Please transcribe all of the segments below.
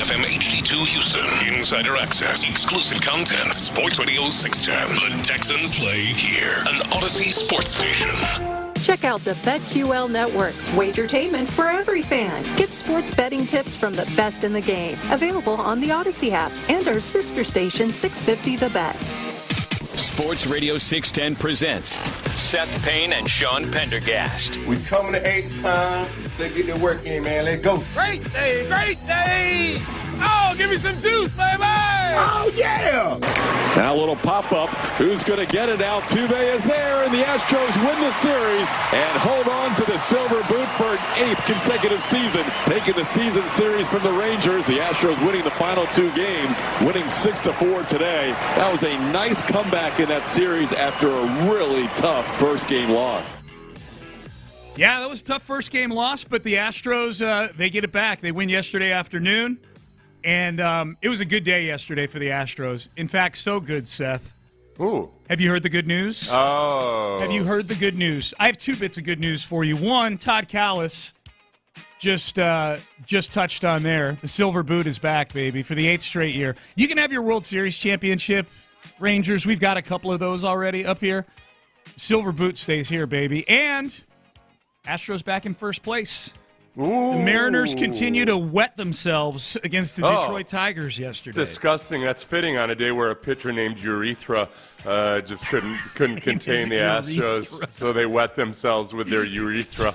FM HD2 Houston. Insider access, exclusive content. Sports Radio 610. The Texans play here. An Odyssey sports station. Check out the BetQL Network, wagertainment for every fan. Get sports betting tips from the best in the game. Available on the Odyssey app and our sister station 650 The Bet. Sports Radio 610 presents Seth Payne and Sean Pendergast. We coming to H-time. Let's get the work in, man. Let's go. Great day, great day. Oh, give me some juice, baby. Oh, yeah. Now a little pop-up. Who's going to get it? Altuve is there, and the Astros win the series and hold on to the silver boot for an 8th consecutive season. Taking the season series from the Rangers, the Astros winning the final 2 games, winning 6-4 today. That was a nice comeback in that series after a really tough first-game loss. Yeah, that was a tough first-game loss, but the Astros, they get it back. They win yesterday afternoon. And it was a good day yesterday for the Astros. In fact, so good, Seth. Ooh. Have you heard the good news? Oh. Have you heard the good news? I have 2 bits of good news for you. One, Todd Callis just touched on there. The silver boot is back, baby, for the 8th straight year. You can have your World Series championship, Rangers. We've got a couple of those already up here. Silver boot stays here, baby. And Astros back in first place. Ooh. The Mariners continue to wet themselves against the Detroit Tigers yesterday. It's disgusting. That's fitting on a day where a pitcher named Urethra just couldn't contain the Astros, so they wet themselves with their urethra.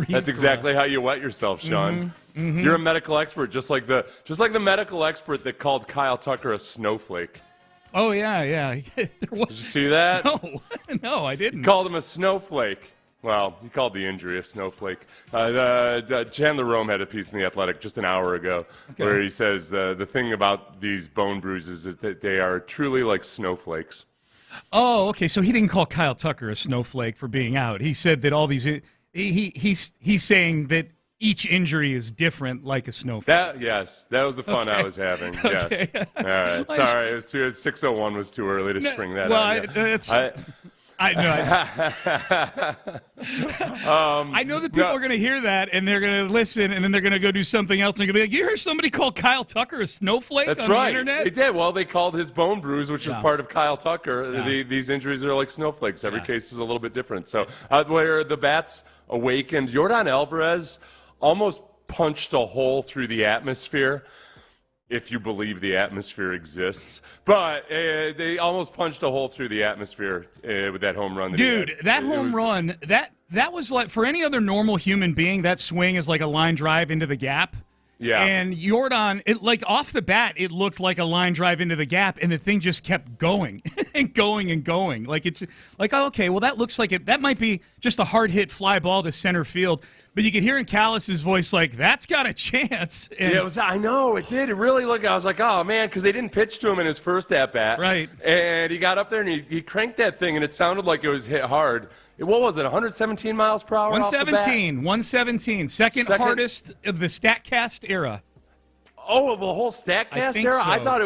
That's exactly how you wet yourself, Sean. Mm-hmm. You're a medical expert, just like the medical expert that called Kyle Tucker a snowflake. Oh yeah. Did you see that? No, I didn't. He called him a snowflake. Well, he called the injury a snowflake. Chandler Rome had a piece in The Athletic just an hour ago where he says the thing about these bone bruises is that they are truly like snowflakes. Oh, okay. So he didn't call Kyle Tucker a snowflake for being out. He said that all these he's saying that each injury is different like a snowflake. That was the fun I was having. Okay. Yes. All right. Sorry, it was 6:01 was too early to spring that on you. I know that people are going to hear that, and they're going to listen, and then they're going to go do something else, and they're going to be like, you heard somebody call Kyle Tucker a snowflake on the internet? They did. Well, they called his bone bruise, which is part of Kyle Tucker. These injuries are like snowflakes. Every case is a little bit different. So where the bats awakened, Yordan Alvarez almost punched a hole through the atmosphere, if you believe the atmosphere exists. But they almost punched a hole through the atmosphere with that home run. That home run, that was like, for any other normal human being, that swing is like a line drive into the gap. Yeah. And Yordan, off the bat, it looked like a line drive into the gap, and the thing just kept going and going and going. That looks like that might be just a hard hit fly ball to center field. But you could hear in Callis' voice, that's got a chance. And I know, it did. It really I was like, oh, man, because they didn't pitch to him in his first at-bat. Right. And he got up there, and he cranked that thing, and it sounded like it was hit hard. What was it, 117 miles per hour 117. Second hardest of the StatCast era. Oh, of the whole StatCast era? So, I thought it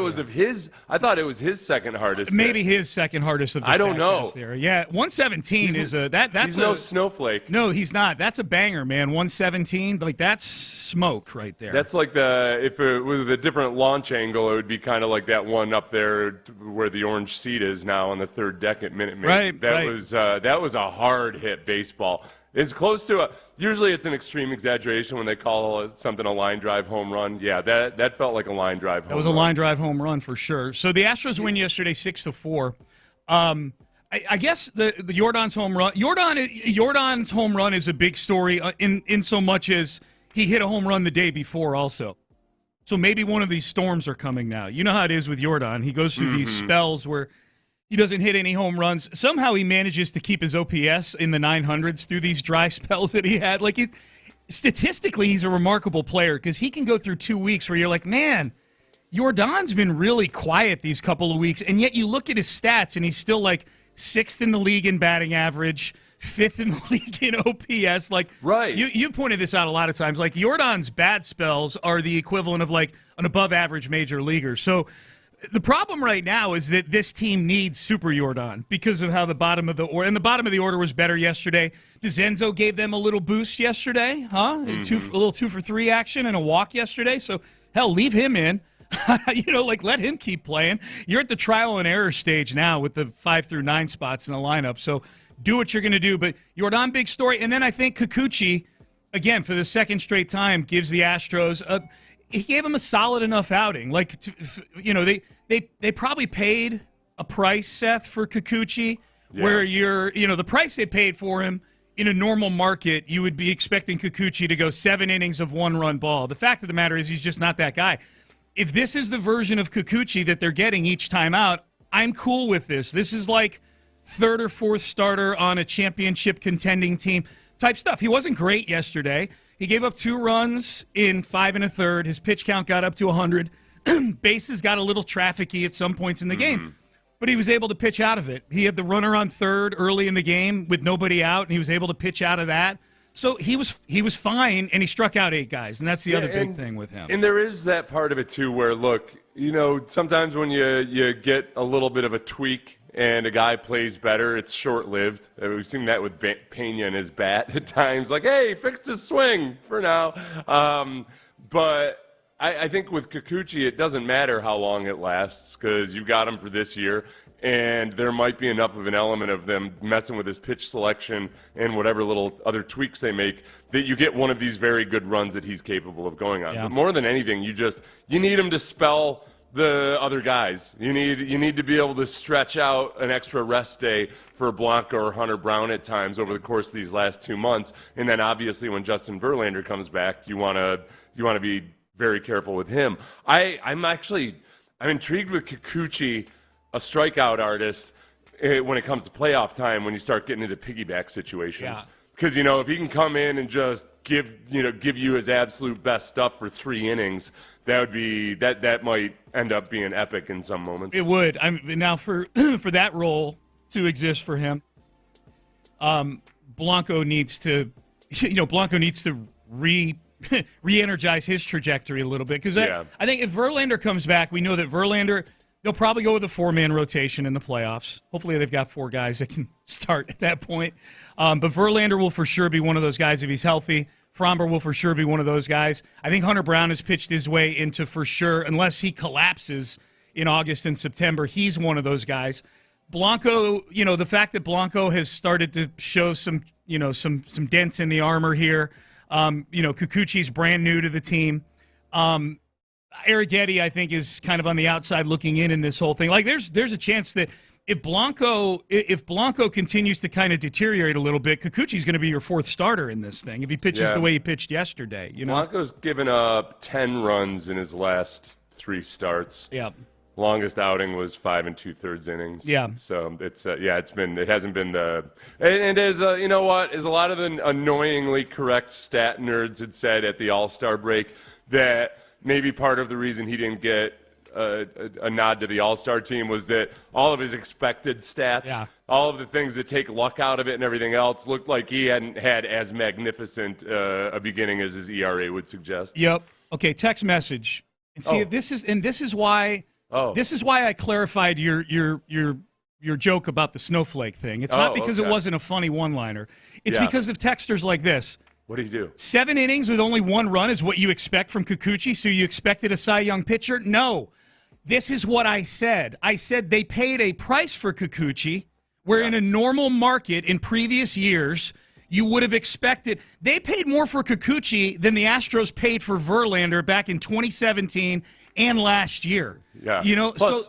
was his second hardest. Maybe his second hardest of the StatCast era. Yeah, 117 is that's no snowflake. No, he's not. That's a banger, man. 117, that's smoke right there. That's like if it was a different launch angle, it would be kind of like that one up there where the orange seat is now on the third deck at Minute Maid. Right. That was a hard hit baseball. It's close to usually it's an extreme exaggeration when they call something a line drive home run. Yeah, that felt like a line drive home run. That was a line drive home run for sure. So the Astros win yesterday 6-4. I guess the Yordan's home run. Yordan's home run is a big story in so much as he hit a home run the day before also. So maybe one of these storms are coming now. You know how it is with Yordan. He goes through these spells where he doesn't hit any home runs. Somehow he manages to keep his OPS in the 900s through these dry spells that he had. Statistically, he's a remarkable player because he can go through 2 weeks where you're like, man, Yordan's been really quiet these couple of weeks, and yet you look at his stats, and he's still 6th in the league in batting average, 5th in the league in OPS. Right. You pointed this out a lot of times. Yordan's bad spells are the equivalent of an above-average major leaguer. So the problem right now is that this team needs Super Yordan because of how the bottom of the order, and the bottom of the order was better yesterday. DeZenzo gave them a little boost yesterday, huh? A little 2 for 3 action and a walk yesterday. So Hell, leave him in. Let him keep playing. You're at the trial and error stage now with the 5 through 9 spots in the lineup. So do what you're going to do. But Jordan, big story. And then I think Kikuchi, again, for the second straight time, gives the Astros he gave them a solid enough outing. They probably paid a price, Seth, for Kikuchi, where the price they paid for him in a normal market, you would be expecting Kikuchi to go 7 innings of 1-run ball. The fact of the matter is he's just not that guy. If this is the version of Kikuchi that they're getting each time out, I'm cool with this. This is like third or fourth starter on a championship contending team type stuff. He wasn't great yesterday. He gave up 2 runs in 5 1/3. His pitch count got up to 100. Bases got a little trafficky at some points in the game, but he was able to pitch out of it. He had the runner on third early in the game with nobody out, and he was able to pitch out of that. So he was fine, and he struck out 8 guys, and that's the other big thing with him. And there is that part of it, too, where, look, sometimes when you get a little bit of a tweak and a guy plays better, it's short-lived. We've seen that with Payne and his bat at times. Like, hey, he fixed his swing for now. But I think with Kikuchi, it doesn't matter how long it lasts because you got him for this year. And there might be enough of an element of them messing with his pitch selection and whatever little other tweaks they make that you get one of these very good runs that he's capable of going on. Yeah. But more than anything, you need him to spell the other guys. You need to be able to stretch out an extra rest day for Blanco or Hunter Brown at times over the course of these last 2 months. And then obviously when Justin Verlander comes back, you want to be very careful with him. I'm intrigued with Kikuchi, a strikeout artist, when it comes to playoff time, when you start getting into piggyback situations. Because, if he can come in and just give you his absolute best stuff for 3 innings, that might end up being epic in some moments. It would. Now for that role to exist for him, Blanco needs to re-energize his trajectory a little bit. Because I think if Verlander comes back, we know that Verlander, they'll probably go with a 4-man rotation in the playoffs. Hopefully they've got 4 guys that can start at that point. But Verlander will for sure be one of those guys if he's healthy. Fromber will for sure be one of those guys. I think Hunter Brown has pitched his way into for sure, unless he collapses in August and September, he's one of those guys. Blanco, the fact that Blanco has started to show some dents in the armor here. Kikuchi's brand new to the team. Arrighetti, I think, is kind of on the outside looking in this whole thing. Like, there's a chance that if Blanco continues to kind of deteriorate a little bit, Kikuchi's going to be your 4th starter in this thing if he pitches the way he pitched yesterday. Blanco's given up 10 runs in his last 3 starts. Yeah. Longest outing was 5 2/3 innings. Yeah. So it hasn't been and as as a lot of the annoyingly correct stat nerds had said at the All-Star break, that maybe part of the reason he didn't get a nod to the All-Star team was that all of his expected stats, all of the things that take luck out of it and everything else, looked like he hadn't had as magnificent a beginning as his ERA would suggest. Yep. Okay, text message. And see, this is why I clarified your joke about the snowflake thing. It's not because it wasn't a funny one-liner. It's because of texters like this. What did he do? 7 innings with only 1 run is what you expect from Kikuchi, so you expected a Cy Young pitcher? No. This is what I said. I said they paid a price for Kikuchi, where in a normal market in previous years, you would have expected. They paid more for Kikuchi than the Astros paid for Verlander back in 2017 and last year. Yeah.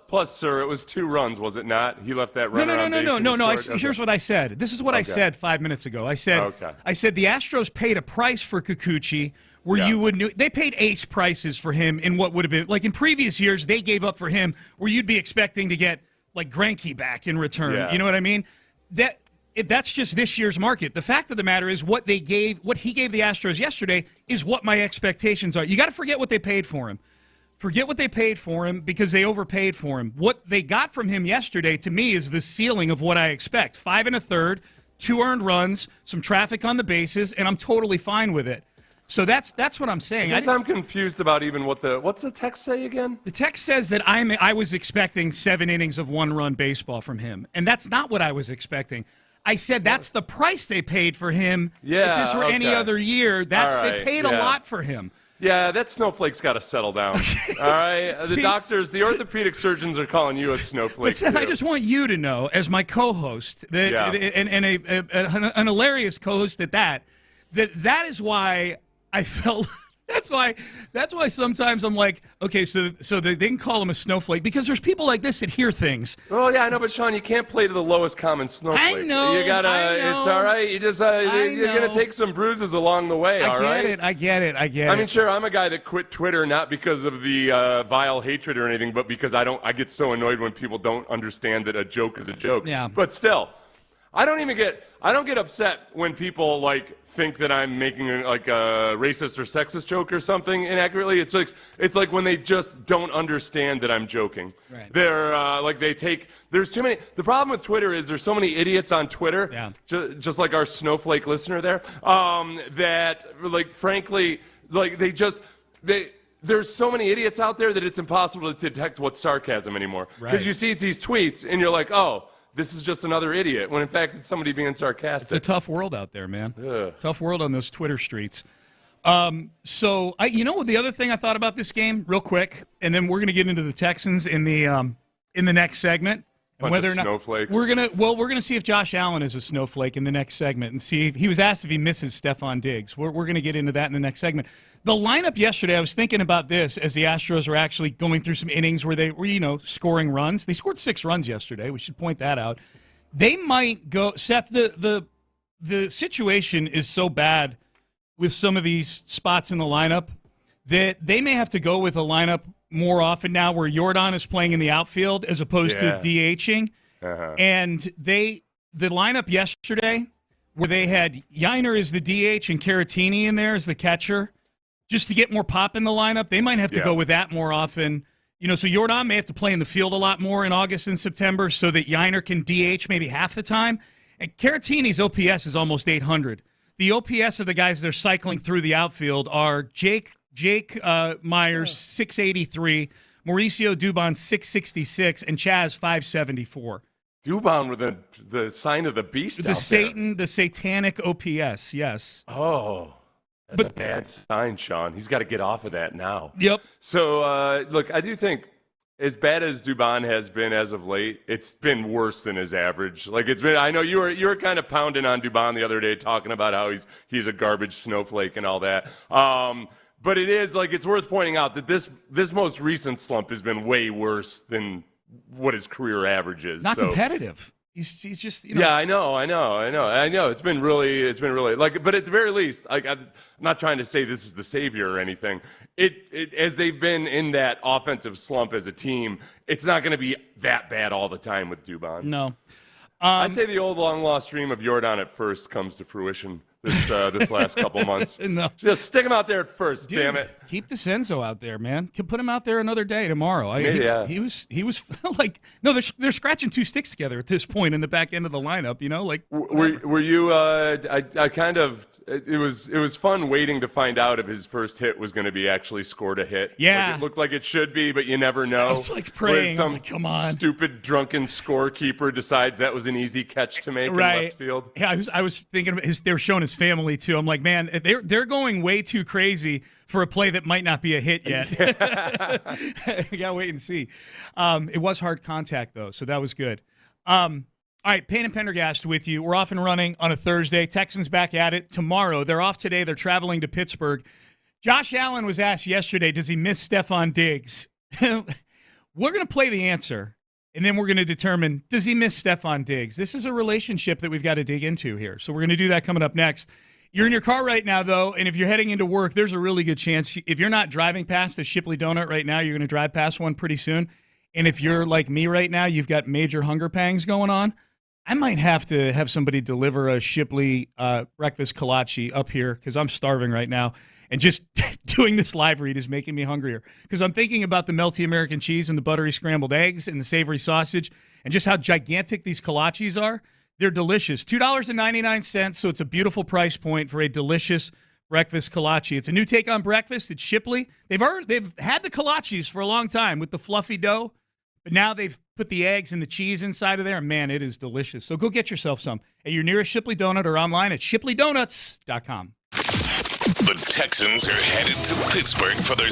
Plus, sir, it was 2 runs, was it not? He left that runner on base. No. Here's what I said. This is what I said 5 minutes ago. I said the Astros paid a price for Kikuchi where you would they paid ace prices for him in what would have been like in previous years. They gave up for him where you'd be expecting to get like Greinke back in return. Yeah. You know what I mean? That's just this year's market. The fact of the matter is what he gave the Astros yesterday is what my expectations are. You got to forget what they paid for him. Forget what they paid for him because they overpaid for him. What they got from him yesterday, to me, is the ceiling of what I expect. 5 1/3, 2 earned runs, some traffic on the bases, and I'm totally fine with it. So that's what I'm saying. I guess I'm confused about even what's the text say again? The text says that I was expecting 7 innings of 1-run baseball from him, and that's not what I was expecting. I said that's the price they paid for him. Yeah, if this were any other year, they paid a lot for him. Yeah, that snowflake's got to settle down. All right? See? The doctors, the orthopedic surgeons are calling you a snowflake. But Seth, I just want you to know, as my co-host, and an hilarious co-host at that that is why I felt... That's why sometimes I'm like, okay, so they can call him a snowflake because there's people like this that hear things. Oh yeah, I know, but Sean, you can't play to the lowest common snowflake. I know. You gotta. I know. It's all right. You just you're gonna take some bruises along the way. I get it. I mean, sure, I'm a guy that quit Twitter not because of the vile hatred or anything, but because I get so annoyed when people don't understand that a joke is a joke. Yeah. But still. I don't get upset when people think that I'm making a racist or sexist joke or something inaccurately. It's like when they just don't understand that I'm joking. Right. They're there's too many. The problem with Twitter is there's so many idiots on Twitter. Yeah. Just like our snowflake listener there. Frankly, there's so many idiots out there that it's impossible to detect what's sarcasm anymore. Because you see these tweets and you're like, oh, this is just another idiot, when in fact it's somebody being sarcastic. It's a tough world out there, man. Ugh. Tough world on those Twitter streets. The other thing I thought about this game, real quick, and then we're going to get into the Texans in the next segment. And whether or not snowflakes. We're gonna see if Josh Allen is a snowflake in the next segment, and see if he was asked if he misses Stefon Diggs. We're going to get into that in the next segment. The lineup yesterday, I was thinking about this as the Astros were actually going through some innings where they were, scoring runs. They scored 6 runs yesterday. We should point that out. They might go, Seth. The situation is so bad with some of these spots in the lineup that they may have to go with a lineup more often now where Jordan is playing in the outfield as opposed to DHing. Uh-huh. And the lineup yesterday where they had Yiner as the DH and Caratini in there as the catcher, just to get more pop in the lineup, they might have to go with that more often. So Jordan may have to play in the field a lot more in August and September so that Yiner can DH maybe half the time. And Caratini's OPS is almost 800. The OPS of the guys that are cycling through the outfield are Jake Myers, 683, Mauricio Dubon, 666, and Chaz, 574. Dubon with the sign of the beast the satanic OPS, yes. Oh, that's a bad sign, Sean. He's got to get off of that now. Yep. So, look, I do think as bad as Dubon has been as of late, it's been worse than his average. I know you were kind of pounding on Dubon the other day, talking about how he's a garbage snowflake and all that. But it is it's worth pointing out that this most recent slump has been way worse than what his career average is. Not competitive. He's just Yeah, I know. It's been really but at the very least, I'm not trying to say this is the savior or anything. It as they've been in that offensive slump as a team, it's not going to be that bad all the time with Dubon. No. I say the old long lost dream of Jordan at first comes to fruition this last couple months. No. Just stick him out there at first, Dude, damn it. Keep DeCenzo out there, man. Can put him out there another day tomorrow. He was they're scratching 2 sticks together at this point in the back end of the lineup. Were you? I kind of. It was fun waiting to find out if his first hit was going to be actually scored a hit. Yeah, it looked like it should be, but you never know. I was praying. Some come on, stupid drunken scorekeeper decides that was an easy catch to make in left field. Yeah, I was thinking they were showing his family too. I'm like, man, they're going way too crazy for a play that might not be a hit yet. You gotta wait and see. It was hard contact though, so that was good. All right, Payne and Pendergast with you. We're off and running on a Thursday. Texans back at it tomorrow. They're off today. They're traveling to Pittsburgh. Josh Allen was asked yesterday, does he miss Stefon Diggs? We're going to play the answer, and then we're going to determine, does he miss Stefon Diggs? This is a relationship that we've got to dig into here. So we're going to do that coming up next. You're in your car right now, though, and if you're heading into work, there's a really good chance. If you're not driving past the Shipley Donut right now, you're going to drive past one pretty soon. And if you're like me right now, you've got major hunger pangs going on. I might have to have somebody deliver a Shipley breakfast kolache up here because I'm starving right now. And just doing this live read is making me hungrier because I'm thinking about the melty American cheese and the buttery scrambled eggs and the savory sausage and just how gigantic these kolaches are. They're delicious. $2.99, so it's a beautiful price point for a delicious breakfast kolache. It's a new take on breakfast. It's Shipley. They've had the kolaches for a long time with the fluffy dough, but now they've put the eggs and the cheese inside of there, and man, it is delicious. So go get yourself some at your nearest Shipley Donut or online at shipleydonuts.com. The Texans are headed to Pittsburgh for their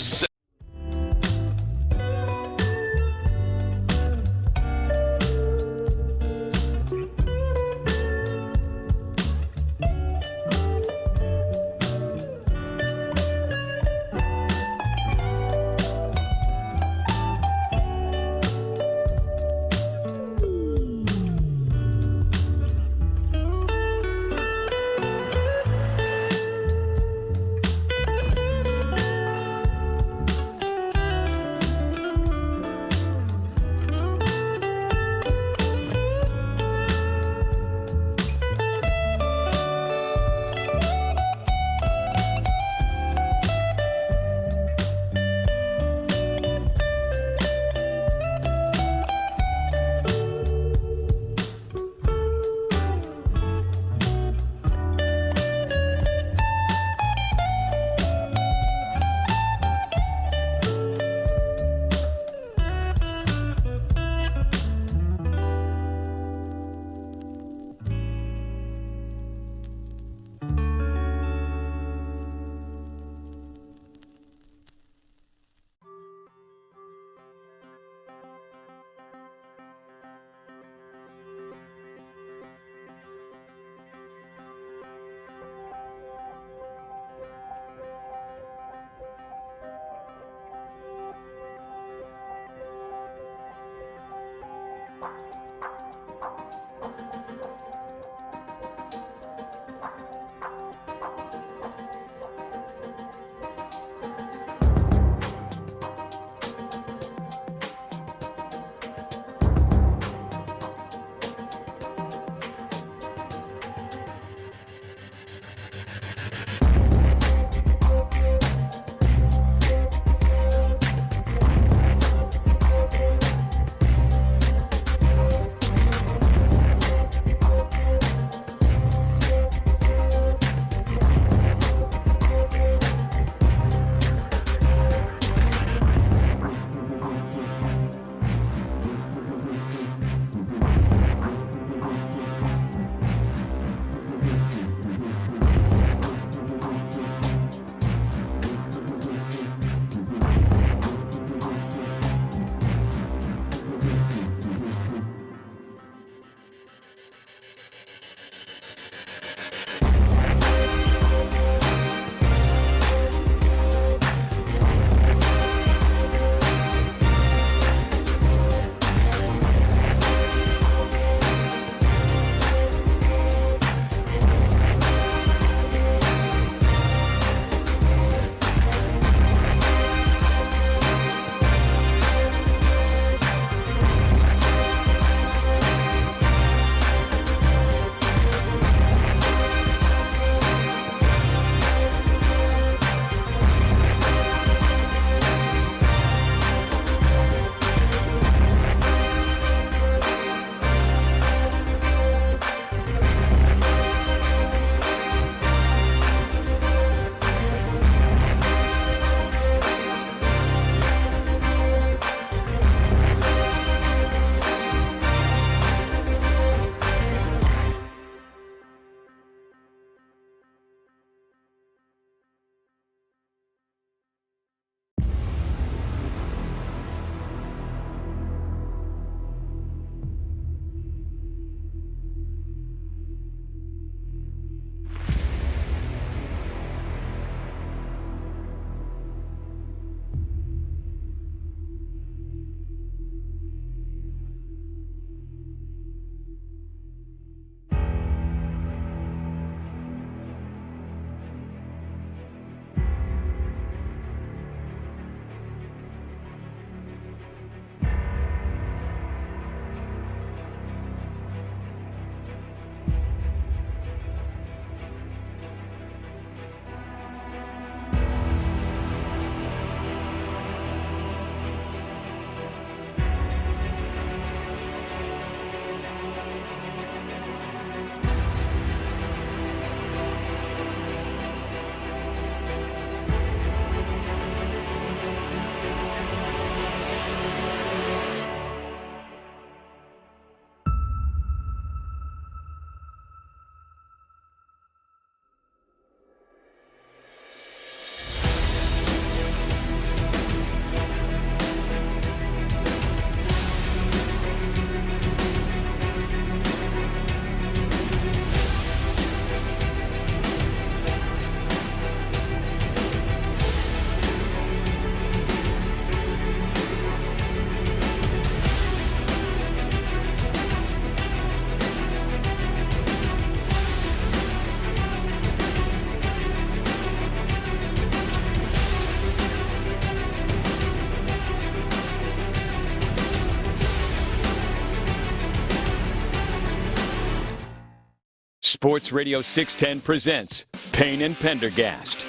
Sports Radio 610 presents Payne and Pendergast.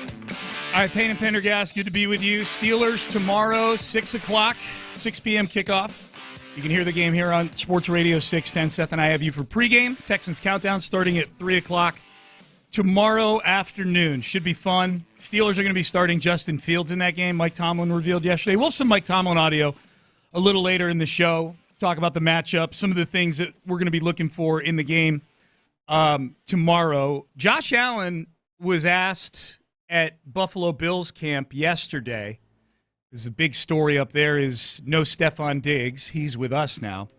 All right, Payne and Pendergast, good to be with you. Steelers tomorrow, 6 o'clock, 6 p.m. kickoff. You can hear the game here on Sports Radio 610. Seth and I have you for pregame. Texans countdown starting at 3 o'clock tomorrow afternoon. Should be fun. Steelers are going to be starting Justin Fields in that game. Mike Tomlin revealed yesterday. We'll have some Mike Tomlin audio a little later in the show. Talk about the matchup, some of the things that we're going to be looking for in the game tomorrow. Josh Allen was asked at Buffalo Bills camp yesterday. There's a big story up there is no Stefan Diggs. He's with us now.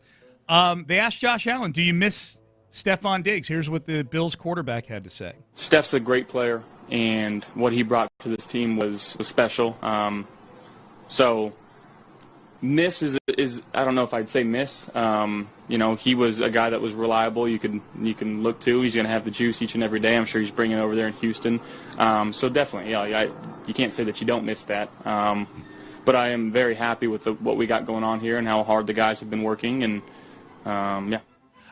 They asked Josh Allen, do you miss Stefan Diggs? Here's what the Bills quarterback had to say. Steph's a great player, and what he brought to this team was special. So miss is I don't know if I'd say miss. He was a guy that was reliable. You can look to. He's going to have the juice each and every day. I'm sure he's bringing it over there in Houston. So definitely, you can't say that you don't miss that. But I am very happy with what we got going on here and how hard the guys have been working. And yeah.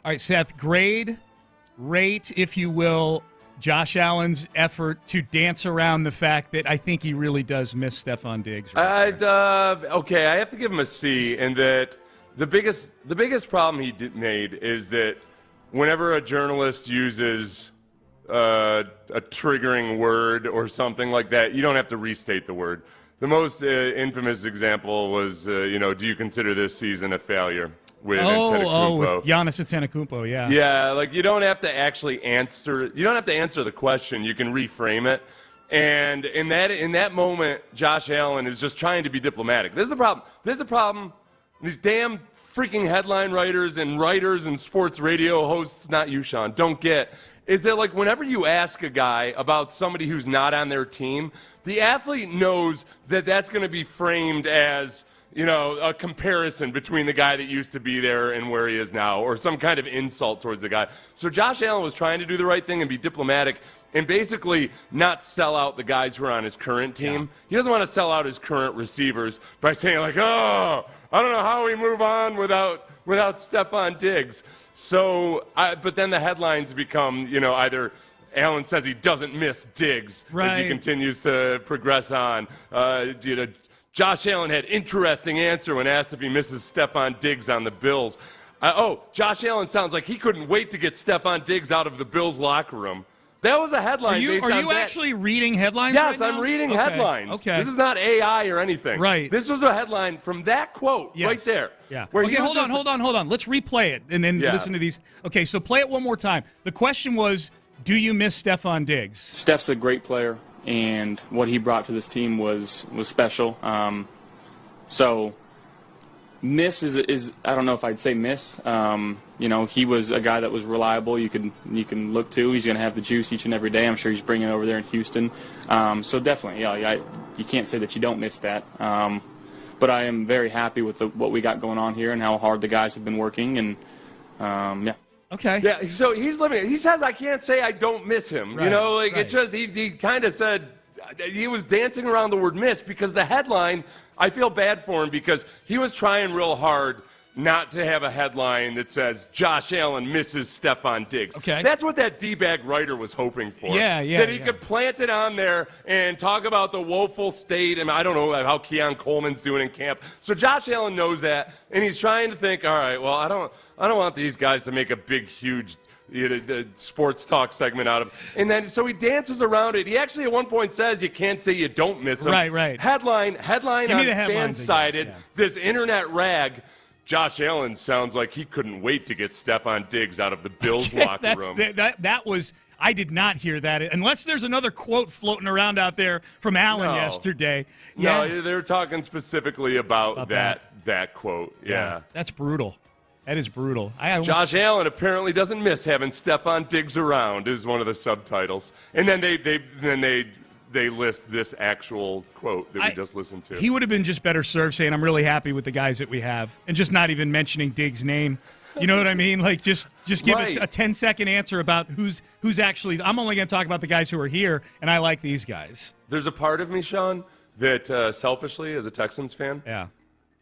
All right, Seth, rate, if you will, Josh Allen's effort to dance around the fact that I think he really does miss Stefan Diggs. Okay, I have to give him a C in that the biggest problem he made is that whenever a journalist uses a triggering word or something like that, you don't have to restate the word. The most infamous example was, do you consider this season a failure? With with Giannis Antetokounmpo, yeah. Yeah, like you don't have to actually answer. You don't have to answer the question. You can reframe it. And in that moment, Josh Allen is just trying to be diplomatic. This is the problem. These damn freaking headline writers and sports radio hosts, not you, Sean, don't get, is that like whenever you ask a guy about somebody who's not on their team, the athlete knows that that's going to be framed as, a comparison between the guy that used to be there and where he is now, or some kind of insult towards the guy. So Josh Allen was trying to do the right thing and be diplomatic and basically not sell out the guys who are on his current team. Yeah. He doesn't want to sell out his current receivers by saying like, I don't know how we move on without Stefan Diggs. So, but then the headlines become, either Allen says he doesn't miss Diggs as he continues to progress on. Josh Allen had interesting answer when asked if he misses Stefan Diggs on the Bills. Josh Allen sounds like he couldn't wait to get Stefan Diggs out of the Bills locker room. That was a headline. Are you actually reading headlines? Yes, right now? I'm reading headlines. Okay. This is not AI or anything. Right. This was a headline from that quote right there. Yeah. Where hold on. Let's replay it and then listen to these. Okay, so play it one more time. The question was, do you miss Stefan Diggs? Steph's a great player, and what he brought to this team was special. So miss is I don't know if I'd say miss. He was a guy that was reliable. You can look to. He's going to have the juice each and every day. I'm sure he's bringing it over there in Houston. So definitely, you can't say that you don't miss that. But I am very happy with what we got going on here and how hard the guys have been working. And yeah. Okay. Yeah. So he's living it. He says I can't say I don't miss him. Right. It just he kind of said he was dancing around the word miss because the headline. I feel bad for him because he was trying real hard not to have a headline that says Josh Allen misses Stefan Diggs. Okay. That's what that D-bag writer was hoping for. Yeah. That he could plant it on there and talk about the woeful state. And I don't know how Keon Coleman's doing in camp. So Josh Allen knows that, and he's trying to think, all right, well, I don't want these guys to make a big, huge the sports talk segment out of. And then so he dances around it. He actually at one point says you can't say you don't miss him. Right. Headline on Fansided, this internet rag. Josh Allen sounds like he couldn't wait to get Stefan Diggs out of the Bills locker room. That was I did not hear that unless there's another quote floating around out there from Allen yesterday. Yeah. No, they're talking specifically about that quote. Yeah. That's brutal. That is brutal. Josh Allen apparently doesn't miss having Stefan Diggs around is one of the subtitles. And then they list this actual quote that we just listened to. He would have been just better served saying, I'm really happy with the guys that we have, and just not even mentioning Diggs' name. You know what I mean? Like, just give a 10-second answer about who's actually – I'm only going to talk about the guys who are here, and I like these guys. There's a part of me, Sean, that selfishly, as a Texans fan,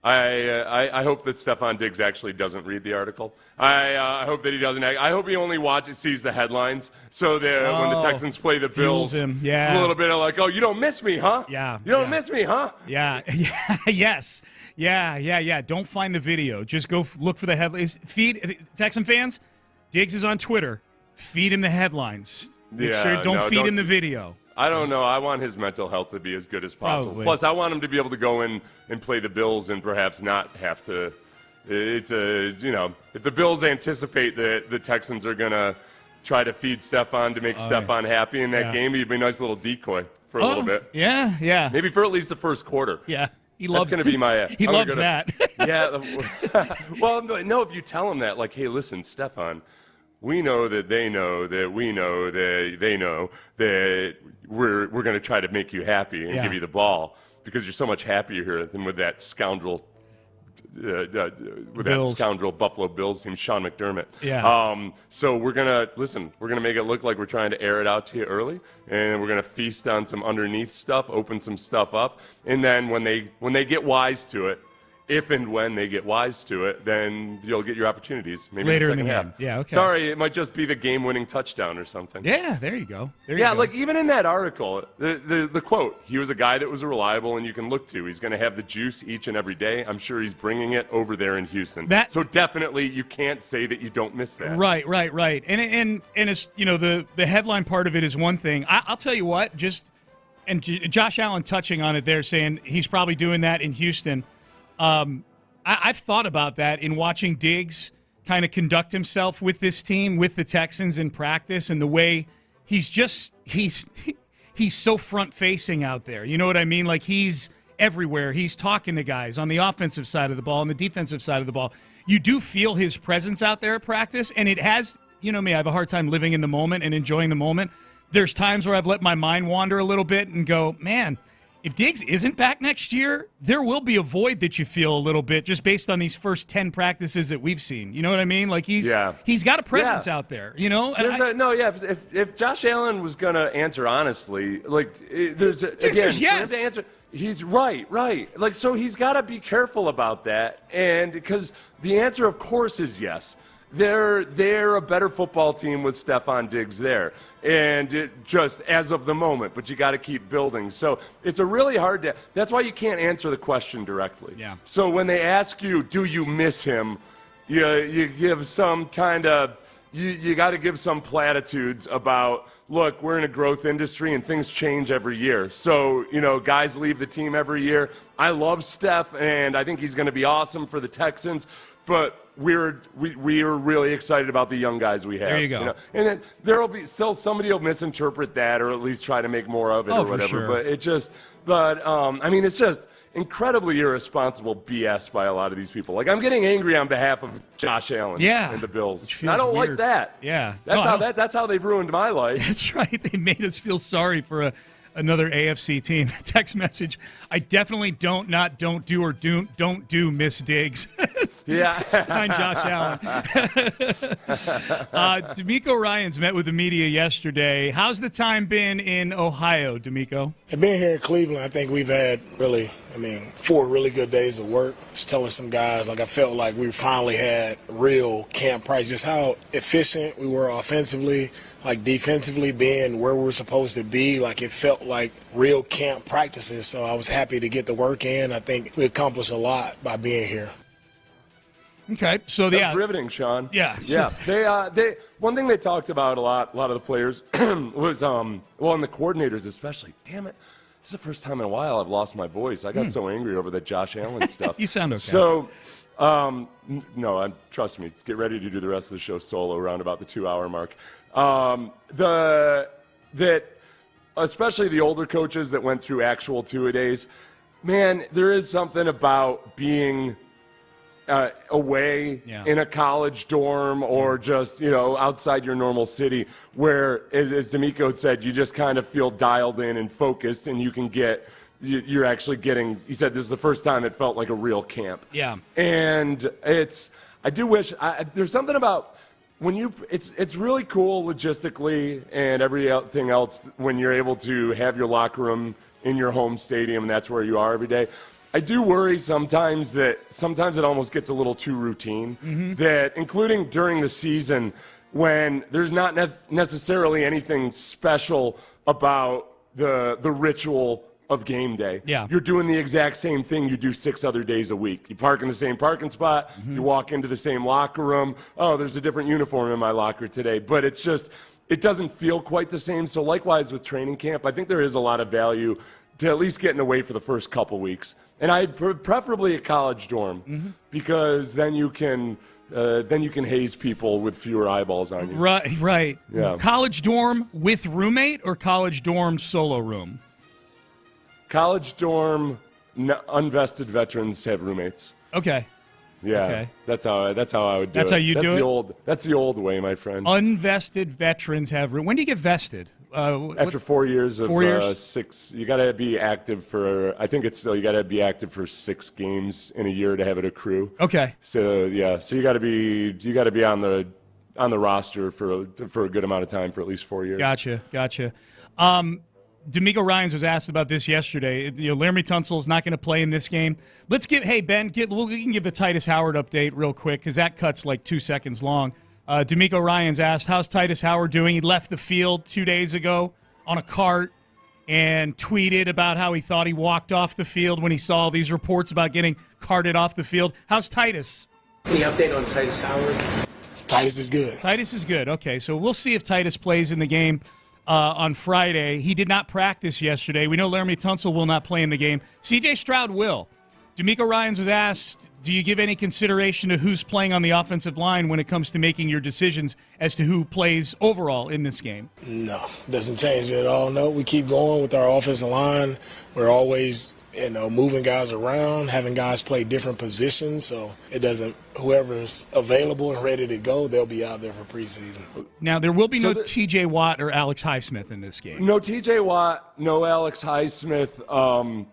I hope that Stefan Diggs actually doesn't read the article. I hope that he doesn't. I hope he only sees the headlines, so that when the Texans play the Bills, it's a little bit of like, oh, you don't miss me, huh? Yeah. You don't miss me, huh? Yeah. Yes. Yeah. Don't find the video. Just go look for the headlines. Feed Texan fans. Diggs is on Twitter. Feed him the headlines. Make sure don't feed him the video. I don't know. I want his mental health to be as good as possible. Probably. Plus, I want him to be able to go in and play the Bills and perhaps not have to. If the Bills anticipate that the Texans are going to try to feed Stefan to make Stefan happy in that game, he'd be a nice little decoy for a little bit. Yeah. Maybe for at least the first quarter. Yeah. That's going to be my. He loves that. Yeah. Well, no. If you tell him that, like, hey, listen, Stefan, we know that they know that we know that they know that we're going to try to make you happy and give you the ball because you're so much happier here than with that scoundrel. That scoundrel Buffalo Bills team, Sean McDermott. Yeah. So we're gonna make it look like we're trying to air it out to you early, and we're gonna feast on some underneath stuff, open some stuff up, and then when they get wise to it, if and when they get wise to it, then you'll get your opportunities. Maybe later in the second half. Yeah, okay. Sorry, it might just be the game-winning touchdown or something. Yeah, there you go. Like even in that article, the quote, he was a guy that was reliable and you can look to. He's going to have the juice each and every day. I'm sure he's bringing it over there in Houston. So definitely you can't say that you don't miss that. Right. And it's, the headline part of it is one thing. I'll tell you what, and Josh Allen touching on it there, saying he's probably doing that in Houston. I've thought about that in watching Diggs kind of conduct himself with this team, with the Texans in practice, and the way he's so front-facing out there. You know what I mean? Like, he's everywhere. He's talking to guys on the offensive side of the ball and the defensive side of the ball. You do feel his presence out there at practice, and it has, you know me, I have a hard time living in the moment and enjoying the moment. There's times where I've let my mind wander a little bit and go, man, if Diggs isn't back next year, there will be a void that you feel a little bit just based on these first 10 practices that we've seen. You know what I mean? Like he's got a presence out there, you know? If Josh Allen was going to answer honestly, like there's yes. He's right. Like, so he's got to be careful about that. And because the answer, of course, is yes. They're a better football team with Stefon Diggs there, and just as of the moment. But you got to keep building. So it's a really hard. That's why you can't answer the question directly. Yeah. So when they ask you, do you miss him? You give some kind of. You got to give some platitudes about. Look, we're in a growth industry and things change every year. So guys leave the team every year. I love Steph, and I think he's going to be awesome for the Texans. But we're really excited about the young guys we have. There you go. And then there will be still somebody will misinterpret that or at least try to make more of it or whatever. For sure. But it's just incredibly irresponsible BS by a lot of these people. Like I'm getting angry on behalf of Josh Allen and the Bills. I don't like that. Yeah. That's how they've ruined my life. That's right. They made us feel sorry for another AFC team. Text message. I definitely don't do Miss Diggs. Yeah. Stein, Josh Allen. D'Amico Ryans met with the media yesterday. How's the time been in Ohio, D'Amico? Being here in Cleveland, I think we've had 4 really good days of work. Just telling some guys, I felt like we finally had real camp practice, just how efficient we were offensively, defensively being where we were supposed to be. It felt like real camp practices. So I was happy to get the work in. I think we accomplished a lot by being here. Okay, so that's riveting, Sean. Yeah. They one thing they talked about a lot of the players was and the coordinators especially. Damn it, this is the first time in a while I've lost my voice. I got so angry over that Josh Allen stuff. You sound okay. So, trust me. Get ready to do the rest of the show solo around about the 2-hour mark. Especially the older coaches that went through actual two-a-days, man, there is something about being away in a college dorm or just, outside your normal city where, as D'Amico said, you just kind of feel dialed in and focused and you can you're actually getting, he said this is the first time it felt like a real camp. Yeah. And I do wish, there's something about it's really cool logistically and everything else when you're able to have your locker room in your home stadium and that's where you are every day. I do worry sometimes it almost gets a little too routine, that including during the season when there's not necessarily anything special about the ritual of game day. Yeah. You're doing the exact same thing you do 6 other days a week. You park in the same parking spot, you walk into the same locker room. Oh, there's a different uniform in my locker today. But it's just, it doesn't feel quite the same. So likewise with training camp, I think there is a lot of value to at least getting away for the first couple weeks. And I'd preferably a college dorm because then you can haze people with fewer eyeballs on you. Right. Yeah. College dorm with roommate or college dorm solo room? College dorm, unvested veterans have roommates. Okay. Yeah, okay. That's how I would do it. That's how you do it? That's the old way, my friend. Unvested veterans have room. When do you get vested? After 4 years of 4 years? 6, you got to be active for. I think it's still you got to be active for 6 games in a year to have it accrue. Okay. So yeah, so you got to be on the roster for a good amount of time for at least 4 years. Gotcha. D'Amico Ryans was asked about this yesterday. Laremy Tunsil's not going to play in this game. Let's we can give the Titus Howard update real quick because that cut's like 2 seconds long. D'Amico Ryans asked, how's Titus Howard doing? He left the field 2 days ago on a cart and tweeted about how he thought he walked off the field when he saw these reports about getting carted off the field. How's Titus? Any update on Titus Howard? Titus is good. Titus is good. Okay, so we'll see if Titus plays in the game on Friday. He did not practice yesterday. We know Laremy Tunsil will not play in the game. C.J. Stroud will. D'Amico Ryans was asked, do you give any consideration to who's playing on the offensive line when it comes to making your decisions as to who plays overall in this game? No, doesn't change it at all. No, we keep going with our offensive line. We're always moving guys around, having guys play different positions. So it doesn't, whoever's available and ready to go, they'll be out there for preseason. Now, there will be no TJ Watt or Alex Highsmith in this game. No TJ Watt, no Alex Highsmith,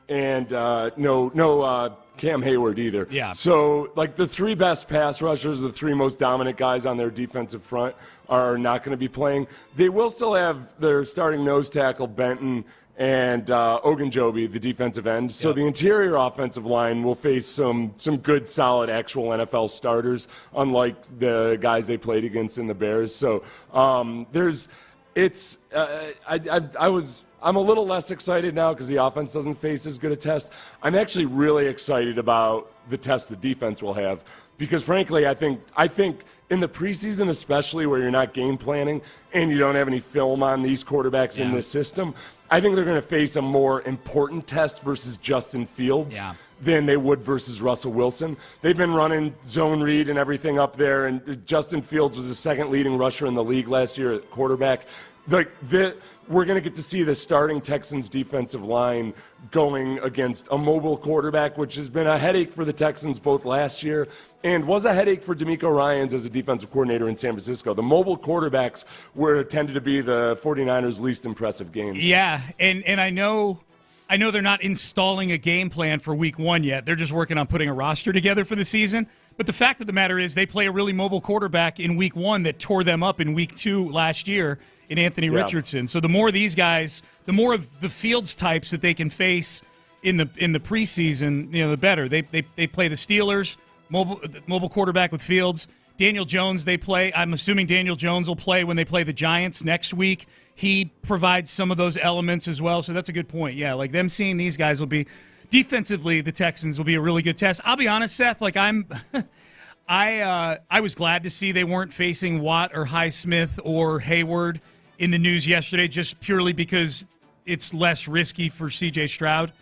and no Cam Hayward either. Yeah. So, the 3 best pass rushers, the 3 most dominant guys on their defensive front are not going to be playing. They will still have their starting nose tackle, Benton, and Ogunjobi, the defensive end. So the interior offensive line will face some good, solid, actual NFL starters, unlike the guys they played against in the Bears. So I'm a little less excited now because the offense doesn't face as good a test. I'm actually really excited about the test the defense will have because, frankly, I think in the preseason, especially where you're not game planning and you don't have any film on these quarterbacks in this system, I think they're going to face a more important test versus Justin Fields than they would versus Russell Wilson. They've been running zone read and everything up there, and Justin Fields was the 2nd leading rusher in the league last year at quarterback. We're going to get to see the starting Texans defensive line going against a mobile quarterback, which has been a headache for the Texans both last year and was a headache for D'Amico Ryans as a defensive coordinator in San Francisco. The mobile quarterbacks tended to be the 49ers' least impressive games. Yeah, and I know they're not installing a game plan for week 1 yet. They're just working on putting a roster together for the season. But the fact of the matter is they play a really mobile quarterback in week 1 that tore them up in week 2 last year in Anthony Richardson. So the more of these guys, the more of the Fields types that they can face in the preseason, the better. They play the Steelers, mobile quarterback with Fields. Daniel Jones they play. I'm assuming Daniel Jones will play when they play the Giants next week. He provides some of those elements as well. So that's a good point. Yeah, them seeing these guys will be defensively, the Texans will be a really good test. I'll be honest, Seth, I was glad to see they weren't facing Watt or Highsmith or Hayward in the news yesterday, just purely because it's less risky for C.J. Stroud.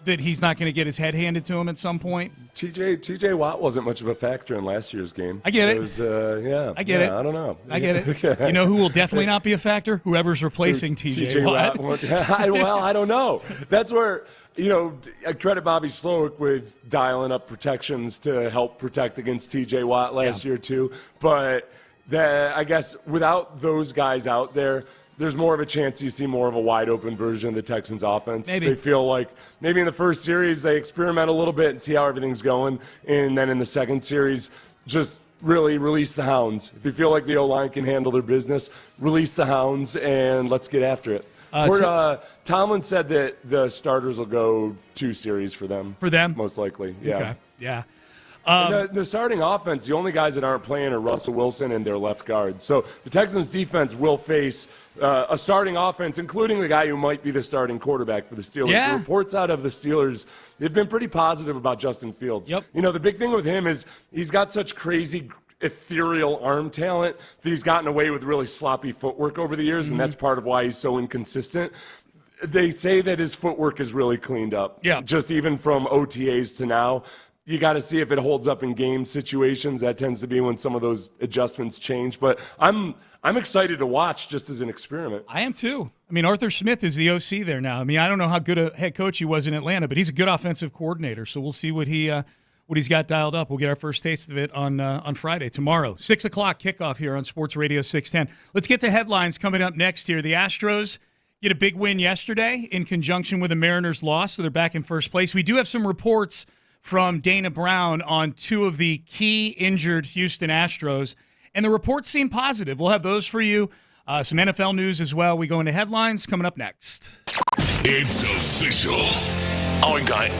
That he's not going to get his head handed to him at some point. T.J. Watt wasn't much of a factor in last year's game. I get it. I get it. I don't know. I get it. Okay. You know who will definitely not be a factor? Whoever's replacing T.J. Watt. Well, I don't know. That's where, I credit Bobby Slowick with dialing up protections to help protect against T.J. Watt last year too. But I guess without those guys out there, there's more of a chance you see more of a wide-open version of the Texans' offense. Maybe. They feel like maybe in the first series they experiment a little bit and see how everything's going, and then in the second series just really release the hounds. If you feel like the O-line can handle their business, release the hounds, and let's get after it. Tomlin said that the starters will go 2 series for them. For them? Most likely, yeah. Okay. Yeah. The starting offense, the only guys that aren't playing are Russell Wilson and their left guard. So the Texans defense will face a starting offense, including the guy who might be the starting quarterback for the Steelers. Yeah. The reports out of the Steelers, they've been pretty positive about Justin Fields. Yep. You know, the big thing with him is he's got such crazy ethereal arm talent that he's gotten away with really sloppy footwork over the years, and that's part of why he's so inconsistent. They say that his footwork is really cleaned up. Yeah. Just even from OTAs to now. You got to see if it holds up in game situations. That tends to be when some of those adjustments change. But I'm excited to watch just as an experiment. I am too. I mean, Arthur Smith is the OC there now. I mean, I don't know how good a head coach he was in Atlanta, but he's a good offensive coordinator. So we'll see what he's got dialed up. We'll get our first taste of it on Friday, tomorrow. 6 o'clock kickoff here on Sports Radio 610. Let's get to headlines coming up next here. The Astros get a big win yesterday in conjunction with the Mariners' loss, so they're back in first place. We do have some reports from Dana Brown on 2 of the key injured Houston Astros, and the reports seem positive. We'll have those for you. Some NFL news as well. We go into headlines coming up next. It's official. All right.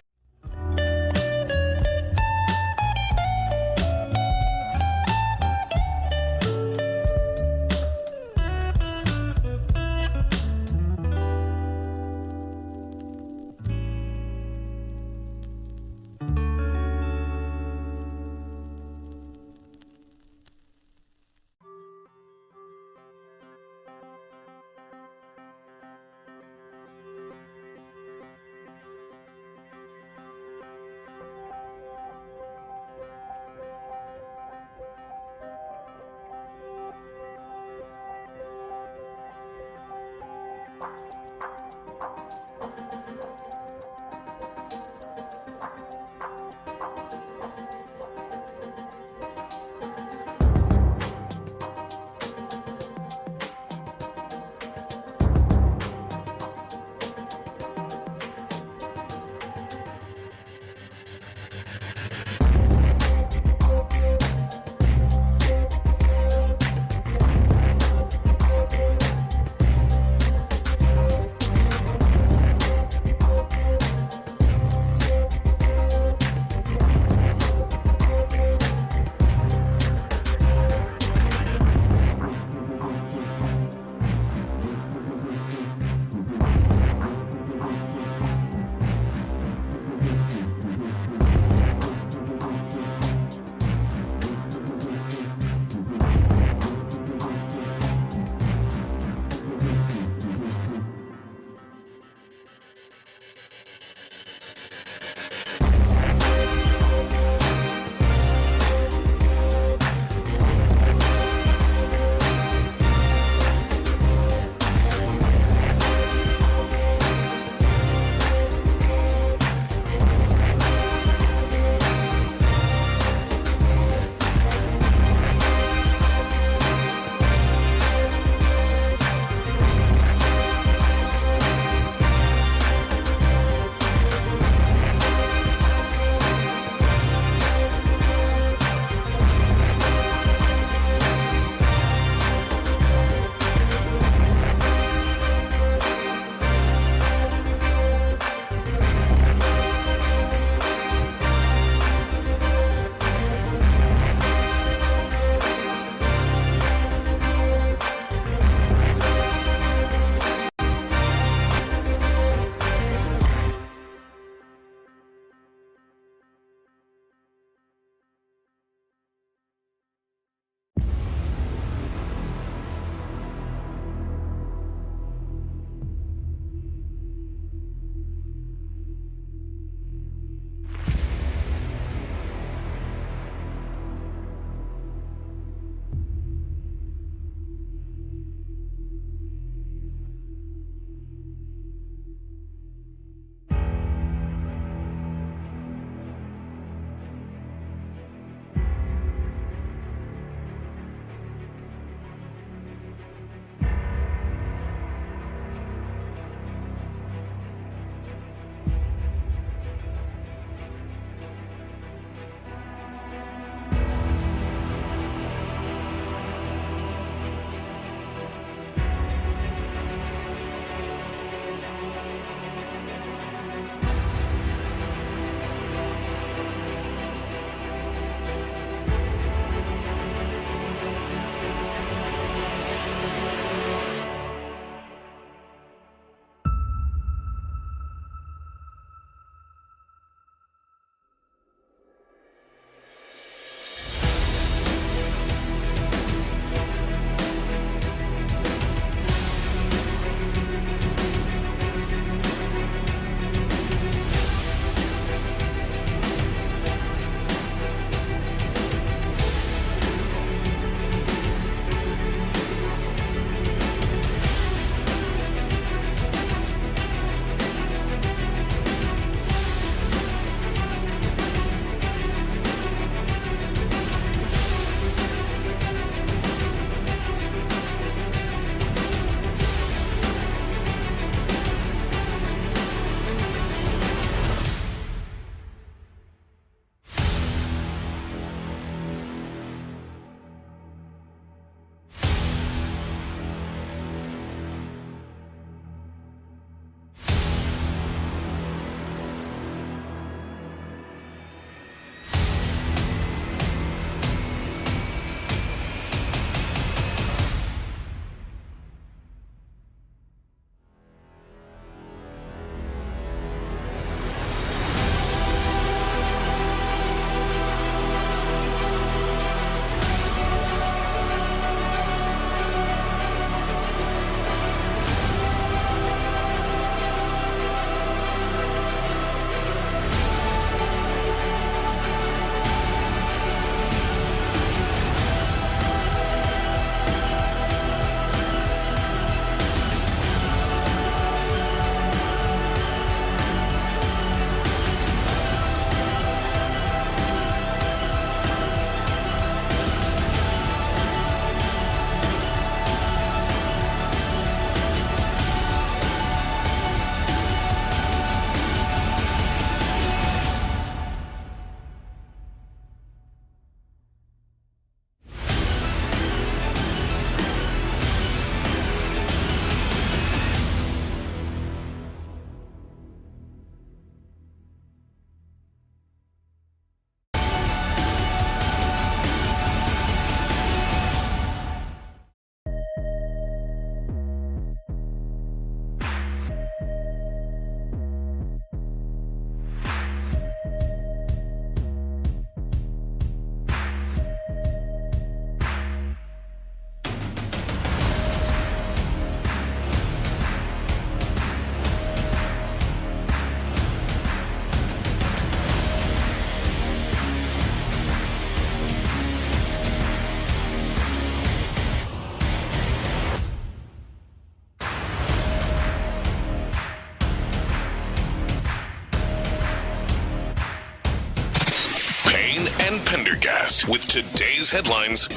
and Pendergast with today's headlines.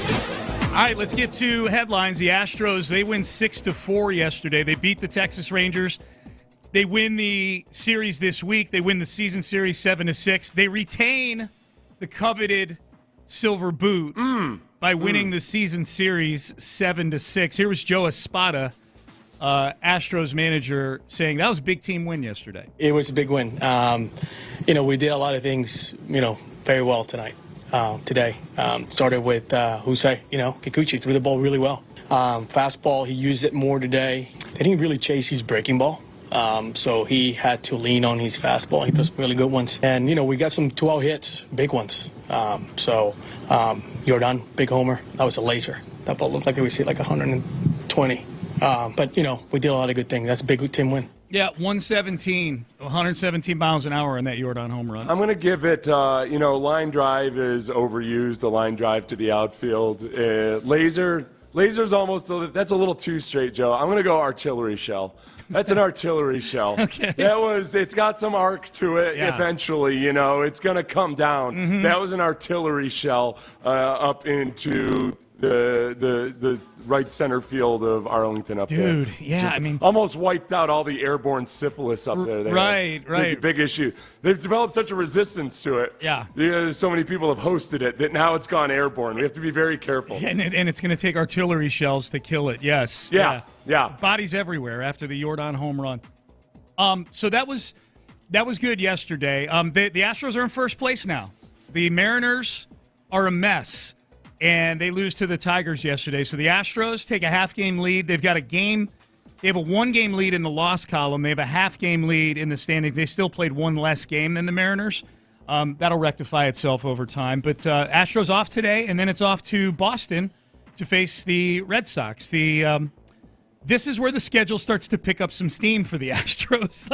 All right, let's get to headlines. The Astros, they win 6-4 yesterday. They beat the Texas Rangers. They win the series this week. They win the season series 7-6. They retain the coveted silver boot by winning the season series 7-6. Here was Joe Espada, Astros manager, saying that was a big team win yesterday. It was a big win. We did a lot of things, very well today. Started with Kikuchi threw the ball really well. Fastball, he used it more today. They didn't really chase his breaking ball. So he had to lean on his fastball. He threw some really good ones. And, we got some 2-out hits, big ones. Jordan, big homer. That was a laser. That ball looked like it was hit like 120. But we did a lot of good things. That's a big team win. Yeah, 117 miles an hour in that Jordan home run. I'm going to give it, line drive is overused, the line drive to the outfield. Laser's almost, that's a little too straight, Joe. I'm going to go artillery shell. That's an artillery shell. Okay. It's got some arc to it eventually, it's going to come down. Mm-hmm. That was an artillery shell up into the right center field of Arlington up there. Dude, yeah, Just almost wiped out all the airborne syphilis up there. Right. Big issue. They've developed such a resistance to it. Yeah. So many people have hosted it that now it's gone airborne. We have to be very careful. Yeah, and it's going to take artillery shells to kill it, yes. Yeah. Bodies everywhere after the Jordan home run. So that was good yesterday. The Astros are in first place now. The Mariners are a mess. And they lose to the Tigers yesterday. So the Astros take a half-game lead. They've got a game. They have a one-game lead in the loss column. They have a half-game lead in the standings. They still played one less game than the Mariners. That'll rectify itself over time. But Astros off today, and then it's off to Boston to face the Red Sox. This is where the schedule starts to pick up some steam for the Astros.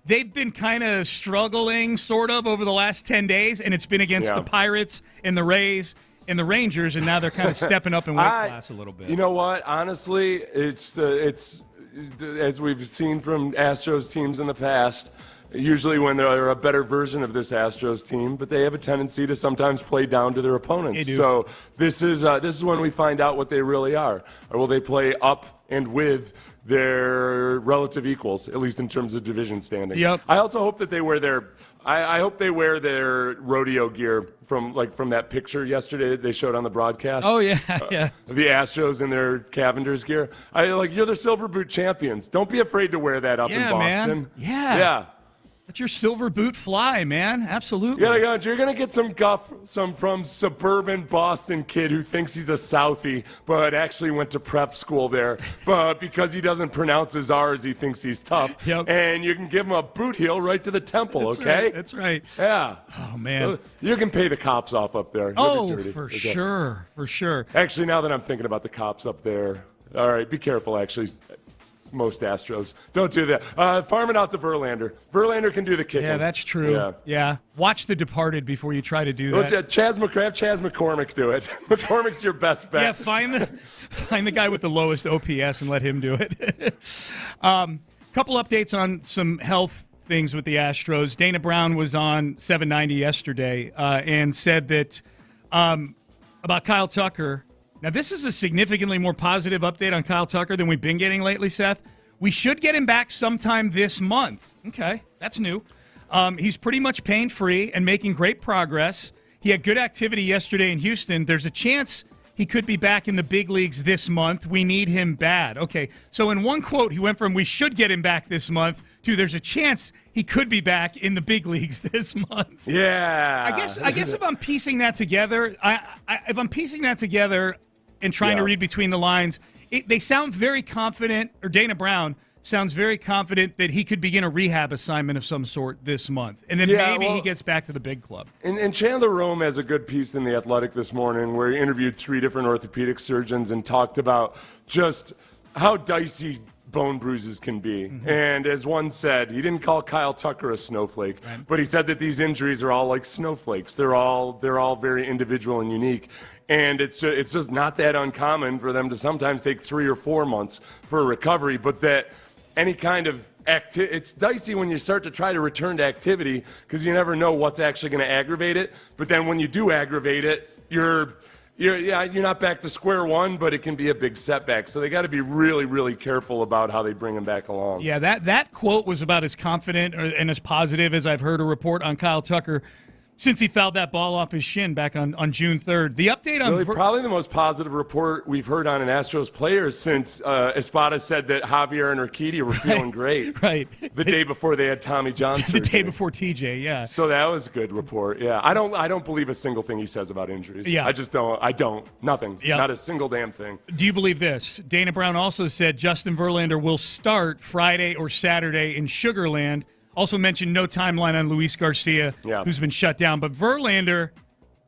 They've been kind of struggling, sort of, over the last 10 days, and it's been against the Pirates and the Rays and the Rangers, and now they're kind of stepping up in weight class a little bit. You know what? Honestly, it's as we've seen from Astros teams in the past, usually when they're a better version of this Astros team, but they have a tendency to sometimes play down to their opponents. They do. So this is when we find out what they really are. Or will they play up and with their relative equals, at least in terms of division standing? Yep. I also hope that they wear their I hope they wear their rodeo gear from that picture yesterday they showed on the broadcast. Oh, yeah, yeah. The Astros in their Cavender's gear. You're the Silver Boot champions. Don't be afraid to wear that up in Boston. Man. Yeah. Let your silver boot fly, man. Absolutely. You're going to get some guff from suburban Boston kid who thinks he's a Southie, but actually went to prep school there. But because he doesn't pronounce his R's, he thinks he's tough. Yep. And you can give him a boot heel right to the temple, okay? That's right. Yeah. Oh, man. You can pay the cops off up there. For sure. Actually, now that I'm thinking about the cops up there, all right, be careful, actually. Most Astros. Don't do that. Farm it out to Verlander. Verlander can do the kicking. Yeah, that's true. Yeah. Watch The Departed before you try to do that. Chaz McCormick do it. McCormick's your best bet. Yeah, find the guy with the lowest OPS and let him do it. Couple updates on some health things with the Astros. Dana Brown was on 790 yesterday and said that about Kyle Tucker. Now, this is a significantly more positive update on Kyle Tucker than we've been getting lately, Seth. We should get him back sometime this month. Okay, that's new. He's pretty much pain-free and making great progress. He had good activity yesterday in Houston. There's a chance he could be back in the big leagues this month. We need him bad. Okay, so in one quote, he went from we should get him back this month to there's a chance he could be back in the big leagues this month. Yeah. I guess if I'm piecing that together, and trying to read between the lines, they sound very confident, or Dana Brown sounds very confident that he could begin a rehab assignment of some sort this month. And then maybe he gets back to the big club. And Chandler Rome has a good piece in The Athletic this morning where he interviewed 3 different orthopedic surgeons and talked about just how dicey bone bruises can be. Mm-hmm. And as one said, he didn't call Kyle Tucker a snowflake, but he said that these injuries are all like snowflakes. They're all very individual and unique. And it's just not that uncommon for them to sometimes take 3 or 4 months for a recovery, but that any kind of it's dicey when you start to try to return to activity because you never know what's actually going to aggravate it. But then when you do aggravate it, you're not back to square one, but it can be a big setback. So they got to be really, really careful about how they bring him back along. Yeah, that quote was about as confident and as positive as I've heard a report on Kyle Tucker since he fouled that ball off his shin back on June 3rd. The update on... probably the most positive report we've heard on an Astros player since Espada said that Javier and Urquidy were feeling great. Right. The day before they had Tommy John surgery. The day before TJ, yeah. So that was a good report, yeah. I don't believe a single thing he says about injuries. Yeah. I just don't. Nothing. Yep. Not a single damn thing. Do you believe this? Dana Brown also said Justin Verlander will start Friday or Saturday in Sugar Land. Also mentioned no timeline on Luis Garcia, who's been shut down. But Verlander,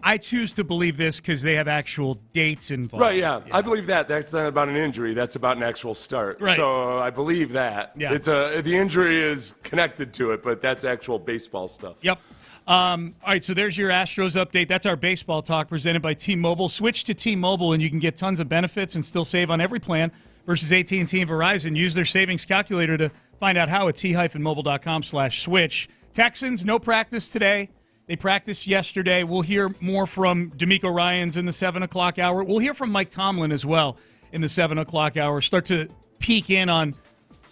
I choose to believe this because they have actual dates involved. Right, yeah. I believe that. That's not about an injury. That's about an actual start. Right. So I believe that. Yeah. The injury is connected to it, but that's actual baseball stuff. Yep. All right, so there's your Astros update. That's our baseball talk presented by T-Mobile. Switch to T-Mobile, and you can get tons of benefits and still save on every plan versus AT&T and Verizon. Use their savings calculator to find out how at t-mobile.com/switch. Texans, no practice today. They practiced yesterday. We'll hear more from D'Amico Ryans in the 7 o'clock hour. We'll hear from Mike Tomlin as well in the 7 o'clock hour. Start to peek in on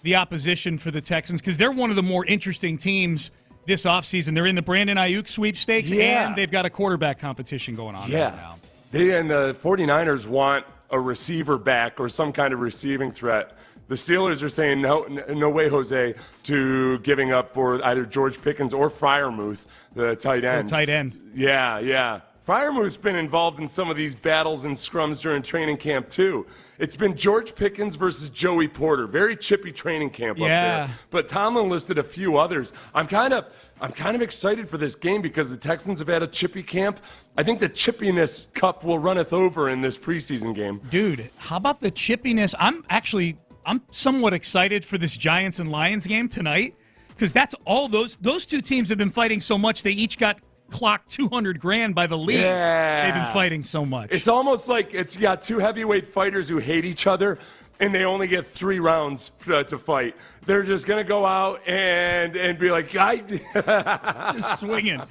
the opposition for the Texans because they're one of the more interesting teams this offseason. They're in the Brandon Ayuk sweepstakes, and they've got a quarterback competition going on right now. And the 49ers want a receiver back or some kind of receiving threat. The Steelers are saying no way, Jose, to giving up for either George Pickens or Freiermuth, the tight end. Yeah. Freiermuth's been involved in some of these battles and scrums during training camp, too. It's been George Pickens versus Joey Porter. Very chippy training camp up there. But Tomlin listed a few others. I'm kind of excited for this game because the Texans have had a chippy camp. I think the chippiness cup will runneth over in this preseason game. Dude, how about the chippiness? I'm somewhat excited for this Giants and Lions game tonight because that's all those two teams have been fighting so much. They each got clocked $200,000 by the league. Yeah. They've been fighting so much. It's almost like you got two heavyweight fighters who hate each other, and they only get 3 rounds to fight. They're just going to go out and be like, just swinging.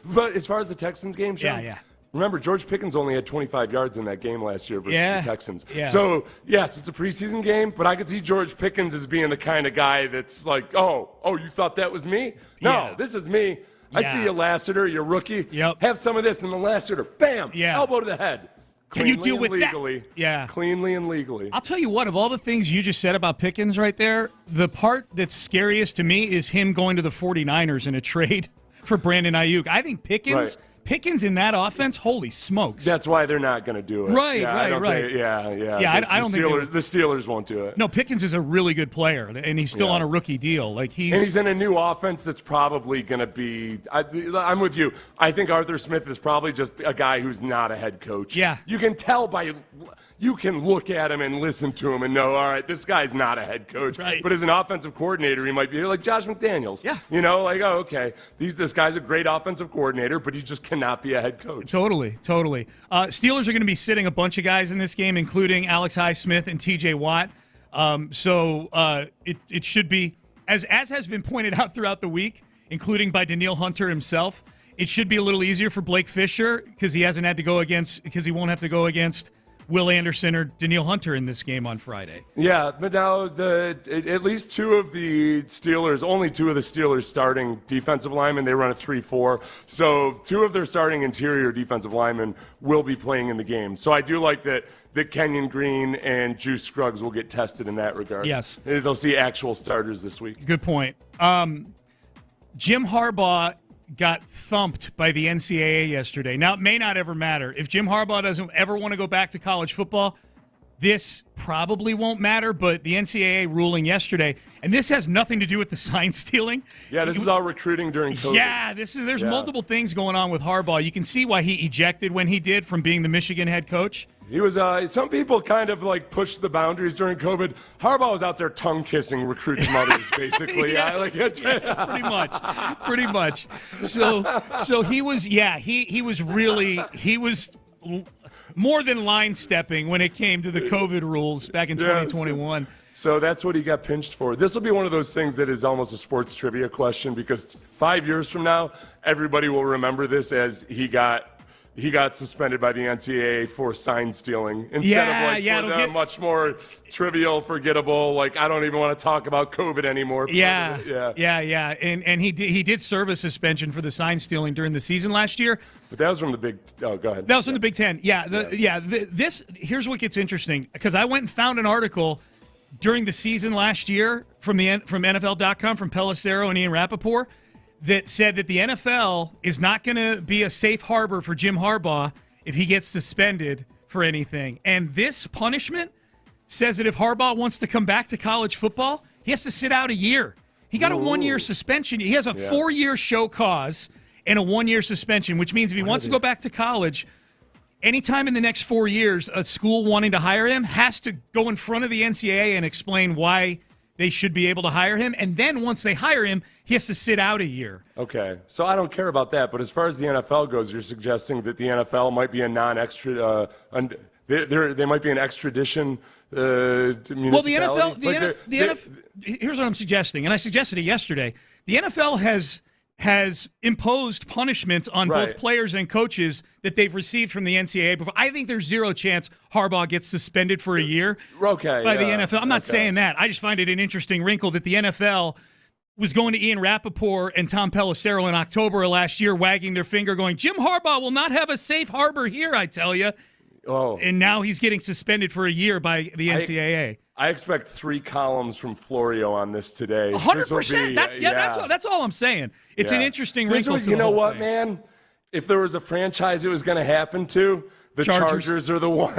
But as far as the Texans game, Sean, remember, George Pickens only had 25 yards in that game last year versus the Texans. Yeah. So, yes, it's a preseason game, but I could see George Pickens as being the kind of guy that's like, oh, you thought that was me? No, this is me. I see you, Lassiter, you rookie. Yep. Have some of this, and the Lassiter, bam, elbow to the head. Can you deal with legally, that? Yeah. Cleanly and legally. I'll tell you what, of all the things you just said about Pickens right there, the part that's scariest to me is him going to the 49ers in a trade for Brandon Ayuk. I think Pickens in that offense, holy smokes. That's why they're not going to do it. Right. I don't think the Steelers won't do it. No, Pickens is a really good player, and he's still on a rookie deal. And he's in a new offense that's probably going to be I'm with you. I think Arthur Smith is probably just a guy who's not a head coach. Yeah. You can tell you can look at him and listen to him and know, all right, this guy's not a head coach. Right. But as an offensive coordinator, he might be like Josh McDaniels. Yeah. Okay, this guy's a great offensive coordinator, but he just cannot be a head coach. Totally. Steelers are going to be sitting a bunch of guys in this game, including Alex Highsmith and TJ Watt. It should be, as has been pointed out throughout the week, including by Danielle Hunter himself, it should be a little easier for Blake Fisher because he won't have to go against Will Anderson or Danielle Hunter in this game on Friday. Yeah, but now at least only two of the Steelers starting defensive linemen, they run a 3-4. So 2 of their starting interior defensive linemen will be playing in the game. So I do like that Kenyon Green and Juice Scruggs will get tested in that regard. Yes. They'll see actual starters this week. Good point. Jim Harbaugh got thumped by the NCAA yesterday. Now, it may not ever matter. If Jim Harbaugh doesn't ever want to go back to college football, this probably won't matter, but the NCAA ruling yesterday, and this has nothing to do with the sign stealing. Yeah, this is all recruiting during COVID. Yeah, there's multiple things going on with Harbaugh. You can see why he ejected when he did from being the Michigan head coach. He was. Some people kind of pushed the boundaries during COVID. Harbaugh was out there tongue kissing recruits' mothers, basically. Pretty much. So he was. Yeah, he was more than line stepping when it came to the COVID rules back in 2021. So that's what he got pinched for. This will be one of those things that is almost a sports trivia question, because 5 years from now, everybody will remember this as he got suspended by the NCAA for sign stealing instead of like much more trivial, forgettable. Like, I don't even want to talk about COVID anymore. Yeah. And he did serve a suspension for the sign stealing during the season last year. But that was from the Big. Oh, go ahead. That was from the Big Ten. This here's what gets interesting, because I went and found an article during the season last year from NFL.com from Pelissero and Ian Rappaport that said that the NFL is not going to be a safe harbor for Jim Harbaugh if he gets suspended for anything. And this punishment says that if Harbaugh wants to come back to college football, he has to sit out a year. He got a 1-year suspension. He has a 4-year show cause and a 1-year suspension, which means if he wants to go back to college, anytime in the next 4 years, a school wanting to hire him has to go in front of the NCAA and explain why they should be able to hire him. And then once they hire him, he has to sit out a year. Okay. So I don't care about that. But as far as the NFL goes, you're suggesting that the NFL might be a non-extra they might be an extradition municipality? Well, the NFL here's what I'm suggesting, and I suggested it yesterday. The NFL has imposed punishments on both players and coaches that they've received from the NCAA before. I think there's zero chance Harbaugh gets suspended for a year by the NFL. I'm not saying that. I just find it an interesting wrinkle that the NFL was going to Ian Rappaport and Tom Pelissero in October of last year, wagging their finger, going, Jim Harbaugh will not have a safe harbor here, I tell you. Oh. And now he's getting suspended for a year by the NCAA. I expect 3 columns from Florio on this today. 100%. That's all I'm saying. It's an interesting wrinkle. You know what, man? If there was a franchise it was going to happen to, the Chargers are the one.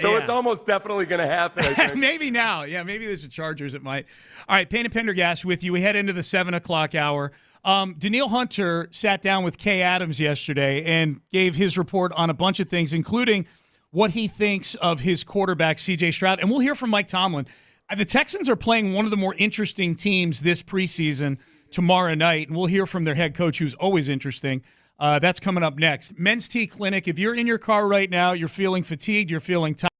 So it's almost definitely going to happen, I think. Maybe now. Yeah, maybe there's the Chargers. It might. All right, Payne and Pendergast with you. We head into the 7 o'clock hour. Daniil Hunter sat down with Kay Adams yesterday and gave his report on a bunch of things, including what he thinks of his quarterback, C.J. Stroud. And we'll hear from Mike Tomlin. The Texans are playing one of the more interesting teams this preseason tomorrow night, and we'll hear from their head coach, who's always interesting. That's coming up next. Men's T Clinic. If you're in your car right now, you're feeling fatigued, you're feeling tired.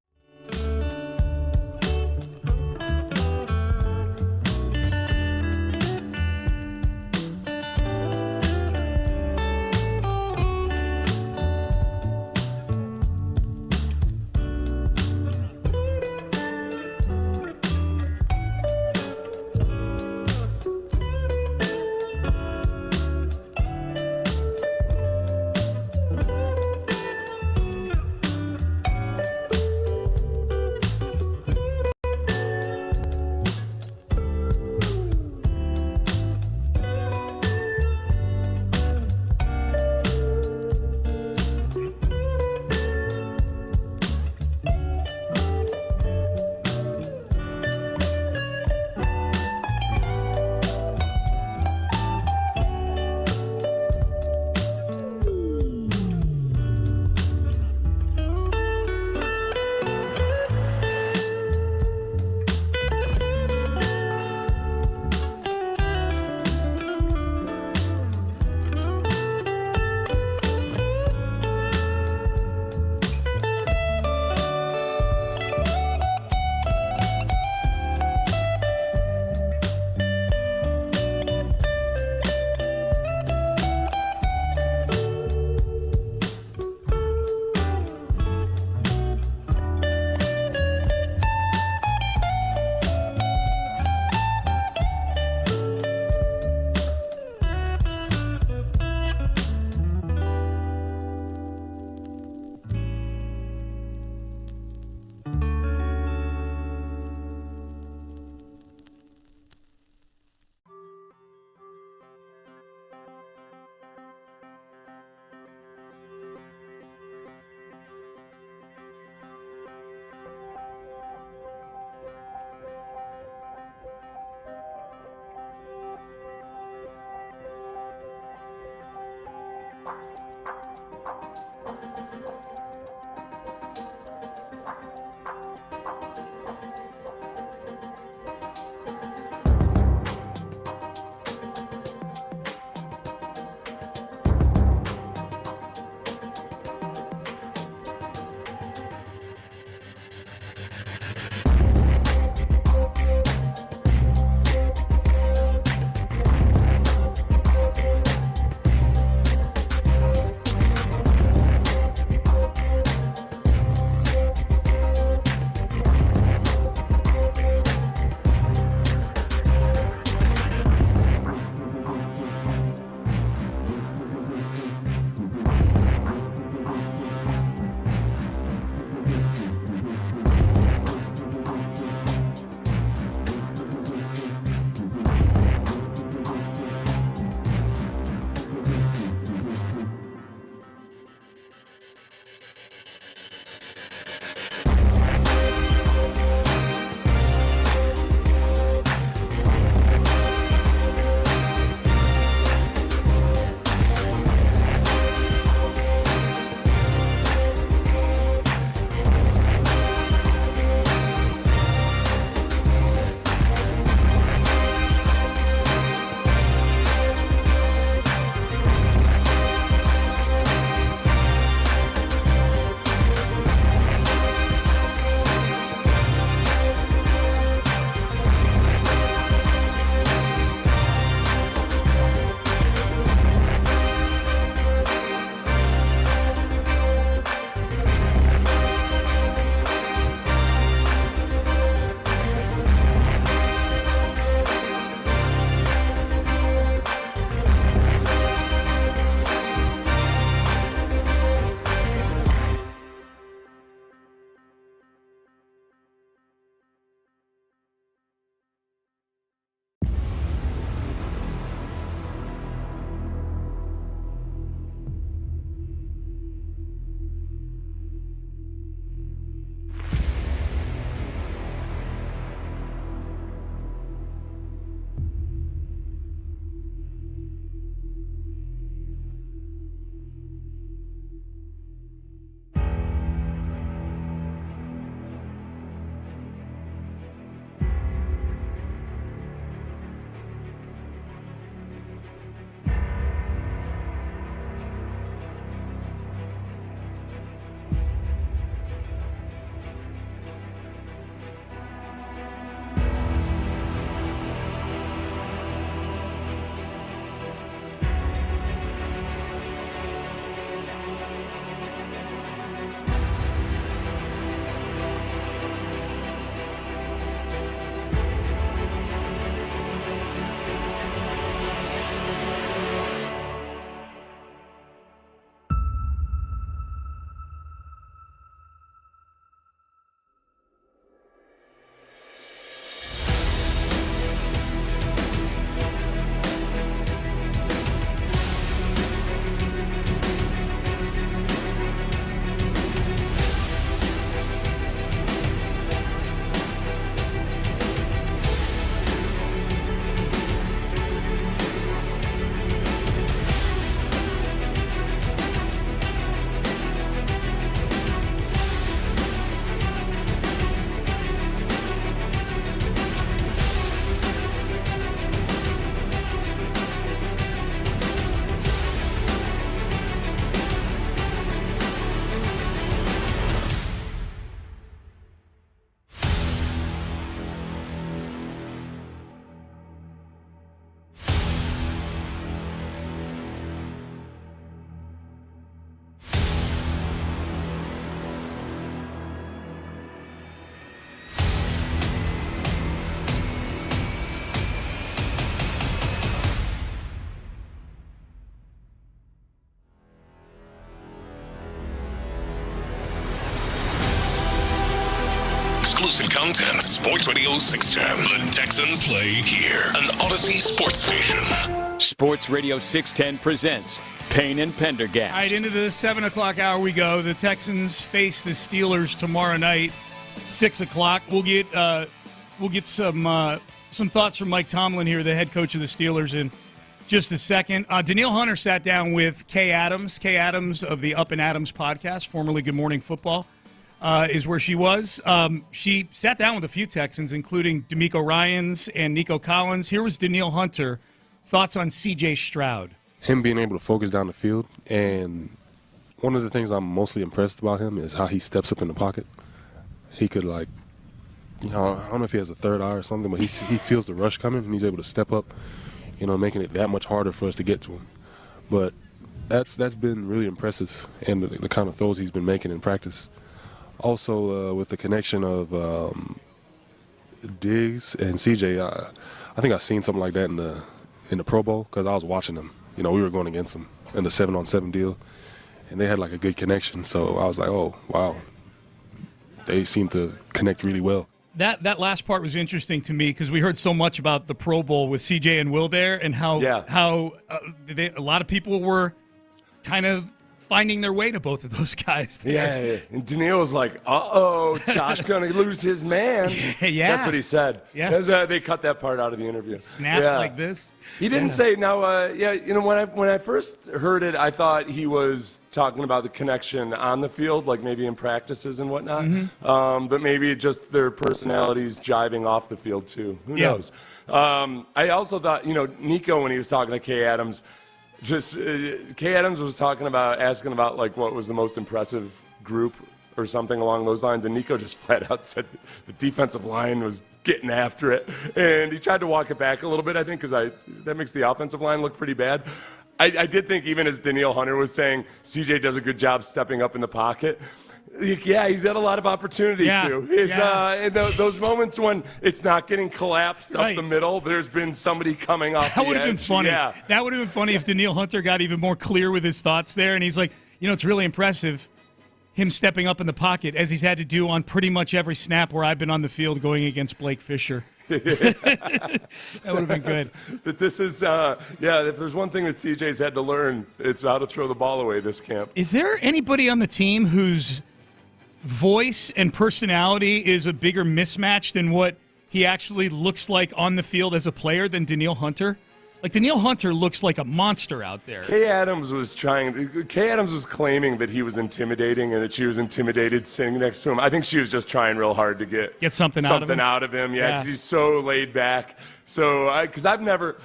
exclusive content. Sports Radio 610. The Texans play here. An Odyssey sports station. Sports Radio 610 presents Payne and Pendergast. All right, into the 7 o'clock hour we go. The Texans face the Steelers tomorrow night, 6 o'clock. We'll get some thoughts from Mike Tomlin here, the head coach of the Steelers, in just a second. Danielle Hunter sat down with Kay Adams. Kay Adams of the Up and Adams podcast, formerly Good Morning Football, is where she was. She sat down with a few Texans, including D'Amico Ryans and Nico Collins. Here was Danielle Hunter. Thoughts on C.J. Stroud? Him being able to focus down the field, and one of the things I'm mostly impressed about him is how he steps up in the pocket. He could, I don't know if he has a third eye or something, but he feels the rush coming, and he's able to step up, making it that much harder for us to get to him. But that's been really impressive, and the kind of throws he's been making in practice. Also, with the connection of Diggs and C.J., I think I've seen something like that in the Pro Bowl, because I was watching them. We were going against them in the 7-on-7 deal, and they had a good connection. So I was like, oh, wow. They seem to connect really well. That last part was interesting to me because we heard so much about the Pro Bowl with CJ and Will there, and how a lot of people were kind of finding their way to both of those guys there. Yeah. And Danielle was like, uh-oh, Josh going to lose his man. Yeah. That's what he said. Yeah. They cut that part out of the interview. Snap like this. He didn't say, now, when I first heard it, I thought he was talking about the connection on the field, like maybe in practices and whatnot. Mm-hmm. But maybe just their personalities jiving off the field, too. Who knows? I also thought, Nico, when he was talking to Kay Adams, Kay Adams was asking about what was the most impressive group or something along those lines, and Nico just flat out said the defensive line was getting after it, and he tried to walk it back a little bit, I think, because that makes the offensive line look pretty bad. I did think, even as Danielle Hunter was saying, CJ does a good job stepping up in the pocket. Yeah, he's had a lot of opportunity to. Those moments when it's not getting collapsed up the middle, there's been somebody coming off the edge. That would have been funny. Yeah. That would have been funny if Danielle Hunter got even more clear with his thoughts there, and he's like, it's really impressive, him stepping up in the pocket, as he's had to do on pretty much every snap where I've been on the field going against Blake Fisher. That would have been good. But this is, if there's one thing that CJ's had to learn, it's how to throw the ball away this camp. Is there anybody on the team whose voice and personality is a bigger mismatch than what he actually looks like on the field as a player than Danielle Hunter? Danielle Hunter looks like a monster out there. Kay Adams was claiming that he was intimidating and that she was intimidated sitting next to him. I think she was just trying real hard to get something out of him. Yeah, because he's so laid back. So, because I've never.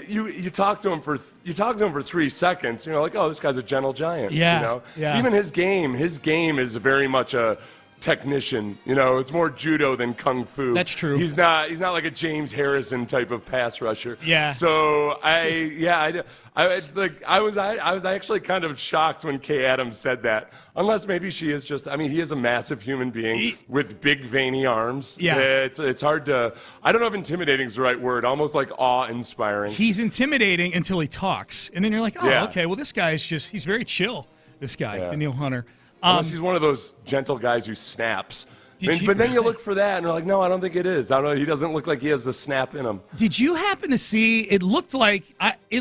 You talk to him for 3 seconds. You're like, oh, this guy's a gentle giant. Yeah. Even his game is very much a technician. It's more judo than kung fu. That's true. He's not like a James Harrison type of pass rusher. Yeah. So I was actually kind of shocked when Kay Adams said that. Unless maybe she is just. He is a massive human being with big veiny arms. Yeah. It's hard to. I don't know if intimidating is the right word. Almost like awe-inspiring. He's intimidating until he talks, and then you're like, oh, okay. Well, this guy is he's very chill. This guy, Danielle Hunter. Unless he's one of those gentle guys who snaps. But then you look for that, and you're like, no, I don't think it is. I don't know. He doesn't look like he has the snap in him. Did you happen to see? It looked like it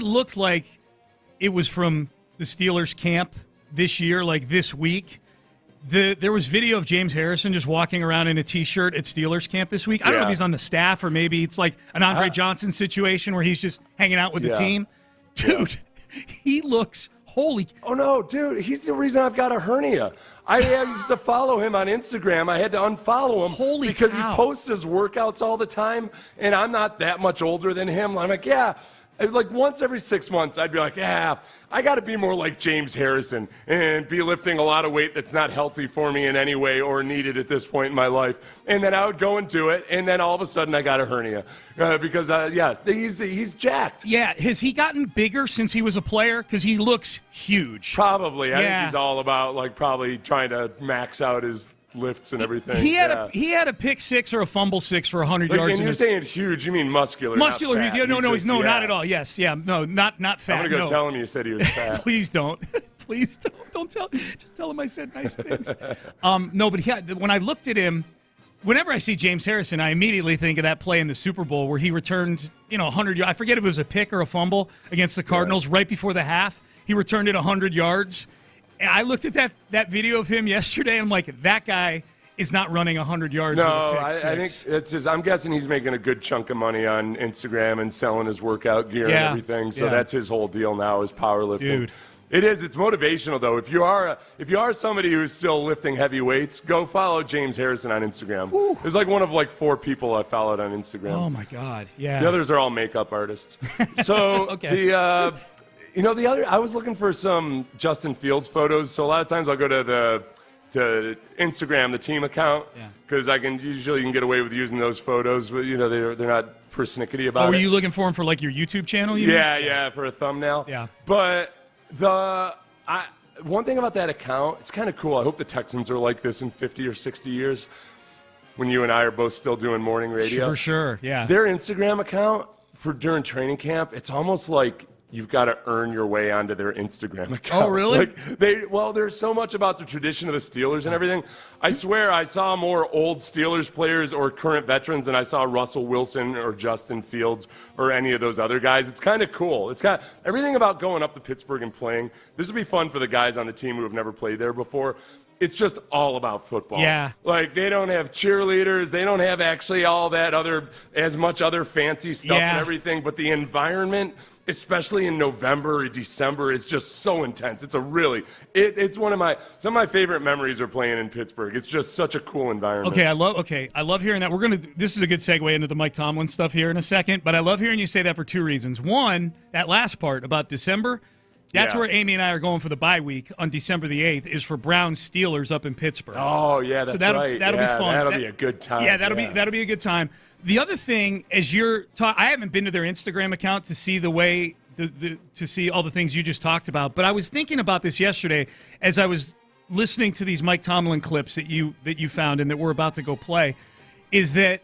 was from the Steelers camp this year, this week. There was video of James Harrison just walking around in a T-shirt at Steelers camp this week. I don't know if he's on the staff or maybe it's like an Andre Johnson situation where he's just hanging out with the team. Dude, he looks. Oh, no, dude, he's the reason I've got a hernia. I used to follow him on Instagram. I had to unfollow him because he posts his workouts all the time, and I'm not that much older than him. I'm like, once every 6 months, I'd be like, I got to be more like James Harrison and be lifting a lot of weight that's not healthy for me in any way or needed at this point in my life. And then I would go and do it, and then all of a sudden I got a hernia because, he's jacked. Yeah, has he gotten bigger since he was a player? Because he looks huge. Probably. I think he's all about, probably trying to max out his lifts and everything. He had a pick six or a fumble six for 100 yards. And you're saying huge, you mean muscular? Muscular, not fat. He's not at all. Yes, no, not fat. I'm gonna go tell him you said he was fat. Please don't. Please don't tell. Just tell him I said nice things. No, but when I looked at him, whenever I see James Harrison, I immediately think of that play in the Super Bowl where he returned, 100 yards. I forget if it was a pick or a fumble against the Cardinals right before the half. He returned it 100 yards. And I looked at that video of him yesterday, and I'm like, that guy is not running 100 yards. No, I think it's I'm guessing he's making a good chunk of money on Instagram and selling his workout gear and everything. So that's his whole deal now is powerlifting. Dude. It is. It's motivational, though. If you are somebody who's still lifting heavy weights, go follow James Harrison on Instagram. Whew. There's like one of 4 people I followed on Instagram. Oh my God! Yeah. The others are all makeup artists. So okay. the other, I was looking for some Justin Fields photos. So a lot of times I'll go to Instagram, the team account, because you can get away with using those photos. But they're not persnickety about it. Were you looking for them for your YouTube channel? Yeah, for a thumbnail. Yeah. But one thing about that account, it's kind of cool. I hope the Texans are like this in 50 or 60 years when you and I are both still doing morning radio. For sure, yeah. Their Instagram account during training camp, it's almost like you've got to earn your way onto their Instagram account. Oh, really? There's so much about the tradition of the Steelers and everything. I swear I saw more old Steelers players or current veterans than I saw Russell Wilson or Justin Fields or any of those other guys. It's kind of cool. It's got everything about going up to Pittsburgh and playing. This would be fun for the guys on the team who have never played there before. It's just all about football. Yeah. They don't have cheerleaders. They don't have actually all that as much other fancy stuff and everything, but the environment, especially in November or December, is just so intense. It's it's some of my favorite memories are playing in Pittsburgh. It's just such a cool environment. I love hearing that. This is a good segue into the Mike Tomlin stuff here in a second, but I love hearing you say that for 2 reasons. One, that last part about December, that's where Amy and I are going for the bye week on December the 8th, is for Browns Steelers up in Pittsburgh. Oh, yeah, that's right. That'll be fun. That'll be a good time. Yeah, that'll be a good time. The other thing, as you're I haven't been to their Instagram account to see to see all the things you just talked about, but I was thinking about this yesterday as I was listening to these Mike Tomlin clips that you found and that we're about to go play, is that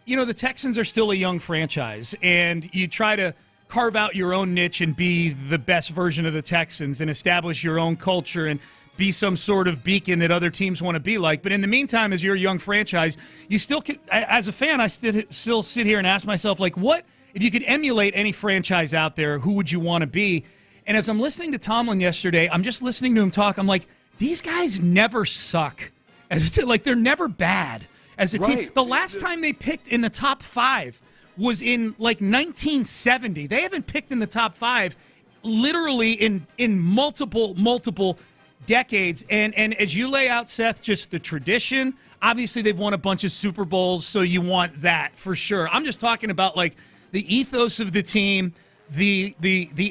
the Texans are still a young franchise, and you try to carve out your own niche and be the best version of the Texans and establish your own culture and be some sort of beacon that other teams want to be like. But in the meantime, as you're a young franchise, you still can, as a fan, I still sit here and ask myself, what if you could emulate any franchise out there, who would you want to be? And as I'm listening to Tomlin yesterday, I'm just listening to him talk. I'm like, these guys never suck. They're never bad as a team. The last time they picked in the top 5 was in 1970. They haven't picked in the top 5 literally in multiple decades. And as you lay out, Seth, just the tradition. Obviously, they've won a bunch of Super Bowls, so you want that for sure. I'm just talking about the ethos of the team, the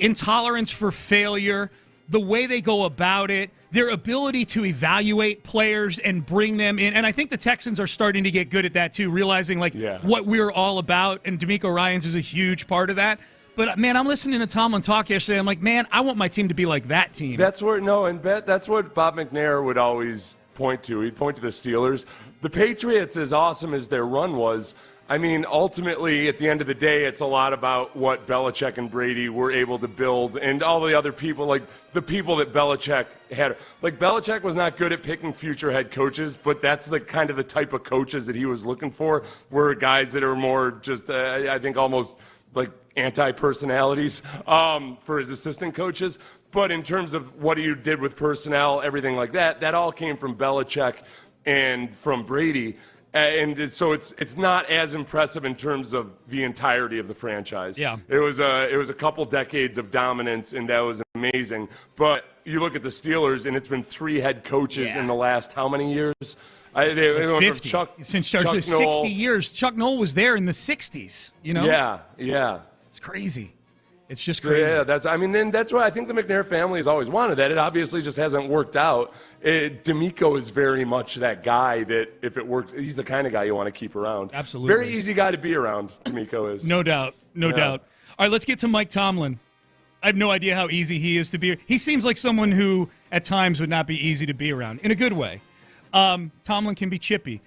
intolerance for failure, the way they go about it, their ability to evaluate players and bring them in. And I think the Texans are starting to get good at that too, realizing what we're all about. And D'Amico Ryans is a huge part of that. But, man, I'm listening to Tomlin talk yesterday. I'm like, man, I want my team to be like that team. That's what Bob McNair would always point to. He'd point to the Steelers. The Patriots, as awesome as their run was, ultimately, at the end of the day, it's a lot about what Belichick and Brady were able to build and all the other people, the people that Belichick had. Belichick was not good at picking future head coaches, but that's the type of coaches that he was looking for, were guys that are more just, I think, almost anti-personalities for his assistant coaches. But in terms of what he did with personnel, everything like that, that all came from Belichick and from Brady. And so it's not as impressive in terms of the entirety of the franchise. Yeah. It was a couple decades of dominance, and that was amazing. But you look at the Steelers, and it's been 3 head coaches in the last how many years? They went 50. from Since Chuck 60 Noll. years. Chuck Noll was there in the 60s, Yeah. It's crazy. It's just crazy. So, that's why I think the McNair family has always wanted that. It obviously just hasn't worked out. D'Amico is very much that guy that if it works, he's the kind of guy you want to keep around. Absolutely. Very easy guy to be around, D'Amico is. No doubt. No doubt. All right, let's get to Mike Tomlin. I have no idea how easy he is to be. He seems like someone who at times would not be easy to be around, in a good way. Tomlin can be chippy.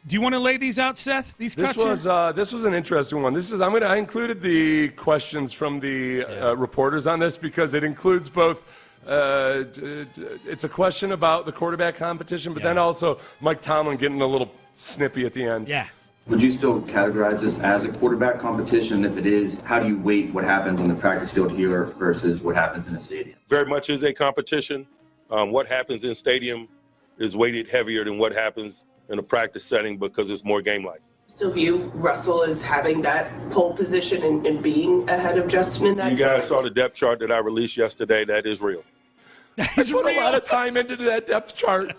Do you want to lay these out, Seth? These cuts this was an interesting one. I included the questions from the reporters on this because it includes both it's a question about the quarterback competition, but then also Mike Tomlin getting a little snippy at the end. Yeah. Would you still categorize this as a quarterback competition? If it is, how do you weight what happens on the practice field here versus what happens in a stadium? Very much is a competition. What happens in stadium is weighted heavier than what happens in a practice setting because it's more game-like. Still view Russell as having that pole position and being ahead of Justin in that? You guys saw the depth chart that I released yesterday. That is real. I put a lot of time into that depth chart.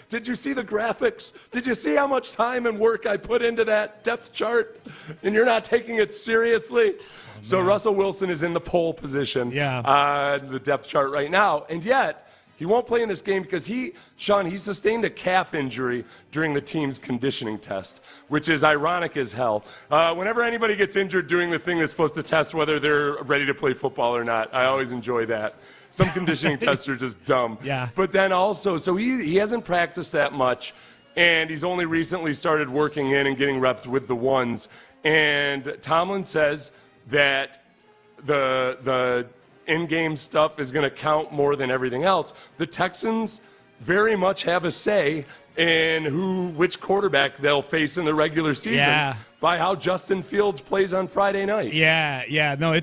Did you see the graphics? Did you see how much time and work I put into that depth chart? And you're not taking it seriously? So Russell Wilson is in the pole position on the depth chart right now. And yet, he won't play in this game because he sustained a calf injury during the team's conditioning test, which is ironic as hell. Whenever anybody gets injured doing the thing that's supposed to test whether they're ready to play football or not, I always enjoy that. Some conditioning tests are just dumb. Yeah. But then also, so he hasn't practiced that much, and he's only recently started working in and getting reps with the ones. And Tomlin says that the in-game stuff is going to count more than everything else. The Texans very much have a say in which quarterback they'll face in the regular season by how Justin Fields plays on Friday night.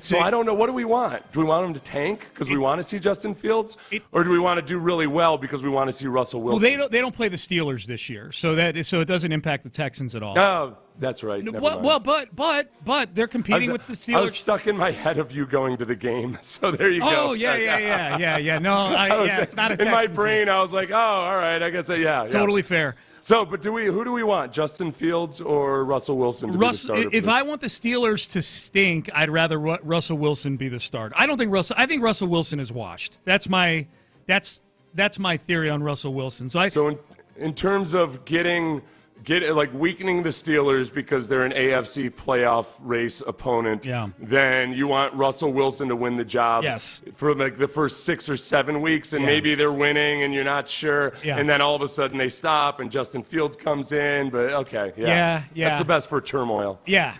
So I don't know. What do we want? Do we want him to tank because we want to see Justin Fields? Or do we want to do really well because we want to see Russell Wilson? Well, they don't play the Steelers this year, so it doesn't impact the Texans at all. Oh, that's right. But they're competing with the Steelers. I was stuck in my head of you going to the game, so there you go. Oh, yeah. No, it's not a Texans in my brain, I was like, oh, all right, I guess, Totally fair. So, but who do we want, Justin Fields or Russell Wilson to be the starter? If I want the Steelers to stink, I'd rather Russell Wilson be the starter. I think Russell Wilson is washed. That's my theory on Russell Wilson. So in terms of weakening the Steelers because they're an AFC playoff race opponent, then you want Russell Wilson to win the job for the first 6 or 7 weeks, and maybe they're winning and you're not sure, and then all of a sudden they stop and Justin Fields comes in, but that's the best for turmoil. Yeah.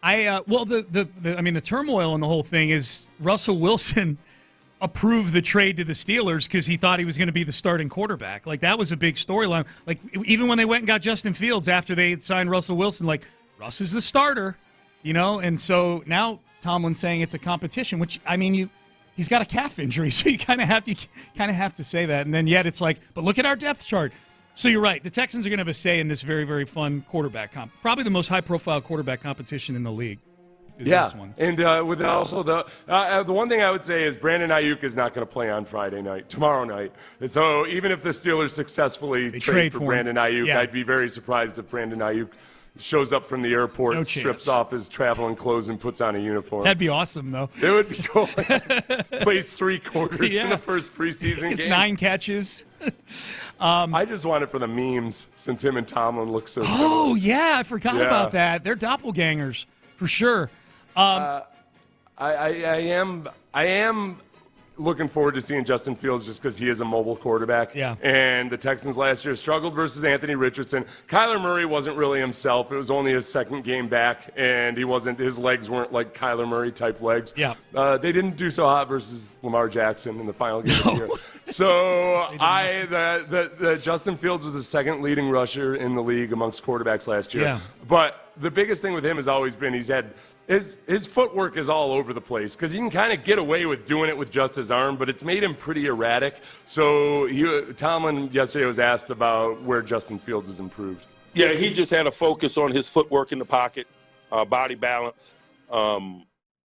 The turmoil in the whole thing is Russell Wilson approved the trade to the Steelers because he thought he was going to be the starting quarterback. Like, that was a big storyline. Like, even when they went and got Justin Fields after they had signed Russell Wilson, like, Russ is the starter, and so now Tomlin's saying it's a competition, which, he's got a calf injury, so you kind of have to say that. And then yet it's like, but look at our depth chart. So you're right. The Texans are going to have a say in this very, very fun quarterback probably the most high-profile quarterback competition in the league. This one. And with also the one thing I would say is Brandon Ayuk is not going to play on tomorrow night. And so even if the Steelers successfully trade for Brandon Ayuk, I'd be very surprised if Brandon Ayuk shows up from the airport, strips off his traveling clothes, and puts on a uniform. That'd be awesome, though. It would be cool. Plays 3 quarters in the first preseason game. It's 9 catches. I just want it for the memes since him and Tomlin look so similar. Oh, yeah, I forgot about that. They're doppelgangers, for sure. I am looking forward to seeing Justin Fields just because he is a mobile quarterback. Yeah. And the Texans last year struggled versus Anthony Richardson. Kyler Murray wasn't really himself. It was only his second game back, and his legs weren't like Kyler Murray type legs. Yeah. They didn't do so hot versus Lamar Jackson in the final game of the year. So the Justin Fields was the second leading rusher in the league amongst quarterbacks last year. Yeah. But the biggest thing with him has always been his footwork is all over the place because he can kind of get away with doing it with just his arm, but it's made him pretty erratic. So Tomlin yesterday was asked about where Justin Fields has improved. Yeah, he just had a focus on his footwork in the pocket, body balance,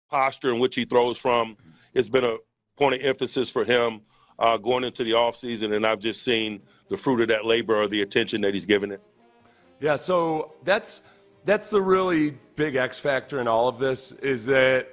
posture in which he throws from. It's been a point of emphasis for him going into the offseason, and I've just seen the fruit of that labor or the attention that he's given it. Yeah, so that's the really big X factor in all of this is that,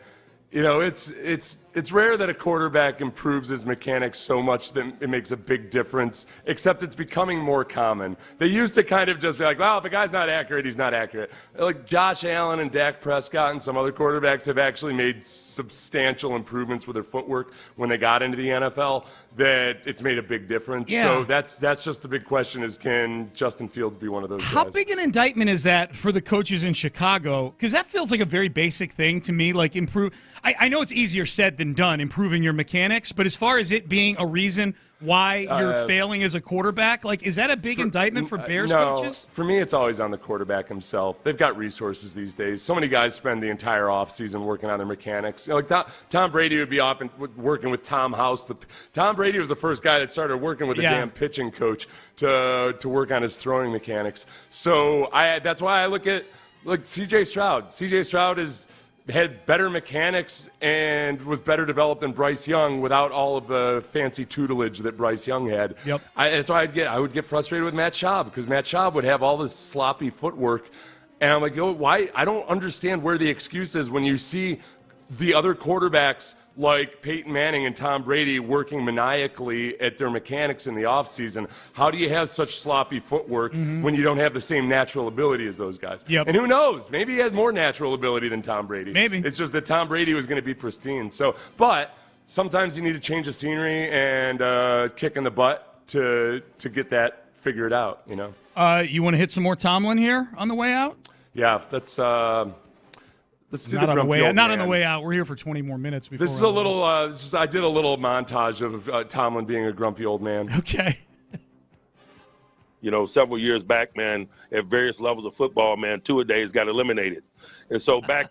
it's rare that a quarterback improves his mechanics so much that it makes a big difference, except it's becoming more common. They used to kind of just be like, well, if a guy's not accurate, he's not accurate. Like Josh Allen and Dak Prescott and some other quarterbacks have actually made substantial improvements with their footwork when they got into the NFL, that it's made a big difference. Yeah. So that's just the big question is, can Justin Fields be one of those guys? How big an indictment is that for the coaches in Chicago? Because that feels like a very basic thing to me, like improve. I know it's easier said than and done, improving your mechanics. But as far as it being a reason why you're failing as a quarterback, like, is that a big indictment for Bears coaches? For me, it's always on the quarterback himself. They've got resources these days. So many guys spend the entire offseason working on their mechanics. You know, like Tom Brady would be often working with Tom House. Tom Brady was the first guy that started working with a damn pitching coach to work on his throwing mechanics. So that's why I look at C.J. Stroud. C.J. Stroud had better mechanics and was better developed than Bryce Young without all of the fancy tutelage that Bryce Young had. Yep. That's why I would get frustrated with Matt Schaub, because Matt Schaub would have all this sloppy footwork. And I'm like, why? I don't understand where the excuse is when you see the other quarterbacks like Peyton Manning and Tom Brady working maniacally at their mechanics in the offseason. How do you have such sloppy footwork when you don't have the same natural ability as those guys? Yep. And who knows? Maybe he has more natural ability than Tom Brady. Maybe. It's just that Tom Brady was going to be pristine. But sometimes you need to change the scenery and kick in the butt to get that figured out, you know? You want to hit some more Tomlin here on the way out? Yeah, let's do not the on the way out. Not on the way out. We're here for 20 more minutes. Before this is a little. I did a little montage of Tomlin being a grumpy old man. Okay. You know, several years back, man, at various levels of football, man, two-a-days got eliminated. And so back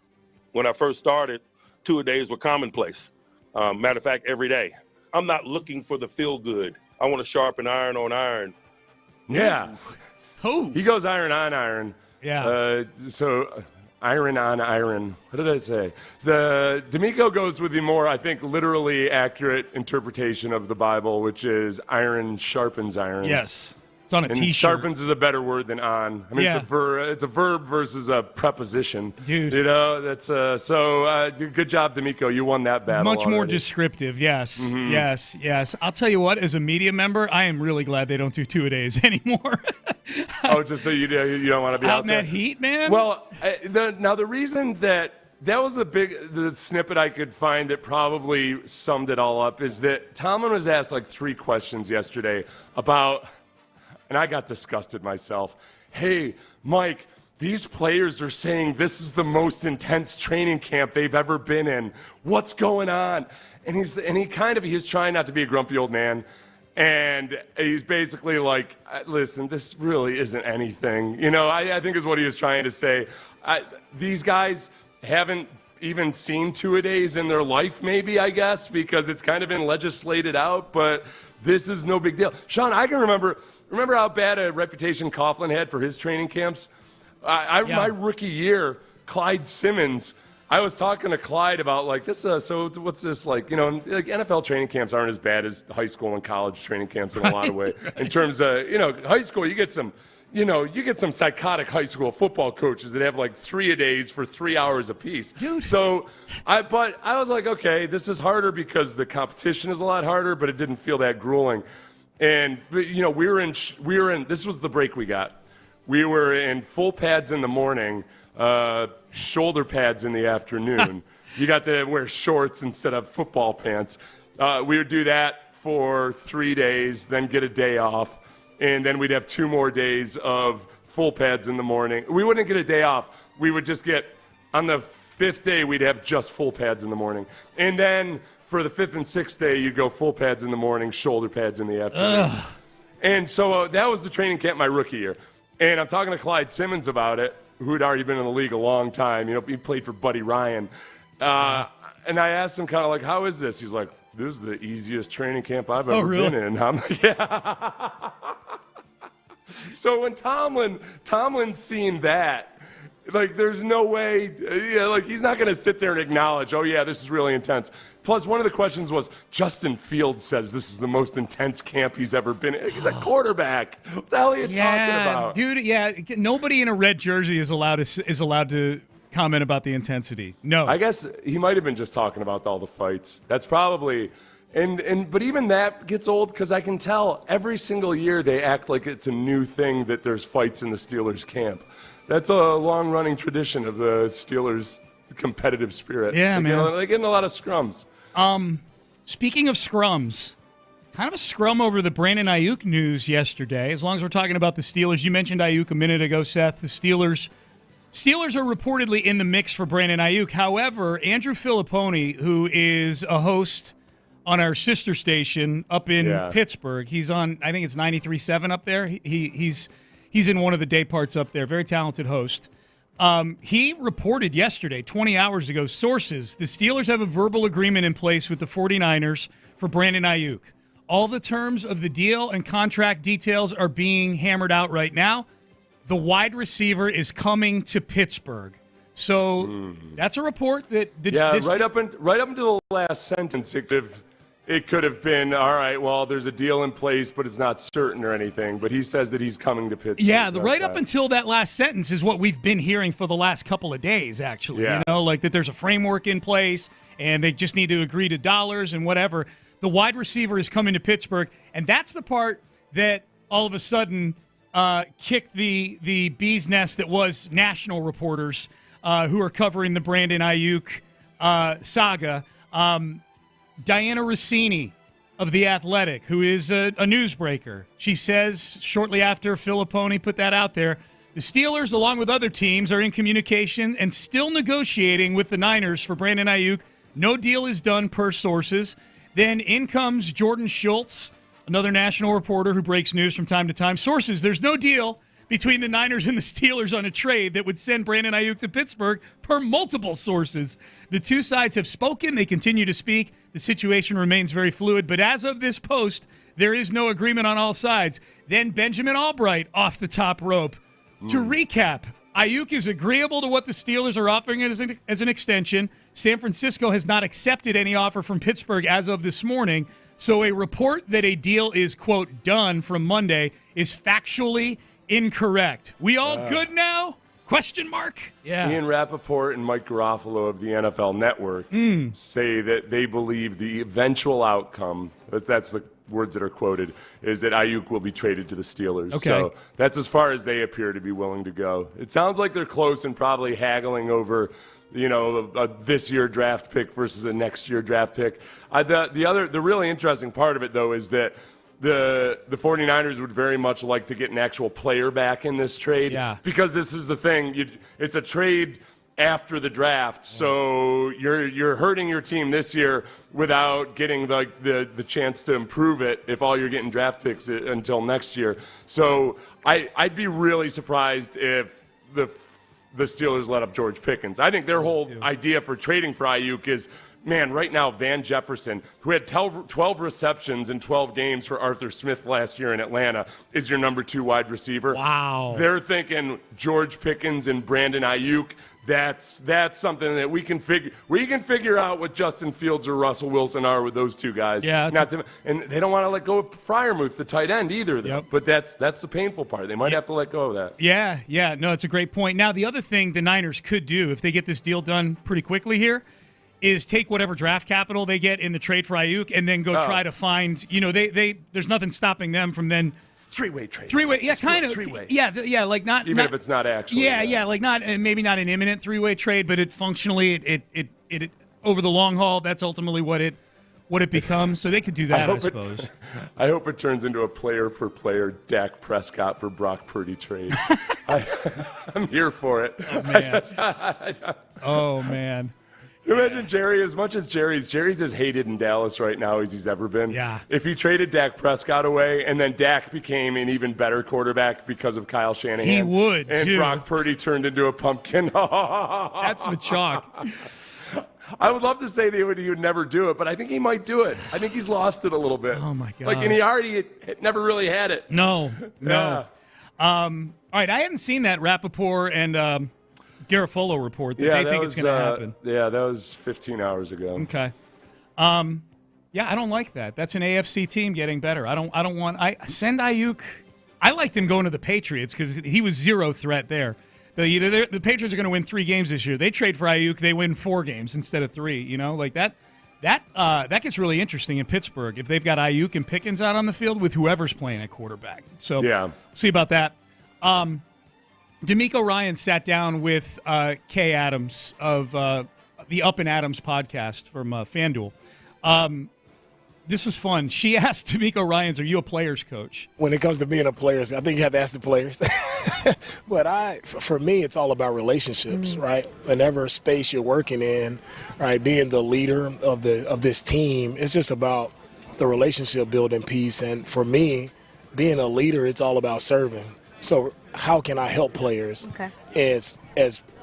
when I first started, two-a-days were commonplace. Matter of fact, every day. I'm not looking for the feel-good. I want to sharpen iron on iron. Yeah. Who? He goes iron on iron. Yeah. Iron on iron. What did I say? D'Amico goes with the more, I think, literally accurate interpretation of the Bible, which is iron sharpens iron. Yes. It's on a and T-shirt. Sharpens is a better word than on. I mean, it's a verb versus a preposition. Dude. You know, that's good job, D'Amico. You won that battle. Much more already. descriptive, yes. Mm-hmm. Yes. I'll tell you what, as a media member, I am really glad they don't do two-a-days anymore. Just so you don't want to be out in there. that heat, man? Well, the reason that was the snippet I could find that probably summed it all up is that Tomlin was asked like 3 questions yesterday about, and I got disgusted myself. Hey, Mike, these players are saying this is the most intense training camp they've ever been in. What's going on? And he's trying not to be a grumpy old man. And he's basically like, listen, this really isn't anything. You know, I think is what he was trying to say. These guys haven't even seen two-a-days in their life, maybe, I guess, because it's kind of been legislated out. But this is no big deal. Sean, I can remember how bad a reputation Coughlin had for his training camps? My rookie year, Clyde Simmons, I was talking to Clyde about like this. So what's this like? You know, like NFL training camps aren't as bad as high school and college training camps in a lot of ways. In terms of high school, you get some psychotic high school football coaches that have like 3-a-days for 3 hours apiece. Dude. So I was like, okay, this is harder because the competition is a lot harder, but it didn't feel that grueling. And we were in. This was the break we got. We were in full pads in the morning. Shoulder pads in the afternoon. You got to wear shorts instead of football pants. We would do that for 3 days, then get a day off, and then we'd have 2 more days of full pads in the morning. We wouldn't get a day off. We would just get, on the 5th day, we'd have just full pads in the morning. And then for the 5th and 6th day, you'd go full pads in the morning, shoulder pads in the afternoon. Ugh. And so that was the training camp my rookie year. And I'm talking to Clyde Simmons about it, who had already been in the league a long time. He played for Buddy Ryan. And I asked him kind of like, how is this? He's like, this is the easiest training camp I've ever been in. I'm like, yeah. So when Tomlin's seen that, like, there's no way, he's not going to sit there and acknowledge, oh, yeah, this is really intense. Plus, one of the questions was, Justin Fields says this is the most intense camp he's ever been in. He's a quarterback. What the hell are you talking about? Dude, yeah, nobody in a red jersey is allowed to comment about the intensity. No. I guess he might have been just talking about all the fights. That's probably... But even that gets old because I can tell every single year they act like it's a new thing that there's fights in the Steelers camp. That's a long-running tradition of the Steelers' competitive spirit. Yeah, man. They get in a lot of scrums. Speaking of scrums, kind of a scrum over the Brandon Ayuk news yesterday. As long as we're talking about the Steelers, you mentioned Ayuk a minute ago, Seth. The Steelers Steelers are reportedly in the mix for Brandon Ayuk. However, Andrew Filipponi, who is a host on our sister station up in Pittsburgh, he's on, I think it's 93.7 up there. He's in one of the day parts up there. Very talented host. He reported yesterday, 20 hours ago, sources, the Steelers have a verbal agreement in place with the 49ers for Brandon Ayuk. All the terms of the deal and contract details are being hammered out right now. The wide receiver is coming to Pittsburgh. So that's a report that right up until the last sentence, it could have been, all right, well, there's a deal in place, but it's not certain or anything. But he says that he's coming to Pittsburgh. Yeah, up until that last sentence is what we've been hearing for the last couple of days, actually. Yeah. Like that there's a framework in place, and they just need to agree to dollars and whatever. The wide receiver is coming to Pittsburgh, and that's the part that all of a sudden kicked the bee's nest that was national reporters who are covering the Brandon Ayuk saga. Diana Rossini of The Athletic, who is a newsbreaker, she says shortly after Filipponi put that out there, the Steelers, along with other teams, are in communication and still negotiating with the Niners for Brandon Ayuk. No deal is done per sources. Then in comes Jordan Schultz, another national reporter who breaks news from time to time. Sources, there's no deal between the Niners and the Steelers on a trade that would send Brandon Ayuk to Pittsburgh, per multiple sources. The two sides have spoken. They continue to speak. The situation remains very fluid. But as of this post, there is no agreement on all sides. Then Benjamin Albright off the top rope. To recap, Ayuk is agreeable to what the Steelers are offering as an extension. San Francisco has not accepted any offer from Pittsburgh as of this morning. So a report that a deal is, quote, done from Monday is factually incorrect. We all good now? Question mark? Yeah. Ian Rappaport and Mike Garofalo of the NFL Network say that they believe the eventual outcome, that's the words that are quoted, is that Ayuk will be traded to the Steelers. Okay. So that's as far as they appear to be willing to go. It sounds like they're close and probably haggling over, a this year draft pick versus a next year draft pick. The really interesting part of it, though, is that the 49ers would very much like to get an actual player back in this trade. Yeah. Because this is the thing. It's a trade after the draft, so you're hurting your team this year without getting the chance to improve it if all you're getting draft picks until next year. So I'd be really surprised if the Steelers let up George Pickens. I think their whole idea for trading for Ayuk is, man, right now, Van Jefferson, who had 12 receptions in 12 games for Arthur Smith last year in Atlanta, is your number 2 wide receiver. Wow. They're thinking George Pickens and Brandon Ayuk. That's something that we can figure out what Justin Fields or Russell Wilson are with those two guys. Yeah, and they don't want to let go of Freiermuth, the tight end, either. Yep. But that's the painful part. They might have to let go of that. Yeah. No, it's a great point. Now, the other thing the Niners could do if they get this deal done pretty quickly here is take whatever draft capital they get in the trade for Ayuk and then go try to find, there's nothing stopping them from then three-way trade. Yeah, kind of. Three-way. Yeah, like not even if it's not actually. Yeah, like not maybe not an imminent three-way trade, but it functionally it over the long haul, that's ultimately what it becomes. So they could do that, I suppose. I hope it turns into a player-for-player Dak Prescott for Brock Purdy trade. I'm here for it. Oh man. Imagine Jerry, as much as Jerry's as hated in Dallas right now as he's ever been. Yeah. If he traded Dak Prescott away and then Dak became an even better quarterback because of Kyle Shanahan. He would, and too. Brock Purdy turned into a pumpkin. That's the chalk. I would love to say that he would never do it, but I think he might do it. I think he's lost it a little bit. Oh, my God. And he already never really had it. No. Yeah. All right, I hadn't seen that Rappaport and Garofalo report that they think it's going to happen. Yeah, that was 15 hours ago. Okay. Yeah, I don't like that. That's an AFC team getting better. I send Ayuk. I liked him going to the Patriots because he was zero threat there. The Patriots are going to win 3 games this year. They trade for Ayuk, they win 4 games instead of 3. Like that gets really interesting in Pittsburgh if they've got Ayuk and Pickens out on the field with whoever's playing at quarterback. So yeah, see about that. D'Amico Ryan sat down with Kay Adams of the Up and Adams podcast from FanDuel. This was fun. She asked D'Amico Ryans, "Are you a player's coach?" When it comes to being a player, I think you have to ask the players. But for me, it's all about relationships, right? Whenever space you're working in, right, being the leader of this team, it's just about the relationship building piece. And for me, being a leader, it's all about serving. So how can I help players? Okay. As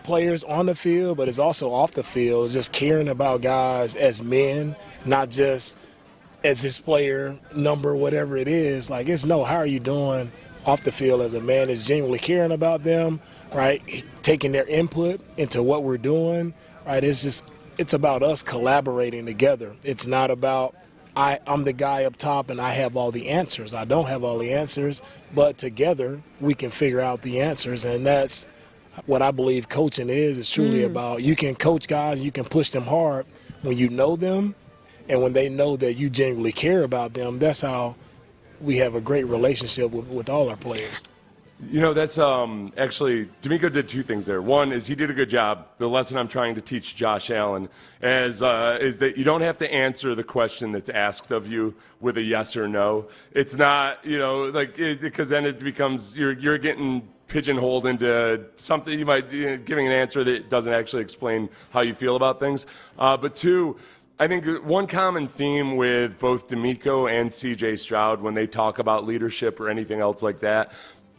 players on the field, but it's also off the field, just caring about guys as men, not just as his player number, whatever it is. Like, it's no, how are you doing off the field as a man is genuinely caring about them, right? Taking their input into what we're doing, right? It's about us collaborating together. It's not about I'm the guy up top and I have all the answers. I don't have all the answers, but together we can figure out the answers, and that's what I believe coaching is. It's truly about, you can coach guys, you can push them hard when you know them, and when they know that you genuinely care about them. That's how we have a great relationship with all our players. You know, that's actually, D'Amico did two things there. One is he did a good job. The lesson I'm trying to teach Josh Allen is that you don't have to answer the question that's asked of you with a yes or no. It's not, because then it becomes, you're getting pigeonholed into something you might, giving an answer that doesn't actually explain how you feel about things. But two, I think one common theme with both D'Amico and C.J. Stroud when they talk about leadership or anything else like that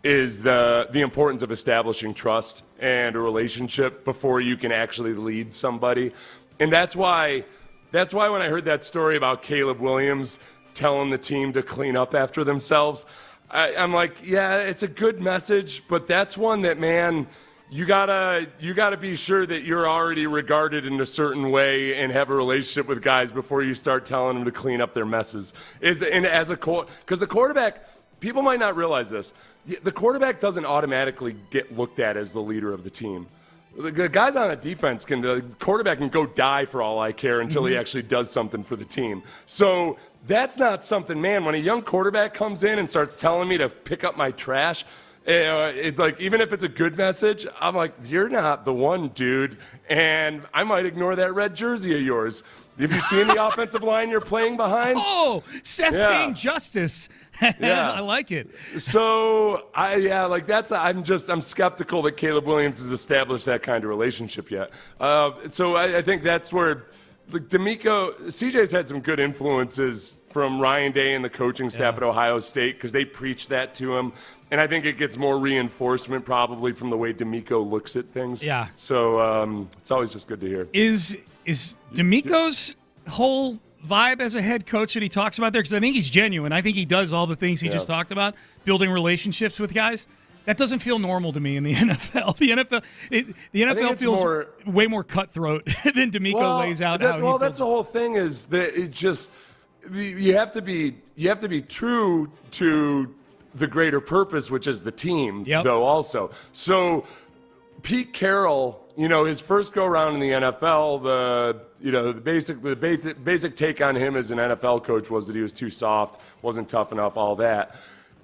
is the importance of establishing trust and a relationship before you can actually lead somebody. And that's why when I heard that story about Caleb Williams telling the team to clean up after themselves, I'm like, yeah, it's a good message, but that's one that, man, you gotta be sure that you're already regarded in a certain way and have a relationship with guys before you start telling them to clean up their messes. Because the quarterback, people might not realize this, the quarterback doesn't automatically get looked at as the leader of the team. The guys on a defense the quarterback can go die for all I care until he actually does something for the team. So that's not something, man, when a young quarterback comes in and starts telling me to pick up my trash, even if it's a good message, I'm like, you're not the one, dude. And I might ignore that red jersey of yours. Have you seen the offensive line you're playing behind? Oh, Seth Payne Justice. Yeah. I like it. So I'm skeptical that Caleb Williams has established that kind of relationship yet. So I think that's where D'Amico, CJ's had some good influences from Ryan Day and the coaching staff at Ohio State because they preach that to him. And I think it gets more reinforcement probably from the way D'Amico looks at things. Yeah. So it's always just good to hear. Is D'Amico's whole vibe as a head coach that he talks about there? Because I think he's genuine. I think he does all the things he just talked about, building relationships with guys. That doesn't feel normal to me in the NFL. The NFL feels way more cutthroat than D'Amico lays out. That's the whole thing is that it just you have to be true to the greater purpose, which is the team, though also. So Pete Carroll, his first go around in the NFL, the basic take on him as an NFL coach was that he was too soft, wasn't tough enough, all that.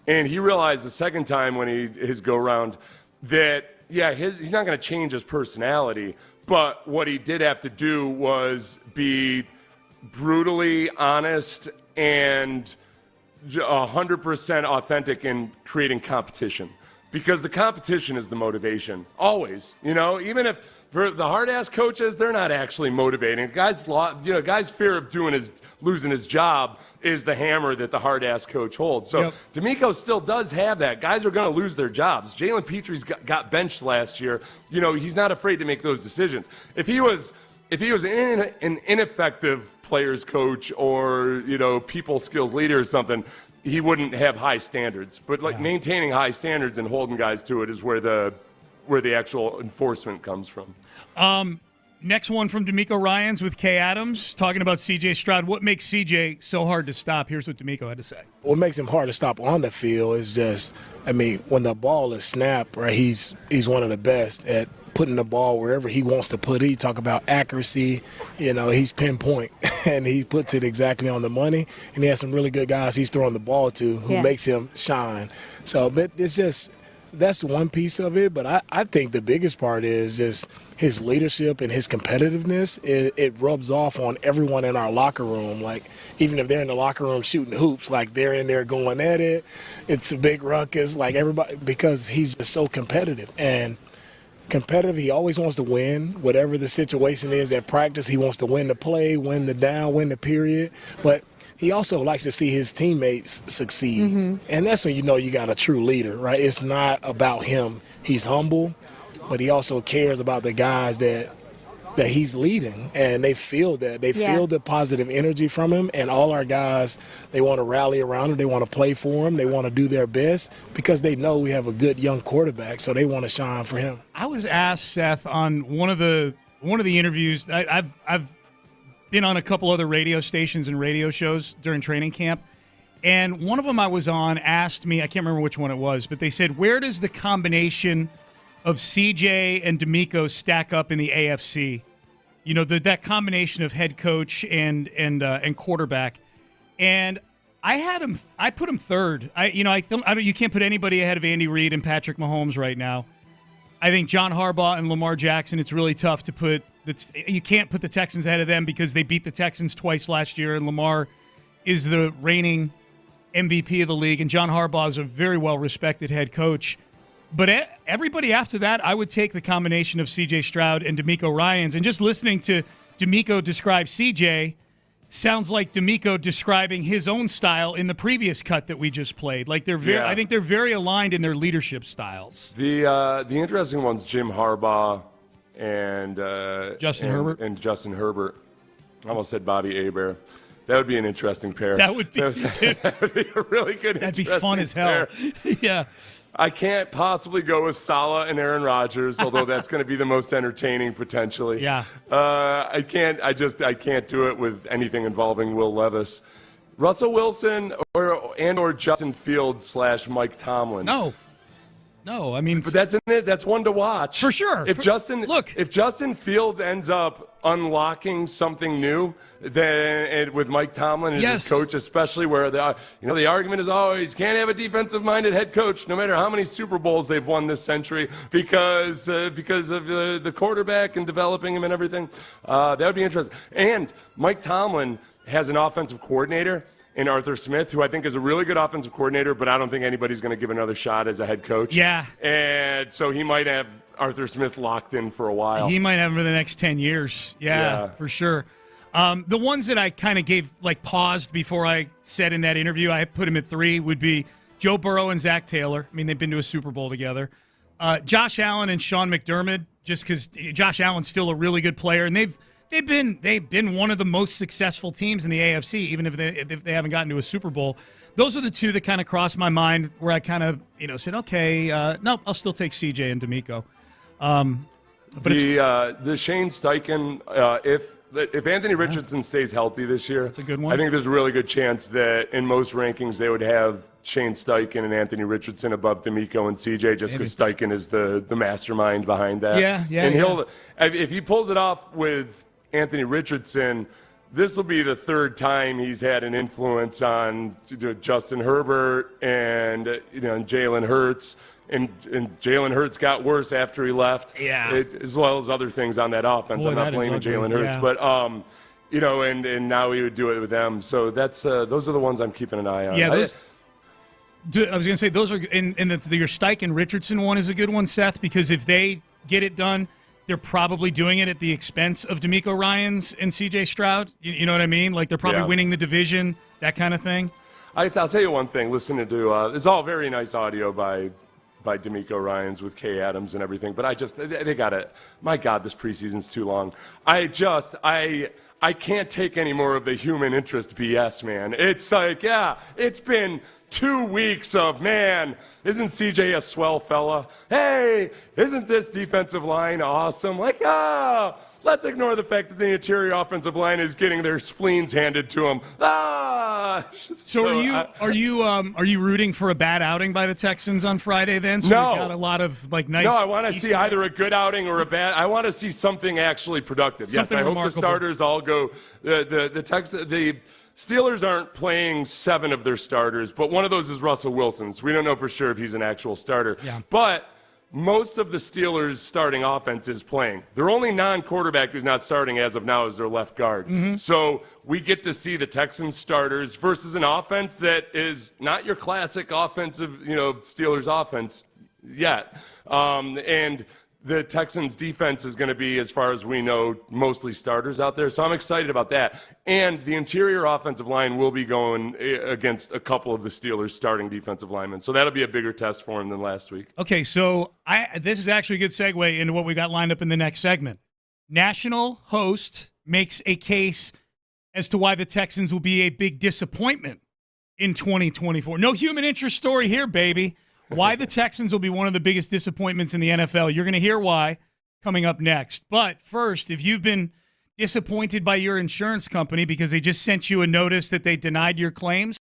And he realized the second time when his go around that he's not going to change his personality, but what he did have to do was be brutally honest and 100% authentic in creating competition, because the competition is the motivation always. Even if for the hard-ass coaches, they're not actually motivating. Guys' fear of losing his job is the hammer that the hard-ass coach holds. So D'Amico still does have that. Guys are going to lose their jobs. Jalen Petre's got benched last year. He's not afraid to make those decisions. If he was an ineffective players coach or people skills leader or something, he wouldn't have high standards. But maintaining high standards and holding guys to it is where the actual enforcement comes from. Next one from D'Amico Ryans with Kay Adams talking about C.J. Stroud. What makes C.J. so hard to stop? Here's what D'Amico had to say. What makes him hard to stop on the field is just, when the ball is snapped, right? He's one of the best at putting the ball wherever he wants to put it. You talk about accuracy, he's pinpoint, and he puts it exactly on the money. And he has some really good guys he's throwing the ball to who makes him shine. So, but it's just that's one piece of it, but I think the biggest part is just his leadership and his competitiveness. It rubs off on everyone in our locker room. Like, even if they're in the locker room shooting hoops, like they're in there going at it. It's a big ruckus, like everybody, because he's just so competitive. And competitive, he always wants to win. Whatever the situation is at practice, he wants to win the play, win the down, win the period. But he also likes to see his teammates succeed. Mm-hmm. And that's when you know you got a true leader, right? It's not about him. He's humble, but he also cares about the guys that he's leading, and they feel that. They feel the positive energy from him, and all our guys, they want to rally around him. They want to play for him. They want to do their best because they know we have a good young quarterback, so they want to shine for him. I was asked, Seth, on one of the interviews, I've been on a couple other radio stations and radio shows during training camp, and one of them I was on asked me, I can't remember which one it was, but they said, where does the combination of CJ and D'Amico stack up in the AFC? You know, that combination of head coach and quarterback. And I put him third. You can't put anybody ahead of Andy Reid and Patrick Mahomes right now. I think John Harbaugh and Lamar Jackson, it's really tough to put. You can't put the Texans ahead of them because they beat the Texans twice last year, and Lamar is the reigning MVP of the league, and John Harbaugh is a very well-respected head coach. But everybody after that, I would take the combination of C.J. Stroud and D'Amico Ryans. And just listening to D'Amico describe C.J. sounds like D'Amico describing his own style in the previous cut that we just played. Like I think they're very aligned in their leadership styles. The interesting one's Jim Harbaugh and Justin Herbert. And Justin Herbert. I almost said Bobby Hebert. That would be an interesting pair. That would be, that would be a really good. That'd be fun as hell. Yeah. I can't possibly go with Saleh and Aaron Rodgers, although that's going to be the most entertaining potentially. Yeah. I can't do it with anything involving Will Levis. Russell Wilson or Justin Fields / Mike Tomlin. No, I mean, but that's one to watch for sure. If Justin Fields ends up unlocking something new, then with Mike Tomlin as his coach, especially where the argument is always can't have a defensive-minded head coach, no matter how many Super Bowls they've won this century, because of the quarterback and developing him and everything. That would be interesting. And Mike Tomlin has an offensive coordinator in Arthur Smith, who I think is a really good offensive coordinator, but I don't think anybody's going to give another shot as a head coach. Yeah. And so he might have Arthur Smith locked in for a while. He might have him for the next 10 years. Yeah. For sure. The ones that I kind of gave, paused before I said in that interview, I put him at 3, would be Joe Burrow and Zach Taylor. I mean, they've been to a Super Bowl together. Josh Allen and Sean McDermott, just because Josh Allen's still a really good player, and they've been one of the most successful teams in the AFC, even if they haven't gotten to a Super Bowl. Those are the two that kind of crossed my mind, where I kind of said, okay, no, I'll still take CJ and D'Amico. But the Shane Steichen, if Anthony Richardson stays healthy this year, that's a good one. I think there's a really good chance that in most rankings they would have Shane Steichen and Anthony Richardson above D'Amico and CJ, just because Steichen is the mastermind behind that. Yeah. And if he pulls it off with Anthony Richardson, this will be the third time he's had an influence on Justin Herbert and Jalen Hurts. And Jalen Hurts got worse after he left, as well as other things on that offense. I'm not blaming Jalen Hurts, but and now he would do it with them. So that's those are the ones I'm keeping an eye on. Yeah, I was going to say those are, and your Steichen Richardson one is a good one, Seth, because if they get it done, they're probably doing it at the expense of D'Amico Ryans and C.J. Stroud. You know what I mean? Like they're probably winning the division, that kind of thing. I'll tell you one thing. Listening to it's all very nice audio by D'Amico Ryans with Kay Adams and everything, but they got it. My God, this preseason's too long. I can't take any more of the human interest BS, man. It's like, it's been 2 weeks of, man, isn't CJ a swell fella? Hey, isn't this defensive line awesome? Like, let's ignore the fact that the interior offensive line is getting their spleens handed to them. So are you rooting for a bad outing by the Texans on Friday then? So no. We got a lot of nice. No, I want to see either a good outing or a bad. I want to see something actually productive. Something yes, I remarkable. hope the starters all go. The Steelers aren't playing 7 of their starters, but one of those is Russell Wilson. So we don't know for sure if he's an actual starter. Yeah. But most of the Steelers' starting offense is playing. Their only non-quarterback who's not starting as of now is their left guard. Mm-hmm. So we get to see the Texans starters versus an offense that is not your classic offensive, Steelers offense yet. And the Texans defense is going to be, as far as we know, mostly starters out there. So I'm excited about that. And the interior offensive line will be going against a couple of the Steelers' starting defensive linemen. So that'll be a bigger test for him than last week. Okay, so this is actually a good segue into what we got lined up in the next segment. National host makes a case as to why the Texans will be a big disappointment in 2024. No human interest story here, baby. Why the Texans will be one of the biggest disappointments in the NFL. You're going to hear why coming up next. But first, if you've been disappointed by your insurance company because they just sent you a notice that they denied your claims,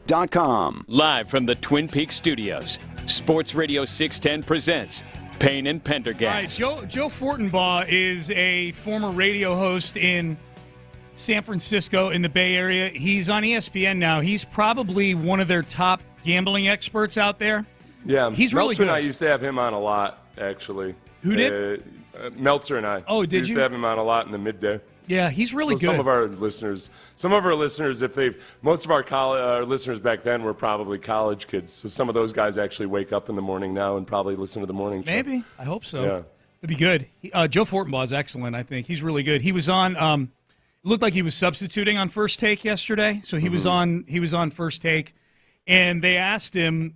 SportsRadio.com. Live from the Twin Peaks studios, Sports Radio 610 presents Payne and Pendergast. All right, Joe Fortenbaugh is a former radio host in San Francisco in the Bay Area. He's on ESPN now. He's probably one of their top gambling experts out there. Yeah, he's really Meltzer good. And I used to have him on a lot, actually. Who did? Meltzer and I. Oh, did used you? to have him on a lot in the midday. Yeah, he's really good. Some of our listeners, most of our listeners back then were probably college kids. So some of those guys actually wake up in the morning now and probably listen to the morning show. Maybe. I hope so. Yeah. It'd be good. Joe Fortenbaugh is excellent, I think. He's really good. He was on it looked like he was substituting on First Take yesterday. So he was on First Take, and they asked him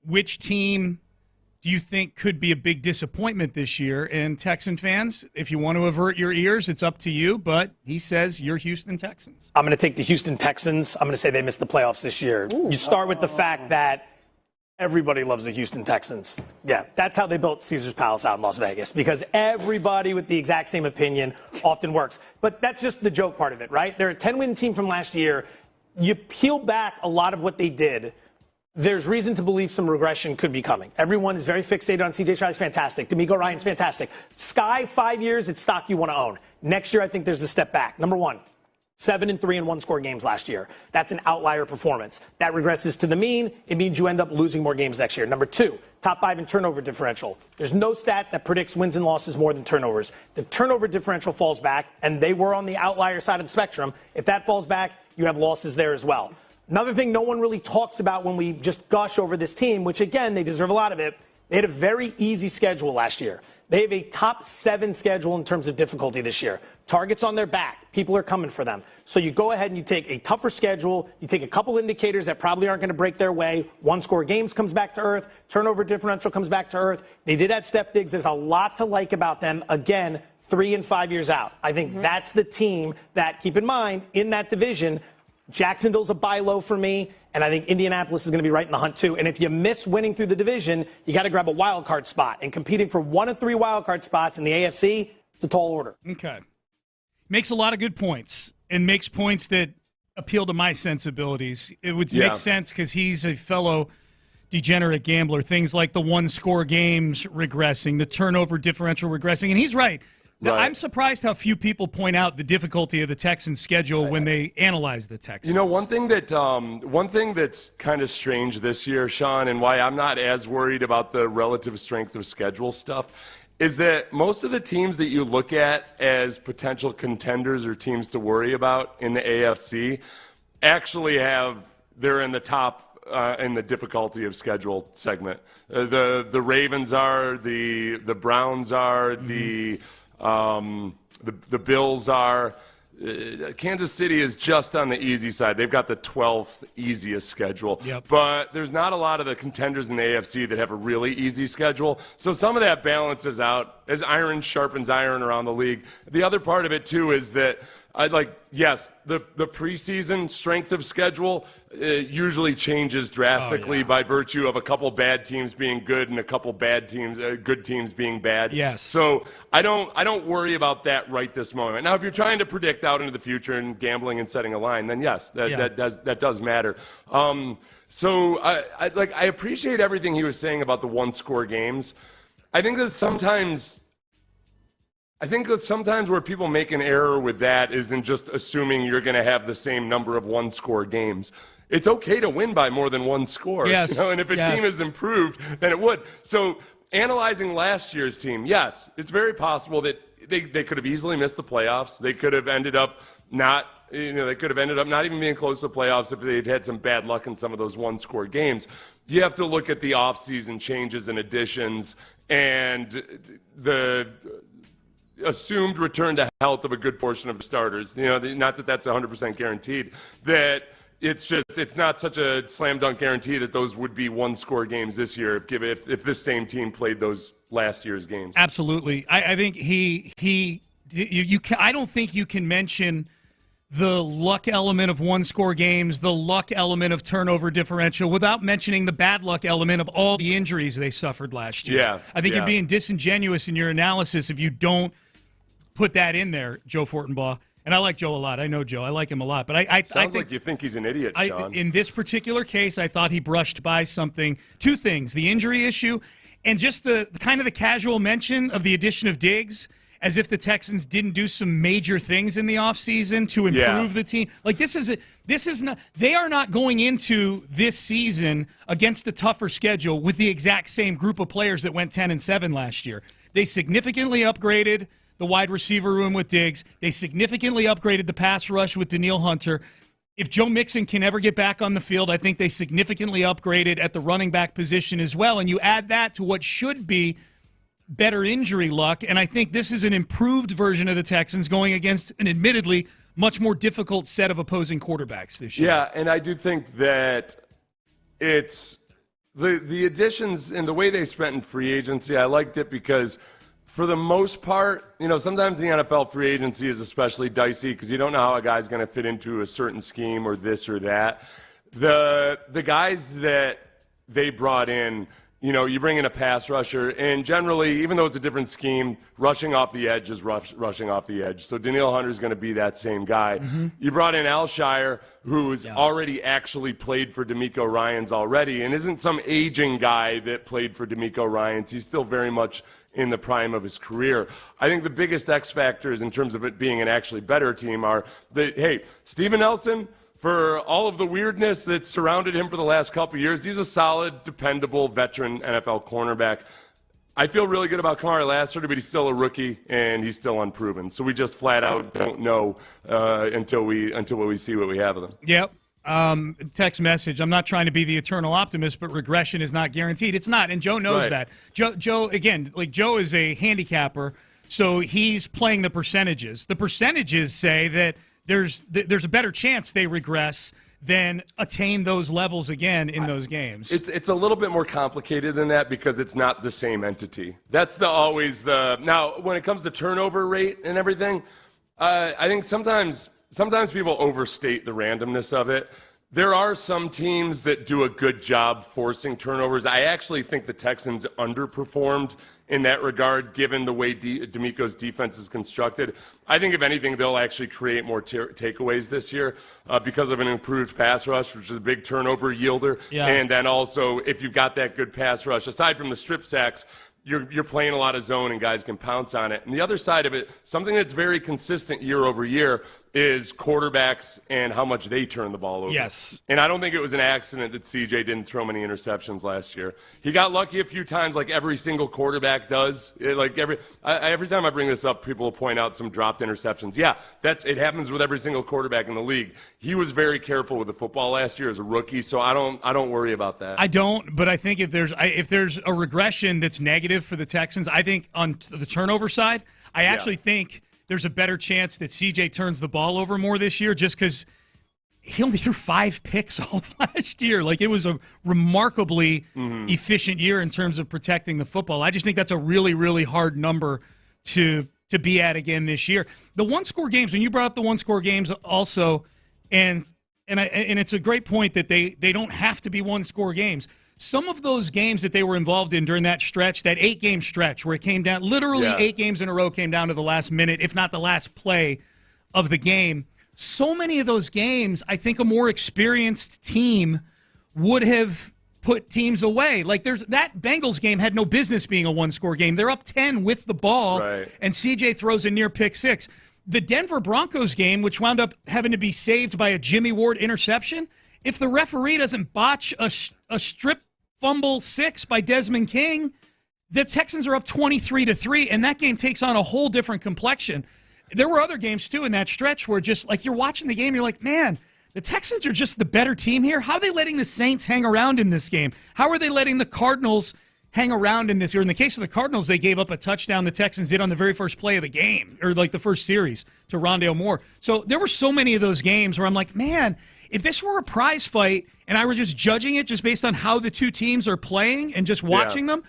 which team do you think could be a big disappointment this year? And Texan fans, if you want to avert your ears, it's up to you. But he says you're Houston Texans. I'm going to take the Houston Texans. I'm going to say they missed the playoffs this year. You start with the fact that everybody loves the Houston Texans. Yeah, that's how they built Caesar's Palace out in Las Vegas, because everybody with the exact same opinion often works. But that's just the joke part of it, right? They're a 10-win team from last year. You peel back a lot of what they did, there's reason to believe some regression could be coming. Everyone is very fixated on C.J. Stroud's fantastic. D'Amico Ryan's fantastic. Sky, 5 years, it's stock you want to own. Next year, I think there's a step back. Number one, 7-3 in one-score games last year. That's an outlier performance. That regresses to the mean. It means you end up losing more games next year. Number two, top 5 in turnover differential. There's no stat that predicts wins and losses more than turnovers. The turnover differential falls back, and they were on the outlier side of the spectrum. If that falls back, you have losses there as well. Another thing no one really talks about when we just gush over this team, which, again, they deserve a lot of it, they had a very easy schedule last year. They have a top 7 schedule in terms of difficulty this year. Targets on their back. People are coming for them. So you go ahead and you take a tougher schedule. You take a couple indicators that probably aren't going to break their way. One-score games comes back to earth. Turnover differential comes back to earth. They did add Steph Diggs. There's a lot to like about them. Again, 3 and 5 years out. I think that's the team that, keep in mind, in that division, Jacksonville's a buy low for me, and I think Indianapolis is going to be right in the hunt too. And if you miss winning through the division, you got to grab a wild card spot. And competing for 1 of 3 wild card spots in the AFC, it's a tall order. Okay. Makes a lot of good points, and makes points that appeal to my sensibilities. It would make sense because he's a fellow degenerate gambler. Things like the one-score games regressing, the turnover differential regressing, and he's right. Right. I'm surprised how few people point out the difficulty of the Texans' schedule when they analyze the Texans. You know, one thing that's kind of strange this year, Sean, and why I'm not as worried about the relative strength of schedule stuff, is that most of the teams that you look at as potential contenders or teams to worry about in the AFC actually they're in the top in the difficulty of schedule segment. The Ravens are, the Browns are, the Bills are. Kansas City is just on the easy side. They've got the 12th easiest schedule. Yep. But there's not a lot of the contenders in the AFC that have a really easy schedule. So some of that balances out as iron sharpens iron around the league. The other part of it, too, is that the preseason strength of schedule usually changes drastically by virtue of a couple bad teams being good and a couple good teams being bad. Yes. So I don't worry about that right this moment. Now, if you're trying to predict out into the future and gambling and setting a line, then yes, that does matter. So I appreciate everything he was saying about the one-score games. I think that sometimes where people make an error with that is in just assuming you're going to have the same number of one-score games. It's okay to win by more than one score. Yes. And if a team is improved, then it would. So analyzing last year's team, yes, it's very possible that they could have easily missed the playoffs. They could have ended up not even being close to the playoffs if they'd had some bad luck in some of those one-score games. You have to look at the offseason changes and additions and the assumed return to health of a good portion of the starters. Not that that's 100% guaranteed. That it's not such a slam dunk guarantee that those would be one-score games this year if this same team played those last year's games. Absolutely. I think I don't think you can mention the luck element of one-score games, the luck element of turnover differential, without mentioning the bad luck element of all the injuries they suffered last year. Yeah, I think you're being disingenuous in your analysis if you don't put that in there, Joe Fortenbaugh. And I like Joe a lot. I know Joe. I like him a lot. But I Sounds think like you think he's an idiot, Sean. in this particular case, I thought he brushed by something. Two things: the injury issue, and just the kind of the casual mention of the addition of Diggs, as if the Texans didn't do some major things in the offseason to improve the team. Like this is not. They are not going into this season against a tougher schedule with the exact same group of players that went 10-7 last year. They significantly upgraded the wide receiver room with Diggs. They significantly upgraded the pass rush with Danielle Hunter. If Joe Mixon can ever get back on the field, I think they significantly upgraded at the running back position as well. And you add that to what should be better injury luck, and I think this is an improved version of the Texans going against an admittedly much more difficult set of opposing quarterbacks this year. Yeah, and I do think that it's the additions and the way they spent in free agency, I liked it because for the most part, sometimes the NFL free agency is especially dicey because you don't know how a guy's going to fit into a certain scheme or this or that. The guys that they brought in, you bring in a pass rusher, and generally, even though it's a different scheme, rushing off the edge is rushing off the edge. So Danielle Hunter is going to be that same guy. Mm-hmm. You brought in Alshire, who's already actually played for DeMeco Ryans already, and isn't some aging guy that played for DeMeco Ryans. He's still very much in the prime of his career. I think the biggest X factors in terms of it being an actually better team are that, hey, Steven Nelson, for all of the weirdness that's surrounded him for the last couple of years, he's a solid, dependable, veteran NFL cornerback. I feel really good about Kamari Lassiter, but he's still a rookie, and he's still unproven. So we just flat out don't know until we see what we have of him. Yep. Text message. I'm not trying to be the eternal optimist, but regression is not guaranteed. It's not, and Joe knows that. Joe, again, Joe is a handicapper, so he's playing the percentages. The percentages say that there's a better chance they regress than attain those levels again in those games. It's a little bit more complicated than that because it's not the same entity. That's now when it comes to turnover rate and everything, I think sometimes people overstate the randomness of it. There are some teams that do a good job forcing turnovers. I actually think the Texans underperformed in that regard, given the way DeMeco's defense is constructed. I think, if anything, they'll actually create more takeaways this year because of an improved pass rush, which is a big turnover yielder. Yeah. And then also, if you've got that good pass rush, aside from the strip sacks, you're playing a lot of zone and guys can pounce on it. And the other side of it, something that's very consistent year over year, is quarterbacks and how much they turn the ball over. Yes. And I don't think it was an accident that CJ didn't throw many interceptions last year. He got lucky a few times, like every single quarterback does. Every time I bring this up, people will point out some dropped interceptions. Yeah, it happens with every single quarterback in the league. He was very careful with the football last year as a rookie, so I don't worry about that. I don't, but I think if there's a regression that's negative for the Texans, I think on the turnover side, I actually think there's a better chance that CJ turns the ball over more this year just because he only threw 5 picks all last year. Like, it was a remarkably efficient year in terms of protecting the football. I just think that's a really, really hard number to be at again this year. The one-score games, when you brought up the one-score games also, and it's a great point that they don't have to be one-score games. Some of those games that they were involved in during that stretch, that 8-game stretch where it came down, literally 8 games in a row came down to the last minute, if not the last play of the game. So many of those games, I think a more experienced team would have put teams away. Like, that Bengals game had no business being a one-score game. They're up 10 with the ball, and CJ throws a near pick 6. The Denver Broncos game, which wound up having to be saved by a Jimmy Ward interception, if the referee doesn't botch a strip fumble 6 by Desmond King, the Texans are up 23-3, and that game takes on a whole different complexion. There were other games, too, in that stretch where just, like, you're watching the game, you're like, man, the Texans are just the better team here. How are they letting the Saints hang around in this game? How are they letting the Cardinals hang around in this? Or in the case of the Cardinals, they gave up a touchdown the Texans did on the very first play of the game, or like the first series, to Rondale Moore. So there were so many of those games where I'm like, man, if this were a prize fight and I were just judging it just based on how the two teams are playing and just watching them,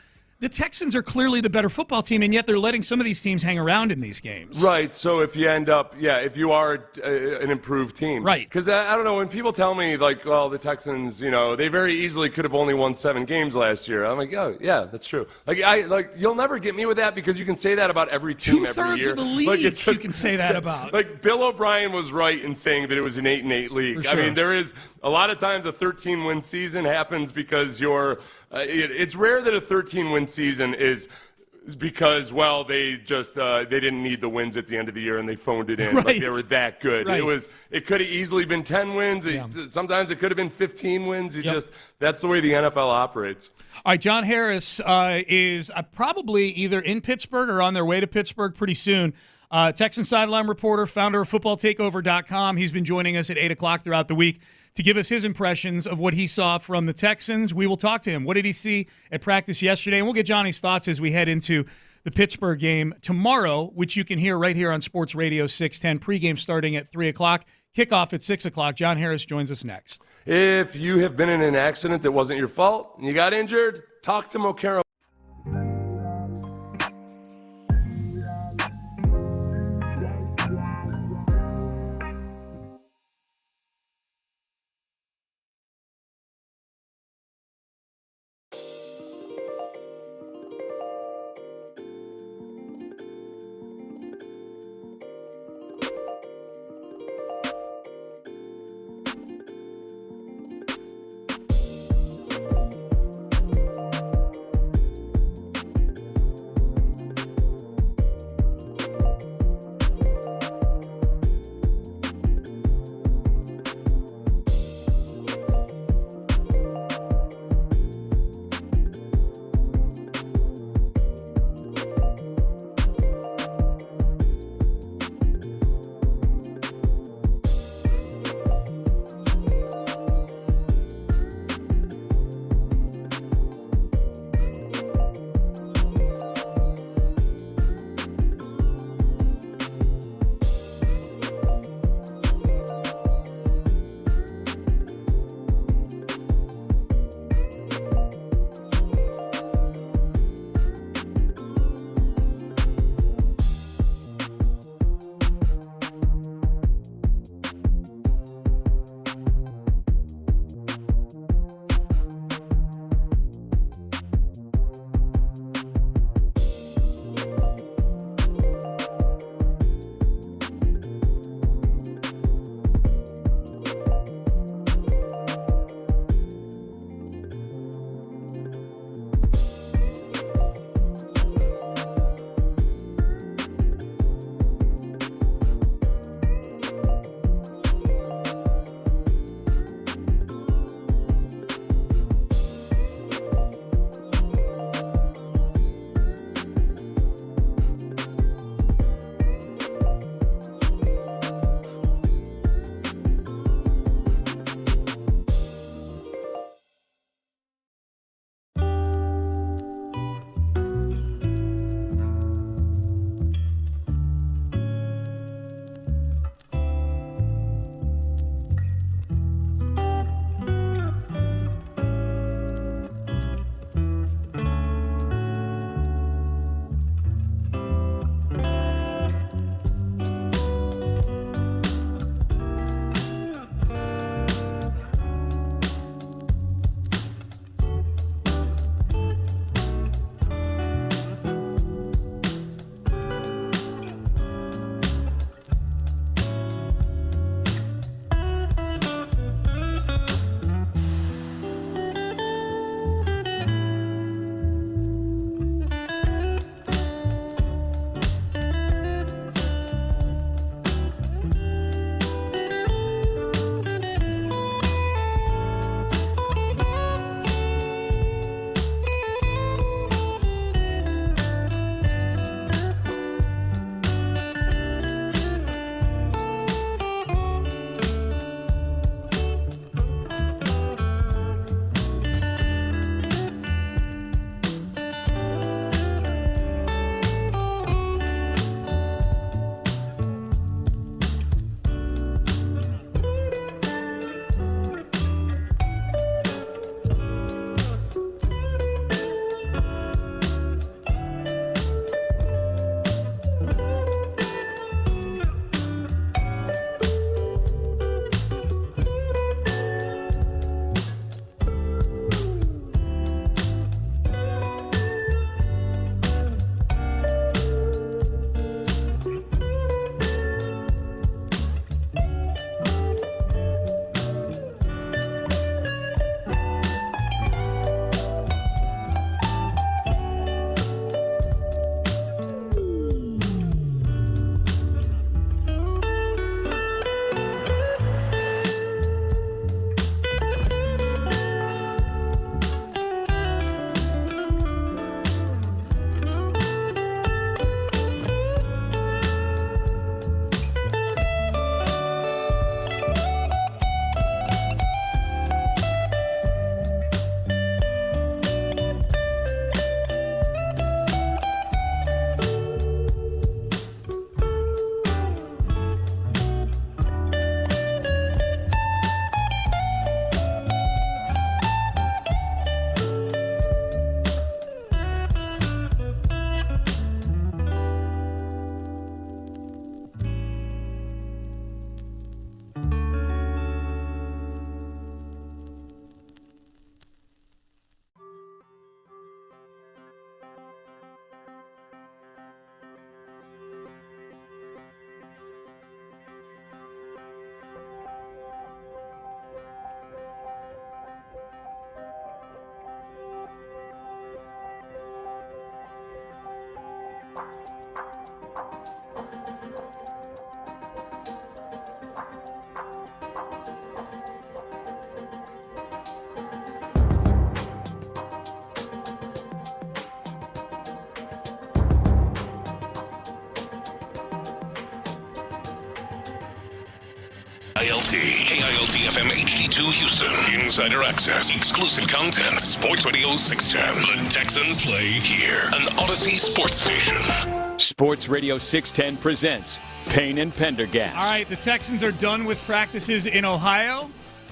the Texans are clearly the better football team, and yet they're letting some of these teams hang around in these games. Right. So if you end up, if you are an improved team. Right. Because I don't know, when people tell me, like, well, the Texans, they very easily could have only won 7 games last year. I'm like, oh, yeah, that's true. You'll never get me with that because you can say that about every team every year. 2/3 of the league you can say that about. Like, Bill O'Brien was right in saying that it was an 8-8 league. For sure. I mean, there is a lot of times a 13-win season happens because it's rare that a 13-win season is because, they just they didn't need the wins at the end of the year and they phoned it in. Right. Like, they were that good. Right. It could have easily been 10 wins. Yeah. Sometimes it could have been 15 wins. That's the way the NFL operates. All right, John Harris is probably either in Pittsburgh or on their way to Pittsburgh pretty soon. Texan sideline reporter, founder of footballtakeover.com. He's been joining us at 8 o'clock throughout the week to give us his impressions of what he saw from the Texans. We will talk to him. What did he see at practice yesterday? And we'll get Johnny's thoughts as we head into the Pittsburgh game tomorrow, which you can hear right here on Sports Radio 610. Pregame starting at 3 o'clock. Kickoff at 6 o'clock. John Harris joins us next. If you have been in an accident that wasn't your fault and you got injured, talk to Mocaro. KILT FM HD2 Houston. Insider access, exclusive content. Sports Radio 610. The Texans play here. An Odyssey sports station. Sports Radio 610 presents Payne and Pendergast. All right, the Texans are done with practices in Ohio.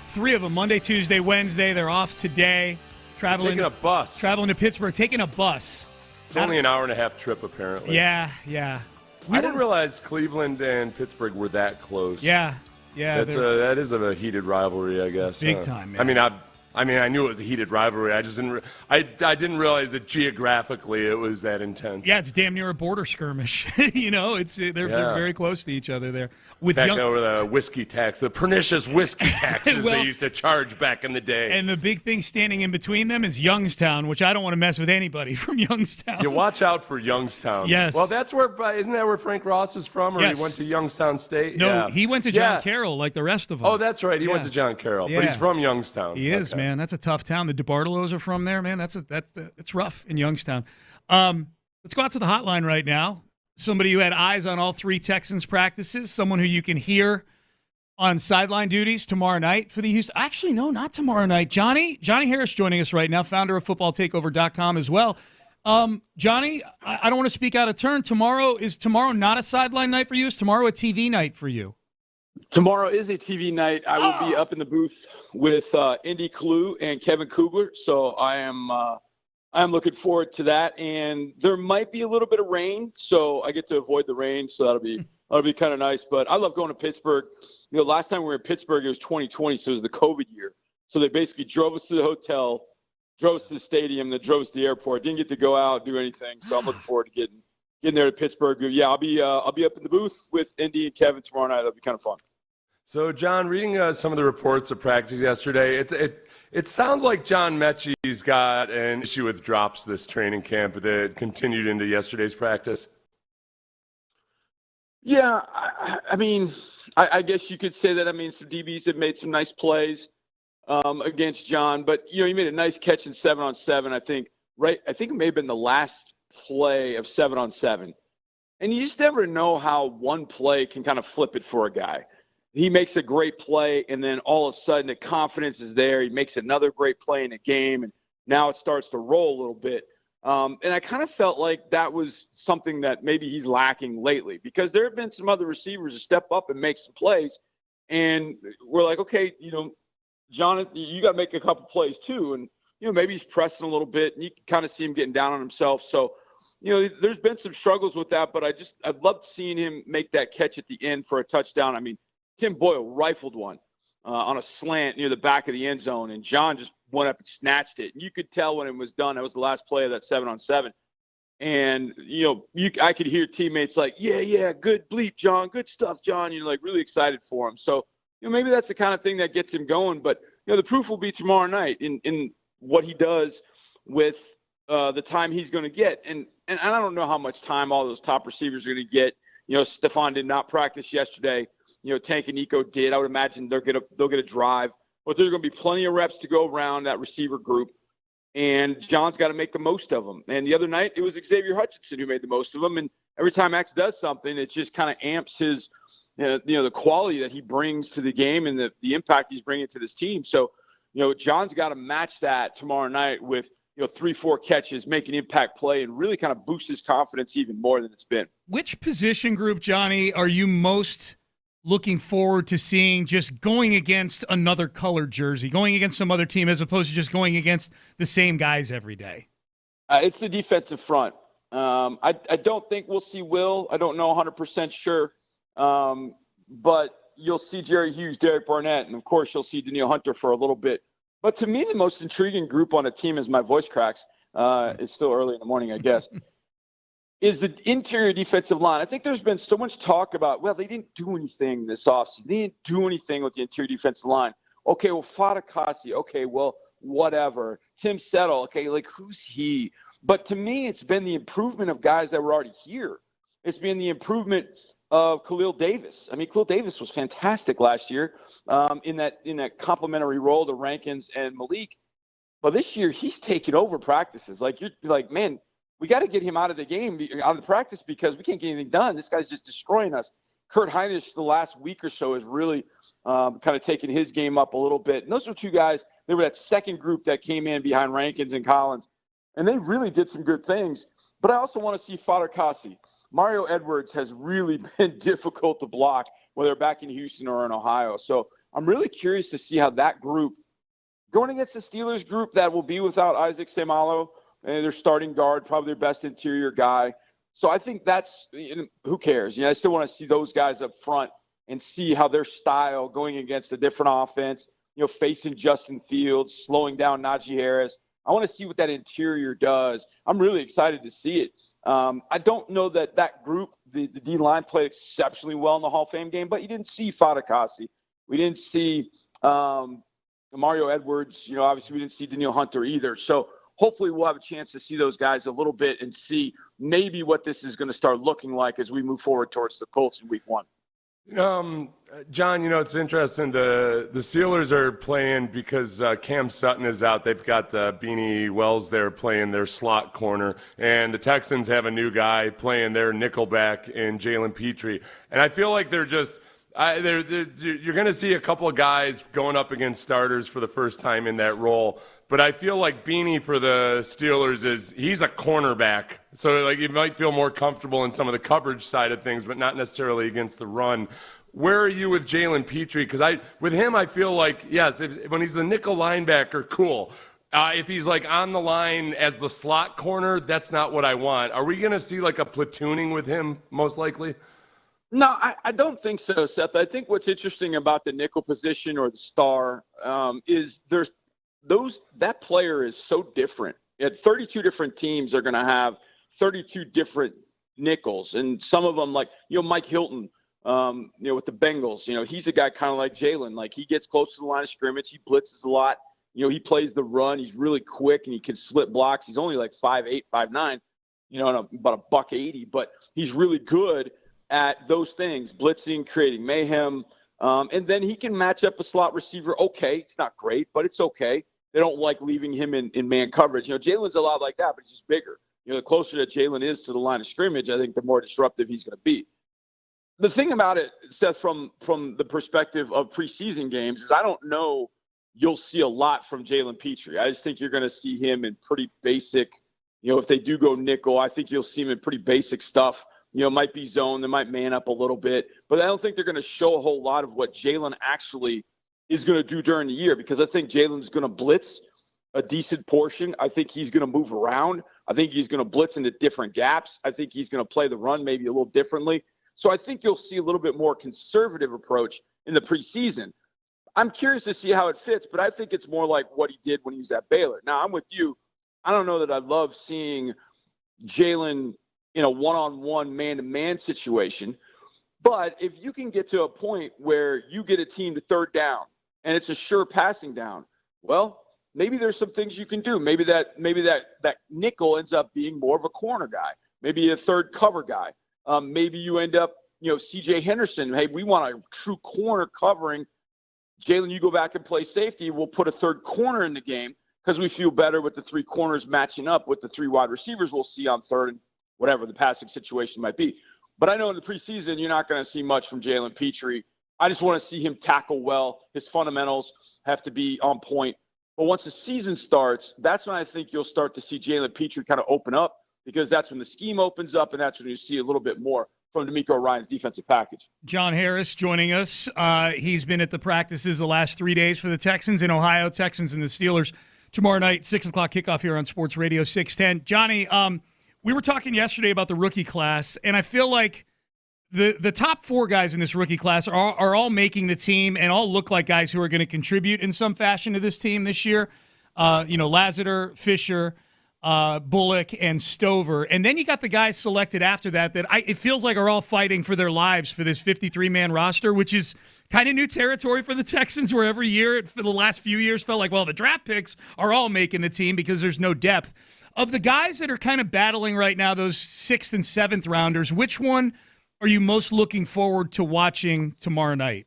3 of them, Monday, Tuesday, Wednesday. They're off today. Taking a bus. Traveling to Pittsburgh, taking a bus. It's only an hour-and-a-half trip, apparently. Yeah. I didn't realize Cleveland and Pittsburgh were that close. Yeah. That is a heated rivalry, I guess. Big time, man. I mean, I knew it was a heated rivalry. I just didn't. I didn't realize that geographically it was that intense. Yeah, it's damn near a border skirmish. They're very close to each other there. Over the whiskey tax, the pernicious whiskey taxes they used to charge back in the day. And the big thing standing in between them is Youngstown, which I don't want to mess with anybody from Youngstown. You watch out for Youngstown. Yes. Well, isn't that where Frank Ross is from, or yes. he went to Youngstown State? No, he went to John Carroll like the rest of them. Oh, that's right. He went to John Carroll, but he's from Youngstown. He is, man. That's a tough town. The DeBartolos are from there, man. It's rough in Youngstown. Let's go out to the hotline right now. Somebody who had eyes on all 3 Texans practices, someone who you can hear on sideline duties tomorrow night for the Houston. Actually, no, not tomorrow night. Johnny Harris joining us right now, founder of footballtakeover.com as well. Johnny, I don't want to speak out of turn. Is tomorrow not a sideline night for you? Is tomorrow a TV night for you? Tomorrow is a TV night. I will be up in the booth with Indy Clue and Kevin Kugler, so I am looking forward to that. And there might be a little bit of rain, so I get to avoid the rain, so that'll be kind of nice. But I love going to Pittsburgh. Last time we were in Pittsburgh, it was 2020, so it was the COVID year. So they basically drove us to the hotel, drove us to the stadium, then drove us to the airport. Didn't get to go out, do anything, so I'm looking forward to getting there to Pittsburgh. Yeah, I'll be up in the booth with Indy and Kevin tomorrow night. That'll be kind of fun. So, John, reading some of the reports of practice yesterday, it sounds like John Mechie's got an issue with drops this training camp that continued into yesterday's practice. Yeah, I mean, I guess you could say that. I mean, some DBs have made some nice plays against John, but he made a nice catch in 7-on-7. I think it may have been the last play of 7-on-7, and you just never know how one play can kind of flip it for a guy. He makes a great play, and then all of a sudden the confidence is there. He makes another great play in a game, and now it starts to roll a little bit. And I kind of felt like that was something that maybe he's lacking lately, because there have been some other receivers who step up and make some plays, and we're like, okay, John, you got to make a couple plays too. And, maybe he's pressing a little bit, and you can kind of see him getting down on himself. So, there's been some struggles with that, but I'd love seeing him make that catch at the end for a touchdown. I mean, Tim Boyle rifled one on a slant near the back of the end zone, and John just went up and snatched it. And you could tell when it was done, that was the last play of that 7-on-7. And, I could hear teammates like, yeah, good bleep, John, good stuff, John, really excited for him. So, maybe that's the kind of thing that gets him going. But, the proof will be tomorrow night in what he does with the time he's going to get. And I don't know how much time all those top receivers are going to get. Stefon did not practice yesterday. Tank and Nico did. I would imagine they'll get a drive, but there's going to be plenty of reps to go around that receiver group, and John's got to make the most of them. And the other night, it was Xavier Hutchinson who made the most of them. And every time X does something, it just kind of amps his, the quality that he brings to the game and the impact he's bringing to this team. So, John's got to match that tomorrow night with 3-4 catches, make an impact play, and really kind of boost his confidence even more than it's been. Which position group, Johnny, are you most looking forward to seeing just going against another colored jersey, going against some other team as opposed to just going against the same guys every day? It's the defensive front. I don't think we'll see Will. I don't know 100% sure. But you'll see Jerry Hughes, Derek Barnett, and, of course, you'll see Danielle Hunter for a little bit. But to me, the most intriguing group on a team, as my voice cracks, it's still early in the morning, I guess, is the interior defensive line. I think there's been so much talk about, they didn't do anything this offseason. They didn't do anything with the interior defensive line. Okay, well, Fatukasi, okay, well, whatever. Tim Settle, okay, who's he? But to me, it's been the improvement of guys that were already here. It's been the improvement of Khalil Davis. I mean, Khalil Davis was fantastic last year in that complementary role to Rankins and Malik. But this year, he's taken over practices. Like, you're like, man, we got to get him out of the game, out of the practice, because we can't get anything done. This guy's just destroying us. Kurt Hinish, the last week or so, has really kind of taken his game up a little bit. And those were two guys. They were that second group that came in behind Rankins and Collins. And they really did some good things. But I also want to see Fatukasi. Mario Edwards has really been difficult to block, whether back in Houston or in Ohio. So I'm really curious to see how that group, going against the Steelers group that will be without Isaac Seumalo, and their starting guard, probably their best interior guy. So I think that's, who cares? I still want to see those guys up front and see how their style going against a different offense, facing Justin Fields, slowing down Najee Harris. I want to see what that interior does. I'm really excited to see it. I don't know that group, the D-line, played exceptionally well in the Hall of Fame game, but you didn't see Fatukasi. We didn't see Mario Edwards. Obviously we didn't see Danielle Hunter either. So hopefully we'll have a chance to see those guys a little bit and see maybe what this is going to start looking like as we move forward towards the Colts in week 1. John, it's interesting. The Steelers are playing because Cam Sutton is out. They've got Beanie Wells there playing their slot corner, and the Texans have a new guy playing their nickelback in Jalen Petrie. And I feel like they're just you're going to see a couple of guys going up against starters for the first time in that role. But I feel like Beanie for the Steelers he's a cornerback. So you might feel more comfortable in some of the coverage side of things, but not necessarily against the run. Where are you with Jalen Petrie? Because with him, I feel like, yes, when he's the nickel linebacker, cool. If he's on the line as the slot corner, that's not what I want. Are we going to see a platooning with him most likely? No, I don't think so, Seth. I think what's interesting about the nickel position or the star is that player is so different. 32 different teams are going to have 32 different nickels, and some of them, Mike Hilton, with the Bengals, he's a guy kind of like Jalen. He gets close to the line of scrimmage, he blitzes a lot. He plays the run. He's really quick and he can slip blocks. He's only 5'8", 5'9", about $180, but he's really good at those things, blitzing, creating mayhem. And then he can match up a slot receiver. Okay, it's not great, but it's okay. They don't like leaving him in man coverage. Jalen's a lot like that, but he's just bigger. The closer that Jalen is to the line of scrimmage, I think the more disruptive he's going to be. The thing about it, Seth, from the perspective of preseason games, is I don't know you'll see a lot from Jalen Petrie. I just think you're going to see him in pretty basic, if they do go nickel, I think you'll see him in pretty basic stuff. Might be zone, they might man up a little bit, but I don't think they're going to show a whole lot of what Jalen actually is going to do during the year, because I think Jalen's going to blitz a decent portion. I think he's going to move around. I think he's going to blitz into different gaps. I think he's going to play the run maybe a little differently. So I think you'll see a little bit more conservative approach in the preseason. I'm curious to see how it fits, but I think it's more like what he did when he was at Baylor. Now, I'm with you. I don't know that I love seeing Jalen in a one-on-one, man-to-man situation. But if you can get to a point where you get a team to third down and it's a sure passing down, well, maybe there's some things you can do. Maybe that nickel ends up being more of a corner guy, maybe a third cover guy. Maybe you end up, C.J. Henderson. Hey, we want a true corner covering. Jalen, you go back and play safety. We'll put a third corner in the game because we feel better with the three corners matching up with the three wide receivers we'll see on third and whatever the passing situation might be. But I know in the preseason, you're not going to see much from Jalen Petrie. I just want to see him tackle well. His fundamentals have to be on point. But once the season starts, that's when I think you'll start to see Jalen Petrie kind of open up, because that's when the scheme opens up, and that's when you see a little bit more from D'Amico Ryan's defensive package. John Harris joining us. He's been at the practices the last 3 days for the Texans in Ohio. Texans and the Steelers tomorrow night, 6 o'clock kickoff here on Sports Radio 610. Johnny, we were talking yesterday about the rookie class, and I feel like the top four guys in this rookie class are all making the team and all look like guys who are going to contribute in some fashion to this team this year. Lassiter, Fisher, Bullock, and Stover. And then you got the guys selected after that it feels like are all fighting for their lives for this 53-man roster, which is kind of new territory for the Texans, where every year for the last few years felt like, well, the draft picks are all making the team because there's no depth. Of the guys that are kind of battling right now, those 6th and 7th rounders, which one are you most looking forward to watching tomorrow night?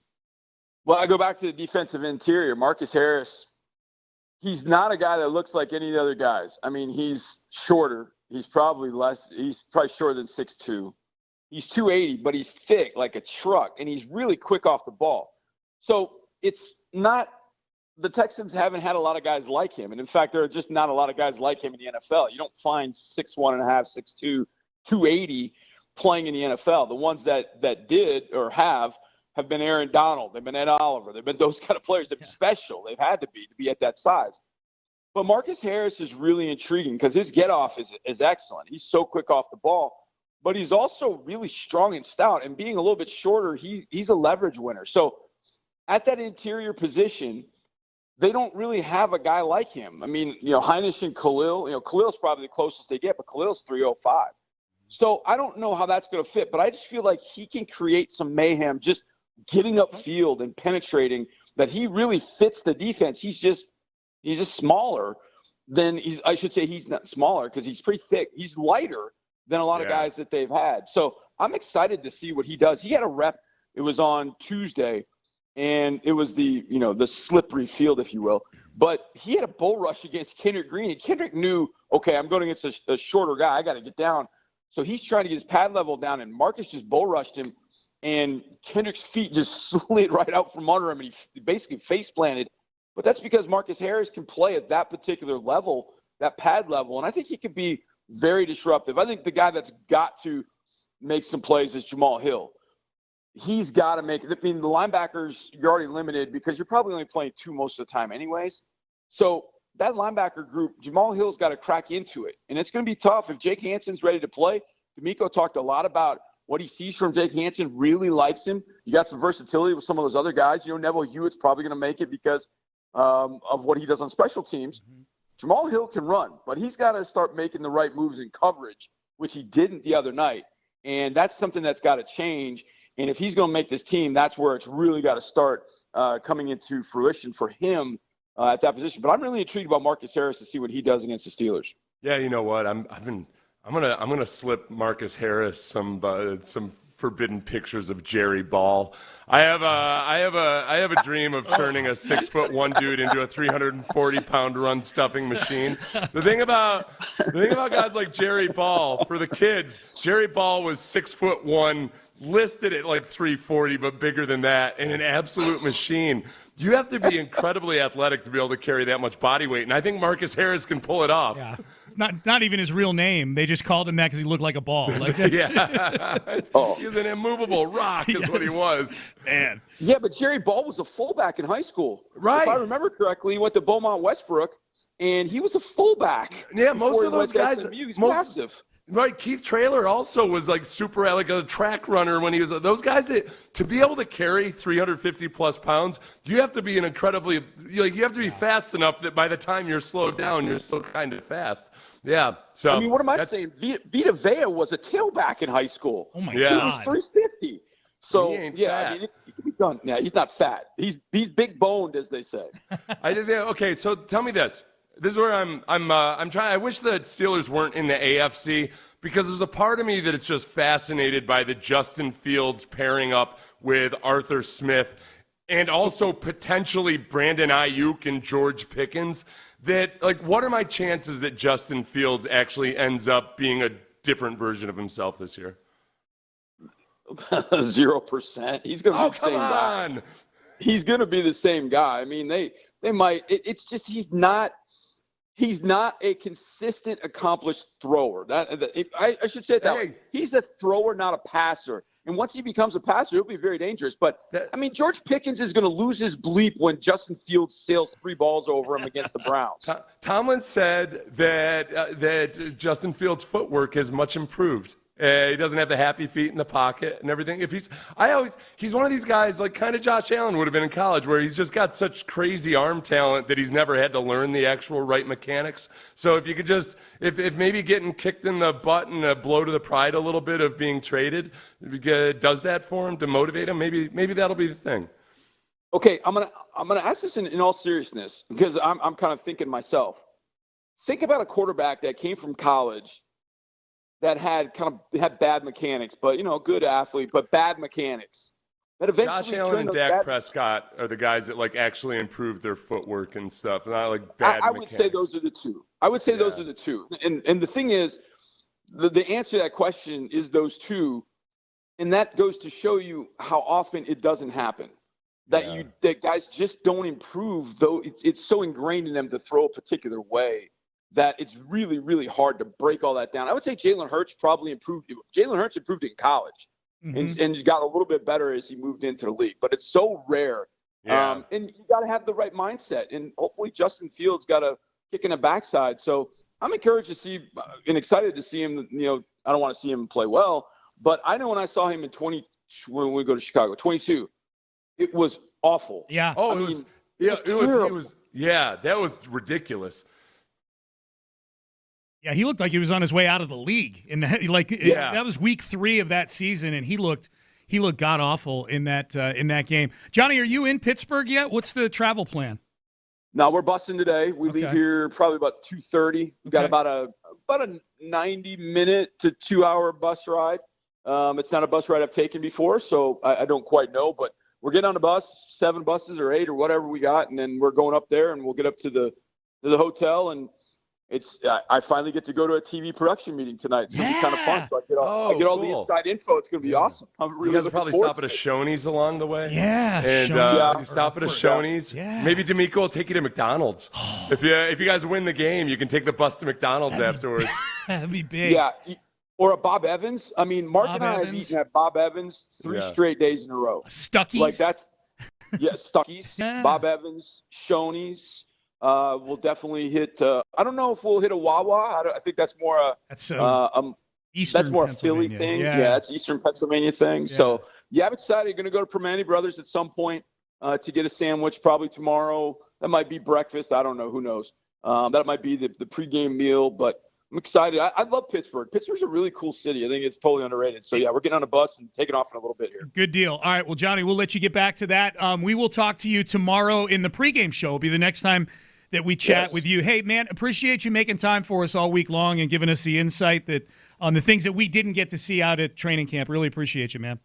Well, I go back to the defensive interior. Marcus Harris, he's not a guy that looks like any of the other guys. I mean, he's shorter. He's probably shorter than 6'2". He's 280, but he's thick like a truck, and he's really quick off the ball. So it's not – the Texans haven't had a lot of guys like him. And, in fact, there are just not a lot of guys like him in the NFL. You don't find 6'1.5", 6'2", 280 playing in the NFL. The ones that did or have been Aaron Donald. They've been Ed Oliver. They've been those kind of players. They've been special. They've had to be at that size. But Marcus Harris is really intriguing because his get-off is excellent. He's so quick off the ball. But he's also really strong and stout. And being a little bit shorter, he's a leverage winner. So at that interior position, they don't really have a guy like him. I mean, Heinisch and Khalil, Khalil's probably the closest they get, but Khalil's 305. So I don't know how that's going to fit, but I just feel like he can create some mayhem just getting upfield and penetrating, that he really fits the defense. He's just smaller than he's not smaller because he's pretty thick. He's lighter than a lot of guys that they've had. So I'm excited to see what he does. He had a rep. It was on Tuesday, and it was the slippery field, if you will. But he had a bull rush against Kendrick Green, and Kendrick knew, okay, I'm going against a shorter guy. I got to get down. So he's trying to get his pad level down, and Marcus just bull rushed him, and Kendrick's feet just slid right out from under him, and he basically face planted. But that's because Marcus Harris can play at that particular level, that pad level, and I think he could be very disruptive. I think the guy that's got to make some plays is Jamal Hill. He's got to make it. I mean, the linebackers, you're already limited because you're probably only playing 2 most of the time anyways. So that linebacker group, Jamal Hill's got to crack into it. And it's going to be tough. If Jake Hanson's ready to play, D'Amico talked a lot about what he sees from Jake Hanson, really likes him. You got some versatility with some of those other guys. Neville Hewitt's probably going to make it because of what he does on special teams. Mm-hmm. Jamal Hill can run, but he's got to start making the right moves in coverage, which he didn't the other night. And that's something that's got to change. And if he's going to make this team, that's where it's really got to start coming into fruition for him at that position. But I'm really intrigued about Marcus Harris to see what he does against the Steelers. Yeah, you know what? I'm gonna slip Marcus Harris some forbidden pictures of Jerry Ball. I have a dream of turning a 6'1" dude into a 340-pound run stuffing machine. The thing about guys like Jerry Ball, for the kids, Jerry Ball was 6'1", listed at like 340, but bigger than that, and an absolute machine. You have to be incredibly athletic to be able to carry that much body weight, and I think Marcus Harris can pull it off. Yeah, it's not even his real name. They just called him that because he looked like a ball. Like, yeah, he's an immovable rock, is what he was. Man. Yeah, but Jerry Ball was a fullback in high school. Right. If I remember correctly, he went to Beaumont Westbrook, and he was a fullback. Yeah, most of those guys. He's massive. Right, Keith Traylor also was like super, like a track runner when he was. Those guys that to be able to carry 350 plus pounds, you have to be you have to be fast enough that by the time you're slowed down, you're still kind of fast. Yeah. So I mean, what am I saying? Vita Vea was a tailback in high school. Oh my God. He was 350. So he ain't yeah, fat. I mean, it can be done. Yeah, he's not fat. He's big boned, as they say. Okay, so tell me this. This is where I'm trying. I wish the Steelers weren't in the AFC because there's a part of me that is just fascinated by the Justin Fields pairing up with Arthur Smith and also potentially Brandon Ayuk and George Pickens. That, like, what are my chances that Justin Fields actually ends up being a different version of himself this year? 0%. He's going to be the same guy. He's going to be the same guy. I mean, they might. It's just he's not a consistent, accomplished thrower. I should say it that way. He's a thrower, not a passer. And once he becomes a passer, he'll be very dangerous. But, I mean, George Pickens is going to lose his bleep when Justin Fields sails 3 balls over him against the Browns. Tomlin said that Justin Fields' footwork is much improved. He doesn't have the happy feet in the pocket and everything. He's one of these guys like kind of Josh Allen would have been in college, where he's just got such crazy arm talent that he's never had to learn the actual right mechanics. So if you could just, if maybe getting kicked in the butt and a blow to the pride a little bit of being traded does that for him to motivate him, maybe that'll be the thing. Okay, I'm gonna ask this in all seriousness because I'm kind of thinking myself. Think about a quarterback that came from college that had bad mechanics, but good athlete, but bad mechanics. That eventually Josh Allen and Dak Prescott are the guys that like actually improve their footwork and stuff, not like bad. I would say those are the two. Those are the two. And the thing is, the answer to that question is those two, and that goes to show you how often it doesn't happen. That guys just don't improve, though it's so ingrained in them to throw a particular way that it's really, really hard to break all that down. I would say Jalen Hurts probably improved. Jalen Hurts improved in college and got a little bit better as he moved into the league. But it's so rare. Yeah. And you got to have the right mindset. And hopefully Justin Fields got a kick in the backside. So I'm encouraged to see and excited to see him. I don't want to see him play well, but I know when I saw him when we go to Chicago, 22, it was awful. Yeah. Oh, it was. Yeah, that was ridiculous. Yeah, he looked like he was on his way out of the league. That was week 3 of that season, and he looked god awful in that game. Johnny, are you in Pittsburgh yet? What's the travel plan? No, we're busing today. We leave here probably about 2:30. We've got about a 90-minute to 2-hour bus ride. It's not a bus ride I've taken before, so I don't quite know, but we're getting on the bus, 7 buses or 8 or whatever we got, and then we're going up there, and we'll get up to the hotel, and I finally get to go to a TV production meeting tonight. So it's kind of fun. So I get all the inside info. It's going to be awesome. I'm really you guys will probably stop at a Shoney's along the way. Yeah. And you stop at a Shoney's. Yeah. Maybe D'Amico will take you to McDonald's. If you guys win the game, you can take the bus to McDonald's afterwards. That'd be big. Yeah. Or a Bob Evans. I mean, Mark and I have eaten at Bob Evans 3 straight days in a row. Stuckey's. Like that's Stuckey's, Bob Evans, Shoney's. We'll definitely hit. I don't know if we'll hit a Wawa. I think that's more Eastern that's more a Philly thing. Yeah, it's Eastern Pennsylvania thing. Yeah. So I'm excited. Going to go to Permane Brothers at some point to get a sandwich. Probably tomorrow. That might be breakfast. I don't know. Who knows? That might be the pregame meal. But I'm excited. I love Pittsburgh. Pittsburgh's a really cool city. I think it's totally underrated. So we're getting on a bus and taking off in a little bit here. Good deal. All right. Well, Johnny, we'll let you get back to that. We will talk to you tomorrow in the pregame show. It'll be the next time that we chat with you. Hey, man, appreciate you making time for us all week long and giving us the insight on the things that we didn't get to see out at training camp. Really appreciate you, man.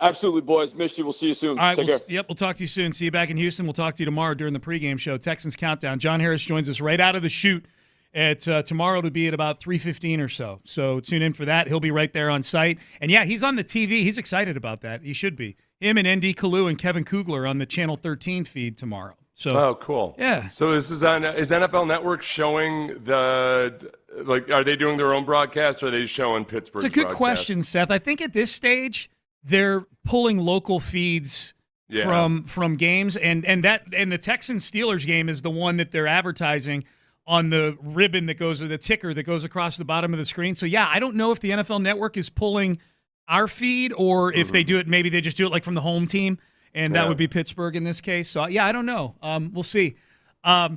Absolutely, boys. Miss you. We'll see you soon. All right. Take care. Yep, we'll talk to you soon. See you back in Houston. We'll talk to you tomorrow during the pregame show, Texans Countdown. John Harris joins us right out of the chute at tomorrow to be at about 3:15 or so. So tune in for that. He'll be right there on site. And, he's on the TV. He's excited about that. He should be. Him and ND Kalu and Kevin Kugler on the Channel 13 feed tomorrow. So, cool. Yeah. So this is NFL Network showing are they doing their own broadcast or are they showing Pittsburgh? It's a good question, Seth. I think at this stage they're pulling local feeds from games, and the Texans Steelers game is the one that they're advertising on the ribbon that goes, or the ticker that goes across the bottom of the screen. So I don't know if the NFL Network is pulling our feed or if they do it, maybe they just do it like from the home team. And that would be Pittsburgh in this case. So, I don't know. We'll see. All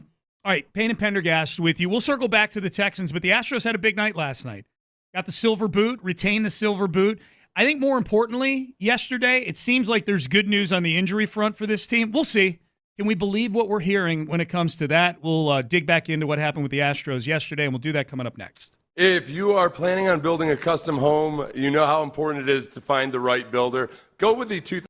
right, Payne and Pendergast with you. We'll circle back to the Texans, but the Astros had a big night last night. Got the silver boot, retained the silver boot. I think more importantly, yesterday, it seems like there's good news on the injury front for this team. We'll see. Can we believe what we're hearing when it comes to that? We'll dig back into what happened with the Astros yesterday, and we'll do that coming up next. If you are planning on building a custom home, you know how important it is to find the right builder. Go with the 2000.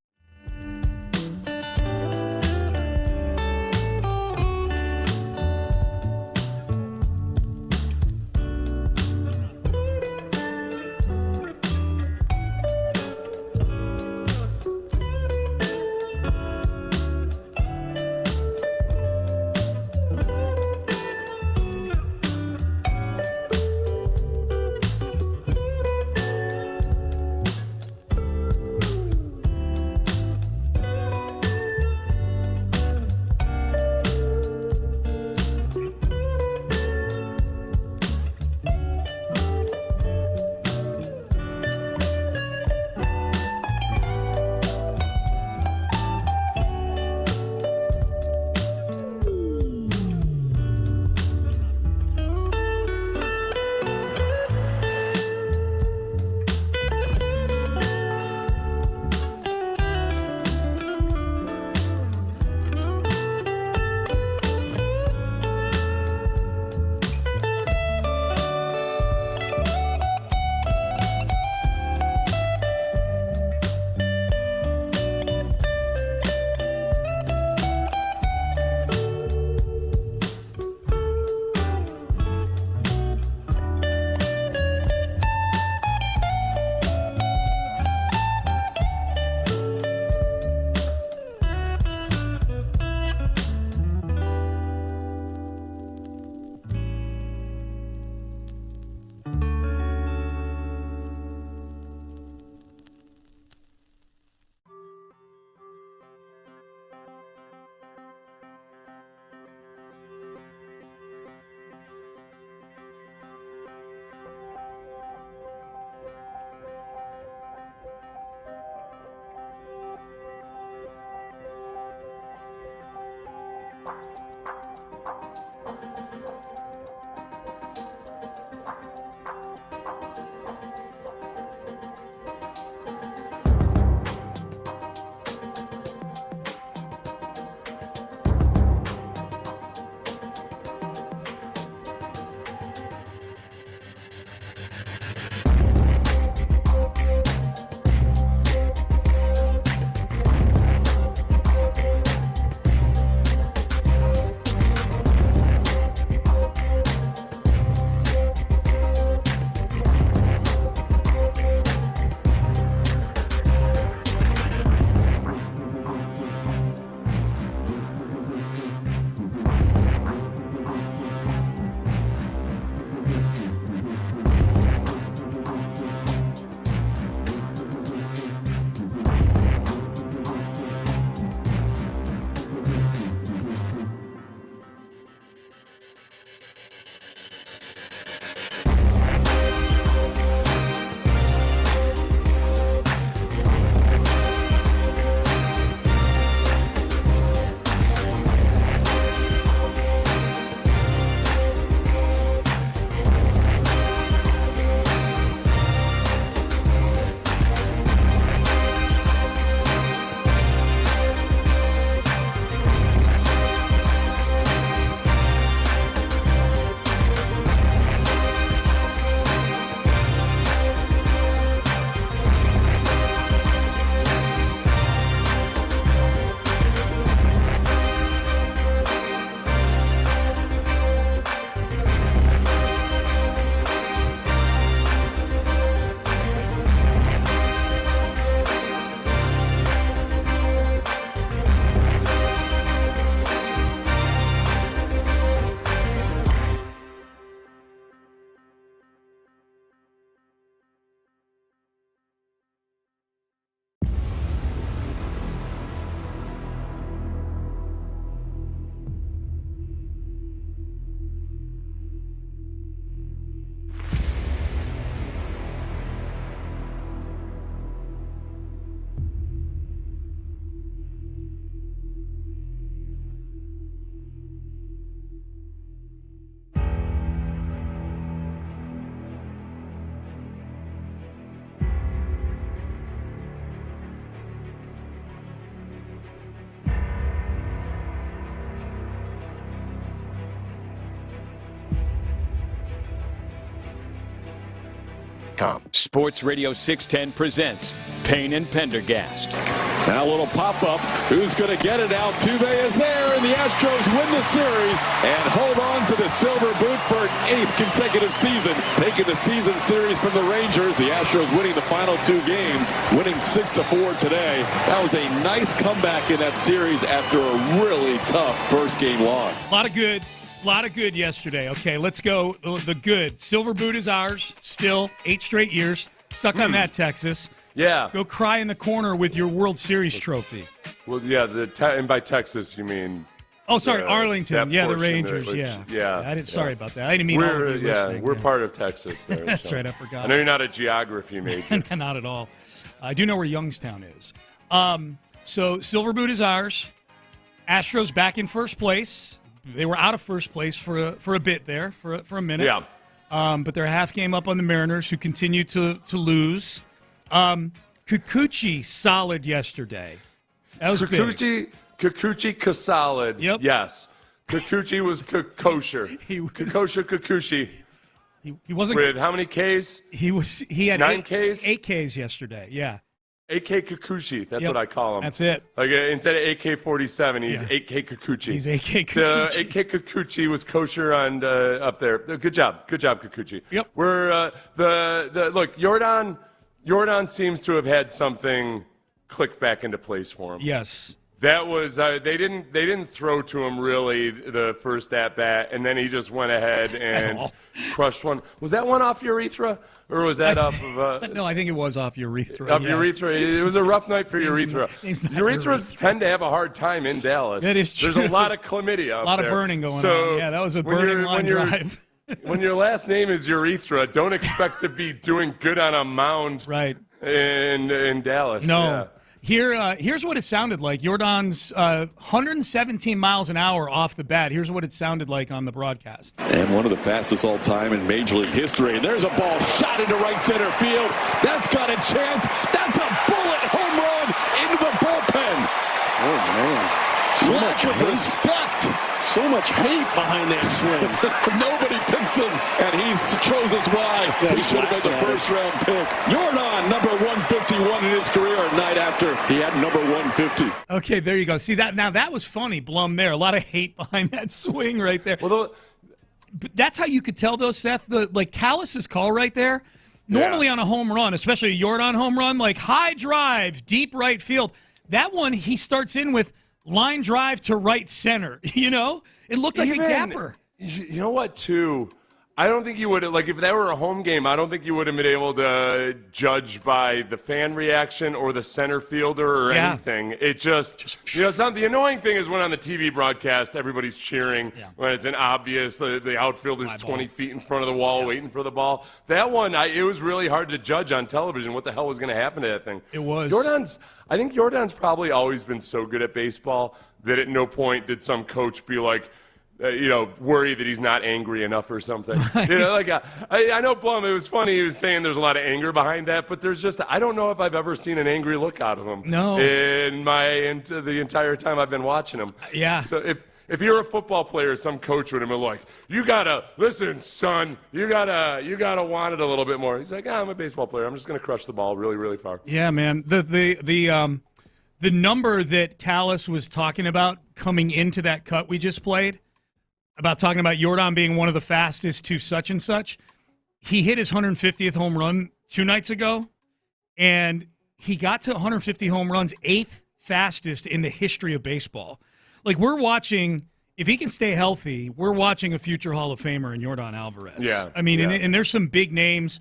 Sports Radio 610 presents Payne and Pendergast. Now a little pop-up. Who's going to get it? Altuve is there, and the Astros win the series and hold on to the silver boot for an 8th consecutive season. Taking the season series from the Rangers, the Astros winning the final 2 games, winning 6-4 today. That was a nice comeback in that series after a really tough first game loss. A lot of good yesterday. Okay, let's go. The good. Silver boot is ours. Still 8 straight years. Suck on that, Texas. Yeah. Go cry in the corner with your World Series trophy. Well, yeah, and by Texas you mean... Oh, sorry, Arlington. Yeah, the Rangers. Sorry about that. I didn't mean all of you listening. We're part of Texas there. That's right, I forgot. I know you're not a geography major. Not at all. I do know where Youngstown is. So silver boot is ours. Astros back in first place. They were out of first place for a bit there, for a minute. Yeah. But they're a half game up on the Mariners, who continue to lose. Kikuchi solid yesterday. That was big. Kikuchi solid. Yep. Yes. Kikuchi was kosher. He was kosher Kikuchi. He wasn't with how many Ks? He had 9 Ks. 8 Ks yesterday. Yeah. 8K Kikuchi. That's what I call him. That's it. Like instead of AK-47, he's 8K Kikuchi. He's 8K Kikuchi. 8K Kikuchi was kosher on up there. Good job, Kikuchi. Yep. We're look. Jordan seems to have had something click back into place for him. Yes. That was they didn't throw to him really the first at bat, and then he just went ahead and crushed one. Was that one off urethra, or was that off of? No, I think it was off urethra. Off urethra. It was a rough night for urethra. Urethras tend to have a hard time in Dallas. That is true. There's a lot of chlamydia. A lot of burning going on. Yeah, that was a burning line drive. When your last name is urethra, don't expect to be doing good on a mound. Right. In Dallas. No. Here's what it sounded like. Jordan's 117 miles an hour off the bat. Here's what it sounded like on the broadcast. And one of the fastest all time in Major League history. And there's a ball shot into right center field. That's got a chance. That's a bullet home run into the bullpen. Oh, man. So much respect. So much hate behind that swing. Nobody picks him, and he shows us why. Yeah, he should have been the first-round pick. Jordan, number 151 in his career, a night after he had number 150. Okay, there you go. See, that was funny, Blum, there. A lot of hate behind that swing right there. But that's how you could tell, though, Seth, Callis's call right there. Normally on a home run, especially a Jordan home run, like high drive, deep right field. That one, he starts in with line drive to right center, you know? It looked like a gapper. You know what, too? I don't think you would have, like, if that were a home game, I don't think you would have been able to judge by the fan reaction or the center fielder or anything. It just the annoying thing is when on the TV broadcast, everybody's cheering when it's an obvious, the outfielder's 20 feet in front of the wall waiting for the ball. That one, it was really hard to judge on television what the hell was going to happen to that thing. It was. I think Jordan's probably always been so good at baseball that at no point did some coach be like, worry that he's not angry enough or something. Right. I know Blum, it was funny, he was saying there's a lot of anger behind that, but there's just, I don't know if I've ever seen an angry look out of him. No. The entire time I've been watching him. Yeah. So if you're a football player, some coach would have been like, you gotta, listen, son, you gotta want it a little bit more. He's like, I'm a baseball player. I'm just gonna crush the ball really, really far. Yeah, man. The number that Callis was talking about coming into that cut we just played, about talking about Jordan being one of the fastest to such and such, he hit his 150th home run 2 nights ago, and he got to 150 home runs, 8th fastest in the history of baseball. Like, we're watching, if he can stay healthy, we're watching a future Hall of Famer in Jordan Alvarez. Yeah. I mean, and there's some big names,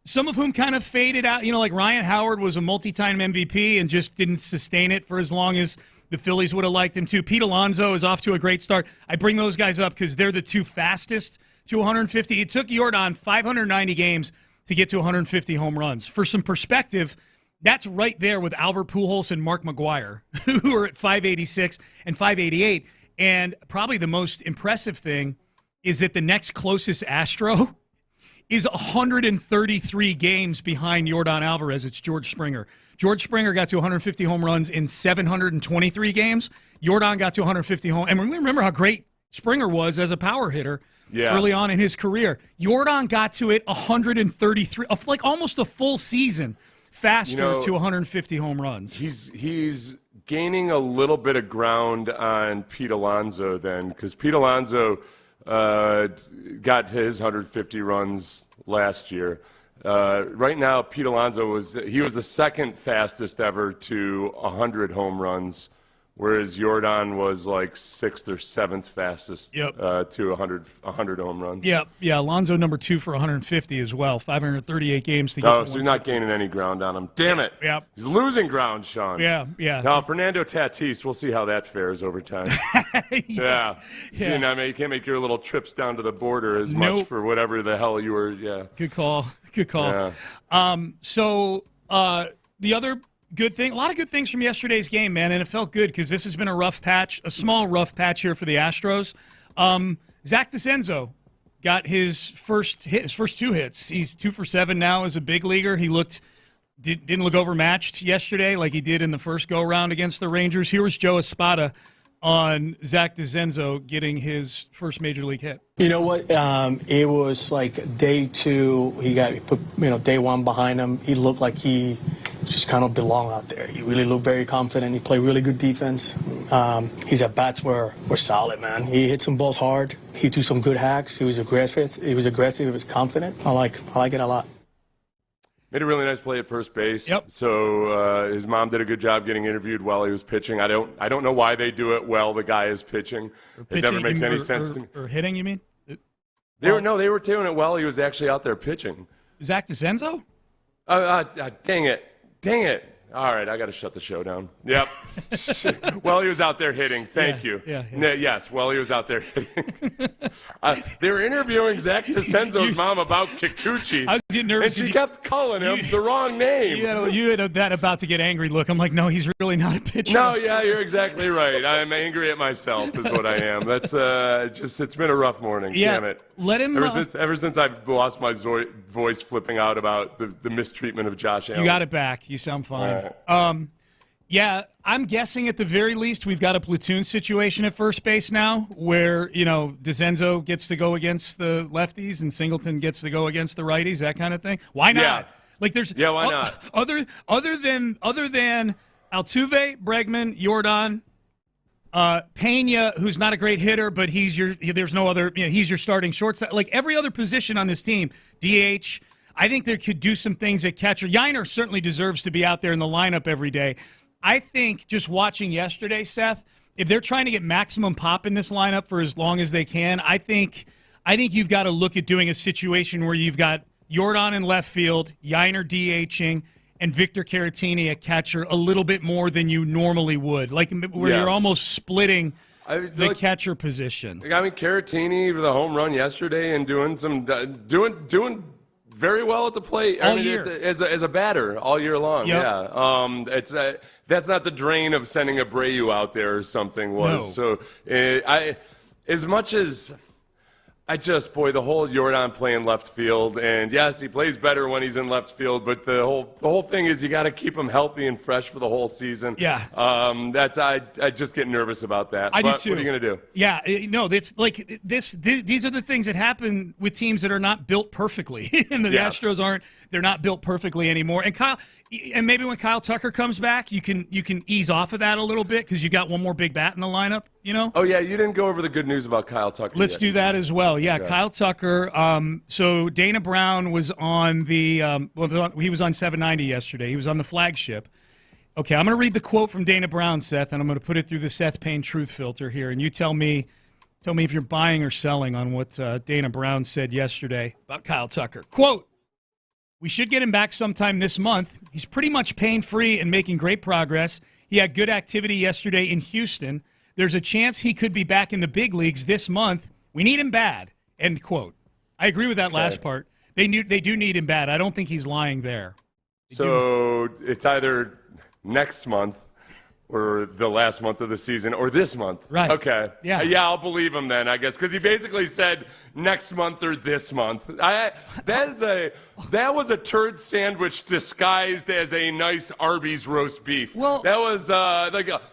some of whom kind of faded out. Like Ryan Howard was a multi-time MVP and just didn't sustain it for as long as the Phillies would have liked him to. Pete Alonso is off to a great start. I bring those guys up because they're the 2 fastest to 150. It took Jordan 590 games to get to 150 home runs. For some perspective, that's right there with Albert Pujols and Mark McGwire, who are at 586 and 588. And probably the most impressive thing is that the next closest Astro is 133 games behind Jordan Alvarez. It's George Springer. George Springer got to 150 home runs in 723 games. Jordan got to 150 home. And remember how great Springer was as a power hitter early on in his career. Jordan got to it 133, like almost a full season faster to 150 home runs. He's gaining a little bit of ground on Pete Alonso then, because Pete Alonso got to his 150 runs last year. Right now, Pete Alonso was the second fastest ever to 100 home runs, whereas Jordan was like 6th or 7th fastest to 100 home runs. Yeah, Alonso number 2 for 150 as well. 538 games to get to so he's not gaining any ground on him. Damn it. Yep. He's losing ground, Sean. Yeah. Now, Fernando Tatis, we'll see how that fares over time. Yeah. See, now, you can't make your little trips down to the border as much for whatever the hell you were. Yeah. Good call. Yeah. The other good thing, a lot of good things from yesterday's game, man, and it felt good because this has been a small rough patch here for the Astros. Zach DeCenzo got his first 2 hits. He's 2 for 7 now as a big leaguer. He didn't look overmatched yesterday like he did in the first go-round against the Rangers. Here was Joe Espada on Zach DeCenzo getting his first major league hit. You know what? It was like day 2. He put day 1 behind him. He looked like he just kind of belonged out there. He really looked very confident. He played really good defense. His at-bats were solid, man. He hit some balls hard. He threw some good hacks. He was aggressive. He was confident. I like it a lot. Made a really nice play at first base. Yep. So his mom did a good job getting interviewed while he was pitching. I don't know why they do it while the guy is pitching. It never makes any sense to me. Or hitting, you mean? They were doing it while he was actually out there pitching. Zach DeCenzo? Dang it. All right, I got to shut the show down. Yep. Well, he was out there hitting. Thank you. Yeah. Yes, well, he was out there hitting. They were interviewing Zach Desenzo's mom about Kikuchi. I was getting nervous. And she kept calling him the wrong name. You had that about to get angry look. I'm like, no, he's really not a pitcher. No, yeah, you're exactly right. I'm angry at myself is what I am. That's it's been a rough morning. Yeah, Damn it. let him. Ever since I've lost my voice flipping out about the mistreatment of Josh Allen. You got it back. You sound fine. Yeah, I'm guessing at the very least we've got a platoon situation at first base now where, DeCenzo gets to go against the lefties and Singleton gets to go against the righties, that kind of thing. Why not? Yeah. Like there's why not? Other than Altuve, Bregman, Jordan, Pena, who's not a great hitter, but he's your starting shortstop. Like every other position on this team, DH. I think they could do some things at catcher. Yainer certainly deserves to be out there in the lineup every day. I think just watching yesterday, Seth, if they're trying to get maximum pop in this lineup for as long as they can, I think you've got to look at doing a situation where you've got Jordan in left field, Yainer DHing, and Victor Caratini at catcher a little bit more than you normally would, like where you're almost splitting the catcher position. I mean, Caratini with a home run yesterday and doing very well at the plate all year as a batter all year long. Yep. Yeah, it's that's not the drain of sending Abreu out there or something was. No. So as much as the whole Jordan playing left field, and yes, he plays better when he's in left field, but the whole thing is you got to keep him healthy and fresh for the whole season. Yeah. I just get nervous about that. I do too. What are you gonna do? Yeah, no, it's like these are the things that happen with teams that are not built perfectly, and the Astros aren't. They're not built perfectly anymore. And maybe when Kyle Tucker comes back, you can ease off of that a little bit because you got one more big bat in the lineup. Oh yeah, you didn't go over the good news about Kyle Tucker. Let's do that as well. Yeah, Kyle Tucker. So Dana Brown was on he was on 790 yesterday. He was on the flagship. Okay, I'm going to read the quote from Dana Brown, Seth, and I'm going to put it through the Seth Payne truth filter here, and you tell me if you're buying or selling on what Dana Brown said yesterday about Kyle Tucker. Quote, "We should get him back sometime this month. He's pretty much pain-free and making great progress. He had good activity yesterday in Houston. There's a chance he could be back in the big leagues this month. We need him bad." End quote. I agree with that last part. They do need him bad. I don't think he's lying there. It's either next month or the last month of the season or this month. Right. Okay. Yeah. Yeah, I'll believe him then, I guess, because he basically said next month or this month. That was a turd sandwich disguised as a nice Arby's roast beef. Well, that was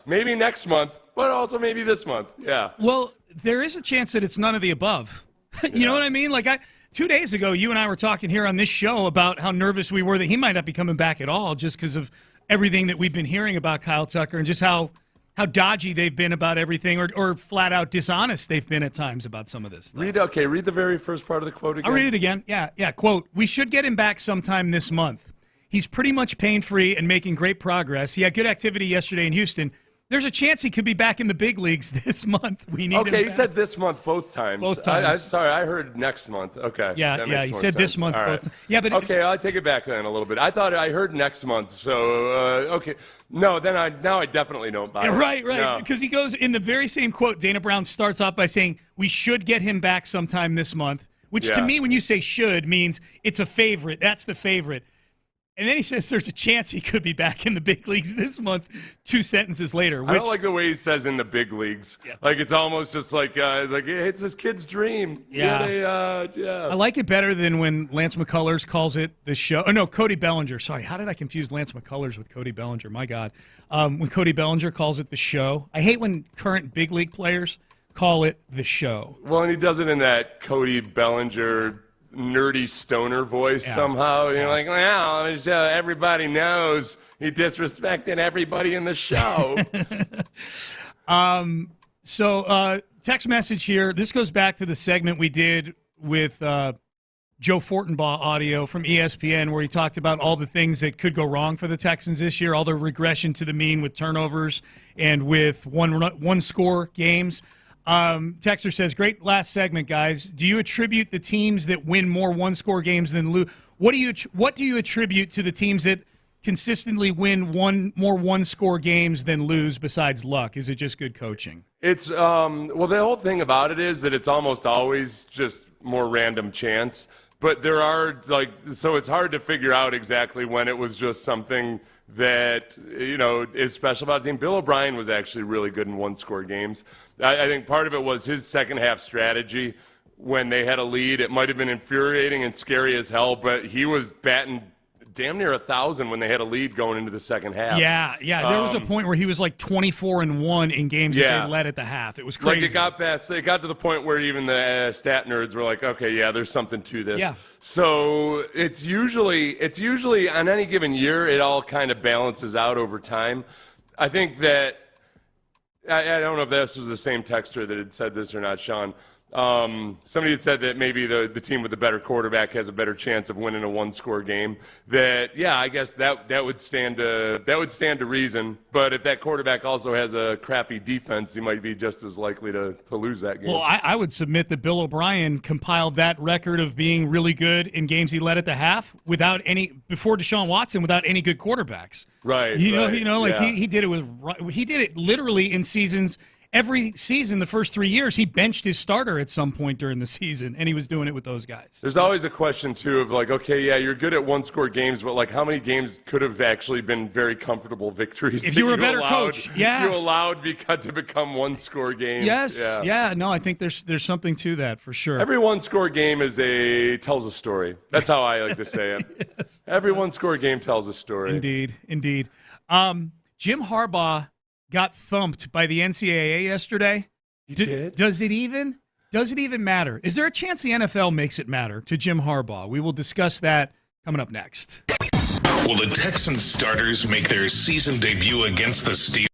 maybe next month, but also maybe this month. Yeah. Well, there is a chance that it's none of the above. You know what I mean? Like 2 days ago, you and I were talking here on this show about how nervous we were that he might not be coming back at all just because of everything that we've been hearing about Kyle Tucker and just how dodgy they've been about everything or flat out dishonest they've been at times about some of this stuff. Read the very first part of the quote again. I'll read it again. Yeah. Quote, "We should get him back sometime this month. He's pretty much pain-free and making great progress. He had good activity yesterday in Houston. There's a chance he could be back in the big leagues this month. We need him Okay, back." you said this month both times. Both times. I'm sorry, I heard next month. Okay. Yeah, that makes you more said this sense. month All both right. times. Yeah, but okay, I'll take it back then a little bit. I thought I heard next month, so okay. No, then now I definitely don't buy it. Right. No. Because he goes in the very same quote. Dana Brown starts off by saying, "We should get him back sometime this month," which to me, when you say "should," means it's a favorite. That's the favorite. And then he says there's a chance he could be back in the big leagues this month 2 sentences later. I don't like the way he says in the big leagues. Yeah. Like it's almost just like it's his kid's dream. Yeah. I like it better than when Lance McCullers calls it the show. Oh, no, Cody Bellinger. Sorry, how did I confuse Lance McCullers with Cody Bellinger? My God. When Cody Bellinger calls it the show. I hate when current big league players call it the show. Well, and he does it in that Cody Bellinger nerdy stoner voice somehow. You're like, well, everybody knows he disrespected everybody in the show. So text message here. This goes back to the segment we did with Joe Fortenbaugh audio from ESPN where he talked about all the things that could go wrong for the Texans this year, all the regression to the mean with turnovers and with one-score games. Texter says, "Great last segment, guys. Do you attribute the teams that win more one-score games than lose? What do you attribute to the teams that consistently win more one-score games than lose besides luck? Is it just good coaching? It's well, the whole thing about it is that it's almost always just more random chance. But there are so it's hard to figure out exactly when it was just something that is special about the team. Bill O'Brien was actually really good in one-score games. I think part of it was his second half strategy. When they had a lead, it might have been infuriating and scary as hell, but he was batting damn near 1,000 when they had a lead going into the second half. Yeah. There was a point where he was like 24-1 in games that they led at the half. It was crazy. It got to the point where even the stat nerds were like, okay, yeah, there's something to this. Yeah. So it's usually on any given year, it all kind of balances out over time. I think that I don't know if this was the same texter that had said this or not, Sean. Somebody had said that maybe the team with the better quarterback has a better chance of winning a one-score game. I guess that would stand to reason. But if that quarterback also has a crappy defense, he might be just as likely to lose that game. Well, I would submit that Bill O'Brien compiled that record of being really good in games he led at the half before Deshaun Watson without any good quarterbacks. Right. He did it literally in seasons. Every season, the first 3 years, he benched his starter at some point during the season, and he was doing it with those guys. There's always a question, too, of okay, yeah, you're good at one-score games, but how many games could have actually been very comfortable victories? If you were a better coach, you allowed to become one-score games. Yes, no, I think there's something to that for sure. Every one-score game tells a story. That's how I like to say it. Yes, every one-score game tells a story. Indeed. Jim Harbaugh got thumped by the NCAA yesterday. He did? Does it even matter? Is there a chance the NFL makes it matter to Jim Harbaugh? We will discuss that coming up next. Will the Texans starters make their season debut against the Steelers?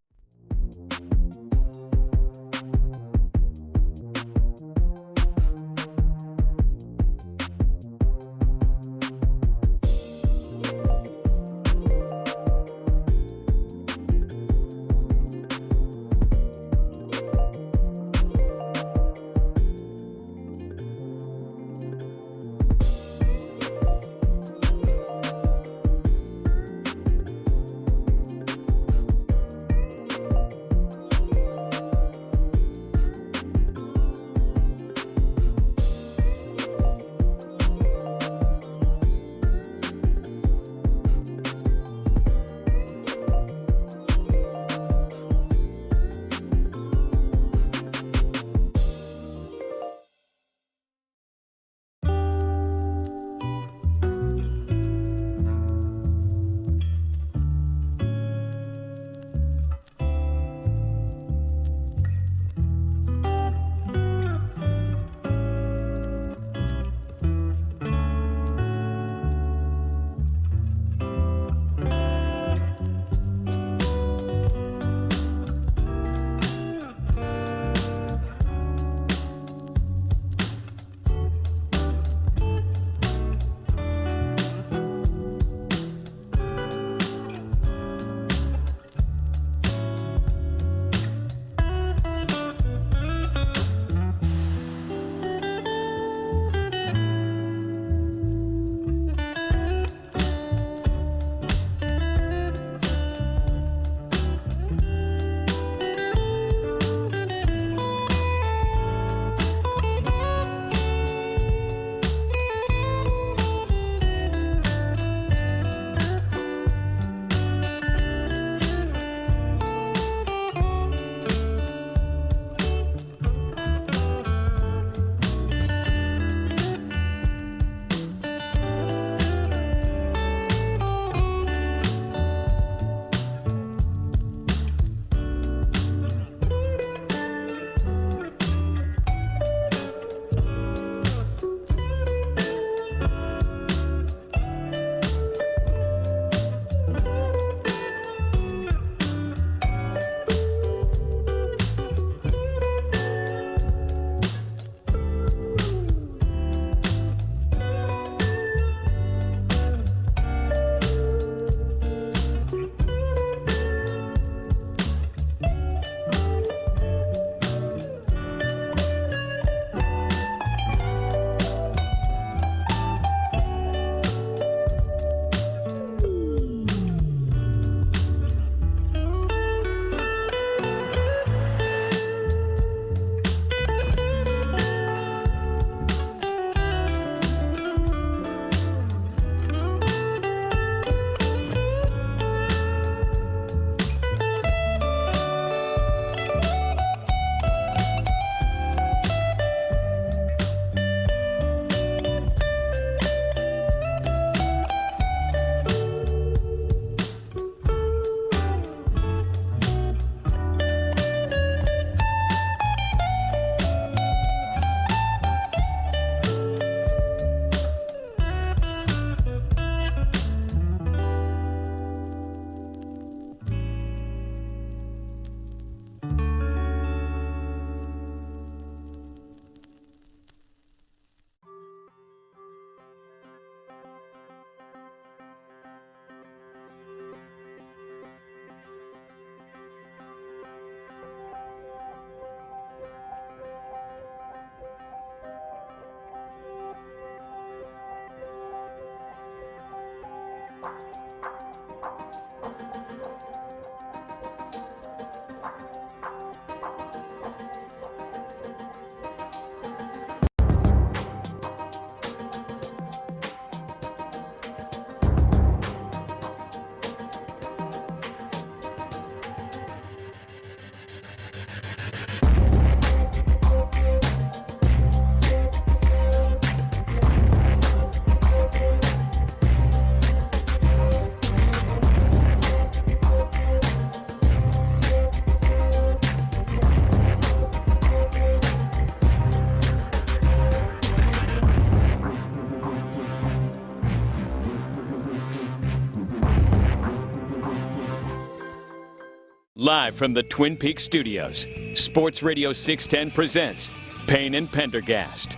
Live from the Twin Peaks studios, Sports Radio 610 presents Payne and Pendergast.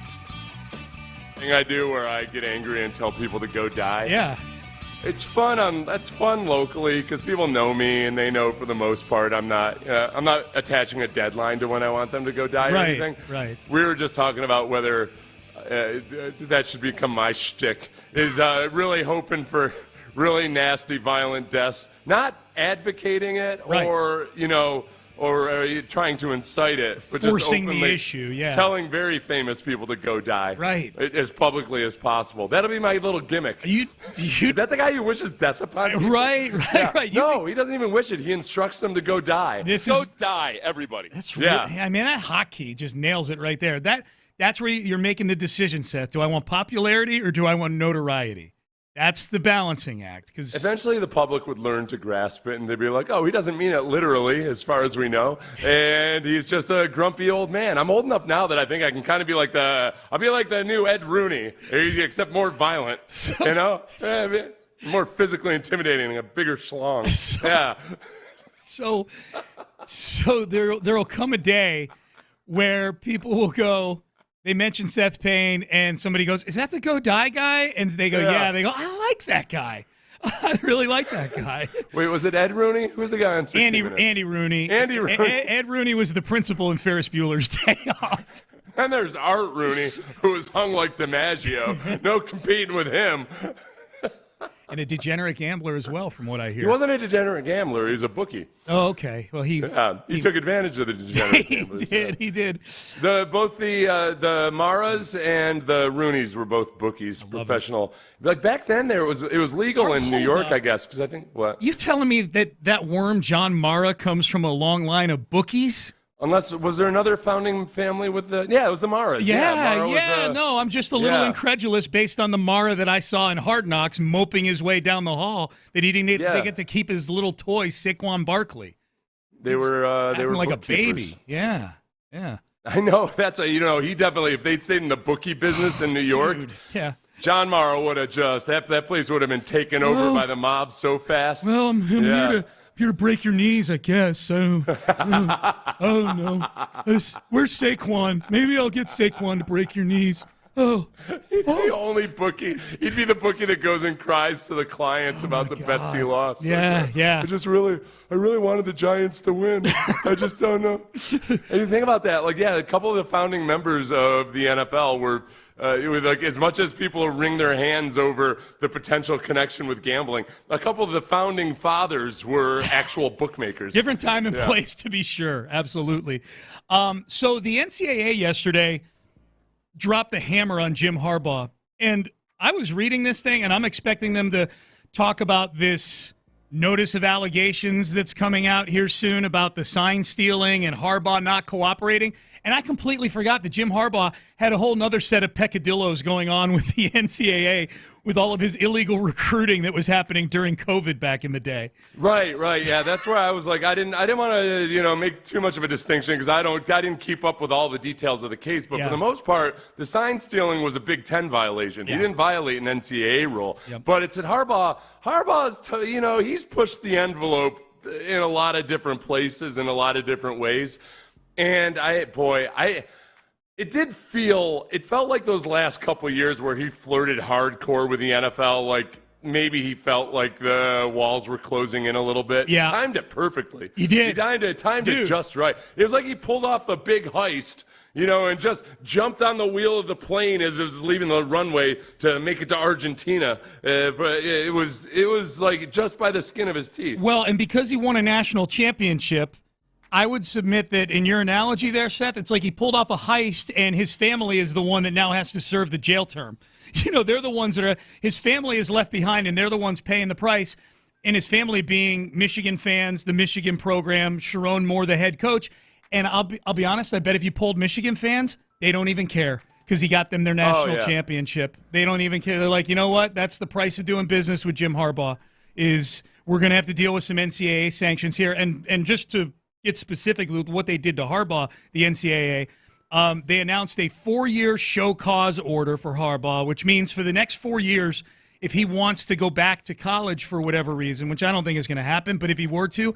Thing I do where I get angry and tell people to go die. Yeah. It's fun. That's fun locally because people know me and they know for the most part I'm not attaching a deadline to when I want them to go die or anything. Right. We were just talking about whether that should become my shtick. Is really hoping for really nasty, violent deaths, not advocating it or trying to incite it, but forcing just openly the issue, telling very famous people to go die, as publicly as possible. That'll be my little gimmick. Is that the guy who wishes death upon people? Right. No, he doesn't even wish it. He instructs them to go die. Go die, everybody. That's really, I mean, that hotkey just nails it right there. That's where you're making the decision, Seth. Do I want popularity or do I want notoriety? That's the balancing act. Because eventually the public would learn to grasp it, and they'd be like, oh, he doesn't mean it literally, as far as we know, and he's just a grumpy old man. I'm old enough now that I think I can kind of be like I'll be like the new Ed Rooney, except more violent, more physically intimidating, and a bigger schlong. So there'll come a day where people will go, they mention Seth Payne, and somebody goes, is that the Go Die guy? And they go, yeah. They go, I like that guy. I really like that guy. Wait, was it Ed Rooney? Who was the guy on 60 Minutes? Andy Rooney. Andy Rooney. Ed Rooney was the principal in Ferris Bueller's Day Off. And there's Art Rooney, who was hung like DiMaggio. No competing with him. And a degenerate gambler as well, from what I hear. He wasn't a degenerate gambler. He was a bookie. Oh, okay. Well, he took advantage of the degenerate gamblers. He did. Both the Maras and the Rooneys were both bookies, professional. Like back then, it was legal in New York, I guess. Because I think what you telling me that worm John Mara comes from a long line of bookies? Unless, was there another founding family with it was the Maras. No, I'm just a little incredulous based on the Mara that I saw in Hard Knocks moping his way down the hall that he didn't get to keep his little toy, Saquon Barkley. They were like a bookkeepers. baby. Yeah. I know. That's he definitely, if they'd stayed in the bookie business in New York, John Mara would have that place would have been taken over by the mob so fast. Well, I'm here to break your knees, I guess. Oh no. Where's Saquon? Maybe I'll get Saquon to break your knees. Oh. He'd be the only bookie. He'd be the bookie that goes and cries to the clients about the bets he lost. Yeah. I really wanted the Giants to win. I just don't know. And you think about that, a couple of the founding members of the NFL were as much as people wring their hands over the potential connection with gambling, a couple of the founding fathers were actual bookmakers. Different time and place, to be sure. Absolutely. So the NCAA yesterday dropped the hammer on Jim Harbaugh. And I was reading this thing, and I'm expecting them to talk about this notice of allegations that's coming out here soon about the sign stealing and Harbaugh not cooperating. And I completely forgot that Jim Harbaugh had a whole nother set of peccadillos going on with the NCAA with all of his illegal recruiting that was happening during COVID back in the day. Right. Yeah, that's where I was like, I didn't want to, make too much of a distinction because I didn't keep up with all the details of the case. But for the most part, the sign stealing was a Big Ten violation. He didn't violate an NCAA rule. Yep. But it's at Harbaugh. Harbaugh's, he's pushed the envelope in a lot of different places in a lot of different ways. And it felt like those last couple of years where he flirted hardcore with the NFL, like maybe he felt like the walls were closing in a little bit. Yeah. He timed it perfectly. He did. He timed it just right. It was like he pulled off a big heist, and just jumped on the wheel of the plane as it was leaving the runway to make it to Argentina. But it was like just by the skin of his teeth. Well, and because he won a national championship, I would submit that in your analogy there, Seth, it's like he pulled off a heist and his family is the one that now has to serve the jail term. They're the ones his family is left behind and they're the ones paying the price. And his family being Michigan fans, the Michigan program, Sharon Moore, the head coach. And I'll be honest, I bet if you polled Michigan fans, they don't even care because he got them their national championship. They don't even care. They're like, you know what? That's the price of doing business with Jim Harbaugh is we're going to have to deal with some NCAA sanctions here. And just to get specific with what they did to Harbaugh, the NCAA, they announced a 4-year show cause order for Harbaugh, which means for the next 4 years, if he wants to go back to college for whatever reason, which I don't think is going to happen, but if he were to,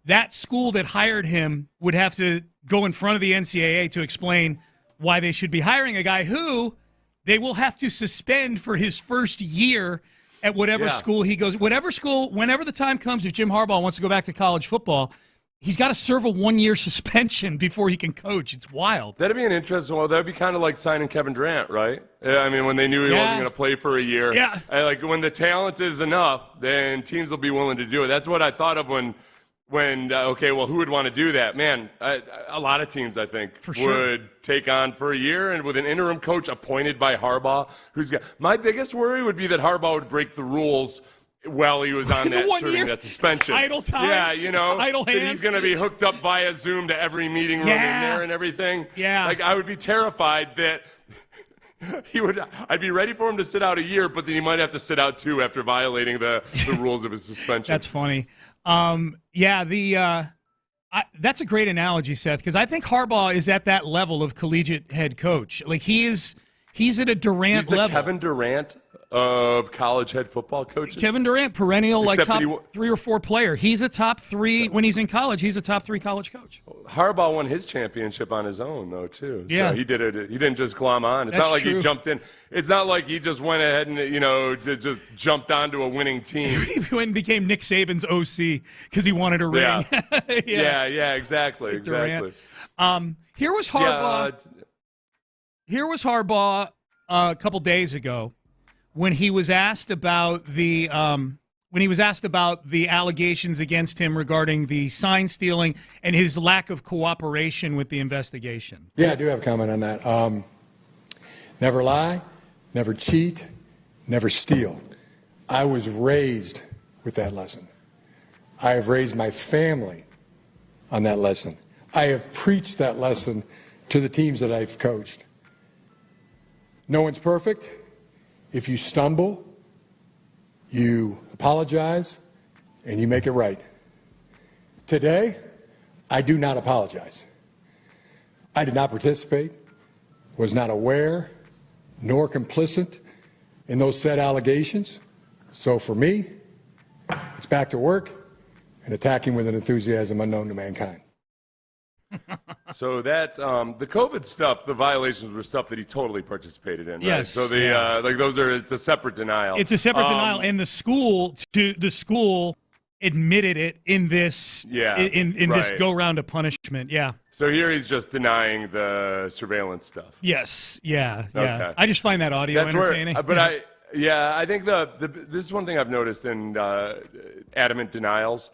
that school that hired him would have to go in front of the NCAA to explain why they should be hiring a guy who they will have to suspend for his first year at whatever school he goes. Whatever school, whenever the time comes, if Jim Harbaugh wants to go back to college football, he's got to serve a 1-year suspension before he can coach. It's wild. That'd be an interesting one. That'd be kind of like signing Kevin Durant, right? I mean, when they knew he wasn't going to play for a year. Yeah. Like, when the talent is enough, then teams will be willing to do it. That's what I thought of when okay, well, who would want to do that? Man, a lot of teams, I think, would take on for a year, and with an interim coach appointed by Harbaugh, my biggest worry would be that Harbaugh would break the rules while he was on that serving that suspension. Idle time. Yeah, you know, idle hands. that he's going to be hooked up via Zoom to every meeting room in there and everything. Yeah. Like, I would be terrified that I'd be ready for him to sit out a year, but then he might have to sit out 2 after violating the rules of his suspension. That's funny. That's a great analogy, Seth, because I think Harbaugh is at that level of collegiate head coach. Like, he's at a Durant level. He's the Kevin Durant of college head football coaches. Kevin Durant, perennial, Except like top 3 or 4 player. He's a top 3 when he's in college. He's a top 3 college coach. Harbaugh won his championship on his own, though, too. Yeah. So he did it. He didn't just glom on. It's That's not like true. he jumped in. It's not like he just went ahead and, just jumped onto a winning team. He went and became Nick Saban's OC because he wanted a ring. Yeah, exactly. Durant. Here was Harbaugh. Here was Harbaugh a couple days ago when he was asked about the allegations against him regarding the sign stealing and his lack of cooperation with the investigation. Yeah, I do have a comment on that. Never lie, never cheat, never steal. I was raised with that lesson. I have raised my family on that lesson. I have preached that lesson to the teams that I've coached. No one's perfect. If you stumble, you apologize, and you make it right. Today, I do not apologize. I did not participate, was not aware, nor complicit in those said allegations. So for me, it's back to work and attacking with an enthusiasm unknown to mankind. So that the COVID stuff, the violations were stuff that he totally participated in. Right? Yes. So it's a separate denial. It's a separate denial, and the school admitted it in this this go round of punishment. Yeah. So here he's just denying the surveillance stuff. Yes. Yeah. Okay. I just find that audio entertaining. I think this is one thing I've noticed in adamant denials.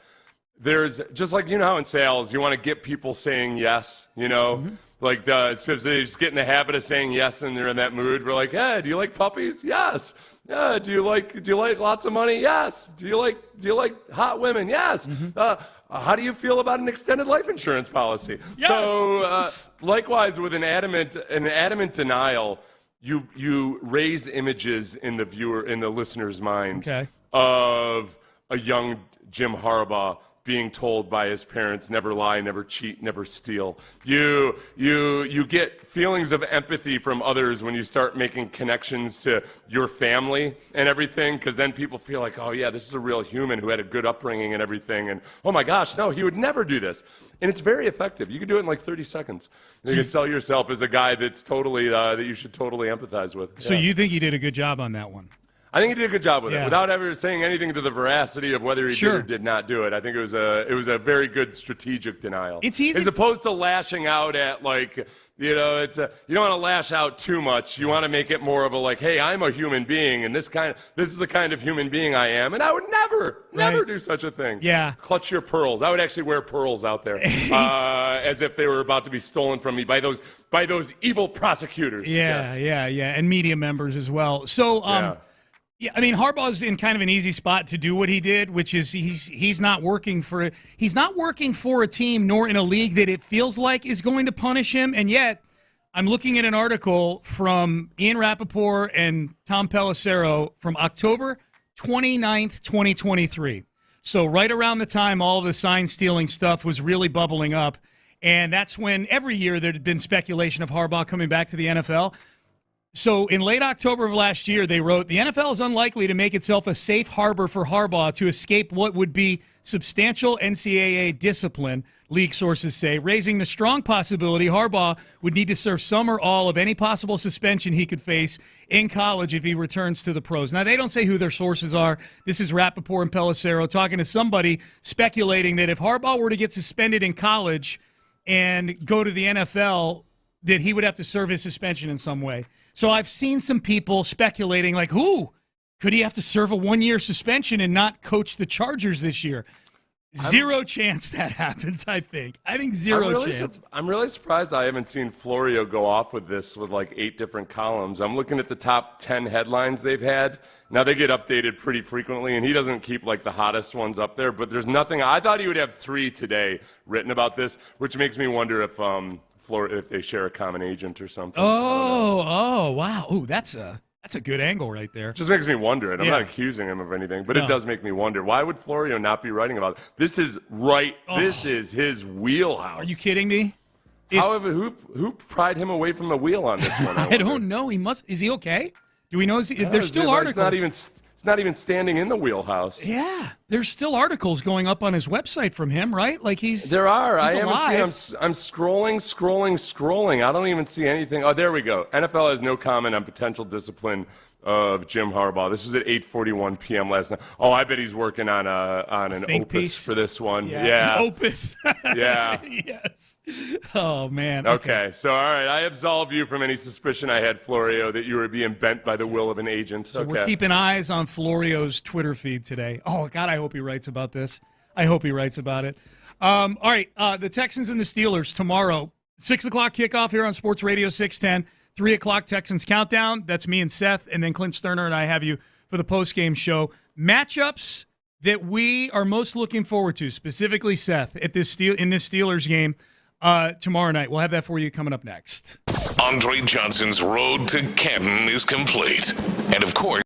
There's just like, how in sales, you want to get people saying yes, like so they just get in the habit of saying yes and they're in that mood. We're like, hey, do you like puppies? Yes. Yeah. Do you like lots of money? Yes. Do you like hot women? Yes. How do you feel about an extended life insurance policy? Yes. So likewise with an adamant denial, you raise images in the listener's mind of a young Jim Harbaugh being told by his parents, never lie, never cheat, never steal. You get feelings of empathy from others when you start making connections to your family and everything, because then people feel like, oh yeah, this is a real human who had a good upbringing and everything, and oh my gosh, no, he would never do this. And it's very effective. You can do it in like 30 seconds. You can sell yourself as a guy that's totally that you should totally empathize with. So you think you did a good job on that one? I think he did a good job with it, without ever saying anything to the veracity of whether he did or did not do it. I think it was a very good strategic denial. It's easy, as opposed to lashing out at you don't want to lash out too much. You want to make it more of a like, hey, I'm a human being, and this is the kind of human being I am, and I would never do such a thing. Yeah, clutch your pearls. I would actually wear pearls out there, as if they were about to be stolen from me by those evil prosecutors. Yeah, and media members as well. So. Yeah, I mean, Harbaugh's in kind of an easy spot to do what he did, which is he's not working for a team nor in a league that it feels like is going to punish him. And yet, I'm looking at an article from Ian Rappaport and Tom Pelissero from October 29th, 2023. So right around the time all the sign stealing stuff was really bubbling up, and that's when every year there had been speculation of Harbaugh coming back to the NFL. So in late October of last year, they wrote, the NFL is unlikely to make itself a safe harbor for Harbaugh to escape what would be substantial NCAA discipline, league sources say, raising the strong possibility Harbaugh would need to serve some or all of any possible suspension he could face in college if he returns to the pros. Now, they don't say who their sources are. This is Rappaport and Pelissero talking to somebody speculating that if Harbaugh were to get suspended in college and go to the NFL, that he would have to serve his suspension in some way. So I've seen some people speculating, like, who? Could he have to serve a 1-year suspension and not coach the Chargers this year? Zero chance that happens, I think. I think zero chance. I'm really surprised I haven't seen Florio go off with this with like 8 different columns. I'm looking at the top 10 headlines they've had. Now, they get updated pretty frequently, and he doesn't keep like the hottest ones up there, but there's nothing. I thought he would have 3 today written about this, which makes me wonder if they share a common agent or something. Oh, wow. Ooh, that's a good angle right there. Just makes me wonder. And I'm not accusing him of anything, but it does make me wonder. Why would Florio not be writing about it? This is right. This is his wheelhouse. Are you kidding me? However, who pried him away from the wheel on this one? I don't know. He must. Is he okay? Do we know? There's still articles. It's not even standing in the wheelhouse. Yeah, there's still articles going up on his website from him, right? Like There are. I haven't alive. seen. I'm scrolling. I don't even see anything. Oh, there we go. NFL has no comment on potential discipline of Jim Harbaugh. This is at 8:41 p.m. last night. Oh, I bet he's working on an opus piece for this one. Yeah. An opus. Yeah. Yes. Oh, man. Okay. So, all right. I absolve you from any suspicion I had, Florio, that you were being bent by the will of an agent. So we're keeping eyes on Florio's Twitter feed today. Oh, God, I hope he writes about this. I hope he writes about it. All right. The Texans and the Steelers tomorrow. 6 o'clock kickoff here on Sports Radio 610. 3 o'clock Texans Countdown. That's me and Seth, and then Clint Stoerner and I have you for the post-game show. Matchups that we are most looking forward to, specifically Seth, in this Steelers game tomorrow night. We'll have that for you coming up next. Andre Johnson's road to Canton is complete. And of course,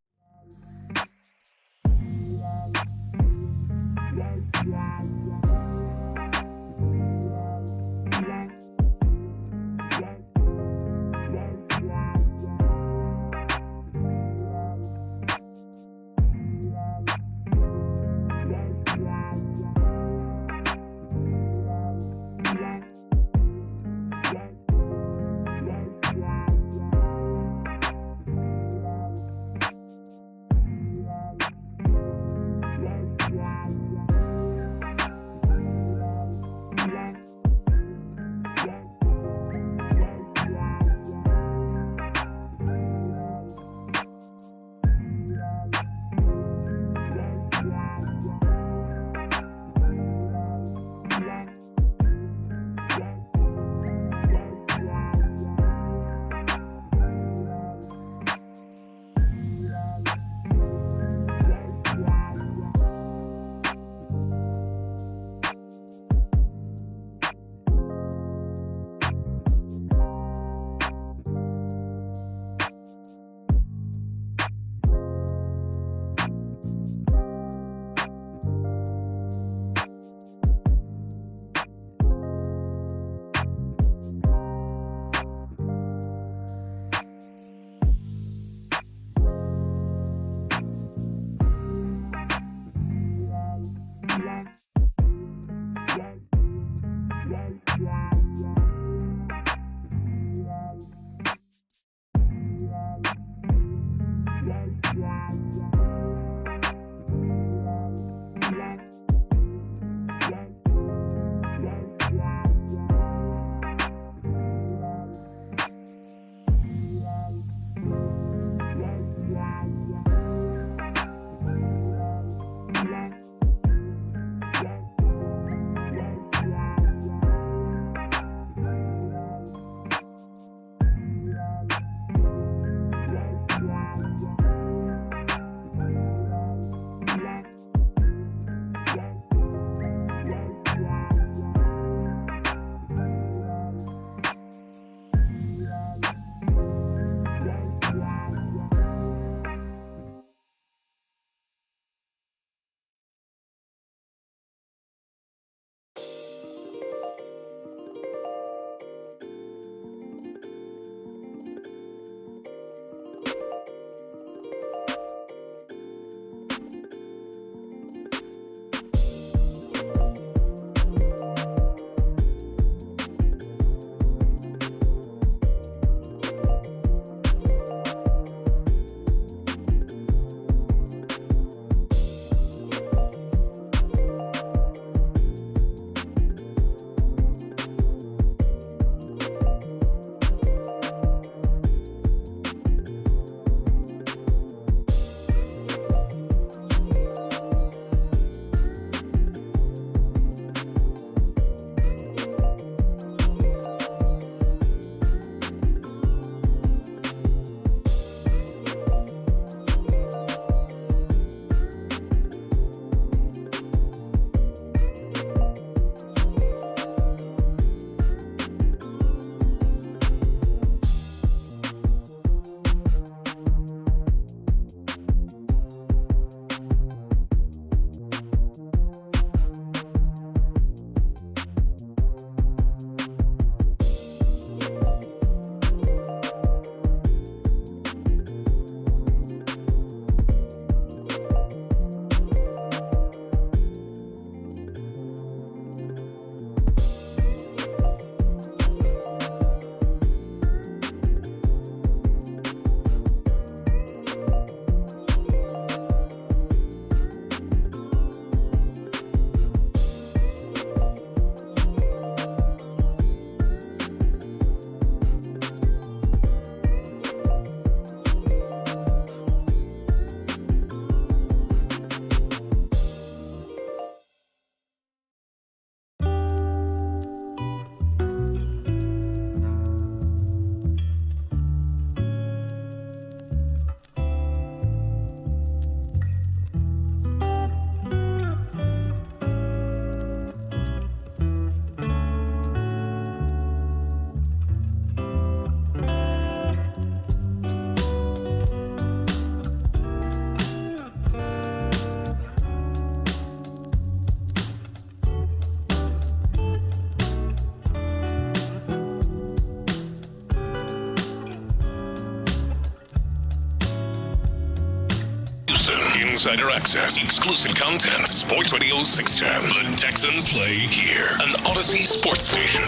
Insider access, exclusive content. Sports Radio 610. The Texans play here. An Odyssey sports station.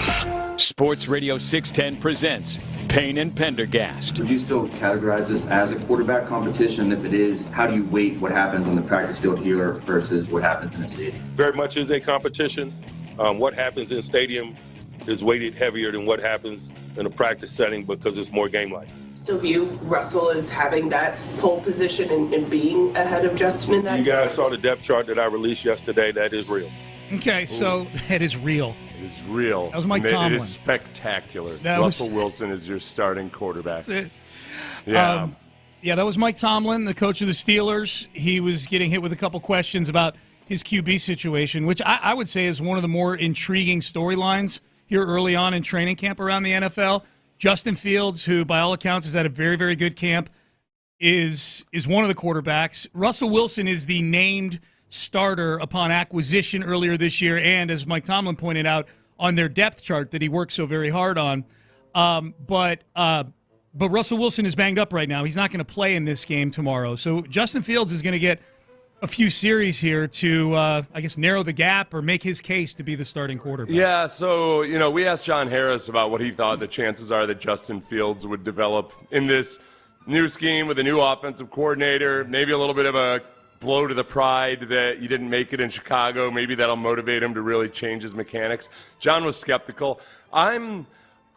Sports Radio 610 presents Payne and Pendergast. Would you still categorize this as a quarterback competition? If it is, how do you weight what happens on the practice field here versus what happens in the stadium? Very much is a competition. What happens in the stadium is weighted heavier than what happens in a practice setting because it's more game-like. Still view Russell as having that pole position and being ahead of Justin in that? You guys saw the depth chart that I released yesterday. That is real. Okay, so that is real. It is real. That was Mike Tomlin. It is spectacular. Russell Wilson is your starting quarterback. That's it. Yeah. That was Mike Tomlin, the coach of the Steelers. He was getting hit with a couple questions about his QB situation, which I would say is one of the more intriguing storylines here early on in training camp around the NFL. Justin Fields, who by all accounts has had a very, very good camp, is one of the quarterbacks. Russell Wilson is the named starter upon acquisition earlier this year, and as Mike Tomlin pointed out, on their depth chart that he worked so very hard on. But Russell Wilson is banged up right now. He's not going to play in this game tomorrow. So Justin Fields is going to get a few series here to, I guess, narrow the gap or make his case to be the starting quarterback. Yeah, so, we asked John Harris about what he thought the chances are that Justin Fields would develop in this new scheme with a new offensive coordinator, maybe a little bit of a blow to the pride that you didn't make it in Chicago. Maybe that'll motivate him to really change his mechanics. John was skeptical. I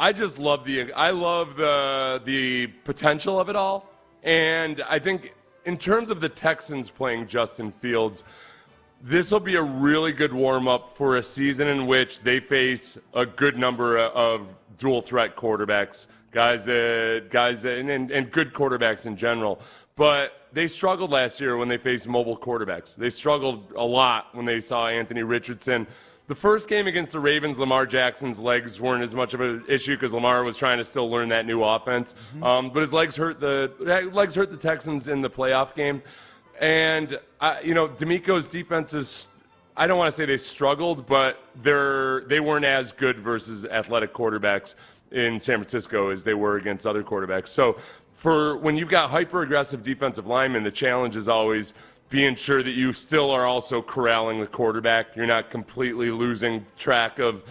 love the potential of it all, and I think in terms of the Texans playing Justin Fields, this will be a really good warm-up for a season in which they face a good number of dual-threat quarterbacks, guys and good quarterbacks in general. But they struggled last year when they faced mobile quarterbacks. They struggled a lot when they saw Anthony Richardson. The first game against the Ravens, Lamar Jackson's legs weren't as much of an issue because Lamar was trying to still learn that new offense. But his legs hurt the Texans in the playoff game. And, D'Amico's defense is, I don't want to say they struggled, but they weren't as good versus athletic quarterbacks in San Francisco as they were against other quarterbacks. So for when you've got hyper-aggressive defensive linemen, the challenge is always being sure that you still are also corralling the quarterback. You're not completely losing track of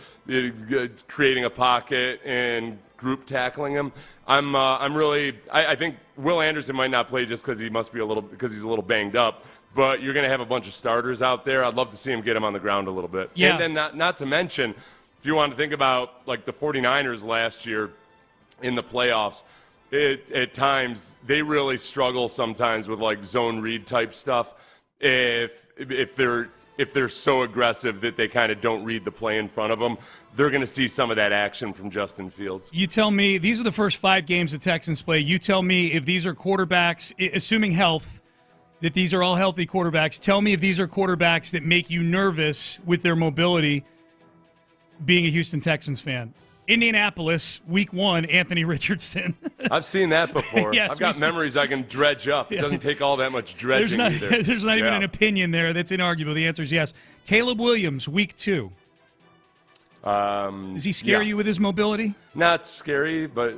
creating a pocket and group tackling him. I think Will Anderson might not play just because he's a little banged up. But you're going to have a bunch of starters out there. I'd love to see him get him on the ground a little bit. Yeah. And then not to mention, if you want to think about like the 49ers last year in the playoffs, at times they really struggle sometimes with like zone read type stuff if they're so aggressive that they kind of don't read the play in front of them. They're going to see some of that action from Justin Fields. You tell me, these are the first 5 games the Texans play. You tell me if these are quarterbacks, assuming health, that these are all healthy quarterbacks. Tell me if these are quarterbacks that make you nervous with their mobility, being a Houston Texans fan. Indianapolis, week 1, Anthony Richardson. I've seen that before. Yes, I've got memories I can dredge up. It doesn't take all that much dredging either. There's not even an opinion there that's inarguable. The answer is yes. Caleb Williams, week 2. Does he scare you with his mobility? Not scary, but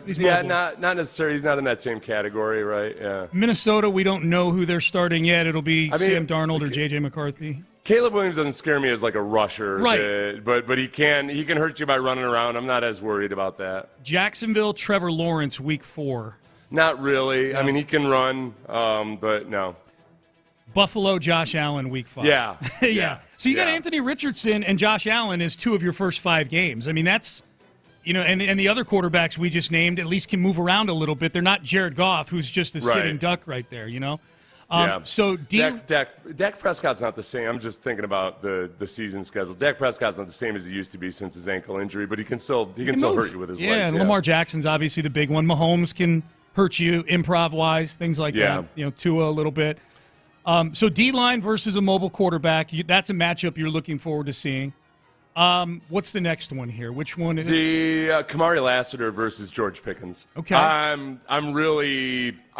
He's not necessarily. He's not in that same category, right? Yeah. Minnesota, we don't know who they're starting yet. It'll be Sam Darnold or J.J. McCarthy. Caleb Williams doesn't scare me as like a rusher, right? But he can hurt you by running around. I'm not as worried about that. Jacksonville, Trevor Lawrence, week 4. Not really. No. I mean, he can run, but no. Buffalo, Josh Allen, week 5. Yeah. Yeah. So you got Anthony Richardson and Josh Allen as 2 of your first 5 games. I mean, that's, and the other quarterbacks we just named at least can move around a little bit. They're not Jared Goff, who's just a sitting duck right there, So Dak Prescott's not the same. I'm just thinking about the season schedule. Dak Prescott's not the same as he used to be since his ankle injury, but he can still hurt you with his legs. Yeah, and Lamar Jackson's obviously the big one. Mahomes can hurt you improv-wise, things like that. Tua a little bit. So D-line versus a mobile quarterback, that's a matchup you're looking forward to seeing. What's the next one here? Which one? Kamari Lassiter versus George Pickens. Okay. I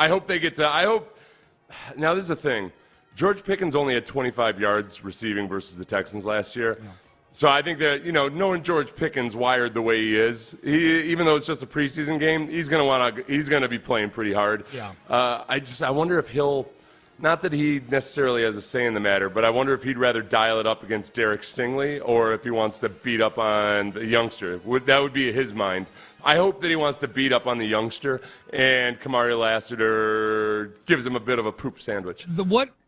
hope they get to – now this is the thing. George Pickens only had 25 yards receiving versus the Texans last year. Yeah. So I think that, knowing George Pickens wired the way he is, even though it's just a preseason game, he's going to be playing pretty hard. Yeah. I wonder if he'll – not that he necessarily has a say in the matter, but I wonder if he'd rather dial it up against Derek Stingley or if he wants to beat up on the youngster. That would be his mind. I hope that he wants to beat up on the youngster, and Kamari Lassiter gives him a bit of a poop sandwich.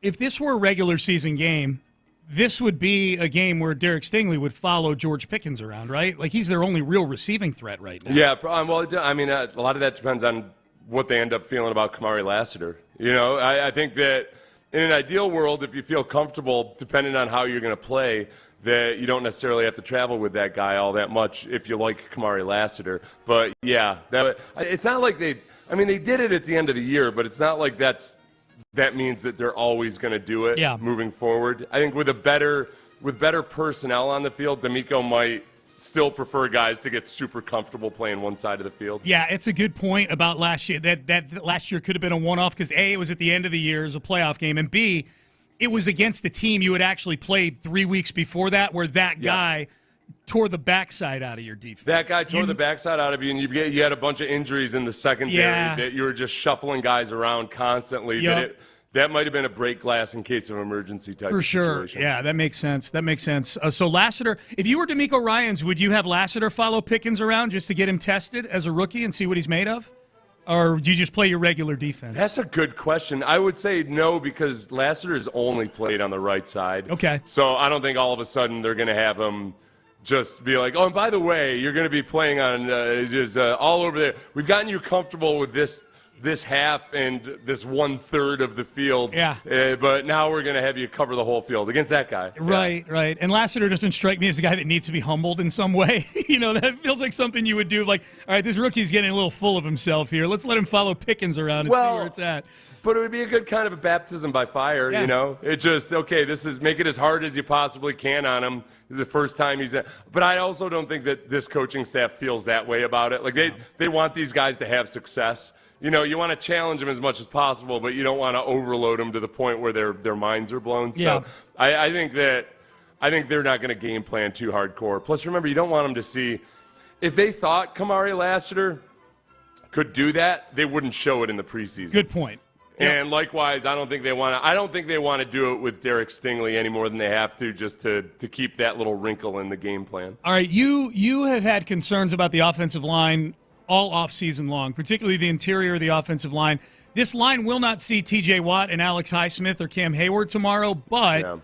If this were a regular season game, this would be a game where Derek Stingley would follow George Pickens around, right? Like, he's their only real receiving threat right now. Yeah, well, I mean, a lot of that depends on what they end up feeling about Kamari Lassiter. You know, I think that in an ideal world, if you feel comfortable, depending on how you're going to play, that you don't necessarily have to travel with that guy all that much if you like Kamari Lassiter. But, yeah, it's not like they did it at the end of the year, but it's not like that means that they're always going to do it moving forward. I think with better personnel on the field, D'Amico might still prefer guys to get super comfortable playing one side of the field. Yeah, it's a good point about last year. That last year could have been a one-off because, A, it was at the end of the year as a playoff game, and B, it was against a team you had actually played 3 weeks before that where that guy tore the backside out of your defense. That guy tore the backside out of you, and you had a bunch of injuries in the secondary that you were just shuffling guys around constantly. Yep. That might have been a break glass in case of emergency type For sure. situation. Yeah, that makes sense. So Lassiter, if you were D'Amico Ryans, would you have Lassiter follow Pickens around just to get him tested as a rookie and see what he's made of? Or do you just play your regular defense? That's a good question. I would say no, because Lassiter's only played on the right side. Okay. So I don't think all of a sudden they're going to have him just be like, oh, and by the way, you're going to be playing on all over there. We've gotten you comfortable with this half and this 1/3 of the field. Yeah. But now we're going to have you cover the whole field against that guy. Right. And Lassiter doesn't strike me as a guy that needs to be humbled in some way. That feels like something you would do. Like, all right, this rookie's getting a little full of himself here. Let's let him follow Pickens around and see where it's at. But it would be a good kind of a baptism by fire, you know? It just, okay, make it as hard as you possibly can on him the first time he's in. But I also don't think that this coaching staff feels that way about it. Like, they want these guys to have success. You want to challenge them as much as possible, but you don't want to overload them to the point where their minds are blown. Yeah. So I think they're not going to game plan too hardcore. Plus, remember, you don't want them to see if they thought Kamari Lassiter could do that, they wouldn't show it in the preseason. Good point. And likewise, I don't think they want to do it with Derek Stingley any more than they have to, just to keep that little wrinkle in the game plan. All right, you have had concerns about the offensive line all offseason long, particularly the interior of the offensive line. This line will not see T.J. Watt and Alex Highsmith or Cam Hayward tomorrow, but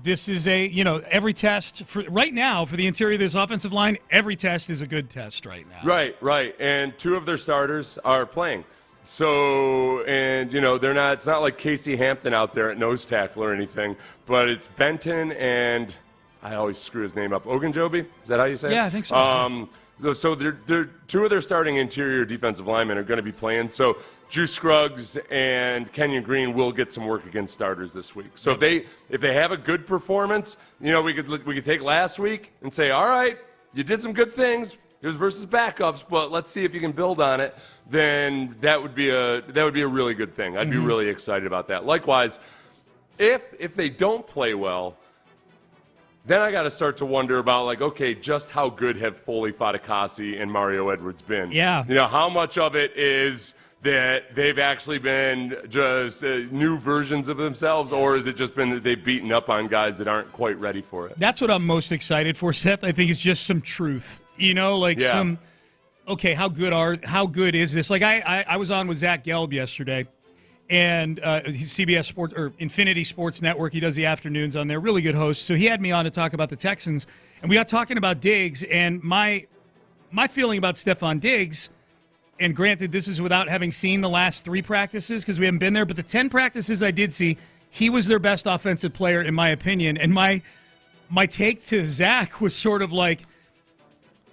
this is every test right now for the interior of this offensive line, every test is a good test right now. Right. And two of their starters are playing. So, and they're not. It's not like Casey Hampton out there at nose tackle or anything, but it's Benton and I always screw his name up. Ogunjobi, is that how you say it? Yeah, I think so. So they're two of their starting interior defensive linemen are going to be playing. So Juice Scruggs and Kenyon Green will get some work against starters this week. So if they have a good performance, we could take last week and say, all right, you did some good things. It was versus backups, but let's see if you can build on it. Then that would be a really good thing. I'd be really excited about that. Likewise, if they don't play well, then I got to start to wonder about, just how good have Foley Fatukasi and Mario Edwards been? Yeah. How much of it is that they've actually been just new versions of themselves, or is it just been that they've beaten up on guys that aren't quite ready for it? That's what I'm most excited for, Seth. I think it's just some truth. How good is this? Like, I was on with Zach Gelb yesterday, and he's CBS Sports or Infinity Sports Network. He does the afternoons on there. Really good host. So he had me on to talk about the Texans, and we got talking about Diggs. And my feeling about Stefan Diggs, and granted, this is without having seen the last 3 practices because we haven't been there, but the 10 practices I did see, he was their best offensive player in my opinion. And my take to Zach was sort of like,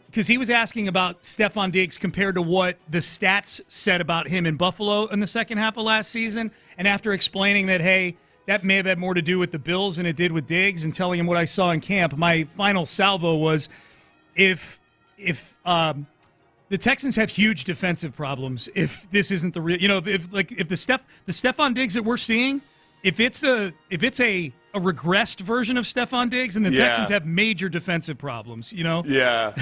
because he was asking about Stefan Diggs compared to what the stats said about him in Buffalo in the second half of last season. And after explaining that, hey, that may have had more to do with the Bills than it did with Diggs, and telling him what I saw in camp, my final salvo was if the Texans have huge defensive problems, if this isn't the real, if the Stefan Diggs that we're seeing, if it's a regressed version of Stefan Diggs, and the Texans have major defensive problems, Yeah.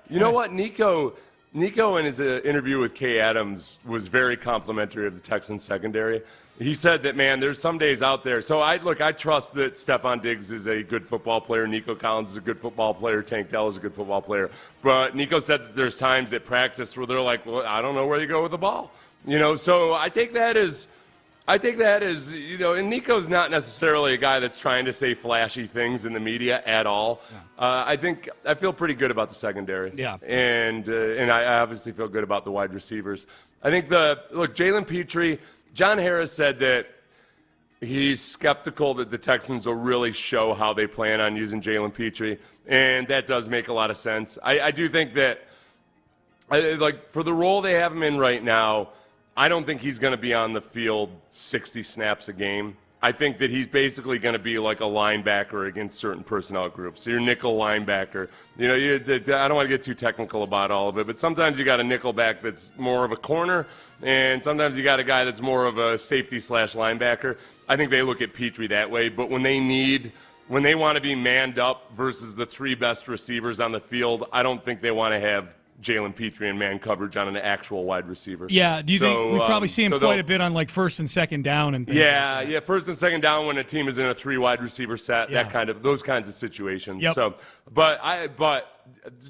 You know what, Nico, Nico in his interview with Kay Adams was very complimentary of the Texans secondary. He said that, man, there's some days out there. So I trust that Stefan Diggs is a good football player. Nico Collins is a good football player. Tank Dell is a good football player. But Nico said that there's times at practice where they're like, well, I don't know where you go with the ball. So I take that as, and Nico's not necessarily a guy that's trying to say flashy things in the media at all. Yeah. I feel pretty good about the secondary. Yeah. And I obviously feel good about the wide receivers. I think Jalen Petrie, John Harris said that he's skeptical that the Texans will really show how they plan on using Jalen Petrie, and that does make a lot of sense. I do think that, for the role they have him in right now, I don't think he's going to be on the field 60 snaps a game. I think that he's basically going to be like a linebacker against certain personnel groups. So your nickel linebacker. I don't want to get too technical about all of it, but sometimes you got a nickel back that's more of a corner, and sometimes you got a guy that's more of a safety/linebacker. I think they look at Petrie that way, but when they want to be manned up versus the three best receivers on the field, I don't think they want to have Jalen Petrie in man coverage on an actual wide receiver. Yeah, do you think we probably see him quite a bit on first and second down and things Yeah, first and second down when a team is in a 3 wide receiver set, those kinds of situations. Yep. So, but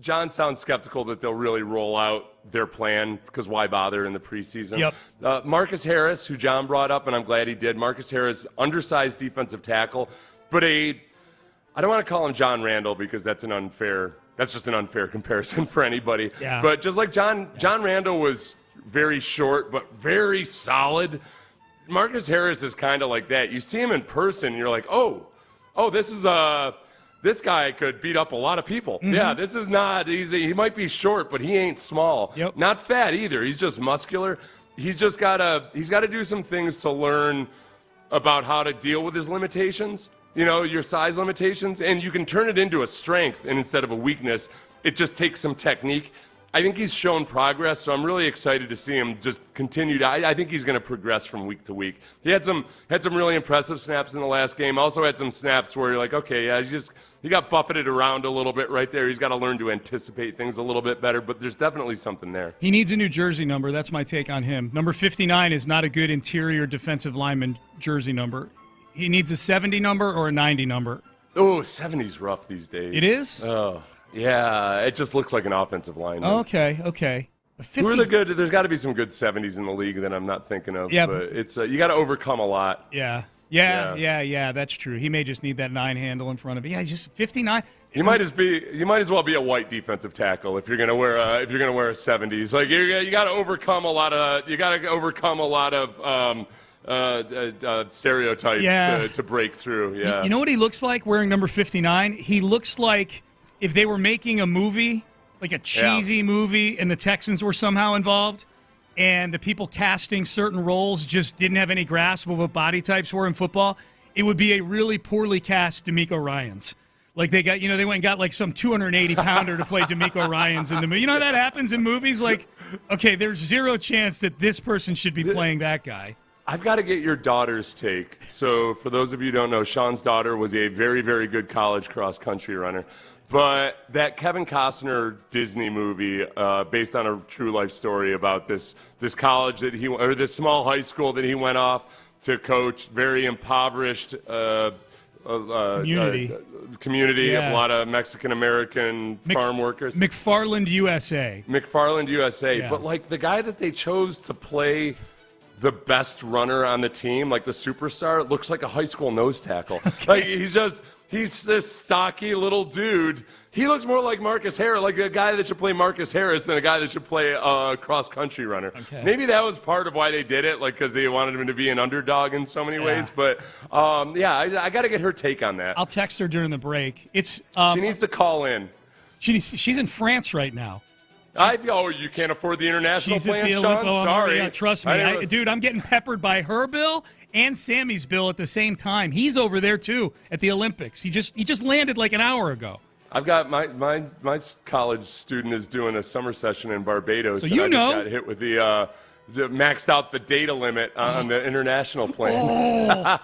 John sounds skeptical that they'll really roll out their plan because why bother in the preseason? Yep. Marcus Harris, who John brought up, and I'm glad he did. Marcus Harris, undersized defensive tackle, but I don't want to call him John Randall because that's just an unfair comparison for anybody. Yeah. But just like John Randall was very short but very solid, Marcus Harris is kind of like that. You see him in person, and you're like, oh, this guy could beat up a lot of people. Mm-hmm. Yeah, this is not easy. He might be short, but he ain't small. Yep. Not fat either. He's just muscular. He's got to do some things to learn about how to deal with his limitations. Your size limitations, and you can turn it into a strength and instead of a weakness. It just takes some technique. I think he's shown progress, so I'm really excited to see him just continue I think he's going to progress from week to week. He had some really impressive snaps in the last game. Also had some snaps where you're like, okay, yeah, he got buffeted around a little bit right there. He's got to learn to anticipate things a little bit better, but there's definitely something there. He needs a new jersey number. That's my take on him. Number 59 is not a good interior defensive lineman jersey number. He needs a 70 number or a 90 number. Oh, 70's rough these days. It is? Oh, yeah. It just looks like an offensive lineman. Okay. 50... Who are the good? There's got to be some good 70s in the league that I'm not thinking of. Yeah, but it's you got to overcome a lot. Yeah. That's true. He may just need that 9 handle in front of him. Yeah, he's just 59. You might as well be a white defensive tackle if you're gonna wear a 70s. Like you got to overcome a lot of stereotypes to break through. Yeah. You know what he looks like wearing number 59? He looks like if they were making a movie, like a cheesy movie, and the Texans were somehow involved, and the people casting certain roles just didn't have any grasp of what body types were in football, it would be a really poorly cast DeMeco Ryans. Like they went and got some 280-pounder to play DeMeco Ryans in the movie. You know how that happens in movies? Like, okay, there's zero chance that this person should be playing that guy. I've got to get your daughter's take. So for those of you who don't know, Sean's daughter was a very, very good college cross-country runner. But that Kevin Costner Disney movie, based on a true life story about this college this small high school that he went off to coach, very impoverished community of a lot of Mexican-American farm workers. McFarland, USA. Yeah. But the guy that they chose to play the best runner on the team, the superstar, looks like a high school nose tackle. Okay. He's this stocky little dude. He looks more like Marcus Harris, like a guy that should play Marcus Harris than a guy that should play a cross-country runner. Okay. Maybe that was part of why they did it, because they wanted him to be an underdog in so many ways. But, I got to get her take on that. I'll text her during the break. She needs to call in. She's in France right now. You can't afford the international plan, Sean? Sorry. Trust me. Dude, I'm getting peppered by her bill and Sammy's bill at the same time. He's over there, too, at the Olympics. He just landed an hour ago. I've got my college student is doing a summer session in Barbados. So and I just got hit with the maxed out the data limit on the international plan.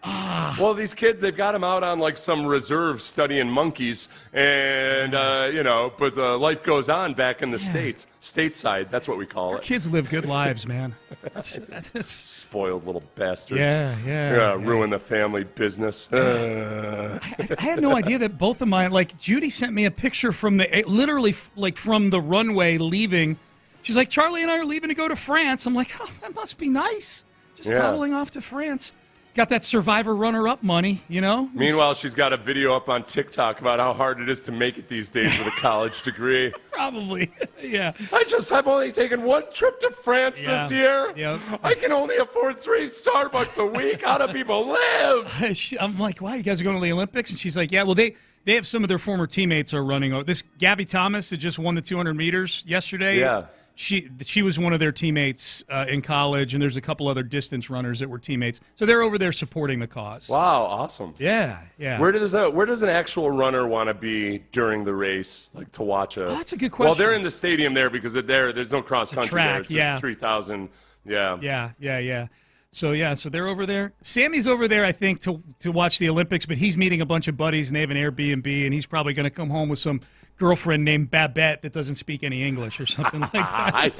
Well, these kids, they've got them out on like some reserve studying monkeys, and but life goes on back in the States, stateside. That's what we call it. Kids live good lives, man. That's spoiled little bastards. Yeah. Ruin the family business. I had no idea that both of mine. Like Judy sent me a picture from from the runway leaving. She's like, Charlie and I are leaving to go to France. I'm like, oh, that must be nice. Just toddling off to France. Got that Survivor runner-up money, Meanwhile, she's got a video up on TikTok about how hard it is to make it these days with a college degree. Probably, yeah. I've only taken one trip to France this year. Yep. I can only afford 3 Starbucks a week. How do people live? I'm like, wow, you guys are going to the Olympics? And she's like, yeah, well, they have some of their former teammates are running. This Gabby Thomas that just won the 200 meters yesterday. Yeah. She was one of their teammates in college, and there's a couple other distance runners that were teammates. So they're over there supporting the cause. Wow, awesome. Yeah. Where does an actual runner want to be during the race, like to watch a? Oh, that's a good question. Well, they're in the stadium there because there's no cross country track, there. It's just 3,000. Yeah. Yeah. So they're over there. Sammy's over there, I think, to watch the Olympics, but he's meeting a bunch of buddies, and they have an Airbnb, and he's probably going to come home with some girlfriend named Babette that doesn't speak any English or something like that.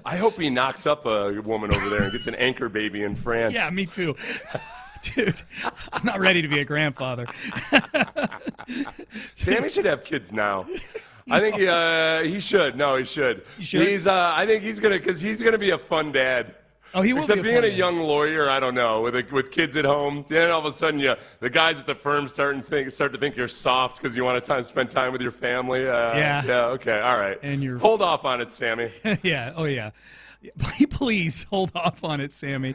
I hope he knocks up a woman over there and gets an anchor baby in France. Yeah, me too. Dude, I'm not ready to be a grandfather. Sammy should have kids now. I think he should. No, he should. You should? I think he's gonna be a fun dad. Oh, he will Except be being a young lawyer, I don't know, with kids at home. Then all of a sudden, the guys at the firm start to think you're soft because you want to spend time with your family. Yeah. Okay. All right. And hold off on it, Sammy. Yeah. Oh yeah. Please hold off on it, Sammy.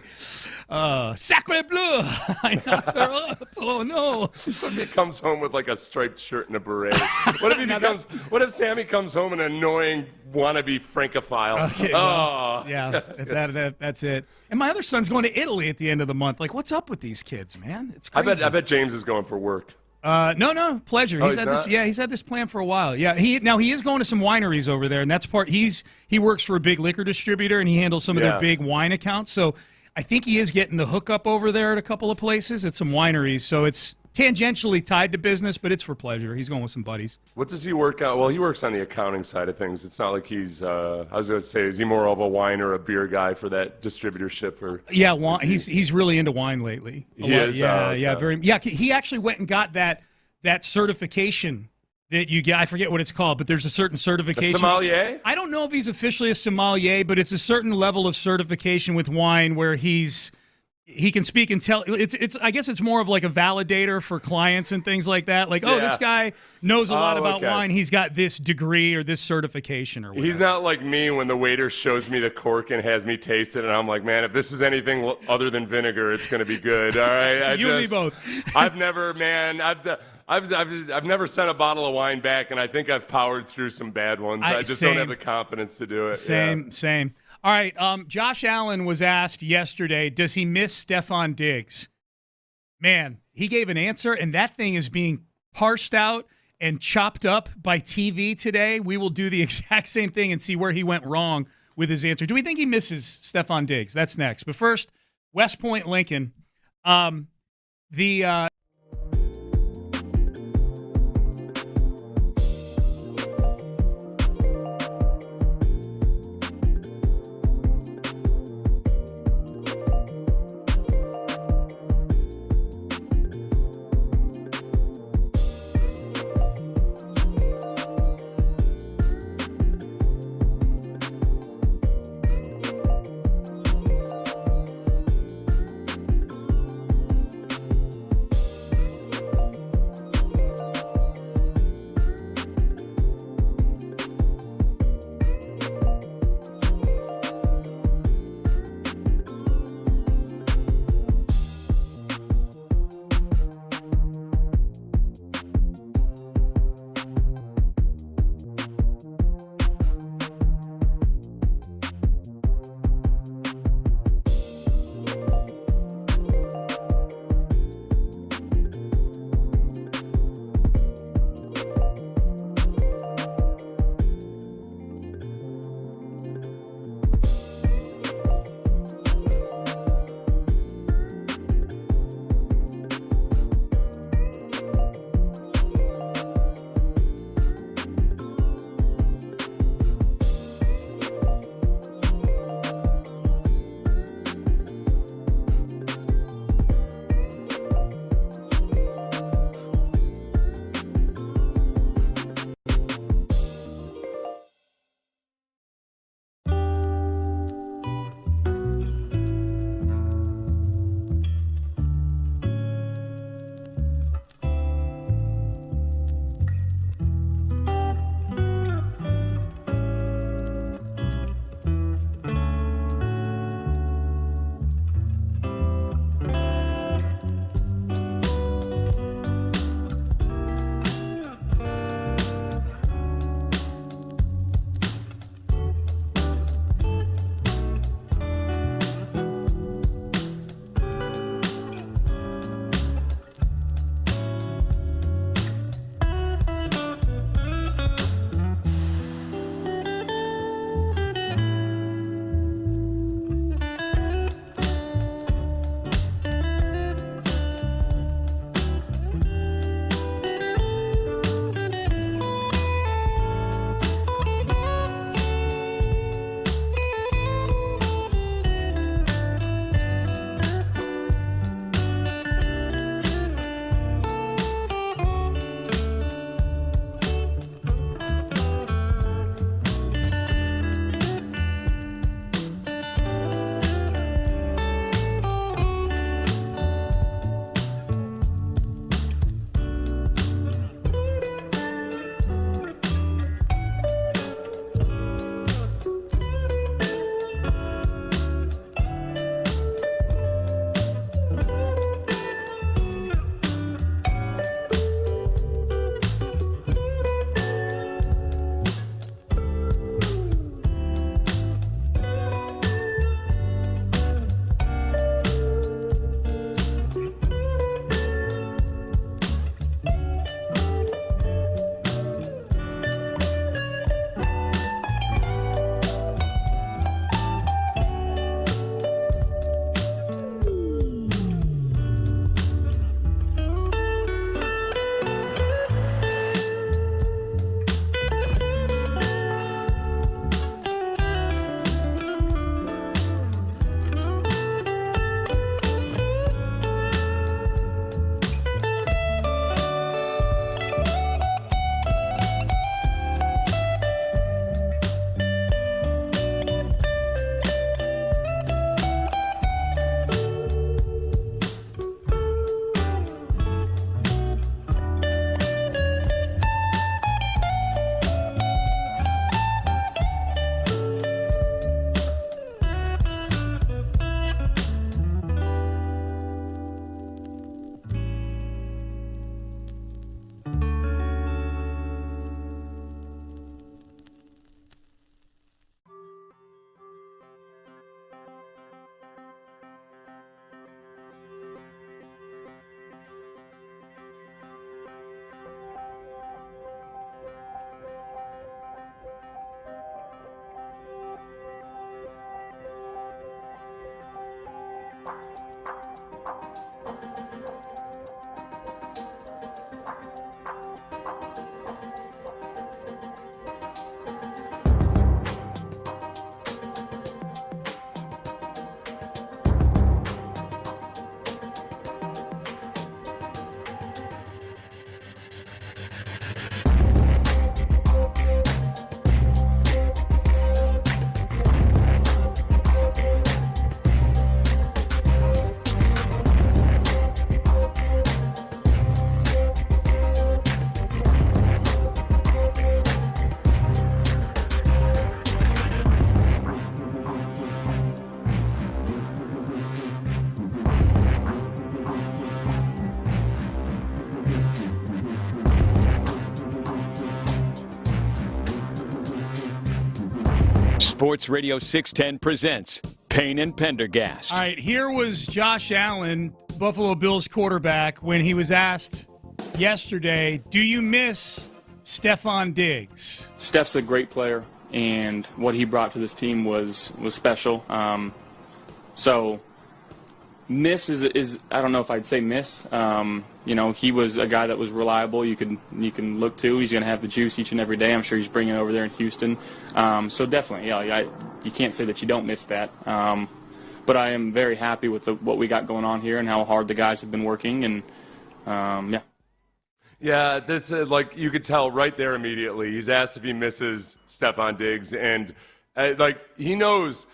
Sacre bleu! I knocked her up. Oh no! What if he comes home with like a striped shirt and a beret? What if Sammy comes home an annoying wannabe Francophile? Okay, that's it. And my other son's going to Italy at the end of the month. Like, what's up with these kids, man? It's crazy. I bet James is going for work. No, pleasure. Oh, he's had this. Yeah, he's had this plan for a while. Yeah, he is going to some wineries over there, and that's part. He works for a big liquor distributor, and he handles some of their big wine accounts. So I think he is getting the hookup over there at a couple of places at some wineries. So it's tangentially tied to business, but it's for pleasure. He's going with some buddies. What does he work on? Well, he works on the accounting side of things. It's not like he's. I was going to say, is he more of a wine or a beer guy for that distributorship? Or yeah, he's really into wine lately. He is. He actually went and got that certification that you get. I forget what it's called, but there's a certain certification. A sommelier? I don't know if he's officially a sommelier, but it's a certain level of certification with wine where he can speak and tell. It's I guess it's more of like a validator for clients and things like that. Like, oh, this guy knows a lot about wine. He's got this degree or this certification or whatever. He's not like me when the waiter shows me the cork and has me taste it, and I'm like, man, if this is anything other than vinegar, it's going to be good. All right, and me both. I've never sent a bottle of wine back, and I think I've powered through some bad ones. I just don't have the confidence to do it. Same. All right, Josh Allen was asked yesterday, does he miss Stefan Diggs? Man, he gave an answer, and that thing is being parsed out and chopped up by TV today. We will do the exact same thing and see where he went wrong with his answer. Do we think he misses Stefan Diggs? That's next. But first, West Point Lincoln. Sports Radio 610 presents Payne and Pendergast. All right, here was Josh Allen, Buffalo Bills quarterback, when he was asked yesterday, do you miss Stefan Diggs? Steph's a great player, and what he brought to this team was special. So miss is I don't know if I'd say miss. He was a guy that was reliable. You can look to. He's going to have the juice each and every day. I'm sure he's bringing it over there in Houston. So definitely, you can't say that you don't miss that. But I am very happy with what we got going on here and how hard the guys have been working. And yeah. Yeah, this like you could tell right there immediately. He's asked if he misses Stefan Diggs, and he knows.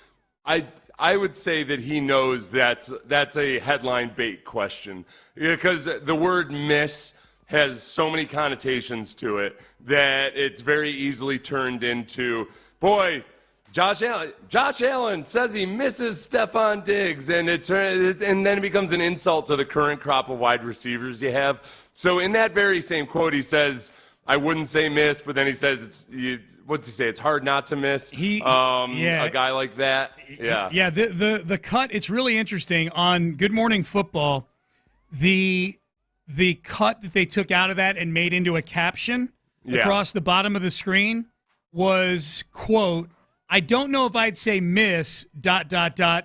I would say that he knows that's a headline bait question, because the word miss has so many connotations to it that it's very easily turned into, boy, Josh Allen says he misses Stefan Diggs, and then it becomes an insult to the current crop of wide receivers you have. So in that very same quote, he says, I wouldn't say miss, but then he says, what's he say? It's hard not to miss. A guy like that. Yeah. Yeah, the cut, it's really interesting. On Good Morning Football, the cut that they took out of that and made into a caption across the bottom of the screen was, quote, I don't know if I'd say miss, ...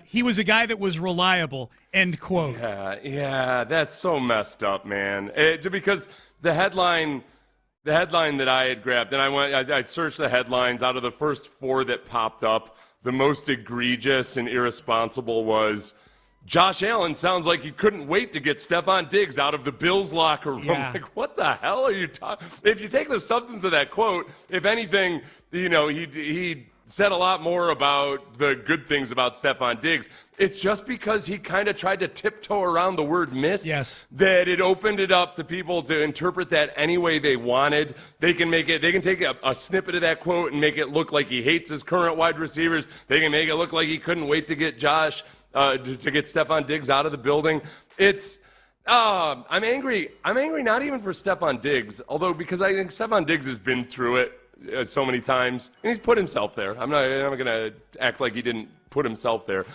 He was a guy that was reliable, end quote. Yeah, that's so messed up, man. Because the headline that I had grabbed, and I searched the headlines. Out of the first four that popped up, the most egregious and irresponsible was, Josh Allen sounds like he couldn't wait to get Stefan Diggs out of the Bills locker room. Yeah. Like, what the hell are you talking? If you take the substance of that quote, if anything, he said a lot more about the good things about Stefan Diggs. It's just because he kind of tried to tiptoe around the word miss that it opened it up to people to interpret that any way they wanted. They can take a snippet of that quote and make it look like he hates his current wide receivers. They can make it look like he couldn't wait to get to get Stefan Diggs out of the building. I'm angry. I'm angry not even for Stefan Diggs, although because I think Stefan Diggs has been through it so many times, and he's put himself there. I'm not going to act like he didn't put himself there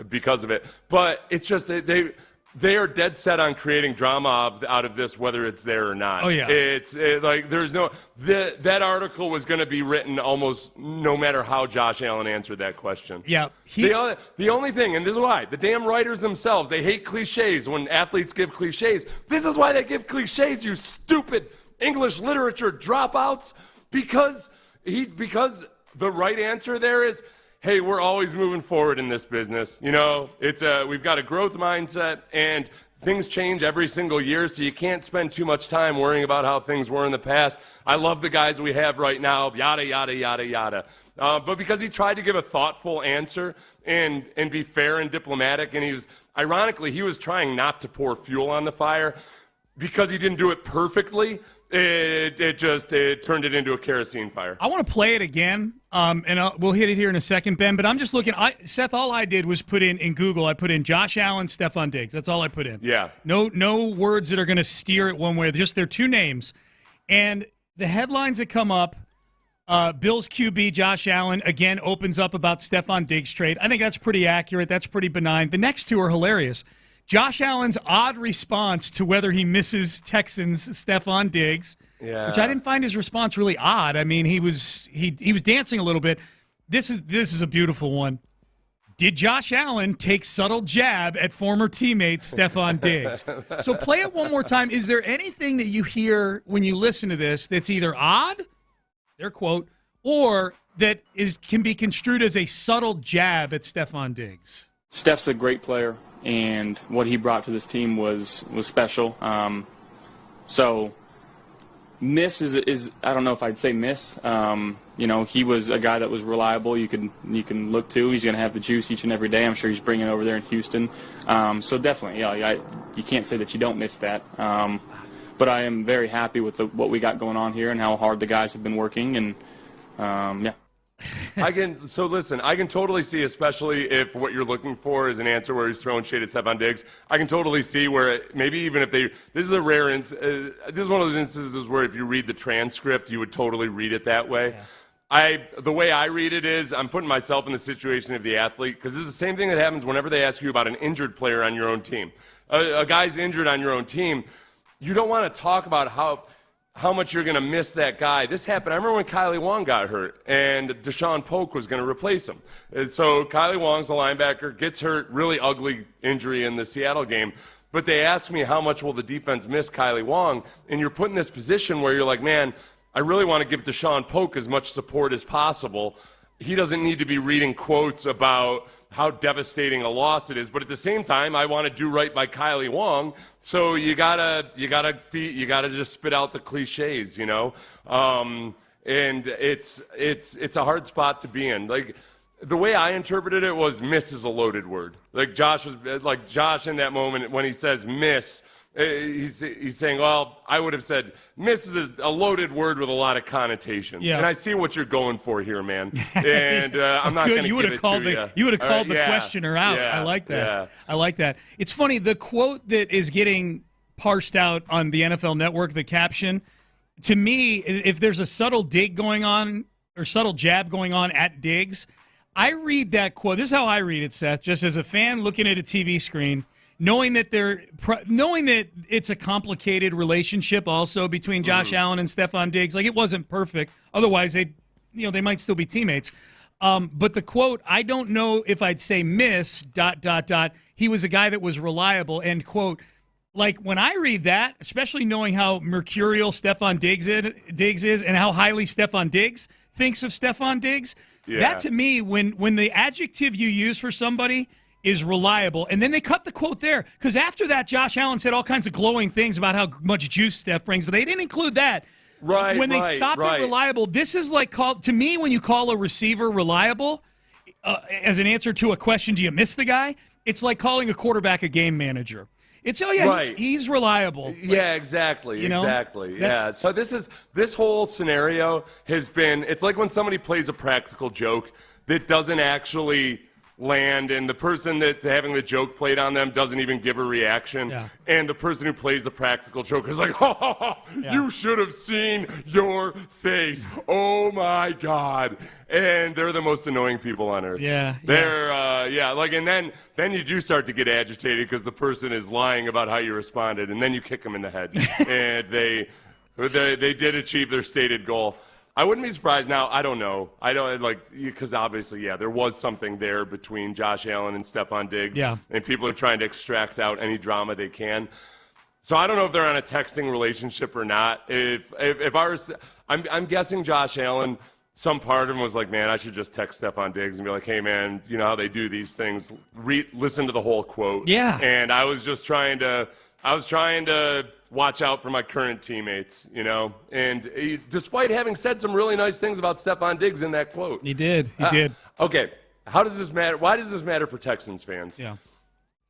because of it. But it's just that they are dead set on creating drama out of this, whether it's there or not. Oh, yeah. There's no that article was going to be written almost no matter how Josh Allen answered that question. Yeah. The only thing, and this is why, the damn writers themselves, they hate cliches when athletes give cliches. This is why they give cliches, you stupid English literature dropouts. Because the right answer there is, hey, we're always moving forward in this business. We've got a growth mindset, and things change every single year, so you can't spend too much time worrying about how things were in the past. I love the guys we have right now, yada, yada, yada, yada. But because he tried to give a thoughtful answer and be fair and diplomatic, and he was trying not to pour fuel on the fire because he didn't do it perfectly. It turned it into a kerosene fire. I want to play it again, and we'll hit it here in a second, Ben. But I'm just looking. Seth, all I did was put in Google. I put in Josh Allen, Stefan Diggs. That's all I put in. Yeah. No words that are going to steer it one way. Just their two names, and the headlines that come up. Bills QB Josh Allen again opens up about Stefan Diggs trade. I think that's pretty accurate. That's pretty benign. The next two are hilarious. Josh Allen's odd response to whether he misses Texans Stefan Diggs, which I didn't find his response really odd. I mean, he was dancing a little bit. This is a beautiful one. Did Josh Allen take subtle jab at former teammate Stefan Diggs? So play it one more time. Is there anything that you hear when you listen to this that's either odd, their quote, or that can be construed as a subtle jab at Stefan Diggs? Steph's a great player, and what he brought to this team was special. So miss is I don't know if I'd say miss. He was a guy that was reliable. You can look to. He's going to have the juice each and every day. I'm sure he's bringing it over there in Houston. So definitely, you can't say that you don't miss that. But I am very happy with what we got going on here and how hard the guys have been working. And yeah. I can totally see, especially if what you're looking for is an answer where he's throwing shade at Stefan Diggs. I can totally see where maybe even if this is a rare this is one of those instances where if you read the transcript, you would totally read it that way. The way I read it is I'm putting myself in the situation of the athlete, because this is the same thing that happens whenever they ask you about an injured player on your own team. A guy's injured on your own team. You don't want to talk about how much you're going to miss that guy. This happened. I remember when Kylie Wong got hurt and Deshaun Polk was going to replace him. And so Kylie Wong's the linebacker, gets hurt, really ugly injury in the Seattle game. But they asked me how much will the defense miss Kylie Wong, and you're put in this position where you're like, man, I really want to give Deshaun Polk as much support as possible. He doesn't need to be reading quotes about how devastating a loss it is, but at the same time, I want to do right by Kylie Wong. So you gotta just spit out the cliches, you know. And it's a hard spot to be in. Like, the way I interpreted it was miss is a loaded word. Like Josh in that moment when he says miss. He's saying, well, I would have said miss is a loaded word with a lot of connotations. Yeah. And I see what you're going for here, man. And I'm not going to give it to you. You would have called the questioner out. Yeah, I like that. Yeah. I like that. It's funny, the quote that is getting parsed out on the NFL Network, the caption, to me, if there's a subtle dig going on or subtle jab going on at Diggs, I read that quote. This is how I read it, Seth, just as a fan looking at a TV screen. Knowing that it's a complicated relationship also between Josh Allen and Stefan Diggs, like it wasn't perfect. Otherwise, they might still be teammates. But the quote, I don't know if I'd say miss ... He was a guy that was reliable. End quote. Like when I read that, especially knowing how mercurial Stefan Diggs is and how highly Stefan Diggs thinks of Stefan Diggs, that to me, when the adjective you use for somebody is reliable. And then they cut the quote there because after that, Josh Allen said all kinds of glowing things about how much juice Steph brings, but they didn't include that. When they stopped it reliable, this is like to me, when you call a receiver reliable as an answer to a question, do you miss the guy? It's like calling a quarterback a game manager. It's, he's reliable. Yeah, exactly. Exactly. Yeah. So this whole scenario has been, it's like when somebody plays a practical joke that doesn't actually land, and the person that's having the joke played on them doesn't even give a reaction, and the person who plays the practical joke is like, you should have seen your face. Oh my God. And they're the most annoying people on earth. They're and then you do start to get agitated because the person is lying about how you responded, and then you kick them in the head. And they did achieve their stated goal. I wouldn't be surprised now. I don't know. Because obviously, there was something there between Josh Allen and Stefan Diggs. Yeah. And people are trying to extract out any drama they can. So I don't know if they're on a texting relationship or not. If I was, I'm guessing Josh Allen, some part of him was like, man, I should just text Stefan Diggs and be like, hey, man, you know how they do these things. Listen to the whole quote. Yeah. And I was just trying to watch out for my current teammates, you know. And despite having said some really nice things about Stefan Diggs in that quote. He did. Okay, how does this matter? Why does this matter for Texans fans? Yeah.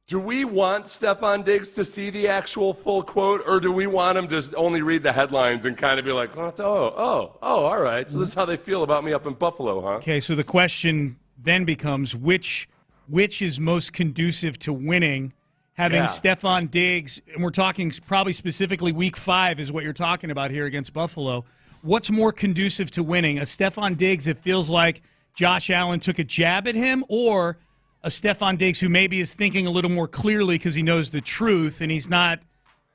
Do we want Stefan Diggs to see the actual full quote, or do we want him to only read the headlines and kind of be like, all right, so this is how they feel about me up in Buffalo, huh? Okay, so the question then becomes which is most conducive to winning? Having Stefan Diggs, and we're talking probably specifically Week 5 is what you're talking about here against Buffalo. What's more conducive to winning? A Stefan Diggs that feels like Josh Allen took a jab at him, or a Stefan Diggs who maybe is thinking a little more clearly because he knows the truth and he's not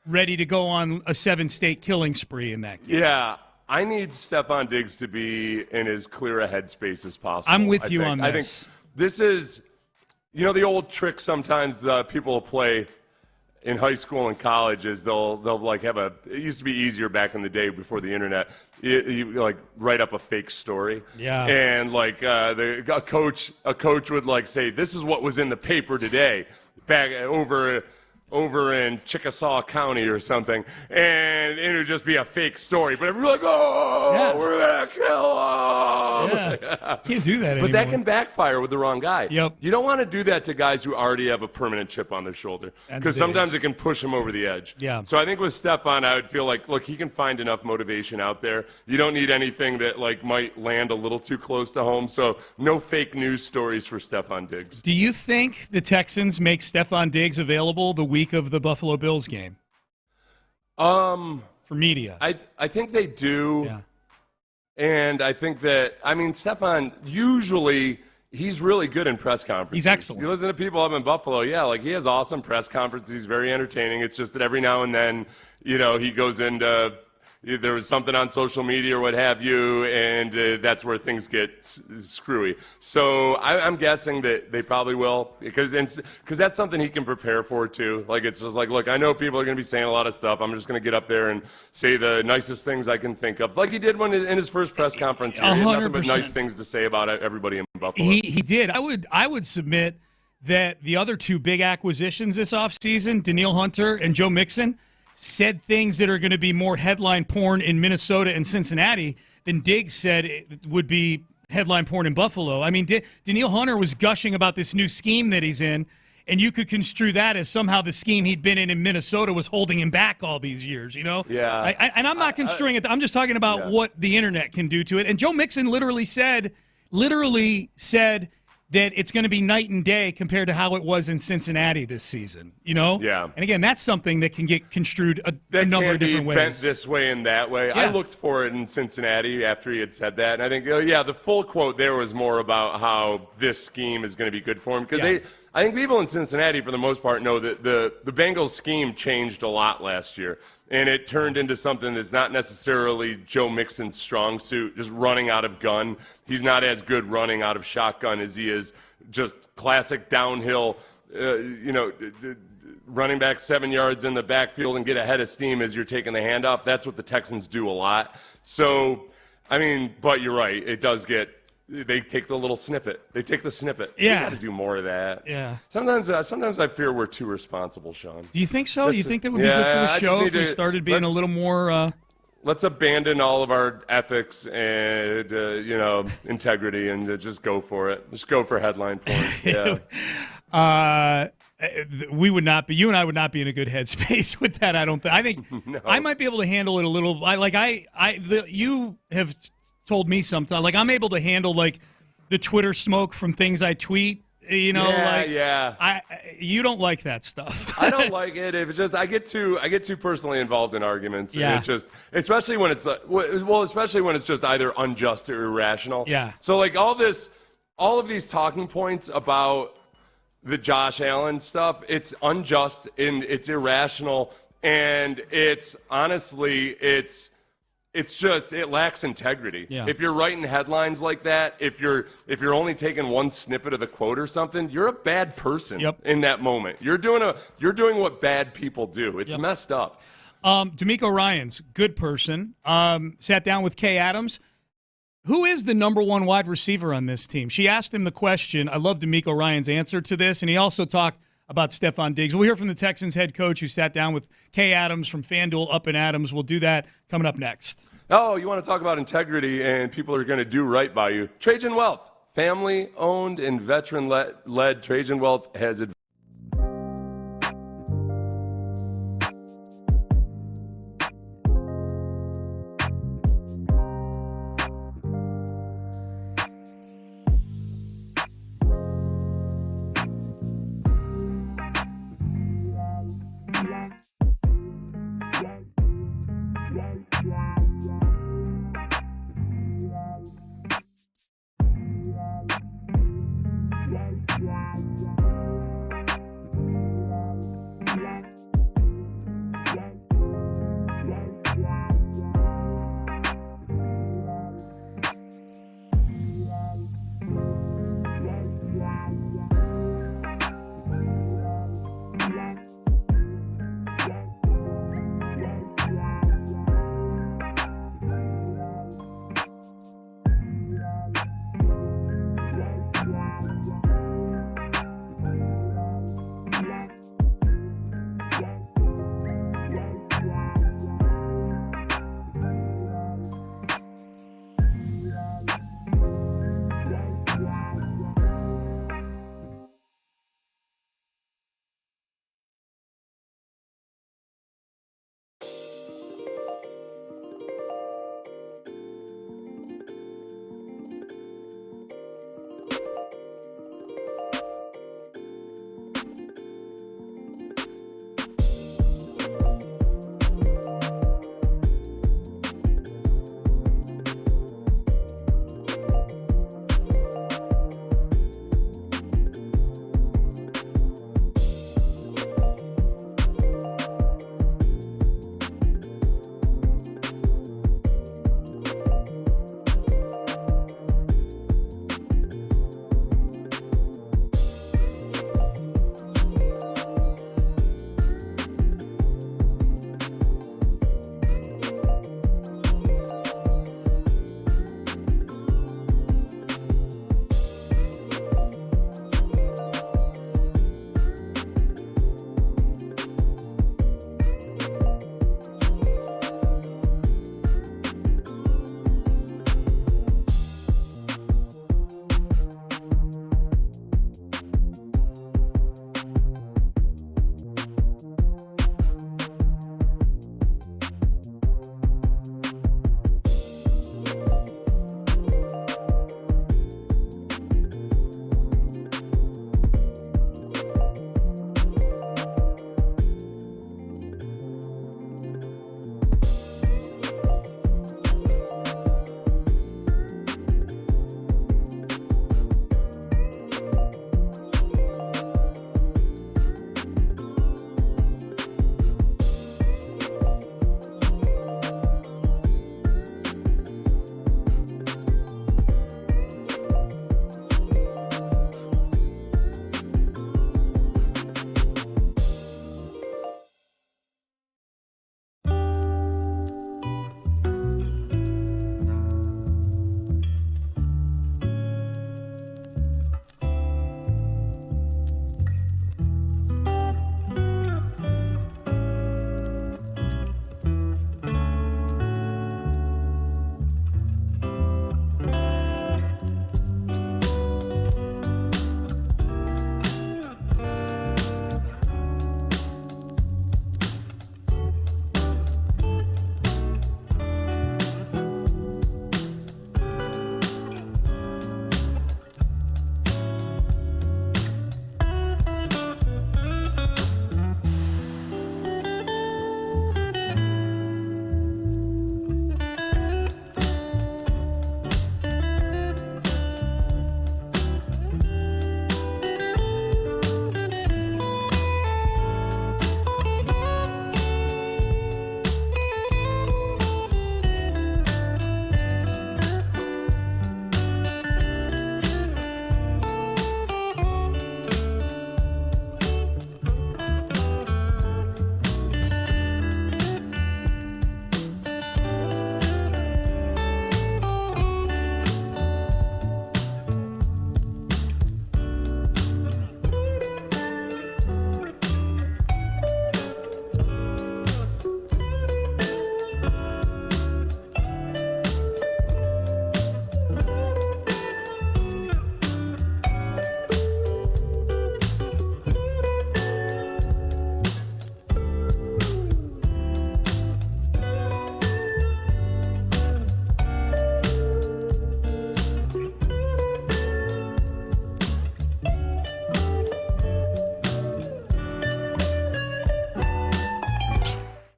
ready to go on a 7-state killing spree in that game? Yeah, I need Stefan Diggs to be in as clear a headspace as possible. I'm with you on this. I think this is... You know, the old trick sometimes people will play in high school and college is they'll like have it used to be easier back in the day before the internet. You like write up a fake story. Yeah. And like a coach would like say, this is what was in the paper today back over in Chickasaw County or something, and it would just be a fake story. But everyone's like, we're going to kill him. Yeah. Can't do that anymore. But that can backfire with the wrong guy. Yep. You don't want to do that to guys who already have a permanent chip on their shoulder, because sometimes it can push them over the edge. Yeah. So I think with Stefan, I would feel like, look, he can find enough motivation out there. You don't need anything that like might land a little too close to home. So no fake news stories for Stefan Diggs. Do you think the Texans make Stefan Diggs available the week of the Buffalo Bills game? For media. I think they do. Yeah. And I think that, Stefan, usually he's really good in press conferences. He's excellent. You listen to people up in Buffalo, he has awesome press conferences. He's very entertaining. It's just that every now and then, he goes into there was something on social media or what have you, and that's where things get screwy. So I'm guessing that they probably will, because that's something he can prepare for too. Like, it's just like, look, I know people are going to be saying a lot of stuff. I'm just going to get up there and say the nicest things I can think of, like he did in his first press conference. He had nothing but nice things to say about everybody in Buffalo. He did. I would submit that the other two big acquisitions this offseason, Danielle Hunter and Joe Mixon, said things that are going to be more headline porn in Minnesota and Cincinnati than Diggs said it would be headline porn in Buffalo. I mean, Danielle Hunter was gushing about this new scheme that he's in, and you could construe that as somehow the scheme he'd been in Minnesota was holding him back all these years, Yeah. And I'm not construing it. I'm just talking about what the internet can do to it. And Joe Mixon literally said that it's going to be night and day compared to how it was in Cincinnati this season, Yeah. And again, that's something that can get construed a number of different ways. Bent this way and that way. Yeah. I looked for it in Cincinnati after he had said that, and I think, the full quote there was more about how this scheme is going to be good for him, because I think people in Cincinnati, for the most part, know that the Bengals scheme changed a lot last year, and it turned into something that's not necessarily Joe Mixon's strong suit, just running out of gun. He's not as good running out of shotgun as he is just classic downhill, running back 7 yards in the backfield and get ahead of steam as you're taking the handoff. That's what the Texans do a lot. So, but you're right. It does they take the little snippet. They take the snippet. Yeah. They got to do more of that. Yeah. Sometimes I fear we're too responsible, Sean. Do you think so? You think that would be good for the show if we started being a little more... Let's abandon all of our ethics and, integrity and just go for it. Just go for headline porn. Yeah. We would not be. You and I would not be in a good headspace with that. I don't think. I think No. I might be able to handle it a little. You have told me sometimes. Like, I'm able to handle the Twitter smoke from things I tweet. You don't like that stuff. I don't like it. If it's just I get too personally involved in arguments. Yeah. And it just, especially when it's especially when it's just either unjust or irrational. Yeah. So all of these talking points about the Josh Allen stuff, it's unjust and it's irrational, and it's honestly it lacks integrity. Yeah. If you're writing headlines like that, if you're only taking one snippet of the quote or something, you're a bad person in that moment. You're doing what bad people do. It's messed up. D'Amico Ryans, good person, sat down with Kay Adams. Who is the number one wide receiver on this team? She asked him the question. I love D'Amico Ryans' answer to this, and he also talked about Stefan Diggs. We'll hear from the Texans head coach who sat down with Kay Adams from FanDuel up in Adams. We'll do that coming up next. Oh, you want to talk about integrity and people are going to do right by you. Trajan Wealth, family-owned and veteran-led. Trajan Wealth has advised.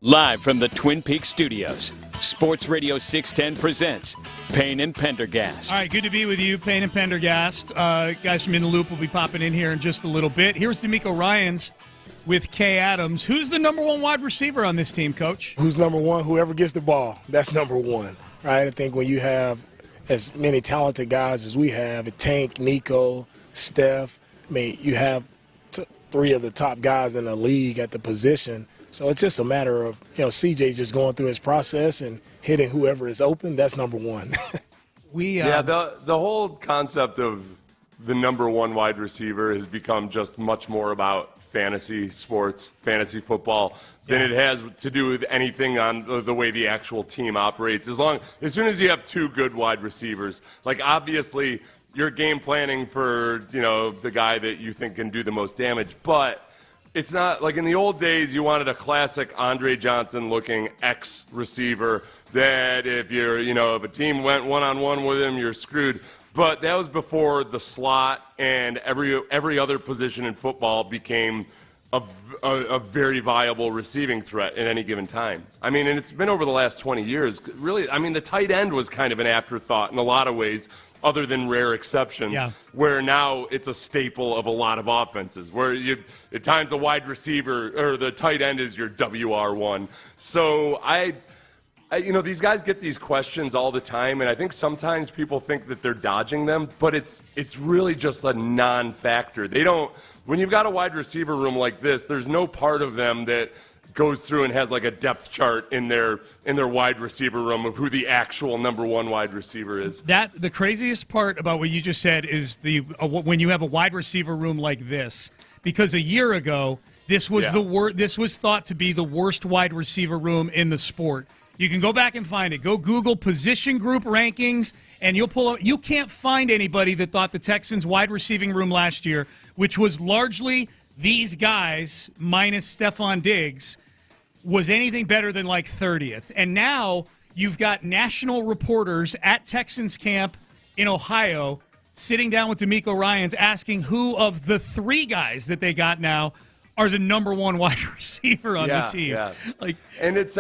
Live from the Twin Peaks studios, Sports Radio 610 presents Payne and Pendergast. All right, good to be with you, Payne and Pendergast. Guys from In the Loop will be popping in here in just a little bit. Here's D'Amico Ryans with Kay Adams. Who's the number one wide receiver on this team, Coach? Who's number one? Whoever gets the ball, that's number one, right? I think when you have as many talented guys as we have, Tank, Nico, Steph, I mean, you have three of the top guys in the league at the position. So it's just a matter of, CJ just going through his process and hitting whoever is open. That's number one. The whole concept of the number one wide receiver has become just much more about fantasy sports, fantasy football, than it has to do with anything on the way the actual team operates. As soon as you have two good wide receivers, like obviously you're game planning for, the guy that you think can do the most damage, but it's not like in the old days you wanted a classic Andre Johnson-looking X-receiver that if if a team went one-on-one with him, you're screwed. But that was before the slot and every other position in football became a very viable receiving threat at any given time. I mean, and it's been over the last 20 years. Really, I mean, the tight end was kind of an afterthought in a lot of ways, other than rare exceptions, where now it's a staple of a lot of offenses, where at times the wide receiver or the tight end is your WR1. So these guys get these questions all the time, and I think sometimes people think that they're dodging them, but it's really just a non-factor. When you've got a wide receiver room like this, there's no part of them that goes through and has like a depth chart in their wide receiver room of who the actual number one wide receiver is. The craziest part about what you just said is when you have a wide receiver room like this, because a year ago this was this was thought to be the worst wide receiver room in the sport. You can go back and find it. Go Google position group rankings, and you'll pull up. You can't find anybody that thought the Texans' wide receiving room last year, which was largely these guys minus Stefon Diggs, was anything better than like 30th. And now you've got national reporters at Texans camp in Ohio sitting down with D'Amico Ryans asking who of the three guys that they got now are the number one wide receiver on the team. Yeah. And it's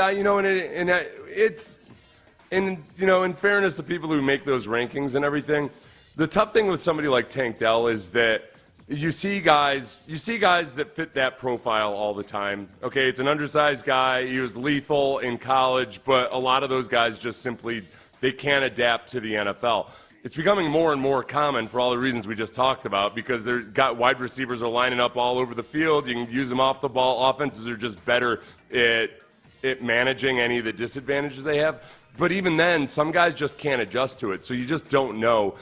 in fairness to people who make those rankings and everything, the tough thing with somebody like Tank Dell is that you see guys that fit that profile all the time. Okay, it's an undersized guy. He was lethal in college, but a lot of those guys just simply they can't adapt to the NFL. It's becoming more and more common for all the reasons we just talked about because wide receivers are lining up all over the field. You can use them off the ball. Offenses are just better at managing any of the disadvantages they have. But even then, some guys just can't adjust to it, so you just don't know.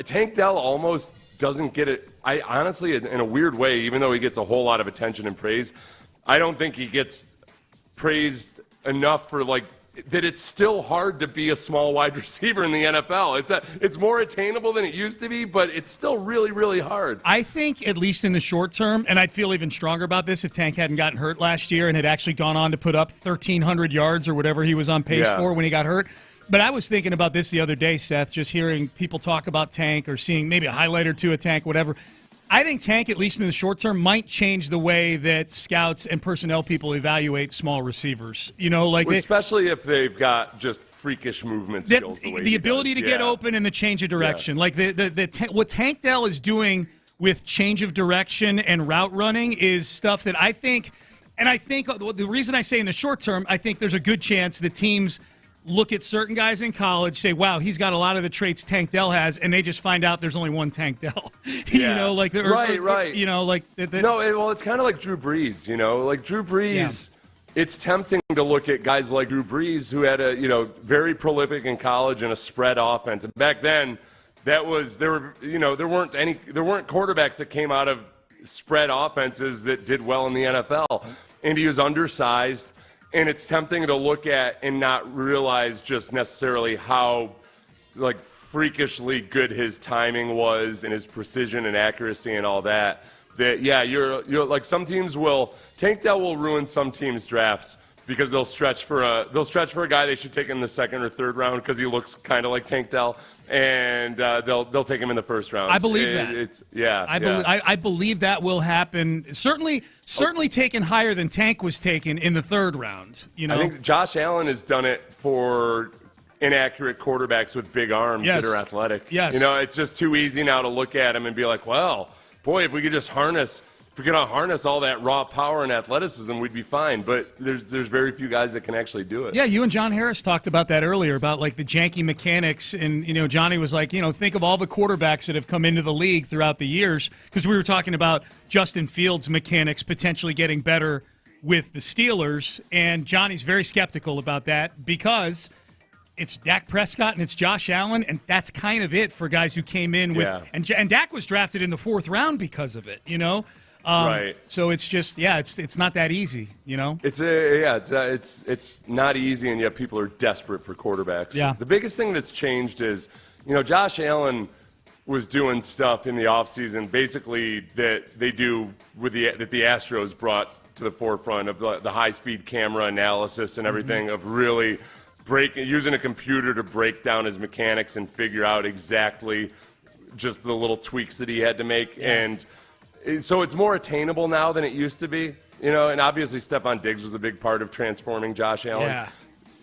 Tank Dell almost doesn't get it. I honestly, in a weird way, even though he gets a whole lot of attention and praise, I don't think he gets praised enough for that it's still hard to be a small wide receiver in the NFL. It's more attainable than it used to be, but it's still really, really hard. I think, at least in the short term, and I'd feel even stronger about this if Tank hadn't gotten hurt last year and had actually gone on to put up 1,300 yards or whatever he was on pace for when he got hurt. But I was thinking about this the other day, Seth, just hearing people talk about Tank or seeing maybe a highlight or two of Tank, whatever. I think Tank, at least in the short term, might change the way that scouts and personnel people evaluate small receivers. Especially if they've got just freakish movement skills. The ability to get open and the change of direction. Like what Tank Dell is doing with change of direction and route running is stuff that I think, and I think the reason I say in the short term, I think there's a good chance that teams look at certain guys in college, say, wow, he's got a lot of the traits Tank Dell has, and they just find out there's only one Tank Dell. Right. No, it's kind of like Drew Brees, Like Drew Brees, it's tempting to look at guys like Drew Brees who had a, very prolific in college and a spread offense. And back then, there weren't quarterbacks that came out of spread offenses that did well in the NFL. And he was undersized. And it's tempting to look at and not realize just necessarily how, freakishly good his timing was and his precision and accuracy and all that. You're like some teams will – Tank Dell will ruin some teams' drafts because they'll stretch for a guy they should take in the second or third round because he looks kind of like Tank Dell, and they'll take him in the first round. I believe that. I believe that will happen. Certainly taken higher than Tank was taken in the third round. You know, I think Josh Allen has done it for inaccurate quarterbacks with big arms that are athletic. Yes. You know, it's just too easy now to look at him and be like, well, boy, if we could harness all that raw power and athleticism, we'd be fine. But there's very few guys that can actually do it. Yeah, you and John Harris talked about that earlier, about like the janky mechanics. And, you know, Johnny was like, you know, think of all the quarterbacks that have come into the league throughout the years, because we were talking about Justin Fields' mechanics potentially getting better with the Steelers. And Johnny's very skeptical about that because it's Dak Prescott and it's Josh Allen, and that's kind of it for guys who came in with and Dak was drafted in the fourth round because of it, you know. Right. So it's just it's not that easy, you know. It's not easy, and yet people are desperate for quarterbacks. Yeah. The biggest thing that's changed is, you know, Josh Allen was doing stuff in the offseason basically that they do that the Astros brought to the forefront of the high-speed camera analysis and everything, of really using a computer to break down his mechanics and figure out exactly just the little tweaks that he had to make. And so it's more attainable now than it used to be, you know, and obviously Stefan Diggs was a big part of transforming Josh Allen. Yeah.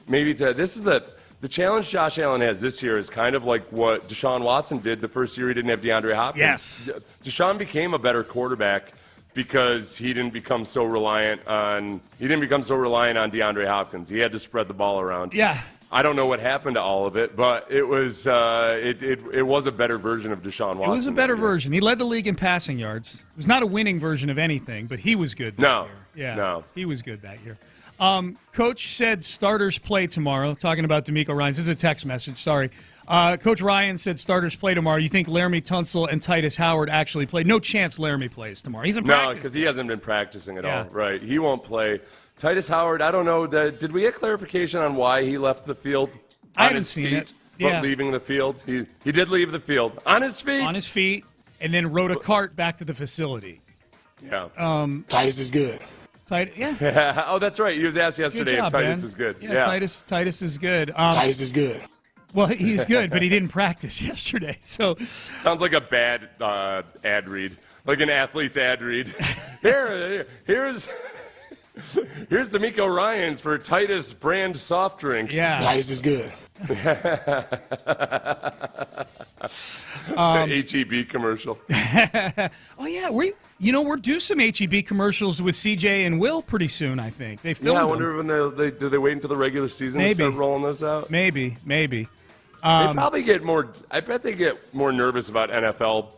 Maybe this is the challenge Josh Allen has this year is kind of like what Deshaun Watson did the first year he didn't have DeAndre Hopkins. Yes. Deshaun became a better quarterback because he didn't become so reliant on DeAndre Hopkins. He had to spread the ball around. Yeah. I don't know what happened to all of it, but it was it was a better version of Deshaun Watson. It was a better version. He led the league in passing yards. It was not a winning version of anything, but he was good that year. Yeah, no. He was good that year. Coach said starters play tomorrow, talking about D'Amico Ryans. This is a text message, sorry. Coach Ryan said starters play tomorrow. You think Laramie Tunsil and Titus Howard actually play? No chance Laramie plays tomorrow. He's in practice. No, because he hasn't been practicing at all. Right. He won't play. Titus Howard, I don't know. Did we get clarification on why he left the field? I haven't seen it. But leaving the field? He did leave the field. On his feet? On his feet, and then rode a cart back to the facility. Yeah. Titus is good. Yeah. Oh, that's right. He was asked yesterday if Titus is good. Yeah, Titus is good. Titus is good. Well, he's good, but he didn't practice yesterday. So sounds like a bad ad read, like an athlete's ad read. Here's D'Amico Ryans for Titus brand soft drinks. Yeah, Titus is good. HEB commercial. Oh yeah, we're due some HEB commercials with CJ and Will pretty soon. I think they filmed. Yeah, I wonder when do they wait until the regular season to start rolling those out? Maybe. They probably get more. I bet they get more nervous about NFL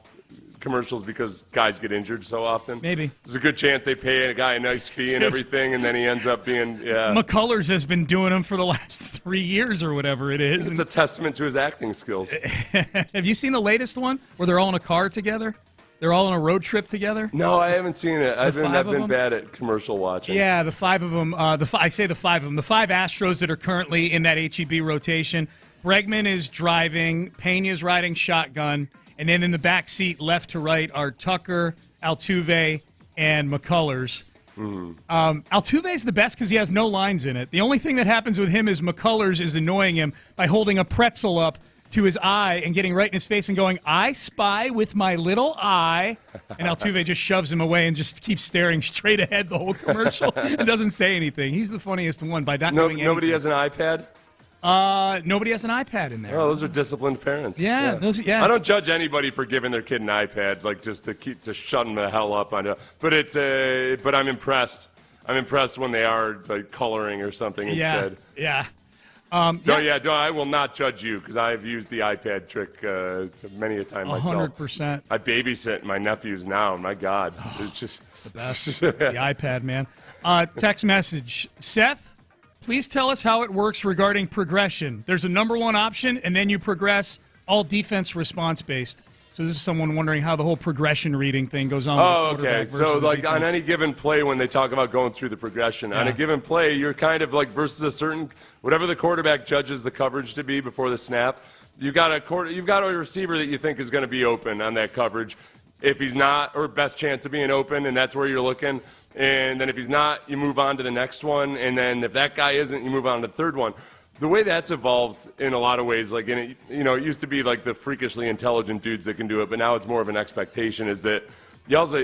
commercials because guys get injured so often. Maybe there's a good chance they pay a guy a nice fee and everything, and then he ends up being McCullers has been doing them for the last 3 years or whatever it is. It's a testament to his acting skills. Have you seen the latest one where they're all in a car together? They're all on a road trip together? No, I haven't seen it. I've been bad at commercial watching. Yeah, the five of them. I say the five of them. The five Astros that are currently in that HEB rotation. Bregman is driving. Pena's riding shotgun. And then in the back seat, left to right, are Tucker, Altuve, and McCullers. Altuve's the best because he has no lines in it. The only thing that happens with him is McCullers is annoying him by holding a pretzel up to his eye and getting right in his face and going, "I spy with my little eye." And Altuve just shoves him away and just keeps staring straight ahead the whole commercial and doesn't say anything. He's the funniest one by not doing anything. Nobody has an iPad? Nobody has an iPad in there. Oh, those are disciplined parents. Yeah. I don't judge anybody for giving their kid an iPad, like just to shut them the hell up on it. But I'm impressed. I'm impressed when they are like coloring or something instead. Yeah. I will not judge you because I've used the iPad trick many a time myself. 100%. I babysit my nephews now. My God, it's the best. The iPad, man. Text message, Seth. Please tell us how it works regarding progression. There's a number one option, and then you progress, all defense response-based. So this is someone wondering how the whole progression reading thing goes on. Oh, okay. So like on any given play when they talk about going through the progression, on a given play, you're kind of like versus a certain, whatever the quarterback judges the coverage to be before the snap, you've got a receiver that you think is going to be open on that coverage. If he's not, or best chance of being open, and that's where you're looking, And then if he's not, you move on to the next one. And then if that guy isn't, you move on to the third one. The way that's evolved in a lot of ways, like it used to be like the freakishly intelligent dudes that can do it, but now it's more of an expectation. Is that you also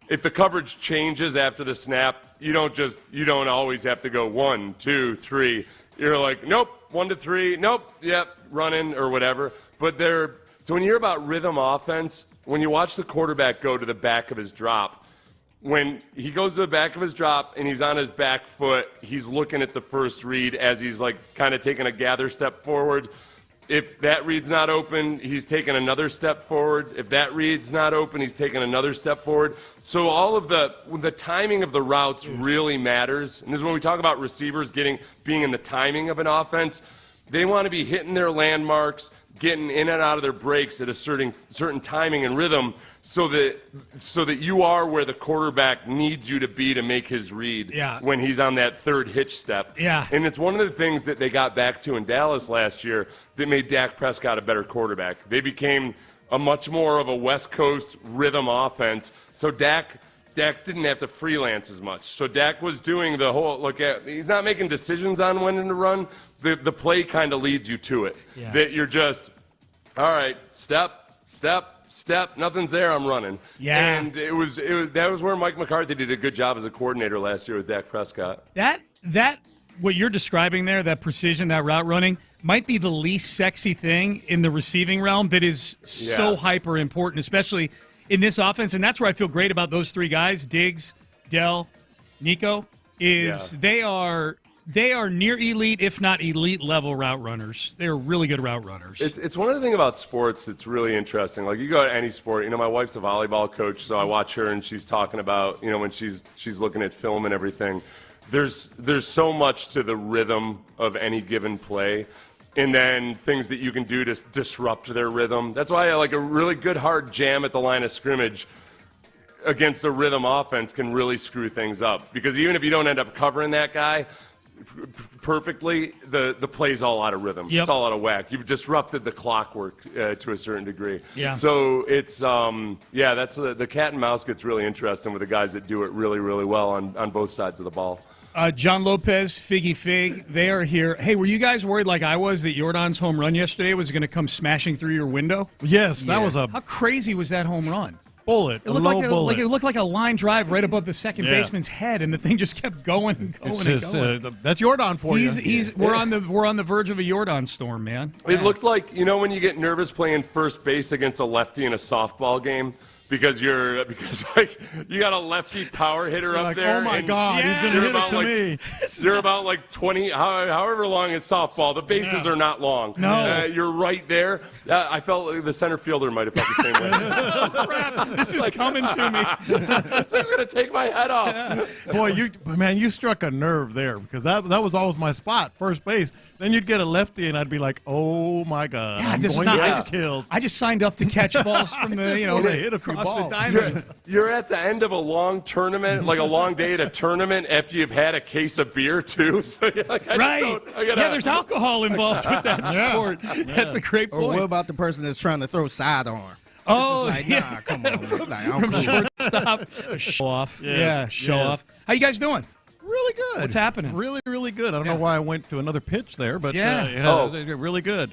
if the coverage changes after the snap, you don't always have to go 1, 2, 3. You're like, nope, 1 to 3, nope, yep, running or whatever. But so when you hear about rhythm offense, when you watch the quarterback go to the back of his drop. When he goes to the back of his drop and he's on his back foot, he's looking at the first read as he's like kind of taking a gather step forward. If that read's not open, he's taking another step forward. If that read's not open, he's taking another step forward. So all of the timing of the routes really matters. And this is when we talk about receivers being in the timing of an offense. They want to be hitting their landmarks, getting in and out of their breaks at a certain timing and rhythm, so that you are where the quarterback needs you to be to make his read when he's on that third hitch step. Yeah. And it's one of the things that they got back to in Dallas last year that made Dak Prescott a better quarterback. They became a much more of a West Coast rhythm offense. So Dak didn't have to freelance as much. So Dak was doing the whole he's not making decisions on when to run. The play kind of leads you to it. Yeah. That you're just, all right, step, nothing's there, I'm running. Yeah. And that was where Mike McCarthy did a good job as a coordinator last year with Dak Prescott. That what you're describing there, that precision, that route running, might be the least sexy thing in the receiving realm that is so hyper important, especially in this offense. And that's where I feel great about those three guys, Diggs, Dell, Nico, they are near elite, if not elite level route runners. They're really good route runners. It's one of the things about sports that's really interesting. Like you go to any sport, my wife's a volleyball coach, so I watch her and she's talking about, when she's looking at film and everything. There's so much to the rhythm of any given play, and then things that you can do to disrupt their rhythm. That's why like a really good hard jam at the line of scrimmage against a rhythm offense can really screw things up. Because even if you don't end up covering that guy perfectly, the play's all out of rhythm. Yep. It's all out of whack. You've disrupted the clockwork to a certain degree. Yeah. So it's that's the cat and mouse gets really interesting with the guys that do it really, really well on both sides of the ball. John Lopez, Figgy Fig, they are here. Hey, were you guys worried like I was that Jordan's home run yesterday was going to come smashing through your window? Yes, that was How crazy was that home run? Bullet, it looked like a line drive right above the second baseman's head, and the thing just kept going and going. That's Jordan for you. We're on the verge of a Jordan storm, man. It looked like when you get nervous playing first base against a lefty in a softball game. Because you got a lefty power hitter up there. Oh my God, he's going to hit it to me. You're about like 20, however long is softball. The bases are not long. No, you're right there. I felt like the center fielder might have felt the same way. Oh, crap! This is coming to me. It's going to take my head off. Boy, you struck a nerve there because that was always my spot, first base. Then you'd get a lefty, and I'd be like, oh my God, I'm going to get killed. I just signed up to catch balls from the hit a few balls. You're at the end of a long tournament, like a long day at a tournament after you've had a case of beer too. So you're like, there's alcohol involved with that sport. That's a great point. Or what about the person that's trying to throw sidearm? Oh, nah, come on. From shortstop, show off. Show off. How you guys doing? Really good. What's happening? Really, really good. I don't know why I went to another pitch there, but really good.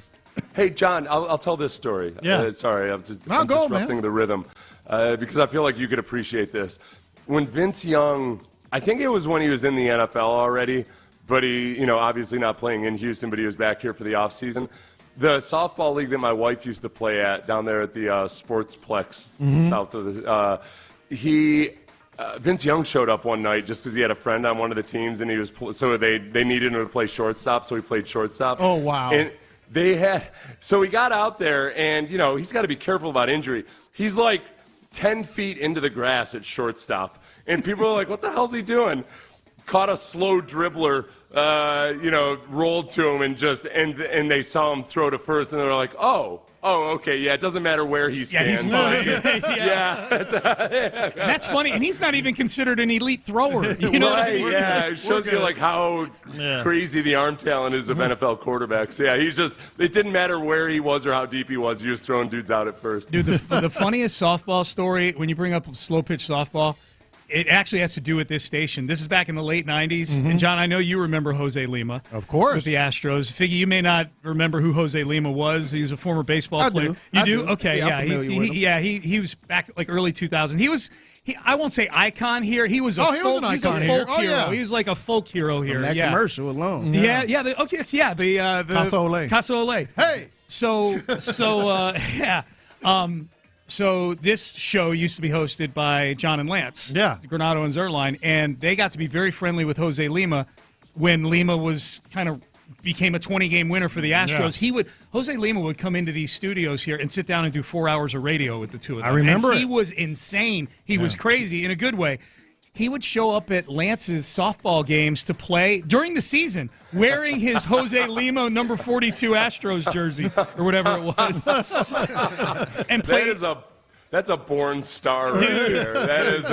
Hey, John, I'll tell this story. Yeah. Sorry, I'm disrupting the rhythm because I feel like you could appreciate this. When Vince Young, I think it was when he was in the NFL already, but he, obviously not playing in Houston, but he was back here for the offseason. The softball league that my wife used to play at down there at the Sportsplex south of the Vince Young showed up one night just because he had a friend on one of the teams, and he was so they needed him to play shortstop, so he played shortstop. Oh, wow. And so he got out there, and, he's got to be careful about injury. He's like 10 feet into the grass at shortstop, and people are like, what the hell's he doing? Caught a slow dribbler, rolled to him, and they saw him throw to first, and they were like, oh, okay, yeah, it doesn't matter where he stands. That's funny, and he's not even considered an elite thrower. You know what I mean? Yeah, it shows you like how crazy the arm talent is of NFL quarterbacks. Yeah, it didn't matter where he was or how deep he was. He was throwing dudes out at first. Dude, the funniest softball story, when you bring up slow pitch softball, It actually has to do with this station. This is back in the late 90s. And, John, I know you remember Jose Lima. Of course. With the Astros. Figgy, you may not remember who Jose Lima was. He was a former baseball player. You do? Okay, yeah. He was back like early 2000s. He was, I won't say icon here. He was a folk hero. Yeah. He was like a folk hero here. From that commercial alone. The Casa Olé. Casa Olé. Hey! So this show used to be hosted by John and Lance, Granado and Zerline, and they got to be very friendly with Jose Lima when Lima was became a 20-game winner for the Astros. Yeah. Jose Lima would come into these studios here and sit down and do 4 hours of radio with the two of them. I remember He was insane. He was crazy in a good way. He would show up at Lance's softball games to play during the season wearing his Jose Lima number 42 Astros jersey or whatever it was. And play. That's a born star right there. That is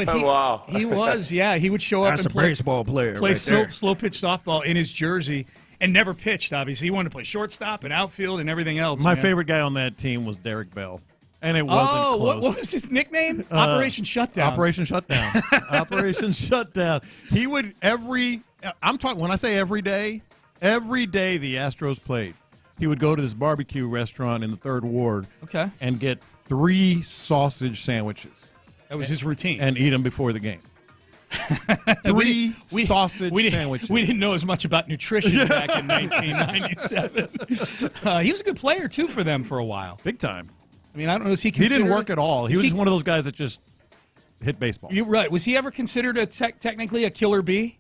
wow. He was, he would show up That's and a baseball player. play Right there. slow pitch softball in his jersey and never pitched, obviously. He wanted to play shortstop and outfield and everything else. My favorite guy on that team was Derek Bell. And it wasn't close. What was his nickname? Operation Shutdown. Operation Shutdown. Operation Shutdown. He would when I say every day the Astros played, he would go to this barbecue restaurant in the 3rd Ward and get 3 sausage sandwiches. That was his routine. And eat them before the game. 3 sausage sandwiches. We didn't know as much about nutrition back in 1997. He was a good player, too, for them for a while. Big time. I mean, I don't know. He didn't work at all. He was just one of those guys that just hit baseballs. You're right. Was he ever considered technically a killer bee?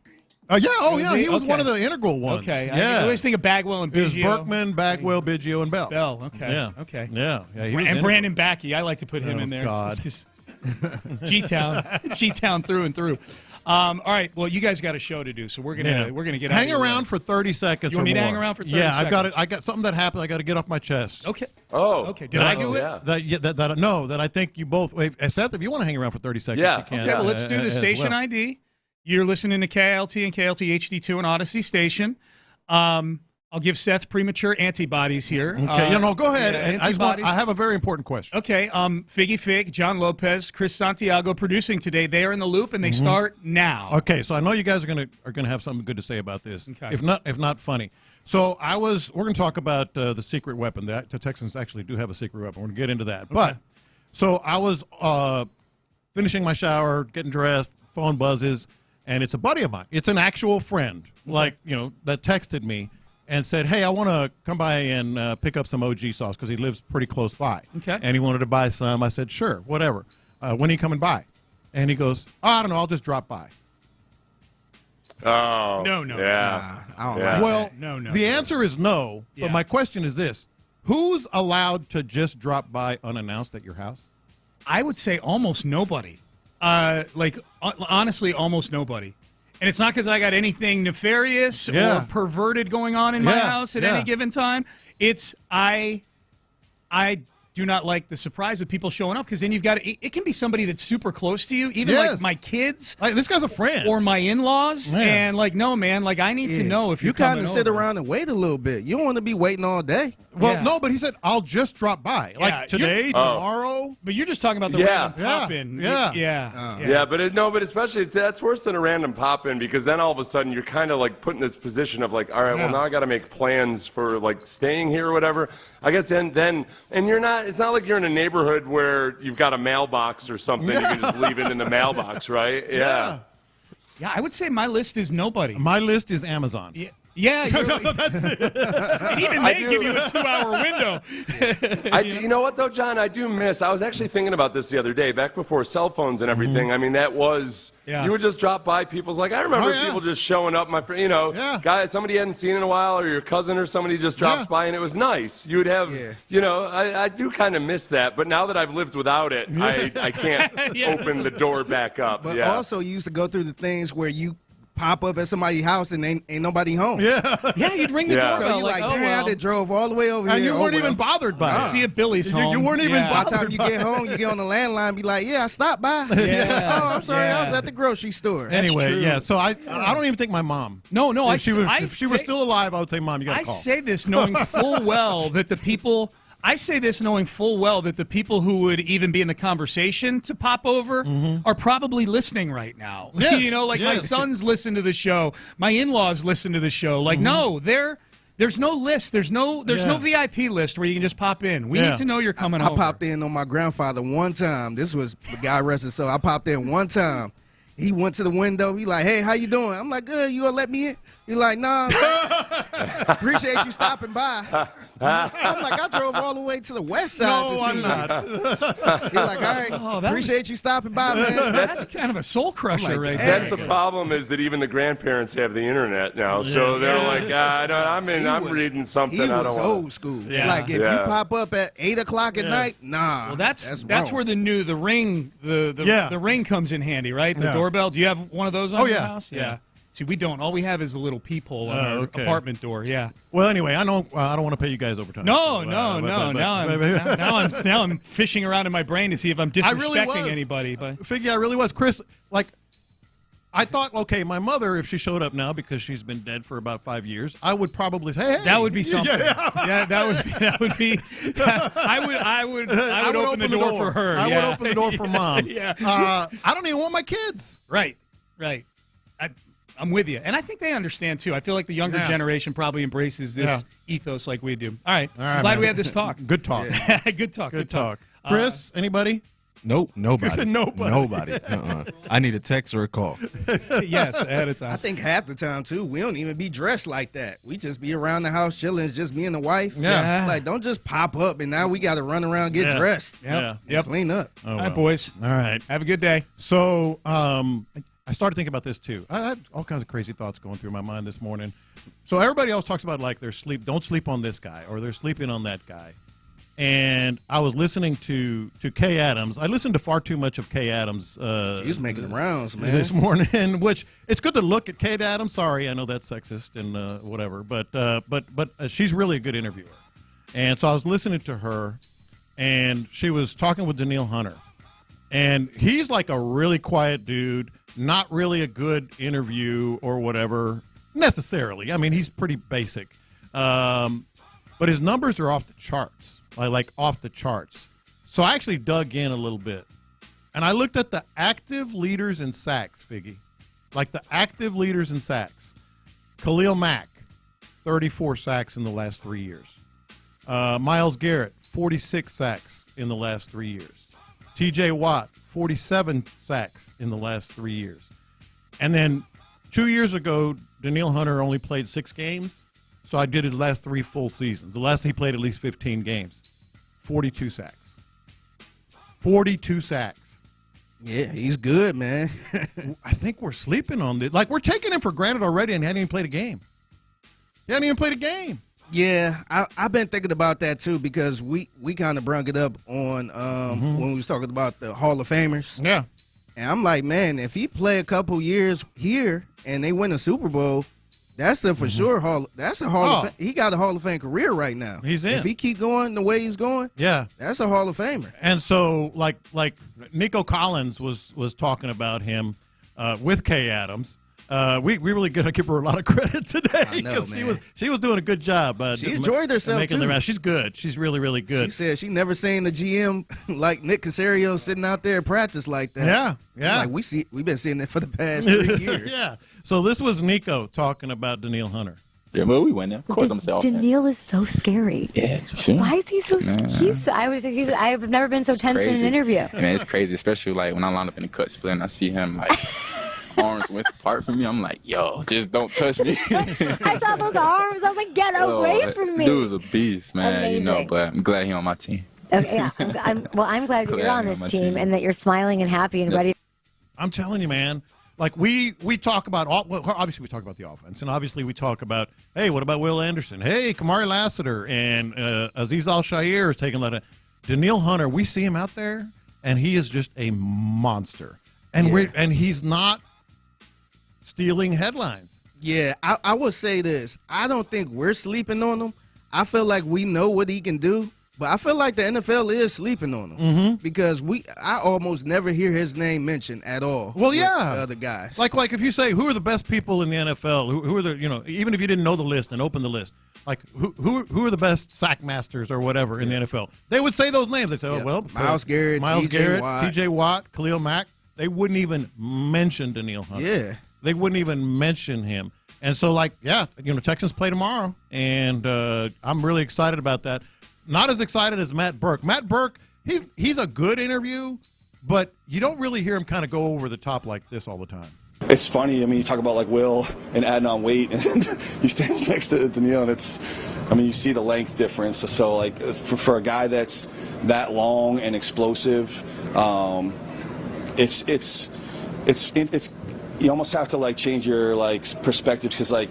He was one of the integral ones. Okay. Yeah. I always think of Bagwell and Biggio. It was Berkman, Bagwell, Biggio, and Bell. Okay. Yeah. Okay. Yeah. And Brandon Backey. I like to put him in there. God. G-Town through and through. All right. Well, you guys got a show to do, so we're gonna get out. Hang around for 30 seconds. You want me to hang around for 30 seconds? I got something that happened. I got to get off my chest. Okay. Oh. Okay. Did I do it? That I think you both. Seth, if you want to hang around for 30 seconds, you can. Okay. Well, let's do the station ID. You're listening to KLT and KLT HD2 and Odyssey Station. I'll give Seth premature antibodies here. Okay, go ahead. I have a very important question. Okay, Figgy Fig, John Lopez, Chris Santiago producing today. They are in the loop, and they start now. Okay, so I know you guys are gonna have something good to say about this. Okay. If not funny. So we're gonna talk about the secret weapon. The Texans actually do have a secret weapon. We're gonna get into that. Okay. But so I was finishing my shower, getting dressed, phone buzzes, and it's a buddy of mine. It's an actual friend, that texted me and said, hey, I want to come by and pick up some OG sauce because he lives pretty close by. Okay. And he wanted to buy some. I said, sure, whatever. When are you coming by? And he goes, I don't know, I'll just drop by. Oh. No. Yeah. I don't like well, no. The answer is no, Yeah. but my question is this. Who's allowed to just drop by unannounced at your house? I would say almost nobody. Honestly, almost nobody. And it's not because I got anything nefarious or perverted going on in my house at any given time. It's I do not like the surprise of people showing up because then you've got it can be somebody that's super close to you, even like my kids. This guy's a friend. Or my in-laws. And no, man, I need to know if you're kind of coming sit over. around and wait a little bit. You don't want to be waiting all day. Well, no, but he said, I'll just drop by. Today, tomorrow. But you're just talking about the random pop-in. But especially that's worse than a random pop-in because then all of a sudden you're kind of put in this position of all right, well, now I got to make plans for staying here or whatever. I guess and you're not, it's not like you're in a neighborhood where you've got a mailbox or something. You can just leave it in the mailbox, right? Yeah, I would say my list is nobody. My list is Amazon. Yeah, that's it. And even they give you a 2-hour window. You know what, though, John? I do miss. I was actually thinking about this the other day, back before cell phones and everything. I mean, that was you would just drop by people's I remember people just showing up. My friend, guy somebody you hadn't seen in a while, or your cousin or somebody just drops by, and it was nice. You would have, I do kind of miss that. But now that I've lived without it, I can't open the door back up. But also, you used to go through the things where you pop up at somebody's house and ain't nobody home. Yeah, you'd ring the doorbell. So you damn, they drove all the way over here. And you weren't even bothered by it. See if Billy's home. You weren't even bothered. By the time you get home, you get on the landline, be like, I stopped by. Oh, I'm sorry, I was at the grocery store. Anyway, so I don't even think my mom. No, if she was still alive, I would say, Mom, you got to call. I say this knowing full well that the people I say this knowing full well that the people who would even be in the conversation to pop over are probably listening right now. Yeah. My sons listen to the show. My in-laws listen to the show. No, there's no list. There's no VIP list where you can just pop in. We need to know you're coming over. I popped in on my grandfather one time. This was the guy arrested, so I popped in one time. He went to the window. He like, hey, how you doing? I'm like, good. You gonna let me in? He like, nah. Appreciate you stopping by. I'm like, I drove all the way to the west side to see you. He's like, all right, appreciate you stopping by, man. That's kind of a soul crusher right there. That's the problem is that even the grandparents have the internet now, so they're like, I'm reading something. He I don't was want. old school. Yeah. Like if you pop up at 8 o'clock at night, nah. Well, that's where the ring the ring comes in handy, right? The doorbell. Do you have one of those on your house? Yeah. See, we don't. All we have is a little peephole on our apartment door. Yeah. Well, anyway, I don't want to pay you guys overtime. No. Now I'm fishing around in my brain to see if I'm disrespecting anybody. But Figgy, I really was, Chris. I thought, okay, my mother, if she showed up now because she's been dead for about 5 years, I would probably say, hey, that would be something. Yeah, that would be. I would open the door for her. I would open the door for mom. Yeah. I don't even want my kids. Right. I'm with you. And I think they understand, too. I feel like the younger generation probably embraces this ethos like we do. All right. I'm glad we had this talk. Good talk. Good talk. Chris, anybody? Nope, nobody. I need a text or a call. Yes, ahead of time. I think half the time, too, we don't even be dressed like that. We just be around the house chilling. It's just me and the wife. Yeah. Like, don't just pop up, and now we got to run around, get dressed. Yep. Clean up. All right, boys. All right. Have a good day. So, I started thinking about this too. I had all kinds of crazy thoughts going through my mind this morning. So everybody else talks about don't sleep on this guy, or they're sleeping on that guy. And I was listening to Kay Adams. I listened to far too much of Kay Adams. She's making the rounds, man. This morning, which it's good to look at Kay Adams. Sorry, I know that's sexist and whatever, but she's really a good interviewer. And so I was listening to her, and she was talking with Daniil Hunter. And he's like a really quiet dude, not really a good interview or whatever, necessarily. I mean, he's pretty basic. But his numbers are off the charts, like off the charts. So I actually dug in a little bit. And I looked at the active leaders in sacks, Figgy. Like the active leaders in sacks. Khalil Mack, 34 sacks in the last 3 years. Myles Garrett, 46 sacks in the last 3 years. T.J. Watt, 47 sacks in the last 3 years. And then 2 years ago, Daniil Hunter only played 6 games, so I did his last 3 full seasons. The last he played at least 15 games. 42 sacks. 42 sacks. Yeah, he's good, man. I think we're sleeping on this. Like, we're taking him for granted already, and he hadn't even played a game. Yeah, I've been thinking about that too, because we kind of brung it up on when we was talking about the Hall of Famers. Yeah, and I'm like, man, if he play a couple years here and they win a Super Bowl, that's a for sure Hall. That's a Hall. Of he got a Hall of Fame career right now. He's in. If he keep going the way he's going, that's a Hall of Famer. And so, like Nico Collins was talking about him with Kay Adams. We really got to give her a lot of credit today because she was doing a good job. She enjoyed herself making too. the round. She's good. She's really good. She said she never seen the GM like Nick Caserio sitting out there at practice like that. Yeah. Like we've been seeing that for the past 3 years. Yeah. So this was Nico talking about Daniil Hunter. Yeah, well, we win there. Of course, I'm gonna say Daniil is so scary. Yeah, sure. Why is he so? I've never been so tense in an interview. Man, it's crazy, especially like when I line up in the cut split and I see him like arms width apart from me. I'm like, yo, just don't touch me. I saw those arms. I was like, get away from me. Dude was a beast, man. Amazing. You know, but I'm glad he's on my team. Okay, yeah, I'm glad that you're on this team and that you're smiling and happy and ready. I'm telling you, man. Like we talk about obviously we talk about the offense, and obviously we talk about, hey, what about Will Anderson? Hey, Kamari Lassiter and Azeez Al-Shaair is taking a lot of Daniil Hunter. We see him out there, and he is just a monster, and he's not stealing headlines. Yeah, I would say this. I don't think we're sleeping on him. I feel like we know what he can do. But I feel like the NFL is sleeping on him because I almost never hear his name mentioned at all. Well, yeah, the other guys. Like if you say who are the best people in the NFL, who are the even if you didn't know the list and open the list, like who are the best sack masters or whatever in the NFL, they would say those names. They say, oh, well, Myles Garrett, T.J. Watt, Khalil Mack. They wouldn't even mention Danielle Hunter. Yeah. They wouldn't even mention him. And so, Texans play tomorrow, and I'm really excited about that. Not as excited as Matt Burke. Matt Burke, he's a good interview, but you don't really hear him kind of go over the top like this all the time. It's funny. I mean, you talk about like Will and adding on weight, and he stands next to Danielle, and you see the length difference. So like for a guy that's that long and explosive, it's you almost have to like change your like perspective, because like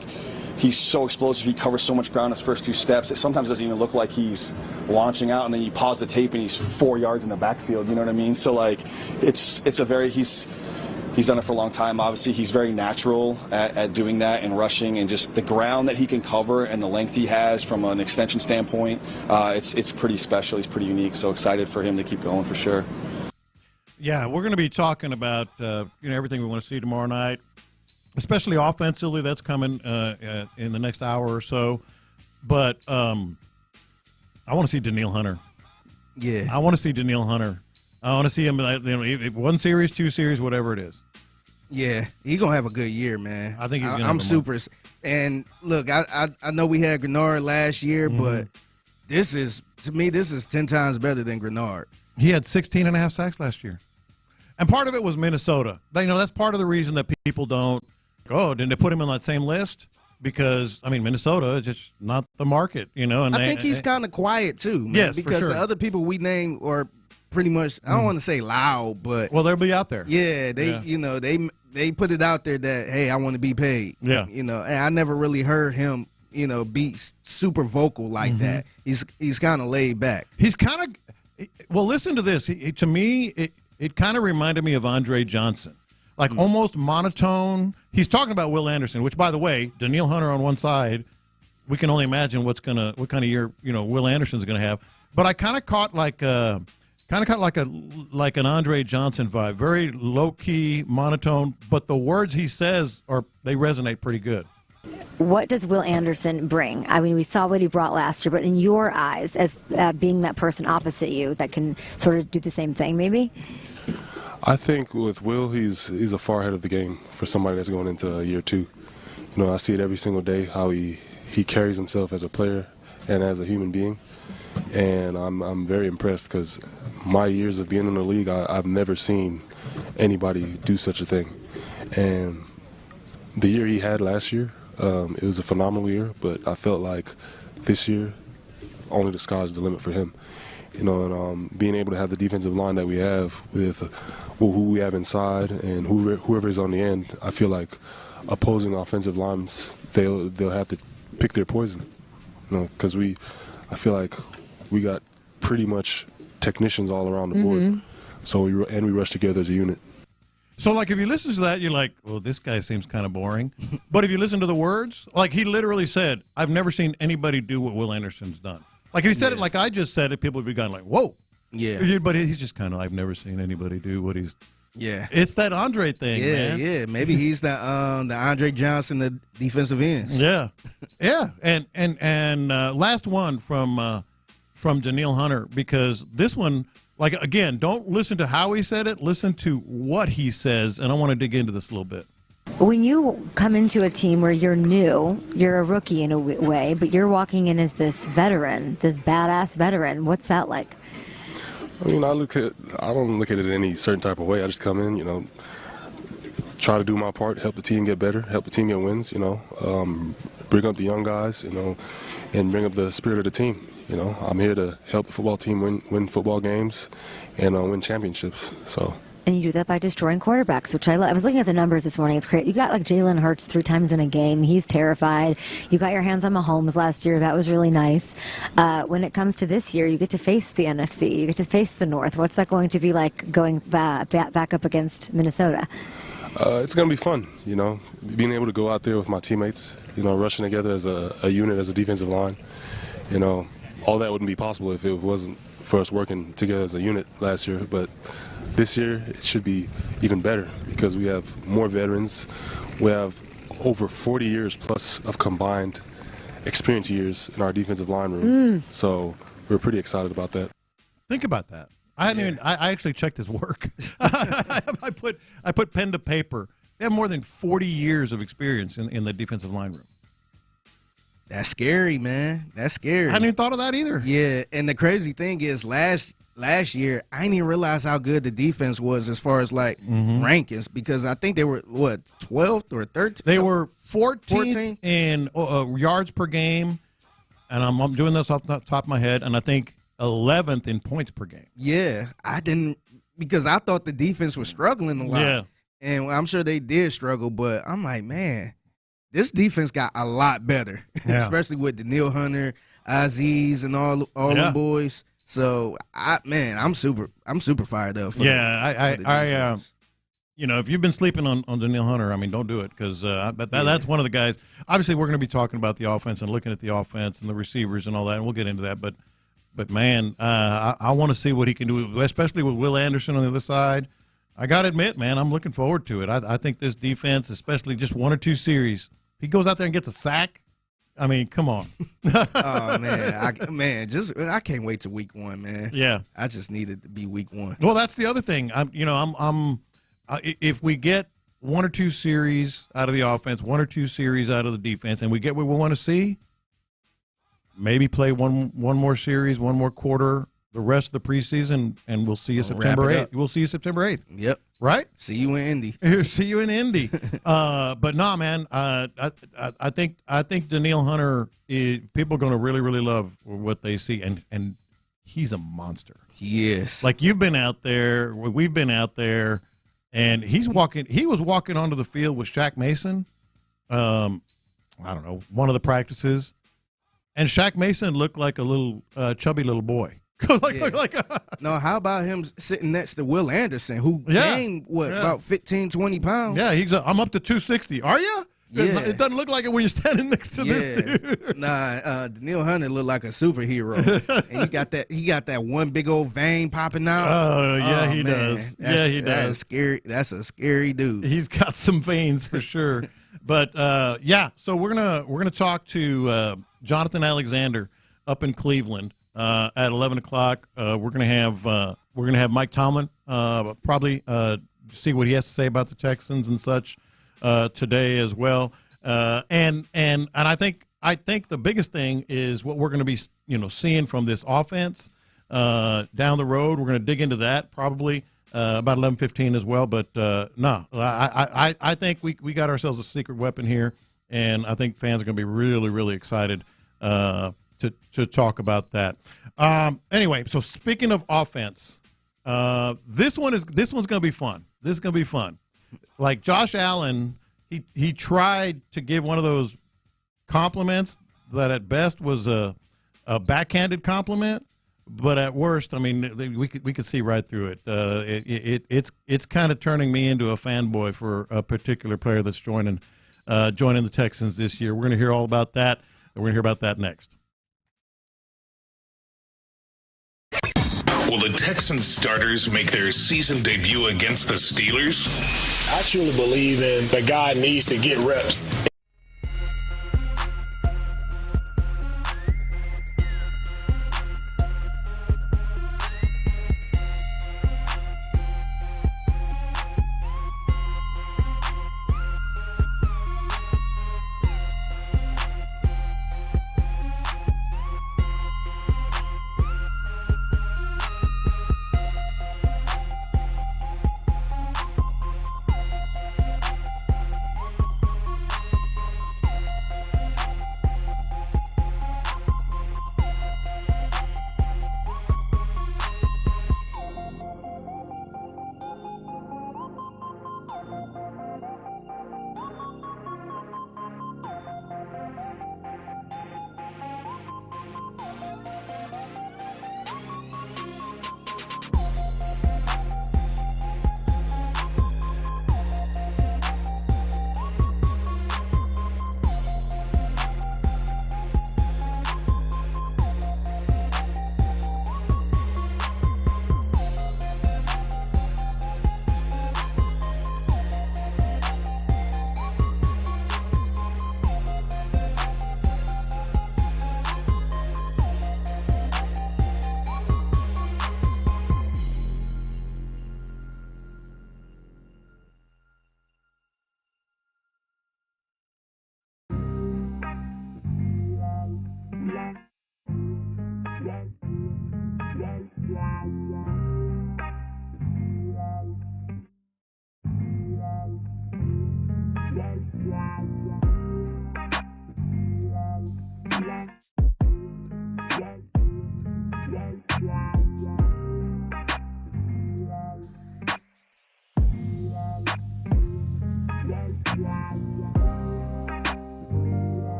he's so explosive. He covers so much ground his first 2 steps. It sometimes doesn't even look like he's launching out, and then you pause the tape and he's 4 yards in the backfield. You know what I mean? So like it's a very He's done it for a long time. Obviously, he's very natural at doing that and rushing, and just the ground that he can cover and the length he has from an extension standpoint, it's pretty special. He's pretty unique. So excited for him to keep going for sure. Yeah, we're going to be talking about everything we want to see tomorrow night, especially offensively. That's coming in the next hour or so. But I want to see Danielle Hunter. Yeah, I want to see Danielle Hunter. I want to see him, 1 series, 2 series, whatever it is. Yeah, he's going to have a good year, man. I think he's going to I'm super. And, look, I know we had Grenard last year, but to me, this is 10 times better than Grenard. He had 16.5 sacks last year. And part of it was Minnesota. That's part of the reason that people don't go, didn't they put him on that same list? Because, Minnesota is just not the market, And I think he's kind of quiet, too, man. Yes, because for sure. the other people we named are pretty much, I don't want to say loud, but they'll be out there. Yeah, they put it out there that, hey, I want to be paid. Yeah, and I never really heard him, be super vocal like that. He's kind of laid back. He's kind of listen to this. To me, it kind of reminded me of Andre Johnson, like almost monotone. He's talking about Will Anderson, which, by the way, Danielle Hunter on one side, we can only imagine what kind of year Will Anderson's going to have. But I kind of caught like an Andre Johnson vibe, very low key, monotone, but the words he says they resonate pretty good. What does Will Anderson bring? We saw what he brought last year, but in your eyes, as being that person opposite you that can sort of do the same thing, maybe? I think with Will, he's a far ahead of the game for somebody that's going into year 2. I see it every single day, how he carries himself as a player and as a human being. And I'm very impressed, because my years of being in the league, I've never seen anybody do such a thing. And the year he had last year, it was a phenomenal year, but I felt like this year, only the sky's the limit for him. And being able to have the defensive line that we have with who we have inside and whoever's on the end, I feel like opposing offensive lines, they'll have to pick their poison. Because I feel like we got pretty much technicians all around the board. So we rush together as a unit. So, if you listen to that, you're like, well, this guy seems kind of boring. But if you listen to the words, he literally said, I've never seen anybody do what Will Anderson's done. If he said it like I just said it, people would be kind of like, whoa. Yeah. But he's just kind of, I've never seen anybody do what he's. Yeah. It's that Andre thing, man. Yeah. Maybe he's the Andre Johnson, the defensive ends. Yeah. Yeah. And last one from Danielle Hunter, because this one, again, don't listen to how he said it, listen to what he says, and I want to dig into this a little bit. When you come into a team where you're new, you're a rookie in a way, but you're walking in as this veteran, this badass veteran. What's that like? I don't look at it in any certain type of way. I just come in, try to do my part, help the team get better, help the team get wins, bring up the young guys, and bring up the spirit of the team. I'm here to help the football team win football games and win championships. So. And you do that by destroying quarterbacks, which I love. I was looking at the numbers this morning. It's great. You got Jalen Hurts 3 times in a game. He's terrified. You got your hands on Mahomes last year. That was really nice. When it comes to this year, you get to face the NFC. You get to face the North. What's that going to be like going back up against Minnesota? It's going to be fun, being able to go out there with my teammates, rushing together as a unit, as a defensive line. All that wouldn't be possible if it wasn't for us working together as a unit last year. But this year, it should be even better because we have more veterans. We have over 40 years plus of combined experience years in our defensive line room. So we're pretty excited about that. Think about that. I actually checked his work. I put pen to paper. They have more than 40 years of experience in the defensive line room. That's scary, man. That's scary. I hadn't even thought of that either. Yeah, and the crazy thing is last year, I didn't even realize how good the defense was as far as rankings, because I think they were 12th or 13th. They were 14th in yards per game, and I'm doing this off the top of my head, and I think 11th in points per game. Yeah, because I thought the defense was struggling a lot. Yeah. And I'm sure they did struggle, but I'm like, man, this defense got a lot better, especially with Danielle Hunter, Aziz, and all them boys. So I'm super fired up. If you've been sleeping on Danielle Hunter, I mean, don't do it, because that's one of the guys. Obviously, we're going to be talking about the offense and looking at the offense and the receivers and all that, and we'll get into that. But man, I want to see what he can do, especially with Will Anderson on the other side. I got to admit, man, I'm looking forward to it. I think this defense, especially just 1 or 2 series, he goes out there and gets a sack. I mean, come on. Oh man, I can't wait to week 1, man. Yeah, I just need it to be week 1. Well, that's the other thing. If we get 1 or 2 series out of the offense, 1 or 2 series out of the defense, and we get what we want to see, maybe play one more series, 1 more quarter, the rest of the preseason, and we'll see you September 8th. We'll see you September 8th. Yep. Right? See you in Indy. See you in Indy. But no, man, I think Danielle Hunter, people are going to really, really love what they see, and he's a monster. He is. Like, you've been out there, we've been out there, and he was walking onto the field with Shaq Mason, I don't know, one of the practices, and Shaq Mason looked like a little chubby little boy. No, how about him sitting next to Will Anderson, who gained about 15, 20 pounds? Yeah, I'm up to 260. Are you? Yeah. It doesn't look like it when you're standing next to this dude. Nah, Danielle Hunter looked like a superhero. And he got that one big old vein popping out. Oh, yeah, he does. He does. That's scary. That's a scary dude. He's got some veins for sure. But so we're gonna talk to Jonathan Alexander up in Cleveland. At 11 o'clock, we're gonna have Mike Tomlin probably see what he has to say about the Texans and such today as well. And I think the biggest thing is what we're going to be seeing from this offense down the road. We're going to dig into that probably about 11:15 as well. But I think we got ourselves a secret weapon here, and I think fans are going to be really, really excited to talk about that. Anyway, so speaking of offense, this one's going to be fun. This is going to be fun. Like Josh Allen, he tried to give one of those compliments that at best was a backhanded compliment, but at worst, I mean, we could see right through it. It's kind of turning me into a fanboy for a particular player that's joining the Texans this year. We're going to hear all about that, and we're going to hear about that next. Will the Texans starters make their season debut against the Steelers? I truly believe in the guy needs to get reps.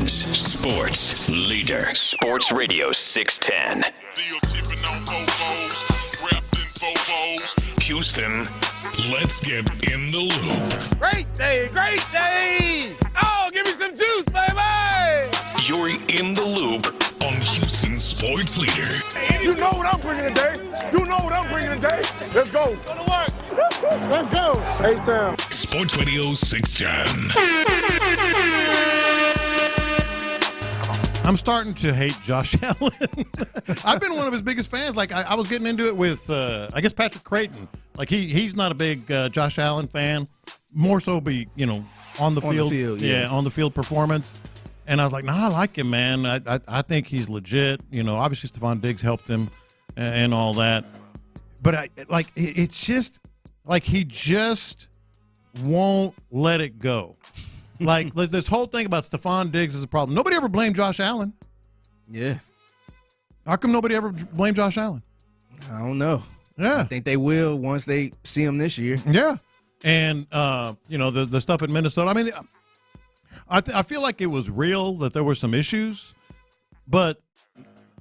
Sports leader. Sports Radio 610. Houston, let's get in the loop. Great day, great day! Oh, give me some juice, baby! You're in the loop on Houston Sports Leader. You know what I'm bringing today. You know what I'm bringing today. Let's go. Go to work. Let's go. Hey, Sam. Sports Radio 610. I'm starting to hate Josh Allen. I've been one of his biggest fans. Like I was getting into it with, I guess, Patrick Creighton. Like he's not a big Josh Allen fan. More so, on the field. On the field performance. And I was like, no, I like him, man. I think he's legit. Obviously Stefan Diggs helped him and all that. But it's just like he just won't let it go. Like this whole thing about Stefan Diggs is a problem. Nobody ever blamed Josh Allen. Yeah. How come nobody ever blamed Josh Allen? I don't know. Yeah. I think they will once they see him this year. Yeah. And, the stuff at Minnesota. I mean, I feel like it was real that there were some issues, but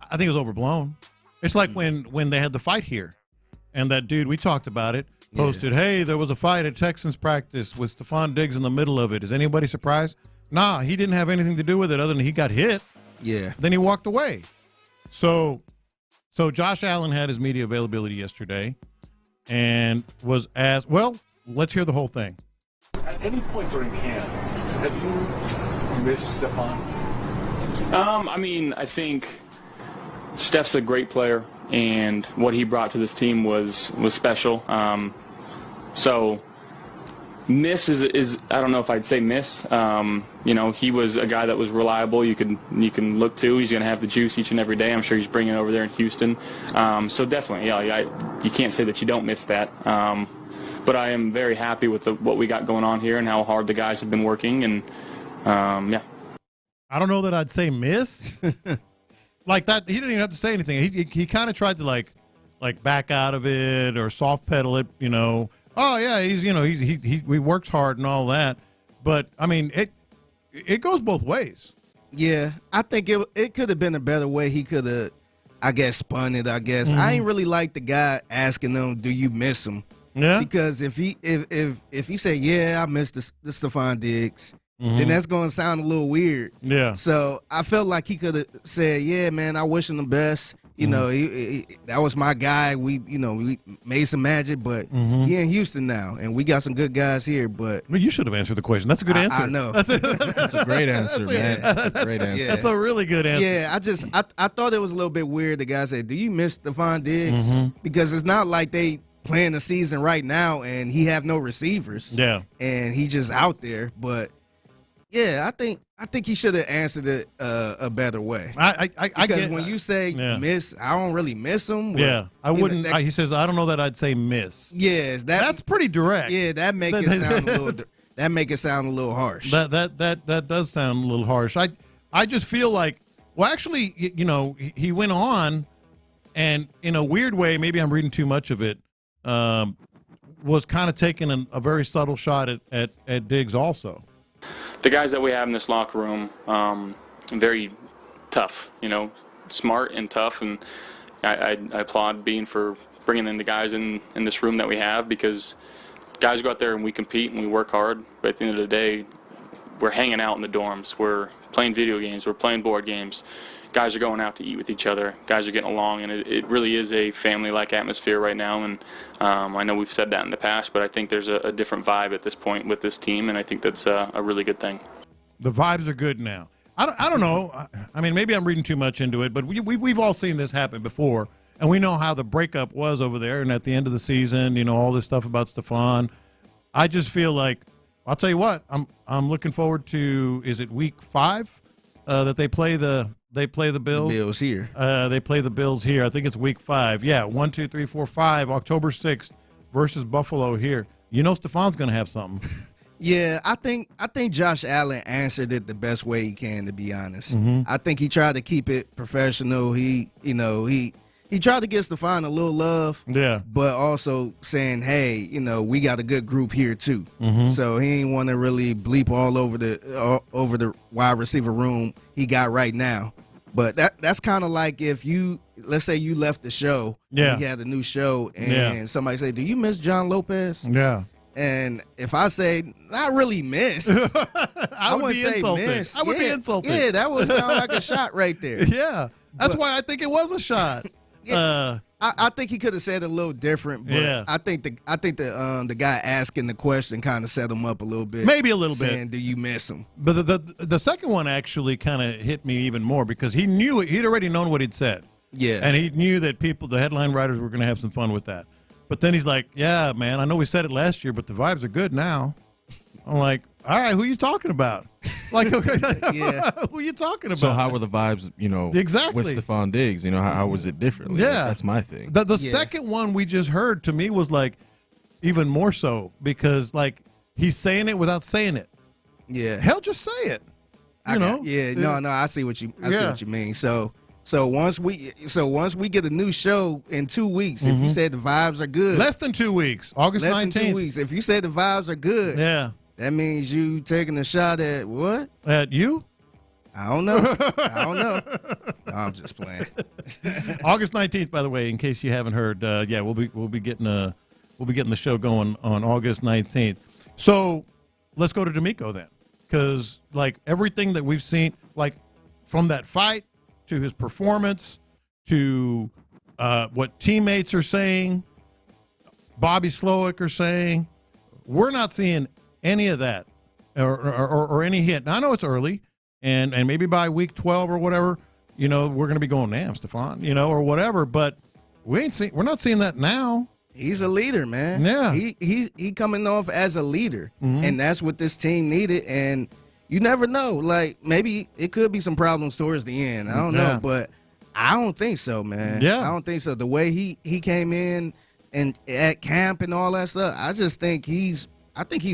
I think it was overblown. It's like when they had the fight here, and that dude, we talked about it, posted, hey, there was a fight at Texans practice with Stefan Diggs in the middle of it. Is anybody surprised? Nah, he didn't have anything to do with it other than he got hit. Yeah. Then he walked away. So Josh Allen had his media availability yesterday and was asked, well, let's hear the whole thing. At any point during camp, have you missed Stefan? I mean, I think Steph's a great player, and what he brought to this team was special. So miss is I don't know if I'd say miss. He was a guy that was reliable. You can look to. He's going to have the juice each and every day. I'm sure he's bringing it over there in Houston. So definitely, you can't say that you don't miss that. But I am very happy with what we got going on here and how hard the guys have been working. And yeah. I don't know that I'd say miss. Like that, he didn't even have to say anything. He kind of tried to like back out of it or soft pedal it. Oh yeah, he works hard and all that. But I mean, it goes both ways. Yeah, I think it could have been a better way. He could have, I guess, spun it. I guess I ain't really like the guy asking them, "Do you miss him?" Yeah. Because if he say, "Yeah, I miss the Stefan Diggs," then that's going to sound a little weird. Yeah. So I felt like he could have said, "Yeah, man, I wish him the best. That was my guy. We made some magic, but he in Houston now, and we got some good guys here." But you should have answered the question. That's a good answer. I know. That's a great answer, man. That's a great answer. That's a really good answer. Yeah, I thought it was a little bit weird. The guy said, "Do you miss Stefan Diggs?" Because it's not like they playing the season right now, and he have no receivers. Yeah, and he just out there. But yeah, I think he should have answered it a better way. Because when you say miss, I don't really miss him. Yeah, I wouldn't. He says, I don't know that I'd say miss. Yes, that's pretty direct. Yeah, that make it sound a little. That make it sound a little harsh. That does sound a little harsh. I just feel like, well, actually, he went on, and in a weird way, maybe I'm reading too much of it. Was kind of taking a very subtle shot at Diggs also. The guys that we have in this locker room, very tough, smart and tough, and I applaud Bean for bringing in the guys in this room that we have, because guys go out there and we compete and we work hard, but at the end of the day, we're hanging out in the dorms, we're playing video games, we're playing board games, guys are going out to eat with each other, guys are getting along, and it really is a family-like atmosphere right now. And I know we've said that in the past, but I think there's a different vibe at this point with this team, and I think that's a really good thing. The vibes are good now. I don't know. I mean, maybe I'm reading too much into it, but we've all seen this happen before, and we know how the breakup was over there. And at the end of the season, all this stuff about Stefan. I just feel like, I'll tell you what, I'm looking forward to. Is it week 5 that they play the Bills? The Bills here. They play the Bills here. I think it's week 5. Yeah, 1, 2, 3, 4, 5. October 6th versus Buffalo here. Stefan's going to have something. Yeah, I think Josh Allen answered it the best way he can, to be honest. I think he tried to keep it professional. He tried to give Stefan a little love. Yeah. But also saying, hey, we got a good group here too. So he ain't want to really bleep all over the wide receiver room he got right now. But that's kind of like if let's say you left the show. Yeah. You had a new show and somebody say, "Do you miss John Lopez?" Yeah. And if I say, not really miss, I would be insulted. Miss. I would be insulted. Yeah, that would sound like a shot right there. Yeah, that's why I think it was a shot. Yeah, I think he could have said it a little different, but I think the guy asking the question kind of set him up a little bit. Maybe a little bit. Saying, "Do you miss him?" But the second one actually kind of hit me even more, because he'd already known what he'd said. Yeah, and he knew that the headline writers, were going to have some fun with that. But then he's like, "Yeah, man, I know we said it last year, but the vibes are good now." I'm like, "All right, who are you talking about?" Like, okay, who are you talking about? So how were the vibes, exactly with Stefan Diggs? How was it differently? Yeah, that's my thing. The second one we just heard, to me, was like even more so, because like he's saying it without saying it. Yeah, hell, just say it. No, I see what you mean. So once we get a new show in 2 weeks, if you said the vibes are good, less than 2 weeks, August 19th. Less than 2 weeks. If you say the vibes are good, that means you taking a shot at what? At you? I don't know. No, I'm just playing. August 19th, by the way, in case you haven't heard. We'll be getting the show going on August 19th. So let's go to D'Amico then, because like everything that we've seen, like from that fight to his performance, to what teammates are saying, Bobby Slowick are saying, we're not seeing any of that or any hit. Now, I know it's early, and maybe by week 12 or whatever, we're going to be going, damn, Stefan, or whatever. But we're not seeing that now. He's a leader, man. Yeah. He coming off as a leader, and that's what this team needed. And you never know. Like, maybe it could be some problems towards the end. I don't know, but I don't think so, man. Yeah. I don't think so. The way he came in and at camp and all that stuff, I think he's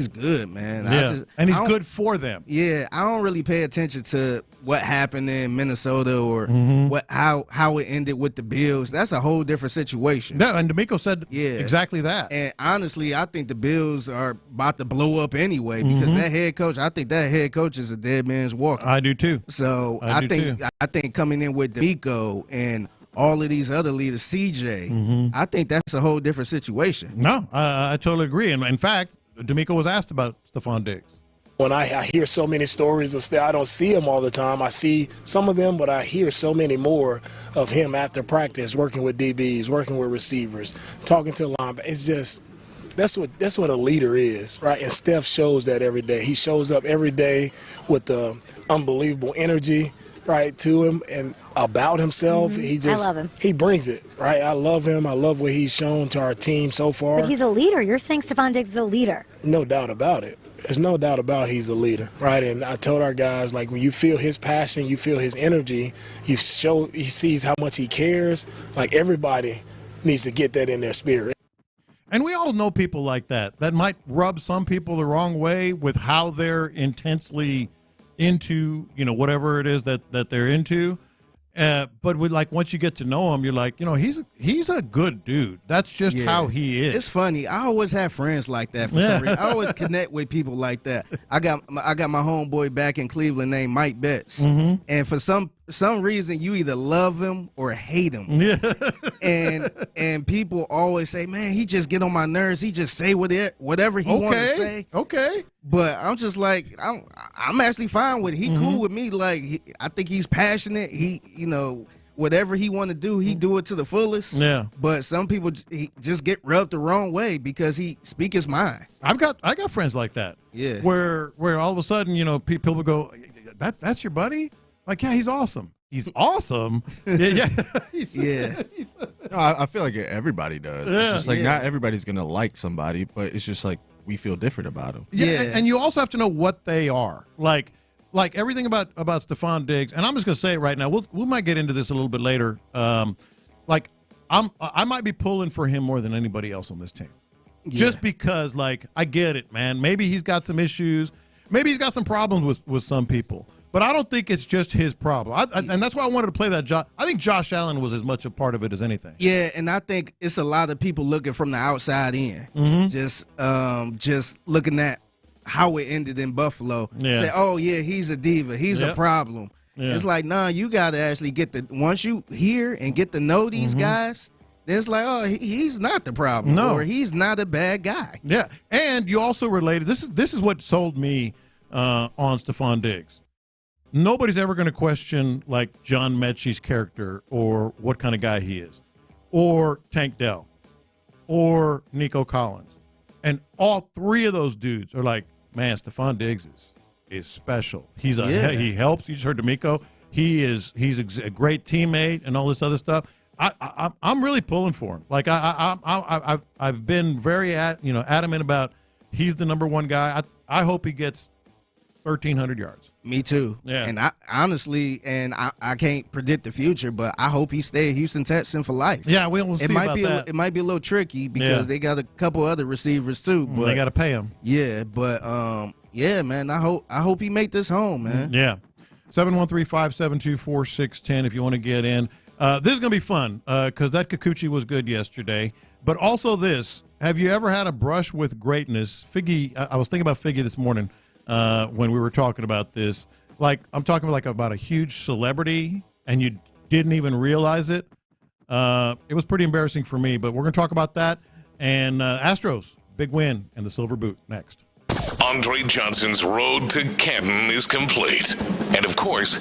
good, man. Yeah. And he's good for them. Yeah, I don't really pay attention to what happened in Minnesota or how it ended with the Bills. That's a whole different situation. Yeah, and D'Amico said exactly that. And honestly, I think the Bills are about to blow up anyway because I think that head coach is a dead man's walking. I do too. So I think coming in with D'Amico and all of these other leaders, CJ, I think that's a whole different situation. No, I totally agree. And in fact, D'Amico was asked about Stefon Diggs. When I hear so many stories of Steph, I don't see him all the time. I see some of them, but I hear so many more of him after practice, working with DBs, working with receivers, talking to linebackers. It's just that's what a leader is, right? And Steph shows that every day. He shows up every day with the unbelievable energy, right, to him and about himself. I love him. He brings it, right? I love him. I love what he's shown to our team so far. But he's a leader. You're saying Stefon Diggs is a leader. No doubt about it. There's no doubt about he's a leader, right? And I told our guys, like, when you feel his passion, you feel his energy, he sees how much he cares. Like, everybody needs to get that in their spirit. And we all know people like that might rub some people the wrong way with how they're intensely into, whatever it is that they're into. But once you get to know him, you're like, he's a good dude. That's just how he is. It's funny. I always have friends like that for some reason. I always connect with people like that. I got my homeboy back in Cleveland named Mike Betts, and for some reason you either love him or hate him. Yeah. and people always say, man, he just get on my nerves. He just say whatever he want to say. Okay. But I'm just like, I'm actually fine with it. He cool with me. Like, I think he's passionate. He, whatever he want to do, he do it to the fullest. Yeah. But some people just get rubbed the wrong way because he speak his mind. I got friends like that. Yeah. Where all of a sudden, people will go, that's your buddy? Like, yeah, he's awesome. He's awesome. Yeah. No, I feel like everybody does. Yeah. It's just like not everybody's gonna like somebody, but it's just like we feel different about them. Yeah. And you also have to know what they are. Like everything about Stefon Diggs, and I'm just gonna say it right now. We might get into this a little bit later. I might be pulling for him more than anybody else on this team. Yeah. Just because, I get it, man. Maybe he's got some issues. Maybe he's got some problems with some people. But I don't think it's just his problem. And that's why I wanted to play that. I think Josh Allen was as much a part of it as anything. Yeah, and I think it's a lot of people looking from the outside in. Just looking at how it ended in Buffalo. Yeah. Say, oh, yeah, he's a diva. He's a problem. Yeah. It's like, nah, you got to actually once you hear and get to know these guys, then it's like, oh, he's not the problem. No. Or he's not a bad guy. Yeah, and you also related, this is what sold me on Stefon Diggs. Nobody's ever going to question, John Mechie's character or what kind of guy he is, or Tank Dell, or Nico Collins. And all three of those dudes are like, man, Stefon Diggs is special. He helps. You just heard D'Amico. He's a great teammate and all this other stuff. I'm really pulling for him. I've been very adamant about he's the number one guy. I hope he gets 1,300 yards. Me too. Yeah. And I honestly, I can't predict the future, but I hope he stays a Houston Texan for life. Yeah, we'll see about that. It might be a little tricky because they got a couple other receivers too. But they got to pay him. Yeah, but man, I hope he make this home, man. Yeah. 713-572-4610 if you want to get in. This is going to be fun because that Kikuchi was good yesterday. But also this, have you ever had a brush with greatness? Figgy, I was thinking about Figgy this morning. When we were talking about this, I'm talking about a huge celebrity and you didn't even realize it. It was pretty embarrassing for me, but we're going to talk about that. And Astros, big win and the silver boot next. Andre Johnson's road to Canton is complete. And of course,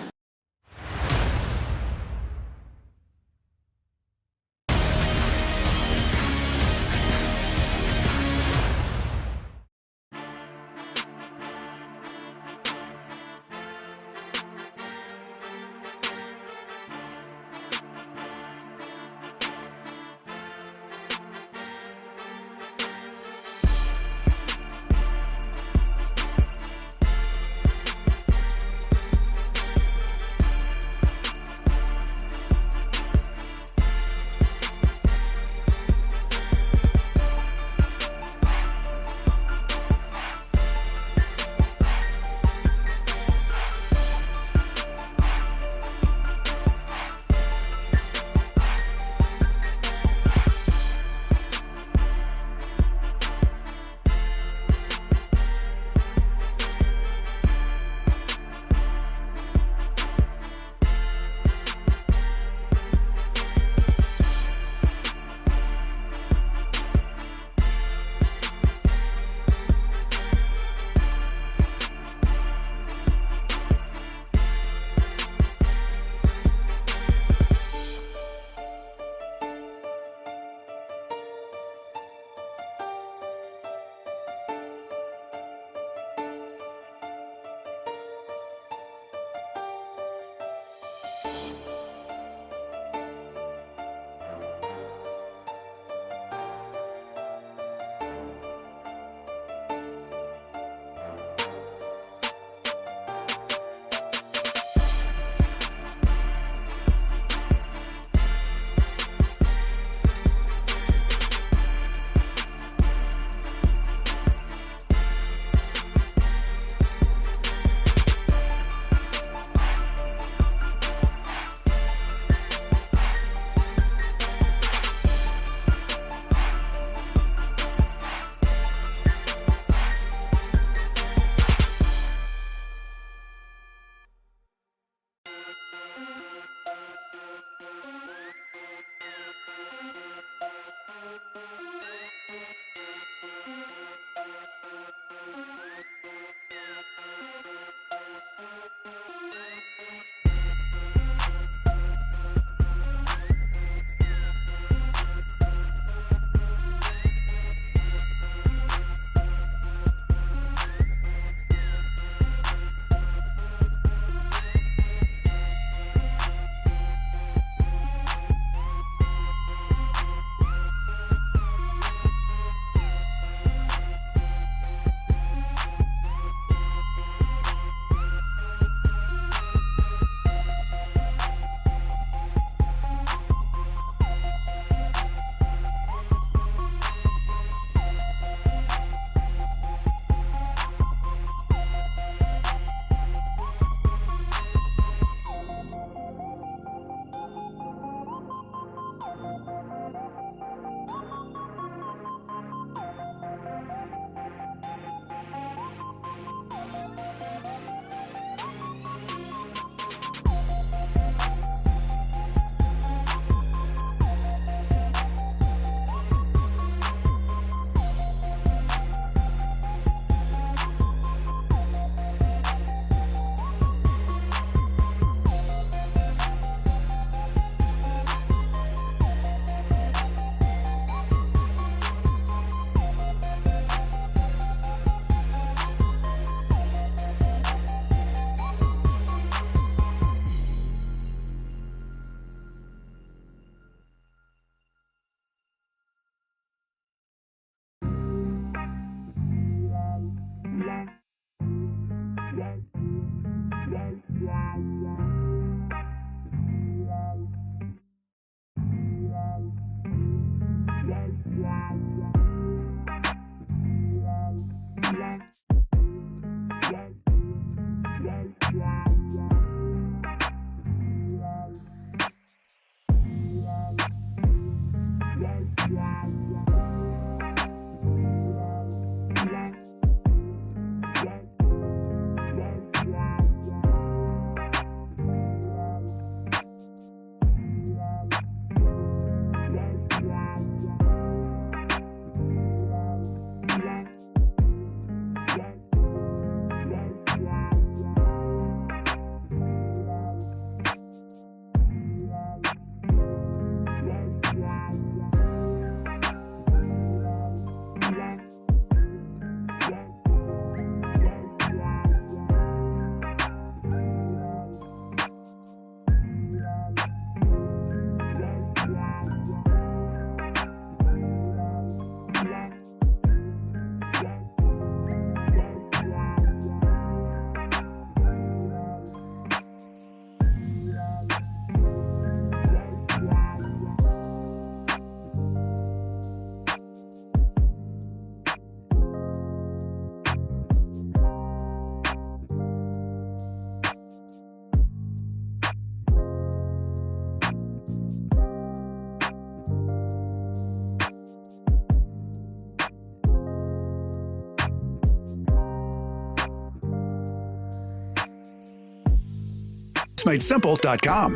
MadeSimple.com.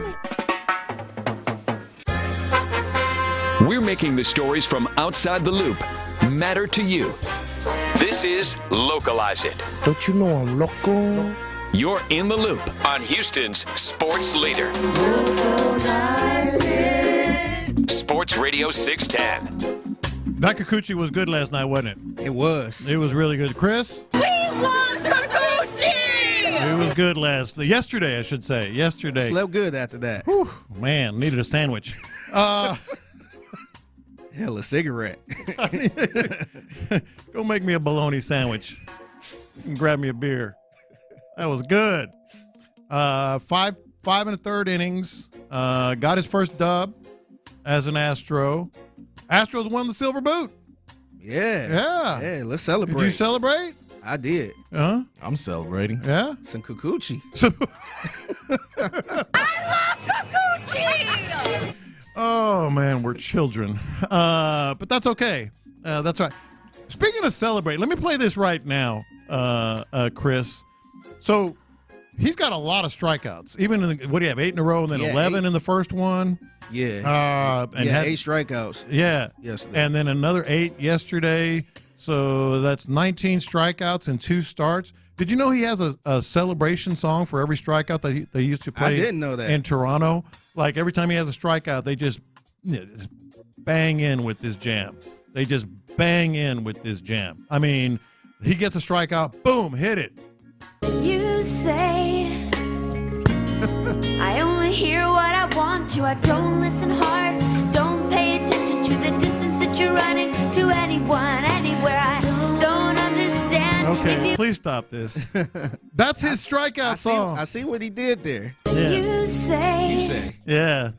We're making the stories from outside the loop matter to you. This is Localize It. Don't you know I'm local? You're in the loop on Houston's sports leader. Sports Radio 610. That Kikuchi was good last night, wasn't it? It was. It was really good. Chris? We love Kikuchi! It was good yesterday, I should say. Yesterday. Slept good after that. Whew, man, needed a sandwich. Hell, a cigarette. Go make me a bologna sandwich and grab me a beer. That was good. 5 1/3 innings. Got his first dub as an Astro. Astros won the Silver Boot. Yeah. Yeah, let's celebrate. Did you celebrate? I did. Huh? I'm celebrating. Yeah? Some Kikuchi. I love Kikuchi! Oh, man, we're children. But that's okay. That's right. Speaking of celebrate, let me play this right now, Chris. So he's got a lot of strikeouts. Even what do you have, 8 in a row and then 11 in the first one? Yeah. And 8 strikeouts. Yeah. Yesterday. And then another 8 yesterday. So that's 19 strikeouts and 2 starts. Did you know he has a celebration song for every strikeout that they used to play? I didn't know that. In Toronto. Like every time he has a strikeout, they just bang in with this jam. They just bang in with this jam. I mean, he gets a strikeout, boom, hit it. You say I only hear what I want to. I don't listen hard. Don't pay attention to the distance that you're running to anyone, anywhere. I don't understand. Okay, please stop this. That's his strikeout song. I see what he did there. Yeah. You say. Yeah.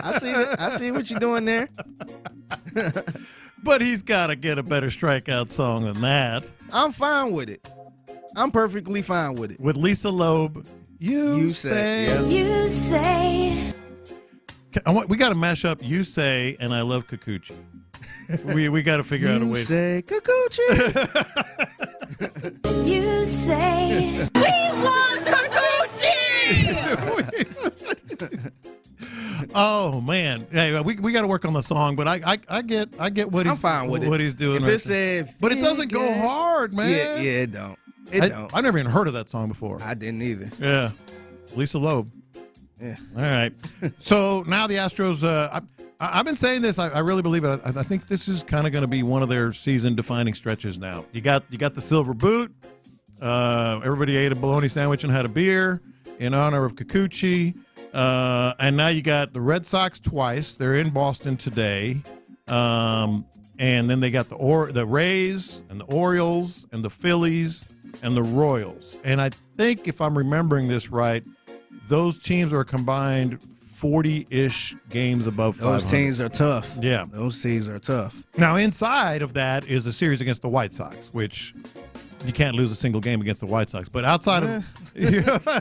I see what you're doing there. But he's got to get a better strikeout song than that. I'm fine with it. I'm perfectly fine with it. With Lisa Loeb, you say. Yeah. You say. We got to mash up You Say and I Love Kikuchi. We got to figure out a way. You say Kikuchi. You say. We love Kikuchi! Oh man, hey, we got to work on the song, but I get what he's. I'm fine with what it. he's doing. If it said, but it doesn't go hard, man. Yeah, it don't. I've never even heard of that song before. I didn't either. Yeah, Lisa Loeb. Yeah. All right. So now the Astros. I've been saying this. I really believe it. I think this is kind of going to be one of their season-defining stretches. Now you got the Silver Boot. Everybody ate a bologna sandwich and had a beer in honor of Kikuchi. And now you got the Red Sox twice. They're in Boston today. And then they got the Rays and the Orioles and the Phillies and the Royals. And I think if I'm remembering this right, those teams are combined 40-ish games above 500. Those teams are tough. Yeah. Those teams are tough. Now, inside of that is a series against the White Sox, which you can't lose a single game against the White Sox. But outside of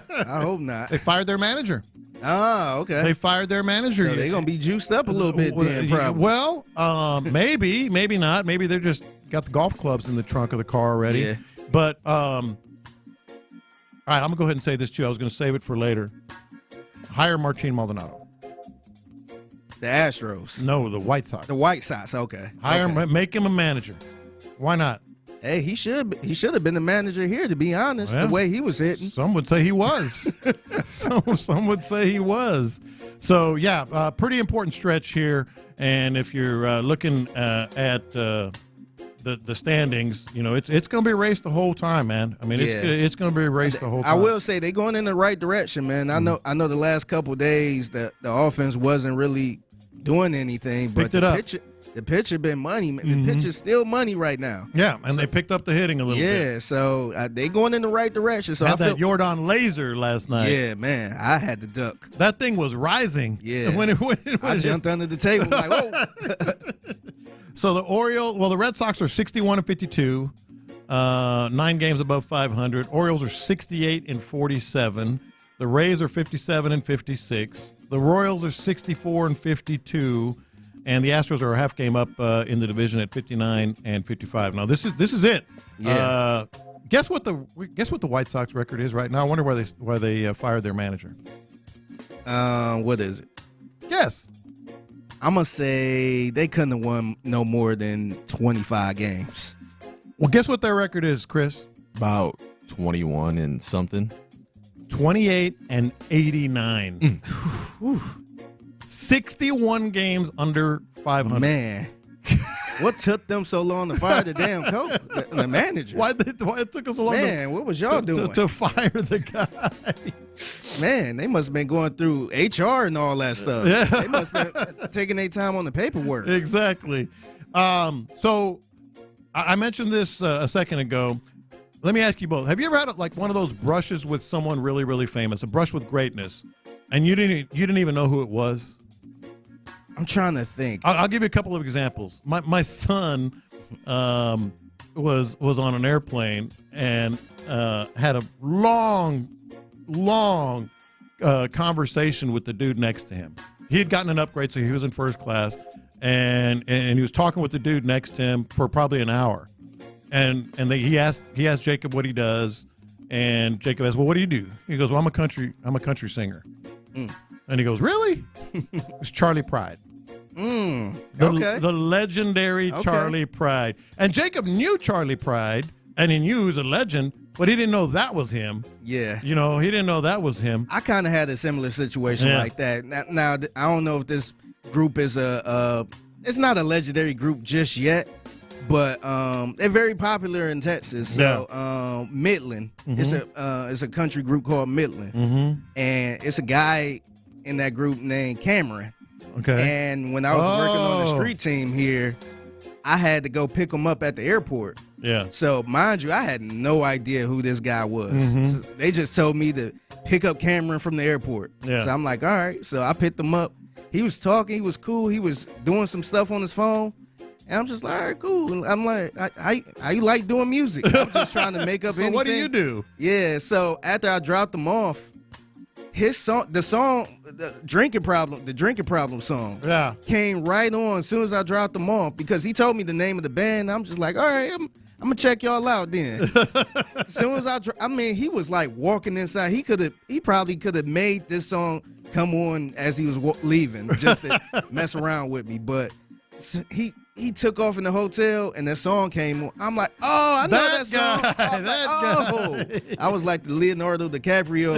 I hope not. They fired their manager. Oh, okay. They fired their manager. So they're going to be juiced up a little bit then, probably. Well, maybe not. Maybe they're just got the golf clubs in the trunk of the car already. Yeah. But, all right, I'm going to go ahead and say this, too. I was going to save it for later. Hire Martin Maldonado. The Astros. No, the White Sox. The White Sox, okay. Make him a manager. Why not? Hey, he should have been the manager here, to be honest, the way he was hitting. Some would say he was. some would say he was. So, yeah, pretty important stretch here. And if you're looking at the standings, it's going to be a race the whole time, man. I mean, it's going to be a race the whole time. I will say they're going in the right direction, man. I know the last couple of days the offense wasn't really doing anything, but the pitcher been money. The pitcher's still money right now. Yeah, and they picked up the hitting a little bit. Yeah, so they going in the right direction. So had that Jordan laser last night. Yeah, man, I had to duck. That thing was rising. Yeah, when I jumped under the table like, whoa. So the Red Sox are 61-52, 9 games above 500. Orioles are 68-47. The Rays are 57-56. The Royals are 64-52. And the Astros are a half game up in the division at 59-55. Now this is it. Yeah. Guess what the White Sox record is right now? I wonder why they fired their manager. What is it? Guess. I'm gonna say they couldn't have won no more than 25 games. Well, guess what their record is, Chris? About 21 and something. 28-89. 61 games under 500. Man, what took them so long to fire the damn coach, the manager? Why it took us so long? Man, what was y'all doing to fire the guy? Man, they must have been going through HR and all that stuff. Yeah. They must have been taking their time on the paperwork. Exactly. So I mentioned this a second ago. Let me ask you both. Have you ever had one of those brushes with someone really, really famous, a brush with greatness, and you didn't even know who it was? I'm trying to think. I'll give you a couple of examples. My son was on an airplane and had a long conversation with the dude next to him. He had gotten an upgrade, so he was in first class, and he was talking with the dude next to him for probably an hour. And he asked Jacob what he does, and Jacob asked, "Well, what do you do?" He goes, "Well, I'm a country singer." And he goes, "Really?" It's Charlie Pride. The legendary Charlie Pride. And Jacob knew Charlie Pride, and he knew he was a legend, but he didn't know that was him. Yeah. He didn't know that was him. I kind of had a similar situation like that. Now, I don't know if this group is it's not a legendary group just yet, but they're very popular in Texas. So Midland, it's a country group called Midland, and it's a guy in that group named Cameron. Okay. And when I was working on the street team here, I had to go pick him up at the airport. Yeah. So mind you, I had no idea who this guy was. So they just told me to pick up Cameron from the airport. Yeah. So I'm like, all right. So I picked him up. He was talking. He was cool. He was doing some stuff on his phone. And I'm just like, all right, cool. And I'm like, how you like doing music? I'm just trying to make up anything. So what do you do? Yeah. So after I dropped him off, the drinking problem song, came right on as soon as I dropped them off, because he told me the name of the band. I'm just like, all right, I'm gonna check y'all out then. As soon as he was like walking inside. He probably could have made this song come on as he was leaving just to mess around with me, but he took off in the hotel and that song came on. I'm like, oh, I know that song. I was like the Leonardo DiCaprio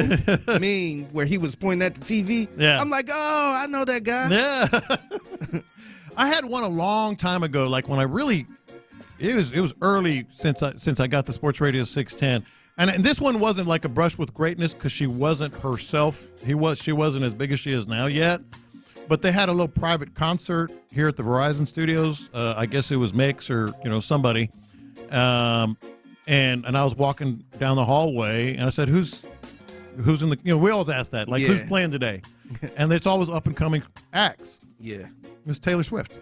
meme where he was pointing at the TV. Yeah. I'm like, oh, I know that guy. Yeah. I had one a long time ago, like when I really, it was early since I got the Sports Radio 610. And this one wasn't like a brush with greatness because she wasn't herself. She wasn't as big as she is now yet. But they had a little private concert here at the Verizon studios. I guess it was Mix or somebody. And I was walking down the hallway and I said, "Who's in the?" We always ask that, like, who's playing today? And it's always up and coming acts. Yeah, it's Taylor Swift.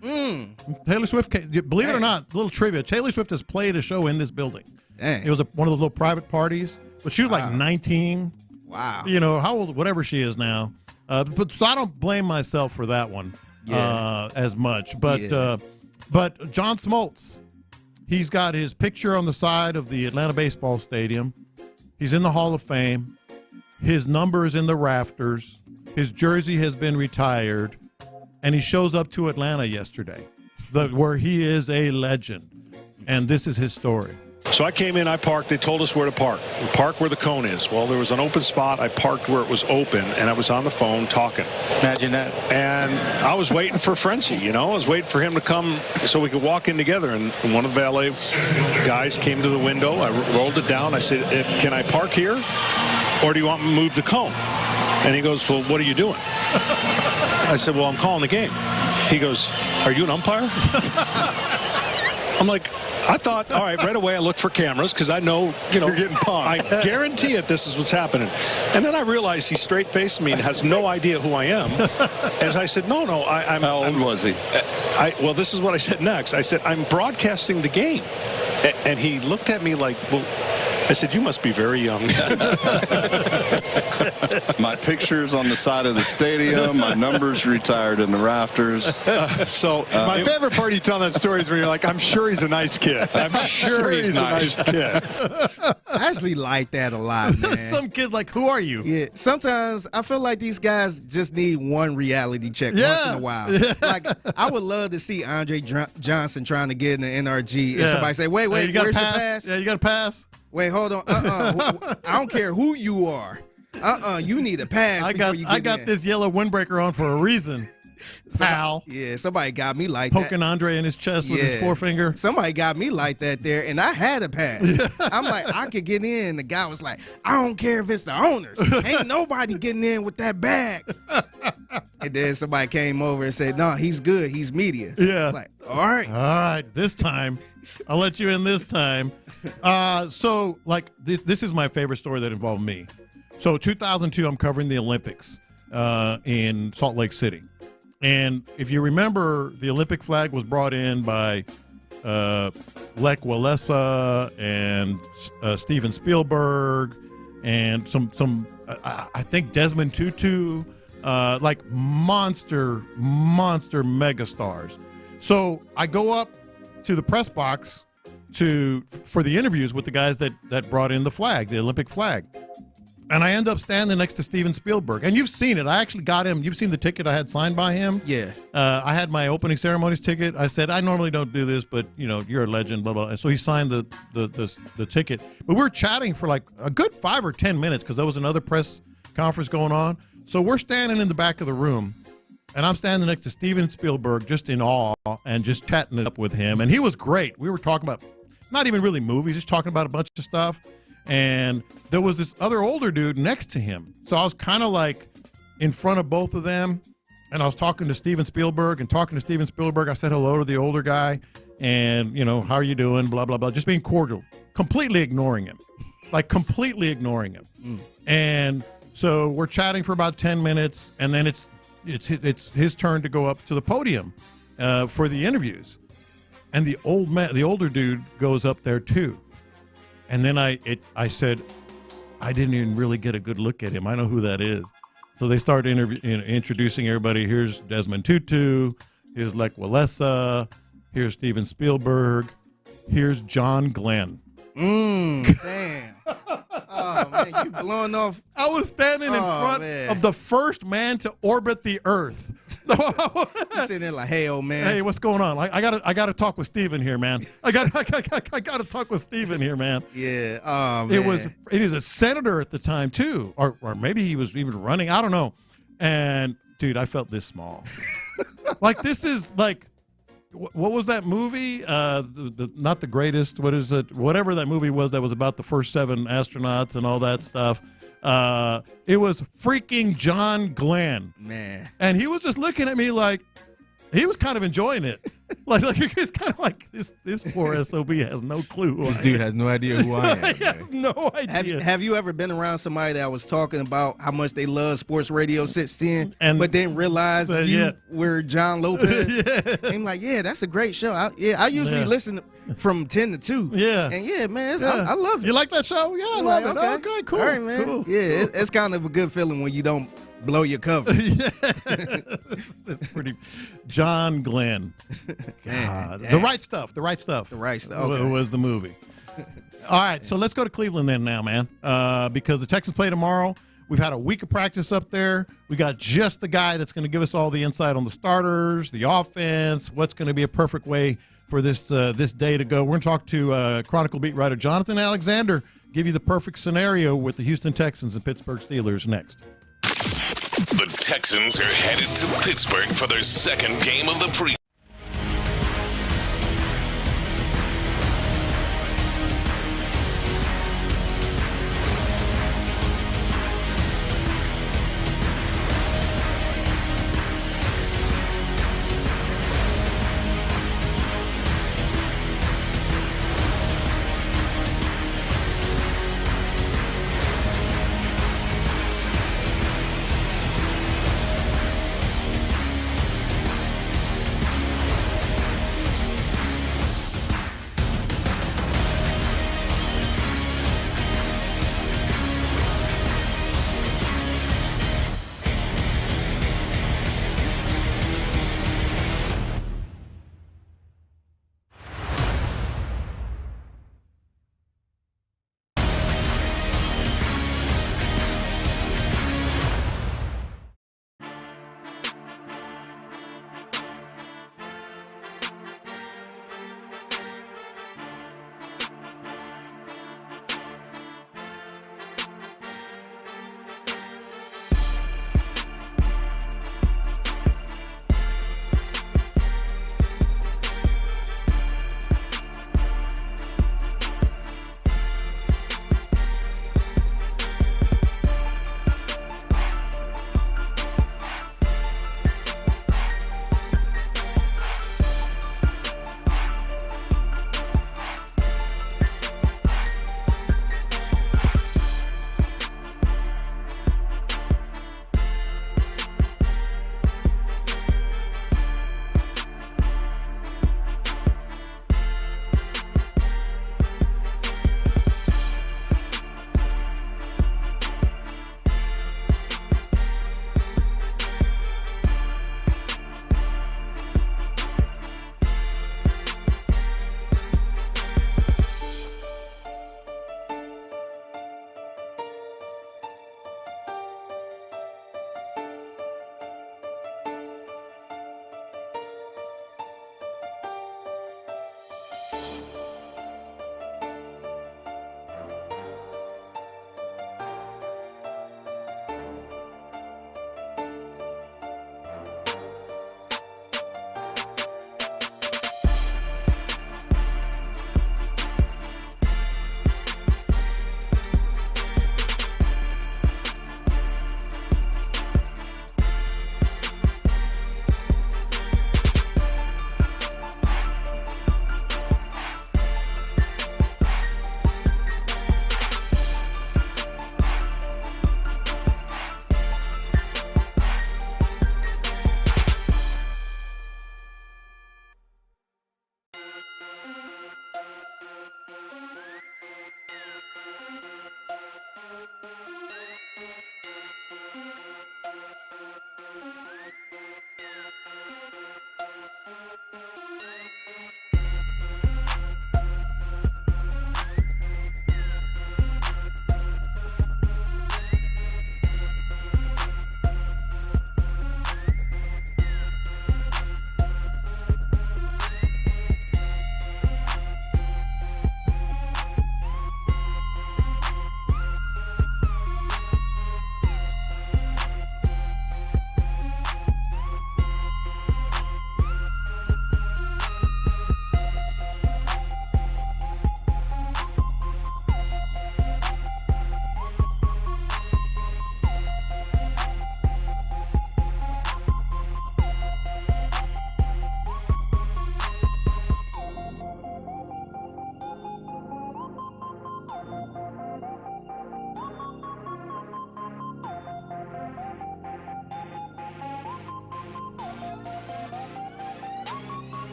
Taylor Swift. Believe it or not, little trivia: Taylor Swift has played a show in this building. Dang. It was one of those little private parties, but she was like 19. Wow. You know, how old, whatever she is now. But so I don't blame myself for that one as much. But John Smoltz, he's got his picture on the side of the Atlanta baseball stadium. He's in the Hall of Fame. His number is in the rafters. His jersey has been retired. And he shows up to Atlanta yesterday, where he is a legend. And this is his story. So I came in, I parked. They told us where to park. We park where the cone is. Well, there was an open spot. I parked where it was open, and I was on the phone talking. Imagine that. And I was waiting for Frenchie, you know. I was waiting for him to come so we could walk in together. And one of the valet guys came to the window. I rolled it down. I said, can I park here, or do you want me to move the cone? And he goes, well, what are you doing? I said, well, I'm calling the game. He goes, are you an umpire? I'm like, I thought, all right, right away I looked for cameras because I know, you know, you're getting punked. I guarantee it, this is what's happening. And then I realized he straight-faced me and has no idea who I am. And I said, no, I'm... How old was he? Well, this is what I said next. I said, I'm broadcasting the game. And he looked at me like, well... I said, you must be very young. My picture's on the side of the stadium. My number's retired in the rafters. My favorite part you tell that story is when you're like, I'm sure he's a nice kid. I'm sure he's a nice kid. I actually like that a lot, man. Some kid's like, who are you? Yeah. Sometimes I feel like these guys just need one reality check once in a while. Like, I would love to see Andre Johnson trying to get in the NRG and somebody say, wait, you got where's your your pass? Yeah, you got to pass. Wait, hold on. I don't care who you are. You need a pass before you get in. I got this yellow windbreaker on for a reason. Pal. Yeah, somebody got me like that. Poking Andre in his chest with his forefinger. Somebody got me like that there, and I had a pass. I'm like, I could get in. The guy was like, I don't care if it's the owners. Ain't nobody getting in with that bag. And then somebody came over and said, no, he's good. He's media. Yeah. I'm like, all right. This time. I'll let you in this time. So, like, this is my favorite story that involved me. So, 2002, I'm covering the Olympics in Salt Lake City. And if you remember, the Olympic flag was brought in by Lech Walesa and Steven Spielberg and some I think Desmond Tutu, like monster megastars. So I go up to the press box for the interviews with the guys that brought in the flag, the Olympic flag. And I end up standing next to Steven Spielberg. And you've seen it. I actually got him. You've seen the ticket I had signed by him? Yeah. I had my opening ceremonies ticket. I said, I normally don't do this, but, you know, you're a legend, blah, blah. And so he signed the ticket. But we were chatting for like a good 5 or 10 minutes because there was another press conference going on. So we're standing in the back of the room. And I'm standing next to Steven Spielberg just in awe and just chatting it up with him. And he was great. We were talking about not even really movies, just talking about a bunch of stuff. And there was this other older dude next to him. So I was kind of like in front of both of them. And I was talking to Steven Spielberg. I said hello to the older guy. And, you know, how are you doing? Blah, blah, blah. Just being cordial. Completely ignoring him. Like completely ignoring him. And so we're chatting for about 10 minutes. And then it's his turn to go up to the podium for the interviews. And the older dude goes up there too. And then I said, I didn't even really get a good look at him. I know who that is. So they started introducing everybody. Here's Desmond Tutu. Here's Lech Walesa. Here's Steven Spielberg. Here's John Glenn. Damn. Oh, man, you blowing off. I was standing in front of the first man to orbit the Earth. You sitting there like, hey, old man. Hey, what's going on? I gotta talk with Steven here, man. I gotta talk with Steven here, man. Yeah. Oh, man. It is a senator at the time too, or maybe he was even running. I don't know. And dude, I felt this small. Like this is like. What was that movie? Not The Greatest. What is it? Whatever that movie was that was about the first 7 astronauts and all that stuff. It was freaking John Glenn. Man. And he was just looking at me like, He was kind of enjoying it. Like it's kind of like this poor SOB has no clue. Who This I dude am. has no idea who I am. He has no idea. Have you ever been around somebody that was talking about how much they love Sports Radio 610, but didn't realize you were John Lopez? I'm like, yeah, that's a great show. I usually listen from 10 to 2. Yeah. And yeah, man, I love it. You like that show? Yeah, I love it. Okay, cool. All right, man. Cool. Yeah, it's kind of a good feeling when you don't blow your cover. That's pretty. John Glenn. God. The Right Stuff. The Right Stuff. The Right Stuff. Okay. Was the movie. All right, so let's go to Cleveland then now, man, because the Texans play tomorrow. We've had a week of practice up there. We got just the guy that's going to give us all the insight on the starters, the offense, what's going to be a perfect way for this day to go. We're going to talk to Chronicle beat writer Jonathan Alexander, give you the perfect scenario with the Houston Texans and Pittsburgh Steelers next. The Texans are headed to Pittsburgh for their second game of the preseason.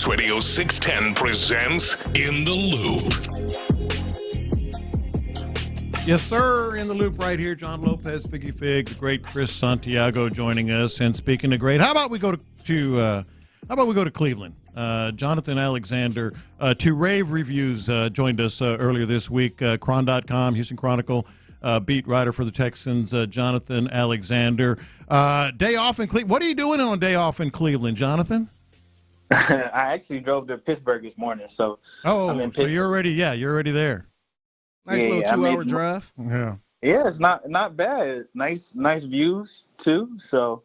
Radio 610 presents In the Loop. Yes, sir. In the loop right here. John Lopez, Figgy Fig, the great Chris Santiago joining us. And speaking of great, how about we go to Cleveland? Jonathan Alexander, to Rave Reviews, joined us earlier this week. Cron.com, Houston Chronicle, beat writer for the Texans, Jonathan Alexander. Day off in Cleveland. What are you doing on a day off in Cleveland, Jonathan? I actually drove to Pittsburgh this morning, so I'm in so you're already there. Nice little 2-hour drive. Yeah, it's not bad. Nice views too. So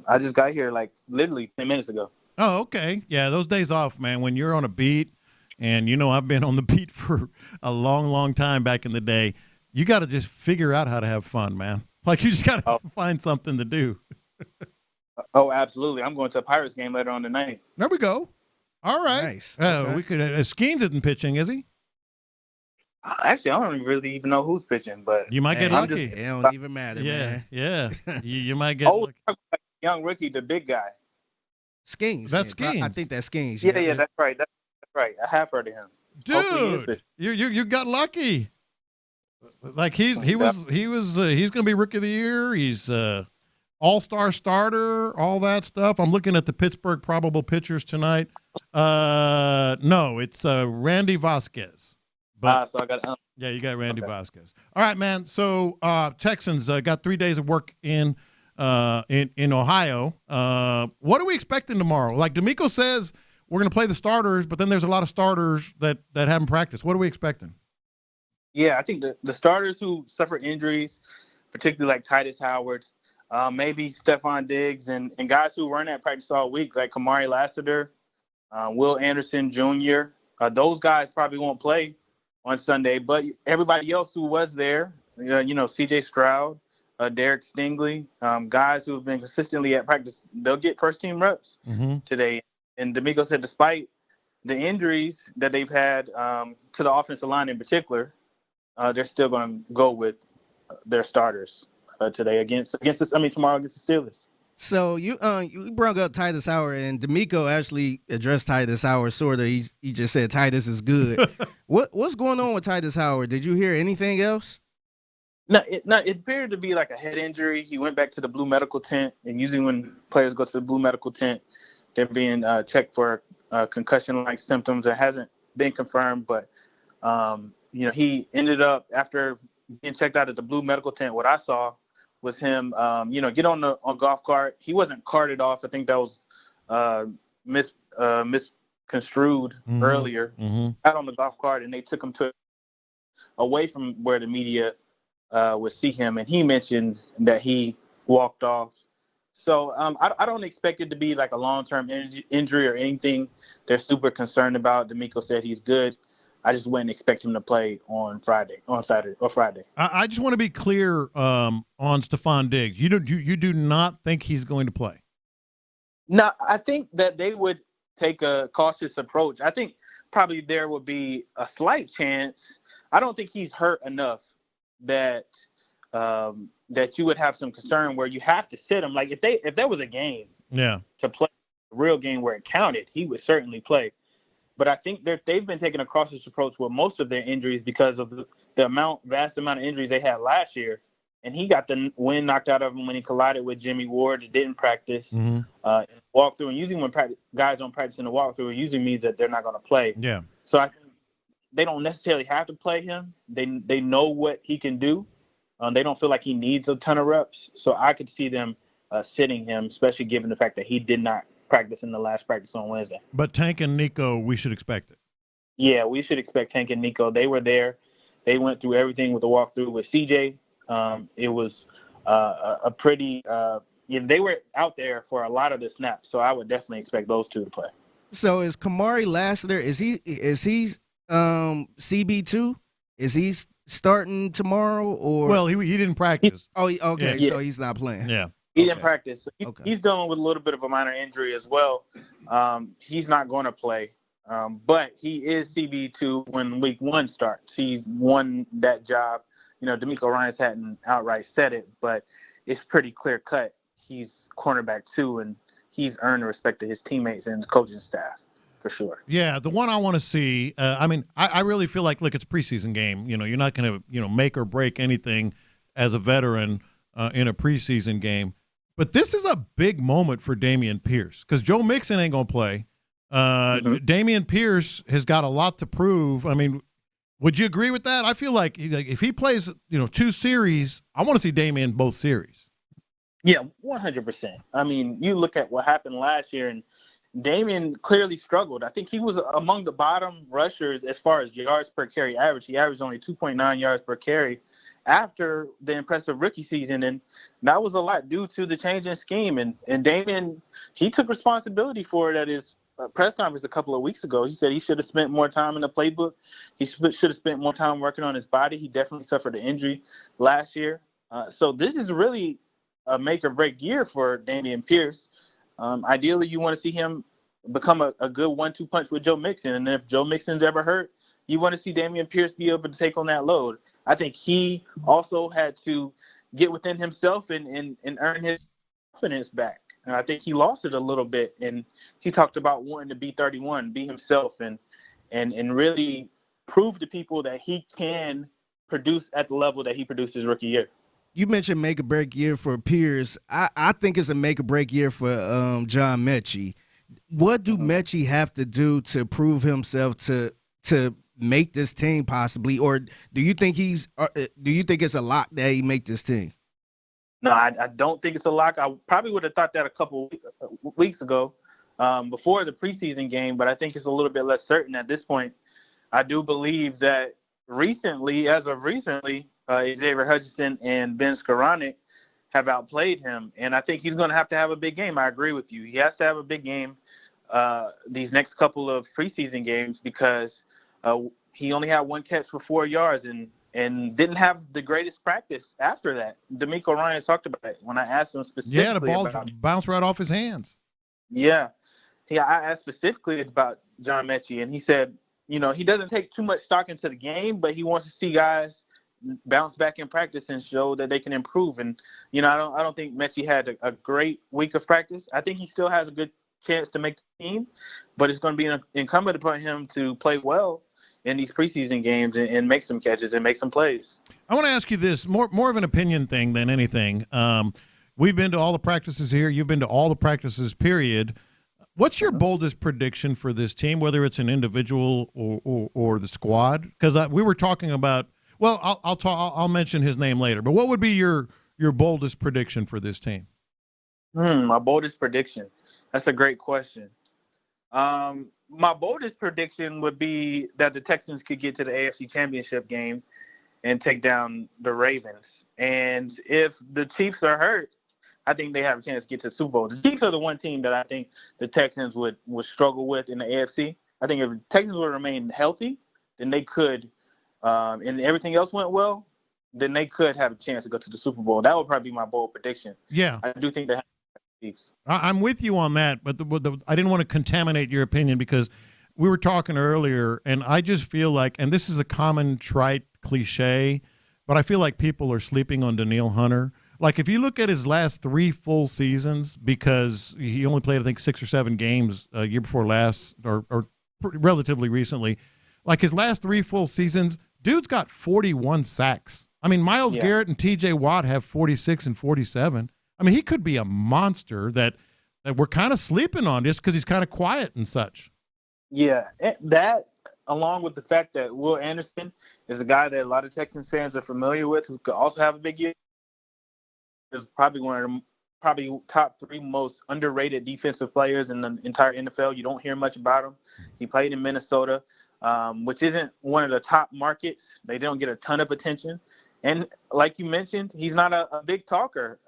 I just got here like literally 10 minutes ago. Oh, okay. Yeah, those days off, man. When you're on a beat, and I've been on the beat for a long, long time back in the day. You got to just figure out how to have fun, man. Like you just got to find something to do. Oh, absolutely. I'm going to a Pirates game later on tonight. There we go. All right. Nice. Okay. We could. Skeens isn't pitching, is he? Actually, I don't really even know who's pitching, but you might get lucky. It don't even matter, man. Yeah. you might get lucky. Young rookie, the big guy. Skeens. That's Skeens. I think that's Skeens. Yeah, that's right. That's right. I have heard of him. Dude, you got lucky. Like he's going to be rookie of the year. He's all-star starter, all that stuff. I'm looking at the Pittsburgh probable pitchers tonight. No, it's Randy Vasquez. But, so I got yeah, you got Randy Vasquez. All right, man. So Texans got 3 days of work in Ohio. What are we expecting tomorrow? Like D'Amico says, we're going to play the starters, but then there's a lot of starters that haven't practiced. What are we expecting? Yeah, I think the starters who suffered injuries, particularly like Titus Howard, maybe Stefon Diggs, and guys who weren't at practice all week, like Kamari Lassiter, Will Anderson Jr., those guys probably won't play on Sunday, but everybody else who was there, C.J. Stroud, Derek Stingley, guys who have been consistently at practice, they'll get first-team reps today. And D'Amico said despite the injuries that they've had to the offensive line in particular, they're still going to go with their starters today tomorrow against the Steelers. So you brought up Titus Howard, and D'Amico actually addressed Titus Howard sort of. He just said Titus is good. What's going on with Titus Howard? Did you hear anything else? No, it appeared to be like a head injury. He went back to the blue medical tent, and usually when players go to the blue medical tent, they're being checked for concussion-like symptoms. It hasn't been confirmed, but he ended up, after being checked out at the blue medical tent, what I saw was him, get on a golf cart. He wasn't carted off. I think that was misconstrued earlier. Out on the golf cart, and they took him away from where the media would see him, and he mentioned that he walked off. So I don't expect it to be like a long-term injury or anything they're super concerned about. D'Amico said he's good. I just wouldn't expect him to play on Saturday or Friday. I just want to be clear on Stefan Diggs. You do not think he's going to play? No, I think that they would take a cautious approach. I think probably there would be a slight chance. I don't think he's hurt enough that you would have some concern where you have to sit him. Like if there was a game to play, a real game where it counted, he would certainly play. But I think they've been taking a cautious approach with most of their injuries because of the vast amount of injuries they had last year. And he got the wind knocked out of him when he collided with Jimmy Ward. It didn't practice, walk through. And usually when guys don't practice in the walkthrough, it usually means that they're not going to play. Yeah. So I think they don't necessarily have to play him. They know what he can do. They don't feel like he needs a ton of reps. So I could see them sitting him, especially given the fact that he did not practice in the last practice on Wednesday. But Tank and Nico, we should expect it. Yeah, we should expect Tank and Nico. They were there. They went through everything with the walkthrough with CJ. It was a pretty they were out there for a lot of the snaps, so I would definitely expect those two to play. So is Kamari Lassiter, is he CB2? Is he starting tomorrow? Or well, he didn't practice. So he's not playing. Yeah. He didn't practice. He's dealing with a little bit of a minor injury as well. He's not going to play. But he is CB2 when week 1 starts. He's won that job. D'Amico Ryans hadn't outright said it, but it's pretty clear cut. He's cornerback 2, and he's earned the respect of his teammates and his coaching staff for sure. Yeah, the one I want to see. I really feel like, look, it's a preseason game. You're not going to make or break anything as a veteran in a preseason game. But this is a big moment for Dameon Pierce because Joe Mixon ain't going to play. Dameon Pierce has got a lot to prove. I mean, would you agree with that? I feel like if he plays, 2 series, I want to see Dameon both series. Yeah, 100%. I mean, you look at what happened last year, and Dameon clearly struggled. I think he was among the bottom rushers as far as yards per carry average. He averaged only 2.9 yards per carry after the impressive rookie season, and that was a lot due to the change in scheme. And Dameon, he took responsibility for it at his press conference a couple of weeks ago. He said he should have spent more time in the playbook. He should have spent more time working on his body. He definitely suffered an injury last year. So this is really a make or break year for Dameon Pierce. Ideally, you want to see him become a good 1-2 punch with Joe Mixon. And if Joe Mixon's ever hurt, you want to see Dameon Pierce be able to take on that load. I think he also had to get within himself and earn his confidence back. And I think he lost it a little bit. And he talked about wanting to be 31, be himself, and really prove to people that he can produce at the level that he produced his rookie year. You mentioned make or break year for Pierce. I think it's a make or break year for John Mechie. What do Mechie have to do to prove himself to make this team possibly, or do you think it's a lock that he make this team? No, I don't think it's a lock. I probably would have thought that a couple weeks ago before the preseason game, but I think it's a little bit less certain at this point. I do believe that as of recently, Xavier Hutchinson and Ben Skoranek have outplayed him, and I think he's going to have a big game. I agree with you. He has to have a big game these next couple of preseason games because he only had 1 catch for 4 yards and didn't have the greatest practice after that. D'Amico Ryans talked about it when I asked him specifically. Yeah, the ball bounced right off his hands. Yeah. I asked specifically about John Mechie, and he said, he doesn't take too much stock into the game, but he wants to see guys bounce back in practice and show that they can improve. And, I don't think Mechie had a great week of practice. I think he still has a good chance to make the team, but it's going to be incumbent upon him to play well in these preseason games and make some catches and make some plays. I want to ask you this, more of an opinion thing than anything. We've been to all the practices here. You've been to all the practices, period. What's your boldest prediction for this team, whether it's an individual or the squad? Because we were talking about, well, I'll mention his name later, but what would be your boldest prediction for this team? My boldest prediction. That's a great question. My boldest prediction would be that the Texans could get to the AFC Championship game and take down the Ravens. And if the Chiefs are hurt, I think they have a chance to get to the Super Bowl. The Chiefs are the one team that I think the Texans would struggle with in the AFC. I think if the Texans would remain healthy, then they could, and everything else went well, then they could have a chance to go to the Super Bowl. That would probably be my bold prediction. Yeah. I do think they have Chiefs. I'm with you on that, but I didn't want to contaminate your opinion because we were talking earlier, and I just feel like, and this is a common trite cliche, but I feel like people are sleeping on Danielle Hunter. Like, if you look at his last 3 full seasons, because he only played, I think, 6 or 7 games a year before last, or relatively recently, like his last 3 full seasons, dude's got 41 sacks. I mean, Myles Garrett and T.J. Watt have 46 and 47. I mean, he could be a monster that we're kind of sleeping on just because he's kind of quiet and such. Yeah, that, along with the fact that Will Anderson is a guy that a lot of Texans fans are familiar with, who could also have a big year, is probably one of the top 3 most underrated defensive players in the entire NFL. You don't hear much about him. He played in Minnesota, which isn't one of the top markets. They don't get a ton of attention. And like you mentioned, he's not a big talker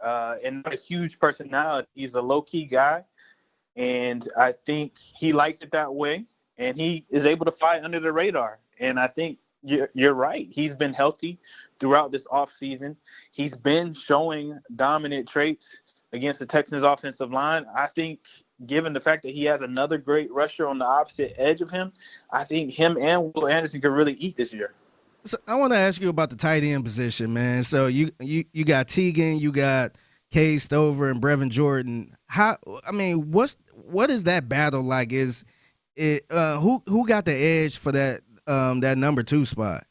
and not a huge personality. He's a low-key guy, and I think he likes it that way, and he is able to fly under the radar. And I think you're right. He's been healthy throughout this offseason. He's been showing dominant traits against the Texans offensive line. I think given the fact that he has another great rusher on the opposite edge of him, I think him and Will Anderson could really eat this year. So I want to ask you about the tight end position, man. So you got Teagan, you got Kay Stover and Brevin Jordan. What is that battle like? Is it who got the edge for that number 2 spot?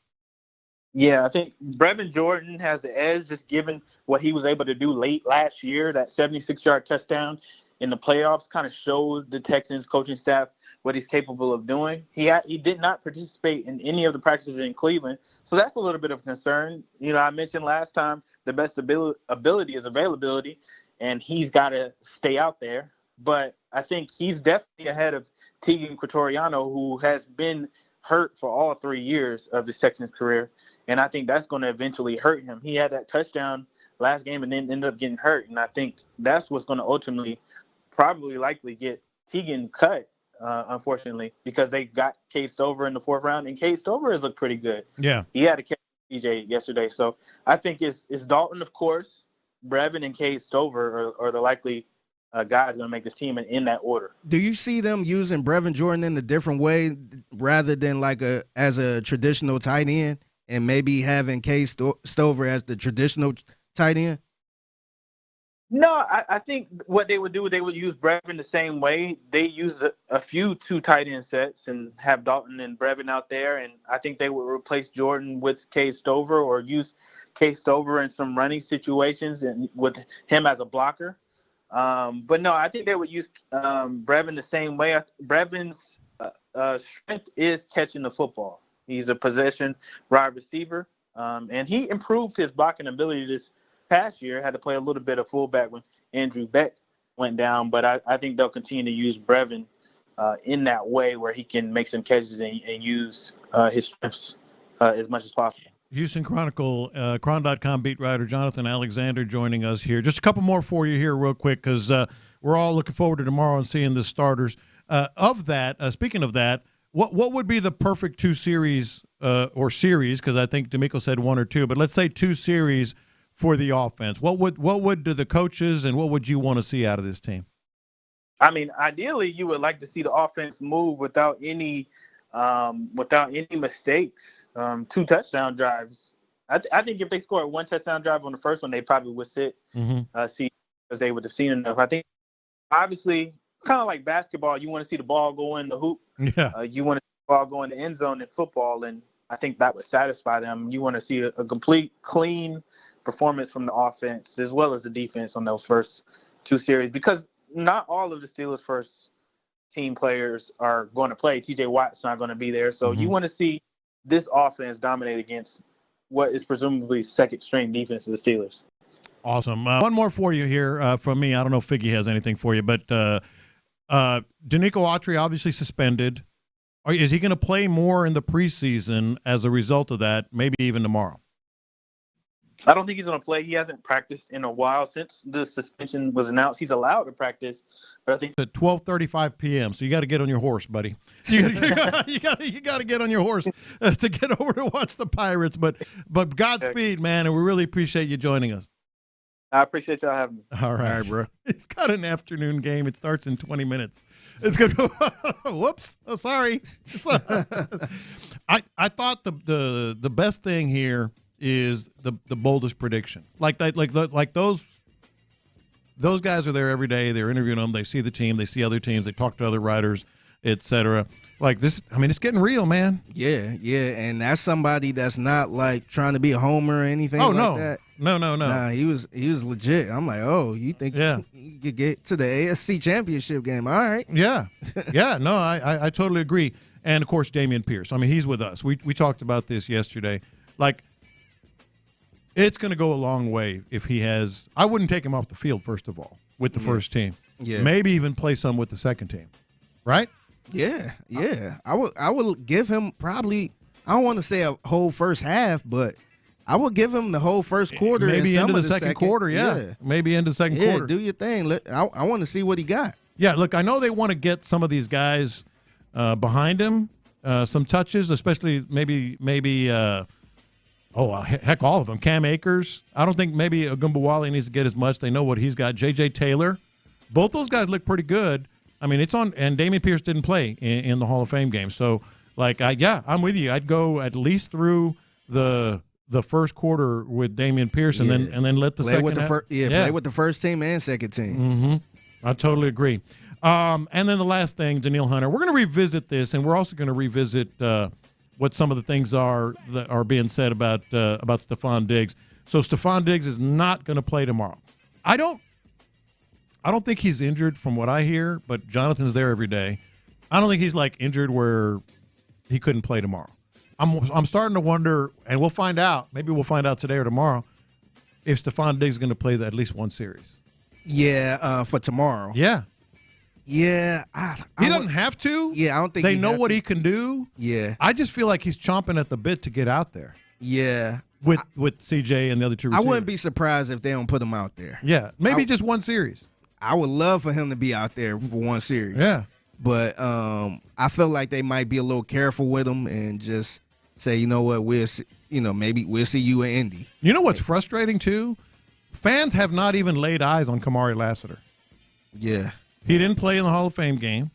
Yeah, I think Brevin Jordan has the edge just given what he was able to do late last year. That 76-yard touchdown in the playoffs kind of showed the Texans coaching staff what he's capable of doing. He did not participate in any of the practices in Cleveland, so that's a little bit of concern. You know, I mentioned last time the best ability is availability, and he's got to stay out there. But I think he's definitely ahead of Teagan Quatoriano, who has been hurt for all 3 years of his Texans career, and I think that's going to eventually hurt him. He had that touchdown last game and then ended up getting hurt, and I think that's what's going to ultimately probably likely get Teagan cut, unfortunately, because they got Kay Stover in the 4th round, and Kay Stover has looked pretty good. Yeah. He had a catch DJ yesterday, so I think it's Dalton, of course, Brevin, and Kay Stover are the likely guys going to make this team in that order. Do you see them using Brevin Jordan in a different way rather than as a traditional tight end and maybe having Kay Stover as the traditional tight end? No, I think what they would do, they would use Brevin the same way. They use a few 2 tight end sets and have Dalton and Brevin out there, and I think they would replace Jordan with Kay Stover or use Kay Stover in some running situations and with him as a blocker. But no, I think they would use Brevin the same way. Brevin's strength is catching the football. He's a possession wide receiver, and he improved his blocking ability this past year. Had to play a little bit of fullback when Andrew Beck went down, but I think they'll continue to use Brevin in that way where he can make some catches and use his strengths as much as possible. Houston Chronicle, Chron.com beat writer Jonathan Alexander joining us here. Just a couple more for you here real quick because we're all looking forward to tomorrow and seeing the starters. Speaking of that, what would be the perfect 2 series or series, because I think D'Amico said 1 or 2, but let's say 2 series for the offense? What would the coaches and what would you want to see out of this team? I mean, ideally, you would like to see the offense move without any mistakes. 2 touchdown drives. I think if they scored 1 touchdown drive on the first one, they probably would see because they would have seen enough. I think obviously, kind of like basketball, you want to see the ball go in the hoop. Yeah. You want to see the ball go in the end zone in football, and I think that would satisfy them. You want to see a complete, clean performance from the offense as well as the defense on those first 2 series, because not all of the Steelers' first team players are going to play. TJ Watt's not going to be there. So you want to see this offense dominate against what is presumably second-string defense of the Steelers. Awesome. One more for you here from me. I don't know if Figgy has anything for you, but Danico Autry obviously suspended. Is he going to play more in the preseason as a result of that, maybe even tomorrow? I don't think he's going to play. He hasn't practiced in a while since the suspension was announced. He's allowed to practice, but I think at 12:35 p.m. So you got to get on your horse, buddy. You got to get on your horse to get over to watch the Pirates. But Godspeed, man, and we really appreciate you joining us. I appreciate y'all having me. All right, bro. It's got an afternoon game. It starts in 20 minutes. It's going to go. Whoops. Oh, sorry. I thought the best thing here is the boldest prediction. Like those guys are there every day. They're interviewing them. They see the team. They see other teams. They talk to other writers, etc. Like this, I mean, it's getting real, man. Yeah, and that's somebody that's not like trying to be a homer or anything like that. No. Nah, he was legit. I'm like, oh, you think you could get to the AFC Championship game? All right. Yeah. No, I totally agree. And of course, Dameon Pierce. I mean, he's with us. We talked about this yesterday. Like, it's going to go a long way if he has. I wouldn't take him off the field first of all with the first team. Yeah. Maybe even play some with the second team. Right? Yeah. I would give him probably. I don't want to say a whole first half, but I would give him the whole first quarter. Maybe and some into of the second quarter. Yeah. Maybe into the second quarter. Do your thing. I want to see what he got. Yeah. Look, I know they want to get some of these guys behind him, some touches, especially maybe. Heck, all of them. Cam Akers. I don't think maybe Ogunbowale needs to get as much. They know what he's got. J.J. Taylor. Both those guys look pretty good. I mean, it's on, and Dameon Pierce didn't play in the Hall of Fame game. So, like, I'm with you. I'd go at least through the first quarter with Dameon Pierce, and then let the play second with the half. play with the first team and second team. Mm-hmm. I totally agree. And then the last thing, Danielle Hunter, we're going to revisit this, and we're also going to revisit what some of the things are that are being said about Stefon Diggs. So Stefon Diggs is not going to play tomorrow. I don't think he's injured from what I hear, but Jonathan's there every day. I don't think he's like injured where he couldn't play tomorrow. I'm starting to wonder, and we'll find out. Maybe we'll find out today or tomorrow if Stefon Diggs is going to play at least one series. Yeah, for tomorrow. Yeah. Yeah. He doesn't have to. Yeah, I don't think they know what he can do. Yeah. I just feel like he's chomping at the bit to get out there. Yeah. With CJ and the other two receivers. I wouldn't be surprised if they don't put him out there. Yeah. Maybe just one series. I would love for him to be out there for one series. Yeah. But I feel like they might be a little careful with him and just say, you know what, maybe we'll see you in Indy. You know what's frustrating too? Fans have not even laid eyes on Kamari Lassiter. Yeah. He didn't play in the Hall of Fame game.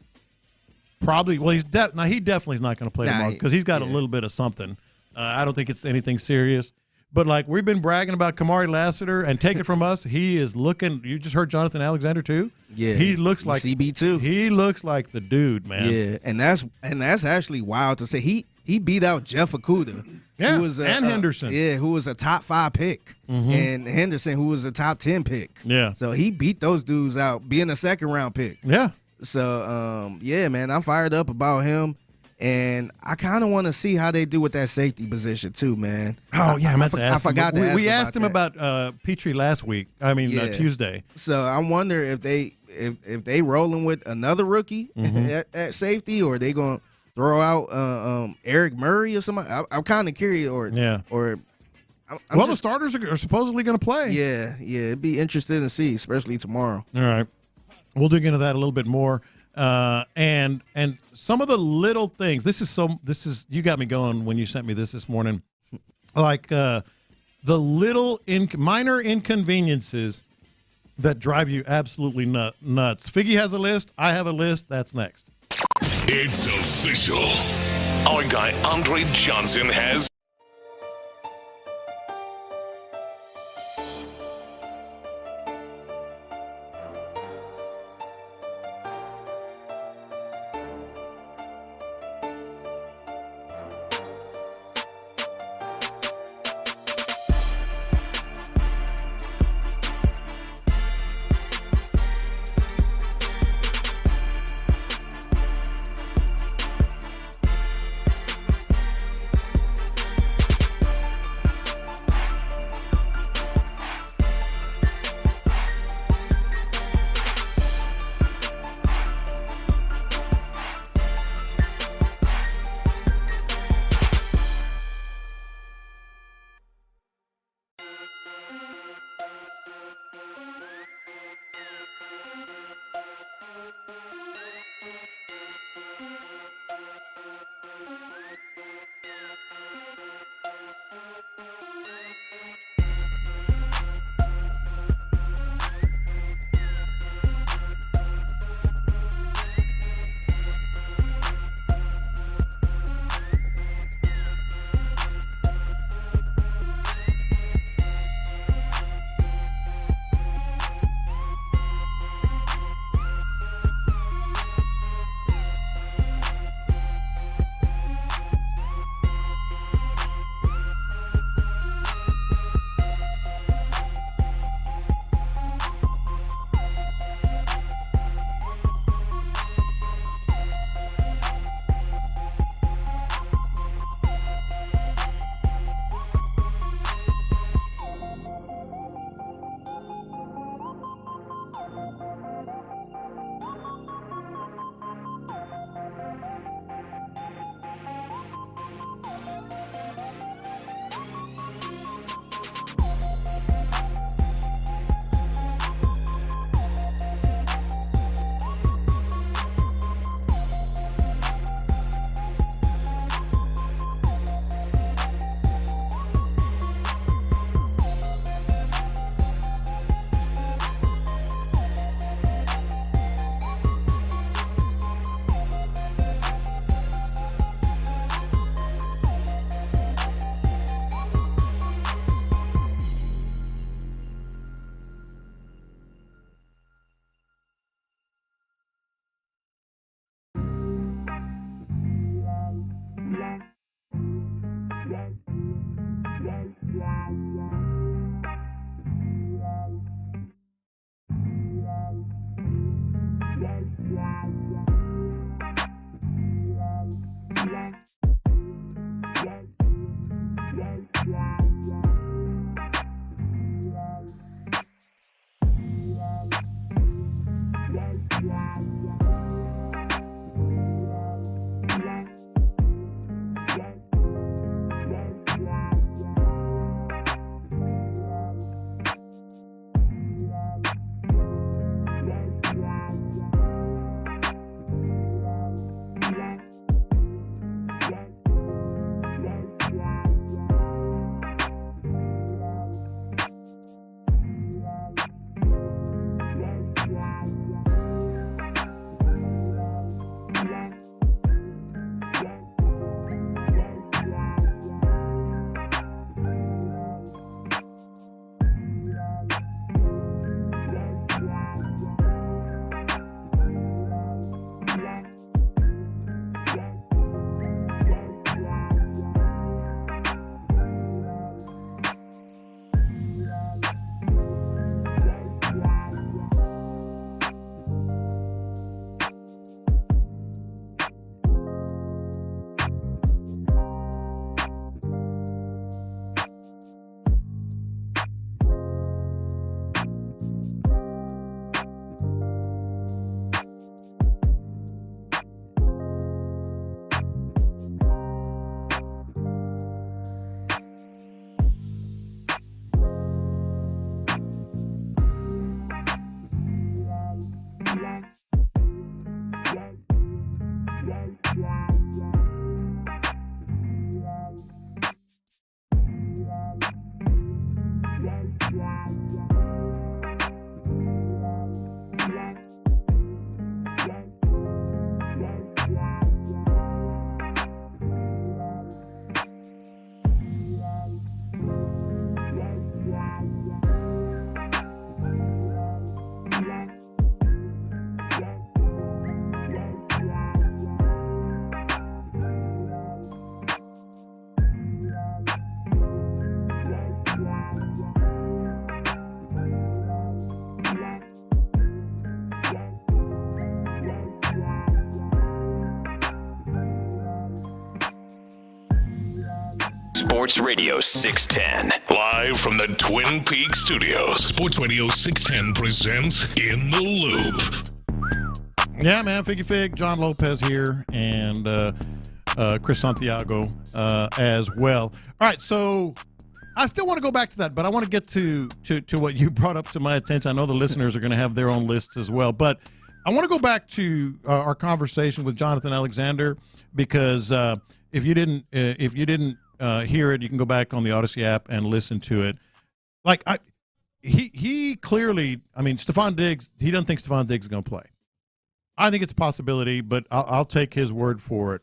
Probably. Well, he definitely is not going to play tomorrow because he's got a little bit of something. I don't think it's anything serious. But, like, we've been bragging about Kamari Lassiter, and take it from us, he is looking – you just heard Jonathan Alexander, too? Yeah. He looks like – CB2. He looks like the dude, man. Yeah, and that's actually wild to say. He beat out Jeff Okudah. Yeah, who was and Henderson. Who was a top 5 pick. Mm-hmm. And Henderson, who was a top 10 pick. Yeah. So he beat those dudes out, being a second-round pick. Yeah. So, yeah, man, I'm fired up about him. And I kind of want to see how they do with that safety position too, man. Oh yeah, I forgot to ask we asked him about Petrie last week. Tuesday. So I wonder if they rolling with another rookie at safety, or they gonna throw out Eric Murray or somebody. I'm kind of curious. The starters are supposedly going to play. Yeah, it'd be interesting to see, especially tomorrow. All right, we'll dig into that a little bit more. And some of the little things. This is you got me going when you sent me this morning. Like the little minor inconveniences that drive you absolutely nuts. Figgy has a list. I have a list. That's next. It's official. Our guy Andre Johnson has. Sports Radio 610. Live from the Twin Peaks studios, Sports Radio 610 presents In the Loop. Yeah, man, Figgy Fig, John Lopez here, and Chris Santiago as well. All right, so I still want to go back to that, but I want to get to what you brought up to my attention. I know the listeners are going to have their own lists as well, but I want to go back to our conversation with Jonathan Alexander, because if you didn't hear it, you can go back on the Odyssey app and listen to it. Like, he clearly, I mean, Stefan Diggs, he doesn't think Stefan Diggs is going to play. I think it's a possibility, but I'll take his word for it.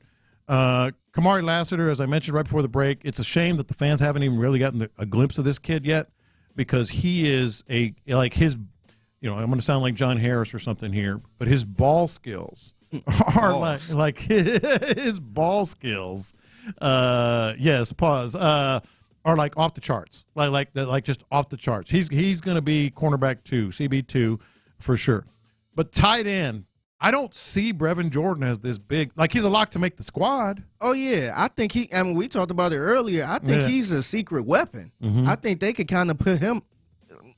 Kamari Lassiter, as I mentioned right before the break, it's a shame that the fans haven't even really gotten a glimpse of this kid yet, because he is I'm going to sound like John Harris or something here, but his ball skills are like his ball skills. Yes, pause. Are like off the charts, like just off the charts. He's going to be cornerback 2, CB2 for sure. But tight end, I don't see Brevin Jordan as this big. Like, he's a lock to make the squad. Oh yeah, I think we talked about it earlier. I think he's a secret weapon. Mm-hmm. I think they could kind of put him.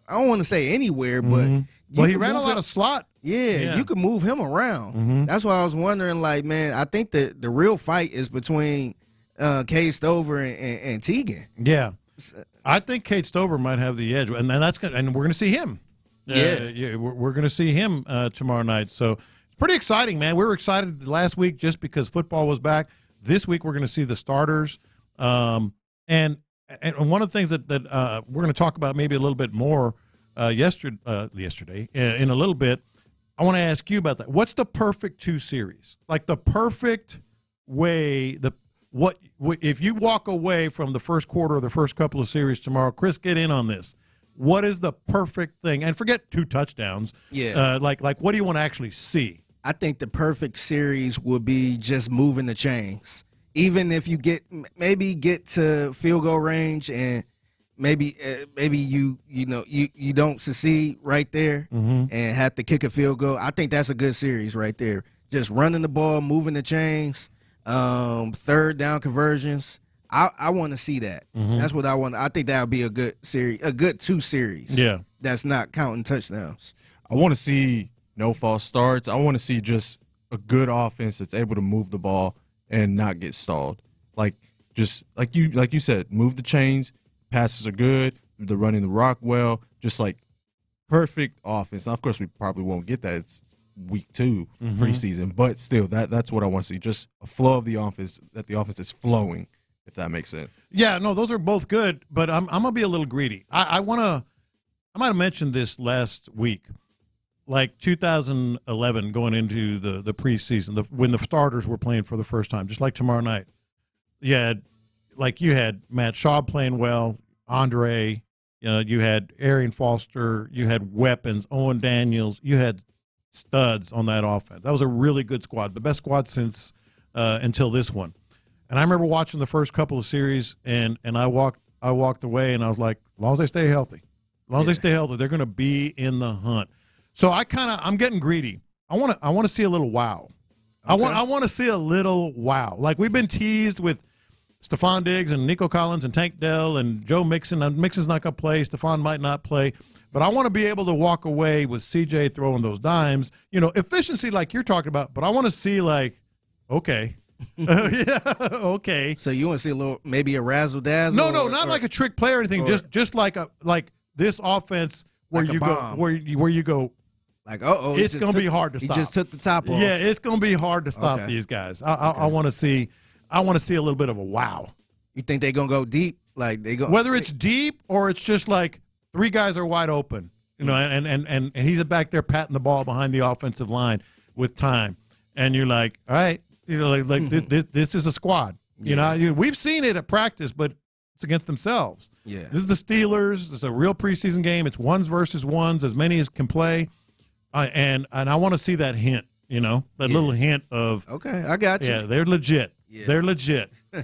I don't want to say anywhere, but well, he ran a lot of slot. Yeah, you can move him around. Mm-hmm. That's why I was wondering. Like, man, I think the real fight is between Cade Stover and Teagan. Yeah, I think Cade Stover might have the edge, and that's good. And we're going to see him. We're going to see him tomorrow night. So it's pretty exciting, man. We were excited last week just because football was back. This week we're going to see the starters, and one of the things that we're going to talk about maybe a little bit more yesterday in a little bit. I want to ask you about that. What's the perfect 2 series? Like, the perfect way, if you walk away from the first quarter or the first couple of series tomorrow, Chris, get in on this. What is the perfect thing? And forget 2 touchdowns. Yeah. Like what do you want to actually see? I think the perfect series would be just moving the chains. Even if you get to field goal range and maybe you don't succeed right there and have to kick a field goal, I think that's a good series right there. Just running the ball, moving the chains, third down conversions. I want to see that. Mm-hmm. That's what I want. I think that would be a good series, a good 2 series. Yeah, that's not counting touchdowns. I want to see no false starts. I want to see just a good offense that's able to move the ball and not get stalled. Like, just like you said, move the chains. Passes are good. They're running the rock well. Just like perfect offense. Now, of course, we probably won't get that. It's week 2 preseason, but still, that's what I want to see. Just a flow of the offense, that the offense is flowing, if that makes sense. Yeah, no, those are both good, but I'm gonna be a little greedy. I might have mentioned this last week, like 2011 going into the preseason, when the starters were playing for the first time, just like tomorrow night. You had Matt Schaub playing well, Andre, you had Arian Foster, you had weapons, Owen Daniels, you had studs on that offense. That was a really good squad, the best squad since until this one. And I remember watching the first couple of series, and I walked away, and I was like, as long as they stay healthy, they're going to be in the hunt. So I'm getting greedy. I want to see a little wow. Okay. I want to see a little wow. Like, we've been teased with Stefan Diggs and Nico Collins and Tank Dell and Joe Mixon. Mixon's not going to play. Stefan might not play. But I want to be able to walk away with CJ throwing those dimes. Efficiency like you're talking about, but I want to see, like, okay. Yeah, okay. So you want to see a little, maybe a razzle dazzle? No, not like a trick play or anything. Just like this offense where like you go, where you go, Like, it's going to be hard to stop. He just took the top off. Yeah, it's going to be hard to stop these guys. I want to see a little bit of a wow. You think they're going to go deep? Like they go whether it's deep or it's just like 3 guys are wide open, and he's back there patting the ball behind the offensive line with time, and you're like, all right, this is a squad. We've seen it at practice, but it's against themselves. Yeah, this is the Steelers. It's a real preseason game. It's ones versus ones, as many as can play, and I want to see that hint. Little hint of okay, I got you. Yeah, they're legit. Yeah. They're legit. All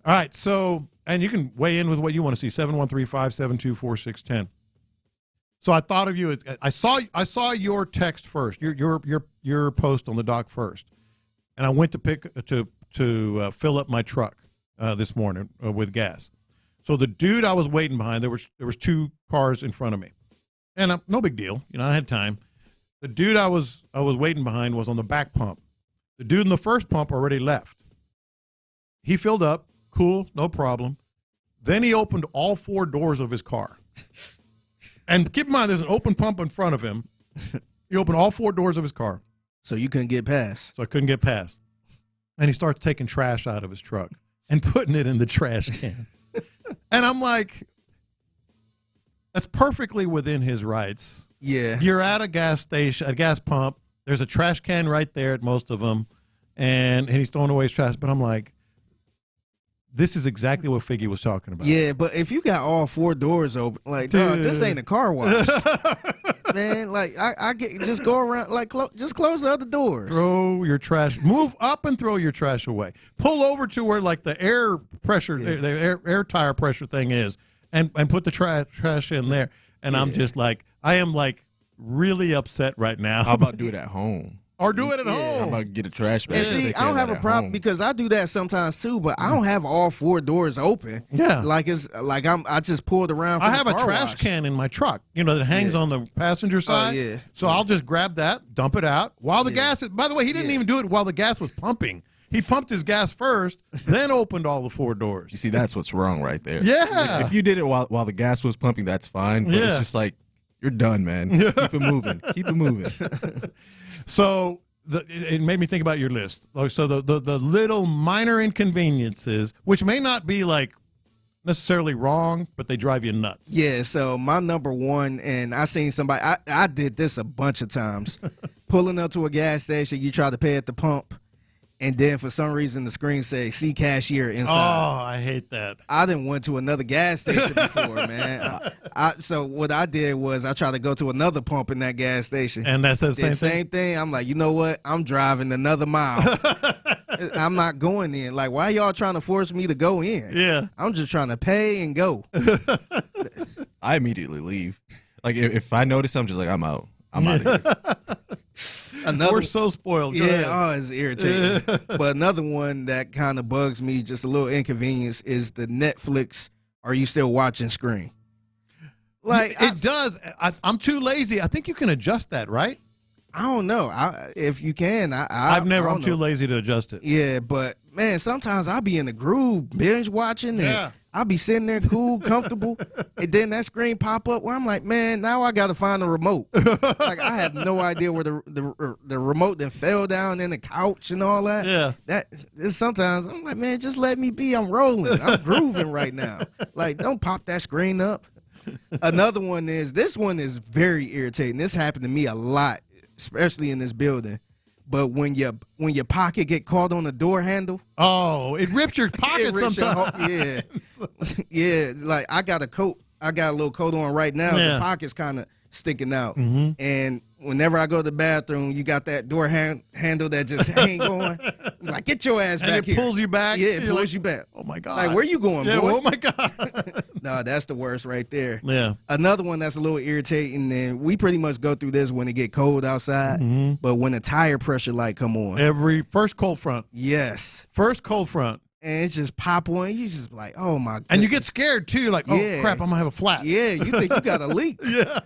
right, so. And you can weigh in with what you want to see, 713-572-4610. So I thought of you. I saw your text first, your post on the dock first, and I went to fill up my truck this morning with gas. So the dude I was waiting behind, there was 2 cars in front of me, and no big deal. I had time. The dude I was waiting behind was on the back pump. The dude in the first pump already left. He filled up. Cool, no problem. Then he opened all 4 doors of his car. And keep in mind, there's an open pump in front of him. He opened all 4 doors of his car. So you couldn't get past. So I couldn't get past. And he starts taking trash out of his truck and putting it in the trash can. And I'm like, that's perfectly within his rights. Yeah. You're at a gas station, a gas pump. There's a trash can right there at most of them. And he's throwing away his trash. But I'm like, this is exactly what Figgy was talking about. Yeah, but if you got all 4 doors open, like, dog, this ain't a car wash. Man, like, I get just go around, like, just close the other doors. Throw your trash. Move up and throw your trash away. Pull over to where, like, the air pressure, the air tire pressure thing is, and put the trash in there. And I'm just like, I am, like, really upset right now. How about do it at home? Or do it at home. How about get a trash bag? And see, I don't have a problem because I do that sometimes too, but I don't have all 4 doors open. Yeah. Like it's like I just pulled around from I have the a car trash wash. can in my truck, that hangs on the passenger side. Yeah. So I'll just grab that, dump it out while the gas is, by the way, he didn't even do it while the gas was pumping. He pumped his gas first, then opened all the 4 doors. You see, that's what's wrong right there. Yeah. If you did it while the gas was pumping, that's fine. But it's just like, you're done, man. Keep it moving. Keep it moving. So it made me think about your list. So the little minor inconveniences, which may not be like necessarily wrong, but they drive you nuts. Yeah, so my number one, and I seen somebody, I did this a bunch of times. Pulling up to a gas station, you try to pay at the pump, and then for some reason the screen says "see cashier" inside. Oh, I hate that. I didn't went to another gas station before, man. So what I did was I tried to go to another pump in that gas station. And that says the same thing? I'm like, you know what? I'm driving another mile. I'm not going in. Like, why y'all trying to force me to go in? Yeah. I'm just trying to pay and go. I immediately leave. Like, if I notice, I'm just like, I'm out. I'm out of here. We're so spoiled. Go ahead. Oh, it's irritating. But another one that kind of bugs me, just a little inconvenience, is the Netflix "Are you still watching?" screen. Like it does. I'm too lazy. I think you can adjust that, right? I don't know. If you can, I've never. I'm too lazy to adjust it. Yeah, but man, sometimes I'll be in the groove, binge watching, and I'll be sitting there cool, comfortable, and then that screen pop up where I'm like, man, now I got to find the remote. Like I have no idea where the remote then fell down in the couch and all that. Yeah, that is sometimes I'm like, man, just let me be. I'm rolling. I'm grooving right now. Like, don't pop that screen up. Another one is, this one is very irritating. This happened to me a lot, especially in this building. But when your pocket get caught on the door handle, oh, it rips your pocket sometimes. Yeah. Like I got a little coat on right now. Yeah. The pocket's kind of sticking out, Mm-hmm. and whenever I go to the bathroom, you got that door handle that just hang on. Like, get your ass back here. It pulls you back. Yeah, it pulls you back. Oh my God! Like, where you going, boy? Oh my God! No, that's the worst right there. Yeah. Another one that's a little irritating, and we pretty much go through this when it get cold outside. Mm-hmm. But when the tire pressure light come on, first cold front. Yes. First cold front. And it's just pop on. You just like, oh my God. And you get scared too, like, oh crap, I'm gonna have a flat. Yeah, you think you got a leak. Yeah.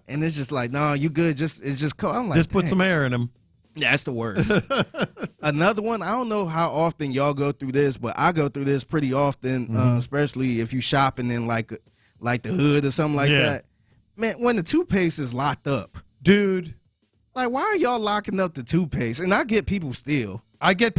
And it's just like, no, you good. It's just cold. I'm like, just put some air in them. That's the worst. Another one, I don't know how often y'all go through this, but I go through this pretty often, especially if you shopping in like the hood or something like that. Man, when the toothpaste is locked up, Dude. Like, why are y'all locking up the toothpaste? And I get people steal. I get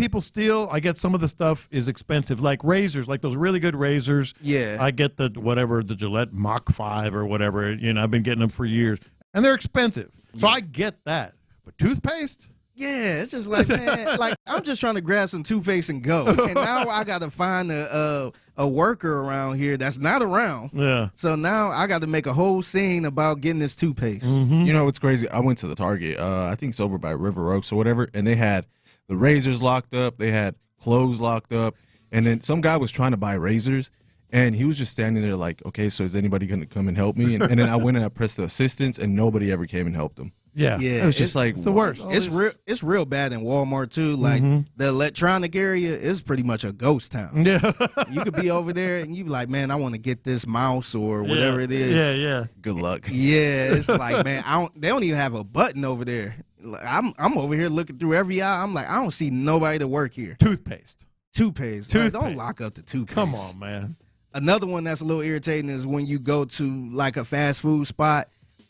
some of the stuff is expensive, like razors, like those really good razors. Yeah. I get the Gillette Mach 5 or whatever. I've been getting them for years. And they're expensive. So I get that. But toothpaste? Yeah, it's just like, man, like I'm just trying to grab some toothpaste and go. And now I got to find a worker around here that's not around. Yeah. So now I got to make a whole scene about getting this toothpaste. Mm-hmm. You know what's crazy? I went to the Target. I think it's over by River Oaks or whatever, and they had the razors locked up. They had clothes locked up. And then some guy was trying to buy razors, and he was just standing there like, okay, so is anybody going to come and help me? And then I went and I pressed the assistance, and nobody ever came and helped him. Yeah. It was just like, it's the worst. It's real bad in Walmart, too. Like, the electronic area is pretty much a ghost town. Yeah. You could be over there, and you be like, man, I want to get this mouse or whatever it is. Yeah. Good luck. Yeah, it's like, man, they don't even have a button over there. Like, I'm over here looking through every aisle. I'm like, I don't see nobody to work here. Toothpaste. Like, don't lock up the toothpaste. Come on, man. Another one that's a little irritating is when you go to like a fast food spot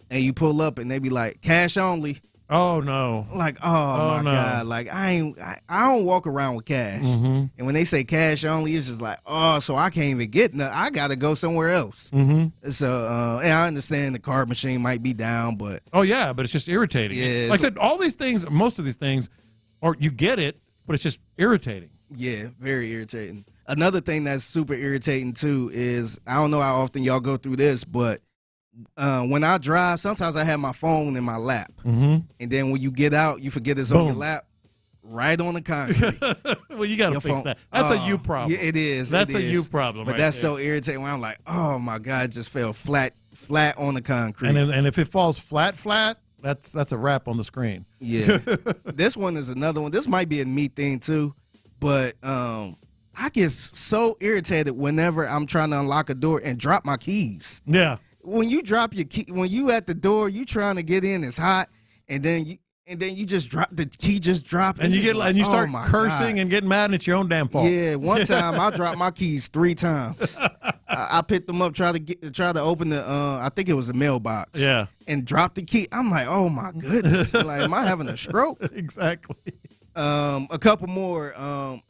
and you pull up and they be like, cash only. Oh no! Like, oh my God! Like, I don't walk around with cash. Mm-hmm. And when they say cash only, it's just like, oh, so I can't even get nothing. I gotta go somewhere else. Mm-hmm. So, and I understand the card machine might be down, but oh yeah, but it's just irritating. Yeah, like I said, all these things, most of these things, or you get it, but it's just irritating. Yeah, very irritating. Another thing that's super irritating too is, I don't know how often y'all go through this, but when I drive, sometimes I have my phone in my lap. Mm-hmm. And then when you get out, you forget it's on your lap, right on the concrete. Well, you got to fix that. That's a you problem. Yeah, it is. That's a you problem. But right that's there. so irritating when I'm like, oh my God, it just fell flat on the concrete. And if it falls flat, that's a wrap on the screen. Yeah. This one is another one. This might be a me thing too, but I get so irritated whenever I'm trying to unlock a door and drop my keys. Yeah. When you drop your key, when you at the door, you trying to get in, it's hot, and then you just drop the key, just drop it, and you start oh cursing God. And getting mad, and it's your own damn fault. Yeah, one time I dropped my keys 3 times. I picked them up, try to open the I think it was the mailbox. Yeah, and dropped the key. I'm like, oh my goodness, like, am I having a stroke? Exactly. A couple more.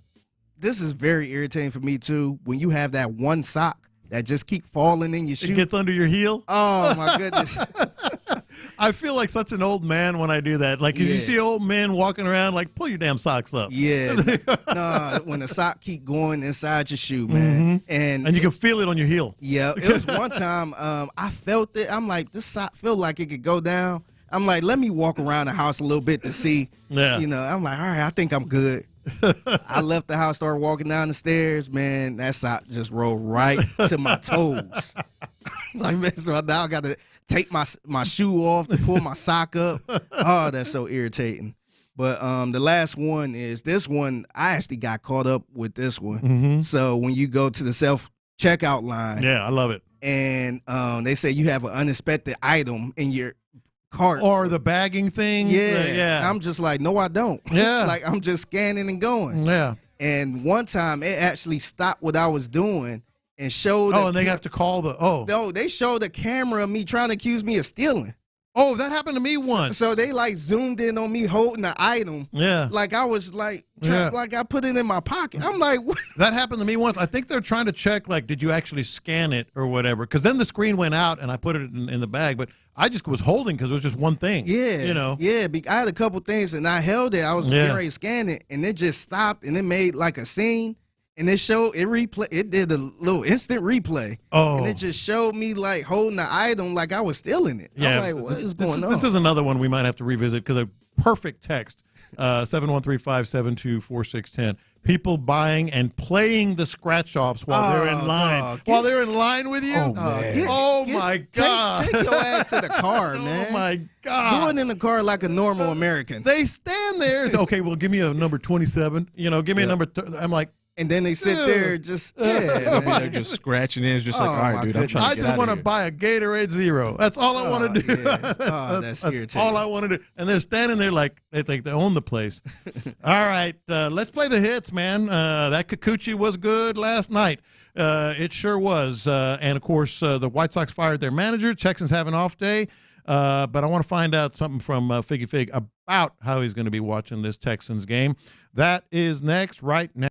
This is very irritating for me too. When you have that one sock that just keep falling in your shoe. It gets under your heel. Oh my goodness. I feel like such an old man when I do that. Like, 'cause you see old men walking around, like, pull your damn socks up. Yeah. No, when the sock keep going inside your shoe, man. Mm-hmm. And you can feel it on your heel. Yeah. It was one time I felt it. I'm like, this sock feel like it could go down. I'm like, let me walk around the house a little bit to see. Yeah. You know, I'm like, all right, I think I'm good. I left the house, started walking down the stairs, man. That sock just rolled right to my toes. Like, man, so now I got to take my shoe off to pull my sock up. Oh, that's so irritating. But the last one is this one. I actually got caught up with this one. Mm-hmm. So when you go to the self-checkout line. Yeah, I love it. And they say you have an unexpected item in your cart. Or the bagging thing. Yeah. I'm just like, no, I don't. Yeah. Like, I'm just scanning and going. Yeah. And one time it actually stopped what I was doing and showed. Oh, and they have to call the. No, they showed the camera of me trying to accuse me of stealing. Oh, that happened to me once. So they like zoomed in on me holding the item. Yeah. Like I was like, like I put it in my pocket. I'm like, what? That happened to me once. I think they're trying to check, like, did you actually scan it or whatever? Because then the screen went out and I put it in the bag, but I just was holding because it was just one thing. Yeah. You know? Yeah. I had a couple things and I held it. I was getting ready to scan it and it just stopped and it made like a scene. And it showed it did a little instant replay. Oh. And it just showed me like holding the item like I was stealing it. Yeah. I'm like, what is going on? This is another one we might have to revisit because a perfect text, 713-572-4610. People buying and playing the scratch-offs while they're in line. While they're in line with you? Oh, man. My God. Take your ass to the car, man. Oh, my God. Going in the car like a normal American. They stand there. It's, okay, well, give me a number 27. You know, give me a number. I'm like. And then they sit there just, they're just scratching in. It's just like, all right, dude, I'm trying to get I just want to buy a Gatorade Zero. That's all I want to do. Yeah. That's irritating. all I want to do. And they're standing there like they think they own the place. All right, let's play the hits, man. That Kikuchi was good last night. It sure was. And, of course, the White Sox fired their manager. Texans have an off day. But I want to find out something from Figgy Fig about how he's going to be watching this Texans game. That is next right now.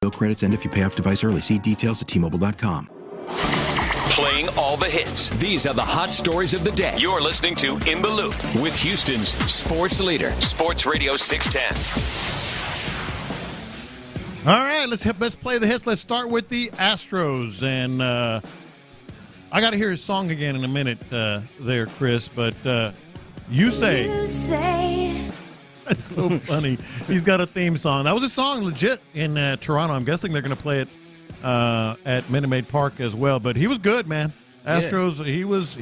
Bill credits end if you pay off device early. See details at T-Mobile.com. Playing all the hits. These are the hot stories of the day. You're listening to In the Loop with Houston's sports leader, Sports Radio 610. All right, let's play the hits. Let's start with the Astros. And I got to hear his song again in a minute there, Chris. But you say. That's so funny. He's got a theme song. That was a song legit in Toronto. I'm guessing they're going to play it at Minute Maid Park as well. But he was good, man. Astros, yeah.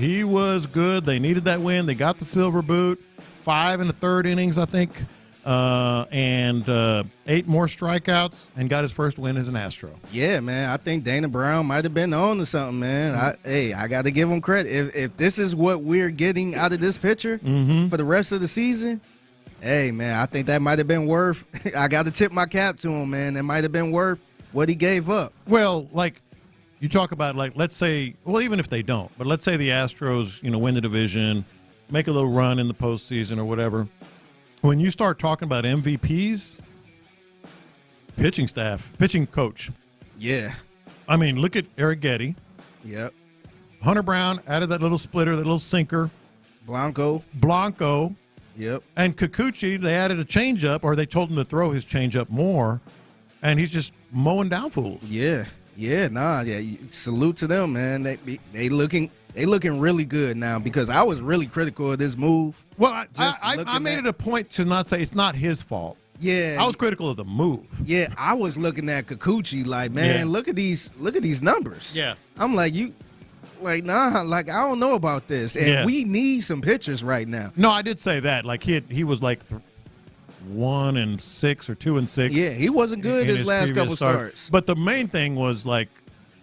he was good. They needed that win. They got the silver boot. 5 in the third innings, I think, and 8 more strikeouts, and got his first win as an Astro. Yeah, man. I think Dana Brown might have been on to something, man. I got to give him credit. If this is what we're getting out of this pitcher for the rest of the season, hey, man, I think that might have been worth – I got to tip my cap to him, man. That might have been worth what he gave up. Well, like, you talk about, like, let's say, well, even if they don't, but let's say the Astros, win the division, make a little run in the postseason or whatever. When you start talking about MVPs, pitching staff, pitching coach. Yeah. I mean, look at Eric Getty. Yep. Hunter Brown added that little splitter, that little sinker. Blanco. Yep. And Kikuchi, they added a changeup, or they told him to throw his changeup more, and he's just mowing down fools. Yeah. Salute to them, man. They looking really good now, because I was really critical of this move. Well, I made it a point to not say it's not his fault. Yeah, I was critical of the move. Yeah, I was looking at Kikuchi like, man, look at these numbers. Yeah, I'm like, nah, I don't know about this, and we need some pitchers right now. No, I did say that. Like he was like 1-6 or 2-6. Yeah, he wasn't good his last couple starts. But the main thing was like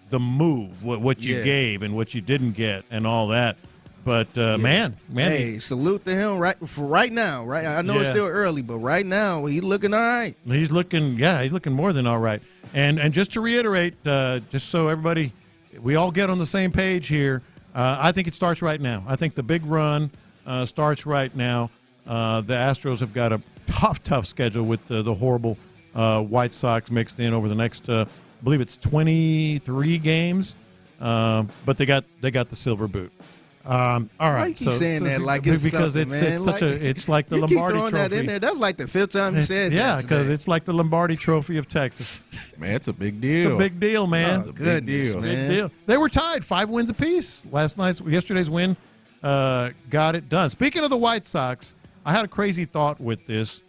the move, what you gave and what you didn't get, and all that. But man, hey, salute to him right now. Right, I know it's still early, but right now he's looking all right. He's looking more than all right. And just to reiterate, just so everybody, we all get on the same page here. I think it starts right now. I think the big run starts right now. The Astros have got a tough schedule with the horrible White Sox mixed in over the next, I believe it's 23 games. But they got the silver boot. All right. Why you keep saying that like it's because something, it's like the you Lombardi keep throwing Trophy. That in there. That's like the fifth time you said that. Yeah, because it's like the Lombardi Trophy of Texas. Man, it's a big deal. It's a big deal, man. Oh, goodness, man. Big deal. They were tied, 5 wins apiece. Yesterday's win got it done. Speaking of the White Sox, I had a crazy thought with this.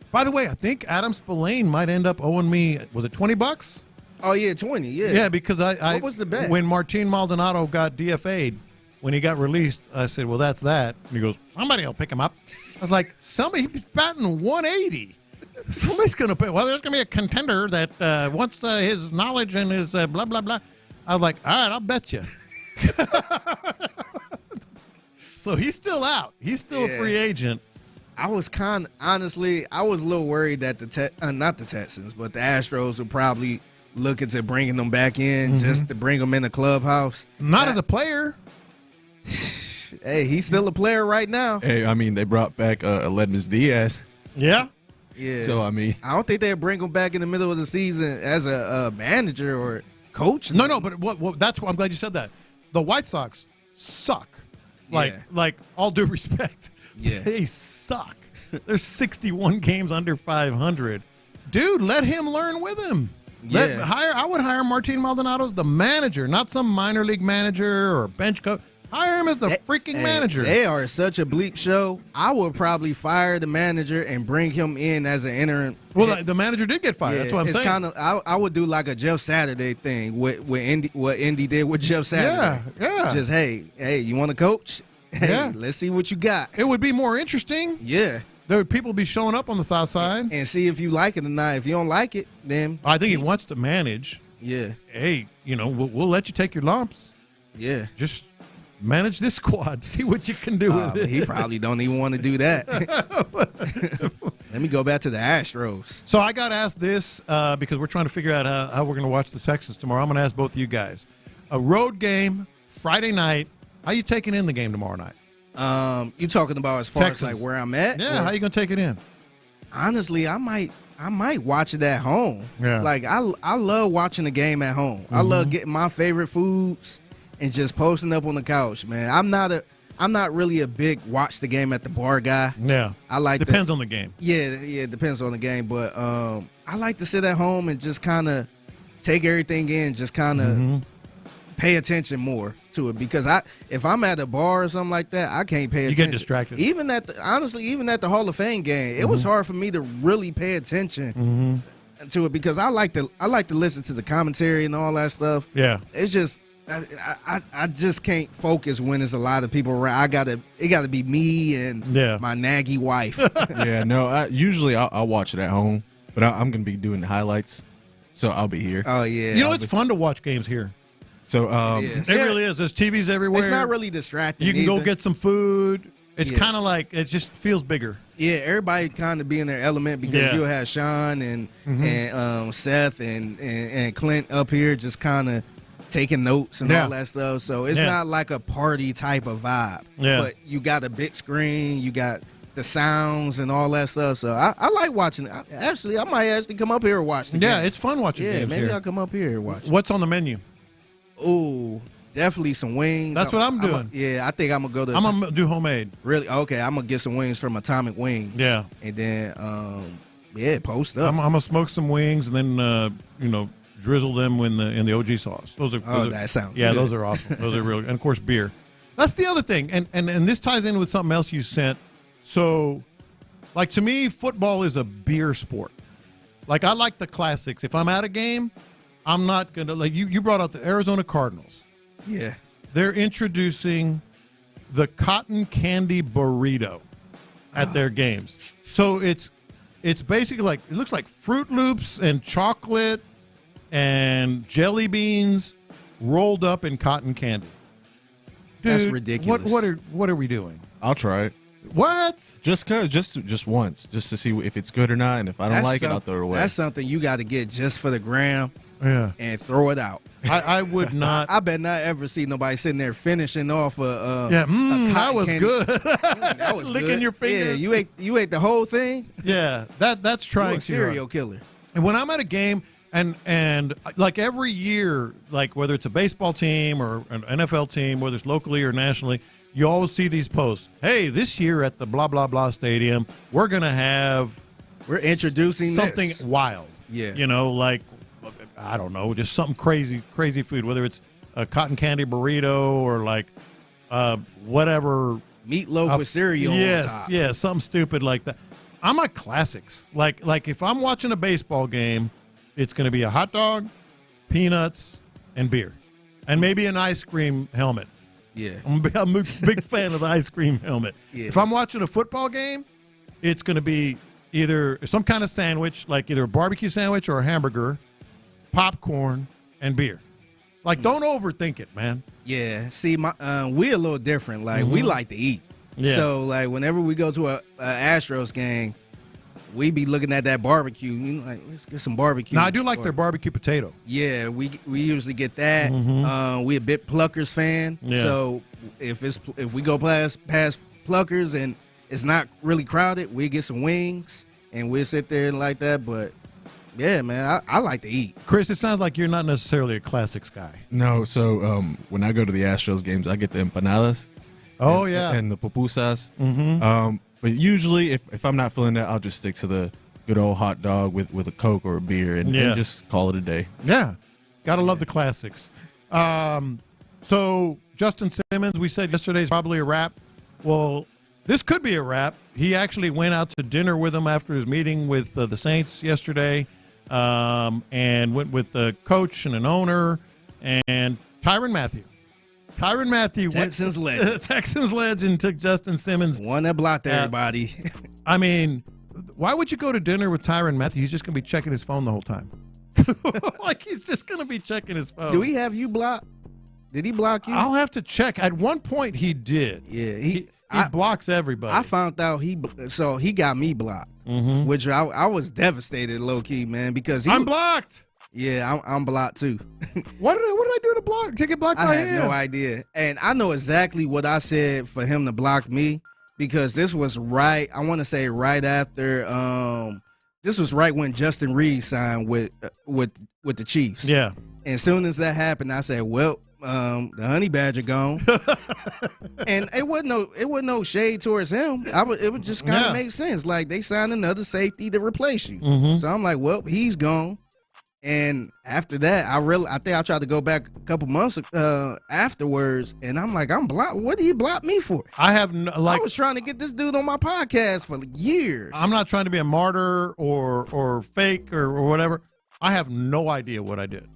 By the way, I think Adam Spillane might end up owing me, was it $20? Oh yeah, 20. Yeah. Yeah, because what was the bet? When Martin Maldonado got DFA'd, when he got released, I said, well, that's that. And he goes, somebody will pick him up. I was like, he's batting 180. Somebody's going to pay. Well, there's going to be a contender that wants his knowledge and his blah, blah, blah. I was like, all right, I'll bet you. So he's still out. He's still a free agent. I was honestly, I was a little worried that not the Texans, but the Astros were probably looking to bringing them back in just to bring them in the clubhouse. Not as a player. Hey, he's still a player right now. Hey, I mean, they brought back Aledmus Diaz. Yeah. Yeah. So, I mean, I don't think they'd bring him back in the middle of the season as a manager or coach. No, but what that's what I'm glad you said that. The White Sox suck. Like all due respect. Yeah. They suck. There's 61 games under 500. Dude, let him learn with him. Yeah. I would hire Martin Maldonado as the manager, not some minor league manager or bench coach. Hire him as the freaking manager. They are such a bleep show. I would probably fire the manager and bring him in as an interim. Well, the manager did get fired. That's what I'm saying. It's kind of I would do like a Jeff Saturday thing with Indy, what Indy did with Jeff Saturday. Yeah. Just hey, you want to coach? Hey, let's see what you got. It would be more interesting. Yeah. There would people be showing up on the south side and see if you like it or not. If you don't like it, then I think he wants to manage. Yeah. Hey, we'll let you take your lumps. Yeah. Just manage this squad. See what you can do with it. He probably don't even want to do that. Let me go back to the Astros. So I got asked this because we're trying to figure out how we're going to watch the Texans tomorrow. I'm going to ask both of you guys. A road game, Friday night. How you taking in the game tomorrow night? You talking about as far Texans. as like where I'm at? Yeah, how you going to take it in? Honestly, I might watch it at home. Yeah. Like I love watching the game at home. I love getting my favorite foods and just posting up on the couch, man. I'm not really a big watch the game at the bar guy. Yeah. I like depends on the game. Yeah, it depends on the game, but I like to sit at home and just kind of take everything in, just kind of pay attention more to it, because if I'm at a bar or something like that, I can't pay attention. You get distracted. Even at the Hall of Fame game, it was hard for me to really pay attention to it, because I like to listen to the commentary and all that stuff. Yeah. It's just I just can't focus when there's a lot of people around. It got to be me and my naggy wife. Yeah, no. Usually I'll watch it at home, but I'm gonna be doing the highlights, so I'll be here. Oh yeah. It's fun to watch games here. So it really is. There's TVs everywhere. It's not really distracting. You can either. go get some food. It's kind of like it just feels bigger. Yeah, everybody kind of be in their element, because you'll have Sean and Seth and Clint up here just kind of taking notes and Yeah. all that stuff. So it's Yeah. not like a party type of vibe. Yeah. But you got a big screen, you got the sounds and all that stuff. So I like watching it. I might actually come up here and watch the Yeah, game. it's fun watching Yeah, games maybe here. I'll come up here and watch it. What's on the menu? Ooh, definitely some wings. That's what I'm doing. I think I'm going to go to I'm going to do homemade. Really? Okay, I'm going to get some wings from Atomic Wings. Yeah. And then, post up. I'm going to smoke some wings and then, drizzle them in the OG sauce. Those are that sounds Yeah, good. those are awesome. Those are really, and of course, beer. That's the other thing. And this ties in with something else you sent. So, like, to me, football is a beer sport. Like, I like the classics. If I'm at a game, I'm not going to, like, you brought out the Arizona Cardinals. Yeah. They're introducing the cotton candy burrito at their games. So it's basically like, it looks like Fruit Loops and chocolate and jelly beans rolled up in cotton candy. Dude, That's ridiculous. What are we doing? I'll try it. What? Just once, just to see if it's good or not, and if I don't like it, I'll throw it away. That's something you got to get just for the gram. Yeah. And throw it out. I would not. I bet not ever see nobody sitting there finishing off a that was candy. good. That was Licking good. your fingers. Yeah, you ate the whole thing. Yeah, that's trying You're a to serial killer. And when I'm at a game, and like every year, like whether it's a baseball team or an NFL team, whether it's locally or nationally, you always see these posts. Hey, this year at the blah blah blah stadium, we're introducing something this. wild. Yeah, like I don't know, just something crazy food, whether it's a cotton candy burrito or like whatever meatloaf with cereal. Yes, on top. yeah, something stupid like that. I'm at classics. Like if I'm watching a baseball game, it's going to be a hot dog, peanuts, and beer, and maybe an ice cream helmet. Yeah, I'm a big fan of the ice cream helmet. Yeah. If I'm watching a football game, it's going to be either some kind of sandwich, like either a barbecue sandwich or a hamburger, popcorn, and beer. Like, don't overthink it, man. Yeah. See, we a little different. Like, we like to eat. Yeah. So, like, whenever we go to a Astros game, we be looking at that barbecue. Like, let's get some barbecue. Now, I do like their barbecue potato. Yeah, we usually get that. We a bit Pluckers fan. Yeah. So if we go past Pluckers and it's not really crowded, we get some wings and we'll sit there like that. But yeah, man, I like to eat. Chris, it sounds like you're not necessarily a classics guy. No, so when I go to the Astros games, I get the empanadas. Oh, yeah. And the pupusas. Mm-hmm. But usually, if I'm not feeling that, I'll just stick to the good old hot dog with a Coke or a beer and just call it a day. Yeah. Got to love the classics. So, Justin Simmons, we said yesterday is probably a wrap. Well, this could be a wrap. He actually went out to dinner with him after his meeting with the Saints yesterday and went with the coach and an owner and Tyrann Mathieu. Tyrann Mathieu, Texans legend. Texans legend, took Justin Simmons. One that blocked everybody. I mean, why would you go to dinner with Tyrann Mathieu? He's just going to be checking his phone the whole time. Like, he's just going to be checking his phone. Do he have you blocked? Did he block you? I'll have to check. At one point, he did. Yeah, he blocks everybody. I found out he got me blocked, which I was devastated, low key, man, because I'm blocked. Yeah, I'm blocked too. What did I do to block? To get blocked by him? I have no idea, and I know exactly what I said for him to block me because this was right. I want to say right after. This was right when Justin Reed signed with the Chiefs. Yeah. And as soon as that happened, I said, "Well, the Honey Badger gone," and it wasn't no shade towards him. It would just kind of make sense. Like they signed another safety to replace you, so I'm like, "Well, he's gone." And after that, I think I tried to go back a couple months afterwards, and I'm like, I'm blocked. What do you block me for? I was trying to get this dude on my podcast for years. I'm not trying to be a martyr or fake or whatever. I have no idea what I did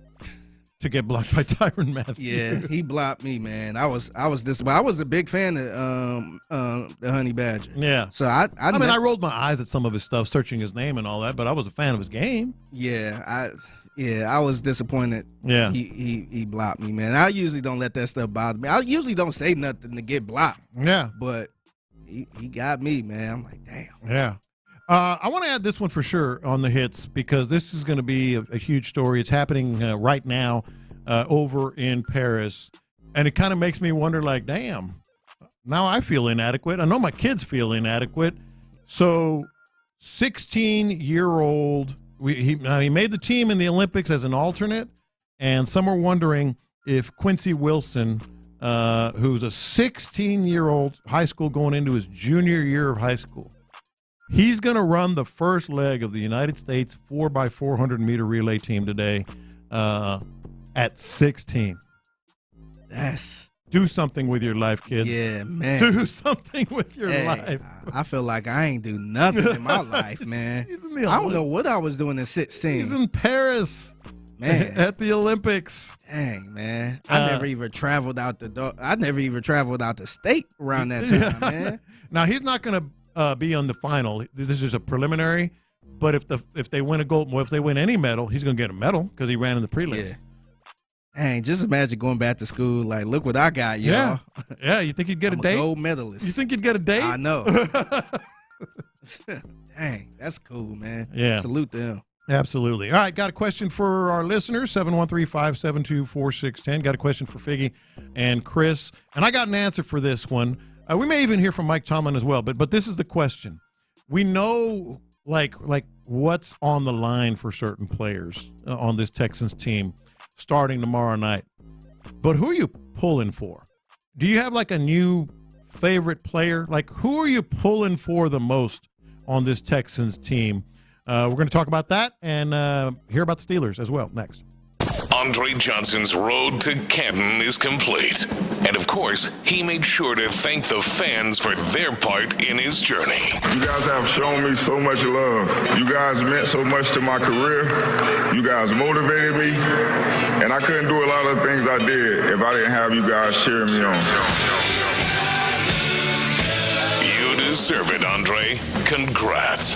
to get blocked by Tyrann Mathieu. Yeah, he blocked me, man. I was disappointed. I was a big fan of the Honey Badger. Yeah. So I rolled my eyes at some of his stuff, searching his name and all that, but I was a fan of his game. Yeah, I was disappointed. Yeah. He blocked me, man. I usually don't let that stuff bother me. I usually don't say nothing to get blocked. Yeah. But he got me, man. I'm like, damn. Yeah. I want to add this one for sure on the hits because this is going to be a huge story. It's happening right now. over in Paris. And it kind of makes me wonder, like, damn, now I feel inadequate. I know my kids feel inadequate. So 16-year-old, he made the team in the Olympics as an alternate, and some are wondering if Quincy Wilson, who's a 16-year-old high school going into his junior year of high school, he's going to run the first leg of the United States 4x400-meter relay team today at 16. Do something with your life, kids. Yeah, man. Do something with your life. I feel like I ain't do nothing in my life, man. I don't know what I was doing at 16. He's in Paris, man, at the Olympics. Dang, man. I never even traveled out the state around that time, man. Now, he's not going to be on the final. This is a preliminary. But if they win a gold, well, if they win any medal, he's going to get a medal because he ran in the prelim. Yeah. Dang, just imagine going back to school. Like, look what I got, y'all. Yeah, you think you'd get a date? Gold medalist. You think you'd get a date? I know. Dang, that's cool, man. Yeah. Salute them. Absolutely. All right, got a question for our listeners, 713-572-4610. Got a question for Figgy and Chris. And I got an answer for this one. We may even hear from Mike Tomlin as well, but this is the question. We know, like what's on the line for certain players on this Texans team starting tomorrow night. But who are you pulling for? Do you have like a new favorite player? Like, who are you pulling for the most on this Texans team? We're going to talk about that and hear about the Steelers as well next. Andre Johnson's road to Canton is complete. And of course, he made sure to thank the fans for their part in his journey. You guys have shown me so much love. You guys meant so much to my career. You guys motivated me. And I couldn't do a lot of things I did if I didn't have you guys cheering me on. You deserve it, Andre. Congrats.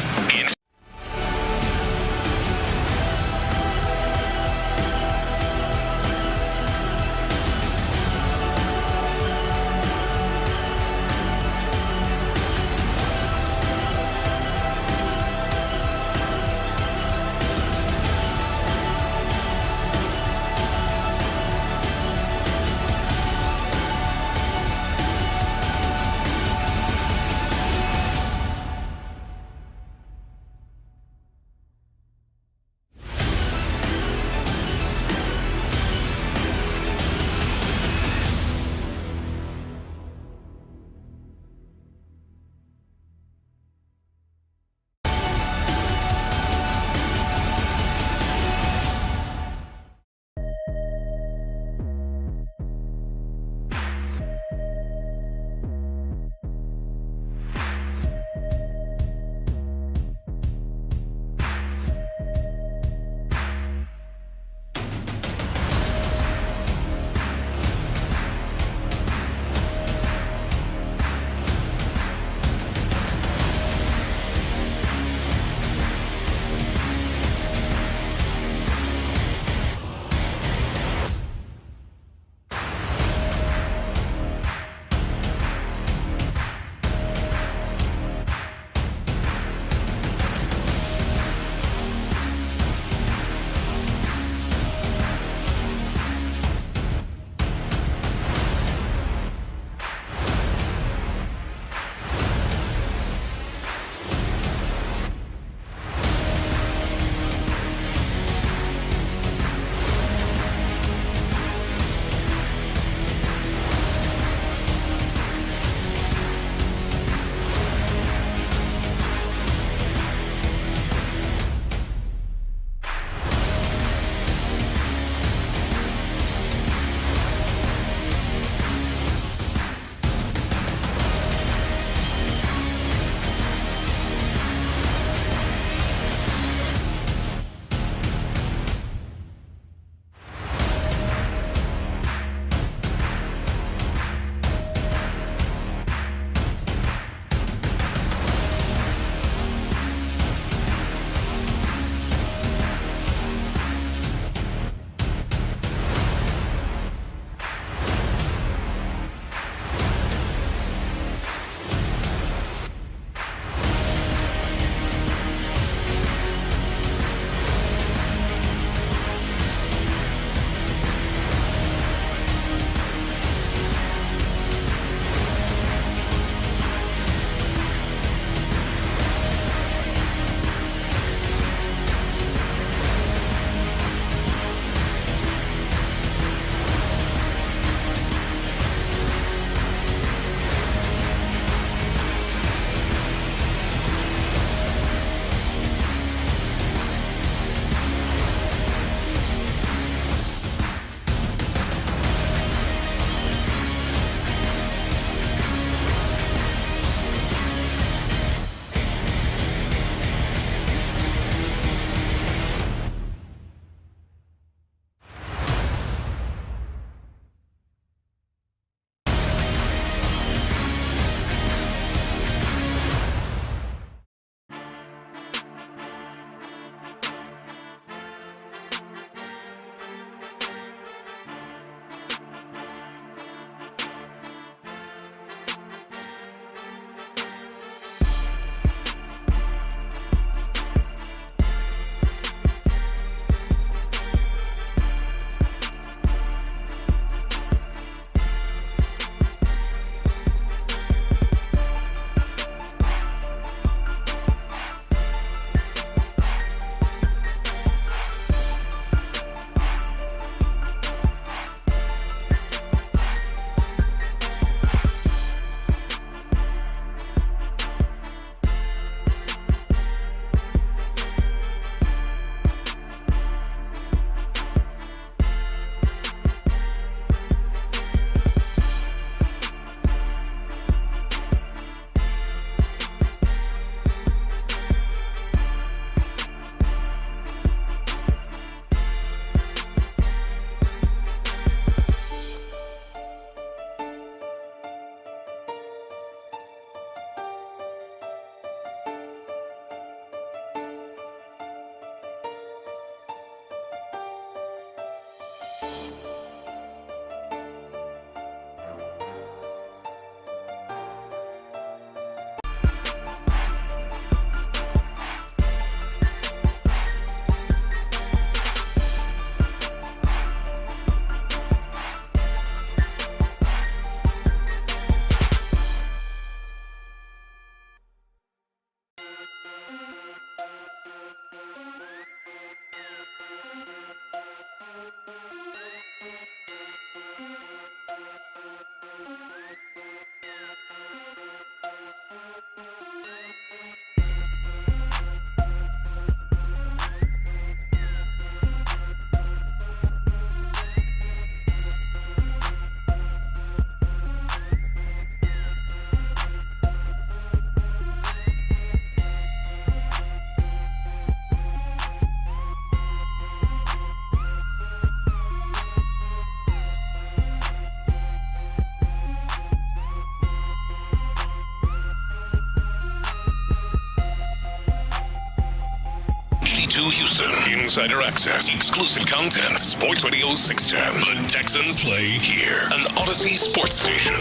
HD2 Houston. Insider access. Exclusive content. Sports Radio 610. The Texans play here. An Odyssey sports station.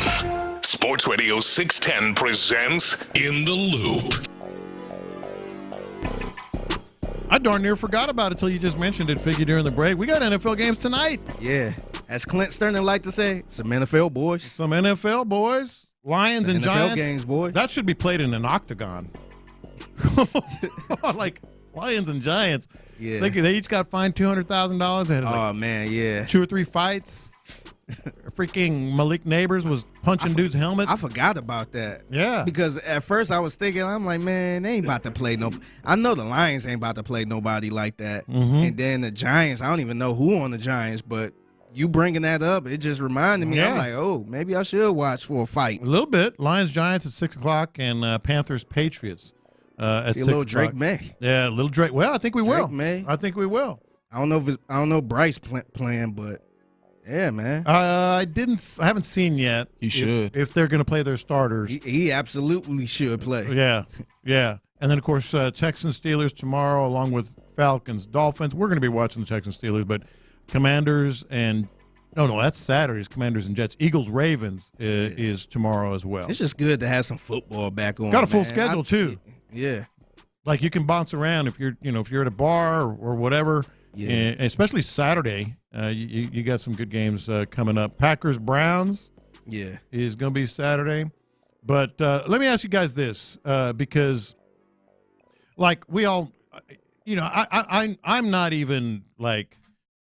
Sports Radio 610 presents In the Loop. I darn near forgot about it till you just mentioned it, Figgy, during the break. We got NFL games tonight. Yeah. As Clint Stoerner like to say, some NFL boys. Some NFL boys. Lions and NFL Giants. games, boys. That should be played in an octagon. Like Lions and Giants. Yeah. They each got fined $200,000. They had like man, yeah. 2 or 3 fights. Freaking Malik Neighbors was punching dudes' helmets. I forgot about that. Yeah. Because at first I was thinking, I'm like, man, they ain't about to play no. I know the Lions ain't about to play nobody like that. Mhm. And then the Giants, I don't even know who on the Giants, but you bringing that up, it just reminded me. I'm Yeah. like, oh, maybe I should watch for a fight. A little bit. Lions Giants at 6 o'clock and Panthers Patriots at See 6 a little o'clock. Drake May. Yeah, a little Drake. Well, I think we Drake will. May. I think we will. I don't know if I don't know Bryce playing, but yeah, man. I haven't seen yet. He should. If they're going to play their starters. He absolutely should play. Yeah, yeah. And then, of course, Texans Steelers tomorrow, along with Falcons Dolphins. We're going to be watching the Texans Steelers, but Commanders and no, that's Saturday's Commanders and Jets. Eagles Ravens is tomorrow as well. It's just good to have some football back on. Got a full man. schedule too. Yeah. Like you can bounce around if you're at a bar or whatever. Yeah. And especially Saturday, you got some good games coming up. Packers Browns. Yeah. Is going to be Saturday. But let me ask you guys this, because like we all, I'm not even like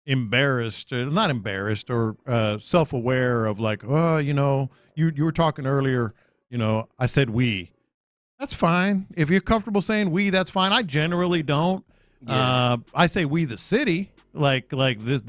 embarrassed, not embarrassed or self-aware of like, oh, you were talking earlier, I said we. That's fine. If you're comfortable saying we, that's fine. I generally don't. Yeah. I say we the city, like this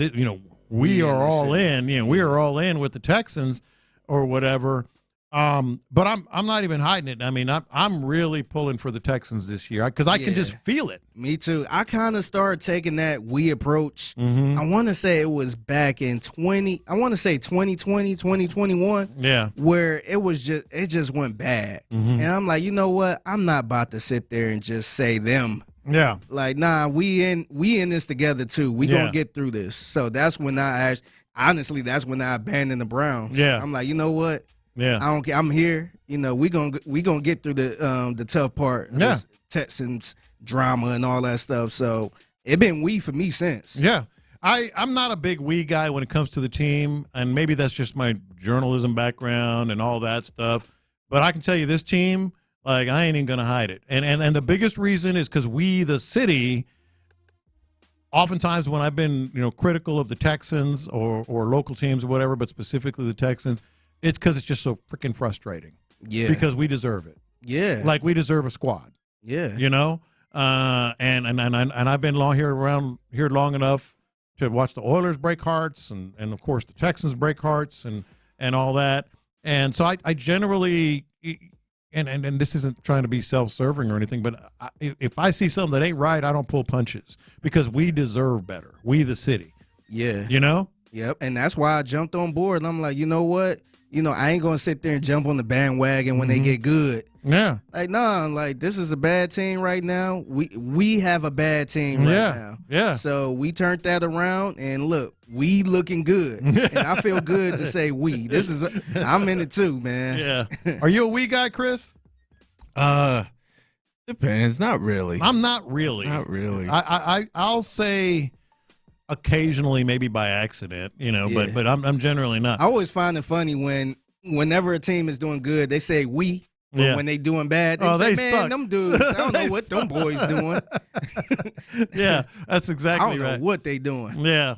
we are all in. We are all in with the Texans or whatever. But I'm not even hiding it. I mean, I'm really pulling for the Texans this year because I can just feel it. Me too. I kind of started taking that we approach. Mm-hmm. I want to say it was back in 2020, 2021. Yeah. Where it just went bad. Mm-hmm. And I'm like, you know what? I'm not about to sit there and just say them. Yeah. Like, nah, we in this together too. We gonna get through this. So that's when honestly, that's when I abandoned the Browns. Yeah. I'm like, you know what? Yeah. I don't care. I'm here. We gonna get through the tough part. Yeah. This Texans drama and all that stuff. So it been we for me since. Yeah. I'm not a big we guy when it comes to the team, and maybe that's just my journalism background and all that stuff. But I can tell you this team, like, I ain't even gonna hide it. And the biggest reason is because we, the city, oftentimes when I've been, critical of the Texans or local teams or whatever, but specifically the Texans, it's because it's just so freaking frustrating. Yeah. Because we deserve it. Yeah. Like we deserve a squad. Yeah. And I've been around here long enough to watch the Oilers break hearts and of course the Texans break hearts and all that. And so I generally and this isn't trying to be self-serving or anything, but if I see something that ain't right, I don't pull punches because we deserve better. We the city. Yeah. Yep. And that's why I jumped on board. And I'm like, you know what? I ain't gonna sit there and jump on the bandwagon when they get good. Yeah. Like, nah, like this is a bad team right now. We have a bad team right now. Yeah. So we turned that around and look, we looking good. And I feel good to say we. I'm in it too, man. Yeah. Are you a we guy, Chris? Depends. Not really. I'm not really. Not really. I'll say occasionally, maybe by accident, but I'm generally not. I always find it funny whenever a team is doing good, they say we. But when they doing bad, they say, man, suck. them dudes, I don't know what them boys doing. Yeah, that's exactly right. I don't know what they doing. Yeah,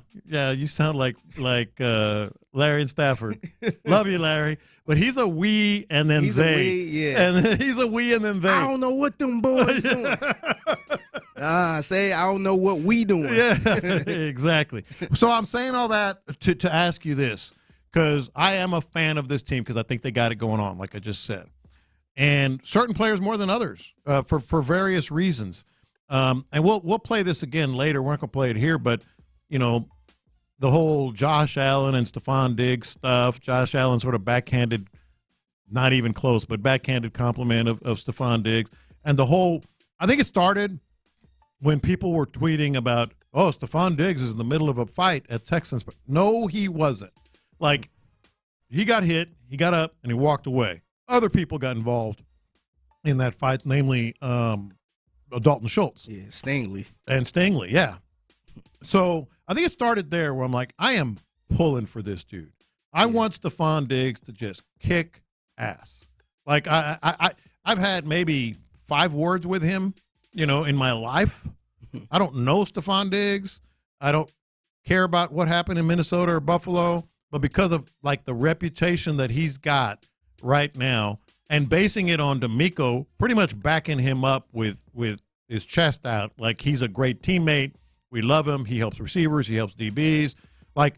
you sound like Larry and Stafford. Love you, Larry. But he's a we and then he's they. A we, yeah. And he's a we and then they. I don't know what them boys doing. Say I don't know what we doing. Yeah, exactly. So I'm saying all that to ask you this, because I am a fan of this team because I think they got it going on, like I just said. And certain players more than others for various reasons. And we'll play this again later. We're not going to play it here, but, the whole Josh Allen and Stefan Diggs stuff, Josh Allen sort of backhanded, not even close, but backhanded compliment of Stefan Diggs. And the whole – I think it started when people were tweeting about, oh, Stefon Diggs is in the middle of a fight at Texans. No, he wasn't. Like, he got hit, he got up, and he walked away. Other people got involved in that fight, namely Dalton Schultz. Yeah, Stingley, yeah. So I think it started there where I'm like, I am pulling for this dude. I want Stefon Diggs to just kick ass. Like, I've had maybe 5 words with him, in my life. I don't know Stefon Diggs. I don't care about what happened in Minnesota or Buffalo, but because of, like, the reputation that he's got right now and basing it on DeMeco pretty much backing him up with his chest out, like he's a great teammate. We love him. He helps receivers. He helps DBs. Like,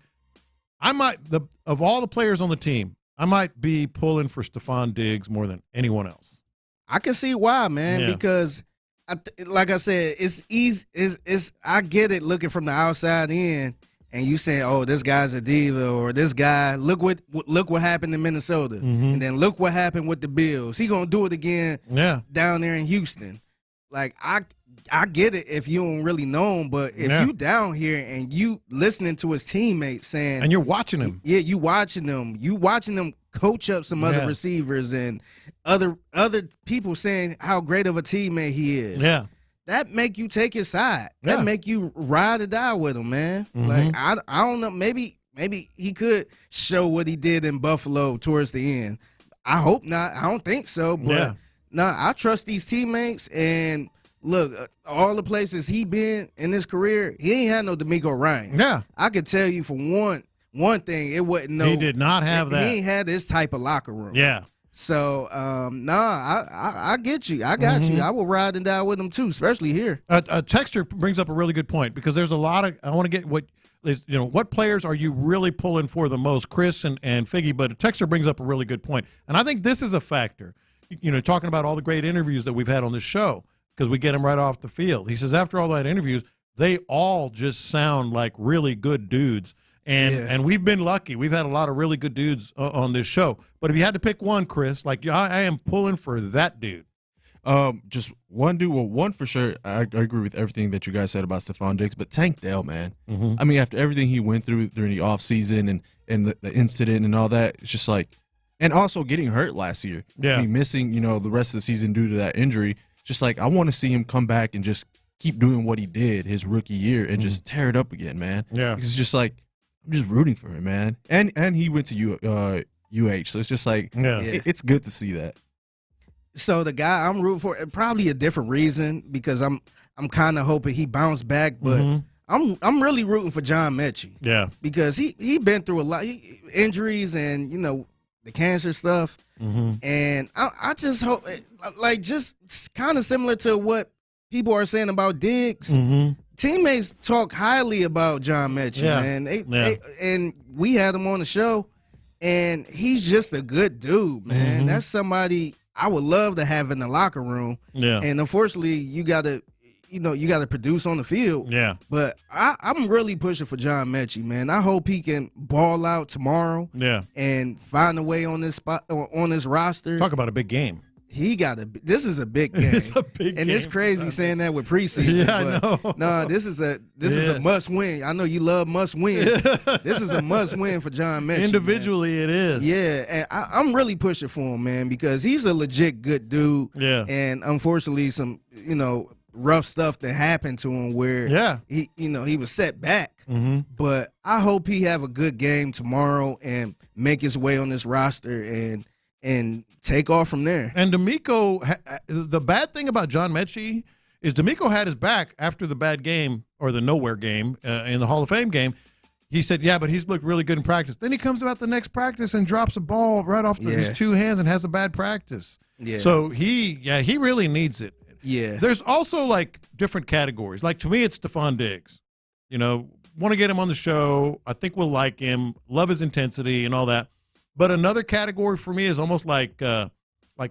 of all the players on the team, I might be pulling for Stefon Diggs more than anyone else. I can see why, man, because like I said, it's easy. I get it looking from the outside in, and you saying, "Oh, this guy's a diva," or "This guy, look what happened in Minnesota," and then look what happened with the Bills. He gonna do it again, down there in Houston. Like, I get it if you don't really know him, but if you down here and you listening to his teammates saying, and you're watching him, you watching them coach up some other receivers and other people saying how great of a teammate he is. Yeah, that make you take his side. That make you ride or die with him, man. Like, I don't know, maybe he could show what he did in Buffalo towards the end. I hope not. I don't think so, but I trust these teammates. And look, all the places he been in his career, he ain't had no DeMeco Ryans. Yeah, I could tell you for one thing, it wasn't no. He did not have that. He ain't had this type of locker room. Yeah. So, I get you. I got you. I will ride and die with him too, especially here. A texture brings up a really good point, because there's a lot of, I want to get what players are you really pulling for the most, Chris and Figgy, but a texture brings up a really good point. And I think this is a factor, talking about all the great interviews that we've had on this show, because we get them right off the field. He says, after all that interviews, they all just sound like really good dudes. And we've been lucky. We've had a lot of really good dudes on this show. But if you had to pick one, Chris, like, I am pulling for that dude. Just one dude. Well, one for sure. I agree with everything that you guys said about Stefon Diggs. But Tank Dell, man. I mean, after everything he went through during the offseason and the incident and all that, it's just like, and also getting hurt last year. Yeah. I mean, missing, the rest of the season due to that injury. Just like, I want to see him come back and just keep doing what he did his rookie year and just tear it up again, man. Yeah. It's just like, I'm just rooting for him, man. And he went to UH, so it's just like, it's good to see that. So the guy I'm rooting for, probably a different reason, because I'm kind of hoping he bounced back, but I'm really rooting for John Mechie. Yeah, because he been through a lot, injuries and the cancer stuff, and I just hope, like, just kind of similar to what people are saying about Diggs. Teammates talk highly about John Mechie, man. And we had him on the show, and he's just a good dude, man. That's somebody I would love to have in the locker room. Yeah. And unfortunately, you gotta produce on the field. Yeah. But I'm really pushing for John Mechie, man. I hope he can ball out tomorrow. Yeah. And find a way on this spot, on this roster. Talk about a big game. This is a big game. It's a big game. And it's crazy saying that with preseason. Yeah, I know. No, this is a must win. I know you love must win. This is a must win for John Mechie. Individually, man. It is. Yeah, and I'm really pushing for him, man, because he's a legit good dude. Yeah. And unfortunately, some rough stuff that happened to him where he was set back. But I hope he have a good game tomorrow and make his way on this roster and take off from there. And DeMeco, the bad thing about John Mechie is DeMeco had his back after the bad game, or the nowhere game in the Hall of Fame game. He said, but he's looked really good in practice. Then he comes about the next practice and drops a ball right off his 2 hands and has a bad practice. Yeah. So he really needs it. Yeah. There's also, like, different categories. Like, to me, it's Stefon Diggs. Want to get him on the show. I think we'll like him. Love his intensity and all that. But another category for me is almost like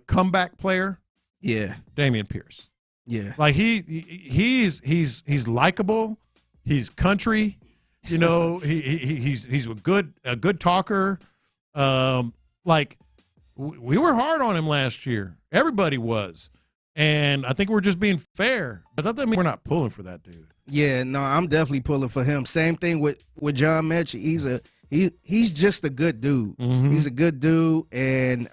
comeback player. Yeah. Dameon Pierce. Yeah. Like, he's likable. He's country. He's a good talker. Like, we were hard on him last year. Everybody was. And I think we're just being fair. But that doesn't mean we're not pulling for that dude. Yeah, no, I'm definitely pulling for him. Same thing with John Mechie. He's just a good dude. Mm-hmm. He's a good dude, and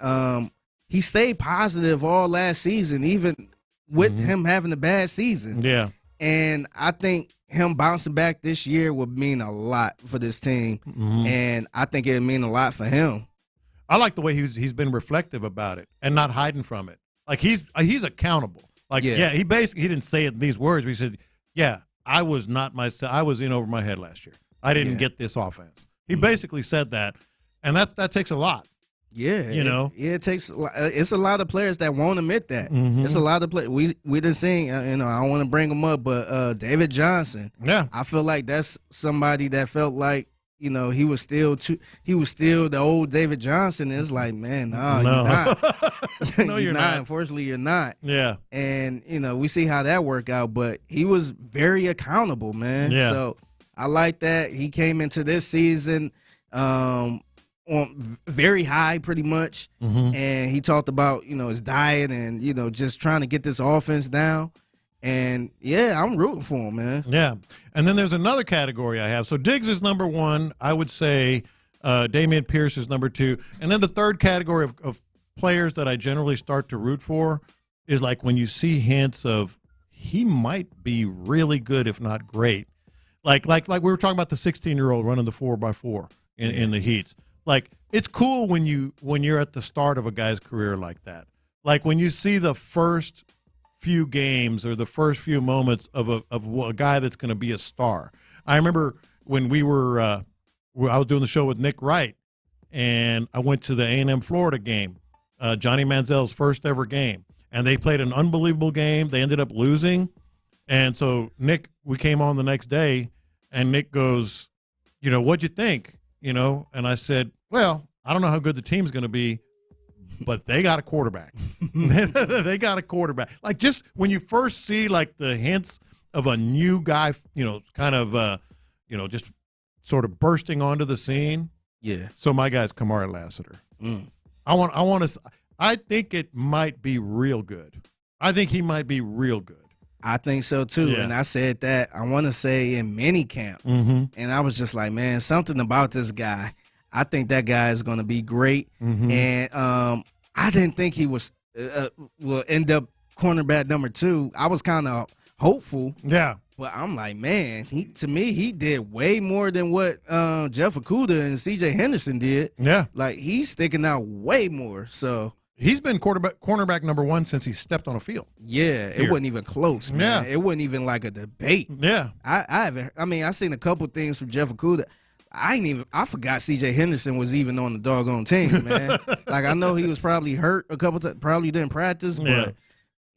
he stayed positive all last season, even with him having a bad season. Yeah. And I think him bouncing back this year would mean a lot for this team, and I think it would mean a lot for him. I like the way he's been reflective about it and not hiding from it. Like he's accountable. Like he didn't say it in these words. But he said, "Yeah, I was not myself. I was in over my head last year. I didn't get this offense." He basically said that, and that takes a lot. Yeah, it takes. It's a lot of players that won't admit that. It's a lot of players. We done seen. I don't want to bring him up, but David Johnson. Yeah, I feel like that's somebody that felt like he was still the old David Johnson. It's like, man, no. You're not. No, you're not. Unfortunately, you're not. Yeah, and we see how that worked out, but he was very accountable, man. Yeah. So I like that he came into this season on very high, pretty much, and he talked about his diet and just trying to get this offense down. And yeah, I'm rooting for him, man. Yeah, and then there's another category I have. So Diggs is number one. I would say Dameon Pierce is number two, and then the third category of players that I generally start to root for is like when you see hints of he might be really good, if not great. Like we were talking about the 16-year-old running the 4x4 in the heats. Like, it's cool when you're at the start of a guy's career like that. Like when you see the first few games or the first few moments of a guy that's going to be a star. I remember when I was doing the show with Nick Wright, and I went to the A&M Florida game, Johnny Manziel's first ever game, and they played an unbelievable game. They ended up losing, and so we came on the next day, and Nick goes, what'd you think? And I said, well, I don't know how good the team's going to be, but they got a quarterback. They got a quarterback. Like, just when you first see like the hints of a new guy, kind of, just sort of bursting onto the scene. Yeah. So my guy's Kamari Lassiter. I think it might be real good. I think he might be real good. I think so too, and I said that I want to say in minicamp, and I was just like, man, something about this guy. I think that guy is going to be great, and I didn't think he will end up cornerback number 2. I was kind of hopeful, but I'm like, man, to me he did way more than what Jeff Okudah and C.J. Henderson did. Yeah, like he's sticking out way more. So. He's been cornerback number 1 since he stepped on a field. Yeah, it wasn't even close, man. Yeah. It wasn't even like a debate. Yeah. I seen a couple things from Jeff Okudah. I forgot C.J. Henderson was even on the doggone team, man. Like, I know he was probably hurt a couple times, probably didn't practice, but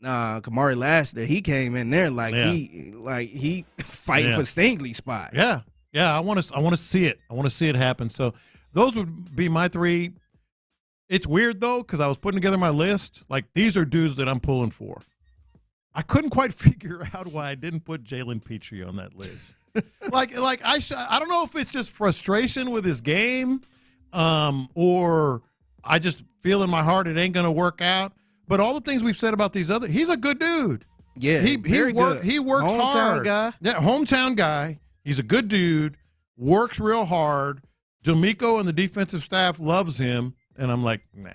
Kamari Lassiter, he came in there he fighting for Stingley's spot. Yeah. Yeah, I want to see it. I want to see it happen. So those would be my 3. It's weird, though, because I was putting together my list. Like, these are dudes that I'm pulling for. I couldn't quite figure out why I didn't put Jalen Petrie on that list. I don't know if it's just frustration with his game, or I just feel in my heart it ain't going to work out. But all the things we've said about these he's a good dude. Yeah, he works hometown hard. Guy. Yeah, hometown guy. He's a good dude. Works real hard. D'Amico and the defensive staff loves him. And I'm like, nah.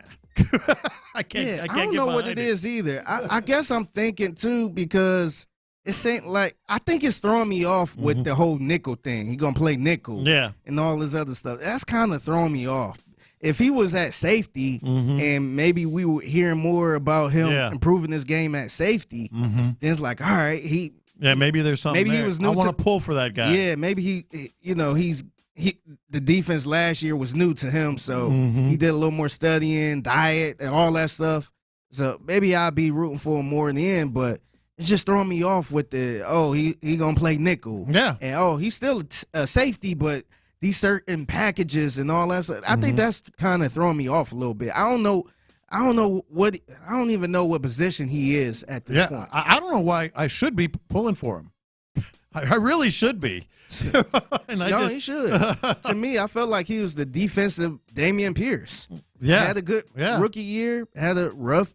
I can't. I don't know what it is either. I guess I'm thinking too, because it's ain't like, I think it's throwing me off with the whole nickel thing. He gonna play nickel, and all this other stuff. That's kind of throwing me off. If he was at safety, and maybe we were hearing more about him improving his game at safety, then it's like, all right, maybe there's something. Maybe there. he was new. I want to pull for that guy. Yeah, maybe the defense last year was new to him, so he did a little more studying, diet, and all that stuff. So maybe I'll be rooting for him more in the end, but it's just throwing me off with he gonna play nickel. Yeah. And he's still a safety, but these certain packages and all that stuff, I think that's kind of throwing me off a little bit. I don't even know what position he is at this point. I don't know why I should be pulling for him. I really should be. He should. To me, I felt like he was the defensive Dameon Pierce. Yeah. Had a good rookie year, had a rough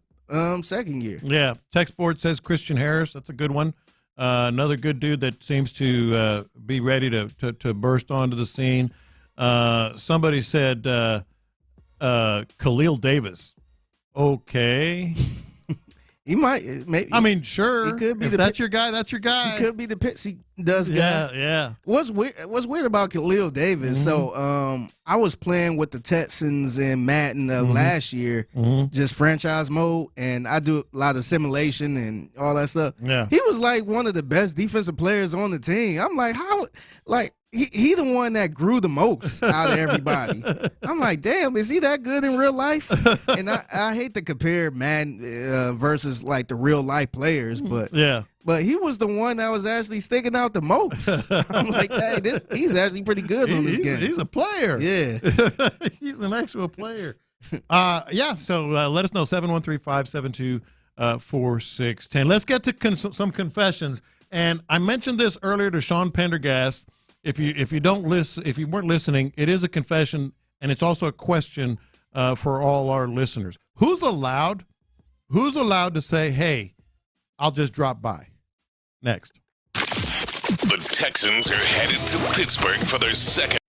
second year. Yeah. Text board says Christian Harris. That's a good one. Another good dude that seems to be ready to burst onto the scene. Somebody said Khalil Davis. Okay. He might. Maybe. I mean, sure. He could be if that's your guy, that's your guy. He could be the Pixie Dust guy. Yeah. What's weird about Khalil Davis? So I was playing with the Texans in Madden last year, just franchise mode, and I do a lot of simulation and all that stuff. Yeah. He was like one of the best defensive players on the team. I'm like, how? Like he the one that grew the most out of everybody. I'm like, damn, is he that good in real life? And I hate to compare Madden versus like the real life players, but he was the one that was actually sticking out the most. I'm like, hey, he's actually pretty good on this game. He's a player. Yeah. He's an actual player. So let us know, 713-572-4610. Let's get to some confessions. And I mentioned this earlier to Sean Pendergast. If you weren't listening, it is a confession, and it's also a question for all our listeners. Who's allowed to say, hey, I'll just drop by? Next. The Texans are headed to Pittsburgh for their second.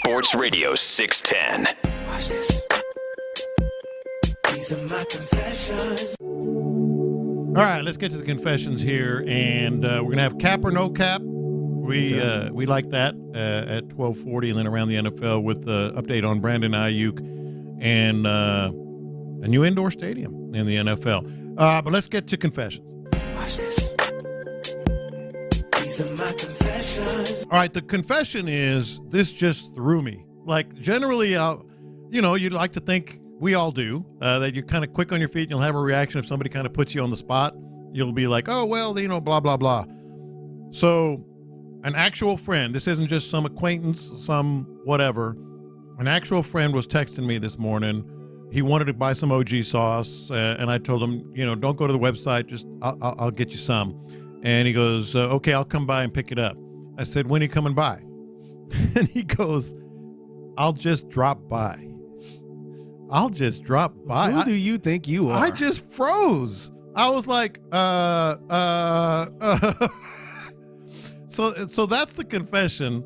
Sports Radio 610. Watch this. These are my confessions. All right, let's get to the confessions here, and we're going to have cap or no cap. We like that at 12:40, and then around the NFL with the update on Brandon Ayuk and a new indoor stadium in the NFL. But let's get to confessions. Watch this. These are my confessions. All right, the confession is, this just threw me. Like, generally, you'd like to think, we all do, that you're kind of quick on your feet and you'll have a reaction if somebody kind of puts you on the spot. You'll be like, oh, well, blah, blah, blah. So an actual friend, this isn't just some acquaintance, some whatever. An actual friend was texting me this morning. He wanted to buy some OG sauce, and I told him, don't go to the website, just I'll get you some. And he goes, okay, I'll come by and pick it up. I said, when are you coming by? And he goes, I'll just drop by. I'll just drop by. Who do you think you are? I just froze. I was like, So that's the confession.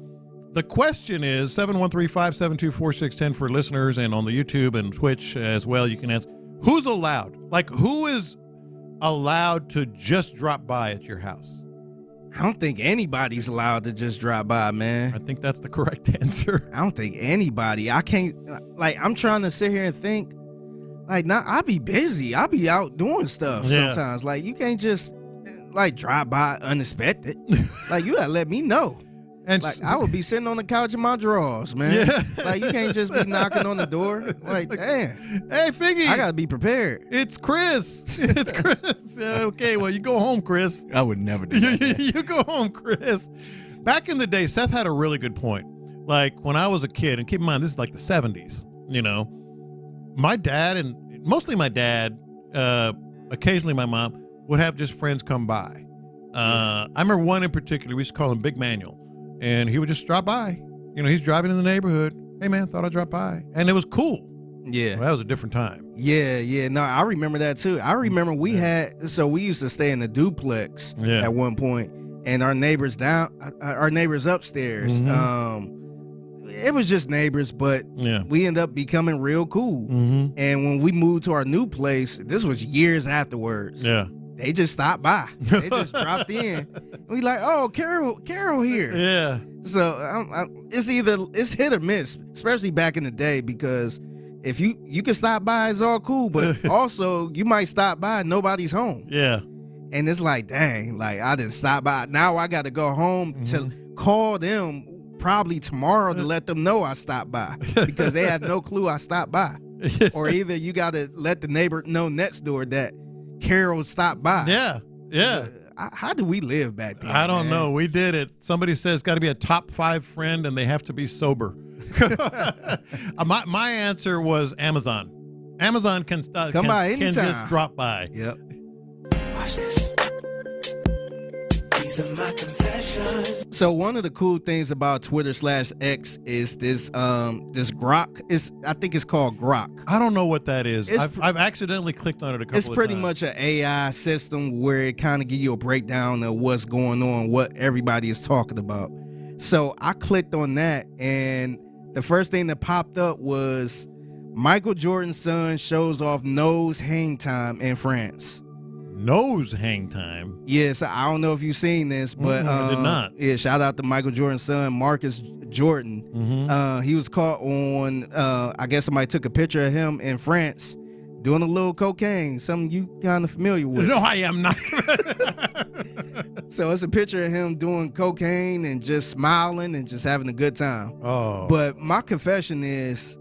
The question is 713-572-4610 for listeners, and on the YouTube and Twitch as well. You can ask, who's allowed? Like, who is allowed to just drop by at your house? I don't think anybody's allowed to just drop by, man. I think that's the correct answer. I don't think anybody. I can't, I'm trying to sit here and think, I be busy. I be out doing stuff sometimes. Like, you can't just, drop by unexpected. You gotta let me know. And I would be sitting on the couch in my drawers, man. Yeah. You can't just be knocking on the door. Damn. Hey, Figgy. I gotta be prepared. It's Chris. It's Chris. Okay, well, you go home, Chris. I would never do that. You go home, Chris. Back in the day, Seth had a really good point. Like, when I was a kid, and keep in mind, this is like the 70s, my dad, and mostly my dad, occasionally my mom, would have just friends come by. I remember one in particular, we used to call him Big Manuel. And he would just drop by. He's driving in the neighborhood. Hey, man, thought I'd drop by. And it was cool. Yeah. Well, that was a different time. Yeah. No, I remember that, too. I remember we used to stay in the duplex at one point. And our neighbors upstairs, it was just neighbors, but we ended up becoming real cool. Mm-hmm. And when we moved to our new place, this was years afterwards. Yeah. They just stopped by. They just dropped in. We like, oh, Carol here. Yeah. So it's hit or miss, especially back in the day, because if you can stop by, it's all cool, but also you might stop by and nobody's home. Yeah. And it's like, dang, I didn't stop by. Now I got to go home to call them probably tomorrow to let them know I stopped by, because they have no clue I stopped by. Or either you got to let the neighbor know next door that Carol stopped by. Yeah. How do we live back then? I don't know. We did it. Somebody says it's got to be a top 5 friend and they have to be sober. My answer was Amazon. Amazon can just drop by. Yep. Watch this. These are my confessions. So one of the cool things about Twitter/X is this Grok. I think it's called Grok. I don't know what that is. I've accidentally clicked on it a couple of times. It's pretty much an AI system where it kind of gives you a breakdown of what's going on, what everybody is talking about. So I clicked on that, and the first thing that popped up was Michael Jordan's son shows off nose hang time in France. Nose hang time? Yes, I don't know if you've seen this, but I did not. Yeah, shout out to Michael Jordan's son, Marcus Jordan. Mm-hmm. He was caught on, I guess somebody took a picture of him in France doing a little cocaine, something you kind of familiar with. No, I am not. So it's a picture of him doing cocaine and just smiling and just having a good time. Oh. But my confession is,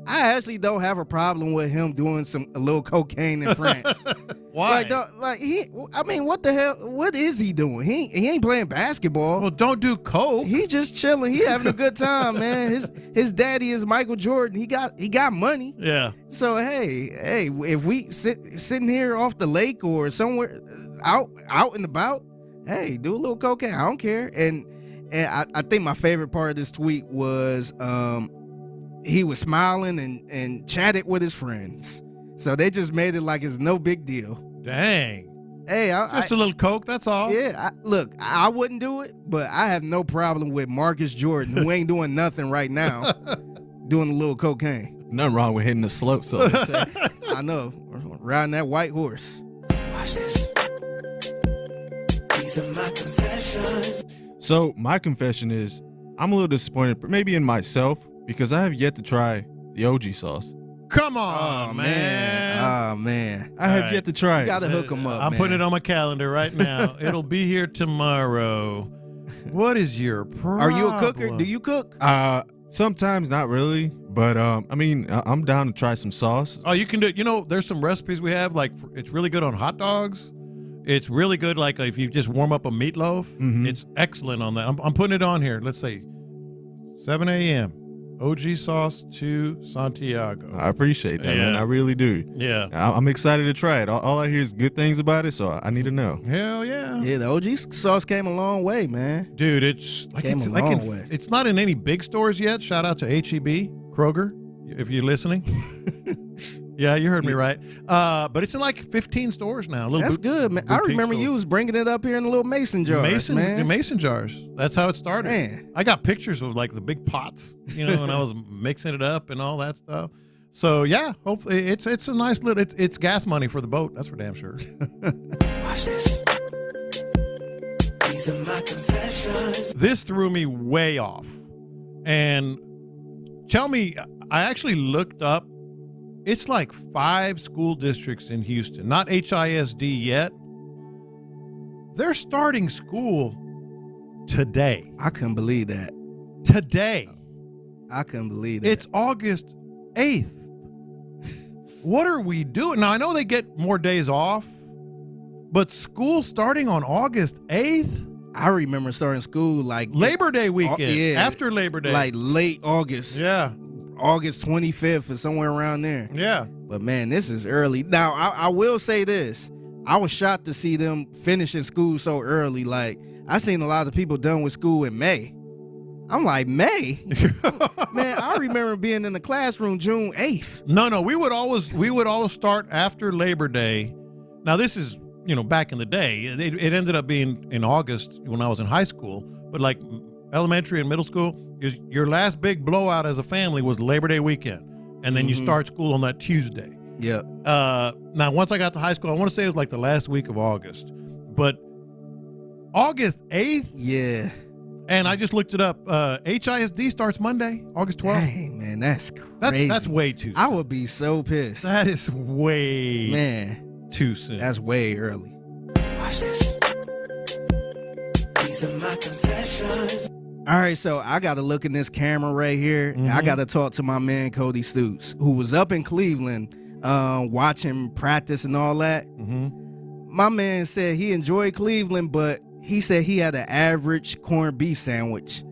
I actually don't have a problem with him doing a little cocaine in France. Why? What the hell? What is he doing? He ain't playing basketball. Well, don't do coke. He just chilling. He having a good time, man. His daddy is Michael Jordan. He got money. Yeah. So hey, if we sitting here off the lake or somewhere out and about, hey, do a little cocaine. I don't care. And I think my favorite part of this tweet was he was smiling and chatted with his friends. So they just made it like it's no big deal. Dang. Hey, just a little Coke, that's all. Yeah, look, I wouldn't do it, but I have no problem with Marcus Jordan, who ain't doing nothing right now, doing a little cocaine. Nothing wrong with hitting the slope, so to say. I know, riding that white horse. Watch this. These are my confessions. So my confession is, I'm a little disappointed, maybe in myself, because I have yet to try the OG sauce. Come on, man. Oh, man. I have yet to try it. You got to hook them up, I'm putting it on my calendar right now. It'll be here tomorrow. What is your problem? Are you a cooker? Do you cook? Sometimes, not really. But, I mean, I'm down to try some sauce. Oh, you can do it. You know, there's some recipes we have. Like, it's really good on hot dogs. It's really good, like, if you just warm up a meatloaf. Mm-hmm. It's excellent on that. I'm putting it on here. Let's see. 7 a.m. OG sauce to Santiago. I appreciate that, man. I really do. Yeah. I'm excited to try it. All I hear is good things about it, so I need to know. Hell yeah. Yeah, the OG sauce came a long way, man. Dude, it's like Came it's a like long way. it's not in any big stores yet. Shout out to HEB, Kroger, if you're listening. Yeah, you heard me right. But it's in like 15 stores now. That's good, man. I remember you was bringing it up here in the little mason jars, man. The mason jars. That's how it started. Man. I got pictures of like the big pots, you know, when I was mixing it up and all that stuff. So yeah, hopefully it's a nice little. It's gas money for the boat. That's for damn sure. Watch this. These are my confessions. This threw me way off. And tell me, I actually looked up. It's like 5 school districts in Houston, not HISD yet. They're starting school today. I couldn't believe that. Today. I couldn't believe that. It's August 8th. What are we doing? Now, I know they get more days off, but school starting on August 8th? I remember starting school like Labor Day weekend. Yeah, after Labor Day. like late August. Yeah. August 25th or somewhere around there. Yeah. But man, this is early. Now, I will say this. I was shocked to see them finishing school so early. Like, I seen a lot of people done with school in May. I'm like, May? Man, I remember being in the classroom June 8th. No, we would always start after Labor Day. Now, this is, you know, back in the day. It ended up being in August when I was in high school. But like elementary and middle school, your last big blowout as a family was Labor Day weekend. And then you start school on that Tuesday. Yeah. Now, once I got to high school, I want to say it was like the last week of August. But August 8th? Yeah. And I just looked it up. HISD starts Monday, August 12th. Hey, man, that's crazy. That's way too soon. I would be so pissed. That is way too soon. That's way early. Watch this. These are my confessions. All right, so I got to look in this camera right here. I got to talk to my man, Cody Stutes, who was up in Cleveland watching practice and all that. My man said he enjoyed Cleveland, but he said he had an average corned beef sandwich.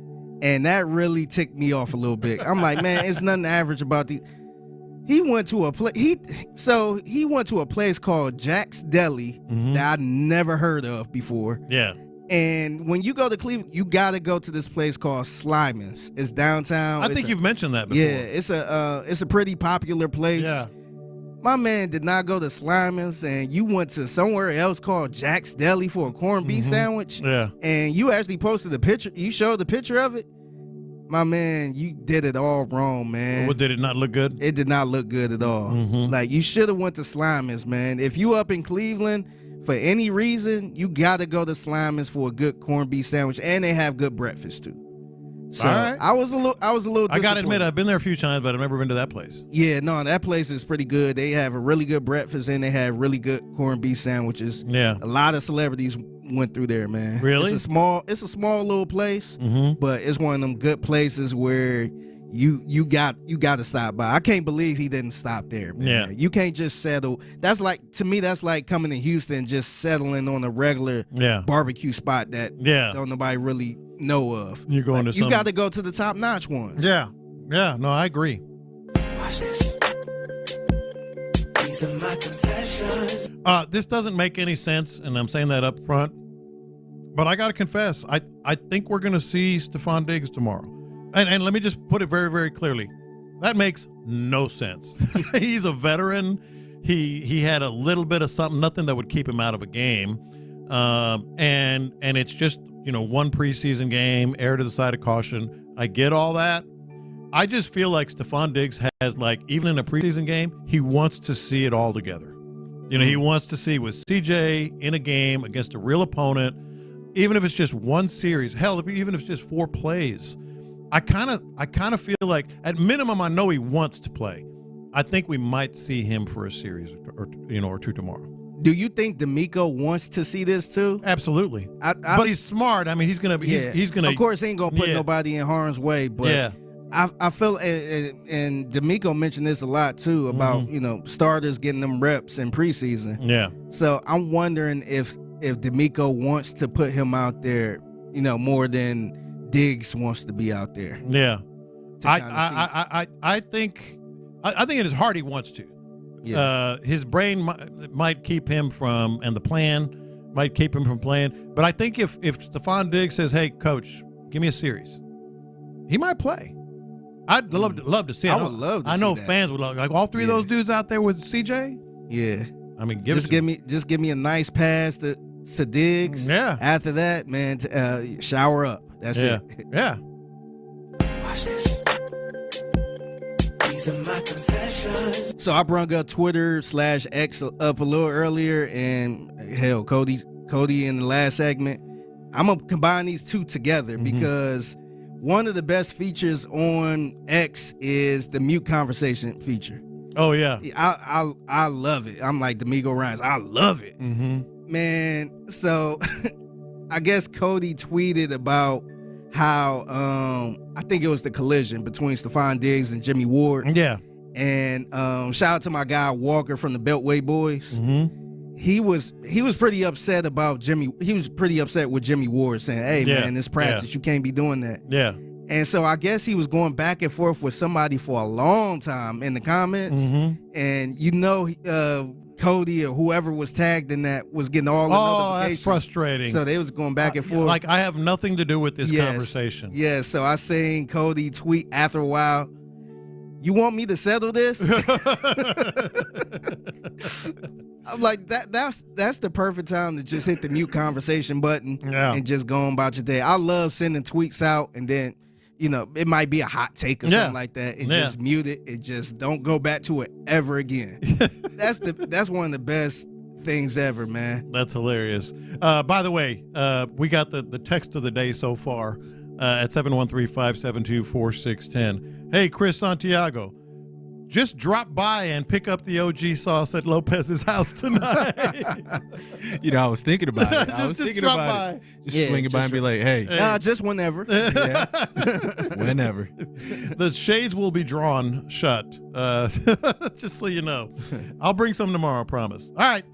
And that really ticked me off a little bit. I'm like, man, it's nothing average about these. He went to a place called Jack's Deli that I never heard of before. Yeah. And when you go to Cleveland, you got to go to this place called Slyman's. It's downtown. I think you've mentioned that before. Yeah, it's a pretty popular place. Yeah. My man did not go to Slyman's, and you went to somewhere else called Jack's Deli for a corned beef sandwich. Yeah. And you actually posted the picture. You showed the picture of it. My man, you did it all wrong, man. What, did it not look good? It did not look good at all. Like, you should have went to Slyman's, man. If you up in Cleveland, for any reason, you got to go to Slyman's for a good corned beef sandwich, and they have good breakfast too. So all right. I was a little I gotta admit, I've been there a few times, but I've never been to that place. Yeah, no, that place is pretty good. They have a really good breakfast, and they have really good corned beef sandwiches. Yeah, a lot of celebrities went through there, man. Really? It's a small little place, but it's one of them good places where you got to stop by. I can't believe he didn't stop there, man. Yeah. You can't just settle. That's like, to me, that's like coming to Houston and just settling on a regular barbecue spot that don't nobody really know of. You're going to you got to go to the top notch ones. Yeah, no, I agree. Watch this. These are my confessions. This doesn't make any sense, and I'm saying that up front. But I got to confess, I think we're going to see Stefan Diggs tomorrow. And let me just put it very, very clearly. That makes no sense. He's a veteran. he had a little bit of something, nothing that would keep him out of a game. And it's just, one preseason game, err to the side of caution. I get all that. I just feel like Stefon Diggs has, even in a preseason game, he wants to see it all together. He wants to see with CJ in a game against a real opponent, even if it's just one series, hell, even if it's just 4 plays. I kind of feel like, at minimum, I know he wants to play. I think we might see him for a series or two tomorrow. Do you think D'Amico wants to see this too? Absolutely. But he's smart. I mean, he's gonna. He's gonna. Of course, he ain't gonna put nobody in harm's way. But I feel, and D'Amico mentioned this a lot too about starters getting them reps in preseason. Yeah. So I'm wondering if D'Amico wants to put him out there, more than Diggs wants to be out there. Yeah. I think in his heart he wants to. Yeah. His brain might keep him from, and the plan might keep him from playing. But I think if Stefon Diggs says, "Hey, coach, give me a series," he might play. I'd love to see it. I would love to see I know that. fans would love, all 3 of those dudes out there with CJ. Yeah. I mean, give me a nice pass to Diggs. Yeah. After that, man, shower up. That's it. Yeah. Watch this. These are my confessions. So I brought up Twitter/X up a little earlier, and hell, Cody in the last segment. I'm gonna combine these two together because one of the best features on X is the mute conversation feature. Oh yeah, I love it. I'm like D'Amico Ryans. I love it, man. So I guess Cody tweeted about how I think it was the collision between Stefan Diggs and Jimmy Ward. Yeah. And shout out to my guy Walker from the Beltway Boys. He was pretty upset about Jimmy. He was pretty upset with Jimmy Ward saying, "Hey man, this practice you can't be doing that." Yeah. And so I guess he was going back and forth with somebody for a long time in the comments. And Cody or whoever was tagged in that was getting all the notifications. That's frustrating. So they was going back and forth. Like, I have nothing to do with this conversation. Yeah, so I seen Cody tweet after a while, "You want me to settle this?" I'm like, that's the perfect time to just hit the mute conversation button and just go on about your day. I love sending tweets out and then, it might be a hot take or something like that, and just mute it and just don't go back to it ever again. That's one of the best things ever, man. That's hilarious. By the way, we got the text of the day so far at 713-572-4610. Hey, Chris Santiago, just drop by and pick up the OG sauce at Lopez's house tonight. I was thinking about it. Just swing by and be like, hey. Just whenever. Whenever. The shades will be drawn shut, just so you know. I'll bring some tomorrow, I promise. All right,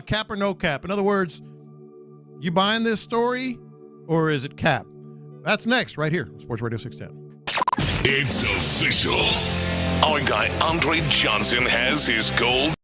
cap or no cap? In other words, you buying this story or is it cap? That's next right here on Sports Radio 610. It's official. Our guy Andre Johnson has his gold.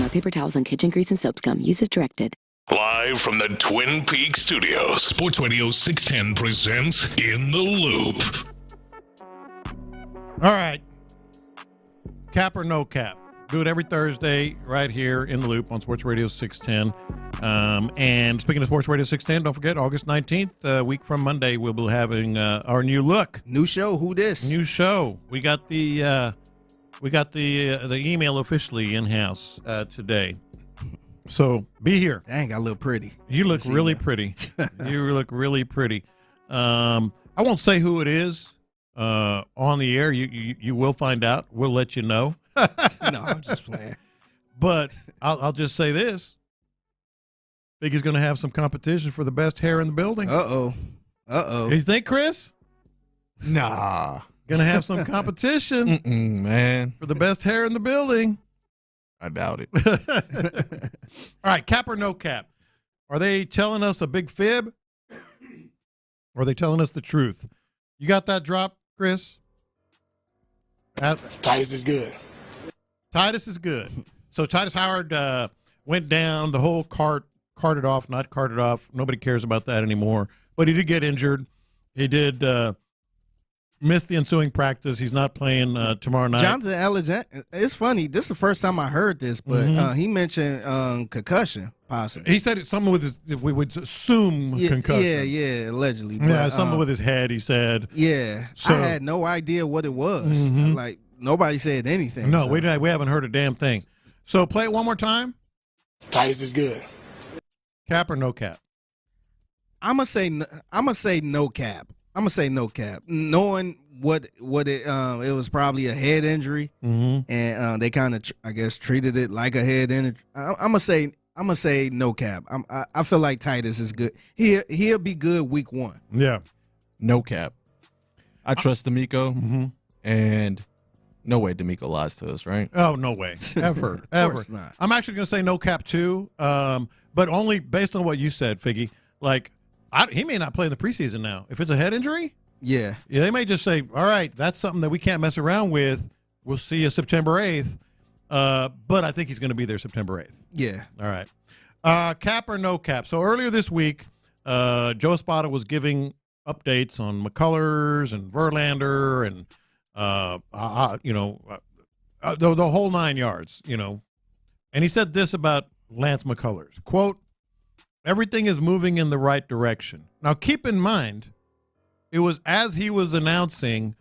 toilet paper towels, and kitchen grease and soap scum. Use as directed. Live from the Twin Peaks studios, Sports Radio 610 presents In the Loop. All right. Cap or no cap? Do it every Thursday right here in the Loop on Sports Radio 610. And speaking of Sports Radio 610, don't forget August 19th, a week from Monday, we'll be having our new look. New show. Who this? New show. We got the email officially in-house today. So be here. Dang, I look pretty. You look really pretty. You look really pretty. I won't say who it is on the air. You will find out. We'll let you know. No, I'm just playing. But I'll just say this. Biggie's going to have some competition for the best hair in the building. Uh-oh. You think, Chris? Nah. Going to have some competition, man, for the best hair in the building. I doubt it. All right, cap or no cap? Are they telling us a big fib? Or are they telling us the truth? You got that drop, Chris? Titus is good. Titus is good. So Titus Howard went down. The whole carted off, not carted off. Nobody cares about that anymore. But he did get injured. He did miss the ensuing practice. He's not playing tomorrow night. Jonathan Alexander, it's funny. This is the first time I heard this, but he mentioned concussion, possibly. He said it's something with his, we would assume concussion. Yeah, allegedly. Yeah, But, something with his head, he said. Yeah, So- I had no idea what it was. Like, nobody said anything. No, so. we haven't heard a damn thing. So play it one more time. Titus is good. Cap or no cap? I'm gonna say no cap. I'm gonna say no cap, knowing what it was probably a head injury, and they kind of I guess treated it like a head injury. I'm gonna say no cap. I feel like Titus is good. He'll be good week 1. Yeah, no cap. I trust D'Amico, and no way D'Amico lies to us, right? Oh, no way, ever. Of course not. I'm actually gonna say no cap too, but only based on what you said, Figgy. Like, he may not play in the preseason now if it's a head injury. Yeah, they may just say, all right, that's something that we can't mess around with. We'll see you September 8th. But I think he's going to be there September 8th. Yeah. All right. Cap or no cap? So earlier this week, Joe Espada was giving updates on McCullers and Verlander and, the whole 9 yards, And he said this about Lance McCullers, quote, "Everything is moving in the right direction." Now, keep in mind, it was as he was announcing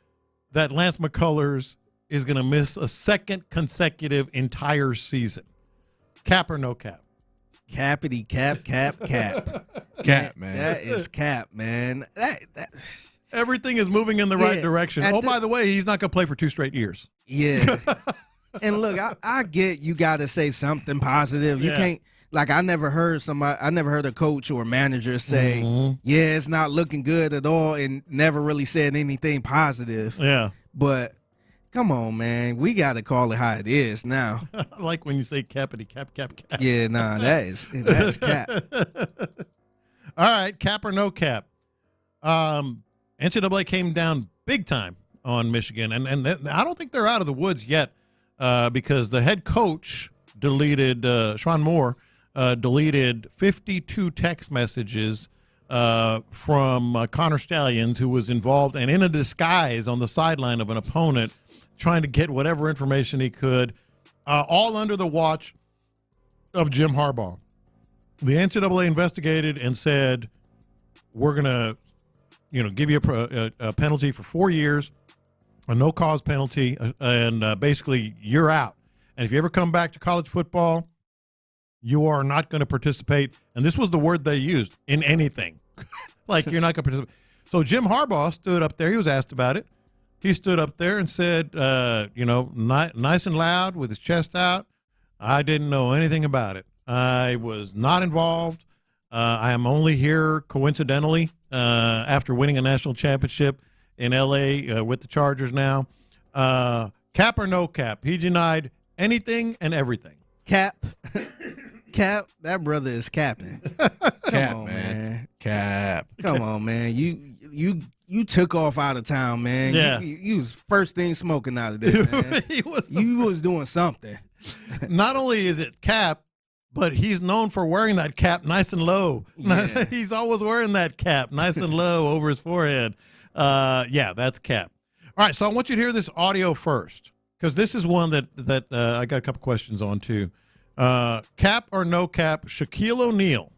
that Lance McCullers is going to miss a second consecutive entire season. Cap or no cap? Cappity cap. Cap, man. That is cap, man. That Everything is moving in the right direction. Oh, by the way, he's not going to play for 2 straight years. Yeah. And look, I get you got to say something positive. You can't. Like, I never heard a coach or manager say, yeah, it's not looking good at all, and never really said anything positive. Yeah. But come on, man. We got to call it how it is now. I like when you say cappity, cap. Yeah, nah, that is cap. All right, cap or no cap? NCAA came down big time on Michigan, and I don't think they're out of the woods yet because the head coach deleted, Sean Moore, deleted 52 text messages from Connor Stallions, who was involved and in a disguise on the sideline of an opponent, trying to get whatever information he could, all under the watch of Jim Harbaugh. The NCAA investigated and said, we're going to give you a penalty for 4 years, a no-cause penalty, and basically you're out. And if you ever come back to college football, you are not going to participate, and this was the word they used, in anything. Like, you're not going to participate. So Jim Harbaugh stood up there. He was asked about it. He stood up there and said, nice and loud with his chest out, I didn't know anything about it. I was not involved. I am only here coincidentally after winning a national championship in L.A. With the Chargers now. Cap or no cap? He denied anything and everything. Cap. Cap, that brother is capping. Cap, man. Cap. Come on, man. You took off out of town, man. Yeah. You was first thing smoking out of there, man. You was doing something. Not only is it Cap, but he's known for wearing that cap nice and low. Yeah. He's always wearing that cap nice and low over his forehead. Yeah, that's Cap. All right, so I want you to hear this audio first, because this is one that I got a couple questions on too. Cap or no cap, Shaquille O'Neal.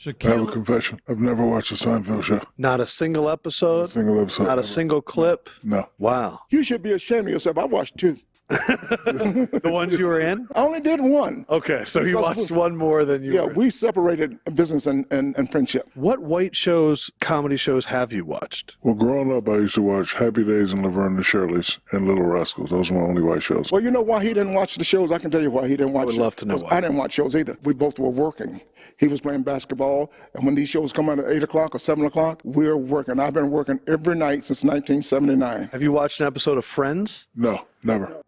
I have a confession. I've never watched a Seinfeld show. Not a single episode? Not a single clip? No. Wow. You should be ashamed of yourself. I watched 2. The ones you were in? I only did 1. Okay, so you watched one more than you were. We separated business and friendship. What white shows, comedy shows have you watched? Well, growing up, I used to watch Happy Days and Laverne and Shirley's and Little Rascals. Those were my only white shows. Well, you know why he didn't watch the shows? I can tell you why he didn't watch. I would love to know why. I didn't watch shows either. We both were working. He was playing basketball, and when these shows come out at 8 o'clock or 7 o'clock, we're working. I've been working every night since 1979. Have you watched an episode of Friends? No, never.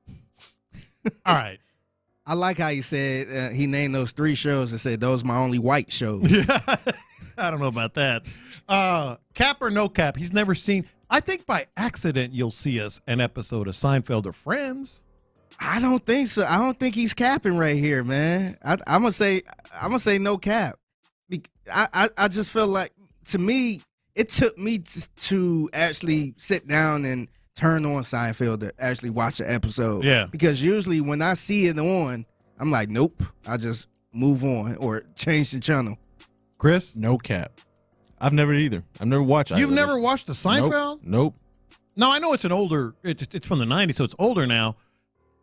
All right. I like how you said he named those 3 shows and said those are my only white shows. I don't know about that. Cap or no cap, he's never seen. I think by accident you'll see us an episode of Seinfeld or Friends. I don't think so. I don't think he's capping right here, man. I'm gonna say no cap. I just feel like, to me, it took me to actually sit down and turn on Seinfeld to actually watch an episode. Yeah. Because usually when I see it on, I'm like, nope. I just move on or change the channel. Chris? No cap. I've never either. I've never watched. You've never watched the Seinfeld? Nope. No, I know it's an older. It's from the 90s, so it's older now.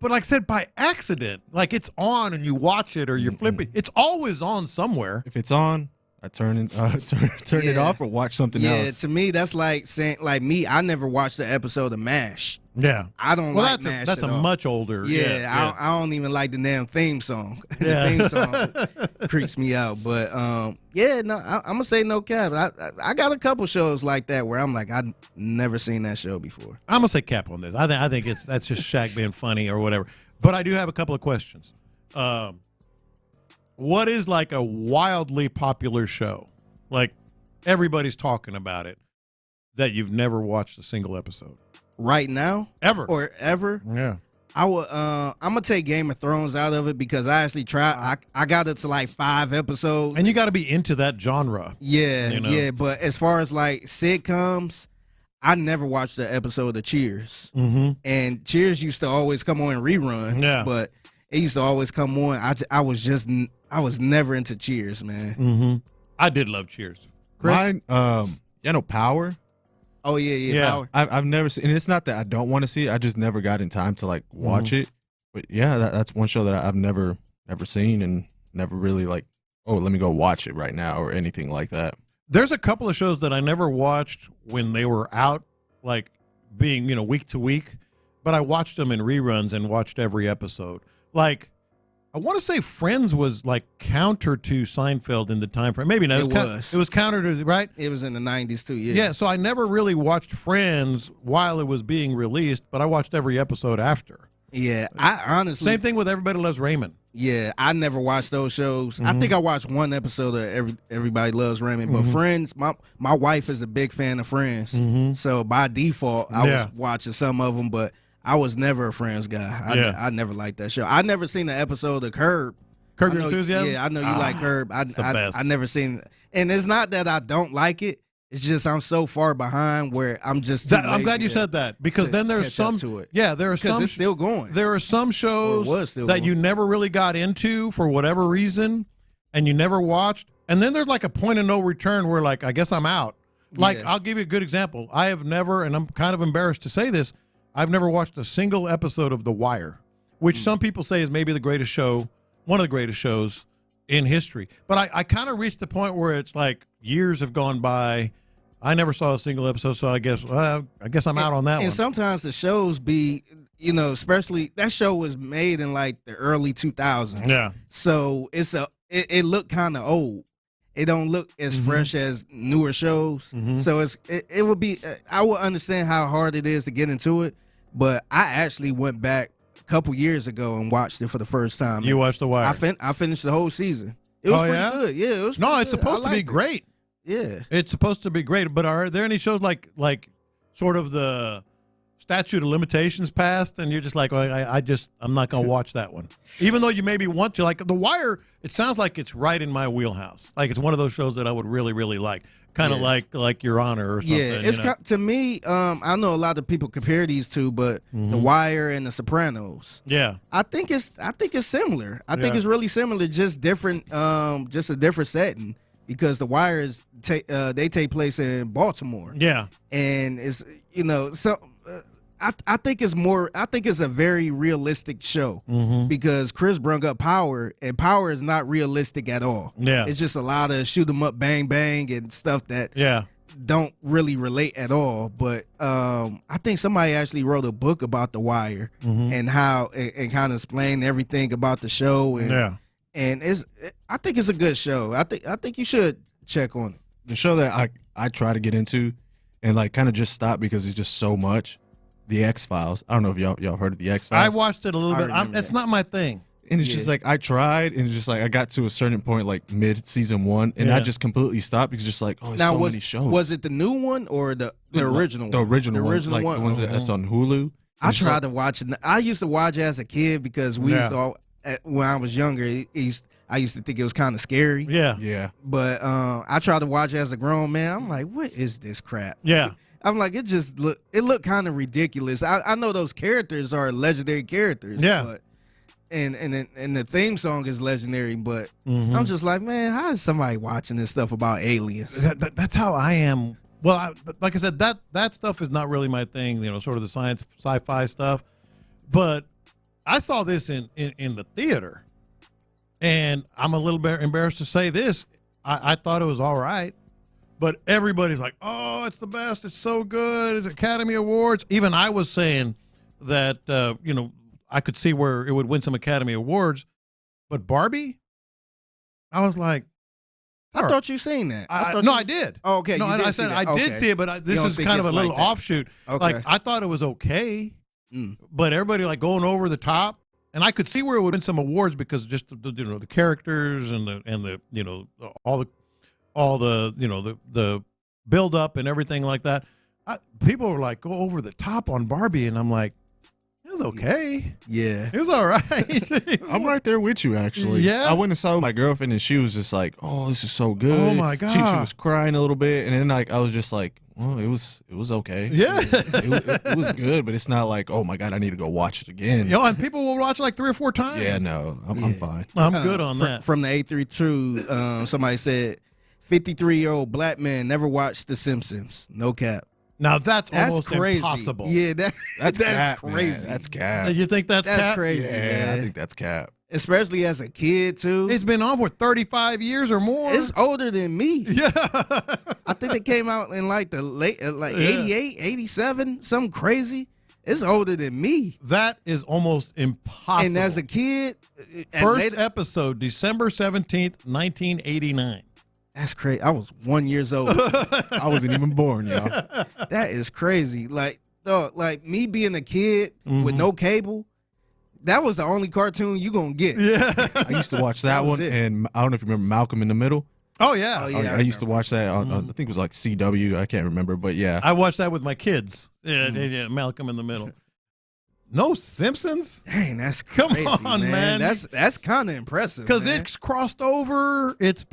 But like I said, by accident, like it's on and you watch it or you're flipping. It's always on somewhere. If it's on, I turn it off or watch something else. Yeah, to me, that's like saying, like me, I never watched the episode of MASH. Yeah. I don't like MASH. That's a much older. Yeah, I don't even like the damn theme song. Yeah. The theme song creeps me out. But I'm gonna say no cap. I got a couple shows like that where I'm like, I've never seen that show before. I'm gonna say cap on this. I think that's just Shaq being funny or whatever. But I do have a couple of questions. What is like a wildly popular show, like everybody's talking about it, that you've never watched a single episode? Right now? Ever. Or ever? Yeah. I'm gonna take Game of Thrones out of it because I actually tried. I got it to like 5 episodes. And you got to be into that genre. Yeah, you know? yeah. But as far as like sitcoms, I never watched the episode of Cheers. Mm-hmm. And Cheers used to always come on in reruns. Yeah. But it used to always come on. I was never into Cheers, man. Mm-hmm. I did love Cheers. Mine, Power. Oh yeah. Power. I've never seen, and it's not that I don't want to see it. I just never got in time to like watch it. But yeah, that's one show that I've never seen and never really like. Oh, let me go watch it right now or anything like that. There's a couple of shows that I never watched when they were out, like being week to week, but I watched them in reruns and watched every episode. Like, I want to say Friends was like counter to Seinfeld in the time frame. Maybe not. It was counter to, right? It was in the 90s too. Yeah. Yeah. So I never really watched Friends while it was being released, but I watched every episode after. Yeah. I honestly. Same thing with Everybody Loves Raymond. Yeah, I never watched those shows. I think I watched one episode of Everybody Loves Raymond, but Friends, my wife is a big fan of Friends, so by default, I was watching some of them, but I was never a Friends guy. I never liked that show. I never seen an episode of Curb. Curb Your Enthusiasm? Yeah, I know you like Curb. It's the best. I never seen it. And it's not that I don't like it. It's just I'm so far behind where I'm just. I'm glad you said that because then there's some. Yeah, there are some. Because it's still going. There are some shows that you never really got into for whatever reason, and you never watched. And then there's like a point of no return where, like, I guess I'm out. Like, I'll give you a good example. I have never, and I'm kind of embarrassed to say this, I've never watched a single episode of The Wire, which some people say is maybe the greatest show, one of the greatest shows in history. But I kind of reached the point where it's like years have gone by. I never saw a single episode, so I guess I'm out on that one. And sometimes the shows be, especially that show was made in like the early 2000s. Yeah. So it looked kind of old. It don't look as fresh as newer shows. So it would be. I would understand how hard it is to get into it, but I actually went back a couple years ago and watched it for the first time. You watched The Wire? I finished the whole season. It was pretty good. Yeah, it was. No, it's supposed to be great. Yeah, it's supposed to be great. But are there any shows like sort of the statute of limitations passed, and you're just like, I'm not going to watch that one. Even though you maybe want to. Like The Wire, it sounds like it's right in my wheelhouse. Like it's one of those shows that I would really, really like. Kind of like Your Honor or something. Yeah, it's to me, I know a lot of people compare these two, but The Wire and The Sopranos. Yeah. I think it's similar. I think it's really similar, just different, just a different setting. Because The Wire is they take place in Baltimore. Yeah. And it's I think it's more. I think it's a very realistic show because Chris brought up Power, and Power is not realistic at all. Yeah, it's just a lot of shoot 'em up, bang bang, and stuff that don't really relate at all. But I think somebody actually wrote a book about The Wire and how and kind of explained everything about the show. And and I think it's a good show. I think you should check on it. The show that I try to get into, and like kind of just stop because it's just so much. The X-Files. I don't know if y'all heard of the X-Files. I watched it a little bit. It's not my thing. And it's just like I tried, and it's just like I got to a certain point, like mid-season 1, and I just completely stopped because just like, it's so many shows. Was it the new one or the original one? The original one. Like the ones that's on Hulu. I tried to watch it. I used to watch it as a kid because we used to when I was younger, I used to think it was kind of scary. Yeah. But I tried to watch it as a grown man. I'm like, what is this crap? Yeah. I'm like, it looked kind of ridiculous. I know those characters are legendary characters. Yeah. But, and the theme song is legendary, but I'm just like, man, how is somebody watching this stuff about aliens? That's how I am. Well, like I said, that stuff is not really my thing, sort of the science, sci-fi stuff. But I saw this in the theater, and I'm a little bit embarrassed to say this. I thought it was all right. But everybody's like, oh, it's the best. It's so good. It's Academy Awards. Even I was saying that, I could see where it would win some Academy Awards. But Barbie, I was like. I thought you seen that. I did. Oh, okay. No, I said I did see it, but this is kind of a little offshoot. Okay. Like, I thought it was okay. But everybody like going over the top. And I could see where it would win some awards because just the characters and the all the build up and everything like that. People were like, go over the top on Barbie, and I'm like, it was okay. Yeah, it was all right. I'm right there with you, actually. Yeah, I went and saw my girlfriend, and she was just like, "Oh, this is so good." Oh my god, she was crying a little bit, and then I was just like, "Well, it was okay." Yeah, it was good, but it's not like, "Oh my god, I need to go watch it again." And people will watch it like 3 or 4 times. Yeah, no, I'm fine. I'm good on that. From the 832, somebody said 53-year-old black man never watched The Simpsons. No cap. Now that's almost crazy. Impossible. Yeah, that's cap, crazy. Man. That's cap. You think that's cap? Crazy? Yeah, man. I think that's cap. Especially as a kid too. It's been on for 35 years or more. It's older than me. Yeah, I think it came out in like the late 88, 87, something crazy. It's older than me. That is almost impossible. And as a kid, first episode, December 17th, 1989. That's crazy. I was 1 year old. I wasn't even born, y'all. That is crazy. Like me being a kid with no cable, that was the only cartoon you gonna get. Yeah. I used to watch that one, and I don't know if you remember Malcolm in the Middle. Oh yeah. I used to watch that on I think it was like CW. I can't remember, but yeah. I watched that with my kids. Yeah, Malcolm in the Middle. No Simpsons? Dang, that's crazy, Come on, man. That's kind of impressive. Because it's crossed over. It's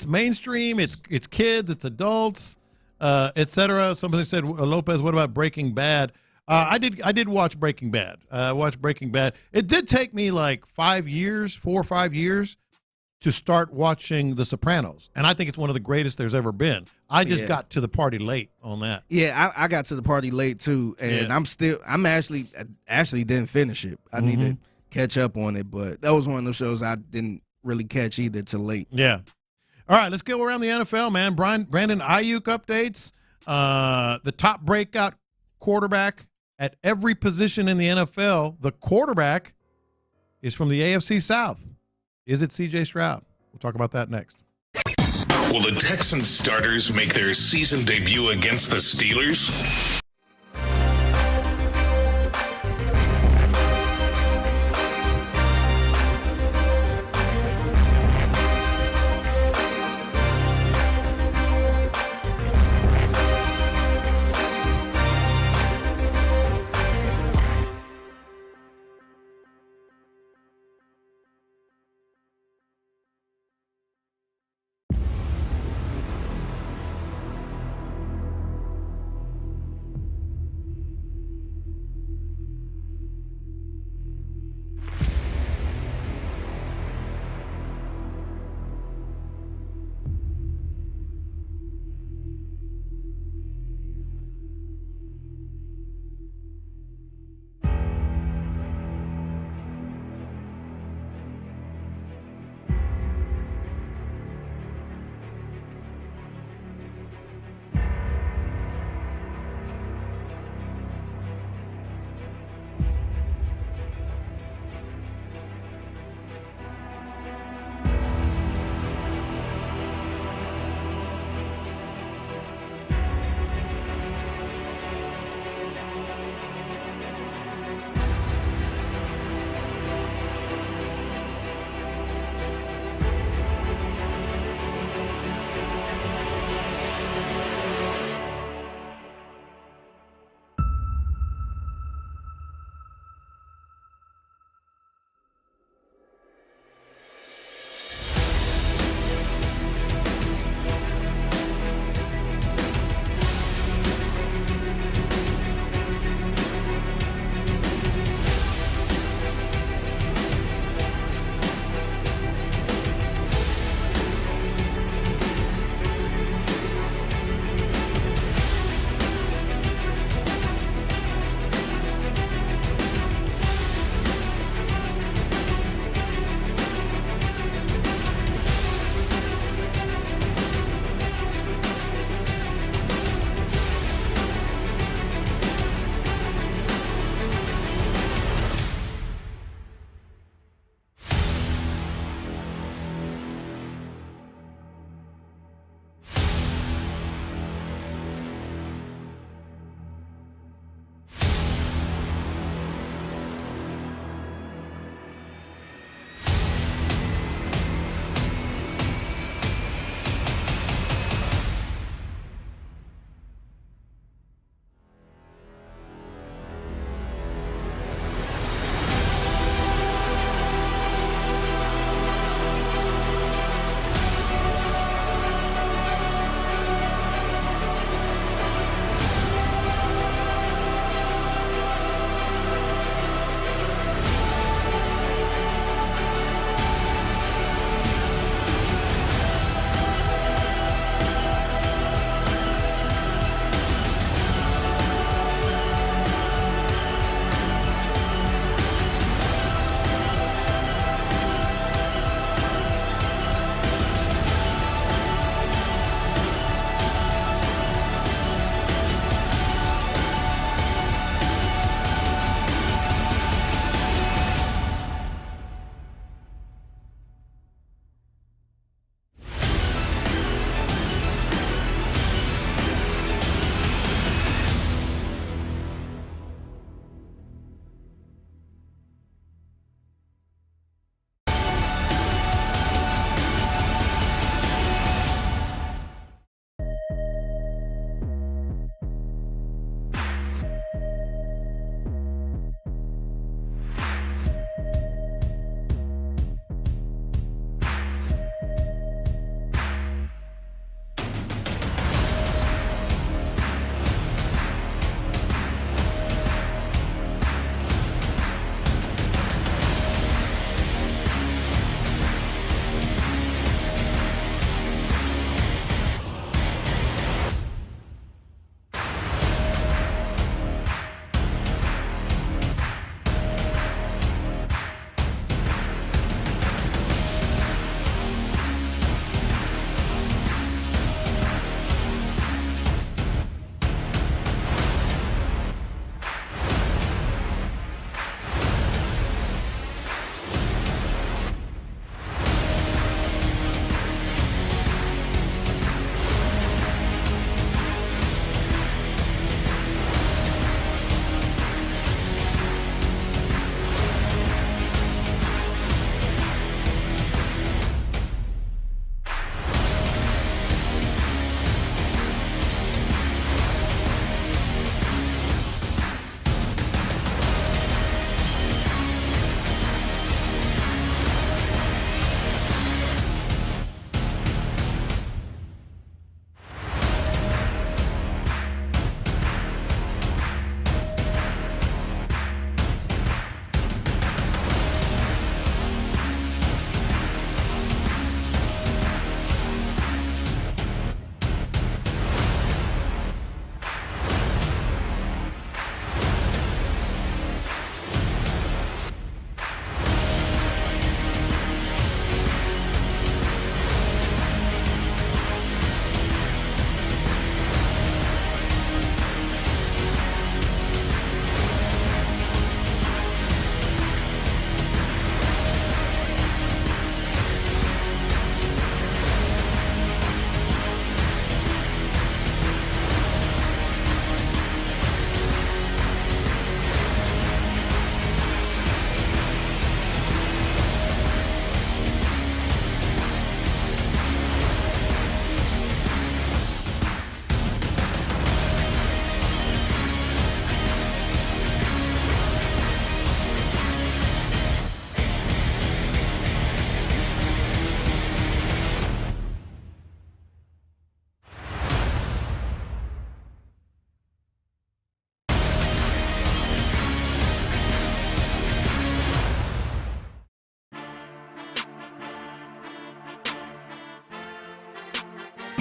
mainstream. It's kids. It's adults, etc. Somebody said, Lopez, what about Breaking Bad? I did watch Breaking Bad. I watched Breaking Bad. It did take me like 4 or 5 years to start watching The Sopranos, and I think it's one of the greatest there's ever been. I just got to the party late on that. Yeah, I got to the party late too, and I'm actually didn't finish it. I need to catch up on it, but that was one of those shows I didn't really catch either till late. Yeah. All right, let's go around the NFL, man. Brandon Ayuk updates. The top breakout quarterback at every position in the NFL. The quarterback is from the AFC South. Is it C.J. Stroud? We'll talk about that next. Will the Texans starters make their season debut against the Steelers?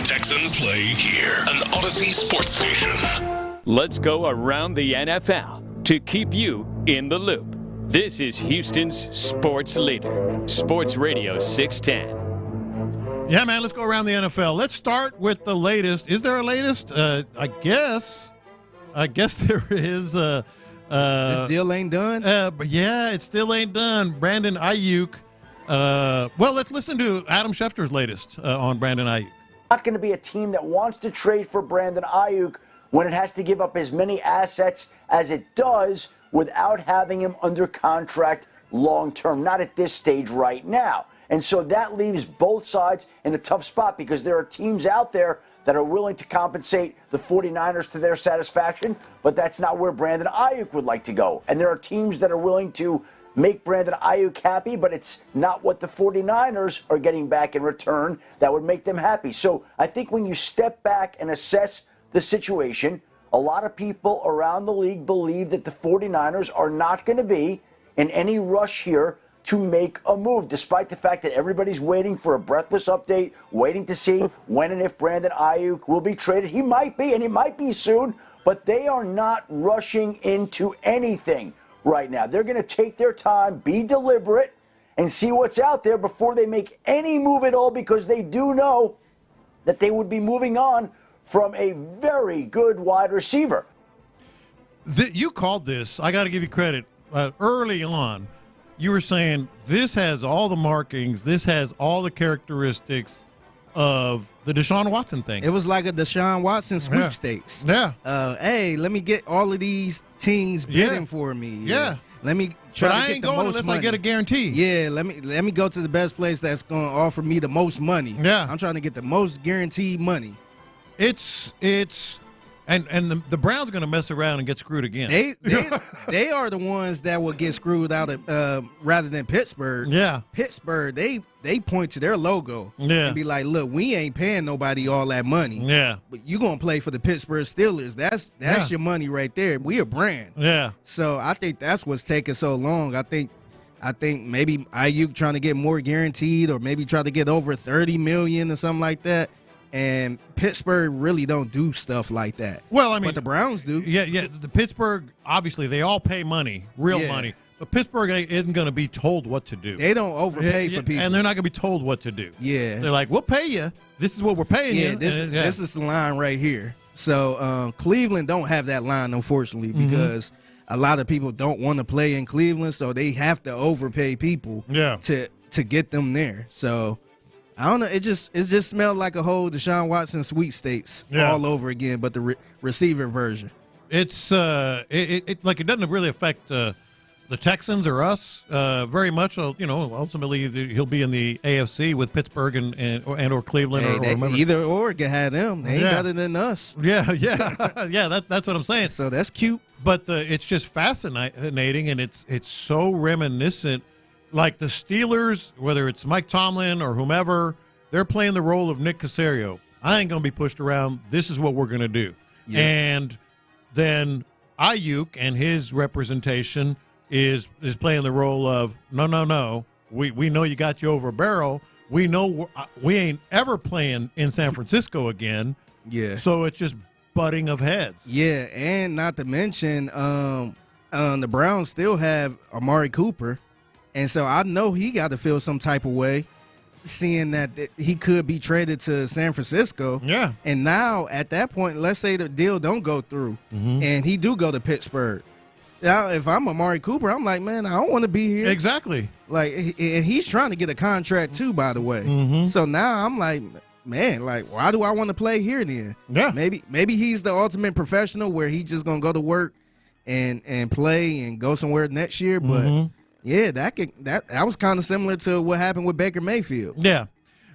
Texans play here. An Odyssey sports station. Let's go around the NFL to keep you in the loop. This is Houston's sports leader, Sports Radio 610. Yeah, man, let's go around the NFL. Let's start with the latest. Is there a latest? I guess there is. This deal ain't done? But yeah, it still ain't done. Brandon Ayuk. Well, let's listen to Adam Schefter's latest on Brandon Ayuk. Not going to be a team that wants to trade for Brandon Ayuk when it has to give up as many assets as it does without having him under contract long term. Not at this stage right now. And so that leaves both sides in a tough spot because there are teams out there that are willing to compensate the 49ers to their satisfaction, but that's not where Brandon Ayuk would like to go. And there are teams that are willing to make Brandon Ayuk happy, but it's not what the 49ers are getting back in return that would make them happy. So I think when you step back and assess the situation, a lot of people around the league believe that the 49ers are not going to be in any rush here to make a move, despite the fact that everybody's waiting for a breathless update, waiting to see when and if Brandon Ayuk will be traded. He might be, and he might be soon, but they are not rushing into anything right now. They're going to take their time, be deliberate, and see what's out there before they make any move at all, because they do know that they would be moving on from a very good wide receiver. You called this. I got to give you credit. Early on, you were saying this has all the markings, this has all the characteristics of the Deshaun Watson thing. It was like a Deshaun Watson sweepstakes. Yeah. Hey, let me get all of these teams bidding for me. Yeah. Let me try but to I get ain't the going most unless money. I get a guarantee. Yeah, let me go to the best place that's going to offer me the most money. Yeah. I'm trying to get the most guaranteed money. It's and the Browns are going to mess around and get screwed again. They are the ones that will get screwed out of rather than Pittsburgh. Yeah. Pittsburgh, they point to their logo and be like, look, we ain't paying nobody all that money. Yeah. But you going to play for the Pittsburgh Steelers. That's your money right there. We a brand. Yeah. So I think that's what's taking so long. I think maybe Ayuk trying to get more guaranteed, or maybe try to get over $30 million or something like that. And Pittsburgh really don't do stuff like that. Well, I mean, but the Browns do. Yeah. The Pittsburgh, obviously, they all pay money, real money. But Pittsburgh isn't going to be told what to do. They don't overpay for people. And they're not going to be told what to do. Yeah. They're like, we'll pay you. This is what we're paying you. This is the line right here. So Cleveland don't have that line, unfortunately, because a lot of people don't want to play in Cleveland, so they have to overpay people to get them there. So I don't know. It just smelled like a whole Deshaun Watson sweepstakes all over again, but the receiver version. It's it doesn't really affect the Texans or us very much. Ultimately he'll be in the AFC with Pittsburgh and or Cleveland or either or can have them. They ain't better than us. Yeah. That's what I'm saying. So that's cute. But it's just fascinating, and it's so reminiscent. Like the Steelers, whether it's Mike Tomlin or whomever, they're playing the role of Nick Caserio. I ain't going to be pushed around. This is what we're going to do. Yeah. And then Ayuk and his representation is playing the role of, no. We know you got you over a barrel. We know we ain't ever playing in San Francisco again. Yeah. So it's just butting of heads. Yeah, and not to mention the Browns still have Amari Cooper. And so I know he got to feel some type of way seeing that he could be traded to San Francisco. Yeah. And now at that point, let's say the deal don't go through and he do go to Pittsburgh. Now, if I'm Amari Cooper, I'm like, man, I don't want to be here. Exactly. Like, and he's trying to get a contract too, by the way. So now I'm like, man, like, why do I want to play here then? Yeah. Maybe he's the ultimate professional where he's just going to go to work and play and go somewhere next year. But yeah, that was kind of similar to what happened with Baker Mayfield. Yeah.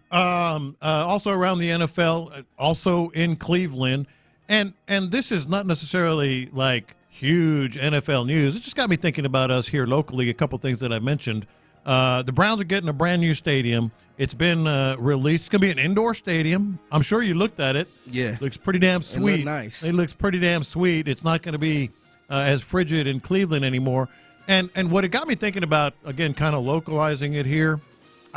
Also around the NFL, also in Cleveland, and this is not necessarily like huge NFL news. It just got me thinking about us here locally. A couple things that I mentioned. The Browns are getting a brand new stadium. It's been released. It's going to be an indoor stadium. I'm sure you looked at it. Yeah. It looks pretty damn sweet. It looks nice. It looks pretty damn sweet. It's not going to be as frigid in Cleveland anymore. And what it got me thinking about, again, kind of localizing it here,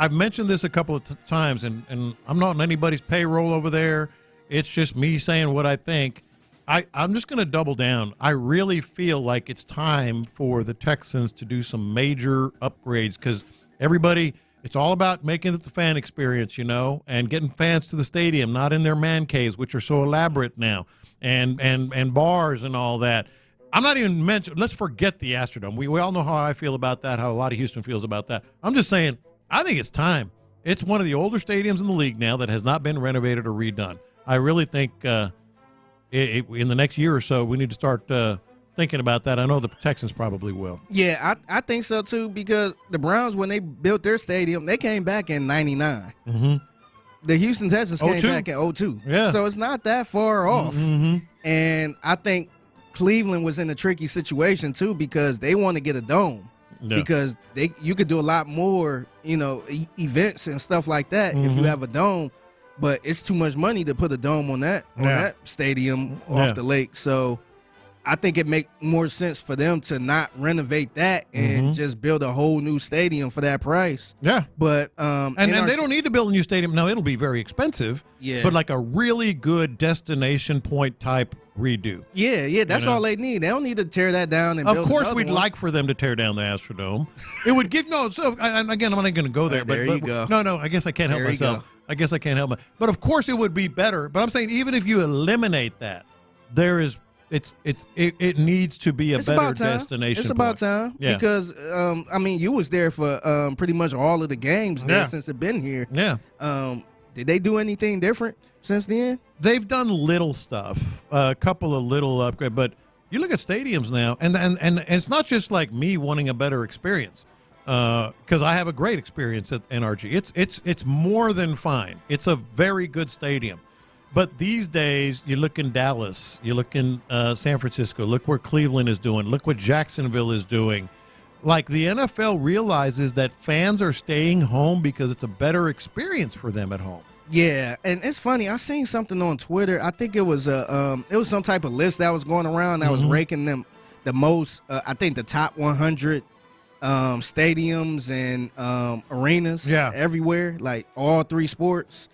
I've mentioned this a couple of times, and I'm not on anybody's payroll over there. It's just me saying what I think. I'm just going to double down. I really feel like it's time for the Texans to do some major upgrades because everybody, it's all about making it the fan experience, and getting fans to the stadium, not in their man caves, which are so elaborate now, and bars and all that. I'm not even mentioning, let's forget the Astrodome. We all know how I feel about that, how a lot of Houston feels about that. I'm just saying, I think it's time. It's one of the older stadiums in the league now that has not been renovated or redone. I really think in the next year or so, we need to start thinking about that. I know the Texans probably will. Yeah, I think so too, because the Browns, when they built their stadium, they came back in '99. Mm-hmm. The Houston Texans came back in '02. Yeah. So it's not that far off. Mm-hmm. And I think Cleveland was in a tricky situation too, because they want to get a dome. Yeah. Because you could do a lot more, events and stuff like that if you have a dome. But it's too much money to put a dome on that stadium off the lake. So I think it make more sense for them to not renovate that and just build a whole new stadium for that price. Yeah. But and they don't need to build a new stadium. No, it'll be very expensive. Yeah. But like a really good destination point type redo. Yeah, that's all they need. They don't need to tear that down and build Of course, another we'd one. like for them to tear down the Astrodome. It would give and again, I'm not going to go there. There but you go. No, I guess I can't help There you myself. go. I guess I can't help myself. But of course, it would be better. But I'm saying even if you eliminate that, it needs to be a It's better about time. destination. It's about time because you was there for pretty much all of the games there since it's been here. Yeah. Did they do anything different since then? They've done little stuff, a couple of little upgrades, but you look at stadiums now, and it's not just like me wanting a better experience, because I have a great experience at NRG. It's more than fine. It's a very good stadium. But these days, you look in Dallas, you look in San Francisco, look where Cleveland is doing, look what Jacksonville is doing. Like the NFL realizes that fans are staying home because it's a better experience for them at home. Yeah, and it's funny. I seen something on Twitter. I think it was some type of list that was going around that was ranking them the most. I think the top 100 stadiums and arenas everywhere, like all three sports.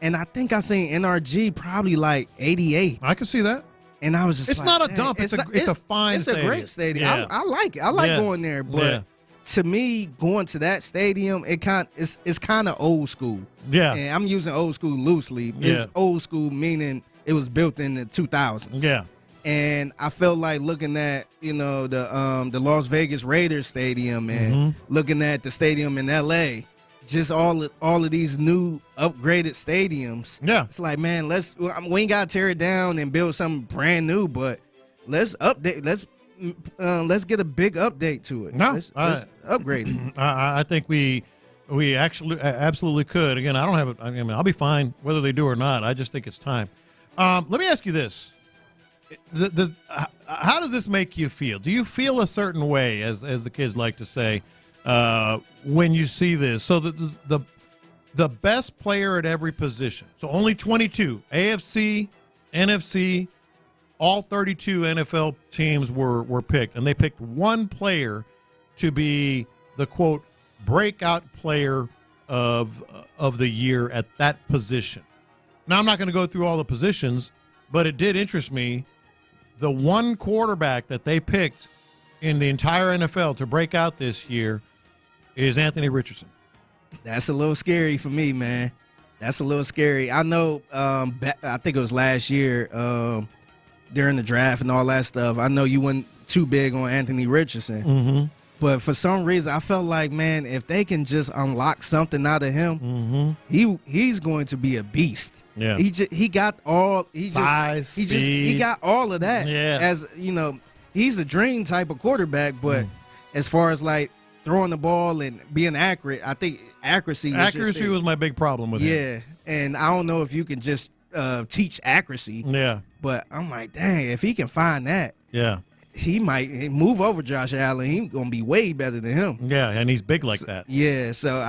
And I think I seen NRG probably like 88. I can see that. And I was just it's like, not a dump. It's a fine It's stadium. a great stadium. Yeah. I like it. I like going there. But to me, going to that stadium, it's kind of old school. Yeah. And I'm using old school loosely. It's old school meaning it was built in the 2000s. Yeah. And I felt like looking at, the Las Vegas Raiders stadium and looking at the stadium in LA, just all of these new upgraded stadiums. Yeah. It's like, man, we ain't gotta tear it down and build something brand new, but let's update. Let's get a big update to it. Let's upgrade it. I think we actually absolutely could. Again, I don't have it. I mean, I'll be fine whether they do or not. I just think it's time. Let me ask you this: how does this make you feel? Do you feel a certain way, as the kids like to say, when you see this? So the best player at every position. So only 22 AFC, NFC. All 32 NFL teams were picked, and they picked one player to be the, quote, breakout player of the year at that position. Now, I'm not going to go through all the positions, but it did interest me. The one quarterback that they picked in the entire NFL to break out this year is Anthony Richardson. That's a little scary for me, man. That's a little scary. I know, I think it was last year, during the draft and all that stuff, I know you weren't too big on Anthony Richardson. But for some reason, I felt like, man, if they can just unlock something out of him, he's going to be a beast. Yeah, he got all size, he got all of that. Yeah, as he's a dream type of quarterback. But as far as like throwing the ball and being accurate, I think accuracy was my big problem with him. Yeah, and I don't know if you can just teach accuracy. Yeah. But I'm like, dang, if he can find that, he might move over Josh Allen. He's gonna be way better than him. Yeah, and he's big like that. Yeah, so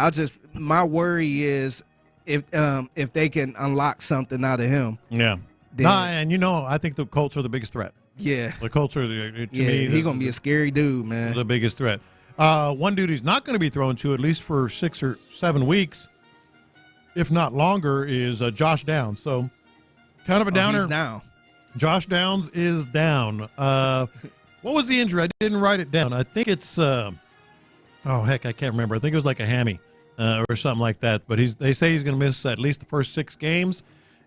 my worry is if they can unlock something out of him. Yeah. And I think the Colts are the biggest threat. Yeah. The Colts are to me. He's gonna be a scary dude, man. The biggest threat. One dude he's not going to be thrown to, at least for 6 or 7 weeks, if not longer, is Josh Downs. So kind of a downer. He's down. Josh Downs is down. What was the injury? I didn't write it down. I think it's, I can't remember. I think it was like a hammy or something like that. But they say he's going to miss at least the first 6 games,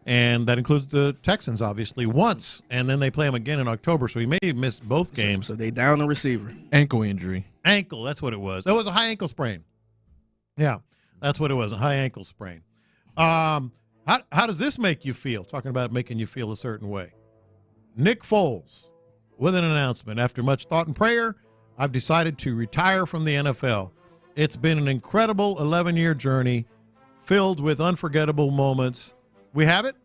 and that includes the Texans, obviously, once. And then they play him again in October, so he may have missed both games. So they down the receiver. Ankle injury. Ankle, that's what it was. It was a high ankle sprain. Yeah, that's what it was, a high ankle sprain. How does this make you feel? Talking about making you feel a certain way. Nick Foles, with an announcement. After much thought and prayer, I've decided to retire from the NFL. It's been an incredible 11-year journey filled with unforgettable moments. We have it?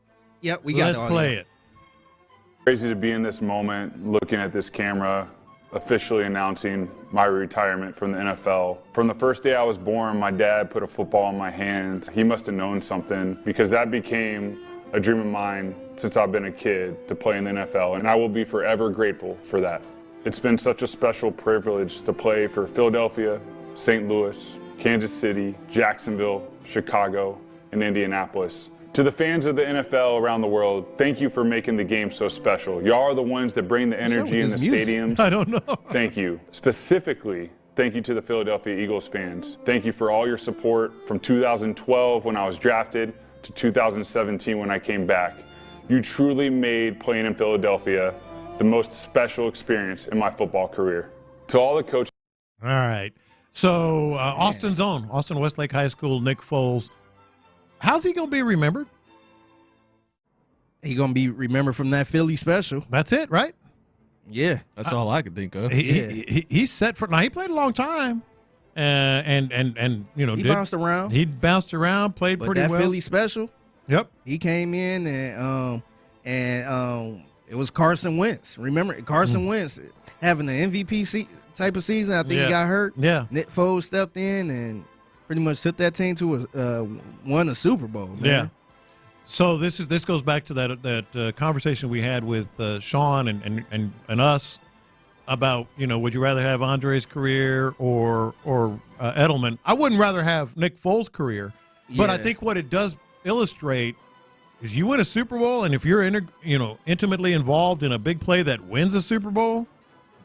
Yep, we got it. Let's play it. Crazy to be in this moment, looking at this camera, officially announcing my retirement from the NFL. From the first day I was born, my dad put a football in my hand. He must have known something, because that became a dream of mine since I've been a kid, to play in the NFL, and I will be forever grateful for that. It's been such a special privilege to play for Philadelphia, St. Louis, Kansas City, Jacksonville, Chicago, and Indianapolis. To the fans of the NFL around the world, thank you for making the game so special. Y'all are the ones that bring the energy in the stadiums. I don't know. Thank you. Specifically, thank you to the Philadelphia Eagles fans. Thank you for all your support from 2012 when I was drafted to 2017 when I came back. You truly made playing in Philadelphia the most special experience in my football career. To all the coaches. All right. So Austin's own, Austin Westlake High School, Nick Foles. How's he going to be remembered? He going to be remembered from that Philly special. That's it, right? Yeah. That's all I could think of. He's set for, now he played a long time. And you know, he bounced around. He bounced around, played but pretty that well. Philly special. Yep. He came in and it was Carson Wentz. Remember Carson Wentz having an MVP type of season. I think he got hurt. Yeah. Nick Foles stepped in and pretty much took that team to won a Super Bowl. Man. Yeah. So this goes back to that conversation we had with Sean and us about, you know, would you rather have Andre's career or Edelman? I wouldn't rather have Nick Foles' career, but I think what it does illustrate is you win a Super Bowl, and if you're intimately involved in a big play that wins a Super Bowl,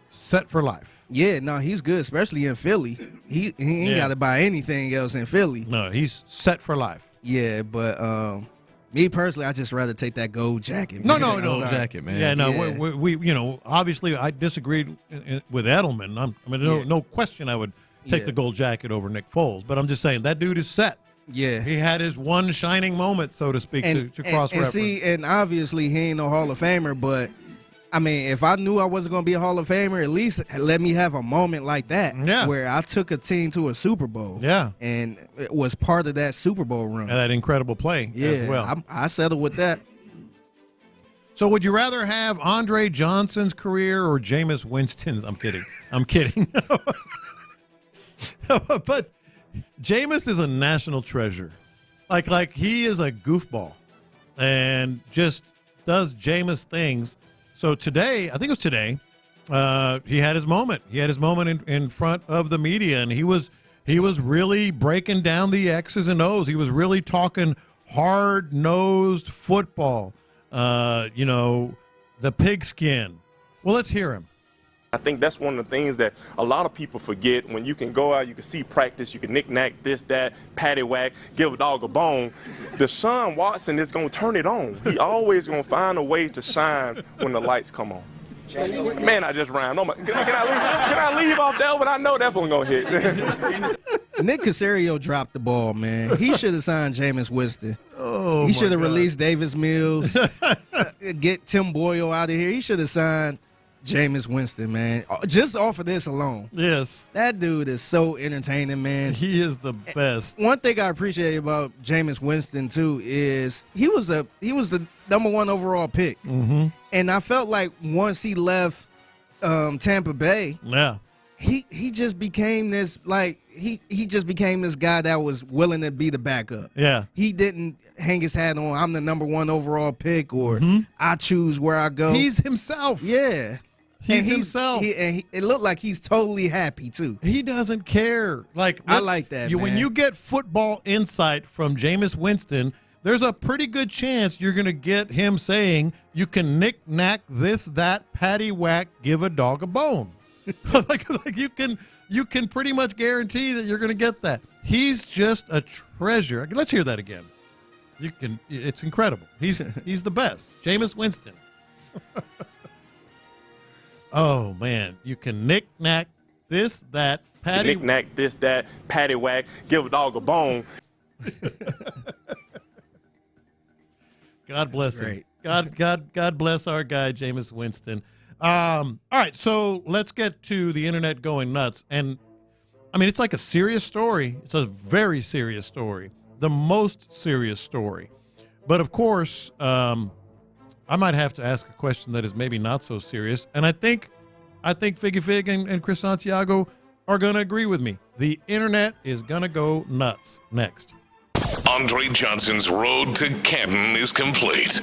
set for life. Yeah, no, he's good, especially in Philly. He ain't got to buy anything else in Philly. No, he's set for life. Yeah, but me personally, I just rather take that gold jacket. No, jacket, man. Yeah, no, we obviously I disagreed with Edelman. No question I would take the gold jacket over Nick Foles, but I'm just saying that dude is set. Yeah, he had his one shining moment, so to speak, to cross-reference. And obviously he ain't no Hall of Famer, but I mean, if I knew I wasn't going to be a Hall of Famer, at least let me have a moment like that where I took a team to a Super Bowl. Yeah, and it was part of that Super Bowl run. And that incredible play. As well. I settled with that. So, would you rather have Andre Johnson's career or Jameis Winston's? I'm kidding. But Jameis is a national treasure. Like he is a goofball and just does Jameis things. So today, I think it was today, he had his moment. He had his moment in front of the media, and he was really breaking down the X's and O's. He was really talking hard-nosed football, the pigskin. Well, let's hear him. I think that's one of the things that a lot of people forget. When you can go out, you can see practice, you can knick-knack, this, that, paddywhack, give a dog a bone. Deshaun Watson is going to turn it on. He always going to find a way to shine when the lights come on. Man, I just rhymed. Can I leave off that one? I know that one going to hit. Nick Caserio dropped the ball, man. He should have signed Jameis Winston. Oh, he should have released Davis Mills. Get Tim Boyle out of here. He should have signed Jameis Winston, man. Just off of this alone. Yes. That dude is so entertaining, man. He is the best. One thing I appreciate about Jameis Winston, too, is he was the number 1 overall pick. Mm-hmm. And I felt like once he left Tampa Bay, he just became this, like, he just became this guy that was willing to be the backup. Yeah. He didn't hang his hat on, I'm the number 1 overall pick, or I choose where I go. He's himself. Yeah. He's himself. It looked like he's totally happy too. He doesn't care. I like that. When you get football insight from Jameis Winston, there's a pretty good chance you're going to get him saying you can knick-knack this, that, patty-whack, give a dog a bone. like you can pretty much guarantee that you're going to get that. He's just a treasure. Let's hear that again. It's incredible. He's the best. Jameis Winston. Oh man, you can knick-knack this, that, patty. Knick-knack this, that, patty-whack, give a dog a bone. God bless him. God bless our guy, Jameis Winston. All right, so let's get to the internet going nuts. And, I mean, it's like a serious story. It's a very serious story. The most serious story. But, of course, I might have to ask a question that is maybe not so serious. And I think Figgy Fig and Chris Santiago are going to agree with me. The internet is going to go nuts next. Andre Johnson's road to Canton is complete.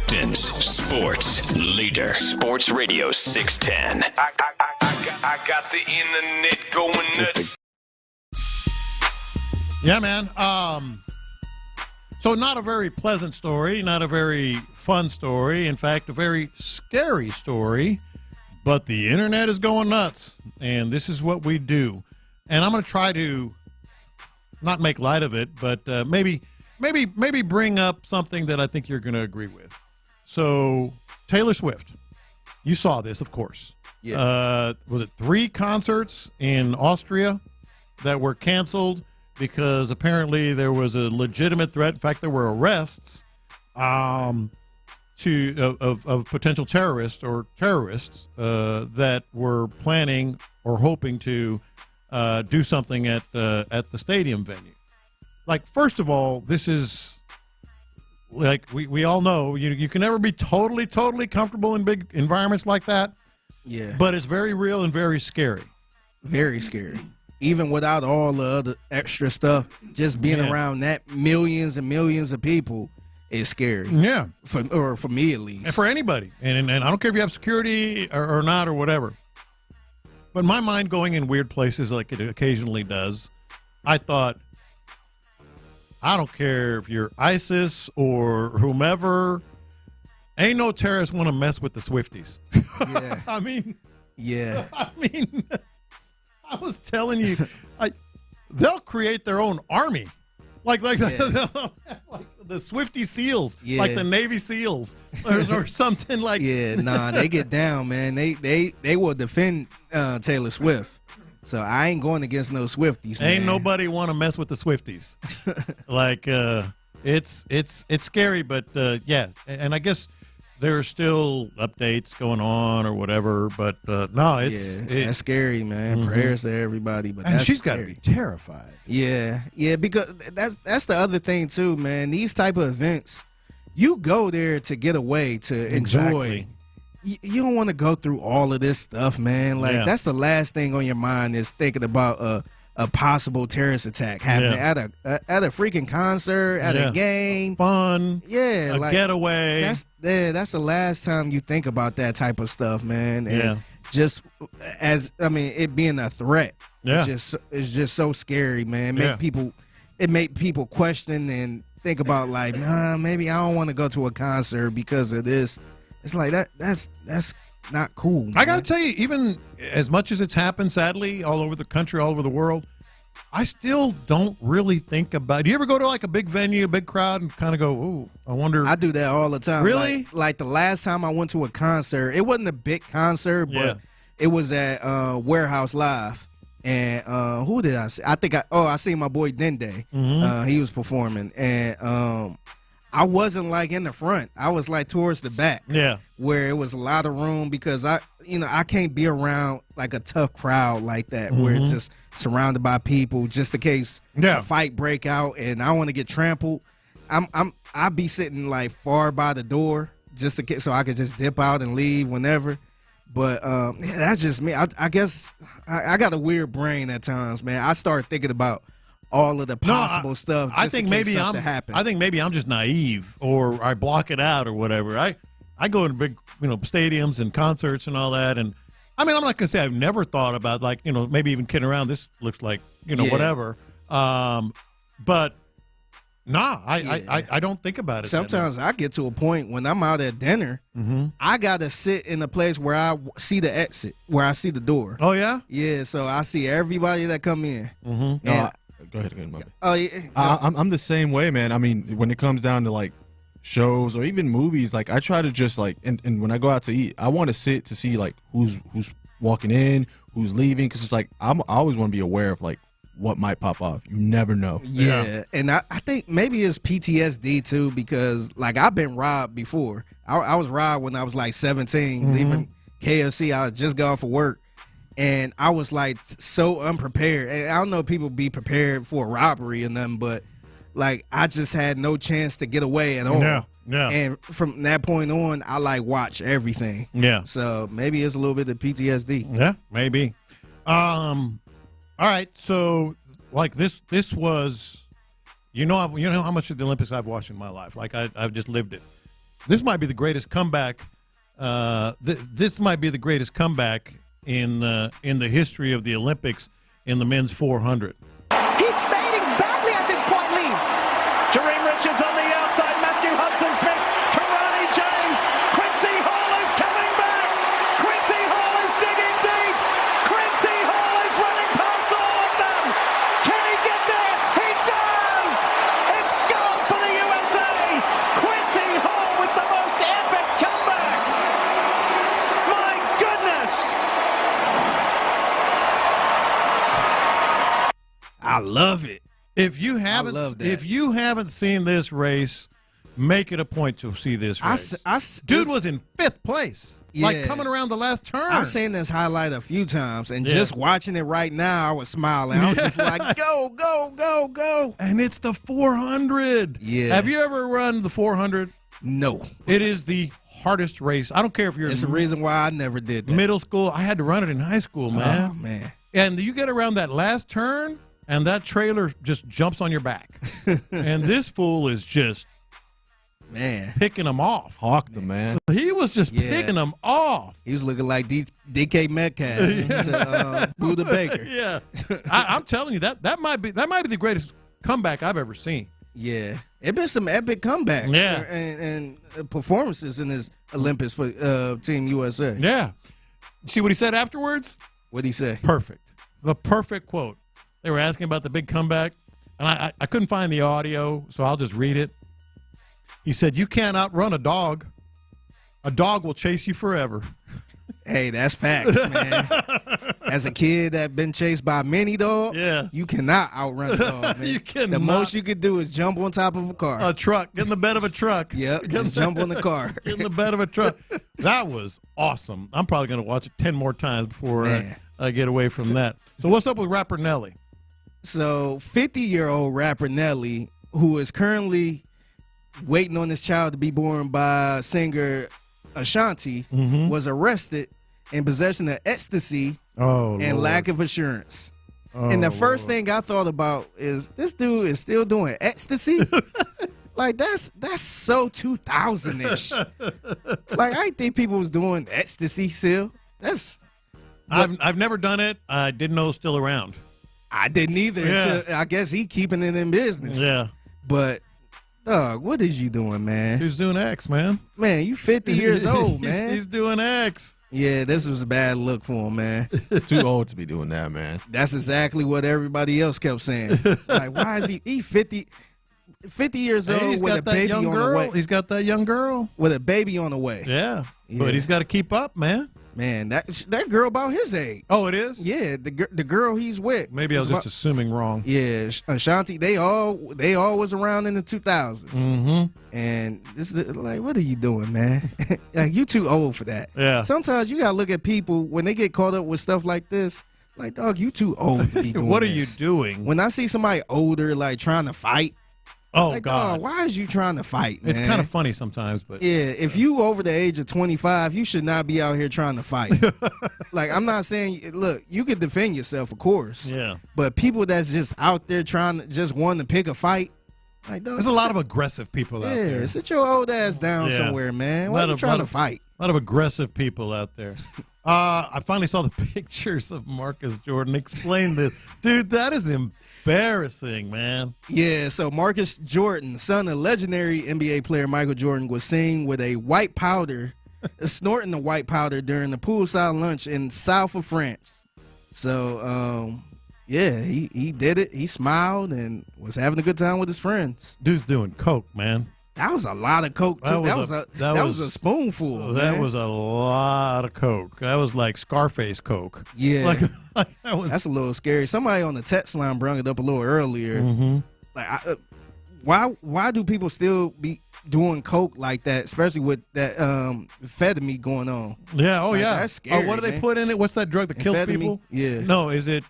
Houston's sports leader. Sports Radio 610. I got the internet going nuts. Yeah, man. So not a very pleasant story, not a very fun story. In fact, a very scary story. But the internet is going nuts, and this is what we do. And I'm going to try to not make light of it, but maybe bring up something that I think you're going to agree with. So Taylor Swift, you saw this, of course. Yeah. Was it 3 concerts in Austria that were canceled because apparently there was a legitimate threat? In fact, there were arrests of potential terrorists that were planning or hoping to do something at the stadium venue. Like, first of all, this is like we all know you can never be totally comfortable in big environments like that. Yeah. But it's very real and very scary. Very scary. Even without all the other extra stuff, just being around that millions and millions of people is scary. Yeah. For me at least. And for anybody. And I don't care if you have security or not or whatever. But my mind going in weird places like it occasionally does, I thought, I don't care if you're ISIS or whomever, ain't no terrorists want to mess with the Swifties. Yeah. I mean, I was telling you, they'll create their own army. Like the Swiftie SEALs, like the Navy SEALs or something like. Yeah, nah, they get down, man. They will defend Taylor Swift. So I ain't going against no Swifties, man. Ain't nobody want to mess with the Swifties. Like it's scary, but yeah, and I guess there are still updates going on or whatever, but no, that's scary, man. Mm-hmm. Prayers to everybody, but and that's she's got to be terrified. Yeah, because that's the other thing too, man. These type of events, you go there to get away, to enjoy. You don't want to go through all of this stuff, man. Like that's the last thing on your mind is thinking about a possible terrorist attack happening at a freaking concert, at a game, fun, like getaway. That's the last time you think about that type of stuff, man. And just it being a threat, it's just so scary, man. It make people question and think about like, nah, maybe I don't want to go to a concert because of this. It's like that's not cool, man. I got to tell you, even as much as it's happened, sadly, all over the country, all over the world, I still don't really think about it. Do you ever go to like a big venue, a big crowd, and kind of go, ooh, I wonder? I do that all the time. Really? Like the last time I went to a concert, it wasn't a big concert, but it was at Warehouse Live. And who did I see? I seen my boy Dende. Mm-hmm. He was performing. And I wasn't like in the front. I was like towards the back. Yeah. Where it was a lot of room because I can't be around like a tough crowd like that where it's just surrounded by people just in case a fight break out and I want to get trampled. I'd be sitting like far by the door just in case so I could just dip out and leave whenever. But that's just me. I guess I got a weird brain at times, man. I start thinking about all of the possible stuff. Just I think maybe I'm just naive, or I block it out, or whatever. I go to big, stadiums and concerts and all that, and I mean, I'm not gonna say I've never thought about like, maybe even kidding around. This looks like, whatever. But nah, I don't think about it. Sometimes I get to a point when I'm out at dinner, I gotta sit in a place where I see the exit, where I see the door. Oh yeah, yeah. So I see everybody that come in. Go ahead, Mother. Oh yeah, I'm the same way, man. I mean, when it comes down to like shows or even movies, like I try to just like, and when I go out to eat, I want to sit to see like who's walking in, who's leaving, because it's like I always want to be aware of like what might pop off. You never know. Yeah. And I think maybe it's PTSD too, because like I've been robbed before. I was robbed when I was like 17, leaving KFC. I just got off of work. And I was like so unprepared. And I don't know if people be prepared for a robbery or nothing, but like I just had no chance to get away at all. Yeah. And from that point on, I like watch everything. Yeah. So maybe it's a little bit of PTSD. Yeah, maybe. All right. So like this was, how much of the Olympics I've watched in my life. Like I've just lived it. This might be the greatest comeback. This might be the greatest comeback in the history of the Olympics in the men's 400. He's fading badly at this point, Lee. Jareem Richards on the outside. Matthew Hudson-Smith. Karani James. Quincy Hall is coming back. Quincy Hall is digging deep. Quincy Hall is running past all of them. Can he get there? He does. It's gold for the USA. Quincy Hall with the most epic comeback. My goodness. I love it. If you haven't seen this race, make it a point to see this race. Dude was in 5th place, like coming around the last turn. I've seen this highlight a few times, and just watching it right now, I was smiling. I was just like, go, go, go, go. And it's the 400. Yeah. Have you ever run the 400? No. It is the hardest race. I don't care if you're It's the reason why I never did that. middle school. I had to run it in high school, man. Oh, man. And you get around that last turn, and that trailer just jumps on your back. And this fool is just picking them off. Hawked them, man. He was just picking them off. He was looking like DK Metcalf to Buda Baker. Yeah. I'm telling you, that might be the greatest comeback I've ever seen. Yeah. It's been some epic comebacks and performances in this Olympics for Team USA. Yeah. You see what he said afterwards? What'd he say? Perfect. The perfect quote. They were asking about the big comeback, and I couldn't find the audio, so I'll just read it. He said, "You can't outrun a dog. A dog will chase you forever." Hey, that's facts, man. As a kid that been chased by many dogs, you cannot outrun a dog, man. You cannot. The most you could do is jump on top of a car. A truck. Get in the bed of a truck. Yep, just jump on the car. Get in the bed of a truck. That was awesome. I'm probably going to watch it 10 more times before I get away from that. So what's up with rapper Nelly? So 50-year-old rapper Nelly, who is currently waiting on his child to be born by singer Ashanti, was arrested in possession of ecstasy and lack of assurance. And the first thing I thought about is, this dude is still doing ecstasy? Like, that's so 2000-ish. Like, I didn't think people was doing ecstasy still. I've never done it. I didn't know it was still around. I didn't either. Until, I guess he keeping it in business. Yeah. But, dog, what is you doing, man? He's doing X, man. Man, you 50 years old, man. He's doing X. Yeah, this was a bad look for him, man. Too old to be doing that, man. That's exactly what everybody else kept saying. Like, why is he 50 years old with a baby on the way? He's got that young girl. With a baby on the way. Yeah. But he's got to keep up, man. Man, that girl about his age. Oh, it is? Yeah, the girl he's with. Maybe I was just assuming wrong. Yeah, Ashanti, they all was around in the 2000s. Mm-hmm. And this is like, what are you doing, man? Like, you too old for that. Yeah. Sometimes you gotta look at people when they get caught up with stuff like this. Like, dog, you too old to be doing What are this. you doing? When I see somebody older, like, trying to fight. Oh, like, God. dog, why is you trying to fight, man? It's kind of funny sometimes, but. Yeah, if you over the age of 25, you should not be out here trying to fight. Like, I'm not saying, look, you can defend yourself, of course. Yeah. But people that's just out there trying to just want to pick a fight. Like, dog, there's a lot of aggressive people out there. Yeah, sit your old ass down somewhere, man. Why are you trying to fight? A lot of aggressive people out there. I finally saw the pictures of Marcus Jordan. Explain this. Dude, that is embarrassing, man. Yeah, so Marcus Jordan, son of legendary NBA player Michael Jordan, was seen with a white powder, snorting the white powder during the poolside lunch in south of France. So, yeah, he did it. He smiled and was having a good time with his friends. Dude's doing coke, man. That was a lot of coke, too. That was a spoonful. That man. was a lot of coke. That was like Scarface coke. Yeah. That's a little scary. Somebody on the text line brought it up a little earlier. Mm-hmm. Like, why do people still be doing coke like that, especially with that amphetamine going on? Yeah. Oh, like, yeah. That's scary. Oh, what do they put in it? What's that drug that kills people? Yeah. No, is it?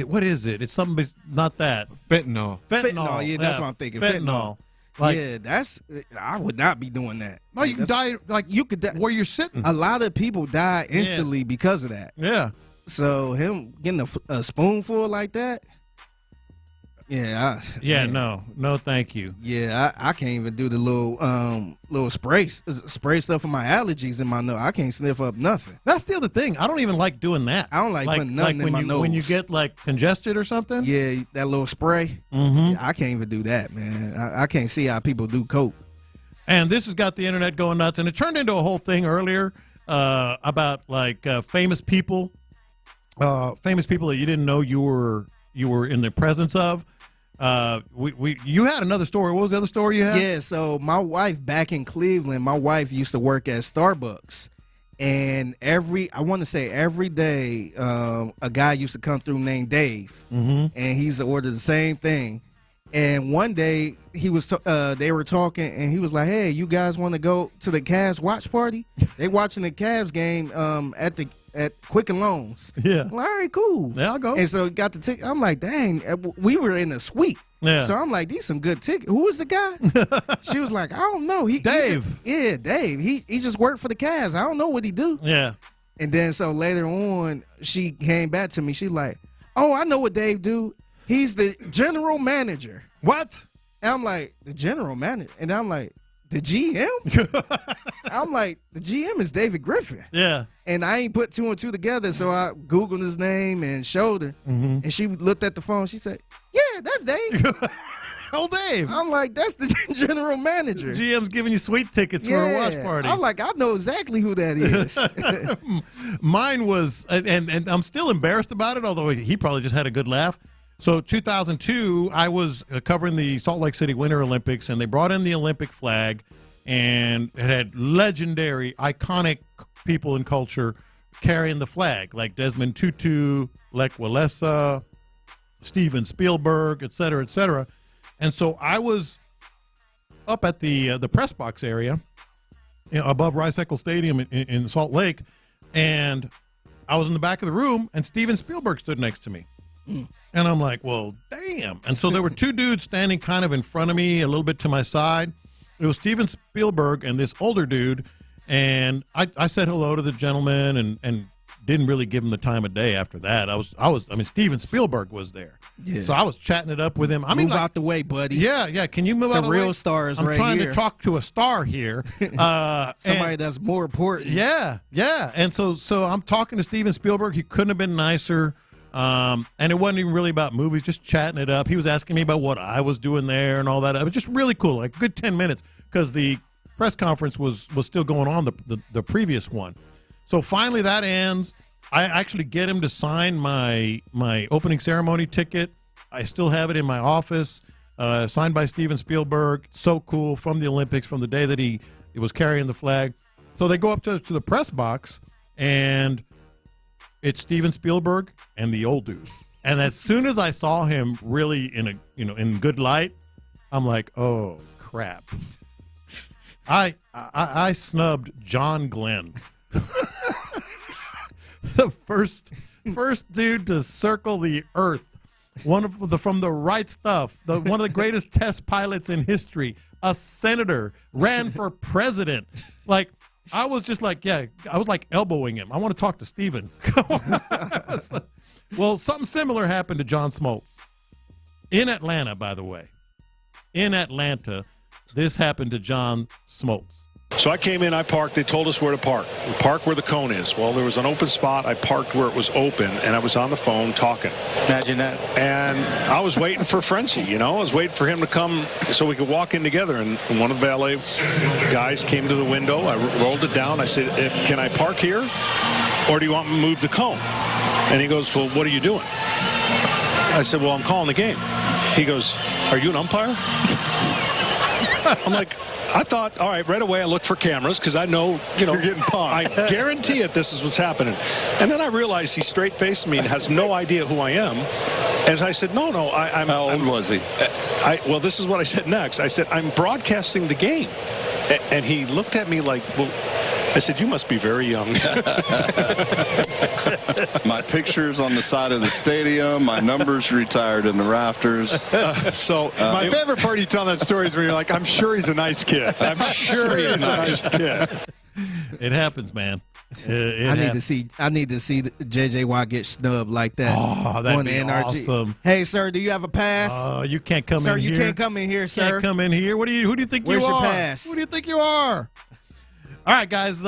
What is it? It's something. Not that. Fentanyl. Fentanyl. Yeah, that's what I'm thinking. Fentanyl. Like, yeah, I would not be doing that. No, you can die. Like, you could die where you're sitting. A lot of people die instantly because of that. Yeah. So him getting a spoonful like that. Yeah. No, thank you. Yeah, I can't even do the little spray stuff for my allergies in my nose. I can't sniff up nothing. That's the other thing. I don't even like doing that. I don't like putting nothing in my nose. When you get like congested or something. Yeah, that little spray. Mm-hmm. Yeah, I can't even do that, man. I can't see how people do coke. And this has got the internet going nuts, and it turned into a whole thing earlier about like famous people that you didn't know you were in the presence of. You had another story. What was the other story you had? Yeah, so my wife back in Cleveland, my wife used to work at Starbucks, and every day, a guy used to come through named Dave, and he used to order the same thing. And one day they were talking, and he was like, "Hey, you guys want to go to the Cavs watch party? They watching the Cavs game at Quicken Loans." Yeah. I'm like, all right, cool. Yeah, I'll go. And so got the ticket. I'm like, dang, we were in a suite. Yeah. So I'm like, these some good tickets. Who was the guy? She was like, I don't know. Dave. Dave. He just worked for the Cavs. I don't know what he do. Yeah. And then so later on, she came back to me. She like, oh, I know what Dave do. He's the general manager. What? And I'm like, the general manager. And I'm like, the GM? I'm like, the GM is David Griffin. Yeah. And I ain't put two and two together, so I Googled his name and showed her. And she looked at the phone. She said, yeah, that's Dave. Oh, Dave. I'm like, that's the general manager. GM's giving you sweet tickets for a watch party. I'm like, I know exactly who that is. Mine was, and I'm still embarrassed about it, although he probably just had a good laugh. So 2002, I was covering the Salt Lake City Winter Olympics, and they brought in the Olympic flag, and it had legendary, iconic people in culture carrying the flag, like Desmond Tutu, Lech Walesa, Steven Spielberg, et cetera, et cetera. And so I was up at the press box area, above Rice-Eccles Stadium in Salt Lake, and I was in the back of the room, and Steven Spielberg stood next to me. And I'm like, well, damn. And so there were two dudes standing kind of in front of me, a little bit to my side. It was Steven Spielberg and this older dude. And I said hello to the gentleman and didn't really give him the time of day after that. I mean, Steven Spielberg was there. Yeah. So I was chatting it up with him. Move out the way, buddy. Yeah. Can you move out the way? The real stars I'm right trying here. to talk to a star here. Somebody that's more important. Yeah. And so I'm talking to Steven Spielberg. He couldn't have been nicer. And it wasn't even really about movies, just chatting it up. He was asking me about what I was doing there and all that. It was just really cool, like a good 10 minutes, because the press conference was still going on, the previous one. So finally that ends. I actually get him to sign my opening ceremony ticket. I still have it in my office, signed by Steven Spielberg. So cool, from the Olympics, from the day that he was carrying the flag. So they go up to the press box, and it's Steven Spielberg and the old dude. And as soon as I saw him really in good light, I'm like, oh crap. I snubbed John Glenn. The first dude to circle the earth. From the right stuff. One of the greatest test pilots in history. A senator, ran for president. Like, I was just like, I was like elbowing him. I want to talk to Steven. Well, something similar happened to John Smoltz. In Atlanta, by the way. In Atlanta, this happened to John Smoltz. So I came in, I parked, they told us where to park. We park where the cone is. Well, there was an open spot. I parked where it was open, and I was on the phone talking. Imagine that. And I was waiting for Frenchie, I was waiting for him to come so we could walk in together. And one of the valet guys came to the window. I rolled it down. I said, can I park here, or do you want me to move the cone? And he goes, well, what are you doing? I said, well, I'm calling the game. He goes, are you an umpire? I'm like, I thought, all right, right away I looked for cameras because I know, You're getting punked. I guarantee it this is what's happening. And then I realized he straight-faced me and has no idea who I am. And I said, no, I'm... How old was he? Well, this is what I said next. I said, I'm broadcasting the game. And he looked at me like, well... I said, you must be very young. My picture's on the side of the stadium. My number's retired in the rafters. My favorite part you tell that story is when you're like, I'm sure he's a nice kid. I'm sure he's a nice kid. It happens, man. I need to see JJ Watt get snubbed like that. Oh, that'd be awesome. Hey, sir, do you have a pass? You can't come in here. Sir, you can't come in here, sir. Can't come in here. Who do you think Where's you are? your pass? Who do you think you are? All right, guys.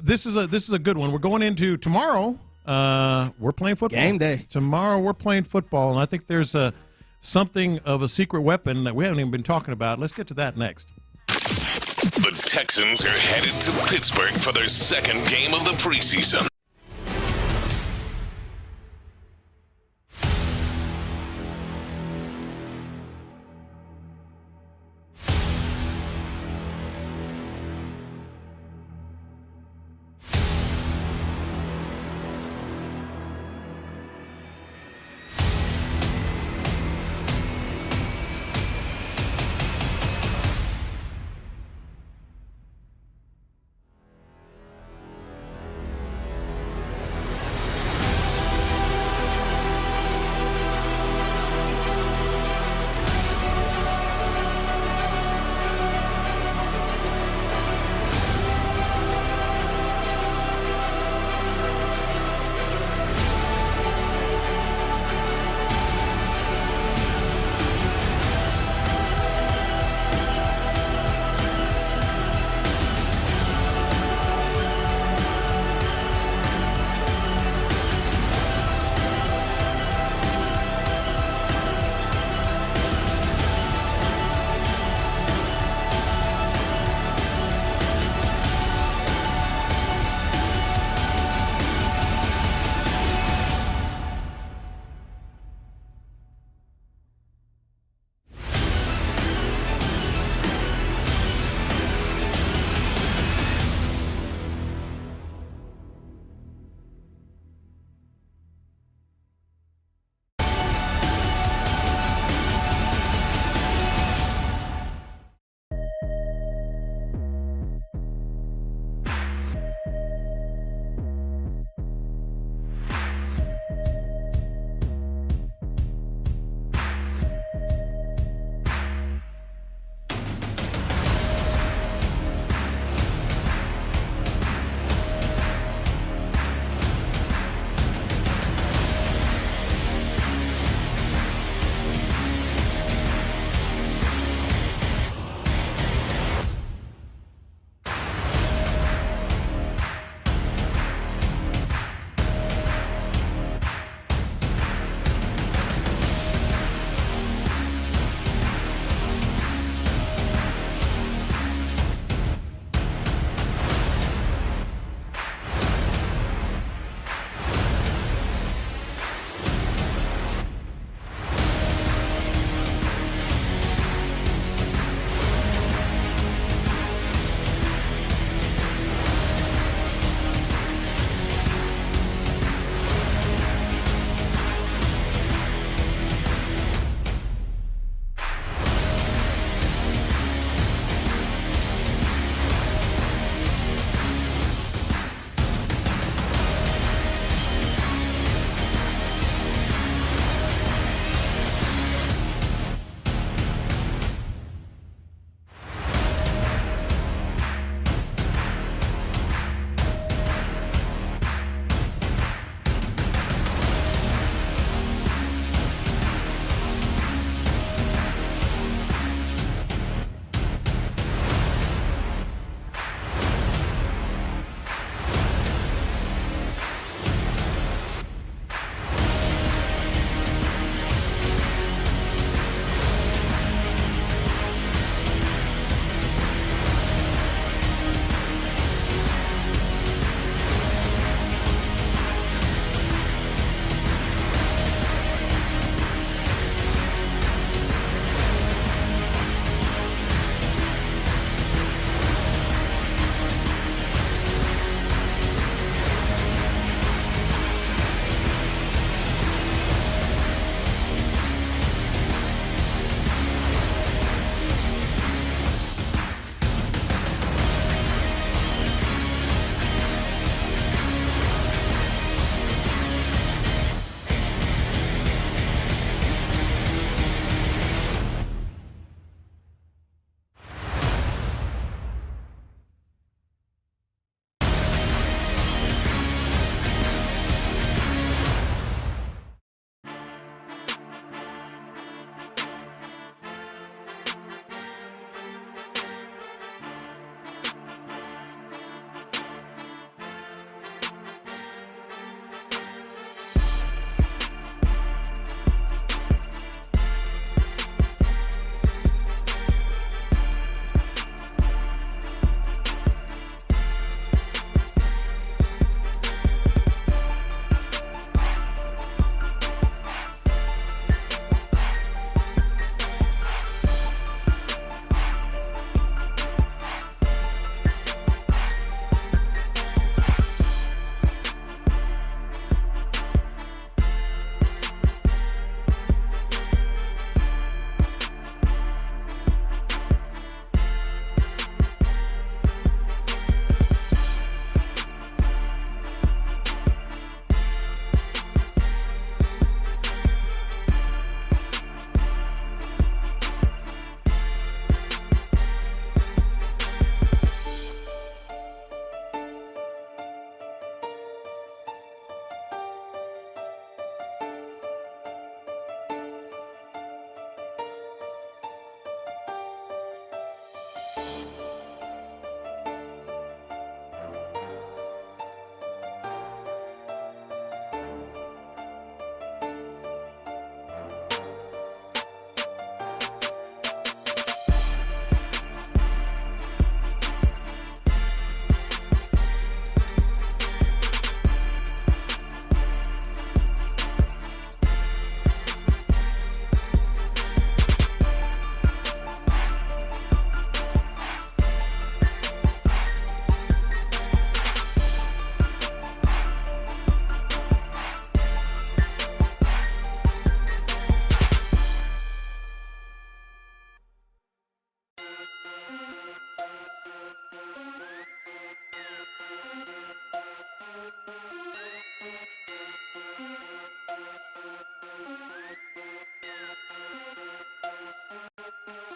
This is a good one. We're going into tomorrow. We're playing football. Game day. Tomorrow we're playing football, and I think there's something of a secret weapon that we haven't even been talking about. Let's get to that next. The Texans are headed to Pittsburgh for their second game of the preseason.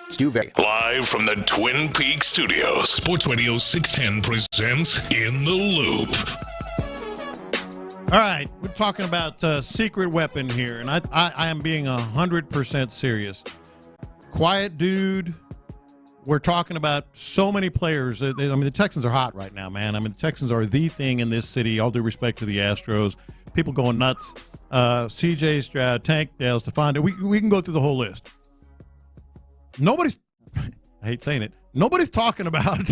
Stu Very. Live from the Twin Peaks studio, Sports Radio 610 presents In the Loop. All right, we're talking about secret weapon here, and I am being 100% serious. Quiet dude. We're talking about so many players. I mean, the Texans are hot right now, man. I mean, the Texans are the thing in this city. All due respect to the Astros. People going nuts. C.J. Stroud, Tank Dell, Stefon Diggs. We can go through the whole list. Nobody's – I hate saying it. Nobody's talking about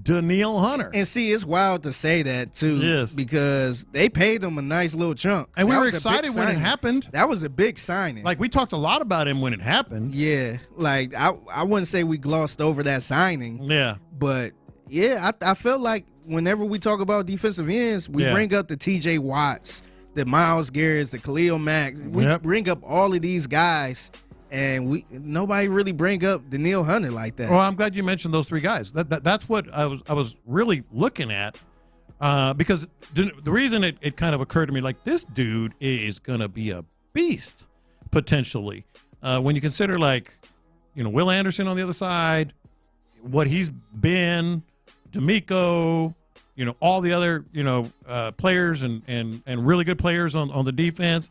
Danielle Hunter. And see, it's wild to say that, too. Yes. Because they paid him a nice little chunk. And we were excited when it happened. That was a big signing. Like, we talked a lot about him when it happened. Yeah. Like, I wouldn't say we glossed over that signing. Yeah. But, yeah, I felt like whenever we talk about defensive ends, we bring up the T.J. Watts, the Myles Garretts, the Khalil Mack. We bring up all of these guys. And nobody really bring up Danielle Hunter like that. Well, I'm glad you mentioned those three guys. That's what I was really looking at, because the reason it kind of occurred to me, like, this dude is gonna be a beast potentially. When you consider, like, Will Anderson on the other side, what he's been, D'Amico, all the other players and really good players on the defense.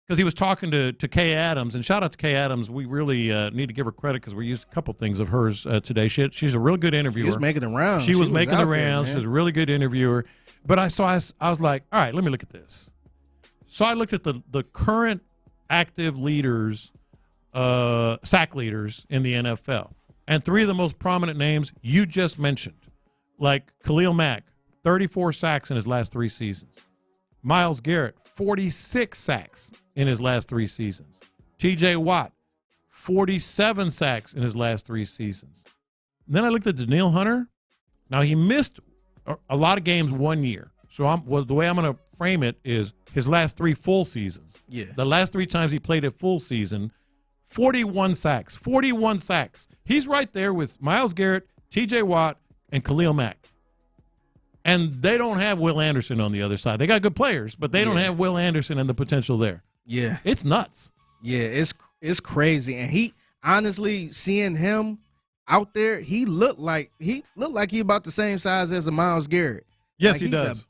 Because he was talking to Kay Adams, and shout out to Kay Adams. We really need to give her credit because we used a couple things of hers today. She's a real good interviewer. She was making the rounds. She was making the rounds. She's a really good interviewer. But I was like, all right, let me look at this. So I looked at the current active leaders, sack leaders in the NFL, and three of the most prominent names you just mentioned, like Khalil Mack, 34 sacks in his last 3 seasons. Myles Garrett, 46 sacks in his last 3 seasons. T.J. Watt, 47 sacks in his last 3 seasons. And then I looked at Danielle Hunter. Now, he missed a lot of games 1 year. So the way I'm going to frame it is his last 3 full seasons. Yeah. The last 3 times he played a full season, 41 sacks. 41 sacks. He's right there with Myles Garrett, T.J. Watt, and Khalil Mack. And they don't have Will Anderson on the other side. They got good players, but they don't have Will Anderson and the potential there. Yeah. It's nuts. Yeah, it's crazy. And he, honestly, seeing him out there, he looked like he about the same size as a Myles Garrett. Yes, like, he does.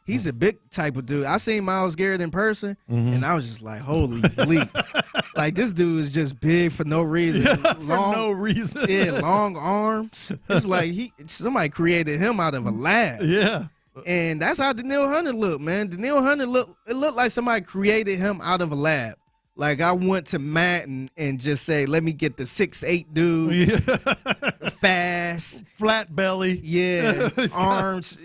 He's a big type of dude. I seen Myles Garrett in person, and I was just like, holy bleep. Like, this dude is just big for no reason. No reason. Yeah, long arms. It's like somebody created him out of a lab. Yeah. And that's how Danielle Hunter looked, man. Danielle Hunter looked like somebody created him out of a lab. Like, I went to Madden and just say, let me get the 6'8" dude, fast, flat belly, arms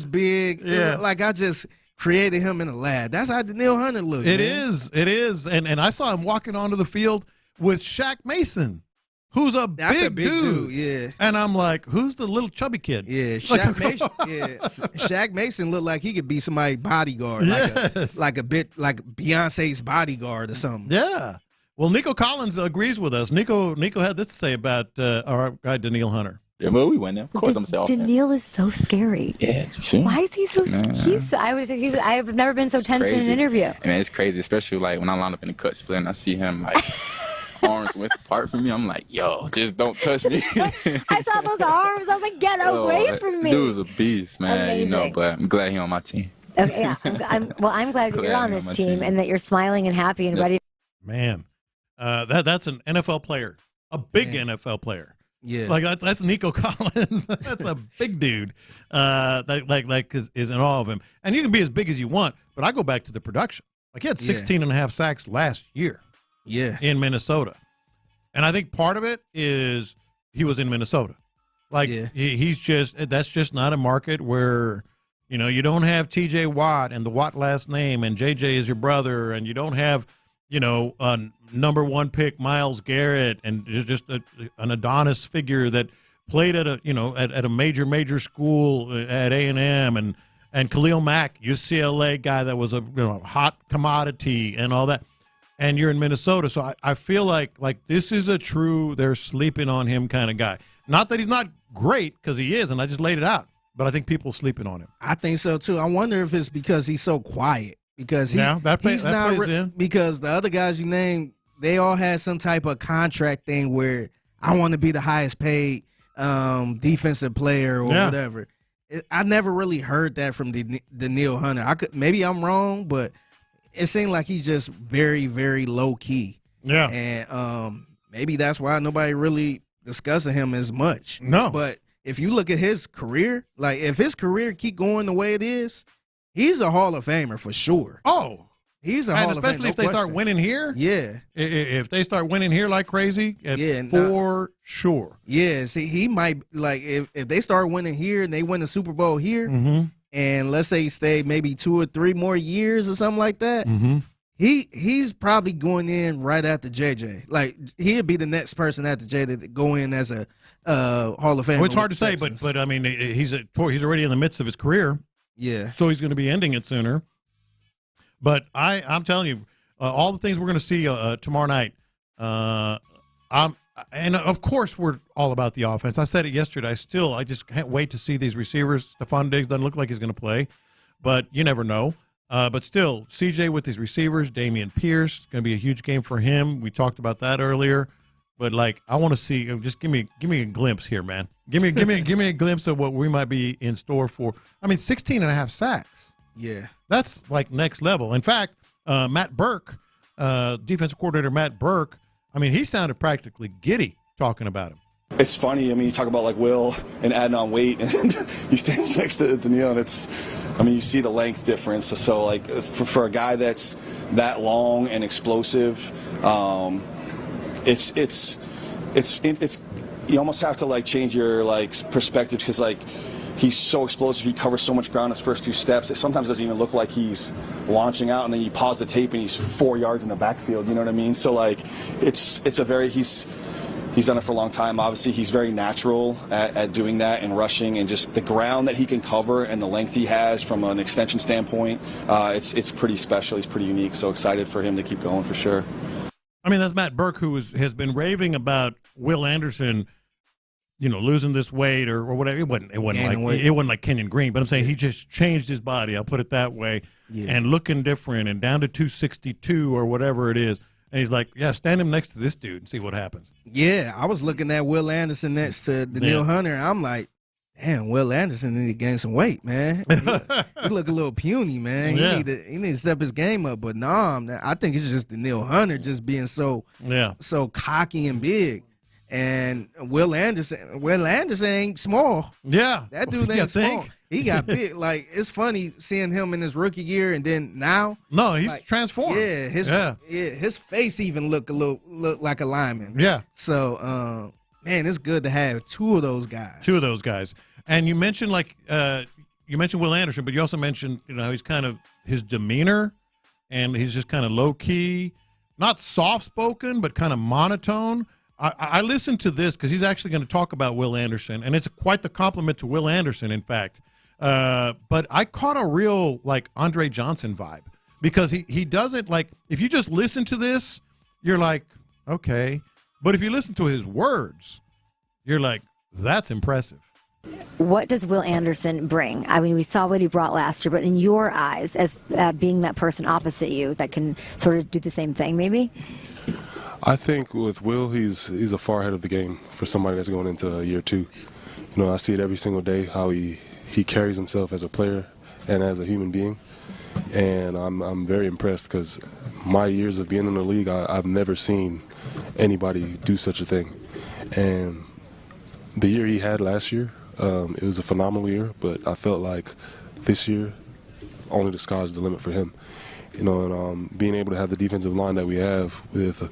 big. Yeah, like I just created him in a lab. That's how Danielle Hunter looked. It is, and I saw him walking onto the field with Shaq Mason, who's a big dude. Yeah, and I'm like, who's the little chubby kid? Yeah, Shaq Mason. Shaq Mason looked like he could be somebody's bodyguard, like Beyonce's bodyguard or something. Yeah. Well, Nico Collins agrees with us. Nico had this to say about our guy Danielle Hunter. Yeah, well, we win now. Of course, I'm saying. Danielle is so scary. Yeah, sure. Why is he so? I've never been so tense in an interview. Man, it's crazy, especially like when I line up in the cut split and I see him like arms width apart from me. I'm like, yo, just don't touch me. I saw those arms. I was like, get away from me. Dude's a beast, man. Amazing. But I'm glad he's on my team. Okay, yeah. I'm glad that you're on this team and that you're smiling and happy and ready. Man, that's an NFL player, a big NFL player. Yeah, like that's Nico Collins. That's a big dude. Is in awe of him. And you can be as big as you want, but I go back to the production. Like, he had 16 and a half sacks last year. Yeah, in Minnesota, and I think part of it is he was in Minnesota. Like, that's just not a market where, you don't have T.J. Watt and the Watt last name, and J.J. is your brother, and you don't have, number 1 pick Myles Garrett, and just an Adonis figure that played at a major school at A&M, and Khalil Mack, UCLA guy that was a hot commodity and all that. And you're in Minnesota, so I feel like this is a true they're sleeping on him kind of guy. Not that he's not great, because he is, and I just laid it out. But I think people are sleeping on him. I think so too. I wonder if it's because he's so quiet. Because that plays in. Because the other guys you named, they all had some type of contract thing where I want to be the highest paid defensive player or whatever. I never really heard that from Danielle Hunter. Maybe I'm wrong, but it seemed like he's just very, very low key. Yeah. And maybe that's why nobody really discussing him as much. No. But if you look at his career, like if his career keep going the way it is, he's a Hall of Famer for sure. Oh. He's a Hall of Famer. Especially if they start winning here. Yeah. If they start winning here like crazy, for sure. Yeah. See, he might, like, if they start winning here and they win the Super Bowl here, and let's say he stay maybe 2 or 3 more years or something like that, he's probably going in right after JJ. Like, he'll be the next person after JJ to go in as a Hall of Famer. Well, it's hard to say, but I mean, he's already in the midst of his career. Yeah. So he's going to be ending it sooner. But I'm telling you, all the things we're going to see tomorrow night. And of course, we're all about the offense. I said it yesterday. I just can't wait to see these receivers. Stefon Diggs doesn't look like he's going to play, but you never know. But still, CJ with his receivers, Damian Pierce, going to be a huge game for him. We talked about that earlier. But like, I want to see. Just give me a glimpse here, man. Give me a glimpse of what we might be in store for. I mean, 16.5 sacks. Yeah. That's like next level. In fact, Matt Burke, defensive coordinator Matt Burke, I mean, he sounded practically giddy talking about him. It's funny. I mean, you talk about like Will and adding on weight, and he stands next to Danielle, and you see the length difference. So like for a guy that's that long and explosive, it's you almost have to like change your like perspective, because like, he's so explosive. He covers so much ground his first 2 steps. It sometimes doesn't even look like he's launching out, and then you pause the tape and he's 4 yards in the backfield. You know what I mean? So like, it's a very he's done it for a long time. Obviously, he's very natural at doing that and rushing, and just the ground that he can cover and the length he has from an extension standpoint. It's pretty special. He's pretty unique. So excited for him to keep going for sure. I mean, that's Matt Burke, who has been raving about Will Anderson, losing this weight or whatever. It wasn't like Kenyon Green, but I'm saying he just changed his body. I'll put it that way, and looking different and down to 262 or whatever it is. And he's like, yeah, stand him next to this dude and see what happens. Yeah, I was looking at Will Anderson next to Danielle Hunter, and I'm like, damn, Will Anderson need to gain some weight, man. He look a little puny, man. He need to step his game up. But I think it's just Danielle Hunter just being so cocky and big. And Will Anderson ain't small. Yeah. That dude ain't small. He got big. Like, it's funny seeing him in his rookie year, and then now. No, he's transformed. Yeah, his face even look like a lineman. Yeah. So, man, it's good to have 2 of those guys. And you mentioned Will Anderson, but you also mentioned, he's kind of his demeanor, and he's just kind of low key, not soft spoken, but kind of monotone. I listened to this because he's actually going to talk about Will Anderson, and it's quite the compliment to Will Anderson, in fact. But I caught a real, like, Andre Johnson vibe, because he doesn't, like, if you just listen to this, you're like, okay. But if you listen to his words, you're like, that's impressive. What does Will Anderson bring? I mean, we saw what he brought last year, but in your eyes, as being that person opposite you that can sort of do the same thing, maybe? I think with Will, he's a far ahead of the game for somebody that's going into year 2. I see it every single day, how he carries himself as a player and as a human being, and I'm very impressed, because my years of being in the league, I've never seen anybody do such a thing. And the year he had last year, it was a phenomenal year, but I felt like this year, only the sky's the limit for him. And being able to have the defensive line that we have with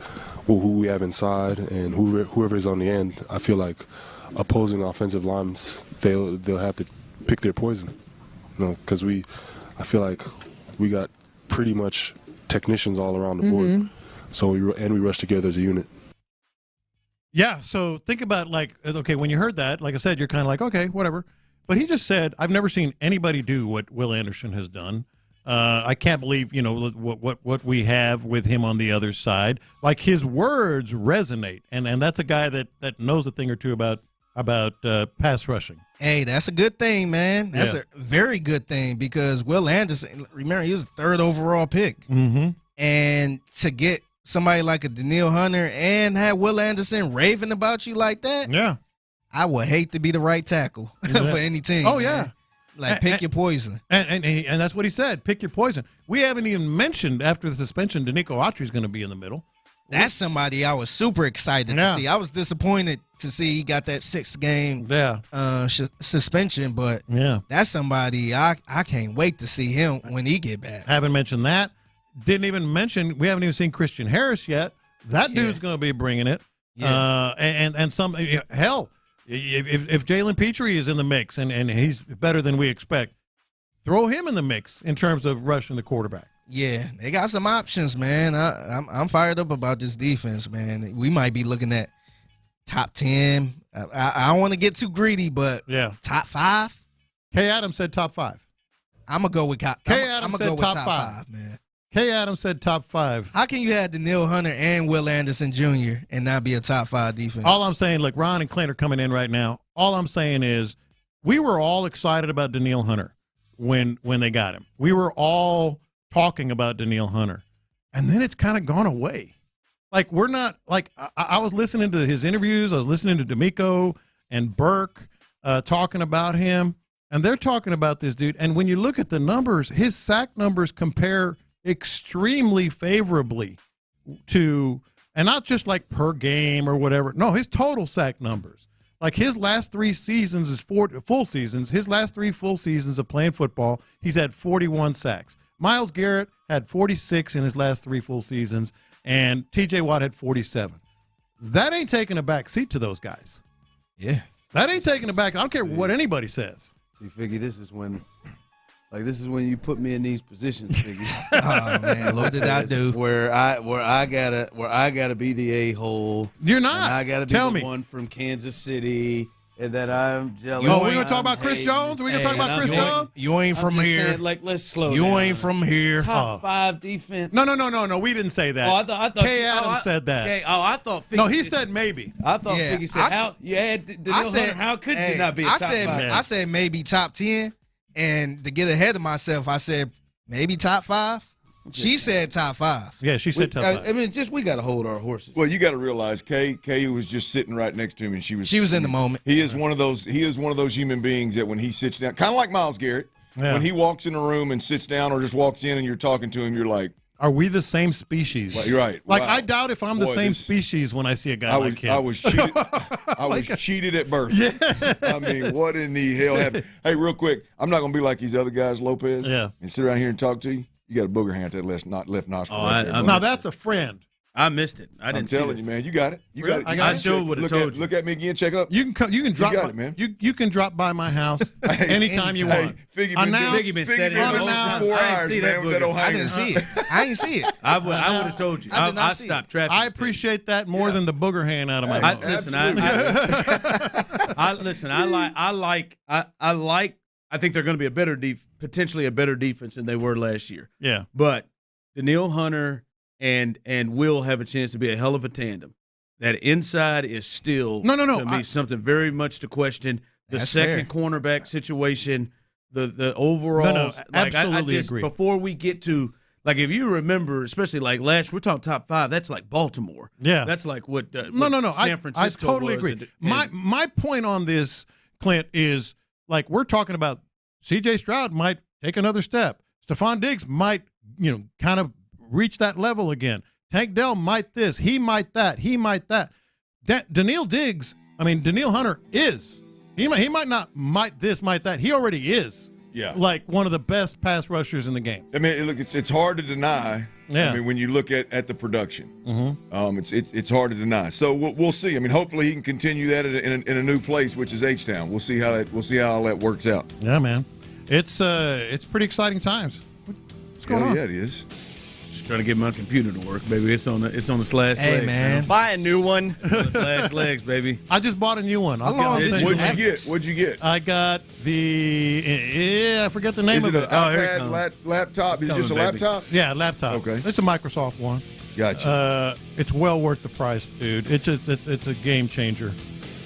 who we have inside and whoever is on the end, I feel like opposing offensive lines, they'll have to pick their poison. Because I feel like we got pretty much technicians all around the board. So we rush together as a unit. Yeah, so think about, like, okay, when you heard that, like I said, you're kind of like, okay, whatever. But he just said, I've never seen anybody do what Will Anderson has done. I can't believe, what we have with him on the other side. Like, his words resonate, and that's a guy that knows a thing or two about pass rushing. Hey, that's a good thing, man. That's a very good thing, because Will Anderson, remember, he was the 3rd overall pick. Mm-hmm. And to get somebody like a Danielle Hunter and have Will Anderson raving about you like that, yeah, I would hate to be the right tackle for any team. Oh, man. yeah. Like, pick your poison. And that's what he said, pick your poison. We haven't even mentioned after the suspension, Danico Autry's going to be in the middle. That's somebody I was super excited to see. I was disappointed to see he got that 6-game suspension, but that's somebody I can't wait to see him when he get back. Haven't mentioned that. Didn't even mention, we haven't even seen Christian Harris yet. That dude's going to be bringing it. Yeah. And some, hell, if Jalen Petrie is in the mix and he's better than we expect, throw him in the mix in terms of rushing the quarterback. Yeah, they got some options, man. I'm fired up about this defense, man. We might be looking at top 10. I don't want to get too greedy, but top 5. Kay Adams said top 5. I'm gonna go with Kay Adams said top 5, man. Kay Adams said top 5. How can you have Danielle Hunter and Will Anderson Jr. and not be a top 5 defense? All I'm saying, look, Ron and Clint are coming in right now. All I'm saying is we were all excited about Danielle Hunter when they got him. We were all talking about Danielle Hunter, and then it's kind of gone away. Like, we're not, like, I was listening to his interviews. I was listening to D'Amico and Burke talking about him, and they're talking about this dude. And when you look at the numbers, his sack numbers compare extremely favorably to, and not just like per game or whatever. No, his total sack numbers. Like, his last 3 seasons is full seasons. His last 3 full seasons of playing football, he's had 41 sacks. Myles Garrett had 46 in his last 3 full seasons, and T.J. Watt had 47. That ain't taking a back seat to those guys. Yeah. That ain't taking a back. I don't care what anybody says. See, Figgy, this is when you put me in these positions, Figgy. Oh man, what did I do? Where I gotta be the a-hole. You're not. And I gotta be the one from Kansas City. And that I'm jealous. Oh, we're gonna talk about Chris Jones. We're gonna talk about Chris Jones. You ain't from here. Saying, like, let's slow You down. ain't from here. Top 5 defense. No. We didn't say that. Oh, I thought Kay Adams said that. Okay. Oh, I thought. Figgy No, he said maybe. I thought Figgy said how. Yeah, Danielle Hunter. How could you not be a top 5? I said maybe top 10, and to get ahead of myself, I said maybe top 5. She said top 5. Yeah, she said top 5. I mean, we got to hold our horses. Well, you got to realize Kay was just sitting right next to him, and she was in the moment. He is one of those human beings that when he sits down, kind of like Myles Garrett, when he walks in a room and sits down or just walks in and you're talking to him, you're like, are we the same species? Well, you're right. Like, wow. I doubt if I'm the same species when I see a guy like him. I was cheated. I was cheated at birth. Yeah. I mean, what in the hell happened? Hey, real quick, I'm not going to be like these other guys, Lopez. Yeah. And sit around here and talk to you. You got a booger hand at that left nostril. Right there, now that's a friend. I missed it. I didn't. I'm telling you, man. You got it. You got it. I sure would have told you. Look at me again. Check up. You can drop. You got it, man. You can drop by my house anytime you want. Figgy been sitting here for 4 hours, man, with that old hanger. I didn't see it. I didn't see it. I would have told you. I stopped traffic. I appreciate that more than the booger hand out of my mouth. Listen, I think they're going to be potentially a better defense than they were last year. Yeah. But Danielle Hunter and Will have a chance to be a hell of a tandem. That inside is still to me something very much to question. The second cornerback situation, the overall. Absolutely agree. Before we get to, like, if you remember, especially like last, we're talking top 5. That's like Baltimore. Yeah, that's like what. San Francisco. I totally agree. My point on this, Clint, is like we're talking about. C.J. Stroud might take another step. Stefan Diggs might, kind of reach that level again. Tank Dell might this. He might that. He might that. Danielle Hunter is. He might not might this, might that. He already is. Yeah. Like one of the best pass rushers in the game. I mean, look, it's hard to deny. Yeah. I mean, when you look at the production, Mm-hmm. it's hard to deny. So we'll see. I mean, hopefully he can continue that in a new place, which is H-Town. We'll see how all that works out. Yeah, man. It's pretty exciting times. What's going on? Yeah, it is. Just trying to get my computer to work, baby. It's on the last legs. Hey, man. Buy a new one. It's last legs, baby. I just bought a new one. What'd you get? I got I forget the name Is of it it. an iPad, laptop? Is it just a laptop? Yeah, laptop. Okay. It's a Microsoft one. Gotcha. It's well worth the price, dude. It's a game changer.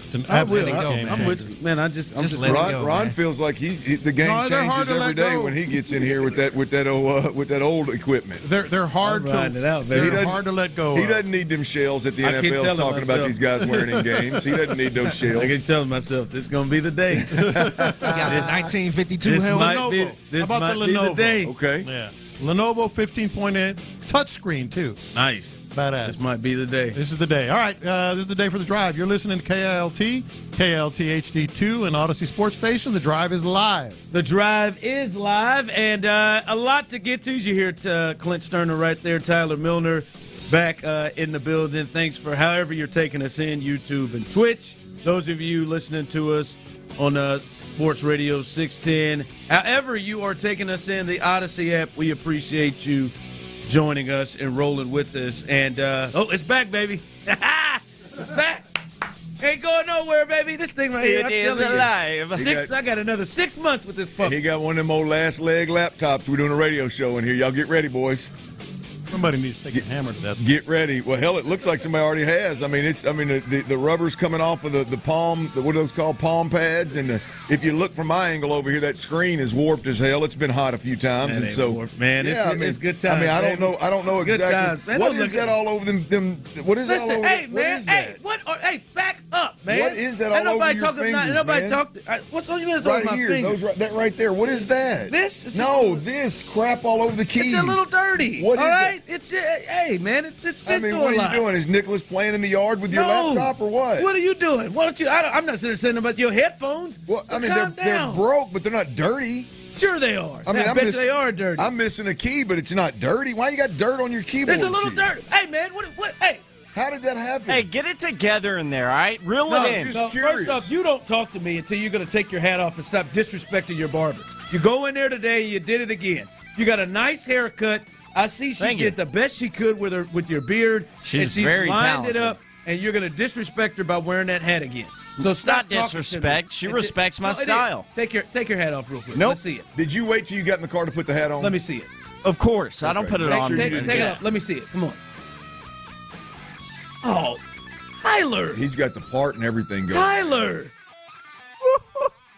It's an I'm with absolute it. game I'm with you, man. I'm just let it Ron, go, Ron man. feels like the game No, they're hard changes to every let day go. when he gets in here with that old equipment. They're hard riding it out, to baby. they're hard to let go. He of. doesn't need them shells that the I keep NFL is telling talking about myself. these guys wearing in games. He doesn't need those shells. I can tell myself this is gonna be the day. He got a 1952 This helmet. might be, Lenovo. this How about might the be the Lenovo? day. Okay. Yeah, Lenovo 15.8 touchscreen too. Nice. Badass. This might be the day. This is the day. All right, this is the day for the drive. You're listening to KILT HD2, and Odyssey Sports Station. The drive is live. The drive is live, and a lot to get to. You hear Clint Stoerner right there, Tyler Milner back in the building. Thanks for however you're taking us in, YouTube and Twitch. Those of you listening to us on Sports Radio 610. However you are taking us in the Odyssey app, we appreciate you joining us and rolling with us. And, it's back, baby. It's back. Ain't going nowhere, baby. This thing right here, It is alive. I got another 6 months with this puppy. He got one of them old last leg laptops. We're doing a radio show in here. Y'all get ready, boys. Somebody needs to take a hammer to that. Get ready. Well, hell, it looks like somebody already has. I mean, the rubber's coming off of the palm, what are those called, palm pads, and if you look from my angle over here, that screen is warped as hell. It's been hot a few times, Man, and so warped. Man, yeah, it's good times. I mean, I don't know Good exactly times. Man, what don't is look that at- all over them. What is that all Listen, over? hey, What man, is that? hey, hey, back up, man. What is that Ain't all over nobody your talking, fingers, nobody man? talk. What's on your hands Right over my here, fingers? that right there. What is that? This? This crap all over the keys. It's a little dirty. What is all it? right? It's hey, man, it's been I mean, through what a are lot. you doing? Is Nicholas playing in the yard with your No. laptop or what? What are you doing? Why don't you? I'm not sitting there saying about your headphones. Well, I mean, Calm they're down. broke, but they're not dirty. Sure they are. I mean, I bet you they are dirty. I'm missing a key, but it's not dirty. Why you got dirt on your keyboard? There's a little Chief? dirt. Hey, man, what? Hey. How did that happen? Hey, get it together in there, all right? Reel it in. just curious. First off, you don't talk to me until you're going to take your hat off and stop disrespecting your barber. You go in there today, you did it again. You got a nice haircut. I see she Thank did you. the best she could with your beard. She's and she's very lined talented. it up, and you're going to disrespect her by wearing that hat again. So It's stop not talking disrespect. to me. She And respects my it is. style. Take your hat off real quick. Nope. Let's see it. Did you wait till you got in the car to put the hat on? Let me see it. Of course. I don't Okay. put it Make on. sure you Take didn't it off. Let me see it. Come on. Oh, Tyler. He's got the part and everything going. Tyler.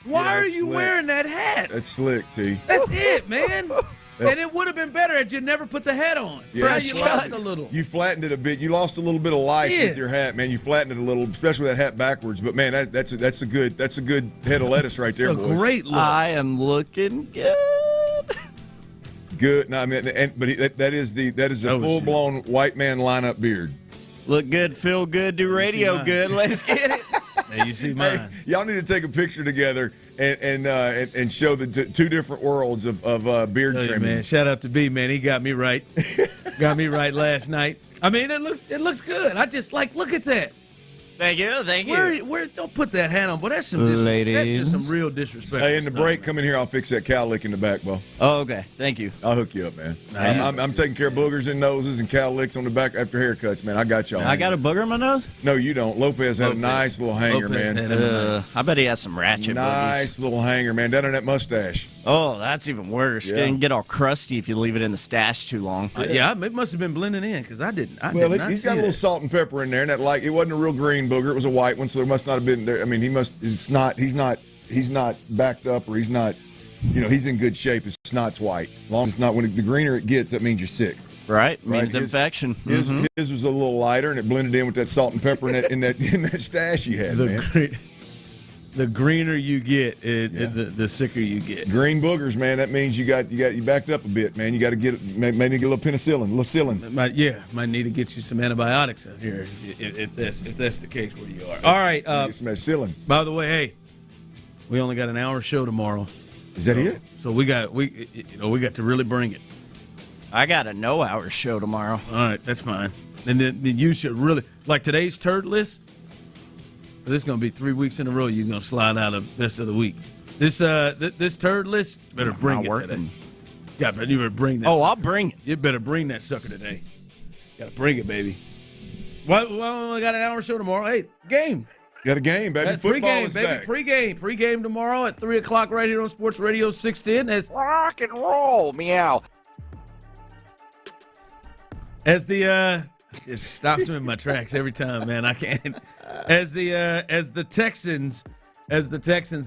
Why Yeah, are that's you slick. wearing that hat? That's slick, T. That's it, man. And it would have been better had you never put the hat on. Yeah. Now Fresh you lost cut. a little. You flattened it a bit. You lost a little bit of life Yeah. with your hat, man. You flattened it a little, especially with that hat backwards. But man, that's a good head of lettuce right there, A boys. great look. I am looking good. Good. No, I mean, that is a was full blown white man lineup beard. Look good, feel good, do radio mine. good. Let's get it. There you see mine. Hey, y'all need to take a picture together and show the two different worlds of beard Tell you, trimming. man, shout out to B, man. He got me right. Got me right last night. I mean, it looks good. I just look at that. Thank you. Where don't put that hat on, but that's some disrespect. Ladies. That's just some real disrespect. Hey, in the break, come in here. I'll fix that cow lick in the back, Bo. Oh, okay. Thank you. I'll hook you up, man. Nah, I'm taking care of boogers and noses and cow licks on the back after haircuts, man. I got y'all. I got a booger in my nose? No, you don't. Lopez had a nice little hanger, Lopez man. had a I bet he has some ratchet Nice little hanger, man. Down on that mustache. boogies. Oh, that's even worse. Yeah. It can get all crusty if you leave it in the stash too long. Yeah, it must have been blending in because I didn't. Well, did not he's see got a little that. salt and pepper in there, and that it wasn't a real green booger. It was a white one, so there must not have been there. I mean, he's not backed up, or he's not, he's in good shape. His snot's white. As long as it's not, when the greener it gets, that means you're sick. Right? Right. Means infection. His was a little lighter, and it blended in with that salt and pepper in that stash he had, man. The greener you get, the sicker you get. Green boogers, man. That means you backed up a bit, man. You got to may need to get a little penicillin, Might need to get you some antibiotics out here if that's the case where you are. All right. Get some penicillin. By the way, hey, we only got an hour show tomorrow. Is that it? So we got to really bring it. I got a no-hour show tomorrow. All right, that's fine. And then you should really like today's turd list. So this is going to be 3 weeks in a row. You're going to slide out of best of the week. This turd list, better bring it today. Yeah, but you better bring this. Oh, I'll bring it. You better bring that sucker today. Got to bring it, baby. Well, we only got an hour show tomorrow. Hey, game. Got a game, baby. That's Football pregame, is baby. back. Pregame tomorrow at 3 o'clock right here on Sports Radio 610. As rock and roll, meow. As the just stops me in my tracks every time, man. I can't. as the Texans,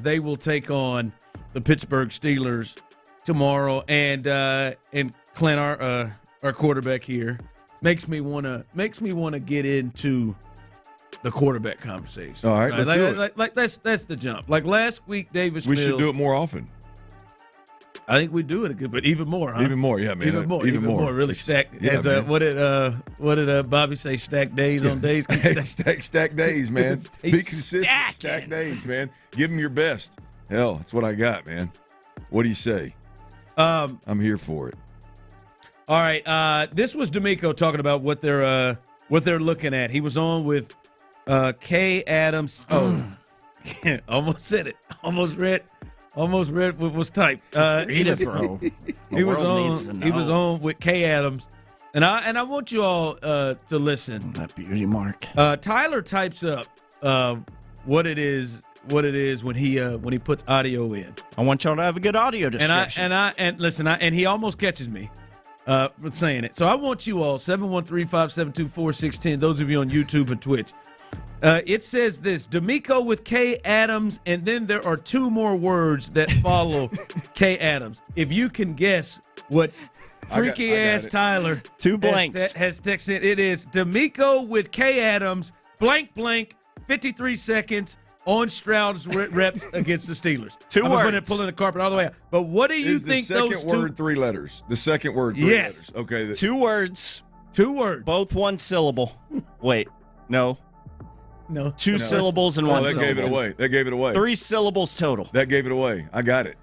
they will take on the Pittsburgh Steelers tomorrow, and Clint, our quarterback here, makes me wanna get into the quarterback conversation. All right, let's do it. Like that's the jump. Like last week, Davis We Mills, should do it more often. I think we do it good, but even more, huh? Even more, yeah, man. Even more. Really stacked. Yeah, As what did Bobby say? Stacked days on days. Stack days, man. Be consistent. Stack days, man. Give them your best. Hell, that's what I got, man. What do you say? I'm here for it. All right. This was D'Amico talking about what they're looking at. He was on with Kay Adams. Oh, almost said it. Almost read what was typed. He was on with Kay Adams, and I want you all to listen. That beauty mark. Tyler types up what it is when he puts audio in. I want y'all to have a good audio description. And he almost catches me for saying it. So I want you all 713-572-4610. Those of you on YouTube and Twitch. It says this: D'Amico with Kay Adams, and then there are two more words that follow Kay Adams. If you can guess what freaky ass Tyler two blanks has texted, it is D'Amico with Kay Adams, blank, 53 seconds on Stroud's reps against the Steelers. Two I'm words. going to pull in the carpet all the way out. But what do you think those two? The second word, 3 letters. The second word, 3 letters. Okay. 2 words. 2 words. Both 1 syllable. Wait, no. No. 2 syllables and 1 syllable. That gave it away. 3 syllables total. That gave it away. I got it.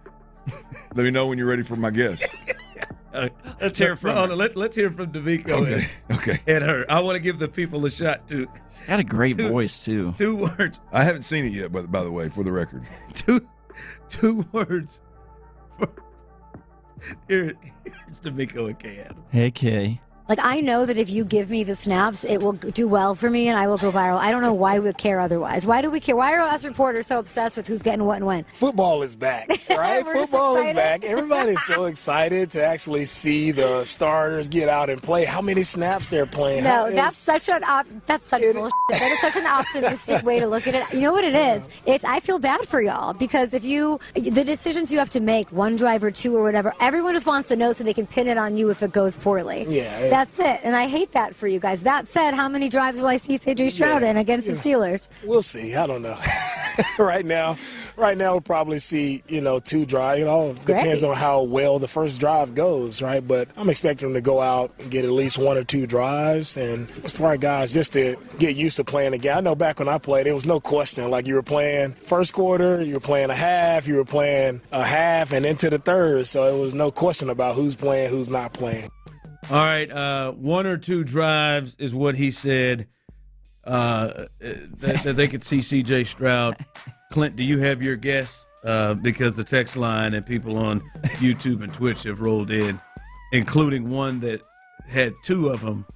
Let me know when you're ready for my guess. Let's hear from her. Let's hear from D'Amico okay. and her. I want to give the people a shot, too. She had a great voice, too. 2 words. I haven't seen it yet, by the way, for the record. 2 words. Here's D'Amico and Kay Adams. Hey, Kay. Like, I know that if you give me the snaps, it will do well for me and I will go viral. I don't know why we care otherwise. Why do we care? Why are us reporters so obsessed with who's getting what and when? Football is back, right? Football is back. Everybody's so excited to actually see the starters get out and play. How many snaps they're playing? No, that's such bullshit. That is such an optimistic way to look at it. You know what it is? I feel bad for y'all because the decisions you have to make, 1 drive or 2 or whatever, everyone just wants to know so they can pin it on you if it goes poorly. Yeah. That's it. And I hate that for you guys. That said, how many drives will I see C.J. Stroud in against the Steelers? We'll see. I don't know. Right now we'll probably see, 2 drives. It all depends on how well the first drive goes, right? But I'm expecting them to go out and get at least 1 or 2 drives. And for our guys, just to get used to playing again. I know back when I played, there was no question. Like, you were playing first quarter, you were playing a half, you were playing a half, and into the third. So it was no question about who's playing, who's not playing. All right, 1 or 2 drives is what he said that they could see C.J. Stroud. Clint, do you have your guess? Because the text line and people on YouTube and Twitch have rolled in, including one that had 2 of them,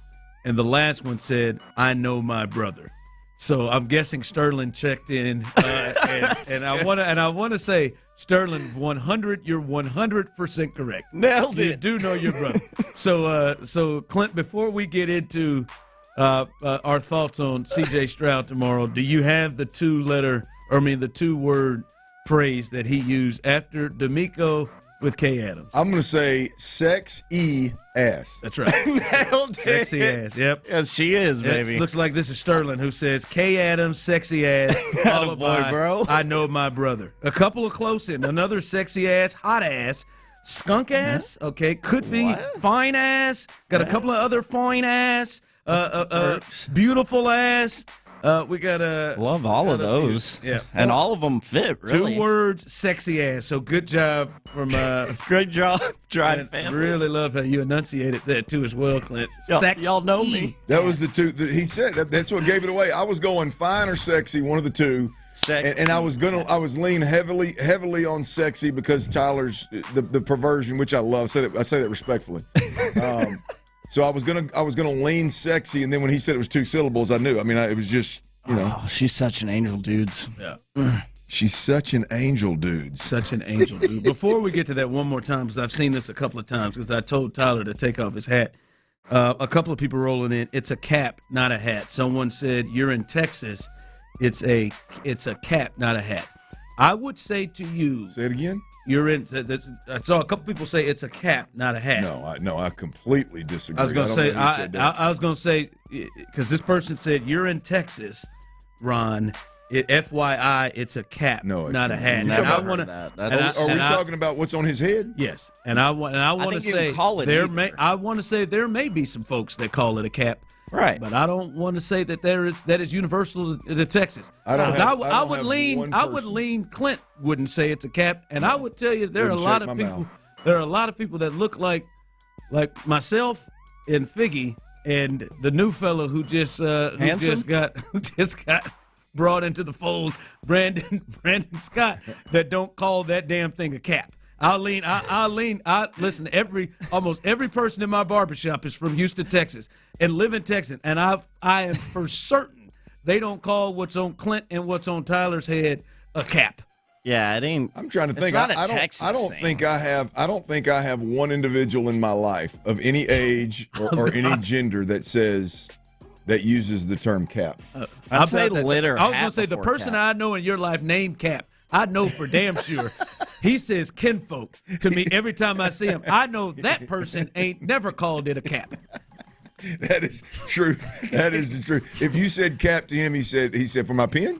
and the last one said, "I know my brother." So I'm guessing Sterling checked in, and I want to say, Sterling, you're 100% correct. Nailed it. You do know your brother. So Clint, before we get into our thoughts on C.J. Stroud tomorrow, do you have the 2-word phrase that he used after D'Amico with Kay Adams? I'm going to say sex-e-ass. That's right. Nailed it. Sexy ass, yep. Yes, she is, baby. It looks like this is Sterling who says, Kay Adams, sexy ass, followed by, bro. I know my brother. A couple of close in. Another sexy ass, hot ass, skunk ass, okay, could be fine ass, got a couple of other fine ass, beautiful ass. We got love all of those. Yeah, and all of them fit. Really, 2 words, sexy ass. So good job from great job, Drive family. Really love how you enunciated that too as well, Clint. Y'all know me. That was the 2 that he said. That's what gave it away. I was going fine or sexy, one of the 2. And I was leaning heavily on sexy because Tyler's the perversion, which I love. I say that respectfully. So I was gonna lean sexy, and then when he said it was 2 syllables, I knew. I mean, it was just Oh, she's such an angel, dudes. Yeah. She's such an angel, dude. Such an angel, dude. Before we get to that one more time, because I've seen this a couple of times, because I told Tyler to take off his hat. A couple of people rolling in. It's a cap, not a hat. Someone said, "You're in Texas. It's a cap, not a hat. I would say to you. Say it again. You're in. I saw a couple people say it's a cap, not a hat. No, I completely disagree. I was going to say. I was going to say because this person said you're in Texas, Ron. FYI, it's a cap, not a hat. Are we talking about what's on his head? Yes, and I want to say I want to say there may be some folks that call it a cap. Right, but I don't want to say that that is universal to Texas. I would lean Clint wouldn't say it's a cap, and I would tell you there are a lot of people. There are a lot of people that look like myself and Figgy and the new fellow who just got brought into the fold, Brandon Scott, that don't call that damn thing a cap. Listen, almost every person in my barbershop is from Houston, Texas, and live in Texas, and I am for certain they don't call what's on Clint and what's on Tyler's head a cap. Yeah, it ain't. I'm trying to think. I don't think I have one individual in my life of any age or any gender that uses the term cap. I'd say lid or hat. I was going to say the person I know in your life named Cap. I know for damn sure. He says kinfolk to me every time I see him. I know that person ain't never called it a cap. That is true. That is the truth. If you said cap to him, he said for my pen.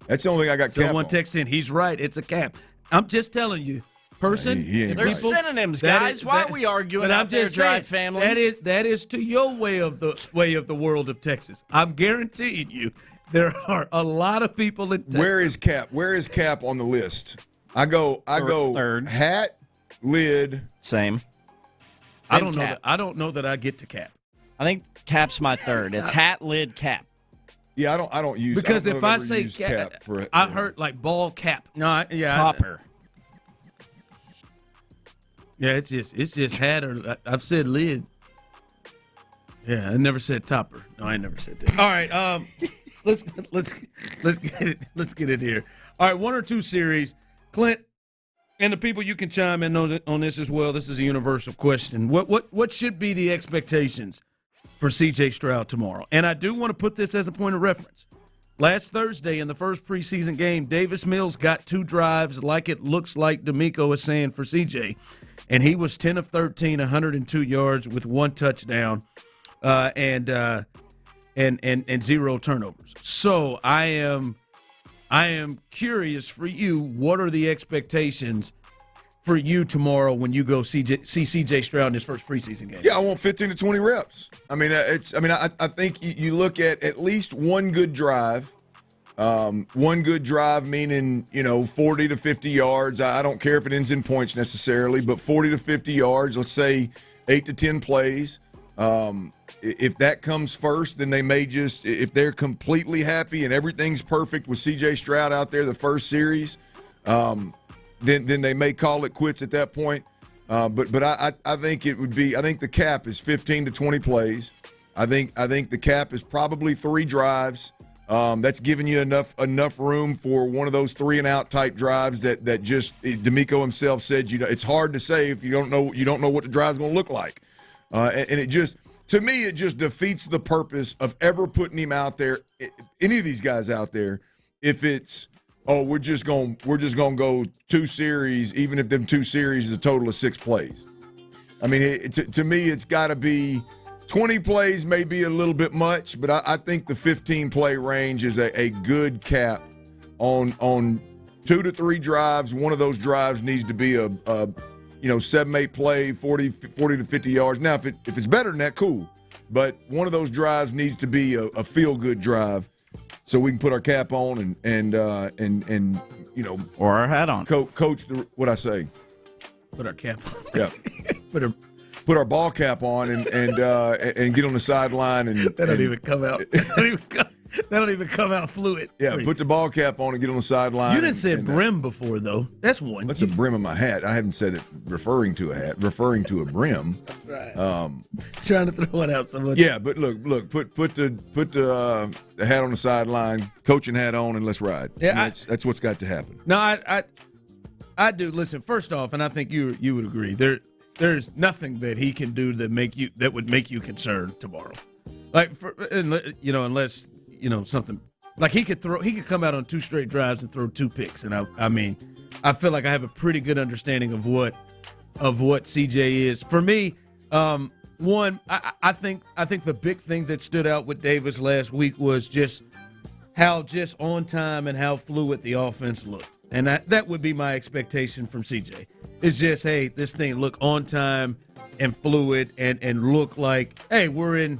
That's the only thing I got. Someone texted in. He's right. It's a cap. I'm just telling you. Person, there's synonyms, guys. Why are we arguing out there, Drive family? That is to your way of the world of Texas. I'm guaranteeing you, there are a lot of people in Texas. Where is cap? Where is cap on the list? I go third. Hat, lid, same. I don't know that I get to cap. I think cap's my third. It's hat, lid, cap. Yeah, I don't use because if I say cap, I heard like ball cap. No, topper. Yeah, it's just hat or I've said lid. Yeah, I never said topper. No, I never said that. All right, let's get it here. All right, one or two series, Clint, and the people you can chime in on this as well. This is a universal question. What should be the expectations for C.J. Stroud tomorrow? And I do want to put this as a point of reference. Last Thursday in the first preseason game, Davis Mills got 2 drives, like it looks like D'Amico is saying for C.J., and he was 10 of 13, 102 yards with 1 touchdown, and 0 turnovers. So I am curious for you. What are the expectations for you tomorrow when you go see C.J. Stroud in his first preseason game? Yeah, I want 15 to 20 reps. I think you look at least one good drive. One good drive meaning, 40 to 50 yards. I don't care if it ends in points necessarily, but 40 to 50 yards, let's say 8 to 10 plays. If that comes first, then they may just, if they're completely happy and everything's perfect with C.J. Stroud out there the first series, then they may call it quits at that point. But I think it would be, I think the cap is 15 to 20 plays. I think the cap is probably 3 drives. That's giving you enough room for one of those 3-and-out type drives that just D'Amico himself said. It's hard to say if you don't know what the drive's going to look like, and it just, to me, it just defeats the purpose of ever putting him out there, any of these guys out there, if it's we're just going to go 2 series, even if them 2 series is a total of 6 plays. I mean, to me, it's got to be. 20 plays may be a little bit much, but I think the 15-play range is a good cap on 2 to 3 drives. One of those drives needs to be a 7-8 play, 40 to 50 yards. Now, if it's better than that, cool. But one of those drives needs to be a feel-good drive, so we can put our cap on and or our hat on. Coach, what I say? Put our cap on. Yeah. Put our ball cap on and get on the sideline and that don't even come out. That don't even come out fluid. Yeah, put the ball cap on and get on the sideline. You didn't say brim before though. That's one. That's a brim of my hat. I haven't said it referring to a hat, referring to a brim. Right. Trying to throw it out so much. Yeah, but look, put the hat on the sideline, coaching hat on, and let's ride. Yeah, that's what's got to happen. No, I do. Listen, first off, and I think you would agree, there's nothing that he can do that would make you concerned tomorrow. Like unless something like he could come out on 2 straight drives and throw 2 picks. And I mean, I feel like I have a pretty good understanding of what CJ is. For me, one, I think the big thing that stood out with Davis last week was just how just on time and how fluid the offense looked. And that would be my expectation from CJ. It's just, hey, this thing look on time and fluid and look like, hey, we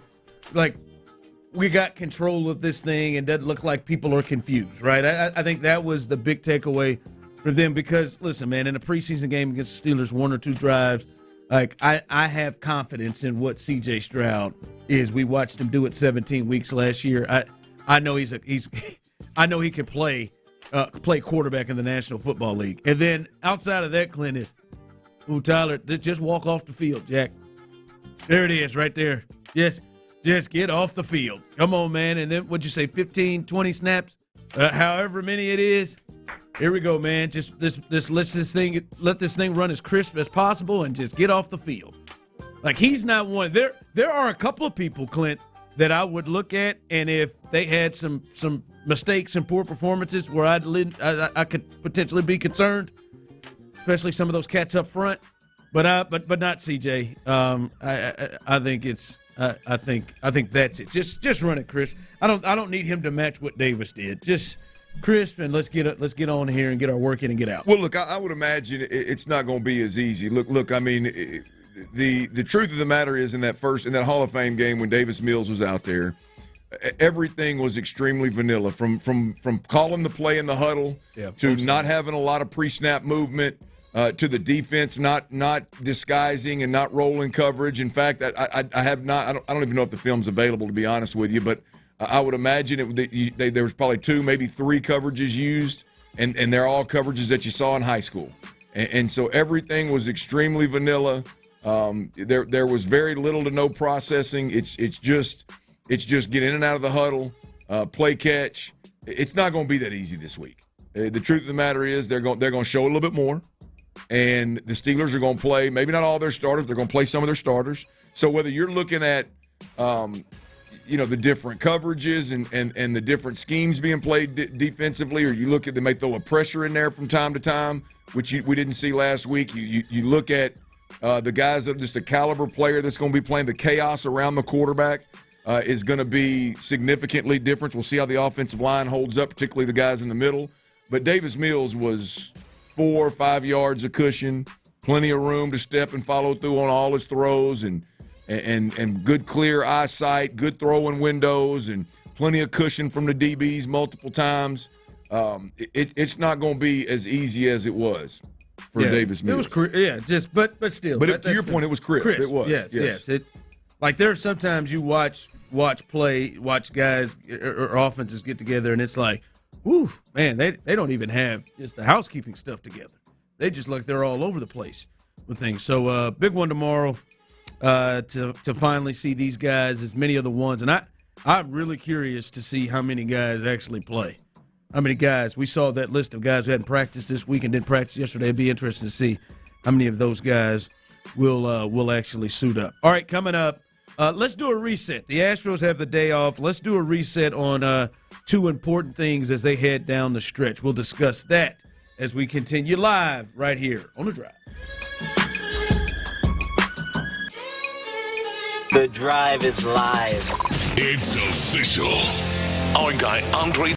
got control of this thing and doesn't look like people are confused, right? I think that was the big takeaway for them because, listen, man, in a preseason game against the Steelers, 1 or 2 drives, like I have confidence in what C.J. Stroud is. We watched him do it 17 weeks last year. I know I know he can play quarterback in the National Football League. And then outside of that, Clint, is, Tyler, just walk off the field, Jack. There it is right there. Just get off the field. Come on, man. And then, what'd you say, 15, 20 snaps? However many it is. Here we go, man. Just let this thing run as crisp as possible and just get off the field. Like, he's not one. There are a couple of people, Clint, that I would look at, and if they had some mistakes and poor performances where I could potentially be concerned, especially some of those cats up front. But not CJ. I think that's it. Just run it, Chris. I don't need him to match what Davis did. Just crisp, and let's get on here and get our work in and get out. Well, look, I would imagine it's not going to be as easy. Look. I mean, the truth of the matter is in that Hall of Fame game when Davis Mills was out there, everything was extremely vanilla. From calling the play in the huddle to not having a lot of pre-snap movement. To the defense not disguising and not rolling coverage. In fact, I don't even know if the film's available, to be honest with you, but I would imagine there was probably 2, maybe 3 coverages used, and they're all coverages that you saw in high school. And so everything was extremely vanilla. There was very little to no processing. It's just get in and out of the huddle, play catch. It's not going to be that easy this week. The truth of the matter is they're going to show a little bit more. And the Steelers are going to play, maybe not all their starters, they're going to play some of their starters. So whether you're looking at, the different coverages and the different schemes being played defensively, or you look at, they may throw a pressure in there from time to time, which we didn't see last week. You look at the guys that are just a caliber player that's going to be playing, the chaos around the quarterback is going to be significantly different. We'll see how the offensive line holds up, particularly the guys in the middle. But Davis Mills was 4 or 5 yards of cushion, plenty of room to step and follow through on all his throws, and good clear eyesight, good throwing windows, and plenty of cushion from the DBs multiple times. It's not going to be as easy as it was for Davis Mills. It was but still. But to your point, it was crisp. It was. Yes. Like, there are sometimes you watch guys or offenses get together, and it's like, whew, man, they don't even have just the housekeeping stuff together. They just look, they're all over the place with things. So big one tomorrow to finally see these guys, as many of the ones. And I'm really curious to see how many guys actually play. How many guys? We saw that list of guys who hadn't practiced this week and didn't practice yesterday. It'd be interesting to see how many of those guys will actually suit up. All right, coming up, let's do a reset. The Astros have the day off. Let's do a reset on 2 important things as they head down the stretch. We'll discuss that as we continue live right here on The Drive. The Drive is live. It's official. Our guy, Andre.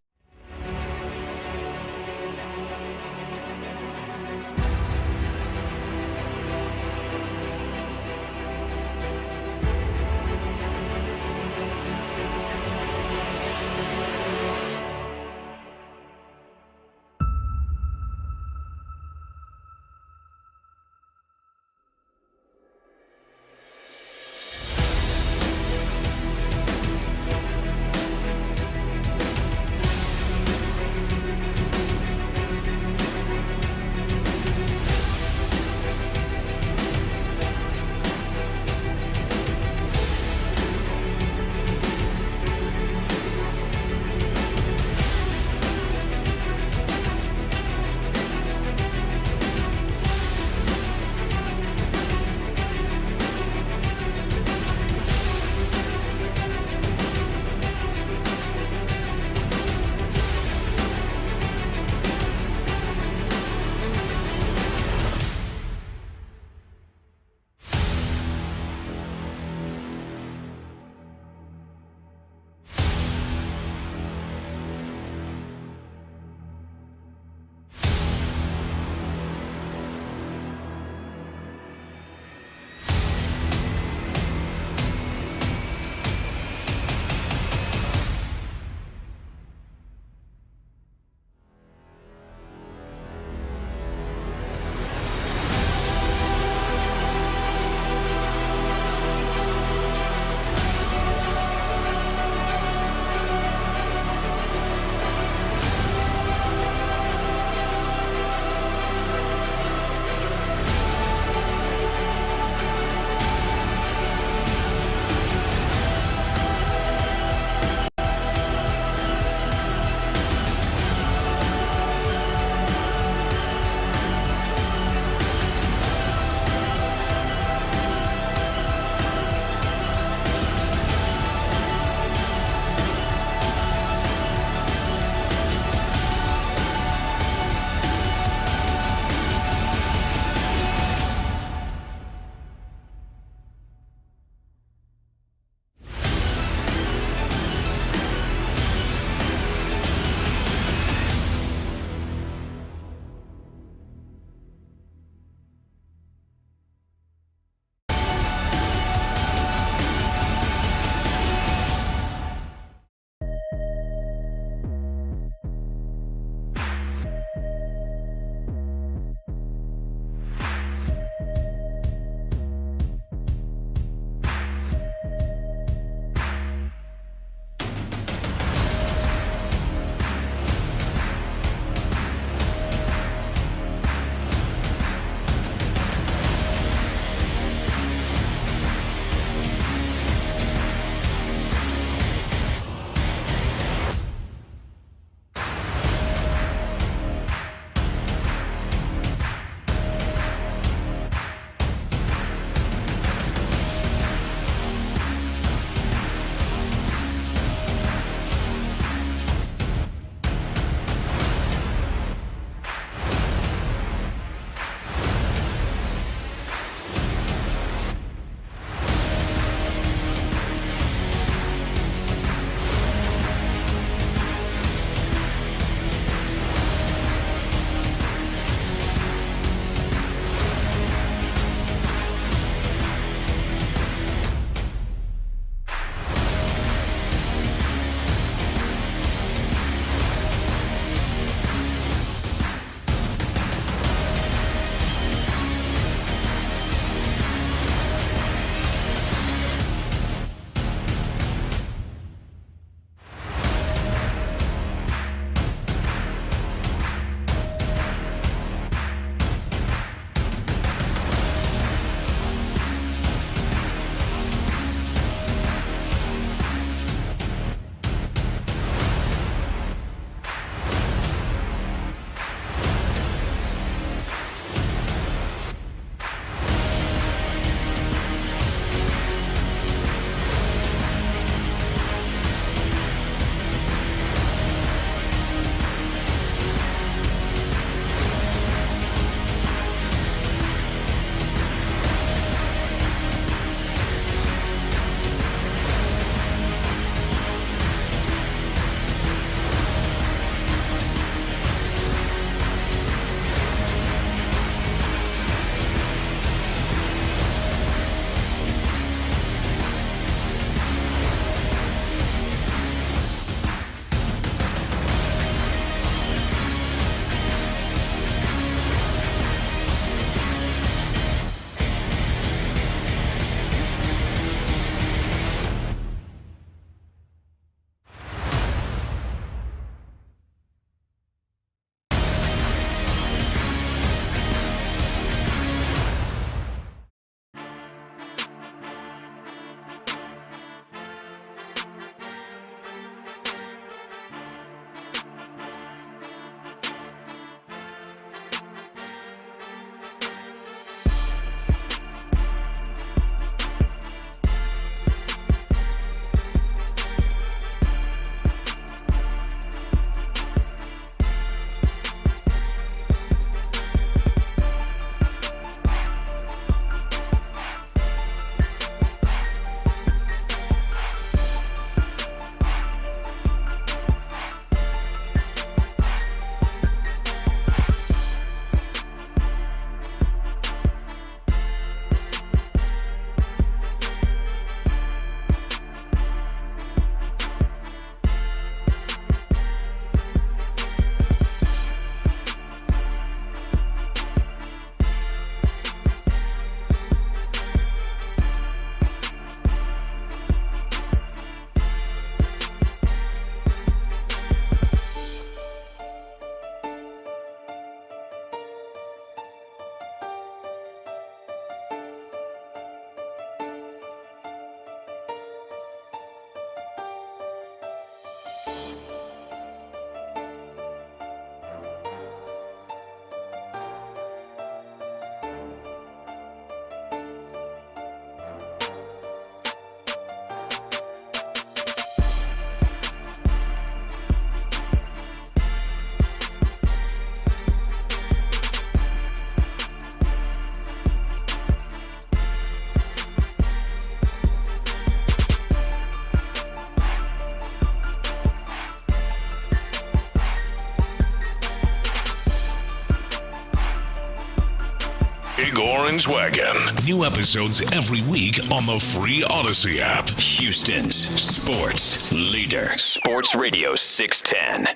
Big Orange Wagon. New episodes every week on the free Odyssey app. Houston's sports leader. Sports Radio 610.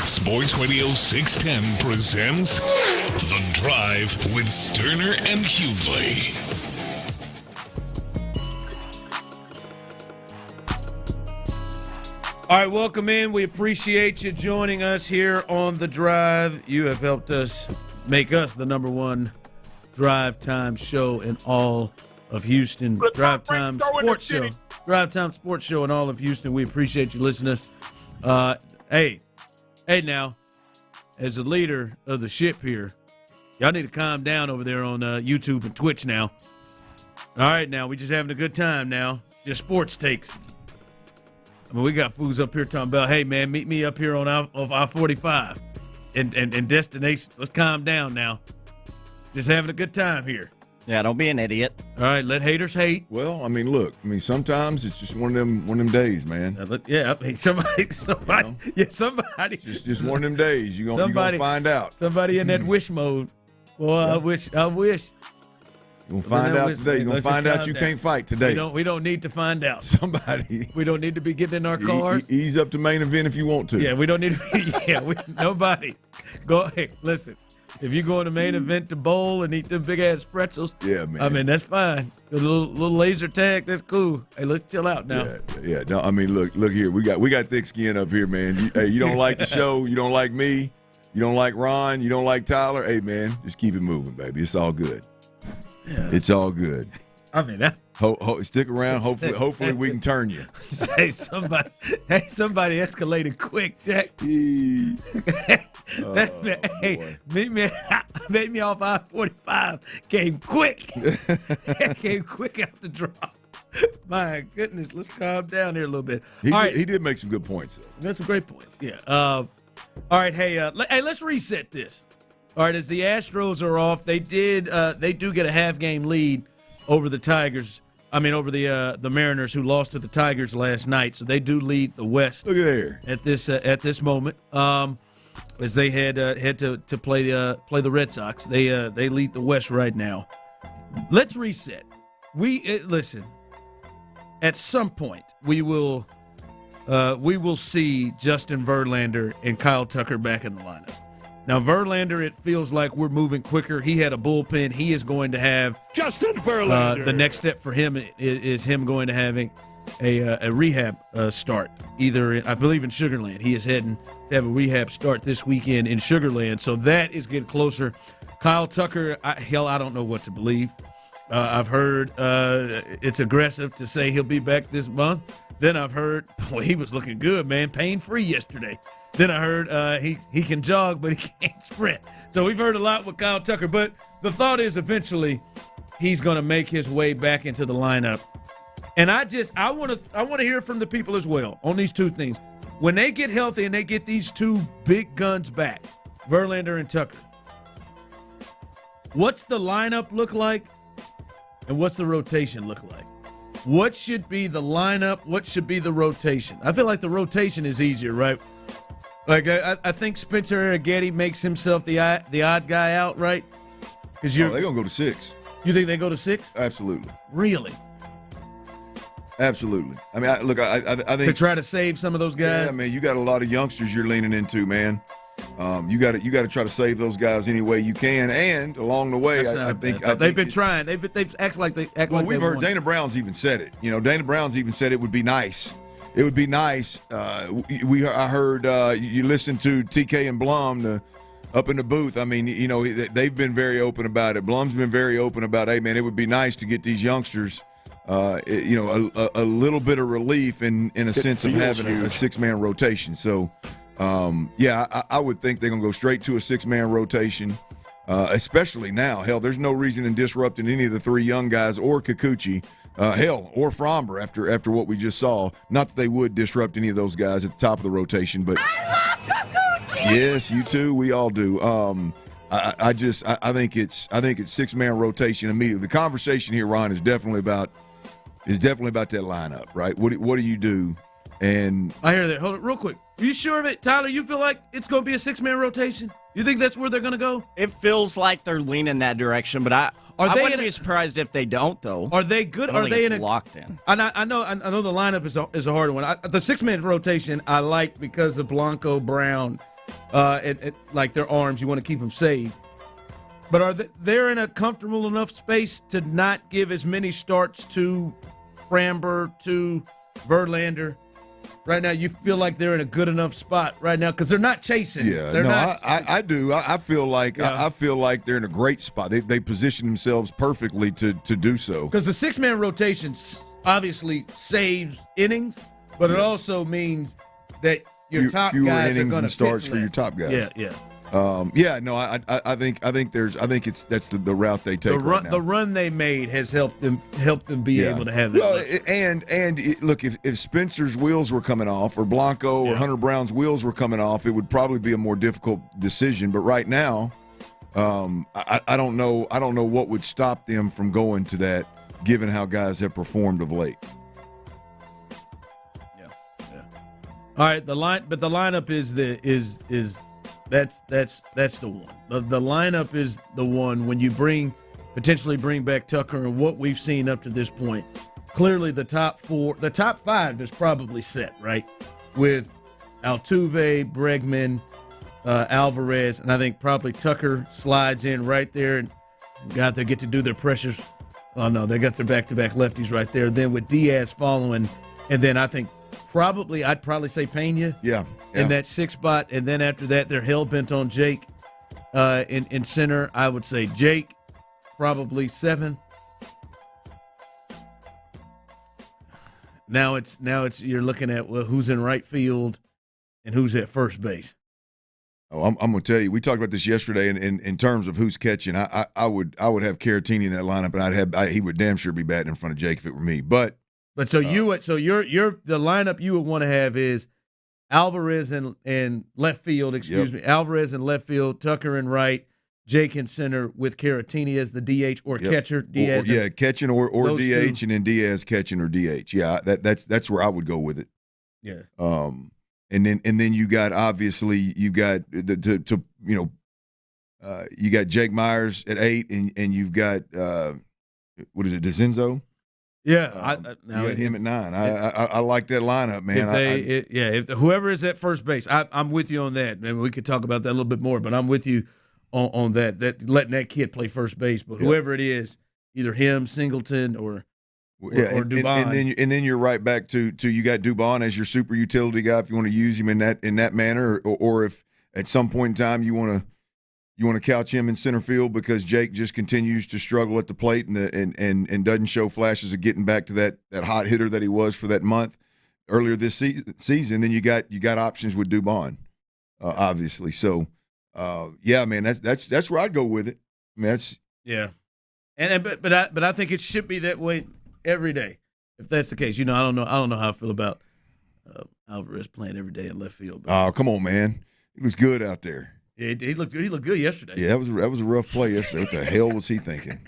Sports Radio 610 presents The Drive with Stoerner and Hughley. All right, welcome in. We appreciate you joining us here on The Drive. You have helped us make us the number one drive time show in all of Houston. Drive time sports show. Drive time sports show in all of Houston. We appreciate you listening to us. Hey now, as the leader of the ship here, y'all need to calm down over there on YouTube and Twitch now. All right, now, we just having a good time now. Just sports takes. I mean, we got fools up here talking about, hey, man, meet me up here on I-45 and destinations. Let's calm down now. Just having a good time here. Yeah, don't be an idiot. All right, let haters hate. Well, I mean, look. I mean, sometimes it's just one of them days, man. Yeah, I mean, somebody. Yeah, somebody. It's just one of them days. You're gonna find out. Somebody in that wish mode. Boy, yeah. I wish. You're gonna find out today. You're gonna find out you can't fight today. We don't need to find out. Somebody. We don't need to be getting in our cars. Ease up to main event if you want to. Yeah, we don't need to. Nobody. Go. Hey, listen. If you go in the main event to bowl and eat them big-ass pretzels, yeah, man. I mean, that's fine. A little laser tag, that's cool. Hey, let's chill out now. Yeah. No, I mean, look here. We got thick skin up here, man. You don't like the show. You don't like me. You don't like Ron. You don't like Tyler. Hey, man, just keep it moving, baby. It's all good. Yeah. It's all good. I mean, stick around. Hopefully we can turn you. Hey, somebody escalated quick, Jack. Meet me off I-45. Came quick. Came quick out the drop. My goodness, let's calm down here a little bit. He did make some good points, though. That's some great points. Yeah. All right. Hey, let's reset this. All right. As the Astros are off, they do get a half-game lead over the Tigers. I mean, over the Mariners, who lost to the Tigers last night. So they do lead the West. Look at there at this moment. As they head to play the Red Sox, they lead the West right now. Let's reset. Listen. At some point, we will see Justin Verlander and Kyle Tucker back in the lineup. Now, Verlander, it feels like we're moving quicker. He had a bullpen. He is going to have Justin Verlander. The next step for him is him going to having a rehab start, either I believe in Sugar Land. He is heading to have a rehab start this weekend in Sugar Land, so that is getting closer. Kyle Tucker, I don't know what to believe. I've heard it's aggressive to say he'll be back this month. Then I've heard, boy, he was looking good, man, pain-free yesterday. Then I heard he can jog, but he can't sprint. So we've heard a lot with Kyle Tucker, but the thought is eventually he's going to make his way back into the lineup. And I want to hear from the people as well on these two things. When they get healthy and they get these two big guns back, Verlander and Tucker, what's the lineup look like and what's the rotation look like? What should be the lineup? What should be the rotation? I feel like the rotation is easier, right? Like I think Spencer Arrighetti makes himself the odd guy out, right? Because they're gonna go to 6. You think they go to 6? Absolutely. Really? Absolutely. I mean, I think to try to save some of those guys. Yeah, man, you got a lot of youngsters you're leaning into, man. You got to try to save those guys any way you can, and along the way, I think they've been trying. They've act like they act like. We've heard Dana Brown's even said it. You know, Dana Brown's even said it would be nice. It would be nice. I heard you listen to TK and Blum up in the booth. I mean, you know, they've been very open about it. Blum's been very open about, hey, man, it would be nice to get these youngsters, you know, a little bit of relief in a sense of having a 6-man rotation. So, yeah, I would think they're going to go straight to a 6-man rotation, especially now. Hell, there's no reason in disrupting any of the 3 young guys or Kikuchi. Hell, or Fromber after what we just saw. Not that they would disrupt any of those guys at the top of the rotation, but I love Kikuchi! Yes, you too. We all do. I think it's 6-man rotation immediately. The conversation here, Ron, is definitely about that lineup, right? What do you do? And I hear that. Hold it real quick. Are you sure of it, Tyler? You feel like it's going to be a 6-man rotation? You think that's where they're going to go? It feels like they're leaning that direction, but I wouldn't be surprised if they don't, though. Are they good? Are they locked in? I know the lineup is a hard one. The 6-man rotation I like because of Blanco, Brown, like their arms. You want to keep them safe. But they're in a comfortable enough space to not give as many starts to Framber, to Verlander? Right now, you feel like they're in a good enough spot right now because they're not chasing. Yeah, I do. I feel like they're in a great spot. They position themselves perfectly to do so. Because the 6-man rotation obviously saves innings, but it also means that your top fewer guys innings are going and to starts for your top guys. Yeah. I think that's the route they take right now. The run they made has helped them be able to have that. Well, look, if Spencer's wheels were coming off, or Blanco or Hunter Brown's wheels were coming off, it would probably be a more difficult decision. But right now, I don't know what would stop them from going to that, given how guys have performed of late. Yeah. All right, the lineup is That's the one. The lineup is the one when you potentially bring back Tucker and what we've seen up to this point. Clearly, the top 5 is probably set, right? With Altuve, Bregman, Alvarez, and I think probably Tucker slides in right there and they get to do their pressures. Oh no, they got their back-to-back lefties right there. Then with Diaz following, and then I think I'd probably say Pena. Yeah. In that 6th spot, and then after that, they're hell-bent on Jake in center. I would say Jake, probably 7th. Now it's you're looking at who's in right field and who's at first base. Oh, I'm going to tell you, we talked about this yesterday in terms of who's catching. I would have Caratini in that lineup, and he would damn sure be batting in front of Jake if it were me. But so the lineup you would want to have is Alvarez in left field, Alvarez in left field, Tucker in right, Jake in center with Caratini as the DH or catcher. Diaz. Catching or DH, and then Diaz catching or DH. Yeah, that's where I would go with it. Yeah. And then you got you got you got Jake Myers at 8, and you've got what is it, DeCenzo? Yeah, you got him at 9. I like that lineup, man. If whoever is at first base, I'm with you on that. Maybe we could talk about that a little bit more, but I'm with you on that. That letting that kid play first base, but whoever it is, either him, Singleton, or Dubon. And then you're right back to you got Dubon as your super utility guy if you want to use him in that manner, or if at some point in time you want to couch him in center field because Jake just continues to struggle at the plate and doesn't show flashes of getting back to that hot hitter that he was for that month earlier this season. Then you got options with Dubon, obviously. So man, that's where I'd go with it. I mean, but I think it should be that way every day. If that's the case, I don't know how I feel about Alvarez playing every day in left field. Oh, come on, man, he was good out there. Yeah, he looked good yesterday. Yeah, that was a rough play yesterday. What the hell was he thinking?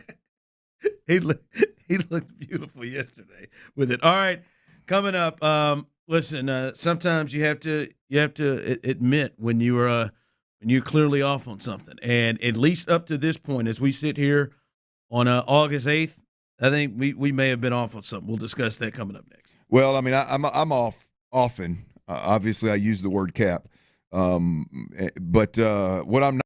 He looked beautiful yesterday with it. All right, coming up. Listen, sometimes you have to admit when you're clearly off on something, and at least up to this point, as we sit here on August 8th, I think we may have been off on something. We'll discuss that coming up next. Well, I mean, I'm off often. Obviously, I use the word cap. But what I'm not.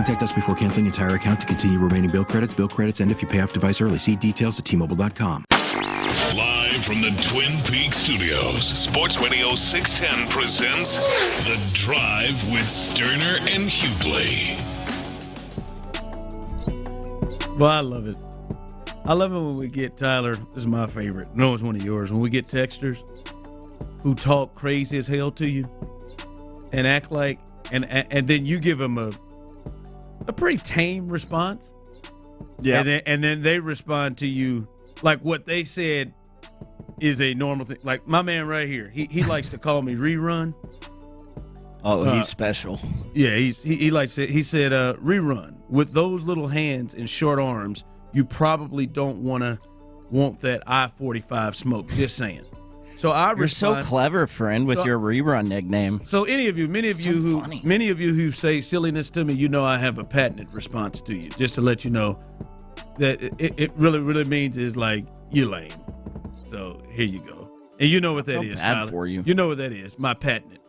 Contact us before canceling your entire account to continue remaining bill credits. Bill credits end if you pay off device early. See details at T-Mobile.com. Live from the Twin Peaks studios, Sports Radio 610 presents The Drive with Stoerner and Hughley. Well, I love it. I love it when we get, Tyler, this is my favorite. No, it's one of yours. When we get texters who talk crazy as hell to you and act like, and then you give them a pretty tame response. Yeah. And then they respond to you like what they said is a normal thing. Like my man right here, he likes to call me rerun. Oh, he's special. Yeah, he likes it. He said rerun. With those little hands and short arms, you probably don't want that I-45 smoke. Just saying. So You're so clever, friend, with your rerun nickname. So many of you who say silliness to me, you know I have a patented response to you. Just to let you know that it really means is like you lame. So here you go, and you know what that is, Tyler. For you. You know what that is. My patented.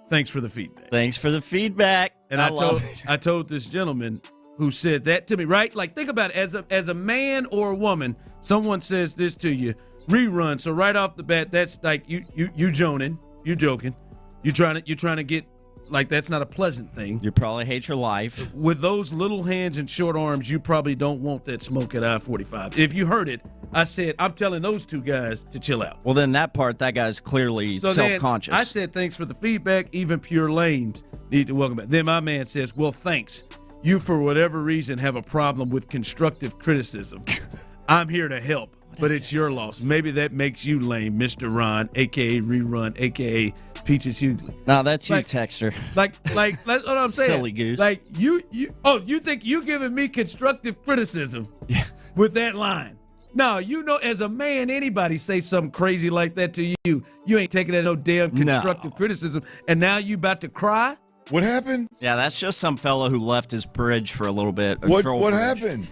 Thanks for the feedback. Thanks for the feedback. And I told this gentleman who said that to me, right? Like, think about it. As a man or a woman, someone says this to you, rerun. So right off the bat, that's like you joning, you joking, you're trying to get, like, that's not a pleasant thing. You probably hate your life. With those little hands and short arms, you probably don't want that smoke at I-45. If you heard it, I said, I'm telling those two guys to chill out. Well, then that guy's clearly self-conscious. I said, thanks for the feedback. Even pure lames need to welcome it. Then my man says, well, thanks. You, for whatever reason, have a problem with constructive criticism. I'm here to help, but it's your loss. Maybe that makes you lame, Mr. Ron, a.k.a. Rerun, a.k.a. Peaches Hughley. No, that's you, texter. Like that's what I'm saying. Silly goose. Like, you think you giving me constructive criticism with that line? No, you know, as a man, anybody say something crazy like that to you, you ain't taking that no damn constructive criticism, and now you about to cry? What happened? Yeah, that's just some fellow who left his bridge for a little bit. What happened?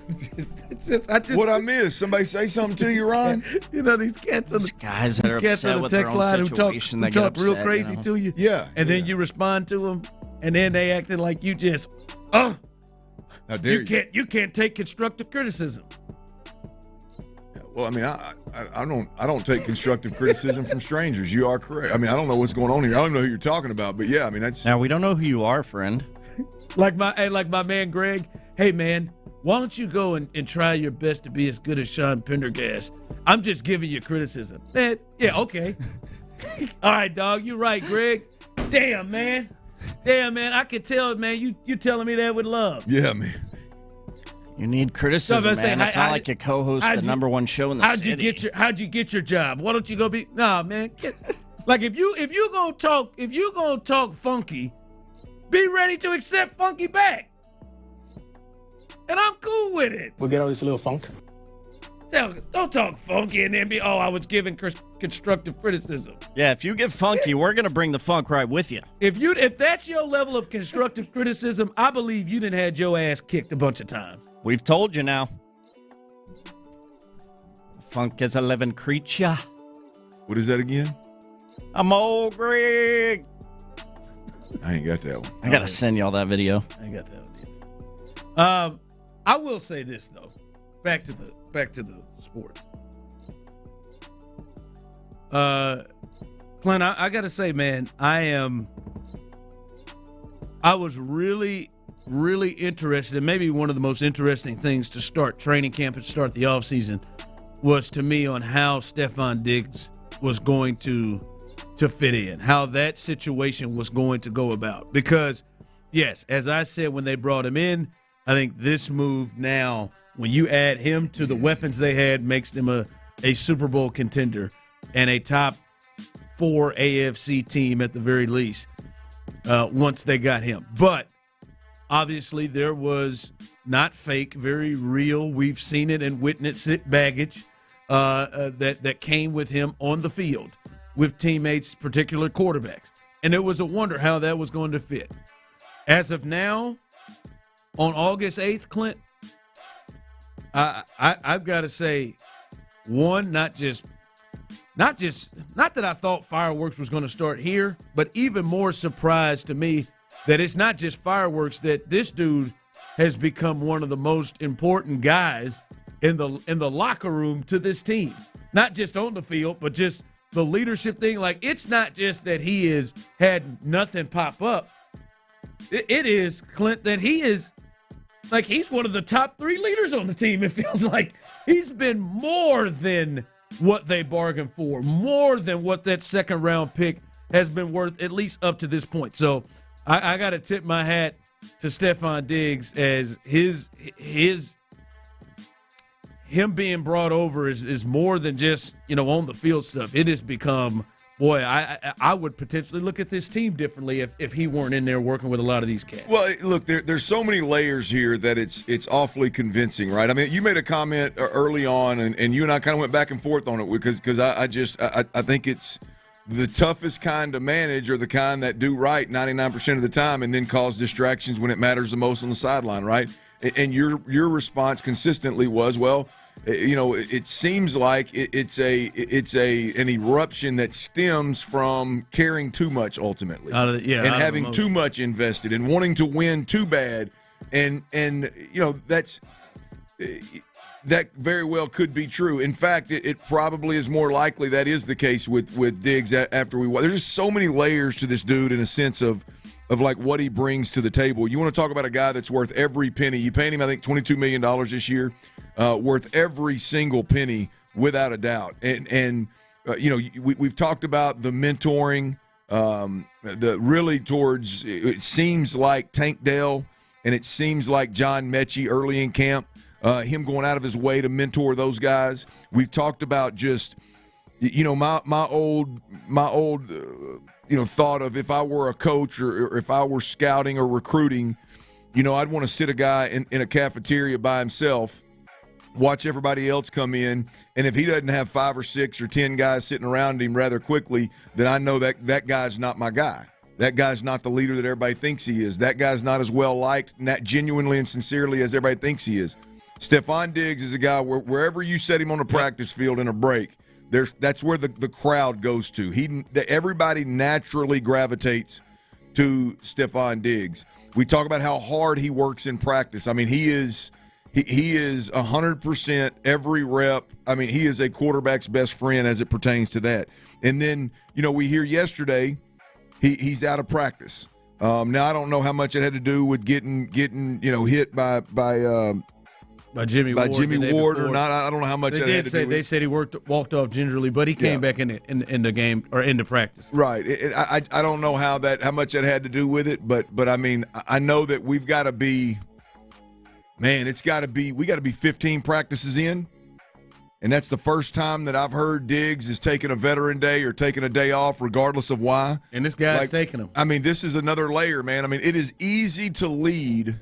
What I missed? Somebody say something to you, Ron? You know, these cats on the guys that are upset with their own situation, who talk real crazy to you. Yeah. And then you respond to them, and then they acting like you just, how dare you? You can't take constructive criticism. Well, I mean, I don't take constructive criticism from strangers. You are correct. I mean, I don't know what's going on here. I don't know who you're talking about, but yeah, I mean, that's. Now we don't know who you are, friend. like my man Greg. Hey man, why don't you go and try your best to be as good as Sean Pendergast? I'm just giving you criticism. Man, yeah, okay. All right, dog, you're right, Greg. Damn, man. I can tell, man. You telling me that with love. Yeah, man. You need criticism, man. It's not like you co-host the number one show in the city. How'd you get your job? Why don't you go be? Nah, man. Like if you gonna talk funky, be ready to accept funky back. And I'm cool with it. We'll get all this little funk. Don't talk funky and then be, I was giving constructive criticism. Yeah, if you get funky, we're gonna bring the funk right with you. If that's your level of constructive criticism, I believe you done had your ass kicked a bunch of times. We've told you now. Funk is a living creature. What is that again? I'm old Greg. I ain't got that one. I gotta send y'all that video. I ain't got that one either. I will say this though. Back to the sports. Clint, I gotta say, man, I was really interested, and maybe one of the most interesting things to start training camp and start the offseason was to me on how Stefan Diggs was going to fit in, how that situation was going to go about. Because, yes, as I said when they brought him in, I think this move now, when you add him to the weapons they had, makes them a Super Bowl contender and a top 4 AFC team at the very least once they got him. But obviously there was not fake, very real, we've seen it and witnessed it, baggage that came with him on the field with teammates, particular quarterbacks. And it was a wonder how that was going to fit. As of now, on August 8th, Clint, I've got to say, one, not that I thought fireworks was going to start here, but even more surprised to me that it's not just fireworks, that this dude has become one of the most important guys in the locker room to this team. Not just on the field, but just the leadership thing. Like, it's not just that he has had nothing pop up. It is, Clint, that he is, like, he's one of the top 3 leaders on the team. It feels like he's been more than what they bargained for, more than what that second-round pick has been worth, at least up to this point. So I got to tip my hat to Stefan Diggs, as him being brought over is more than just, on the field stuff. It has become, boy, I would potentially look at this team differently if he weren't in there working with a lot of these cats. Well, look, there's so many layers here that it's awfully convincing, right? I mean, you made a comment early on, and you and I kind of went back and forth on it because I think it's the toughest kind to manage are the kind that do right 99% of the time and then cause distractions when it matters the most on the sideline, right? And your response consistently was, well, it seems like it's an eruption that stems from caring too much ultimately, and having too much invested and wanting to win too bad, and that very well could be true. In fact, it probably is more likely that is the case with Diggs after we watch. There's just so many layers to this dude in a sense of like what he brings to the table. You want to talk about a guy that's worth every penny. You paid him, I think, $22 million this year, worth every single penny without a doubt. And we've talked about the mentoring, the really towards, it seems like Tank Dell and it seems like John Mechie early in camp. Him going out of his way to mentor those guys. We've talked about just, my old thought of if I were a coach or if I were scouting or recruiting, I'd want to sit a guy in a cafeteria by himself, watch everybody else come in, and if he doesn't have 5 or 6 or 10 guys sitting around him rather quickly, then I know that guy's not my guy. That guy's not the leader that everybody thinks he is. That guy's not as well liked, not genuinely and sincerely as everybody thinks he is. Stefon Diggs is a guy wherever you set him on a practice field in a break, that's where the crowd goes to. Everybody naturally gravitates to Stefon Diggs. We talk about how hard he works in practice. I mean, he is 100% every rep. I mean, he is a quarterback's best friend as it pertains to that. And then, we hear yesterday he's out of practice. Now I don't know how much it had to do with getting hit by Jimmy Ward or not. I don't know how much that had to do. They said he walked off gingerly, but he came back in the game or into practice. Right. I don't know how much that had to do with it, but I mean, I know that we've got to be, man, we got to be 15 practices in, and that's the first time that I've heard Diggs is taking a veteran day or taking a day off, regardless of why. And this guy's taking them. I mean, this is another layer, man. I mean, it is easy to lead.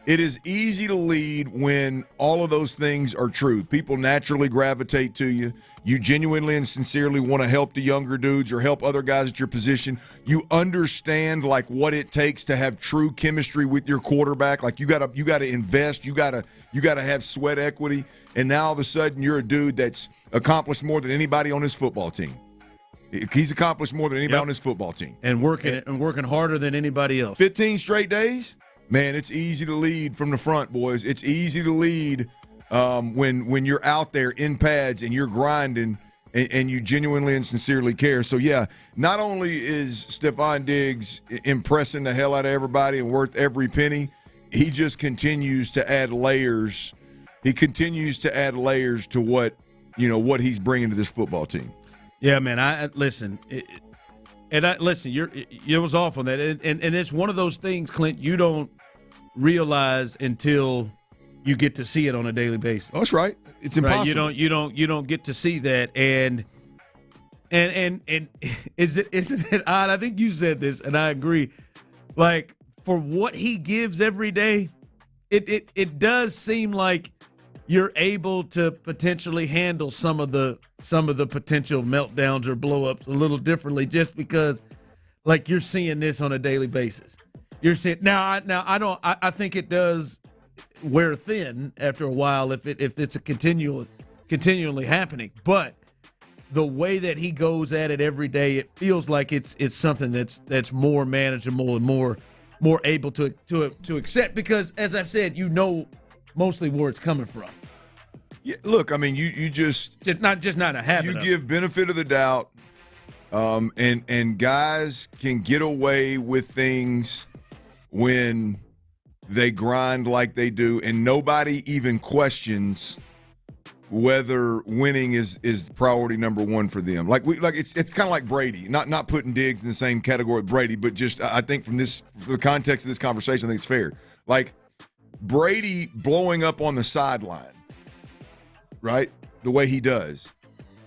It is easy to lead when all of those things are true. People naturally gravitate to you. You genuinely and sincerely want to help the younger dudes or help other guys at your position. You understand like what it takes to have true chemistry with your quarterback. Like you got to invest. You got to have sweat equity. And now all of a sudden you're a dude that's accomplished more than anybody on his football team. He's accomplished more than anybody on his football team. And working harder than anybody else. 15 straight days? Man, it's easy to lead from the front, boys. It's easy to lead when you're out there in pads and you're grinding and you genuinely and sincerely care. So, yeah, not only is Stefon Diggs impressing the hell out of everybody and worth every penny, he just continues to add layers. He continues to add layers to what he's bringing to this football team. Yeah, man, listen. You was off on that, and it's one of those things, Clint, you don't realize until you get to see it on a daily basis. Oh, that's right. It's impossible. Right? You don't get to see that, and isn't it odd? I think you said this, and I agree. Like for what he gives every day, it does seem like you're able to potentially handle some of the potential meltdowns or blow-ups a little differently just because, like, you're seeing this on a daily basis. You're seeing I think it does wear thin after a while if it's a continually happening. But the way that he goes at it every day, it feels like it's something that's more manageable and more able to accept because, as I said, you know mostly where it's coming from. Yeah, look, I mean, you just not a habit. You give benefit of the doubt, and guys can get away with things when they grind like they do, and nobody even questions whether winning is priority number one for them. It's kind of like Brady, not putting Diggs in the same category with Brady, but just I think from the context of this conversation, I think it's fair. Like Brady blowing up on the sideline, right? The way he does,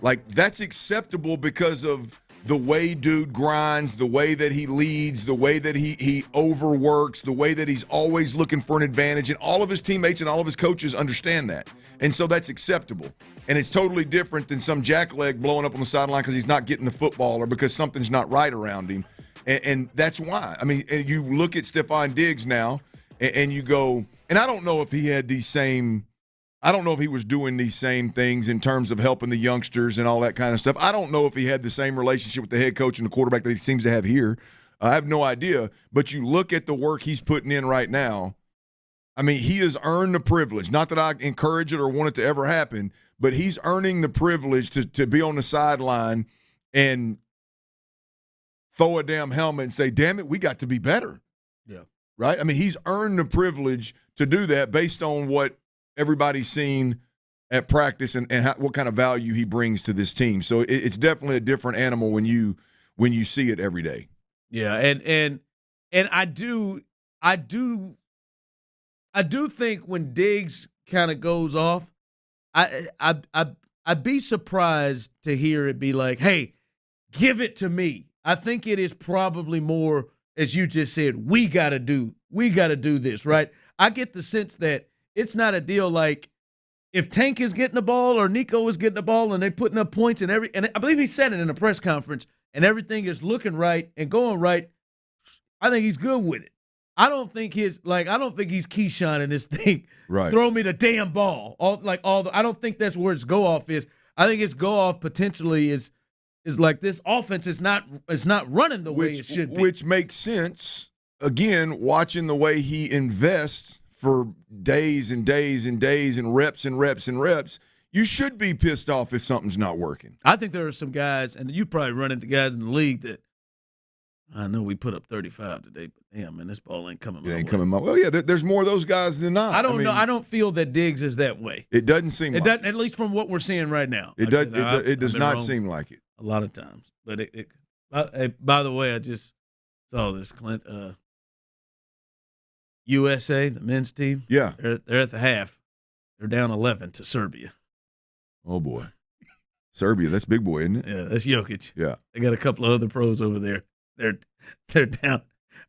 like that's acceptable because of the way dude grinds, the way that he leads, the way that he overworks, the way that he's always looking for an advantage, and all of his teammates and all of his coaches understand that. And so that's acceptable. And it's totally different than some jackleg blowing up on the sideline because he's not getting the football or because something's not right around him. And that's why. I mean, and you look at Stefon Diggs now and you go, and I don't know if he had I don't know if he was doing these same things in terms of helping the youngsters and all that kind of stuff. I don't know if he had the same relationship with the head coach and the quarterback that he seems to have here. I have no idea. But you look at the work he's putting in right now, I mean, he has earned the privilege. Not that I encourage it or want it to ever happen, but he's earning the privilege to be on the sideline and throw a damn helmet and say, damn it, we got to be better. Yeah. Right? I mean, he's earned the privilege to do that based on what everybody's seen at practice and what kind of value he brings to this team. So it's definitely a different animal when you see it every day. Yeah, and I do think when Diggs kind of goes off, I'd be surprised to hear it be like, hey, give it to me. I think it is probably more, as you just said, we gotta do this, right? I get the sense that it's not a deal like if Tank is getting the ball or Nico is getting the ball and they're putting up points and I believe he said it in a press conference and everything is looking right and going right, I think he's good with it. I don't think he's Keyshawn in this thing. Right. Throw me the damn ball. I don't think that's where its go off is. I think its go off potentially is like this offense is not running the way it should be. Which makes sense. Again, watching the way he invests for days and days and days and reps and reps and reps, you should be pissed off if something's not working. I think there are some guys, and you probably run into guys in the league that I know we put up 35 today, but damn, man, this ball ain't coming my way. It ain't coming my way. Well, yeah, there's more of those guys than not. I don't know. I don't feel that Diggs is that way. It doesn't seem like it. At least from what we're seeing right now. It does not seem like it. A lot of times. But by the way, I just saw this, Clint. USA, the men's team. Yeah. They're at the half. They're down 11 to Serbia. Oh, boy. Serbia, that's big boy, isn't it? Yeah, that's Jokic. Yeah. They got a couple of other pros over there. They're down.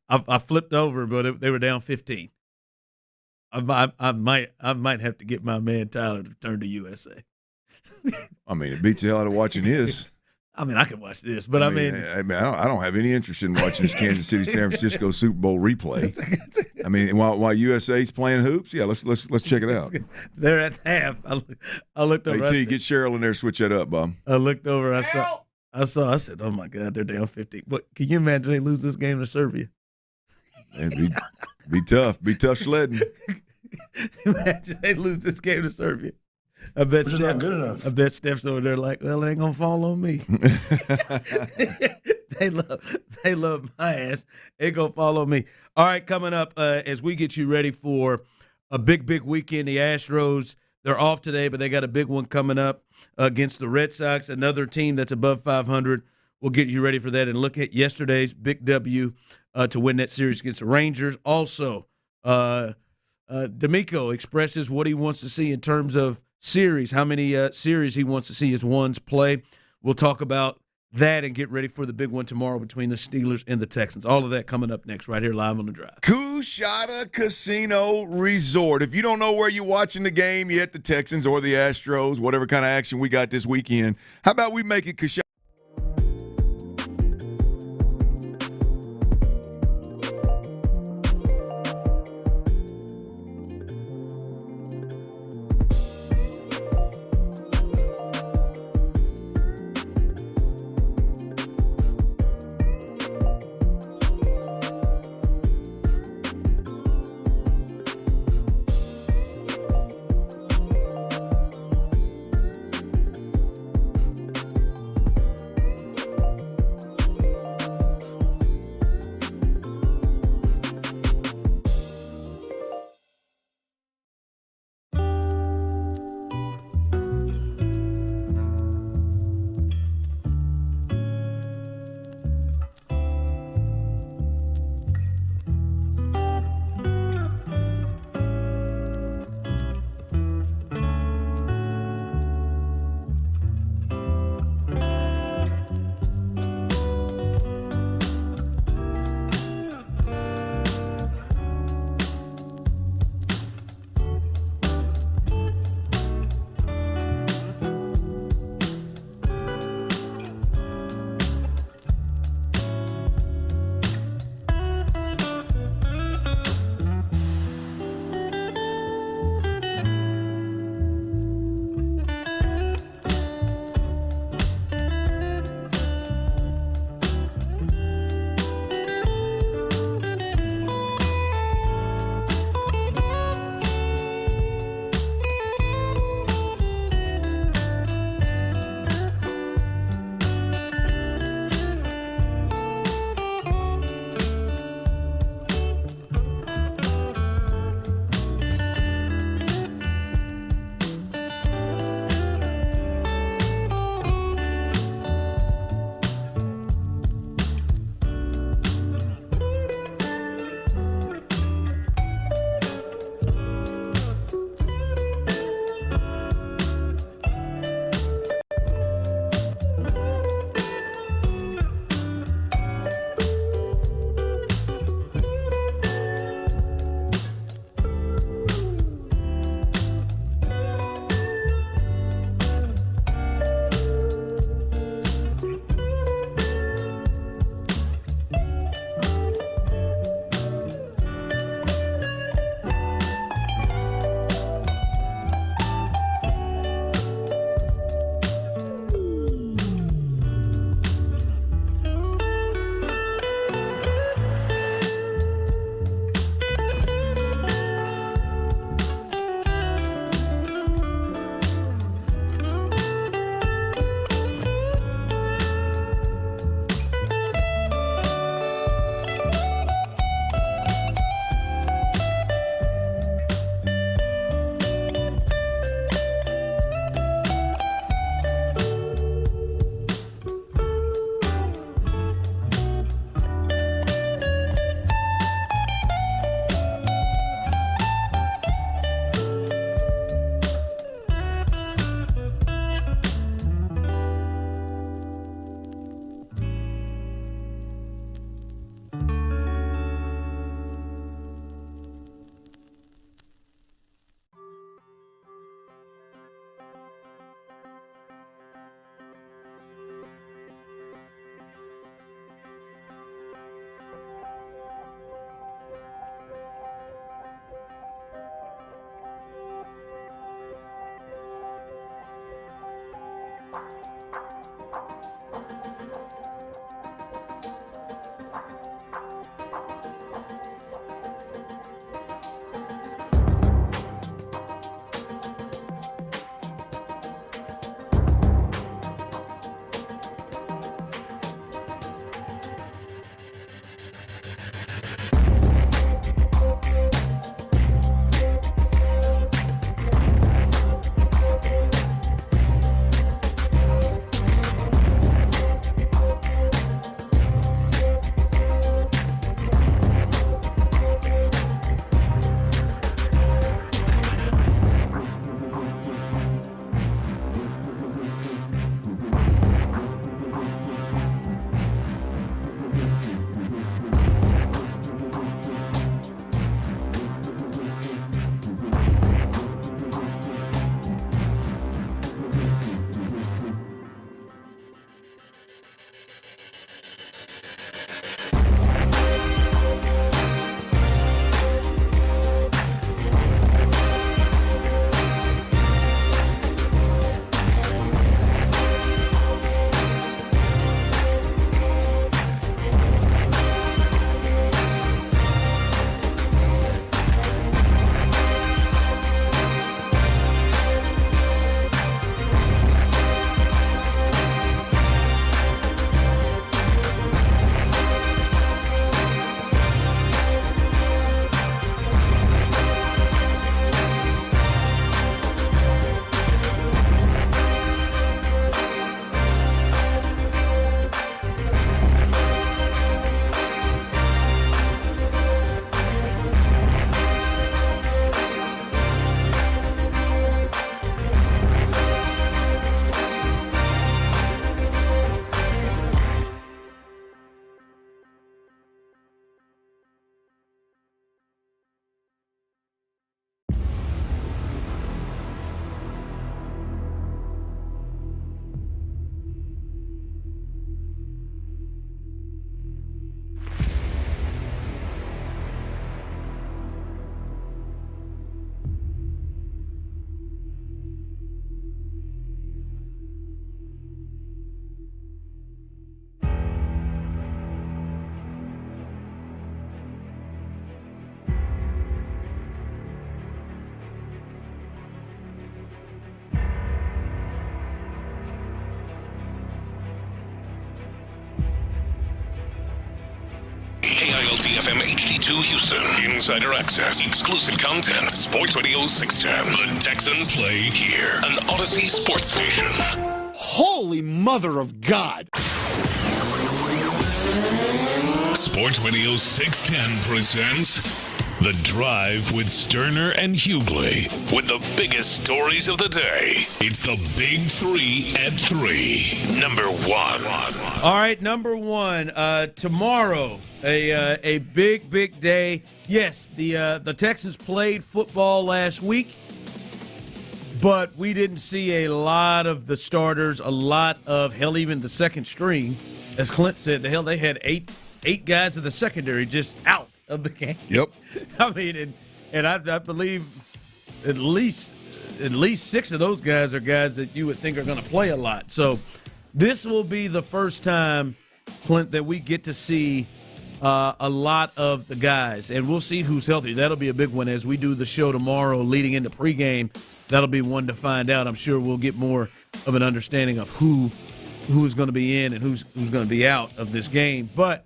I flipped over, but they were down 15. I might have to get my man Tyler to turn to USA. I mean, it beats the hell out of watching his. I mean, I can watch this, but I mean I don't have any interest in watching this Kansas City San Francisco Super Bowl replay. I mean, while USA's playing hoops, yeah, let's check it out. They're at half. I looked over. Hey, T, get Cheryl in there. Switch that up, Bob. I looked over. I said, oh my God, they're down 50. But can you imagine they lose this game to Serbia? It'd be tough. Be tough sledding. Imagine they lose this game to Serbia. I bet Steph's over there like, well, it ain't gonna fall on me. They love my ass. It gonna fall on me. All right, coming up as we get you ready for a big weekend. The Astros, they're off today, but they got a big one coming up against the Red Sox, another team that's above 500. We'll get you ready for that and look at yesterday's big W to win that series against the Rangers. Also, D'Amico expresses what he wants to see in terms of series, how many series he wants to see his ones play. We'll talk about that and get ready for the big one tomorrow between the Steelers and the Texans. All of that coming up next right here live on The Drive. Coushatta Casino Resort. If you don't know where you're watching the game, you're at the Texans or the Astros, whatever kind of action we got this weekend. How about we make it Coushatta? WLTFM HD2 Houston. Insider access, exclusive content. Sports Radio 610. The Texans play here. An Odyssey sports station. Holy mother of God. Sports Radio 610 presents The Drive with Stoerner and Hughley. With the biggest stories of the day. It's the Big 3 at 3. Number 1. All right, number 1. Tomorrow, a big day. Yes, the Texans played football last week, but we didn't see a lot of the starters, a lot of, hell, even the second string. As Clint said, they had eight guys in the secondary just out of the game. Yep. I mean, and I believe at least 6 of those guys are guys that you would think are going to play a lot. So this will be the first time, Clint, that we get to see a lot of the guys, and we'll see who's healthy. That'll be a big one as we do the show tomorrow leading into pregame. That'll be one to find out. I'm sure we'll get more of an understanding of who is going to be in and who's going to be out of this game. But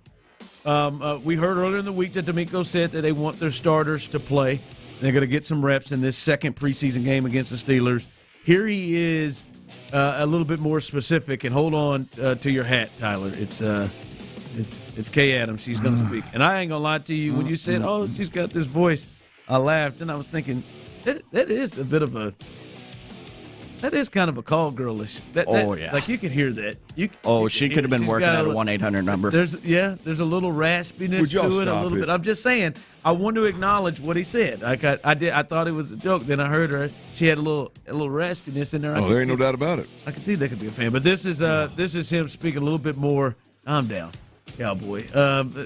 we heard earlier in the week that D'Amico said that they want their starters to play. They're going to get some reps in this second preseason game against the Steelers. Here he is a little bit more specific, and hold on to your hat, Tyler. It's Kay Adams. She's going to speak. And I ain't going to lie to you. When you said, oh, she's got this voice, I laughed, and I was thinking, that is a bit of a – that is kind of a call girlish. Yeah. Like you could hear that. She could have been working at a 1-800 number. There's a little raspiness to it, a little bit. I'm just saying, I want to acknowledge what he said. Like I thought it was a joke. Then I heard her. She had a little raspiness in there. There ain't no doubt about it. I can see that could be a fan. But this is him speaking a little bit more. I'm down, cowboy.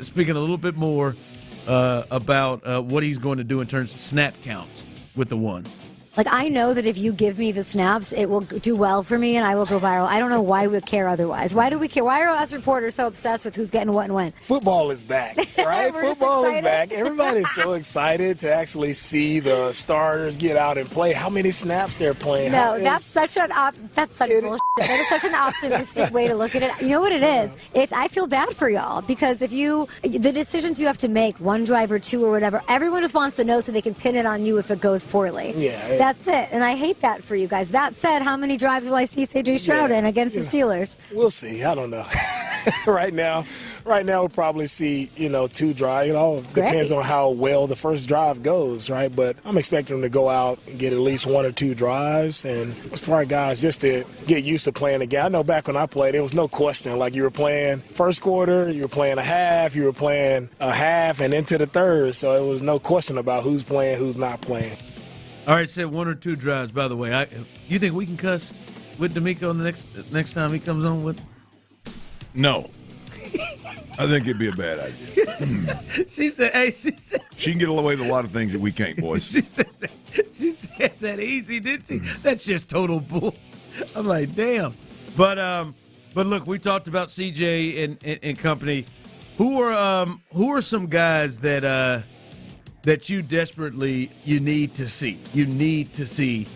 Speaking a little bit more about what he's going to do in terms of snap counts with the ones. Like, I know that if you give me the snaps, it will do well for me and I will go viral. I don't know why we care otherwise. Why do we care? Why are us reporters so obsessed with who's getting what and when? Football is back, right? Football is back. Everybody's so excited to actually see the starters get out and play. How many snaps they're playing? No, that's such bullshit. That is such an optimistic way to look at it. You know what it is? I feel bad for y'all because the decisions you have to make, one drive or two or whatever, everyone just wants to know so they can pin it on you if it goes poorly. Yeah. That's it. And I hate that for you guys. That said, how many drives will I see C.J. Stroud in against the Steelers? We'll see. I don't know. Right now we'll probably see, 2 drives. It all depends on how well the first drive goes, right? But I'm expecting them to go out and get at least 1 or 2 drives. And for guys just to get used to playing again. I know back when I played, there was no question. Like you were playing first quarter, you were playing a half, you were playing a half and into the third. So it was no question about who's playing, who's not playing. All right, said 1 or 2 drives, by the way. You think we can cuss with D'Amico the next time he comes on with? No. I think it'd be a bad idea. She said she can get away with a lot of things that we can't, boys. she said that easy, didn't she? That's just total bull. I'm like, damn. But look, we talked about CJ and company. Who are some guys that you desperately need to see? You need to see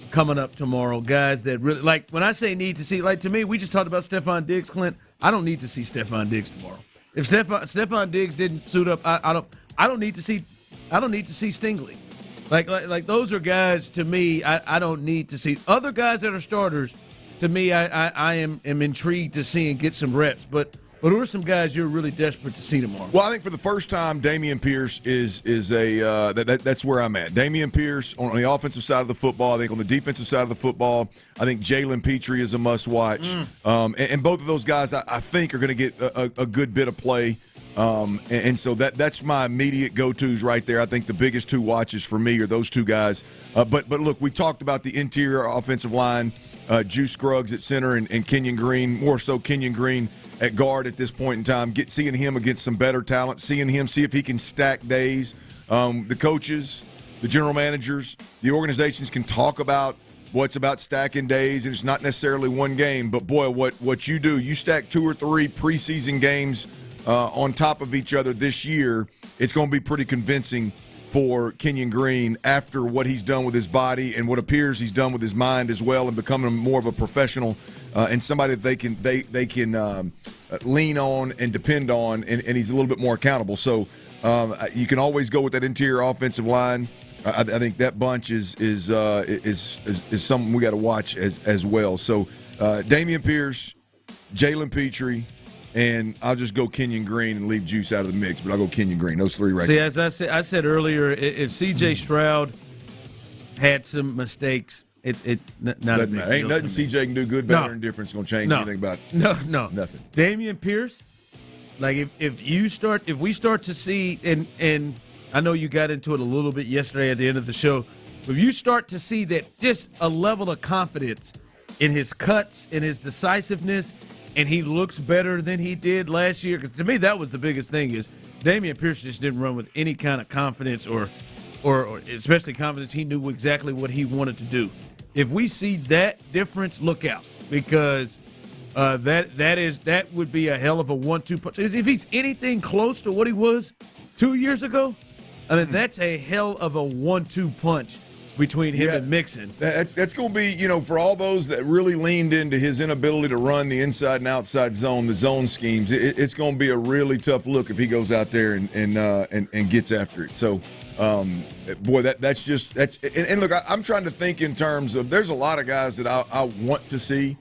coming up tomorrow, guys that really, like, when I say need to see, like, to me, we just talked about Stefan Diggs, Clint. I don't need to see Stefan Diggs tomorrow. If Stefan Diggs didn't suit up, I don't need to see Stingley. Like those are guys, to me, I don't need to see. Other guys that are starters, to me, I am intrigued to see and get some reps, but who are some guys you're really desperate to see tomorrow? Well, I think for the first time, Dameon Pierce is that's where I'm at. Dameon Pierce on the offensive side of the football. I think on the defensive side of the football, I think Jalen Petrie is a must-watch. And both of those guys, I think, are going to get a good bit of play. And so that's my immediate go-tos right there. I think the biggest 2 watches for me are those 2 guys. But look, we talked about the interior offensive line, Juice Scruggs at center and Kenyon Green, more so Kenyon Green at guard at this point in time, seeing him against some better talent, see if he can stack days. The coaches, the general managers, the organizations can talk about it's about stacking days, and it's not necessarily one game. But, boy, what you do, you stack 2 or 3 preseason games on top of each other this year, it's going to be pretty convincing for Kenyon Green after what he's done with his body and what appears he's done with his mind as well, and becoming more of a professional and somebody that they can lean on and depend on, and he's a little bit more accountable. So you can always go with that interior offensive line. I think that bunch is something we got to watch as well. So Dameon Pierce, Jalen Petrie, and I'll just go Kenyon Green and leave Juice out of the mix, but I'll go Kenyon Green. Those three right there. See, as I said earlier, if C.J. Stroud had some mistakes, it's not a big deal. Ain't nothing C.J. can do good, better, and different is going to change anything about it. No. Nothing. Dameon Pierce, like if we start to see, and I know you got into it a little bit yesterday at the end of the show, but if you start to see that just a level of confidence in his cuts, in his decisiveness, and he looks better than he did last year, because to me that was the biggest thing, is Dameon Pierce just didn't run with any kind of confidence or especially confidence. He knew exactly what he wanted to do. If we see that difference, look out, because that would be a hell of a 1-2 punch. If he's anything close to what he was 2 years ago, I mean, that's a hell of a 1-2 punch between him and Mixon. That's going to be, for all those that really leaned into his inability to run the inside and outside zone, the zone schemes, it's going to be a really tough look if he goes out there and gets after it. So, boy, that's and look, I'm trying to think in terms of, there's a lot of guys that I want to see,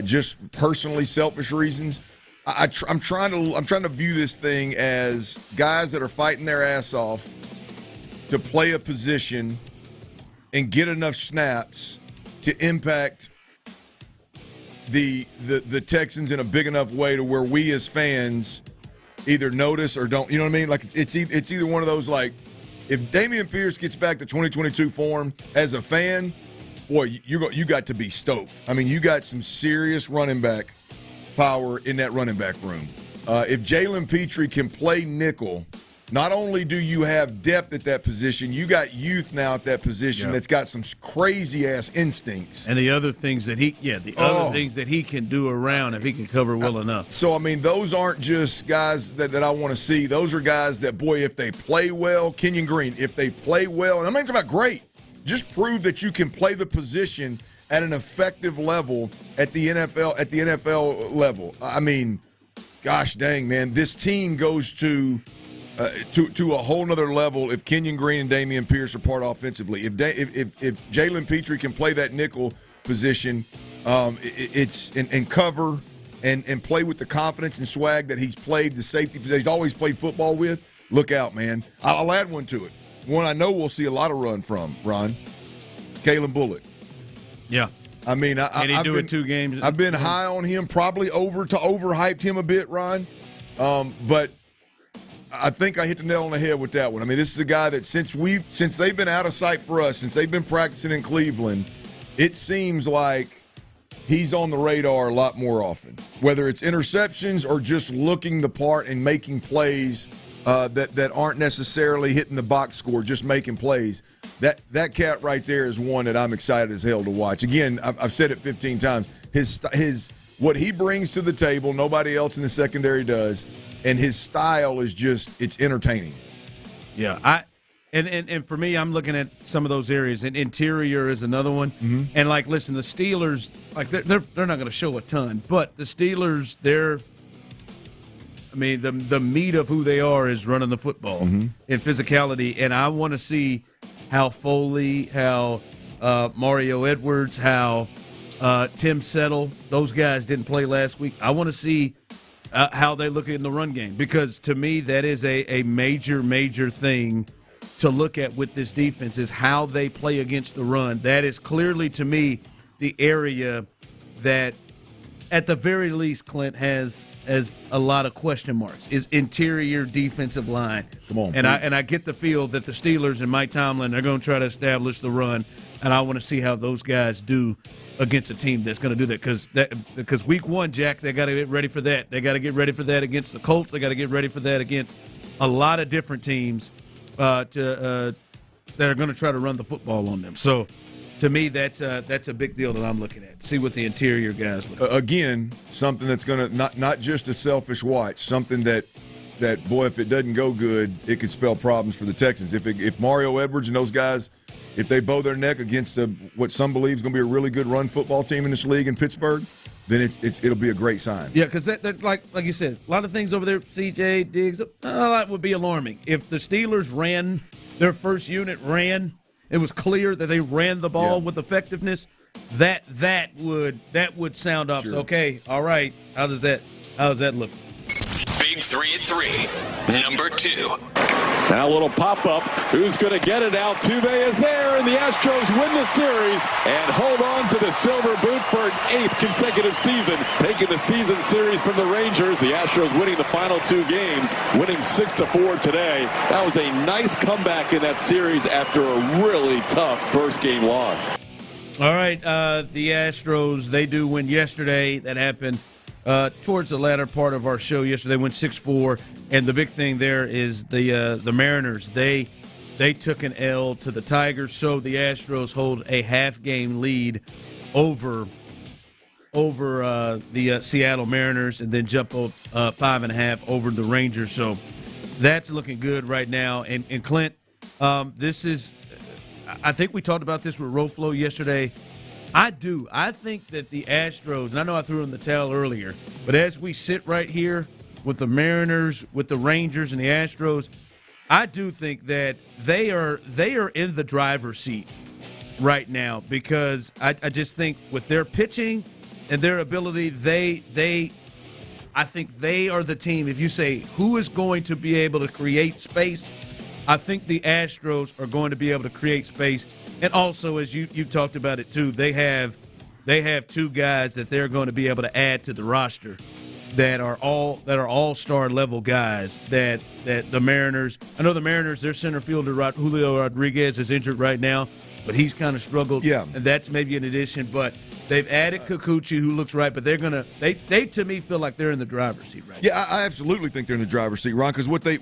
just personally selfish reasons. I'm trying to view this thing as guys that are fighting their ass off to play a position and get enough snaps to impact the Texans in a big enough way to where we as fans either notice or don't. You know what I mean? Like it's either one of those, like, if Dameon Pierce gets back to 2022 form as a fan, boy, you got to be stoked. I mean, you got some serious running back power in that running back room. If Jalen Petrie can play nickel, not only do you have depth at that position, you got youth now at that position that's got some crazy ass instincts. And the other things that other things that he can do around if he can cover well enough. So I mean, those aren't just guys that I want to see. Those are guys that, boy, if they play well, Kenyon Green, if they play well, and I'm not talking about great, just prove that you can play the position at an effective level at the NFL level. I mean, gosh dang, man, this team goes to a whole nother level if Kenyon Green and Dameon Pierce are part offensively. If Jalen Petrie can play that nickel position, it's and cover and play with the confidence and swag that he's played the safety that he's always played football with. Look out, man! I'll add one to it. One I know we'll see a lot of run from, Ron, Kalen Bullock. Yeah. I mean, I've been 2 games. I've been high on him, probably overhyped him a bit, Ron. But I think I hit the nail on the head with that one. I mean, this is a guy that since they've been out of sight for us, since they've been practicing in Cleveland, it seems like he's on the radar a lot more often. Whether it's interceptions or just looking the part and making plays that aren't necessarily hitting the box score, just making plays. That cat right there is one that I'm excited as hell to watch. Again, I've said it 15 times. His what he brings to the table, nobody else in the secondary does, and his style is just, it's entertaining. Yeah, and for me, I'm looking at some of those areas. And interior is another one. Mm-hmm. And like, listen, the Steelers, like they're not going to show a ton, but the Steelers, the meat of who they are is running the football and physicality. And I want to see how Foley, how Mario Edwards, how Tim Settle, those guys didn't play last week. I want to see how they look in the run game, because to me that is a major thing to look at with this defense, is how they play against the run. That is clearly, to me, the area that at the very least Clint has a lot of question marks, is interior defensive line. Come on, and I get the feel that the Steelers and Mike Tomlin are going to try to establish the run, and I want to see how those guys do against a team that's going to do that, because week 1, Jack, they got to get ready for that. They got to get ready for that against the Colts. They got to get ready for that against a lot of different teams that are going to try to run the football on them. So, to me, that's a big deal that I'm looking at. See what the interior guys look like. Again, something that's going to not just a selfish watch, something that boy, if it doesn't go good, it could spell problems for the Texans. If Mario Edwards and those guys, if they bow their neck against what some believe is going to be a really good run football team in this league in Pittsburgh, then it'll be a great sign. Yeah, because like you said, a lot of things over there, CJ, Diggs, that would be alarming. If the Steelers ran, their first unit ran, it was clear that they ran the ball with effectiveness, that would sound off. Sure. So, okay, all right, how does that look? Big 3 at 3. Number 2. Now a little pop-up. Who's going to get it? Altuve is there, and the Astros win the series and hold on to the silver boot for an 8th consecutive season. Taking the season series from the Rangers, the Astros winning the final 2 games, winning 6-4 today. That was a nice comeback in that series after a really tough first-game loss. All right, the Astros, they do win yesterday. That happened towards the latter part of our show yesterday. They went 6-4, and the big thing there is the Mariners. They took an L to the Tigers, so the Astros hold a half-game lead over the Seattle Mariners, and then jump up 5.5 over the Rangers. So that's looking good right now. And Clint, this is, I think we talked about this with Roflo yesterday. I think that the Astros, and I know I threw in the towel earlier, but as we sit right here with the Mariners, with the Rangers, and the Astros, I do think that they are in the driver's seat right now, because I just think with their pitching and their ability, I think they are the team. If you say who is going to be able to create space, I think the Astros are going to be able to create space. And also, as you talked about it too, they have 2 guys that they're going to be able to add to the roster that are all-star level guys. That the Mariners, I know the Mariners, their center fielder Julio Rodriguez is injured right now, but he's kind of struggled. Yeah, and that's maybe an addition. But they've added Kikuchi, who looks right, but they to me feel like they're in the driver's seat right now. Yeah, I absolutely think they're in the driver's seat, Ron, because what they've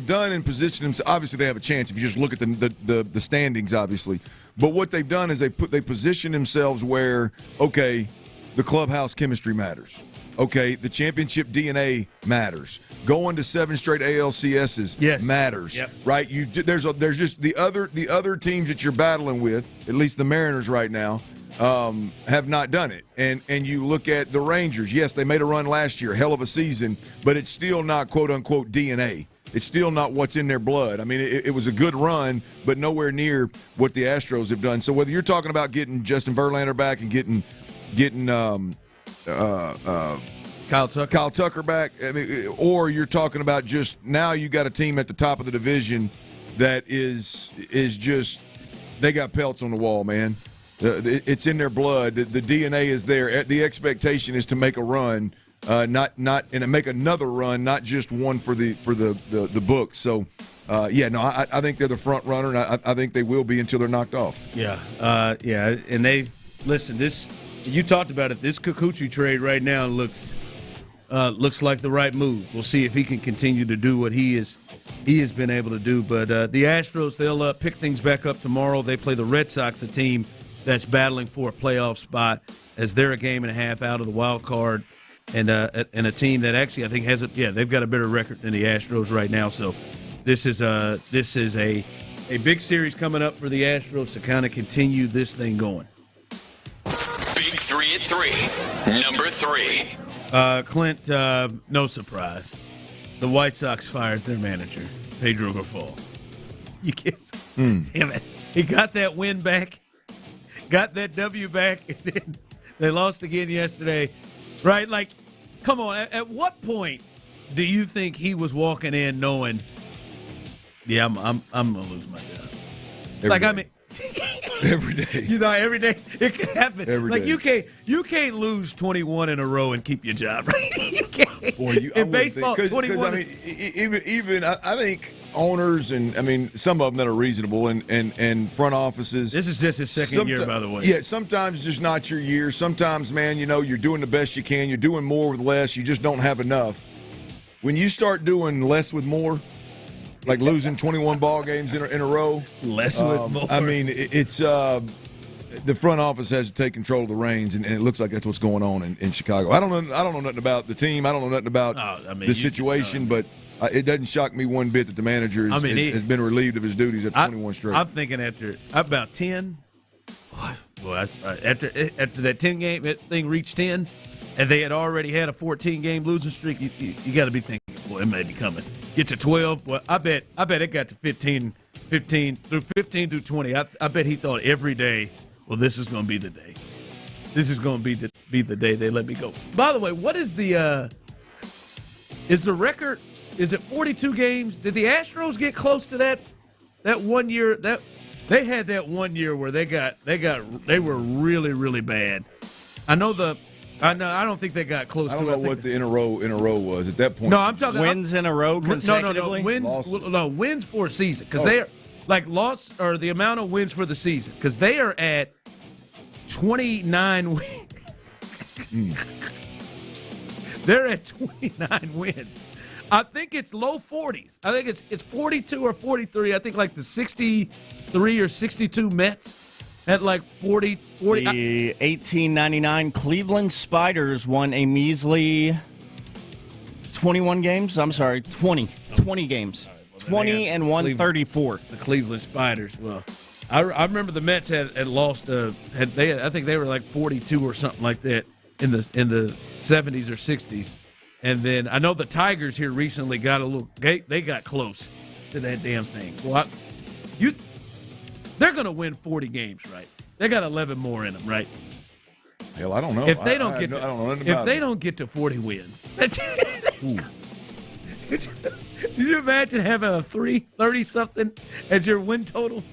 done and positioned themselves. Obviously, they have a chance if you just look at the standings, obviously. But what they've done is they position themselves where, okay, the clubhouse chemistry matters. Okay, the championship DNA matters. Going to 7 straight ALCSs matters. Yep. Right? There's just the other teams that you're battling with, at least the Mariners right now, have not done it. And you look at the Rangers. Yes, they made a run last year, hell of a season, but it's still not quote unquote DNA. It's still not what's in their blood. I mean, it was a good run, but nowhere near what the Astros have done. So whether you're talking about getting Justin Verlander back and getting Kyle Tucker back, I mean, or you're talking about just now you got a team at the top of the division that is just, they got pelts on the wall, man. It's in their blood. The DNA is there. The expectation is to make a run, make another run, not just one for the books. So, I think they're the front runner, and I think they will be until they're knocked off. Yeah, and this. You talked about it. This Kikuchi trade right now looks like the right move. We'll see if he can continue to do what he has been able to do. But the Astros, they'll pick things back up tomorrow. They play the Red Sox, a team that's battling for a playoff spot, as they're a game and a half out of the wild card, and a team that actually I think they've got a better record than the Astros right now. So this is a big series coming up for the Astros to kind of continue this thing going. Big 3 at 3. Number 3. Clint, no surprise. The White Sox fired their manager, Pedro Grifol. You kiss. Damn it. He got that win back, got that W back, and then they lost again yesterday. Right? Like, come on. At what point do you think he was walking in knowing, yeah, I'm going to lose my job? Every day. Every day it can happen. Every day. You can't lose 21 in a row and keep your job, right? You can't. Boy, in baseball, 21. I mean, I think owners and some of them that are reasonable and front offices. This is just his second year, by the way. Yeah, sometimes it's just not your year. Sometimes, man, you're doing the best you can. You're doing more with less. You just don't have enough. When you start doing less with more, like losing 21 ball games in a row. Less with more. I mean, it's the front office has to take control of the reins, and it looks like that's what's going on in Chicago. I don't know nothing about the team. I don't know nothing about the situation, but it doesn't shock me one bit that the manager has been relieved of his duties at 21 straight. I'm thinking after about 10, Boy, after that 10-game thing reached 10, and they had already had a 14-game losing streak, you got to be thinking, boy, it may be coming. Get to 12. Well, I bet it got to 15 through 20. I bet he thought every day, well, this is going to be the day. This is going to be the day they let me go. By the way, what is the record? Is it 42 games? Did the Astros get close to that 1 year? That they had that 1 year where they were really, really bad. I don't think they got close to it. I don't know what the in a row was at that point. No, I'm talking wins in a row consecutively. No, wins for a season, because they are like loss or the amount of wins for the season, because they are at 29 wins. They're at 29 wins. I think it's low 40s. I think it's 42 or 43. I think like the 63 or 62 Mets at like 40. The 1899 Cleveland Spiders won a measly 21 games. I'm sorry, 20 games. 20 and 134. The Cleveland Spiders. Well, I remember the Mets had lost. I think they were like 42 or something like that in the 70s or 60s. And then I know the Tigers here recently got they got close to that damn thing. Well, they're going to win 40 games, right? They got 11 more in them, right? Hell, I don't know. If they don't get to 40 wins, could you imagine having a 30-something as your win total?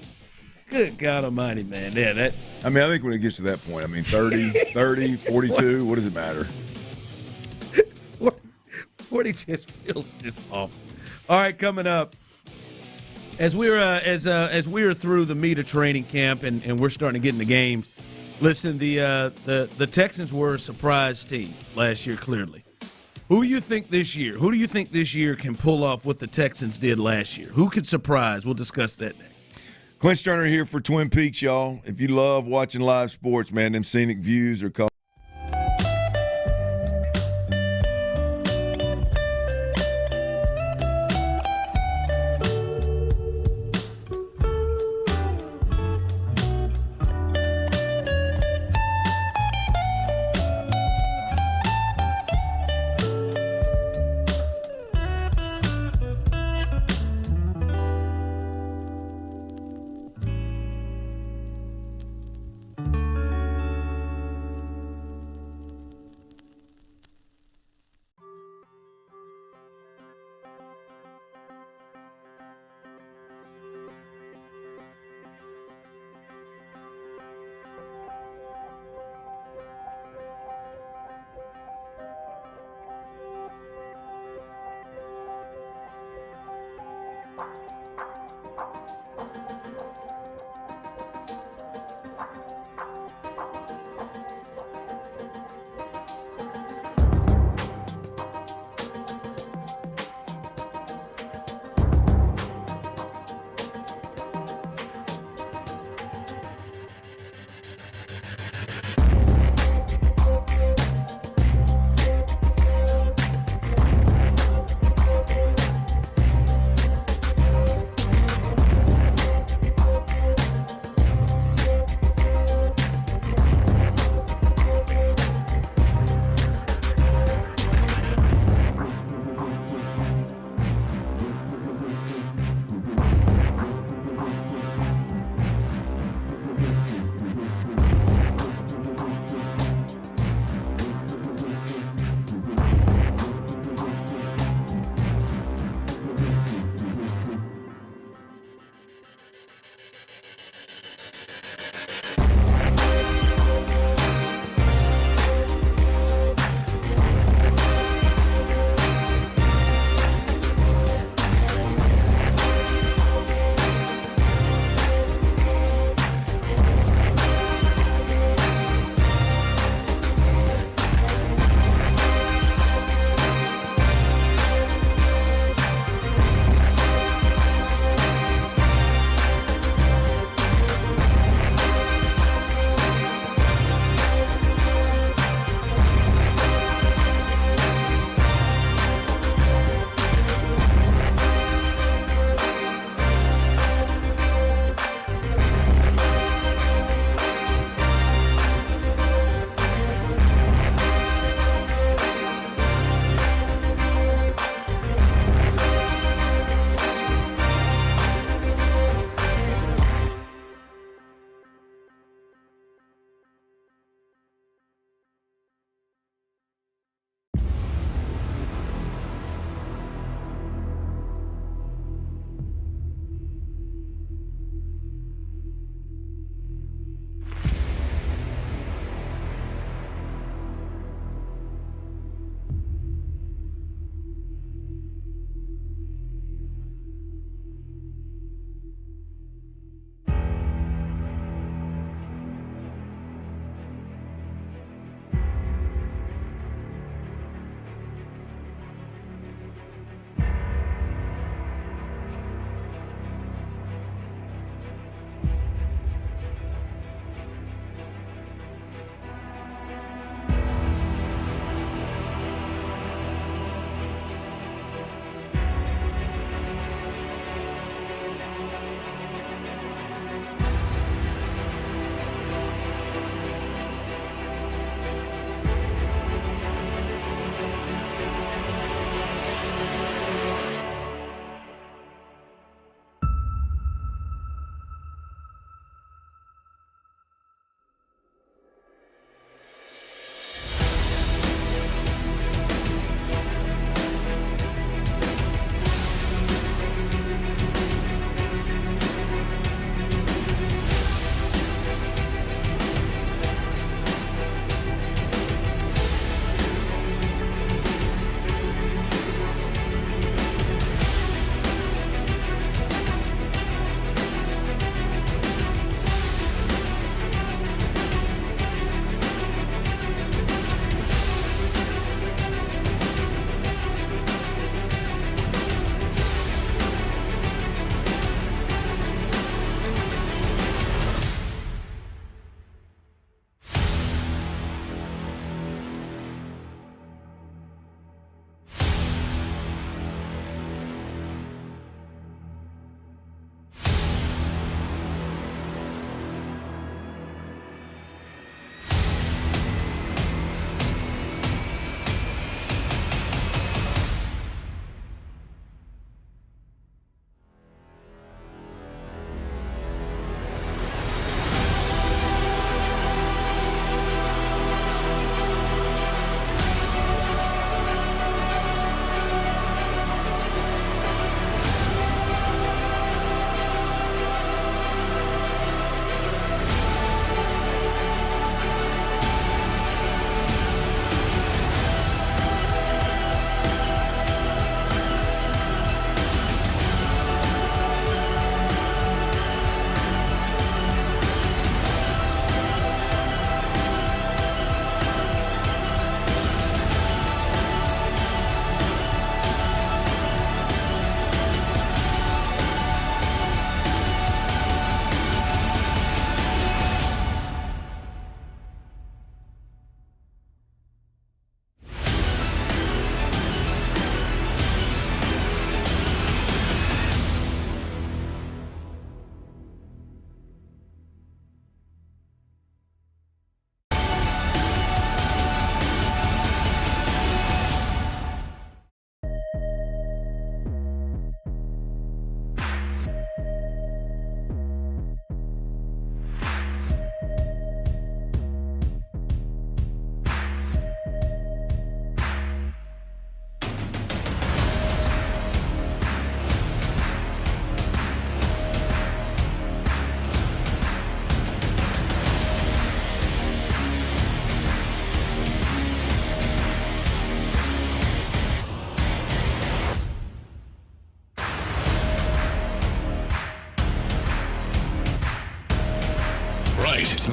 Good God Almighty, man! Yeah, I think when it gets to that point, 30, 42, what does it matter? 40 just feels just awful. All right, coming up, as we are through the meat of training camp and we're starting to get into games. Listen, the Texans were a surprise team last year. Clearly, who do you think this year can pull off what the Texans did last year? Who could surprise? We'll discuss that next. Clint Stoerner here for Twin Peaks, y'all. If you love watching live sports, man, them scenic views are called.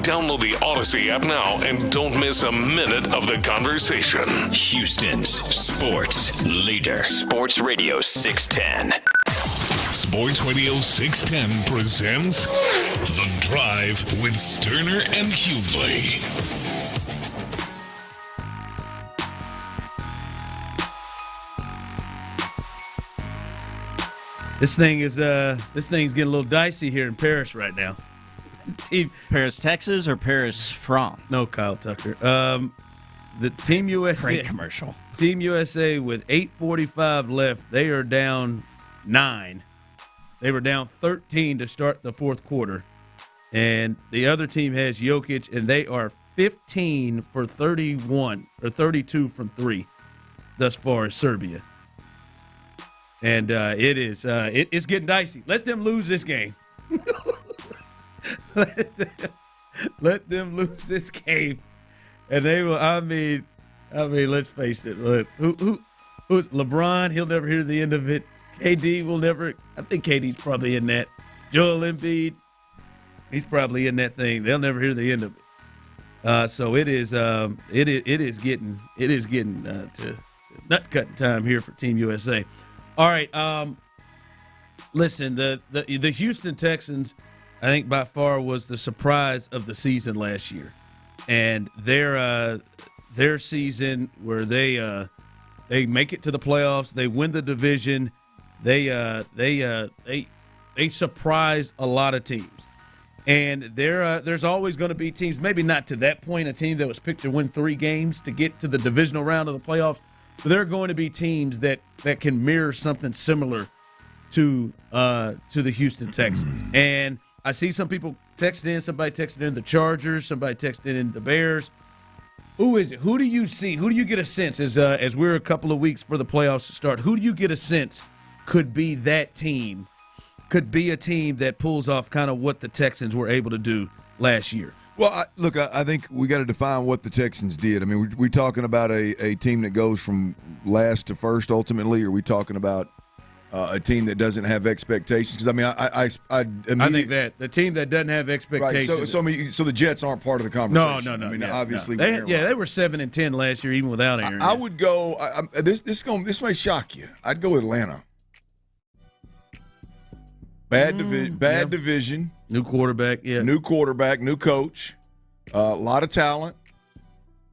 Download the Odyssey app now and don't miss a minute of the conversation. Houston's sports leader. Sports Radio 610. Sports Radio 610 presents The Drive with Stoerner and Hughley. This thing's getting a little dicey here in Paris right now. Paris, Texas, or Paris, France? No, Kyle Tucker. The Team USA. Great commercial. Team USA with 8:45 left. They are down 9. They were down 13 to start the fourth quarter. And the other team has Jokic, and they are 15 for 31 or 32 from 3 thus far as Serbia. And it's getting dicey. Let them lose this game. Let them lose this game, and they will. I mean, let's face it. Look, who's LeBron? He'll never hear the end of it. KD will never. I think KD's probably in that. Joel Embiid, he's probably in that thing. They'll never hear the end of it. So it is getting to nut cutting time here for Team USA. All right, listen, the Houston Texans, I think by far was the surprise of the season last year, and their season where they make it to the playoffs, they win the division, they surprised a lot of teams, and there's always going to be teams, maybe not to that point, a team that was picked to win 3 games to get to the divisional round of the playoffs. But there are going to be teams that can mirror something similar to the Houston Texans. And I see some people texting in, somebody texting in the Chargers, somebody texting in the Bears. Who is it? Who do you see? Who do you get a sense as we're a couple of weeks for the playoffs to start? Who do you get a sense could be that team, could be a team that pulls off kind of what the Texans were able to do last year? Well, I think we got to define what the Texans did. I mean, we talking about a team that goes from last to first ultimately, or are we talking about a team that doesn't have expectations? Because, I mean, I think that the team that doesn't have expectations. Right, so the Jets aren't part of the conversation. No. I mean, yeah, obviously. no. They were 7-10 last year, even without Aaron. I would go. This may shock you. I'd go Atlanta. Bad division. New quarterback, yeah. New quarterback, new coach, a lot of talent.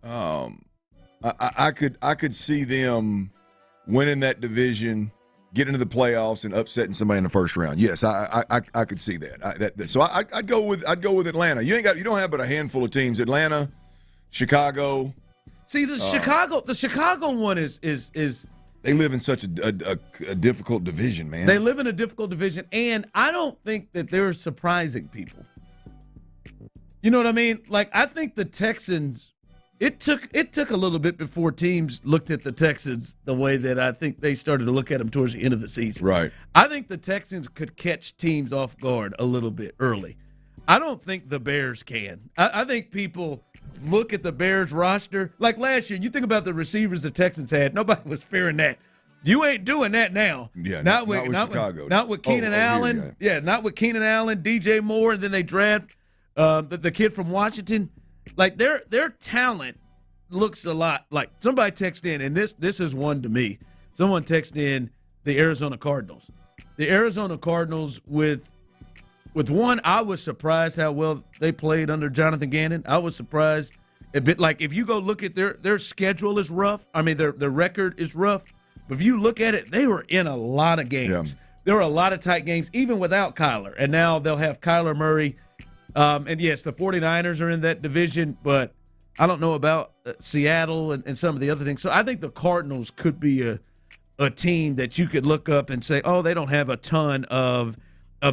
I could see them winning that division, getting to the playoffs, and upsetting somebody in the first round. Yes, I could see that. So I'd go with Atlanta. You don't have but a handful of teams. Atlanta, Chicago. See, the Chicago one is. They live in such a difficult division, man. They live in a difficult division, and I don't think that they're surprising people. You know what I mean? Like, I think the Texans, it took a little bit before teams looked at the Texans the way that I think they started to look at them towards the end of the season. Right. I think the Texans could catch teams off guard a little bit early. I don't think the Bears can. I think people look at the Bears roster. Like last year, you think about the receivers the Texans had. Nobody was fearing that. You ain't doing that now. Yeah, not with Chicago. Not with Keenan Allen. Not with Keenan Allen, DJ Moore, and then they draft the kid from Washington. Like their talent looks a lot like somebody texted in, and this is one to me. Someone texted in the Arizona Cardinals. The Arizona Cardinals with one, I was surprised how well they played under Jonathan Gannon. I was surprised a bit. Like, if you go look at their schedule is rough. I mean, their record is rough. But if you look at it, they were in a lot of games. Yeah. There were a lot of tight games, even without Kyler. And now they'll have Kyler Murray. And, yes, the 49ers are in that division, but I don't know about Seattle and some of the other things. So I think the Cardinals could be a team that you could look up and say, oh, they don't have a ton of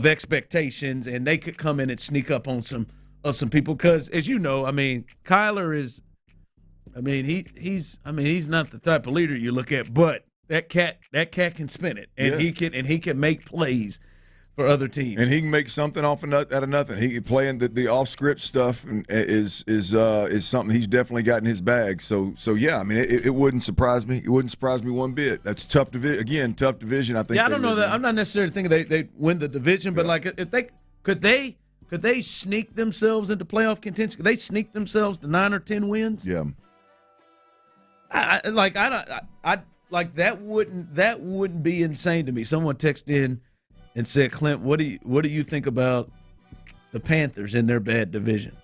expectations, and they could come in and sneak up on some people. Because, as you know, I mean, Kyler is, I mean, he's not the type of leader you look at, but that cat can spin it, and he can make plays for other teams, and he can make something out of nothing. He playing the off script stuff is something he's definitely got in his bag. So yeah, I mean, it wouldn't surprise me. It wouldn't surprise me one bit. That's tough division. Again, tough division. I think. Yeah, I don't know that. I'm not necessarily thinking they win the division, but like if they could Could they sneak themselves into playoff contention? Could they sneak themselves to 9 or 10 wins? Yeah. I that wouldn't be insane to me. Someone texted in and said, "Clint, what do you think about the Panthers in their bad division?"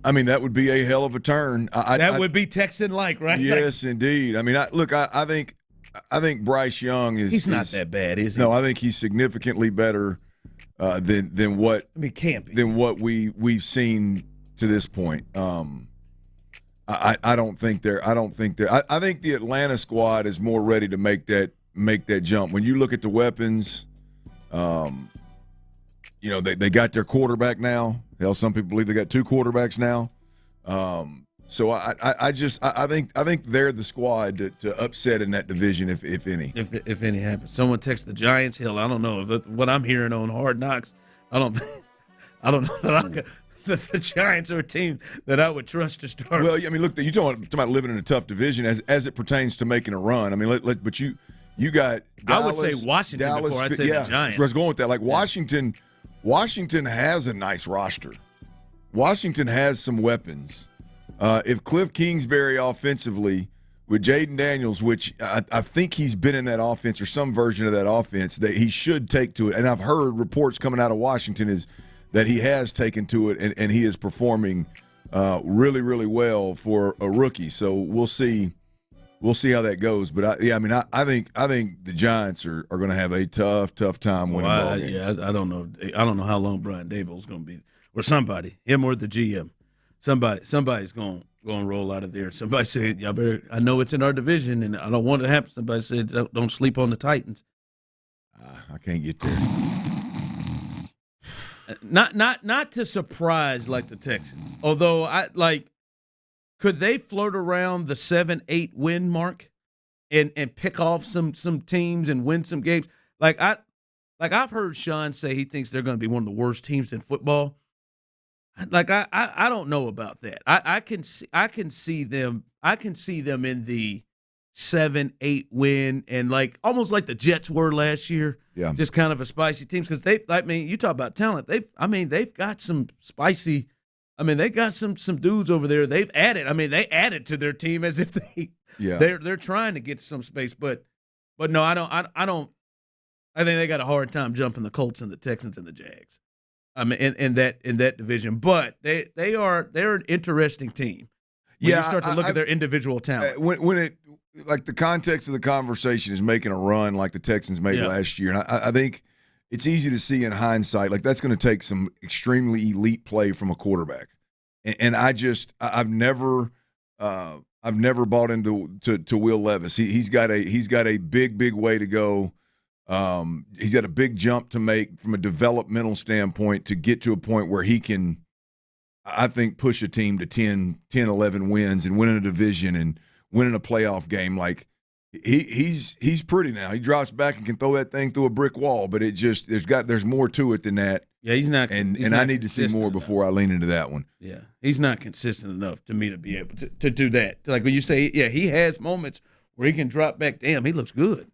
I mean, that would be a hell of a turn. That would be Texan-like, right? Yes, indeed. I mean, I think Bryce Young is. He's not that bad, is he? No, I think he's significantly better than what. I mean, can't be. Than what we've seen to this point. I don't think they're. I think the Atlanta squad is more ready to make that jump. When you look at the weapons, they got their quarterback now. Hell, some people believe they got 2 quarterbacks now. So I think they're the squad to upset in that division if any. If any happens. Someone texted the Giants. Hell, I don't know what I'm hearing on Hard Knocks. I don't know that the Giants are a team that I would trust to start. Well, I mean, look, you're talking about living in a tough division as it pertains to making a run. I mean, but you got Dallas, I would say Washington before I'd say the Giants. That's where I was going with that. Like Washington has a nice roster. Washington has some weapons. If Cliff Kingsbury offensively with Jaden Daniels, which I think he's been in that offense or some version of that offense, that he should take to it. And I've heard reports coming out of Washington is that he has taken to it and he is performing really, really well for a rookie. So we'll see how that goes. But I think the Giants are going to have a tough time winning ball games. Yeah, I don't know. I don't know how long Brian Daboll's going to be, or somebody, him or the GM. Somebody's going to roll out of there. Somebody said, "Y'all better." I know it's in our division, and I don't want it to happen. Somebody said, "Don't sleep on the Titans." I can't get there. Not to surprise like the Texans. Although could they flirt around the 7-8 win mark and pick off some teams and win some games? I've heard Sean say he thinks they're going to be one of the worst teams in football. I don't know about that. I can see them in the 7-8 win and almost like the Jets were last year. Yeah. Just kind of a spicy team because you talk about talent. They've got some spicy. They got some dudes over there. They've added. They added to their team as if they're trying to get some space. But no, I don't. I think they got a hard time jumping the Colts and the Texans and the Jags. In that division, but they're an interesting team. When you start to look at their individual talent. When it the context of the conversation is making a run like the Texans made last year, and I think it's easy to see in hindsight that's going to take some extremely elite play from a quarterback. And I've never bought into Will Levis. He's got a big way to go. He's got a big jump to make from a developmental standpoint to get to a point where he can, I think, push a team to 10, 11 wins and win in a division and win in a playoff game. He's pretty now. He drops back and can throw that thing through a brick wall, but there's more to it than that. Yeah, he's not. And I need to see more before I lean into that one. Yeah, he's not consistent enough to me to be able to do that. When you say, he has moments where he can drop back. Damn, he looks good.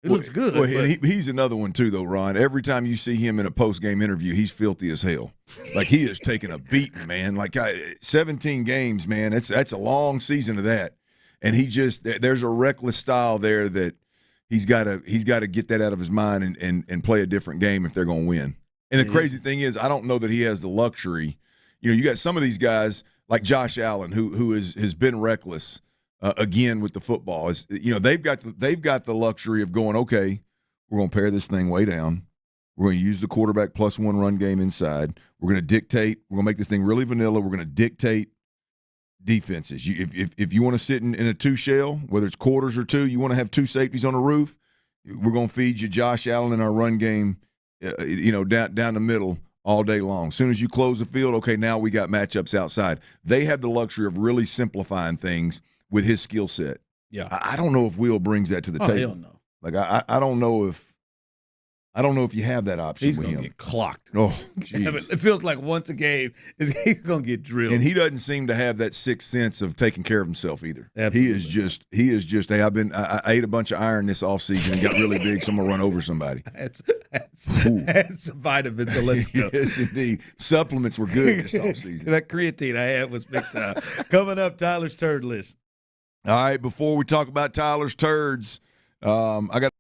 He looks good. Well, he's another one too, though, Ron. Every time you see him in a post-game interview, he's filthy as hell. He is taking a beating, man. 17 games, man. That's a long season of that, and there's a reckless style there that he's got to get that out of his mind and play a different game if they're going to win. And the crazy thing is, I don't know that he has the luxury. You got some of these guys like Josh Allen who has been reckless. Again with the football, they've got the luxury of going, okay, we're going to pare this thing way down. We're going to use the quarterback +1 run game inside. We're going to dictate. We're going to make this thing really vanilla. We're going to dictate defenses. If you want to sit in a 2 shell, whether it's quarters or 2, you want to have 2 safeties on the roof, we're going to feed you Josh Allen in our run game, down the middle all day long. As soon as you close the field, okay, now we got matchups outside. They have the luxury of really simplifying things with his skill set. Yeah. I don't know if Will brings that to the table. Hell no. I don't know if you have that option. He's with going him. to get clocked. Oh, jeez. It feels like once a game he's going to get drilled. And he doesn't seem to have that sixth sense of taking care of himself either. Absolutely. He is just, hey, I ate a bunch of iron this offseason and got really big, so I'm going to run over somebody. Had some vitamins, so let's go. Yes, indeed. Supplements were good this offseason. That creatine I had was big time. Coming up, Tyler's turd list. All right, before we talk about Tyler's turds, I got.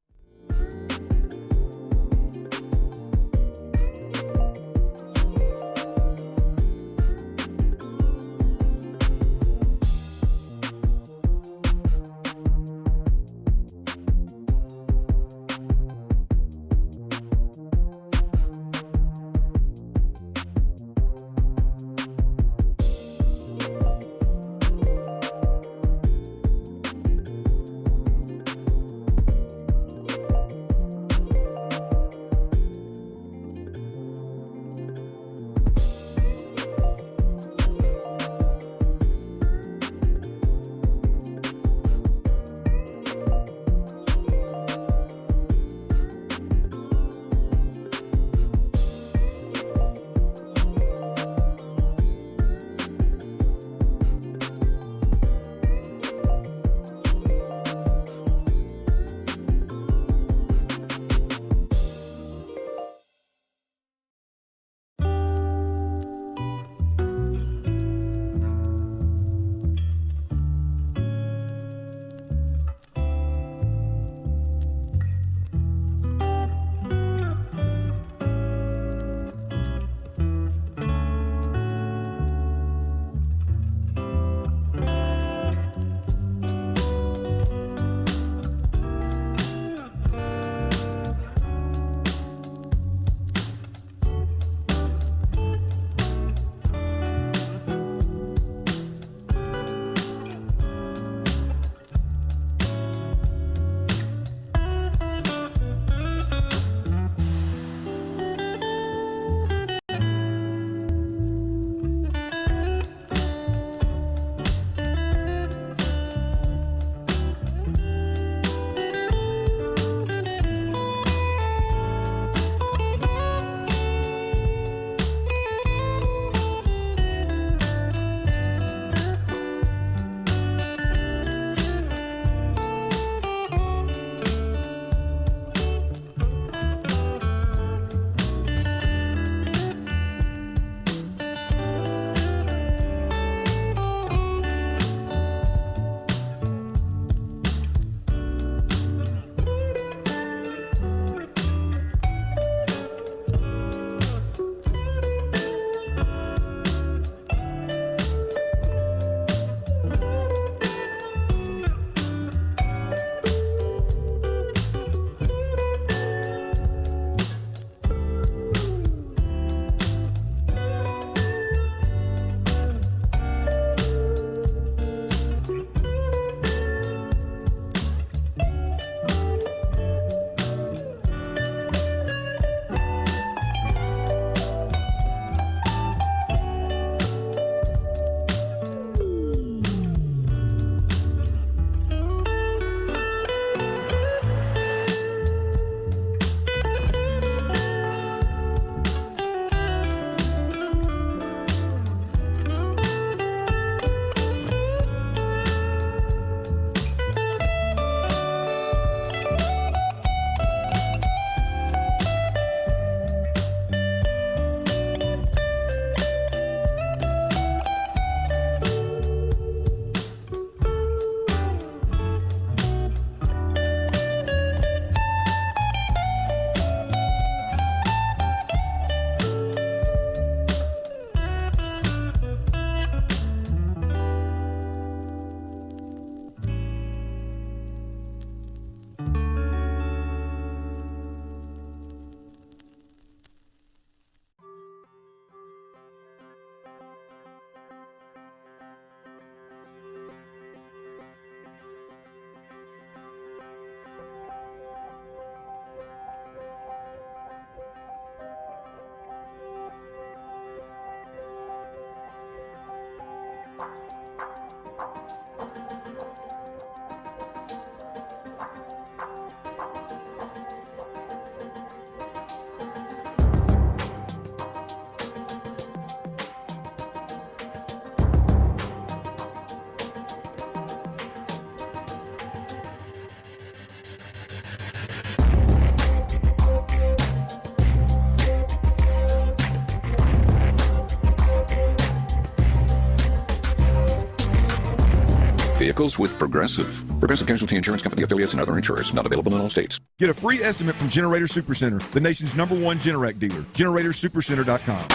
vehicles with Progressive. Progressive Casualty Insurance Company affiliates and other insurers. Not available in all states. Get a free estimate from Generator Supercenter, the nation's #1 Generac dealer. GeneratorSupercenter.com.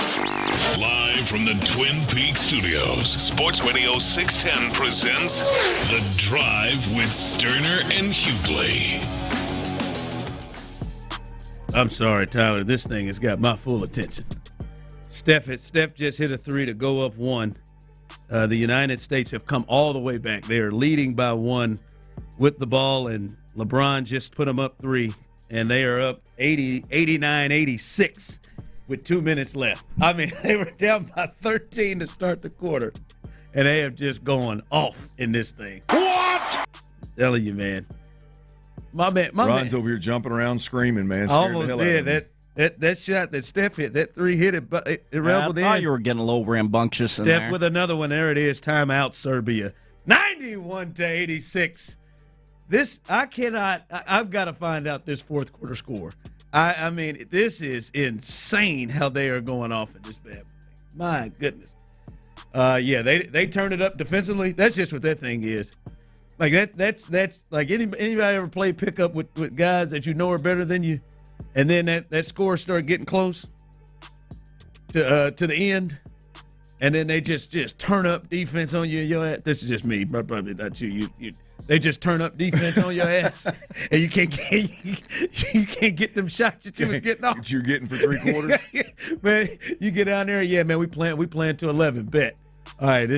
Live from the Twin Peaks studios, Sports Radio 610 presents The Drive with Stoerner and Hughley. I'm sorry, Tyler. This thing has got my full attention. Steph just hit a 3 to go up 1. The United States have come all the way back. They are leading by 1 with the ball, and LeBron just put them up 3, and they are up 89-86 with 2 minutes left. I mean, they were down by 13 to start the quarter, and they have just gone off in this thing. What? I'm telling you, man. My Ron's over here jumping around screaming, man. Almost did. That shot that Steph hit, that 3 hit it, but it raveled in. I thought you were getting a little rambunctious in there. Steph with another one. There it is. Timeout, Serbia. 91-86. This, I cannot, I've got to find out this fourth quarter score. I mean, this is insane how they are going off in this bad boy. My goodness. Yeah, they turn it up defensively. That's just what that thing is. Like that's like anybody ever play pickup with guys that you know are better than you, and then that score start getting close to the end, and then they just turn up defense on you. Your ass. This is just me, probably not you. They just turn up defense on your ass, and you can't get them shots that you was getting off. That you're getting for 3 quarters. Man, you get down there, yeah, man. We playing to 11. Bet. All right,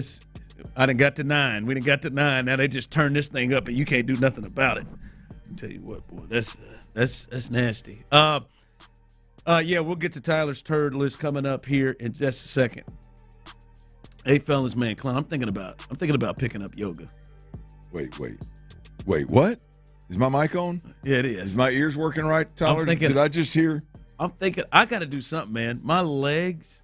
I done got to 9. We done got to 9. Now they just turn this thing up, and you can't do nothing about it. I'll tell you what, boy, that's nasty. Yeah, we'll get to Tyler's turd list coming up here in just a second. Hey, fellas, man, Clown, I'm thinking about picking up yoga. Wait, what? Is my mic on? Yeah, it is. Is my ears working right, Tyler? Did I just hear? I'm thinking I got to do something, man. My legs,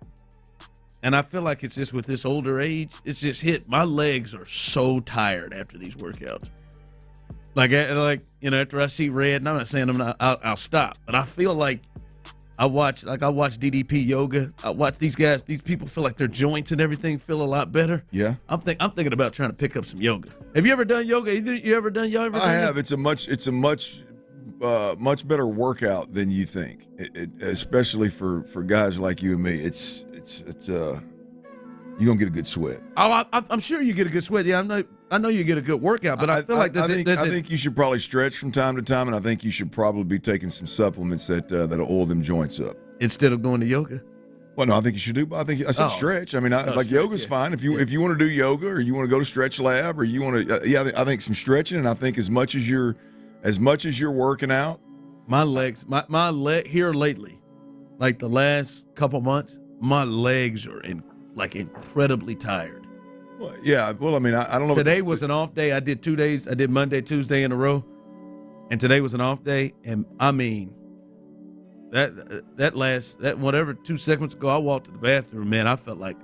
and I feel like it's just with this older age, it's just hit. My legs are so tired after these workouts. Like after I see red, and I'm not saying I'll stop, but I feel like I watch DDP yoga. I watch these people feel like their joints and everything feel a lot better. Yeah. I'm thinking about trying to pick up some yoga. Have you ever done yoga? You ever done yoga? I have. It's a much better workout than you think, especially for guys like you and me. It's you're gonna get a good sweat. Oh, I'm sure you get a good sweat. Yeah, I know you get a good workout, but I feel like I think you should probably stretch from time to time, and I think you should probably be taking some supplements that'll oil them joints up instead of going to yoga. Well, no, I think you should do. I said stretch. I mean, yoga's fine if you want to do yoga or you want to go to Stretch Lab or you want to. I think some stretching, and I think as much as you're working out, my legs, my leg here lately, like the last couple months, my legs are incredibly tired. Well, yeah. Well, I mean, I don't know. Today was an off day. I did 2 days. I did Monday, Tuesday in a row, and today was an off day. And I mean, that whatever 2 seconds ago, I walked to the bathroom. Man, I felt like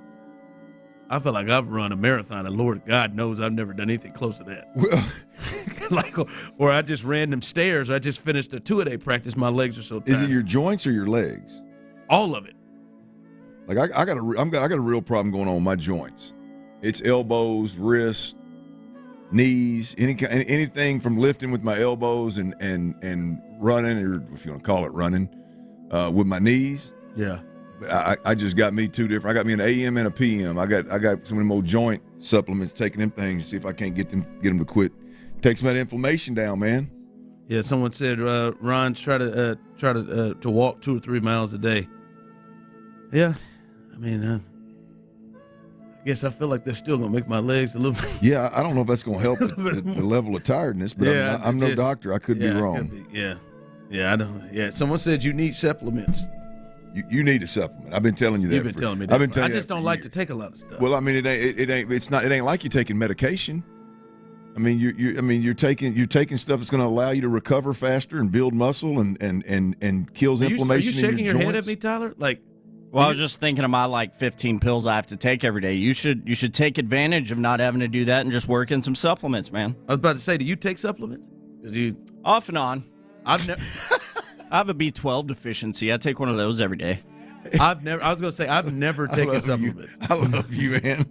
I've run a marathon, and Lord God knows I've never done anything close to that. Or I just ran them stairs. I just finished a 2-a-day practice. My legs are so tired. Is it your joints or your legs? All of it. Like I got a real problem going on with my joints. It's elbows, wrists, knees, anything from lifting with my elbows and running, or if you want to call it running, with my knees. Yeah. I just got me 2 different. I got me an AM and a PM. I got some of them old joint supplements, taking them things to see if I can't get them to quit. Take some of that inflammation down, man. Yeah, someone said, Ron, try to walk 2 or 3 miles a day. Yeah, I mean, I guess I feel like they're still gonna make my legs a little. Yeah, I don't know if that's gonna help the level of tiredness, but yeah, I'm no doctor. I could be wrong. Yeah, I don't. Yeah, someone said you need supplements. You need a supplement. I've been telling you that. You've been telling me that. I just don't like to take a lot of stuff. Well, I mean, it ain't like you're taking medication. I mean, you're taking stuff that's going to allow you to recover faster and build muscle and kills inflammation. Are you shaking in your joints. head at me, Tyler? Well, I was just thinking of my 15 pills I have to take every day. You should take advantage of not having to do that and just work in some supplements, man. I was about to say, do you take supplements? Off and on. I have a B12 deficiency. I take one of those every day. I've never taken supplements. I love you, man.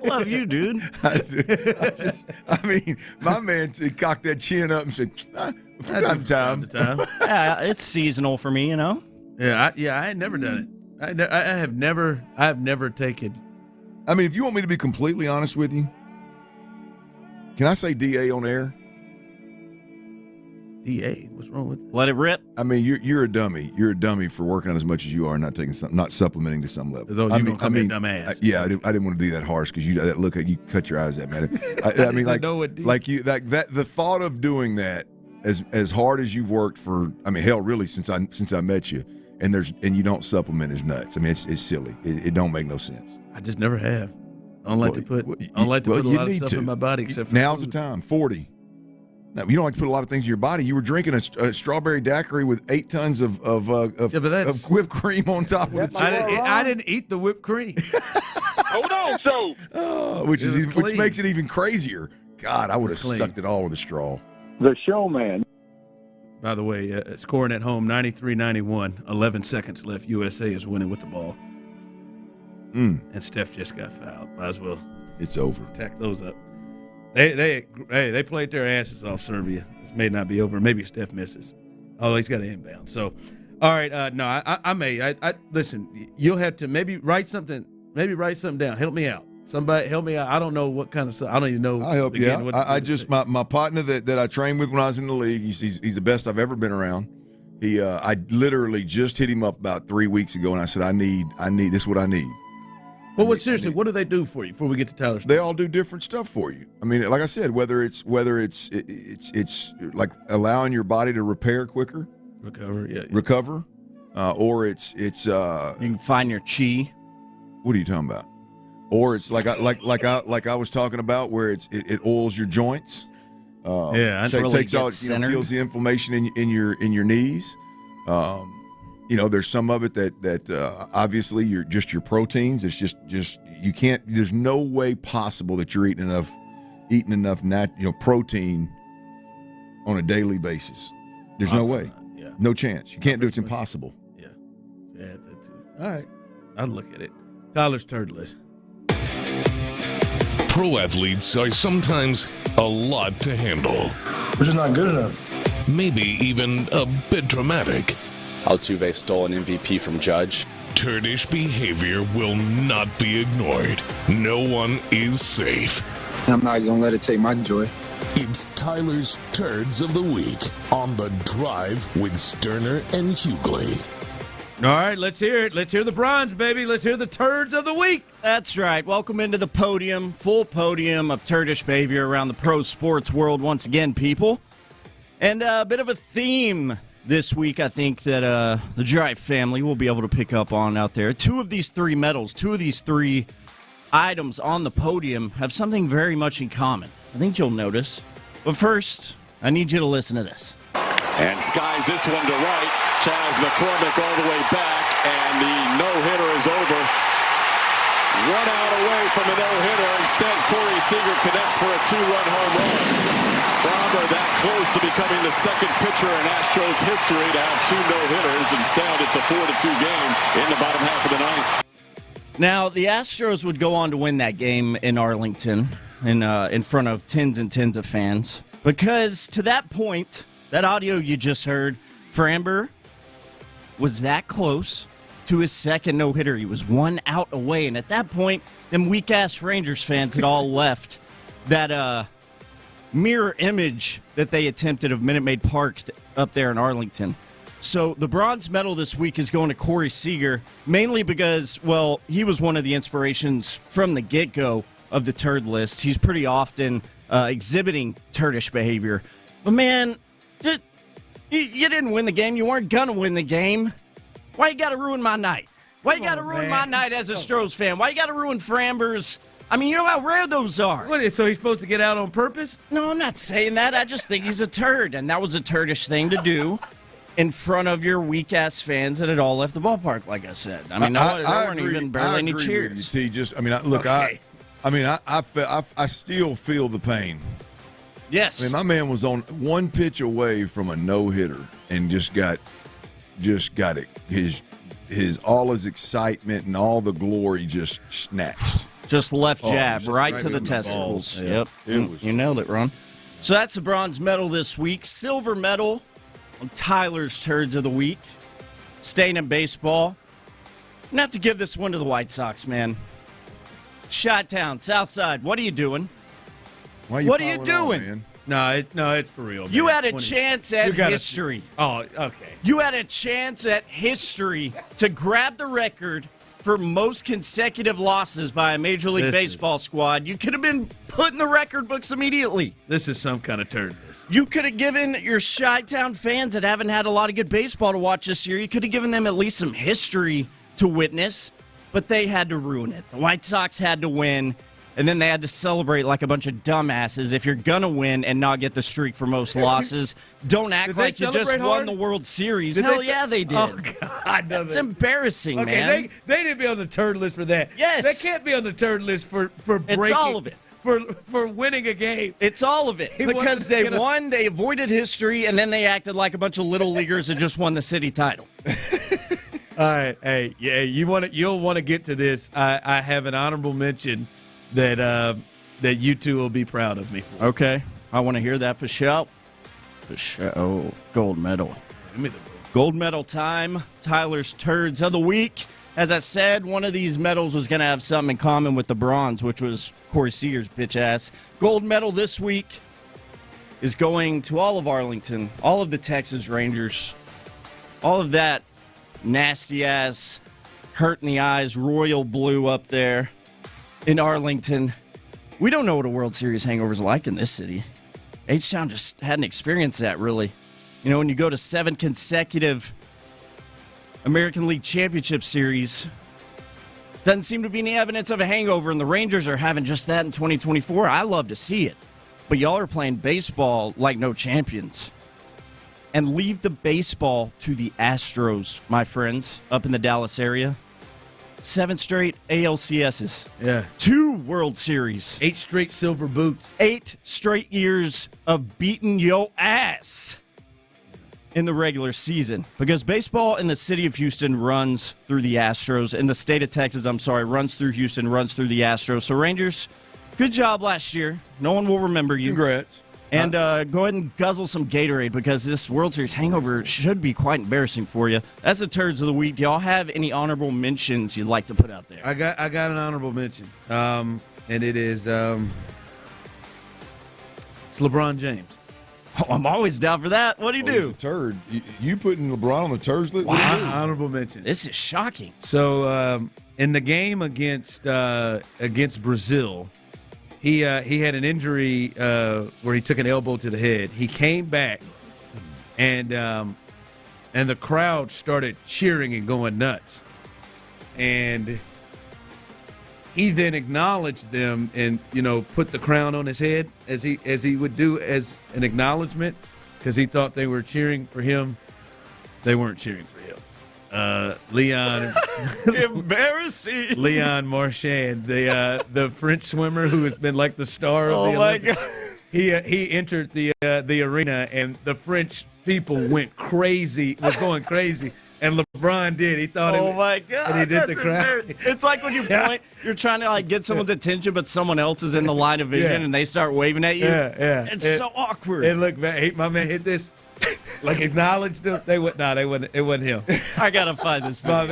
Love you, dude. I mean, my man cocked that chin up and said, from time to time. Yeah, it's seasonal for me, you know? Yeah, I had never done it. I have never taken. I mean, if you want me to be completely honest with you, can I say DA on air? DA, what's wrong with it? Let it rip. I mean, you're a dummy. You're a dummy for working out as much as you are, and not supplementing to some level. As though you gonna come in dumbass. Yeah, I didn't want to be that harsh because that look at you cut your eyes at, man. I mean, the thought of doing that as hard as you've worked for. I mean, hell, really since I met you, and you don't supplement is nuts. I mean, it's silly. It don't make no sense. I just never have. I don't like to put a lot of stuff in my body except for now's food. the time. 40. No, you don't like to put a lot of things in your body. You were drinking a strawberry daiquiri with 8 tons of whipped cream on top of it. I didn't eat the whipped cream. Hold on, so which makes it even crazier. God, I would have sucked it all with a straw. The showman. By the way, scoring at home 93-91, 11 seconds left. USA is winning with the ball. And Steph just got fouled. Might as well. It's over. Tack those up. They played their asses off Serbia. This may not be over. Maybe Steph misses. Oh, he's got an inbound. So, all right. No, I may. Listen. You'll have to maybe write something. Maybe write something down. Help me out. Somebody help me out. I don't know what kind of stuff. I don't even know. I'll help you out. I just my partner that I trained with when I was in the league. He's the best I've ever been around. I literally just hit him up about 3 weeks ago, and I said I need this is what I need. Well, seriously, what do they do for you before we get to Tyler's? They all do different stuff for you. I mean, like I said, whether it's like allowing your body to repair quicker, recover, or it's you can find your chi. What are you talking about? Or it's like I was talking about, where it oils your joints. That's it really takes out, heals the inflammation in your knees. There's some of it that obviously your proteins. It's just you can't. There's no way possible that you're eating enough protein on a daily basis. There's no way. No chance. You can't do it. It's impossible. Yeah, that too. All right, I'll look at it. Tyler's turd list. Pro athletes are sometimes a lot to handle. We're just not good enough. Maybe even a bit dramatic. Altuve stole an MVP from Judge. Turdish behavior will not be ignored. No one is safe. I'm not going to let it take my joy. It's Tyler's Turds of the Week on The Drive with Stoerner and Hughley. All right, let's hear it. Let's hear the bronze, baby. Let's hear the Turds of the Week. That's right. Welcome into the podium, full podium of turdish behavior around the pro sports world once again, people. And a bit of a theme this week, I think, that the Drive family will be able to pick up on out there. 2 of these 3 medals, 2 of these 3 items on the podium have something very much in common. I think you'll notice. But first, I need you to listen to this. And skies this one to right. Chaz McCormick all the way back, and the no-hitter is over. 1 out away from a no-hitter. Instead, Corey Seager connects for a 2-run home run. Farmer that close to becoming the second pitcher in Astros history to have 2 no-hitters. Instead, it's a 4-2 game in the bottom half of the ninth. Now, the Astros would go on to win that game in Arlington in front of tens and tens of fans. Because to that point, that audio you just heard, Framber was that close to his second no-hitter. He was 1 out away. And at that point, them weak-ass Rangers fans had all left that mirror image that they attempted of Minute Maid Park up there in Arlington. So the bronze medal this week is going to Corey Seager, mainly because, well, he was one of the inspirations from the get-go of the turd list. He's pretty often exhibiting turdish behavior. But, man, you didn't win the game. You weren't going to win the game. Why you got to ruin my night? Why you got to ruin my night as a Astros fan? Why you got to ruin Framber's? I mean, you know how rare those are. What, so he's supposed to get out on purpose? No, I'm not saying that. I just think he's a turd, and that was a turdish thing to do in front of your weak-ass fans that had all left the ballpark, like I said. I mean, there weren't even barely any cheers. With you, T. Just, I mean, look, okay. I still feel the pain. Yes. I mean, my man was on 1 pitch away from a no-hitter and just got it. His all his excitement and all the glory just snatched. Just left jab right to the testicles. Yeah. Yep. You nailed it, Ron. So that's the bronze medal this week. Silver medal on Tyler's Turds of the Week. Staying in baseball. Not to give this one to the White Sox, man. Chi-Town, Southside, what are you doing? What are you doing? Man? No, it's for real. Man. You had a chance at history. Oh, okay. You had a chance at history to grab the record for most consecutive losses by a Major League Baseball squad. You could have been put in the record books immediately. This is some kind of turd list. You could have given your Chi-Town fans that haven't had a lot of good baseball to watch this year, you could have given them at least some history to witness, but they had to ruin it. The White Sox had to win, and then they had to celebrate like a bunch of dumbasses. If you're going to win and not get the streak for most losses, don't act like you just won the World Series. Hell yeah, they did. Oh, God. It's embarrassing, okay, man. They didn't be on the turd list for that. Yes. They can't be on the turd list for breaking. It's all of it. For winning a game. It's all of it. Because they won, they avoided history, and then they acted like a bunch of little leaguers that just won the city title. All right, hey, yeah, you'll want to get to this. I have an honorable mention that you two will be proud of me for. Okay, I want to hear that for sure. For sure. Oh, gold medal. Give me the gold medal time. Tyler's Turds of the Week. As I said, one of these medals was going to have something in common with the bronze, which was Corey Seager's bitch ass. Gold medal this week is going to all of Arlington, all of the Texas Rangers, all of that nasty-ass, hurt-in-the-eyes, royal blue up there in Arlington. We don't know what a World Series hangover is like in this city. H-Town just hadn't experienced that, really. You know, when you go to 7 consecutive American League Championship Series, doesn't seem to be any evidence of a hangover, and the Rangers are having just that in 2024. I love to see it. But y'all are playing baseball like no champions. And leave the baseball to the Astros, my friends, up in the Dallas area. 7 straight ALCSs. Yeah. 2 World Series. 8 straight silver boots. 8 straight years of beating yo ass in the regular season. Because baseball in the city of Houston runs through the Astros. In the state of Texas, runs through Houston, runs through the Astros. So Rangers, good job last year. No one will remember you. Congrats. And go ahead and guzzle some Gatorade because this World Series hangover should be quite embarrassing for you. That's the Turds of the Week. Do y'all have any honorable mentions you'd like to put out there? I got an honorable mention, and it is it's LeBron James. Oh, I'm always down for that. What do you do? He's a turd. You putting LeBron on the turds list? Wow. Honorable mention. This is shocking. So in the game against Brazil, he had an injury where he took an elbow to the head. He came back, and the crowd started cheering and going nuts. And he then acknowledged them and, put the crown on his head as he would do as an acknowledgement because he thought they were cheering for him. They weren't cheering for him. Leon embarrassing. Leon Marchand, the French swimmer who has been like the star of the Olympics. God. He entered the arena and the French people went crazy, was going crazy. And LeBron did. He thought oh my God. And he did the crowd. It's like when you point, you're trying to get someone's attention, but someone else is in the line of vision and they start waving at you. Yeah. It's so awkward. And look, my man hit this. Acknowledged him. They wasn't. It wasn't him. I gotta find this. My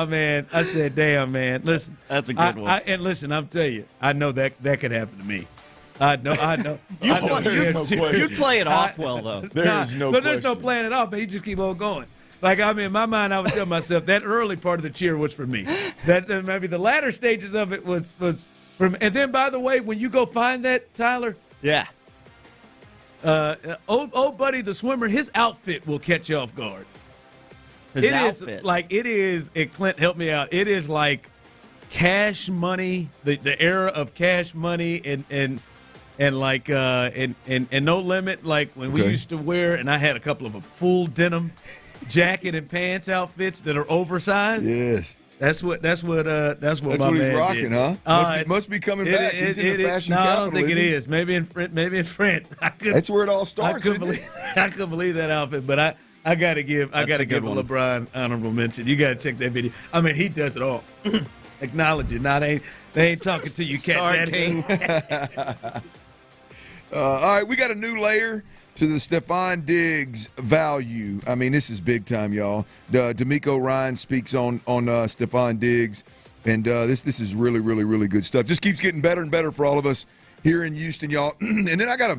man. I said, "Damn, man. Listen, that's a good one." And listen, I'm telling you, I know that could happen to me. I know. You play it off well, though. There's no playing it off, but you just keep on going. In my mind, I would tell myself that early part of the cheer was for me. That maybe the latter stages of it was for me. And then, by the way, when you go find that, Tyler, yeah. Old buddy the swimmer, his outfit will catch you off guard. His outfit. Clint, help me out. It is like Cash Money, the era of Cash Money and No Limit, like when we used to wear, and I had a couple of full denim jacket and pants outfits that are oversized. Yes. That's what my man he's rocking, did. Huh? Must be coming back. He's in the fashion capital. I don't think it is. Maybe in France. That's where it all starts. I couldn't believe that outfit, but I got to give LeBron honorable mention. You got to check that video. I mean, he does it all. Acknowledge it. Now they ain't talking to you, Cat Sorry, Daddy. King. All right, we got a new layer to the Stefan Diggs value. I mean, this is big time, y'all. D'Amico Ryan speaks on Stefan Diggs, and this is really, really, really good stuff. Just keeps getting better and better for all of us here in Houston, y'all. And then I got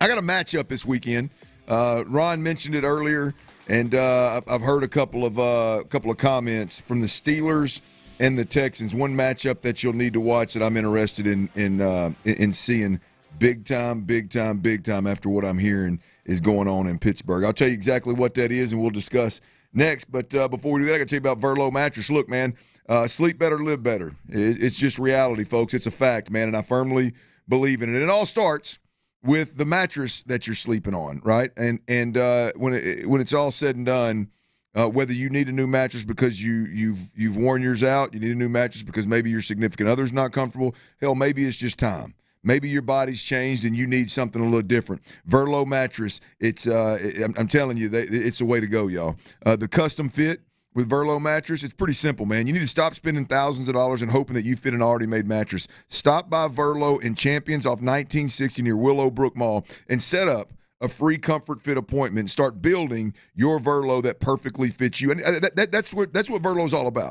a matchup this weekend. Ron mentioned it earlier, and I've heard a couple of comments from the Steelers and the Texans. One matchup that you'll need to watch that I'm interested in seeing. Big time after what I'm hearing is going on in Pittsburgh. I'll tell you exactly what that is, and we'll discuss next. But before we do that, I got to tell you about Verlo Mattress. Look, man, sleep better, live better. It's just reality, folks. It's a fact, man, and I firmly believe in it. And it all starts with the mattress that you're sleeping on, right? And when it's all said and done, whether you need a new mattress because you've worn yours out, you need a new mattress because maybe your significant other's not comfortable, hell, maybe it's just time. Maybe your body's changed and you need something a little different. Verlo Mattress, I'm telling you, it's the way to go, y'all. The custom fit with Verlo Mattress, it's pretty simple, man. You need to stop spending thousands of dollars and hoping that you fit an already made mattress. Stop by Verlo in Champions off 1960 near Willowbrook Mall and set up a free comfort fit appointment. Start building your Verlo that perfectly fits you. And that's what Verlo's all about.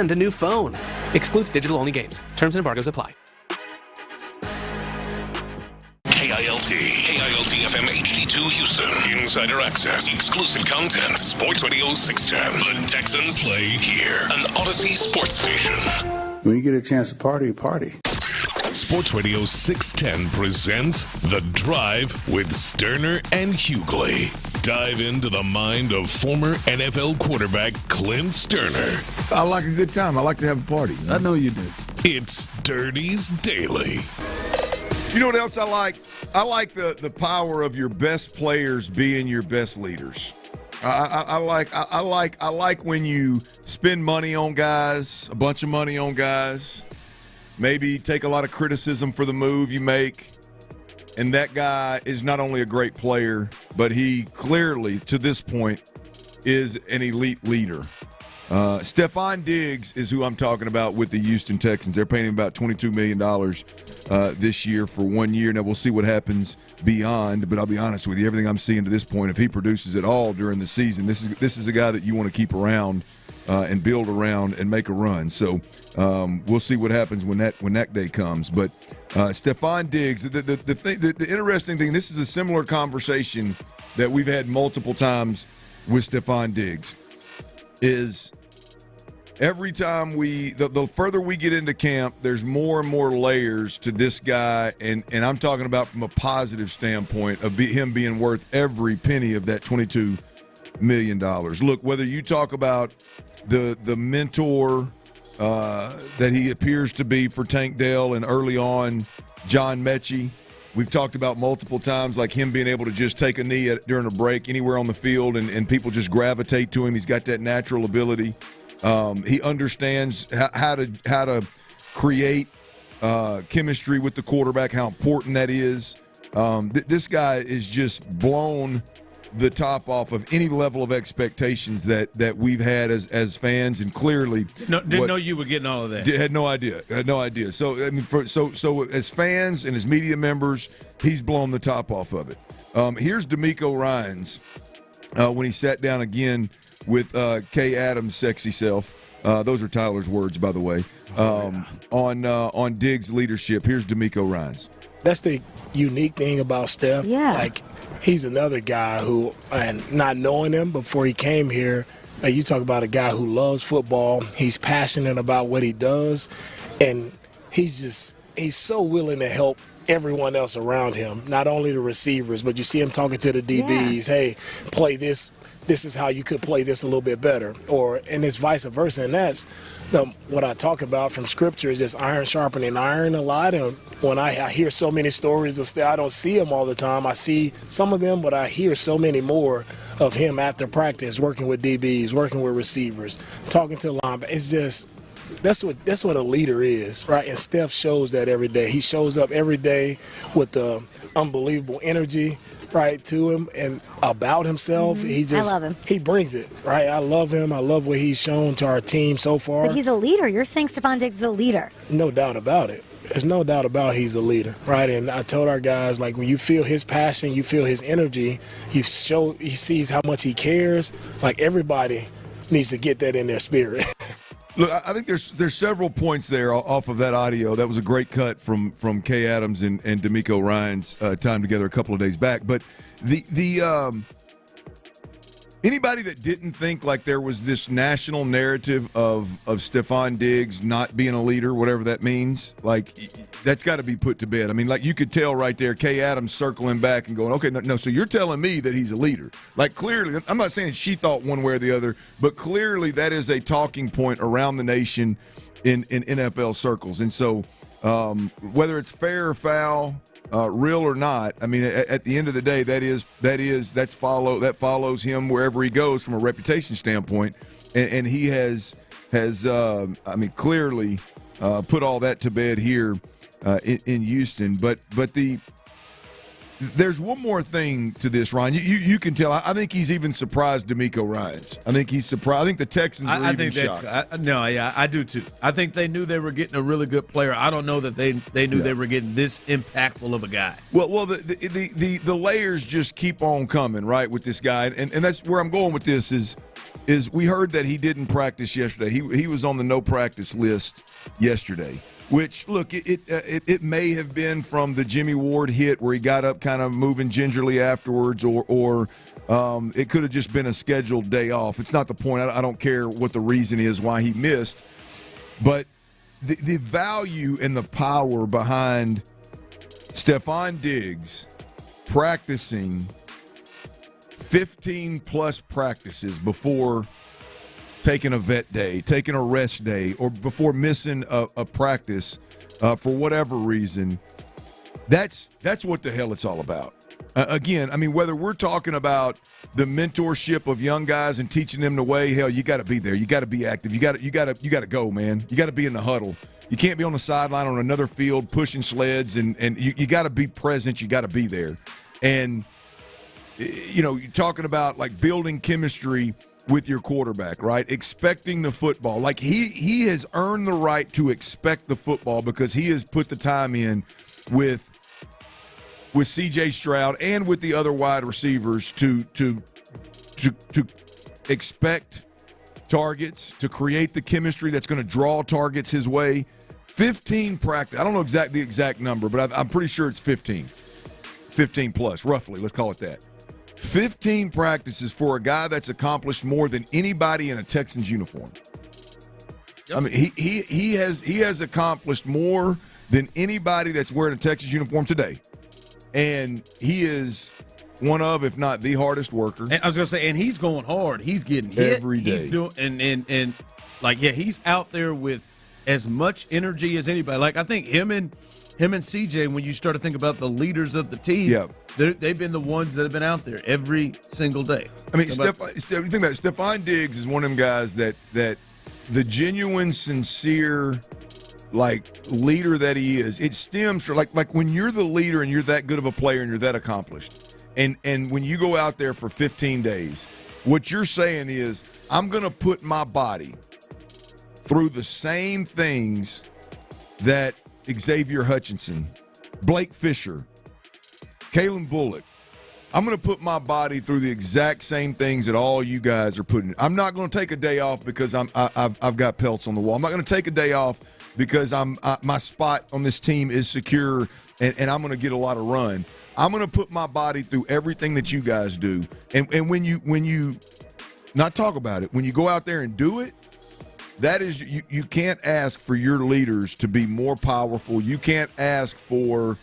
and a new phone. Excludes digital-only games. Terms and embargoes apply. KILT FM HD2 Houston. Insider access, exclusive content. Sports Radio 610. The Texans play here. An Odyssey sports station. When you get a chance to party, party. Sports Radio 610 presents The Drive with Stoerner and Hughley. Dive into the mind of former NFL quarterback Clint Stoerner. I like a good time. I like to have a party. I know you do. It's Dirty's Daily. You know what else I like? I like the power of your best players being your best leaders. I like when you spend money on guys, a bunch of money on guys, maybe take a lot of criticism for the move you make, and that guy is not only a great player, but he clearly, to this point, is an elite leader. Stefan Diggs is who I'm talking about with the Houston Texans. They're paying him about $22 million this year for 1 year. Now, we'll see what happens beyond, but I'll be honest with you, everything I'm seeing to this point, if he produces at all during the season, this is a guy that you want to keep around and build around and make a run. So we'll see what happens when that day comes. But Stefan Diggs, the interesting thing, this is a similar conversation that we've had multiple times with Stefan Diggs, is every time the further we get into camp, there's more and more layers to this guy, and I'm talking about from a positive standpoint of him being worth every penny of that $22 million. Look, whether you talk about the mentor that he appears to be for Tank Dell and early on John Mechie, we've talked about multiple times, like him being able to just take a knee during a break anywhere on the field and people just gravitate to him. He's got that natural ability. He understands how to create chemistry with the quarterback, how important that is. This guy is just blown the top off of any level of expectations that we've had as fans, and clearly didn't know you were getting all of that. Had no idea. So I mean, so as fans and as media members, he's blown the top off of it. Here's DeMeco Ryans when he sat down again with Kay Adams' sexy self. Those are Tyler's words, by the way. On Diggs' leadership. Here's DeMeco Ryans. That's the unique thing about Steph. Yeah. Like, he's another guy who, and not knowing him before he came here, you talk about a guy who loves football. He's passionate about what he does, and he's so willing to help everyone else around him, not only the receivers, but you see him talking to the DBs, hey, play this. This is how you could play this a little bit better, and it's vice versa. And that's what I talk about from Scripture, is just iron sharpening iron a lot. And when I hear so many stories of Steph, I don't see them all the time. I see some of them, but I hear so many more of him after practice, working with DBs, working with receivers, talking to linebackers. It's just that's what a leader is, right? And Steph shows that every day. He shows up every day with the unbelievable energy, right, to him and about himself. Mm-hmm. I love him. He brings it, right? I love him. I love what he's shown to our team so far. But he's a leader. You're saying Stefon Diggs is a leader. No doubt about it. There's no doubt about he's a leader, right? And I told our guys, like, when you feel his passion, you feel his energy, he sees how much he cares. Like, everybody needs to get that in their spirit. Look, I think there's several points there off of that audio. That was a great cut from Kay Adams and DeMeco Ryans' time together a couple of days back. But the anybody that didn't think like there was this national narrative of Stefon Diggs not being a leader, whatever that means, like, that's got to be put to bed. I mean, like, you could tell right there, Kay Adams circling back and going, okay, no, so you're telling me that he's a leader. Like, clearly, I'm not saying she thought one way or the other, but clearly that is a talking point around the nation in NFL circles. And so whether it's fair or foul, real or not, I mean, at the end of the day, that follows him wherever he goes from a reputation standpoint, and he has I mean, clearly put all that to bed here in Houston. But there's one more thing to this, Ron. You can tell. I think he's even surprised DeMeco Ryans. I think he's surprised. I think the Texans are even shocked. I do too. I think they knew they were getting a really good player. I don't know that they knew they were getting this impactful of a guy. Well, the layers just keep on coming, right, with this guy, and that's where I'm going with this. Is we heard that he didn't practice yesterday. He was on the no practice list yesterday. Which, look, it may have been from the Jimmy Ward hit where he got up kind of moving gingerly afterwards, or it could have just been a scheduled day off. It's not the point. I don't care what the reason is why he missed. But the value and the power behind Stefan Diggs practicing 15-plus practices before taking a vet day, taking a rest day, or before missing a practice for whatever reason, that's what the hell it's all about. Again, I mean, whether we're talking about the mentorship of young guys and teaching them the way, hell, you got to be there. You got to be active. You got to go, man. You got to be in the huddle. You can't be on the sideline on another field pushing sleds, and you got to be present. You got to be there. And, you know, you're talking about, like, building chemistry with your quarterback, right? Expecting the football. Like, he has earned the right to expect the football because he has put the time in with C.J. Stroud and with the other wide receivers to expect targets, to create the chemistry that's going to draw targets his way. 15 practice. I don't know the exact number, but I'm pretty sure it's 15. 15 plus, roughly. Let's call it that. 15 practices for a guy that's accomplished more than anybody in a Texans uniform. Yep. I mean, he has accomplished more than anybody that's wearing a Texas uniform today. And he is one of, if not the hardest worker. And I was going to say, and he's going hard. He's getting hit every day. He's doing, and like, yeah, he's out there with as much energy as anybody. Like, I think him and CJ, when you start to think about the leaders of the team, yeah, they've been the ones that have been out there every single day. I mean, you think about it, Stefan Diggs is one of them guys that the genuine, sincere, like, leader that he is, it stems from like when you're the leader and you're that good of a player and you're that accomplished, and when you go out there for 15 days, what you're saying is, I'm going to put my body through the same things that Xavier Hutchinson, Blake Fisher, Kalen Bullock. I'm going to put my body through the exact same things that all you guys are putting. I'm not going to take a day off because I've got pelts on the wall. I'm not going to take a day off because my spot on this team is secure and I'm going to get a lot of run. I'm going to put my body through everything that you guys do. And when you not talk about it, when you go out there and do it, that is, you can't ask for your leaders to be more powerful. You can't ask for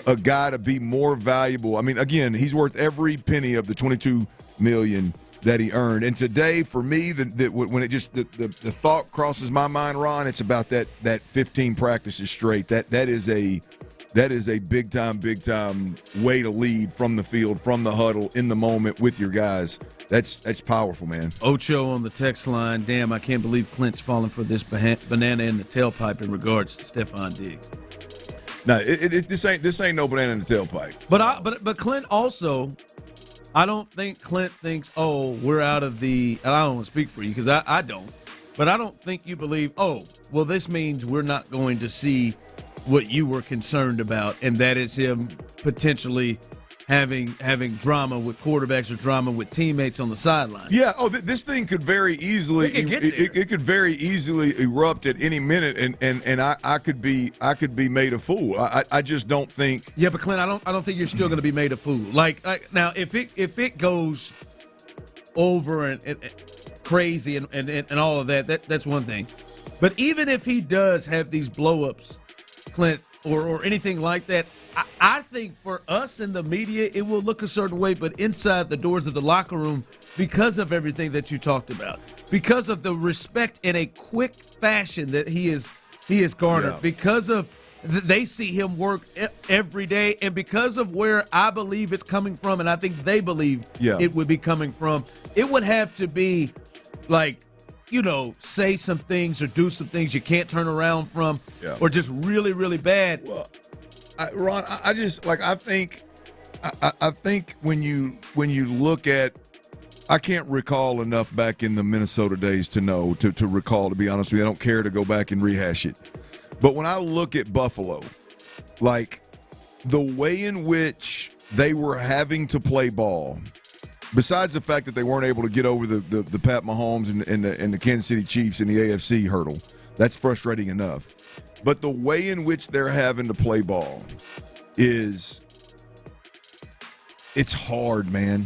a guy to be more valuable. I mean, again, he's worth every penny of the $22 million that he earned. And today, for me, when it just the thought crosses my mind, Ron, it's about that 15 practices straight. That is a big time way to lead from the field, from the huddle, in the moment with your guys. That's powerful, man. Ocho on the text line. Damn, I can't believe Clint's falling for this banana in the tailpipe in regards to Stefan Diggs. No, this ain't no banana in the tailpipe. But Clint also, I don't think Clint thinks, oh, we're out of the. And I don't want to speak for you because I don't. But I don't think you believe, oh, well, this means we're not going to see what you were concerned about, and that is him potentially having drama with quarterbacks or drama with teammates on the sideline. Yeah. Oh, this thing could very easily it could very easily erupt at any minute, and I could be made a fool. I just don't think. Yeah, but Clint, I don't think you're still going to be made a fool. Like now, if it goes over and crazy and all of that's one thing. But even if he does have these blow-ups, Clint, or anything like that, I think for us in the media, it will look a certain way, but inside the doors of the locker room, because of everything that you talked about, because of the respect in a quick fashion that he has garnered, because of they see him work every day, and because of where I believe it's coming from, and I think they believe it would be coming from, it would have to be like, say some things or do some things you can't turn around from, or just really, really bad. Well, Ron, I think when you look at, I can't recall enough back in the Minnesota days to recall, to be honest with you. I don't care to go back and rehash it. But when I look at Buffalo, like the way in which they were having to play ball, besides the fact that they weren't able to get over the Pat Mahomes and the Kansas City Chiefs in the AFC hurdle, that's frustrating enough. But the way in which they're having to play ball it's hard, man.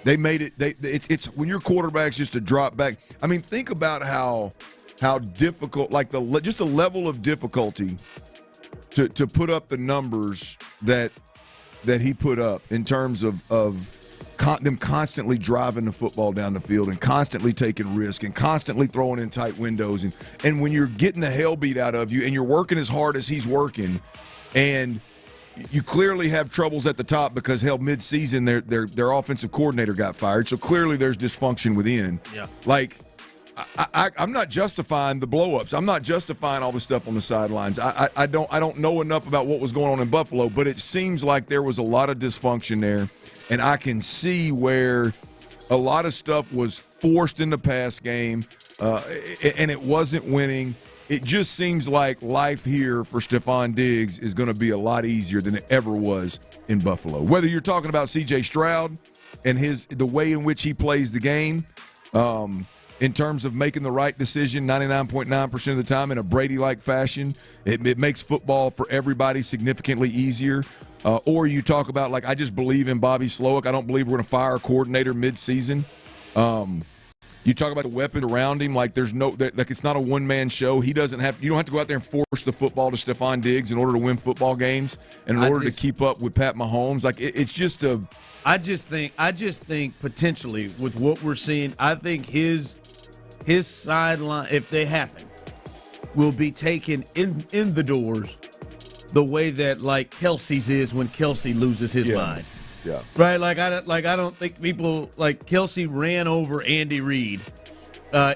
They made it. It's when your quarterback's just a drop back. I mean, think about how difficult, like just the level of difficulty to put up the numbers that he put up in terms of them constantly driving the football down the field and constantly taking risk and constantly throwing in tight windows. And when you're getting the hell beat out of you and you're working as hard as he's working, and you clearly have troubles at the top because, hell, mid-season their offensive coordinator got fired. So clearly there's dysfunction within. Yeah. Like, I'm not justifying the blow-ups. I'm not justifying all the stuff on the sidelines. I don't know enough about what was going on in Buffalo, but it seems like there was a lot of dysfunction there, and I can see where a lot of stuff was forced in the pass game, and it wasn't winning. It just seems like life here for Stefan Diggs is going to be a lot easier than it ever was in Buffalo. Whether you're talking about C.J. Stroud and the way in which he plays the game, in terms of making the right decision 99.9% of the time in a Brady-like fashion, it makes football for everybody significantly easier. Or you talk about, like, I just believe in Bobby Slowick. I don't believe we're going to fire a coordinator mid-season. You talk about the weapon around him, like it's not a one-man show. You don't have to go out there and force the football to Stefan Diggs in order to win football games and in order to keep up with Pat Mahomes. Like it's just a. I just think potentially with what we're seeing, I think his sideline, if they happen, will be taken in the doors the way that like Kelsey's is when Kelsey loses his mind. Yeah. Right. Like I don't think people like Kelsey ran over Andy Reid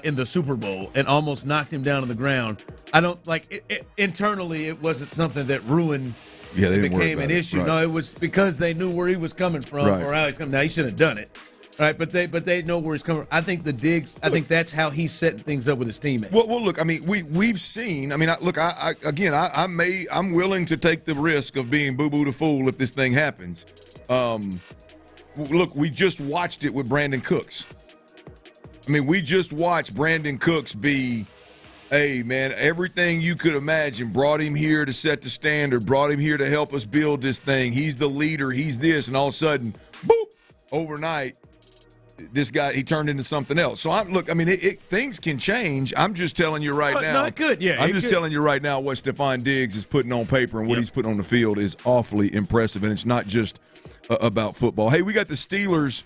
in the Super Bowl and almost knocked him down on the ground. I don't like internally. It wasn't something that ruined. Yeah, they became an issue. Right. No, it was because they knew where he was coming from or how he's coming. Now he should have done it. Right, but they know where he's coming from. I think the Diggs. I think that's how he's setting things up with his teammates. Well, look. I mean, we've seen. I mean, I'm willing to take the risk of being boo-boo the fool if this thing happens. Look, we just watched it with Brandon Cooks. I mean, we just watched Brandon Cooks be, hey, man, everything you could imagine. Brought him here to set the standard. Brought him here to help us build this thing. He's the leader. He's this. And all of a sudden, boop, overnight, this guy, he turned into something else. So, things can change. I'm just telling you right now. No, it could, yeah. I'm just telling you right now what Stefan Diggs is putting on paper and what he's putting on the field is awfully impressive. And it's not just about football. Hey, we got the Steelers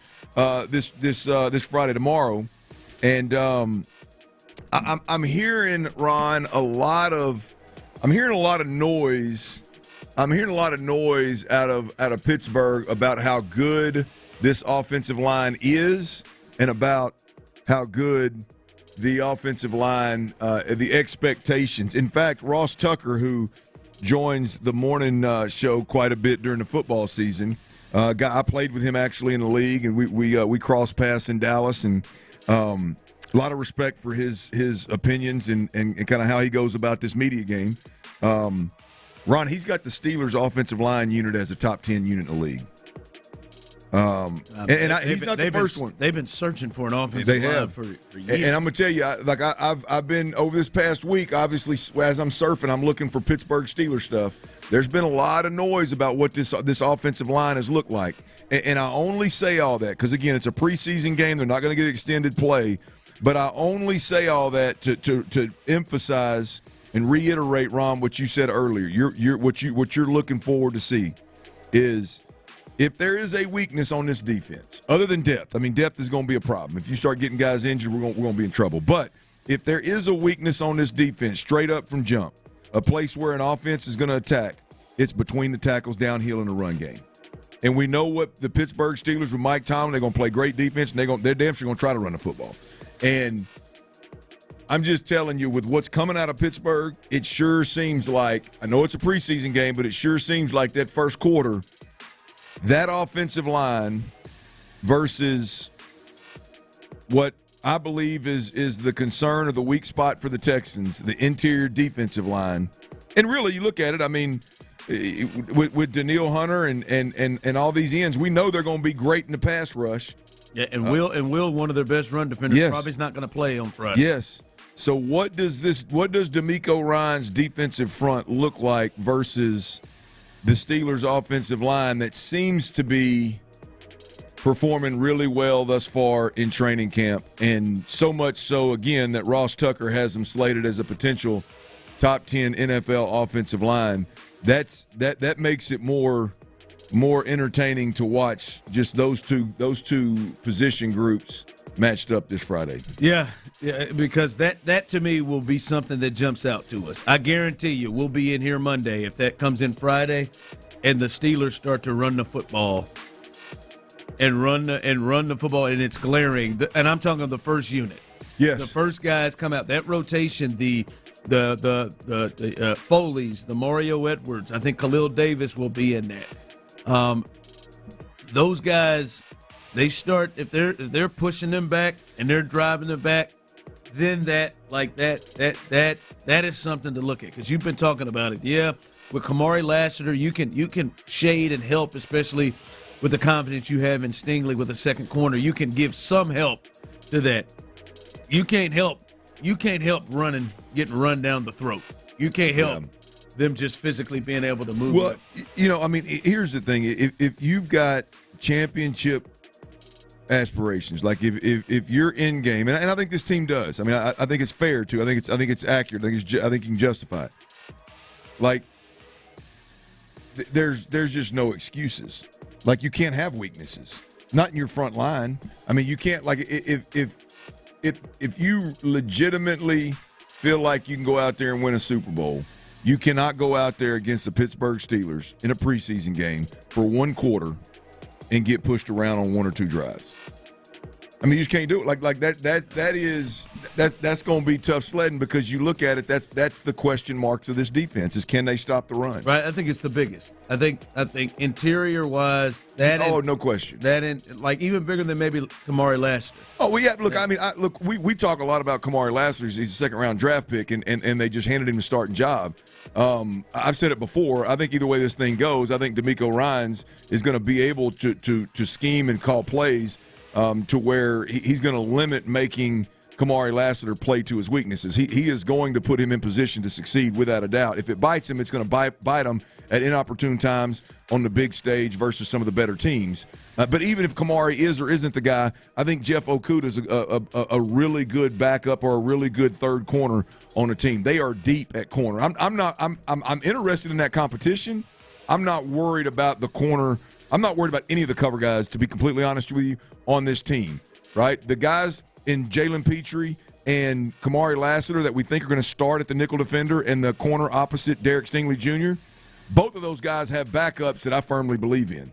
this Friday tomorrow. And I'm hearing, Ron, I'm hearing a lot of noise. I'm hearing a lot of noise out of Pittsburgh about how good this offensive line is and about how good the offensive line, the expectations. In fact, Ross Tucker, who joins the morning show quite a bit during the football season, I played with him actually in the league, and we crossed paths in Dallas, and a lot of respect for his opinions and kind of how he goes about this media game. Ron, he's got the Steelers' offensive line unit as a top 10 unit in the league. He's not the first one. They've been searching for an offensive line for years. And I'm gonna tell you, I've been over this past week. Obviously, as I'm surfing, I'm looking for Pittsburgh Steelers stuff. There's been a lot of noise about what this offensive line has looked like, and I only say all that because again, it's a preseason game. They're not going to get extended play, but I only say all that to emphasize and reiterate, Ron, what you said earlier. What you're looking forward to see is. If there is a weakness on this defense, other than depth, I mean, depth is going to be a problem. If you start getting guys injured, we're going to be in trouble. But if there is a weakness on this defense, straight up from jump, a place where an offense is going to attack, it's between the tackles, downhill, and the run game. And we know what the Pittsburgh Steelers with Mike Tomlin, they're going to play great defense, and they're damn sure going to try to run the football. And I'm just telling you, with what's coming out of Pittsburgh, it sure seems like, I know it's a preseason game, but it sure seems like that first quarter, that offensive line versus what I believe is the concern or the weak spot for the Texans, the interior defensive line. And really, you look at it, I mean, with Danielle Hunter and all these ends, we know they're going to be great in the pass rush. Yeah, and Will, one of their best run defenders, yes. probably is not going to play on Friday. Yes. So what does DeMeco Ryans' defensive front look like versus the Steelers' offensive line that seems to be performing really well thus far in training camp, and so much so, again, that Ross Tucker has them slated as a potential top 10 NFL offensive line. That makes it more entertaining to watch, just those two position groups matched up this Friday. Yeah, because that to me will be something that jumps out to us. I guarantee you we'll be in here Monday if that comes in Friday and the Steelers start to run the football and run the football, and it's glaring. And I'm talking the first unit. Yes. The first guys come out. That rotation, the Foleys, the Mario Edwards, I think Khalil Davis will be in that. Those guys, they start, if they're pushing them back and they're driving them back, then that is something to look at, because you've been talking about it. Yeah, with Kamari Lassiter, you can shade and help, especially with the confidence you have in Stingley with a second corner. You can give some help to that. You can't help getting run down the throat. You can't help them just physically being able to move. Well, I mean, here's the thing. If you've got championship aspirations, like if you're in game, and I think this team does. I mean, I think it's fair too. I think it's accurate. I think you can justify it. Like, there's just no excuses. Like, you can't have weaknesses. Not in your front line. I mean, you can't, like, if you legitimately feel like you can go out there and win a Super Bowl, you cannot go out there against the Pittsburgh Steelers in a preseason game for one quarter and get pushed around on one or two drives. I mean, you just can't do it. Like that's going to be tough sledding, because you look at it, that's the question marks of this defense, is can they stop the run? Right. I think it's the biggest. I think interior wise, no question. Like even bigger than maybe Kamari Lassiter. Oh, well, yeah. Look, I mean, we talk a lot about Kamari Lassiter. He's a second round draft pick, and they just handed him a starting job. I've said it before. I think either way this thing goes, I think DeMeco Ryans is going to be able to scheme and call plays to where he's going to limit making Kamari Lassiter play to his weaknesses. He is going to put him in position to succeed without a doubt. If it bites him, it's going to bite him at inopportune times on the big stage versus some of the better teams. But even if Kamari is or isn't the guy, I think Jeff Okudah is a really good backup or a really good third corner on a team. They are deep at corner. I'm interested in that competition. I'm not worried about the corner. I'm not worried about any of the cover guys, to be completely honest with you, on this team, right? The guys in Jalen Petrie and Kamari Lassiter that we think are going to start at the nickel defender and the corner opposite Derek Stingley Jr., both of those guys have backups that I firmly believe in.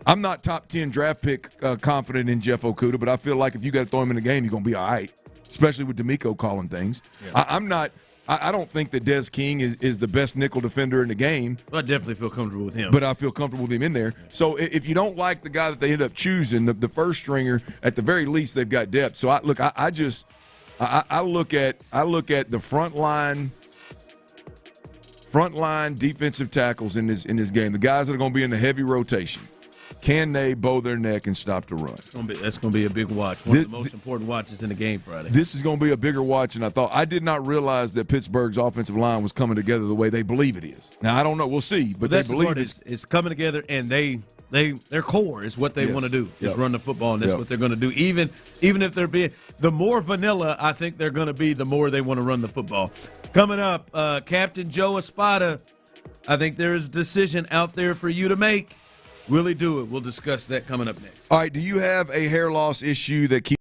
I'm not top 10 draft pick confident in Jeff Okudah, but I feel like if you got to throw him in the game, you're going to be all right, especially with DeMeco calling things. Yeah. I don't think that Des King is the best nickel defender in the game. I definitely feel comfortable with him. But I feel comfortable with him in there. So if you don't like the guy that they end up choosing, the first stringer, at the very least they've got depth. So I look at the front line defensive tackles in this game. The guys that are going to be in the heavy rotation. Can they bow their neck and stop the run? That's going to be a big watch. One of the most important watches in the game Friday. This is going to be a bigger watch than I thought. I did not realize that Pittsburgh's offensive line was coming together the way they believe it is. Now, I don't know. We'll see. But they believe it's coming together, and their core is what they want to do, is run the football, and that's what they're going to do. Even if they're being – the more vanilla I think they're going to be, the more they want to run the football. Coming up, Captain Joe Espada, I think there is a decision out there for you to make. Will he do it? We'll discuss that coming up next. All right, do you have a hair loss issue that keeps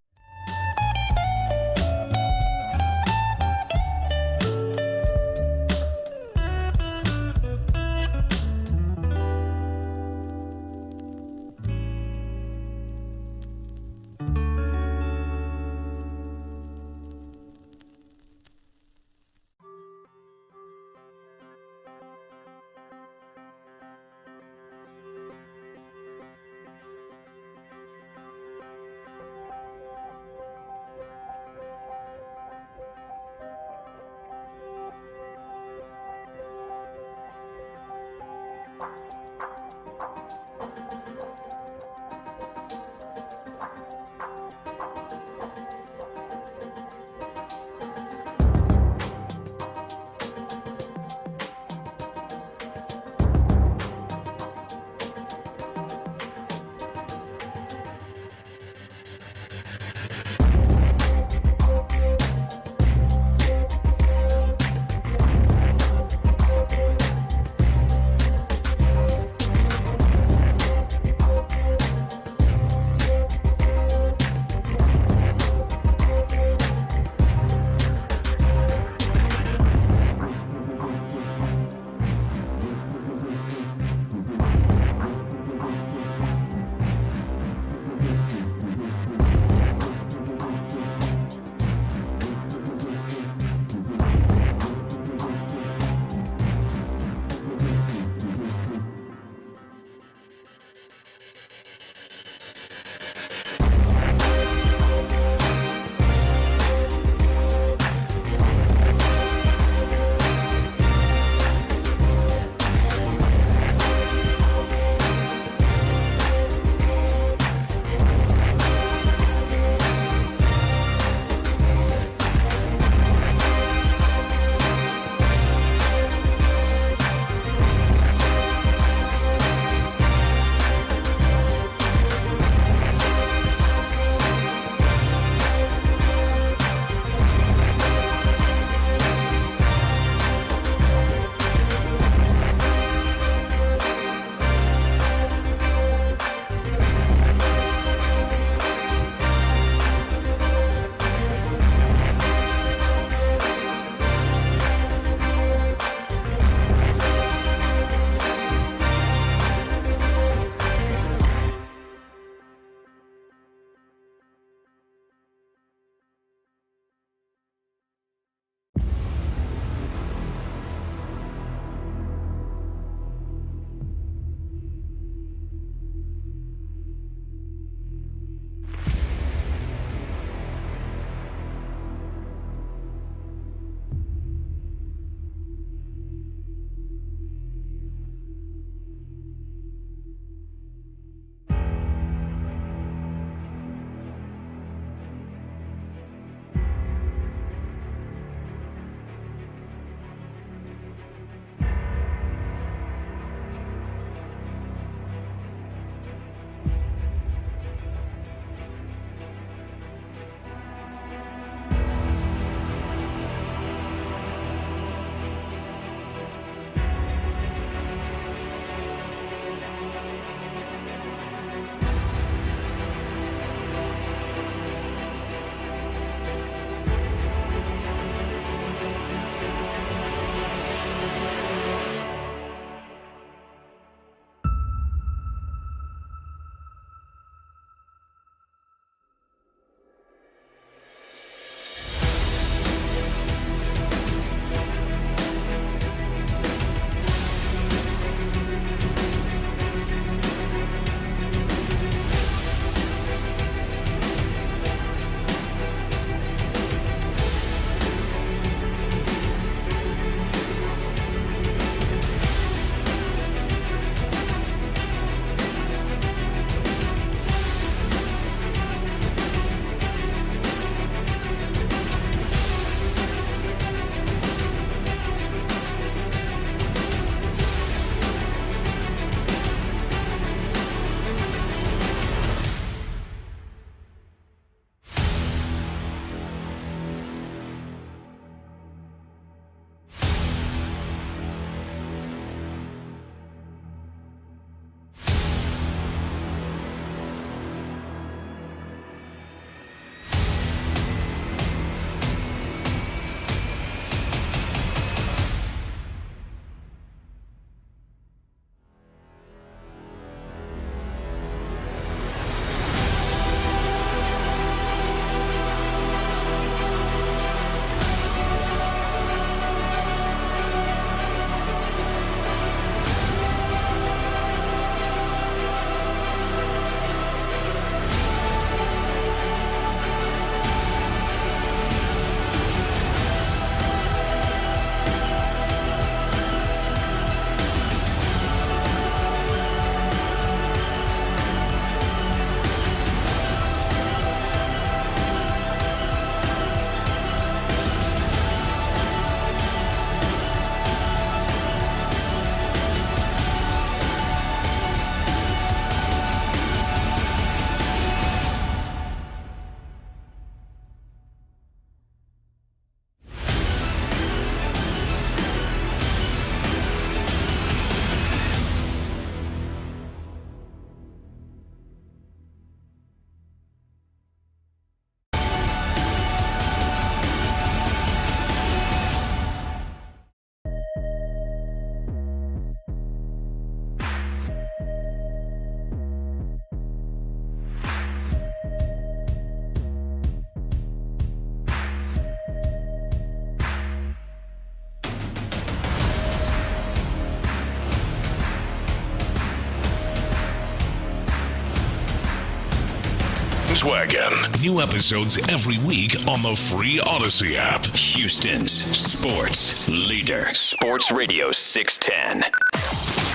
Sports Wagon. New episodes every week on the free Odyssey app. Houston's sports leader. Sports Radio 610.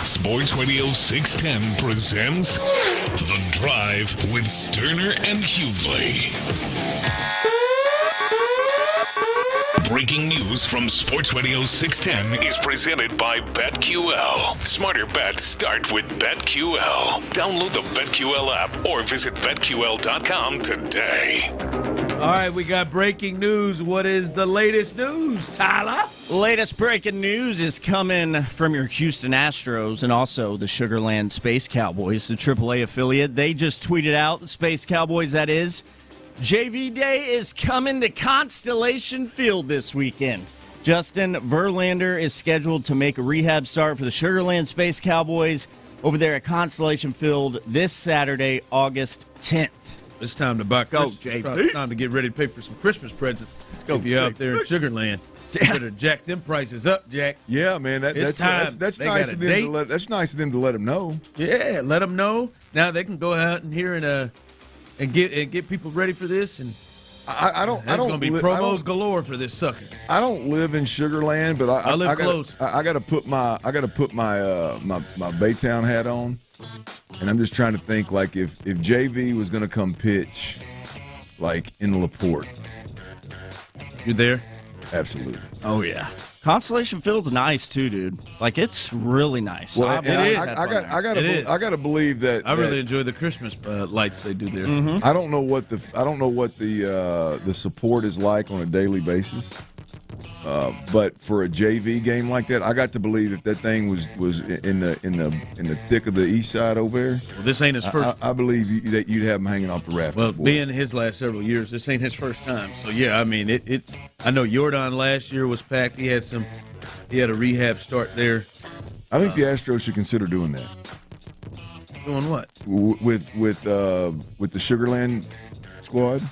Sports Radio 610 presents The Drive with Stoerner and Hughley. Breaking news from Sports Radio 610 is presented by BetQL. Smarter bets start with BetQL. Download the BetQL app or visit BetQL.com today. All right, we got breaking news. What is the latest news, Tyler? Latest breaking news is coming from your Houston Astros and also the Sugar Land Space Cowboys, the AAA affiliate. They just tweeted out, the Space Cowboys, that is, JV Day is coming to Constellation Field this weekend. Justin Verlander is scheduled to make a rehab start for the Sugar Land Space Cowboys over there at Constellation Field this Saturday, August 10th. It's time to buy Christmas. It's time to get ready to pay for some Christmas presents. Let's go. If you're out there in Sugar Land, you better jack them prices up, Jack. Yeah, man. That's nice of them. That's nice of them to let them know. Yeah, let them know. Now they can go out in here and get people ready for this, and There's going to be promos galore for this sucker. I don't live in Sugar Land, but I live close. I got to put my Baytown hat on, and I'm just trying to think like if JV was going to come pitch, like in LaPorte. You're there? Absolutely. Oh yeah. Constellation Field's nice too, dude. Like, it's really nice. Well, it is. I got to believe that. I really enjoy the Christmas lights they do there. Mm-hmm. I don't know what the support is like on a daily basis. But for a JV game like that, I got to believe if that thing was in the thick of the east side over there. Well, this ain't his first. I believe that you'd have him hanging off the rafters. Well, being his last several years, this ain't his first time. So yeah, I mean it's. I know Jordan last year was packed. He had a rehab start there. I think the Astros should consider doing that. Doing what? With the Sugar Land squad.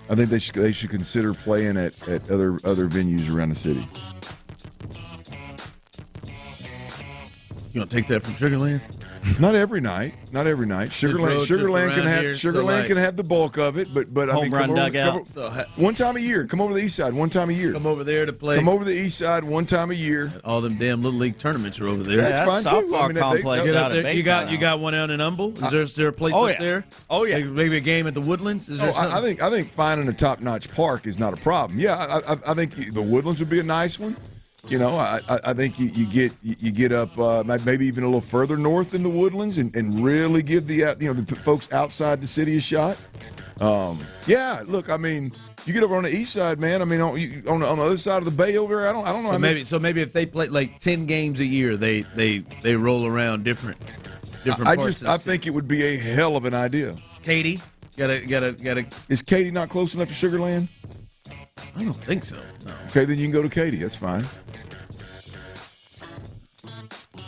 I think they should consider playing at other venues around the city. You gonna take that from Sugar Land? Not every night. Sugar Land can have the bulk of it, but I mean, one time a year. Come over to the east side one time a year. Come over there to play. Come over to the east side one time a year. All them damn little league tournaments are over there. That's fine too. Softball complex out of Baytown. You got one out in Humble. Is there a place up there? Oh yeah. Maybe a game at the Woodlands. Is there something? I think finding a top-notch park is not a problem. Yeah, I think the Woodlands would be a nice one. You know, I think you get up maybe even a little further north in the Woodlands and really give the folks outside the city a shot. Yeah, look, I mean, you get over on the east side, man. I mean, on the other side of the bay over there, I don't know. So maybe if they play like 10 games a year, they roll around different parts. I think it would be a hell of an idea. Katy, gotta. Is Katy not close enough to Sugar Land? I don't think so. No. Okay, then you can go to Katy. That's fine.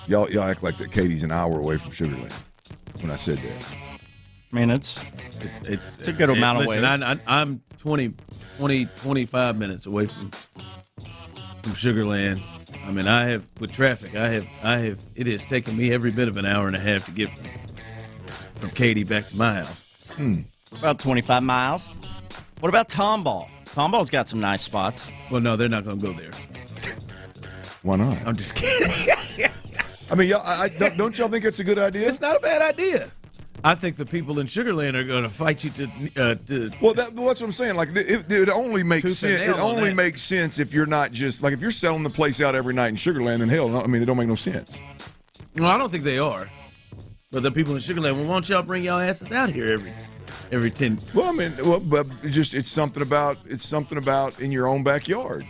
Y'all act like that Katie's an hour away from Sugar Land when I said that. I mean, it's a good amount of ways. I'm 25 minutes away from Sugar Land. I mean, I have with traffic. I have. It has taken me every bit of an hour and a half to get from Katy back to my house. About 25 miles. What about Tomball? Tomball's got some nice spots. Well, no, they're not going to go there. Why not? I'm just kidding. I mean, don't y'all think it's a good idea? It's not a bad idea. I think the people in Sugar Land are going to fight you to. Well, that's what I'm saying. Like, it only makes sense. It only makes sense if you're not just like if you're selling the place out every night in Sugar Land. Then hell, I mean, it don't make no sense. No, I don't think they are. But the people in Sugar Land, well, why don't y'all bring y'all asses out here every 10? Well, I mean, but it's something about in your own backyard.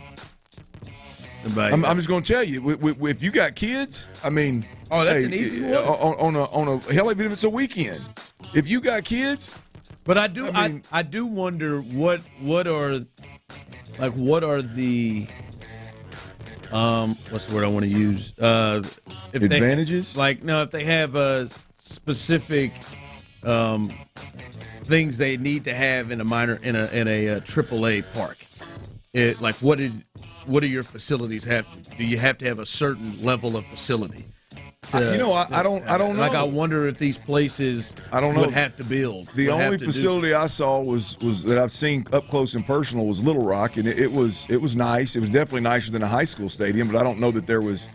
I'm just going to tell you, if you got kids, I mean, that's an easy one. On a hell, even if it's a weekend, if you got kids, but I do wonder what are the what's the word I want to use? Advantages? If they have specific things they need to have in a AAA park, what do your facilities have to? Do you have to have a certain level of facility? I don't know. Like, I wonder if these places would have to build. The only facility I saw was that I've seen up close and personal was Little Rock, and it was nice. It was definitely nicer than a high school stadium, but I don't know that there was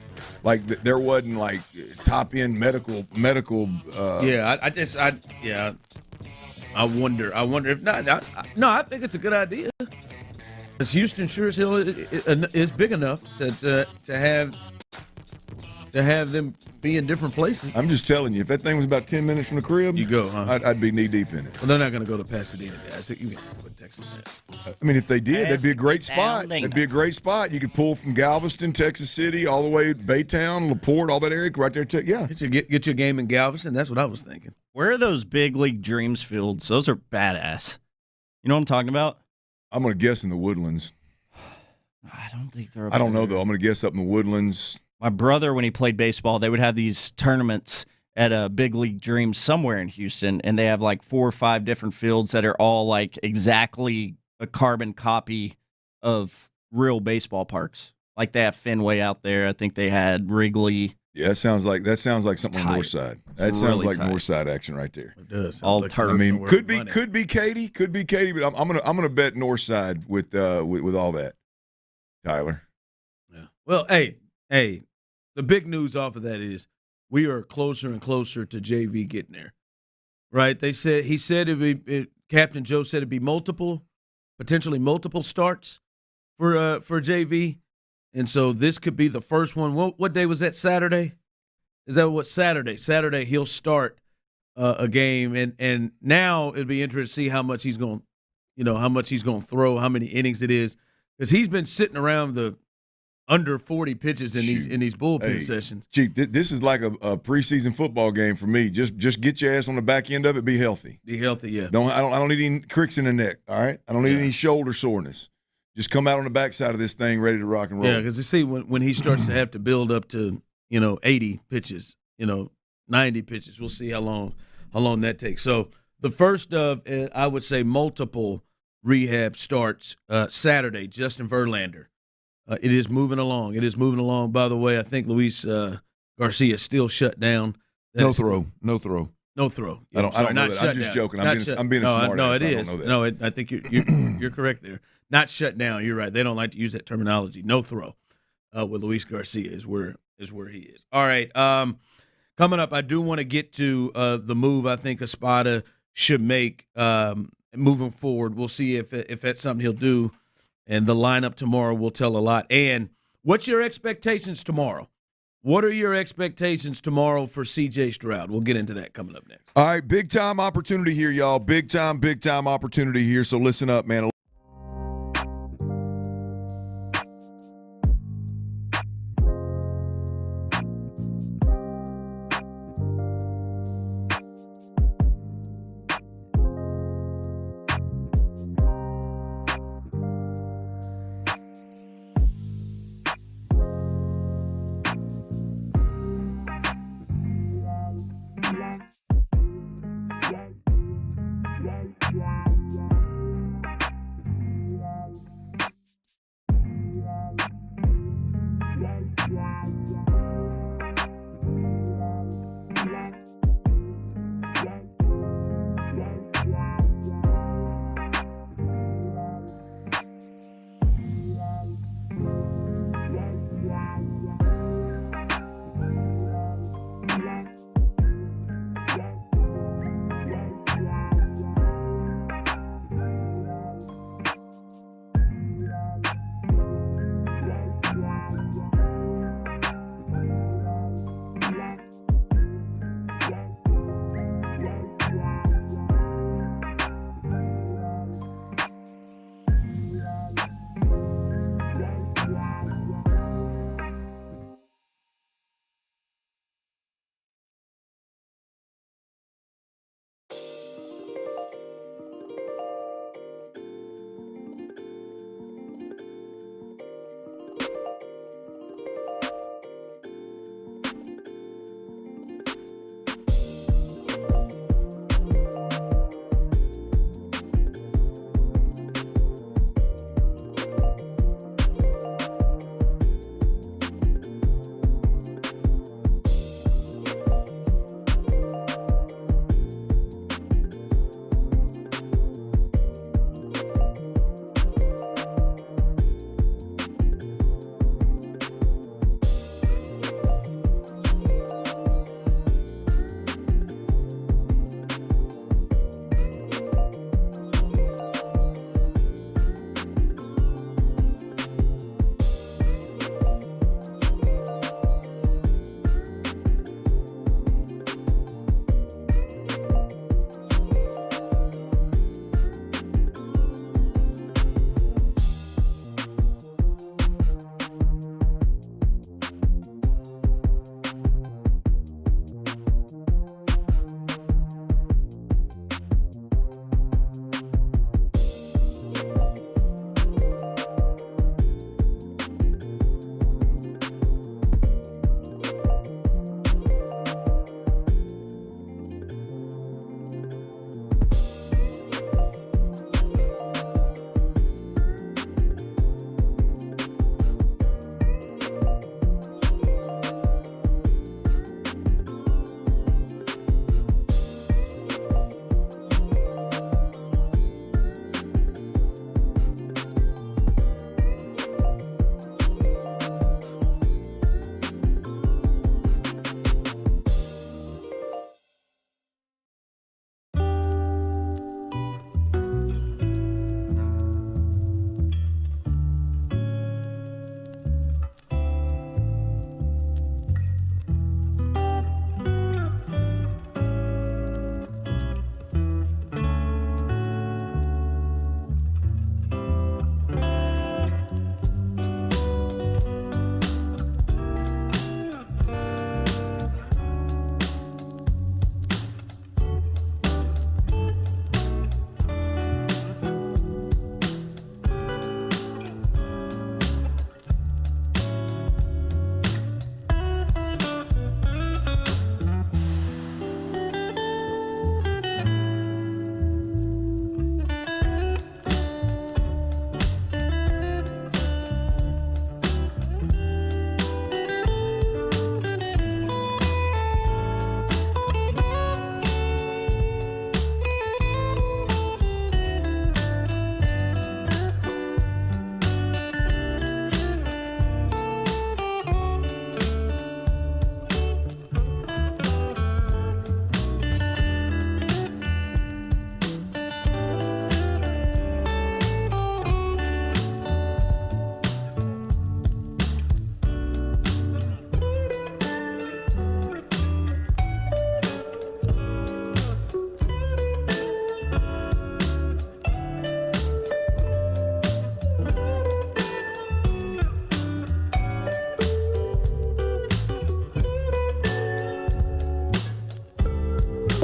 there wasn't like top end medical. I wonder if not. I think it's a good idea. Because Houston sure as hell is big enough to have them be in different places. I'm just telling you, if that thing was about 10 minutes from the crib, you go, huh? I'd be knee deep in it. Well, they're not going to go to Pasadena, guys. You can put Texas in that. I mean, if they did, that'd be a great spot. That'd be a great spot. You could pull from Galveston, Texas City, all the way to Baytown, LaPorte, all that area, right there. Get your game in Galveston. That's what I was thinking. Where are those big league dreams fields? Those are badass. You know what I'm talking about? I'm going to guess in the Woodlands. I don't think they're. I don't know though. I'm going to guess up in the Woodlands. My brother, when he played baseball, they would have these tournaments at a big league dream somewhere in Houston, and they have like 4 or 5 different fields that are all like exactly a carbon copy of real baseball parks. Like they have Fenway out there. I think they had Wrigley. Yeah, that sounds like something on the north side. That sounds like north side action right there. It does. All turf. I mean, could be Katy, but I'm gonna bet north side with all that. Tyler. Yeah. Well, hey, the big news off of that is we are closer and closer to JV getting there. Right? He said Captain Joe said it'd be potentially multiple starts for JV. And so this could be the first one. What day was that? Saturday? Is that what Saturday? Saturday he'll start a game, and now it'll be interesting to see how much he's going to throw, how many innings it is, because he's been sitting around the under 40 pitches in these bullpen sessions. Chief, this is like a preseason football game for me. Just get your ass on the back end of it. Be healthy. Be healthy, yeah. I don't need any cricks in the neck. All right, I don't need any shoulder soreness. Just come out on the backside of this thing ready to rock and roll. Yeah, because you see when he starts to have to build up to 80 pitches, 90 pitches, we'll see how long that takes. So the first of I would say multiple rehab starts Saturday. Justin Verlander. It is moving along. By the way, I think Luis Garcia still shut down. No throw. No throw. Yeah, I don't know that. I'm just joking. I'm being a smart ass. It is. I don't know that. I think you're correct there. Not shut down. You're right. They don't like to use that terminology. No throw with Luis Garcia is where he is. All right. Coming up, I do want to get to the move I think Espada should make moving forward. We'll see if that's something he'll do. And the lineup tomorrow will tell a lot. And what's your expectations tomorrow? What are your expectations tomorrow for C.J. Stroud? We'll get into that coming up next. All right, big-time opportunity here, y'all. Big-time opportunity here. So listen up, man.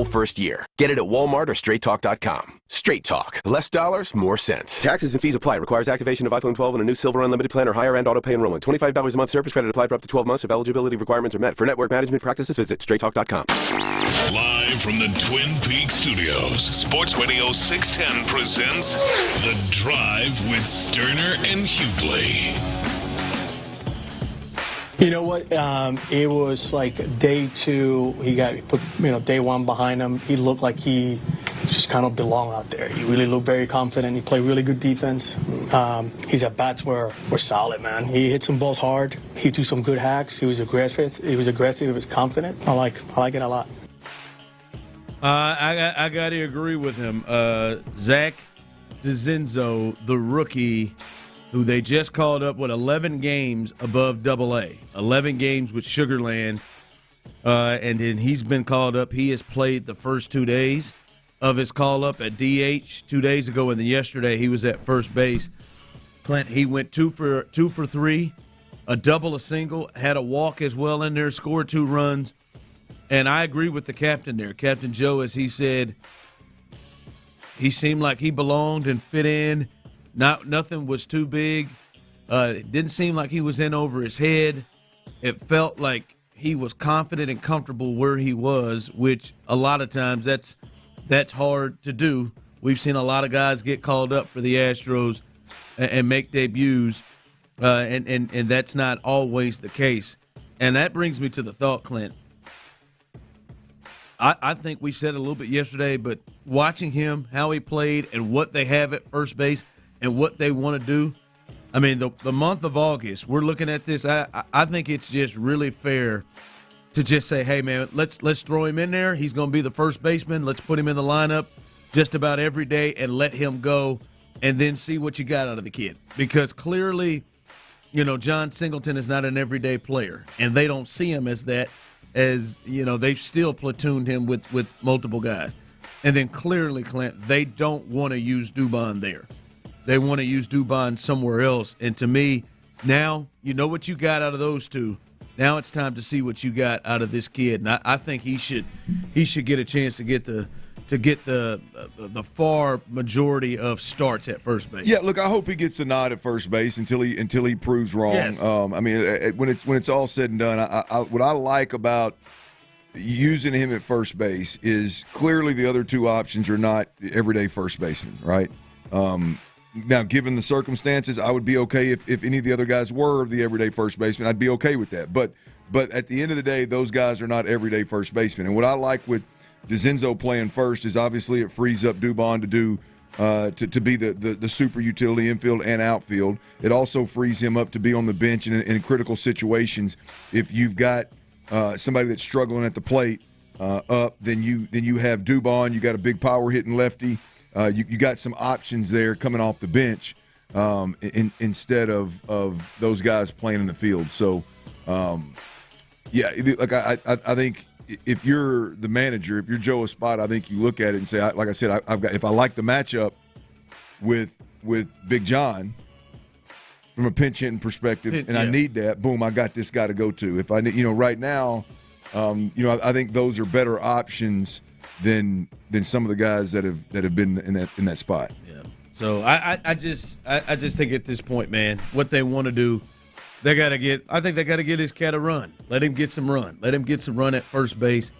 First year. Get it at Walmart or straighttalk.com. Straight Talk. Less dollars, more sense. Taxes and fees apply. Requires activation of iPhone 12 and a new Silver Unlimited plan or higher end auto pay enrollment. $25 a month service credit applied for up to 12 months if eligibility requirements are met. For network management practices, visit straighttalk.com. Live from the Twin Peaks studios, Sports Radio 610 presents The Drive with Stoerner and Hughley. You know what? It was like day 2. He put day 1 behind him. He looked like he just kind of belonged out there. He really looked very confident. He played really good defense. His at-bats were solid, man. He hit some balls hard. He threw some good hacks. He was aggressive. He was confident. I like it a lot. I got to agree with him. Zach DeZenzo, the rookie, who they just called up with 11 games above AA, 11 games with Sugar Land, and then he's been called up. He has played the first 2 days of his call-up at DH 2 days ago, and then yesterday he was at first base. Clint, he went 2 for 3, a double, a single, had a walk as well in there, scored 2 runs. And I agree with the captain there, Captain Joe, as he said, he seemed like he belonged and fit in. Nothing was too big. It didn't seem like he was in over his head. It felt like he was confident and comfortable where he was, which a lot of times that's hard to do. We've seen a lot of guys get called up for the Astros and make debuts, and that's not always the case. And that brings me to the thought, Clint. I think we said it a little bit yesterday, but watching him, how he played, and what they have at first base and what they want to do, I mean, the month of August, we're looking at this. I think it's just really fair to just say, hey, man, let's throw him in there. He's going to be the first baseman. Let's put him in the lineup just about every day and let him go and then see what you got out of the kid. Because clearly, John Singleton is not an everyday player, and they don't see him as that. As they've still platooned him with multiple guys. And then clearly, Clint, they don't want to use Dubon there. They want to use Dubon somewhere else. And to me, now you know what you got out of those two. Now it's time to see what you got out of this kid. And I think he should get a chance to get the far majority of starts at first base. Yeah, look, I hope he gets a nod at first base until he proves wrong. Yes. I mean, when it's all said and done, what I like about using him at first base is clearly the other two options are not everyday first basemen, right? Now, given the circumstances, I would be okay if any of the other guys were the everyday first baseman. I'd be okay with that. But at the end of the day, those guys are not everyday first basemen. And what I like with DeZenzo playing first is obviously it frees up Dubon to do to be the super utility infield and outfield. It also frees him up to be on the bench in critical situations. If you've got somebody that's struggling at the plate then you have Dubon. You got a big power hitting lefty. You got some options there coming off the bench instead of those guys playing in the field. So yeah, like I think. If you're the manager, if you're Joe Espada, I think you look at it and say, like I said, if I like the matchup with Big John from a pinch hitting perspective, I need that, boom, I got this guy to go to. If I need, right now, I think those are better options than some of the guys that have been in that spot. Yeah. So I just think at this point, man, what they want to do. I think they got to get his cat a run. Let him get some run. Let him get some run at first base.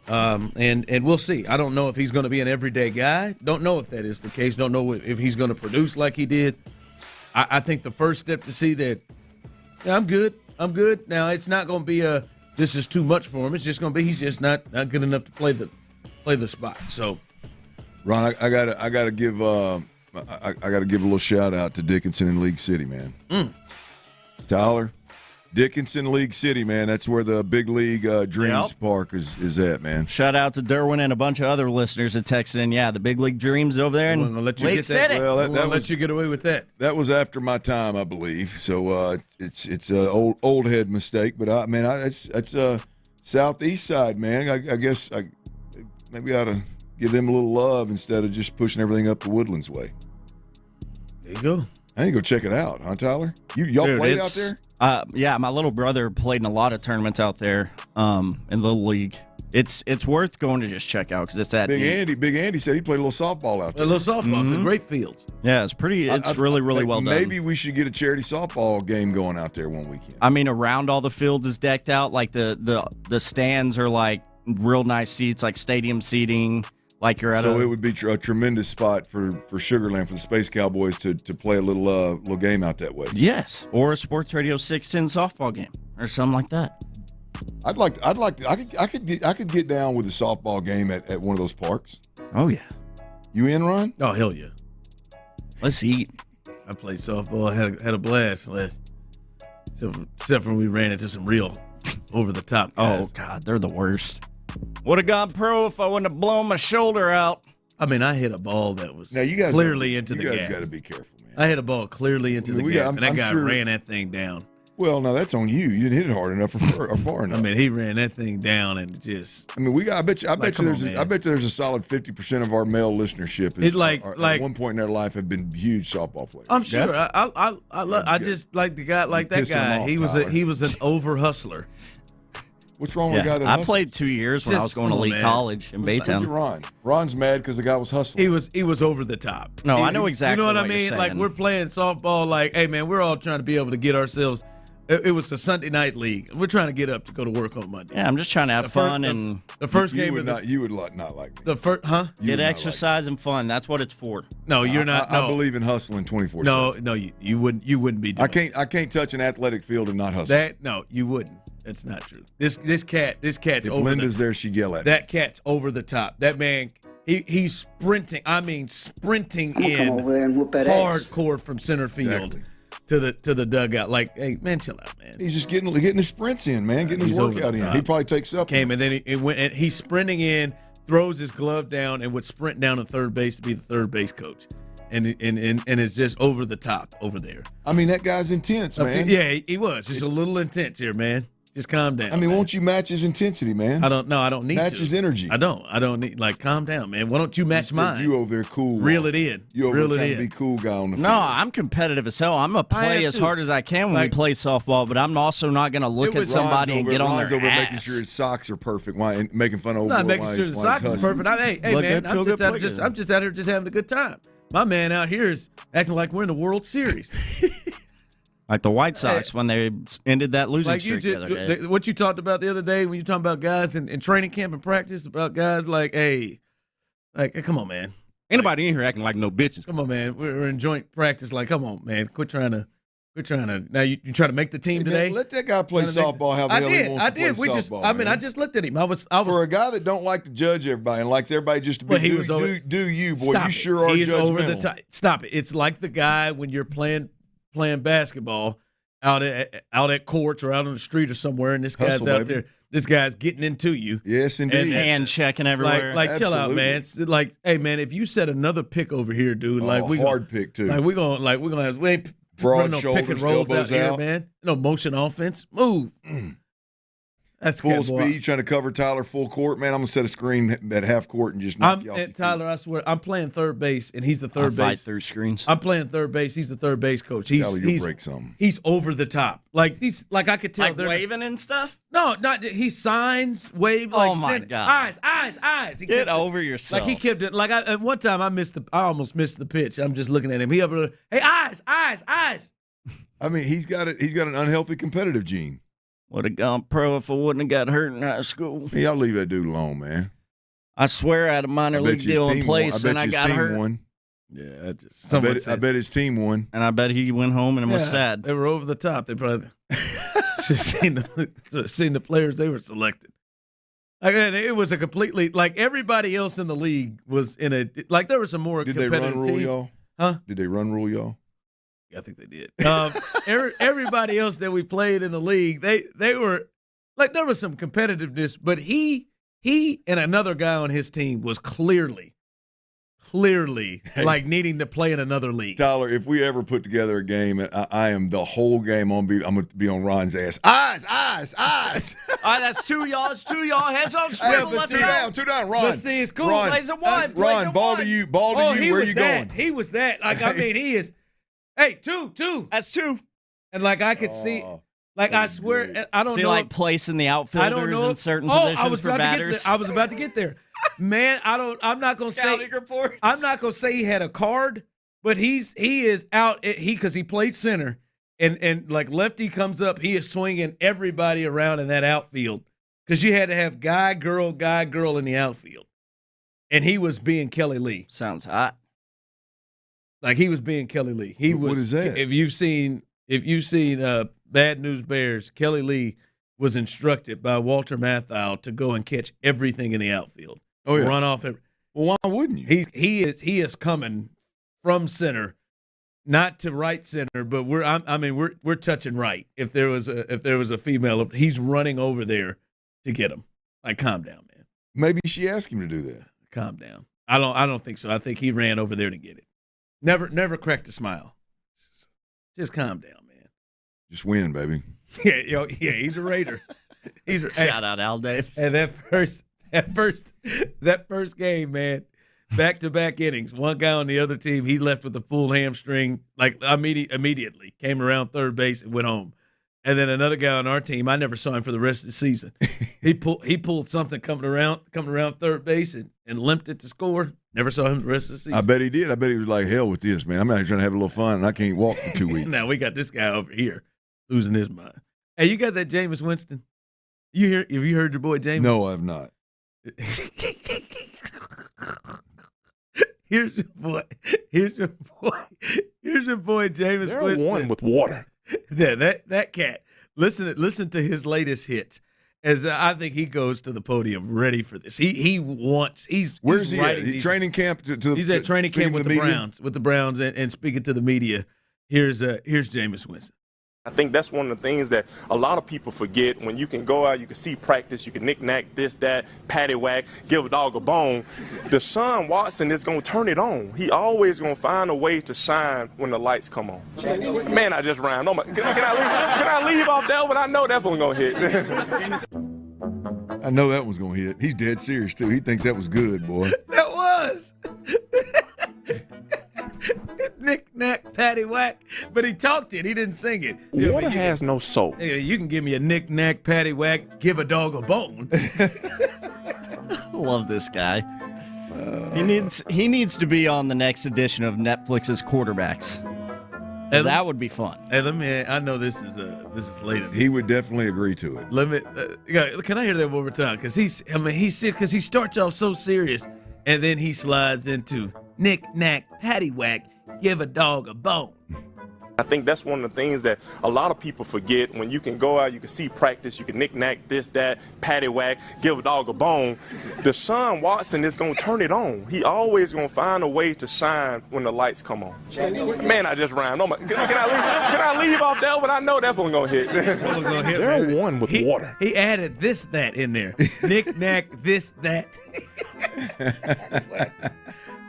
And we'll see. I don't know if he's going to be an everyday guy. Don't know if that is the case. Don't know if he's going to produce like he did. I think the first step to see that, yeah, I'm good. Now, it's not going to be this is too much for him. It's just going to be he's just not good enough to play the spot. So, Ron, I gotta give a little shout out to Dickinson in League City, man. Tyler, Dickinson, League City, man. That's where the big league Dreams Park is at, man. Shout out to Derwin and a bunch of other listeners that texted in. Yeah, the big league Dreams over there in Lake City. Well, that let you get away with that. That was after my time, I believe. So it's an old head mistake, but it's southeast side, man. I guess maybe I ought to give them a little love instead of just pushing everything up the Woodlands way. There you go. I need to go check it out, huh, Tyler? Y'all played out there? Yeah, my little brother played in a lot of tournaments out there in Little League. It's worth going to just check out because it's that deep. Big Andy said he played a little softball out there. A little softball. It's great fields. Yeah, it's pretty. It's really well done. Maybe we should get a charity softball game going out there one weekend. I mean, around all the fields is decked out. Like the stands are like real nice seats, like stadium seating. Like you're at. So it would be a tremendous spot for Sugarland for the Space Cowboys to play a little game out that way. Yes, or a Sports Radio 610 softball game or something like that. I could get down with a softball game at one of those parks. Oh yeah. You in, Ron? Oh hell yeah. Let's eat. I played softball. Had a blast except for we ran into some real over the top guys. Oh God, they're the worst. Would have gone pro if I wouldn't have blown my shoulder out. I mean, I hit a ball that was clearly into the gap. You guys got to be careful, man. I hit a ball clearly into the gap, and that guy ran that thing down. Well, no, that's on you. You didn't hit it hard enough or far enough. I mean, he ran that thing down and just. I mean, I bet you there's a solid 50% of our male listenership at one point in their life have been huge softball players. I'm sure. I just like the guy like that guy. He was an over hustler. What's wrong with a guy that hustles? I played 2 years when I was going to Lee College in Baytown. Ron's mad because the guy was hustling. He was over the top. No, I know exactly. You know what I mean? Like we're playing softball. Like, hey man, we're all trying to be able to get ourselves. It was a Sunday night league. We're trying to get up to go to work on Monday. Yeah, I'm just trying to have fun and the first game of you would not like me. The first, huh? Get exercise and fun. That's what it's for. No, you're not. I believe in hustling 24/7. No, you wouldn't be doing I can't touch an athetic field and not hustle. No, you wouldn't. That's not true. This cat's if over. Linda's there, she'd yell at me. That cat's over the top. That man, he's sprinting. I mean, sprinting in hardcore from center field to the dugout. Like, hey man, chill out, man. He's just getting his sprints in, man. Getting his workout in. He probably takes up. And then he went and he's sprinting in, throws his glove down, and would sprint down to third base to be the third base coach. And it's just over the top over there. I mean, that guy's intense, man. Yeah, he was. Just a little intense here, man. Just calm down. I mean, won't you match his intensity, man? I don't need match his energy. I don't need, calm down, man. Why don't you match mine? You over there cool. Reel it in. You over there trying to be cool guy on the field. No, I'm competitive as hell. I'm going to play as hard as I can when we play softball, but I'm also not going to look at somebody and get on their over ass. Making sure his socks are perfect and making fun of not making sure the socks are perfect. Hey, man, I'm just out here just having a good time. My man out here is acting like we're in the World Series. Like the White Sox when they ended that losing streak the other day. What you talked about the other day when you talking about guys in training camp and practice, about guys like, hey, come on, man. Ain't nobody in here acting like no bitches. Come on, man. We're in joint practice. Like, come on, man. Quit trying to. Now you try to make the team today. Man, let that guy play softball. How the hell he wants to play softball? I just looked at him. I was for a guy that don't like to judge everybody and likes everybody just to be do you, boy. You sure are judgmental. Over the top. Stop it. It's like the guy when you're playing basketball out at courts or out on the street or somewhere, and this guy's out there. This guy's getting into you. Yes, indeed. And checking everywhere. Absolutely. Chill out, man. It's like, hey, man, if you set another pick over here, dude, hard pick too. We're gonna have we ain't broad no shoulders, pick and rolls elbows out here, out. man. No motion offense. Move. That's full speed, trying to cover Tyler full court. Man, I'm going to set a screen at half court and just knock you off. Tyler, I swear, I'm playing third base, and he's the third base. Fight through screens. I'm playing third base. He's the third base coach. He's break something. He's over the top. Like I could tell. Like waving and stuff? No, not he signs, wave. Oh my God! Eyes. Get over yourself. Like he kept it. Like at one time, I almost missed the pitch. I'm just looking at him. He up there. Hey, eyes. I mean, he's got an unhealthy competitive gene. Would have gone pro if I wouldn't have got hurt in high school. Hey, y'all leave that dude alone, man. I swear I had a minor league deal in place and I got hurt. Won. Yeah, I bet his team won. And I bet he went home and was sad. They were over the top. They probably just seen the players they were selected. Again, it was a completely everybody else in the league was in a there were some more competitive teams. Did they run rule y'all? Huh? Did they run rule y'all? I think they did. Everybody else that we played in the league, they were there was some competitiveness, but he and another guy on his team was clearly needing to play in another league. Tyler, if we ever put together a game, I am the whole game I'm going to be on Ron's ass. Eyes. All right, that's two y'all. It's two y'all. Heads on swivel. Let's go. Two down. Ron. Let's see, it's cool. Ron, plays a one. Ron, ball to you. Where are you going? He was that. He is. Hey, two. That's two. And I could see, Like, I swear, I don't know. Like placing the outfielders in certain positions for batters? I was about to get there. Man, I'm not going to say. Reports. I'm not going to say he had a card, but he is out. Because he played center, and like lefty comes up, he is swinging everybody around in that outfield because you had to have guy, girl in the outfield, and he was being Kelly Lee. Sounds hot. Like he was being Kelly Lee. What is that? If you've seen Bad News Bears, Kelly Lee was instructed by Walter Matthau to go and catch everything in the outfield. Oh yeah, run off. Well, why wouldn't you? He is coming from center, not to right center, but we're touching right. If there was a female, he's running over there to get him. Like, calm down, man. Maybe she asked him to do that. Calm down. I don't think so. I think he ran over there to get it. Never cracked a smile. Just calm down, man. Just win, baby. Yeah, he's a Raider. Shout out Al Davis. And that first game, man, back-to-back innings. One guy on the other team, he left with a full hamstring, like immediately. Came around third base and went home. And then another guy on our team, I never saw him for the rest of the season. He pulled something coming around third base and limped it to score. Never saw him the rest of the season. I bet he did. I bet he was like, hell with this, man. I'm out here trying to have a little fun, and I can't walk for 2 weeks. Now we got this guy over here losing his mind. Hey, you got that Jameis Winston? Have you heard your boy Jameis? No, I have not. Here's your boy Jameis They're Winston. one with water. Yeah, that cat. Listen to his latest hits. As I think he goes to the podium ready for this. Where's he at? Training camp? He's at training camp with the Browns and speaking to the media. Here's Jameis Winston. I think that's one of the things that a lot of people forget. When you can go out, you can see practice, you can knick-knack, this, that, paddywhack, give a dog a bone. Deshaun Watson is going to turn it on. He always going to find a way to shine when the lights come on. Man, I just rhymed. Oh my, can I leave off that one? I know that one going to hit. I know that one's going to hit. He's dead serious, too. He thinks that was good, boy. That was. Knick-knack, paddywhack. But he talked it. He didn't sing it. Water has no soul. You can give me a knick-knack, paddywhack, give a dog a bone. Love this guy. He needs to be on the next edition of Netflix's Quarterbacks. That would be fun. Hey, I know this is later. He would definitely agree to it. Can I hear that one more time? Because he starts off so serious, and then he slides into knick-knack, paddywhack, give a dog a bone. I think that's one of the things that a lot of people forget. When you can go out, you can see practice, you can knick-knack, this, that, paddywhack, give a dog a bone. Deshaun Watson is going to turn it on. He always going to find a way to shine when the lights come on. Man, I just rhymed. Oh my, can I leave off that one? I know that one going to hit. They're one with water. He added this, that in there. Knick-knack, this, that.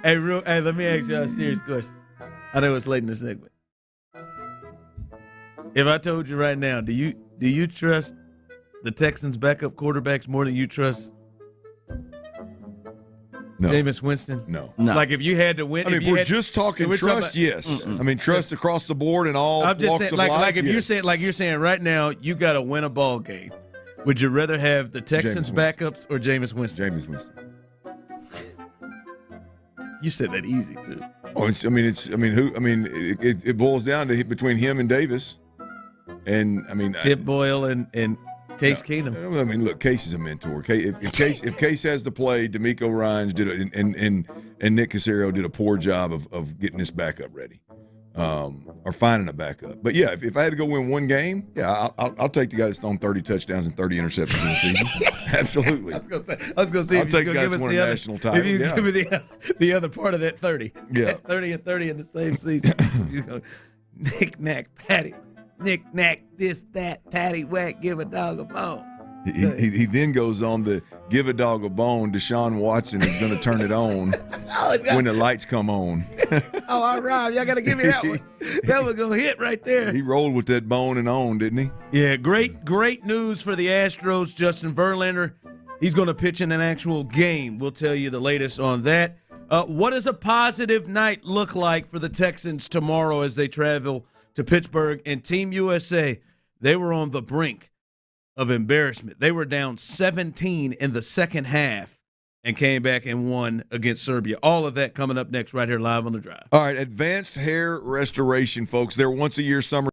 Hey, let me ask you a serious question. I know it's late in the segment. If I told you right now, do you trust the Texans' backup quarterbacks more than you trust Jameis Winston? No. Like if you had to win. I mean, if we're just talking trust, yes. I mean, trust across the board in all walks of life. Like if you're saying right now, you got to win a ball game. Would you rather have the Texans' backups or Jameis Winston? Jameis Winston. You said that easy too. Oh, it boils down to between him and Davis. And I mean, Tip Boyle and Case Keenum. I mean, look, Case is a mentor. If Case has to play, D'Amico Ryans did and Nick Caserio did a poor job of getting this backup ready, or finding a backup. But yeah, if I had to go win one game, yeah, I'll take the guy that's thrown 30 touchdowns and 30 interceptions in the season. Absolutely. I was going to say, I'll take the guy that's won a national title. If you give me the other part of that 30, 30 and 30 in the same season, you go knick-knack, patty. Knick-knack, this, that, patty-whack, give a dog a bone. He then goes on to give a dog a bone. Deshaun Watson is going to turn it on when the lights come on. Oh, all right. Y'all got to give me that one. That was going to hit right there. He rolled with that bone and on, didn't he? Yeah, great news for the Astros. Justin Verlander, he's going to pitch in an actual game. We'll tell you the latest on that. What does a positive night look like for the Texans tomorrow as they travel to Pittsburgh? And Team USA, They were on the brink of embarrassment. They were down 17 in the second half and came back and won against Serbia. All of that coming up next right here live on The Drive. All right, advanced hair restoration, folks. Their once-a-year summer.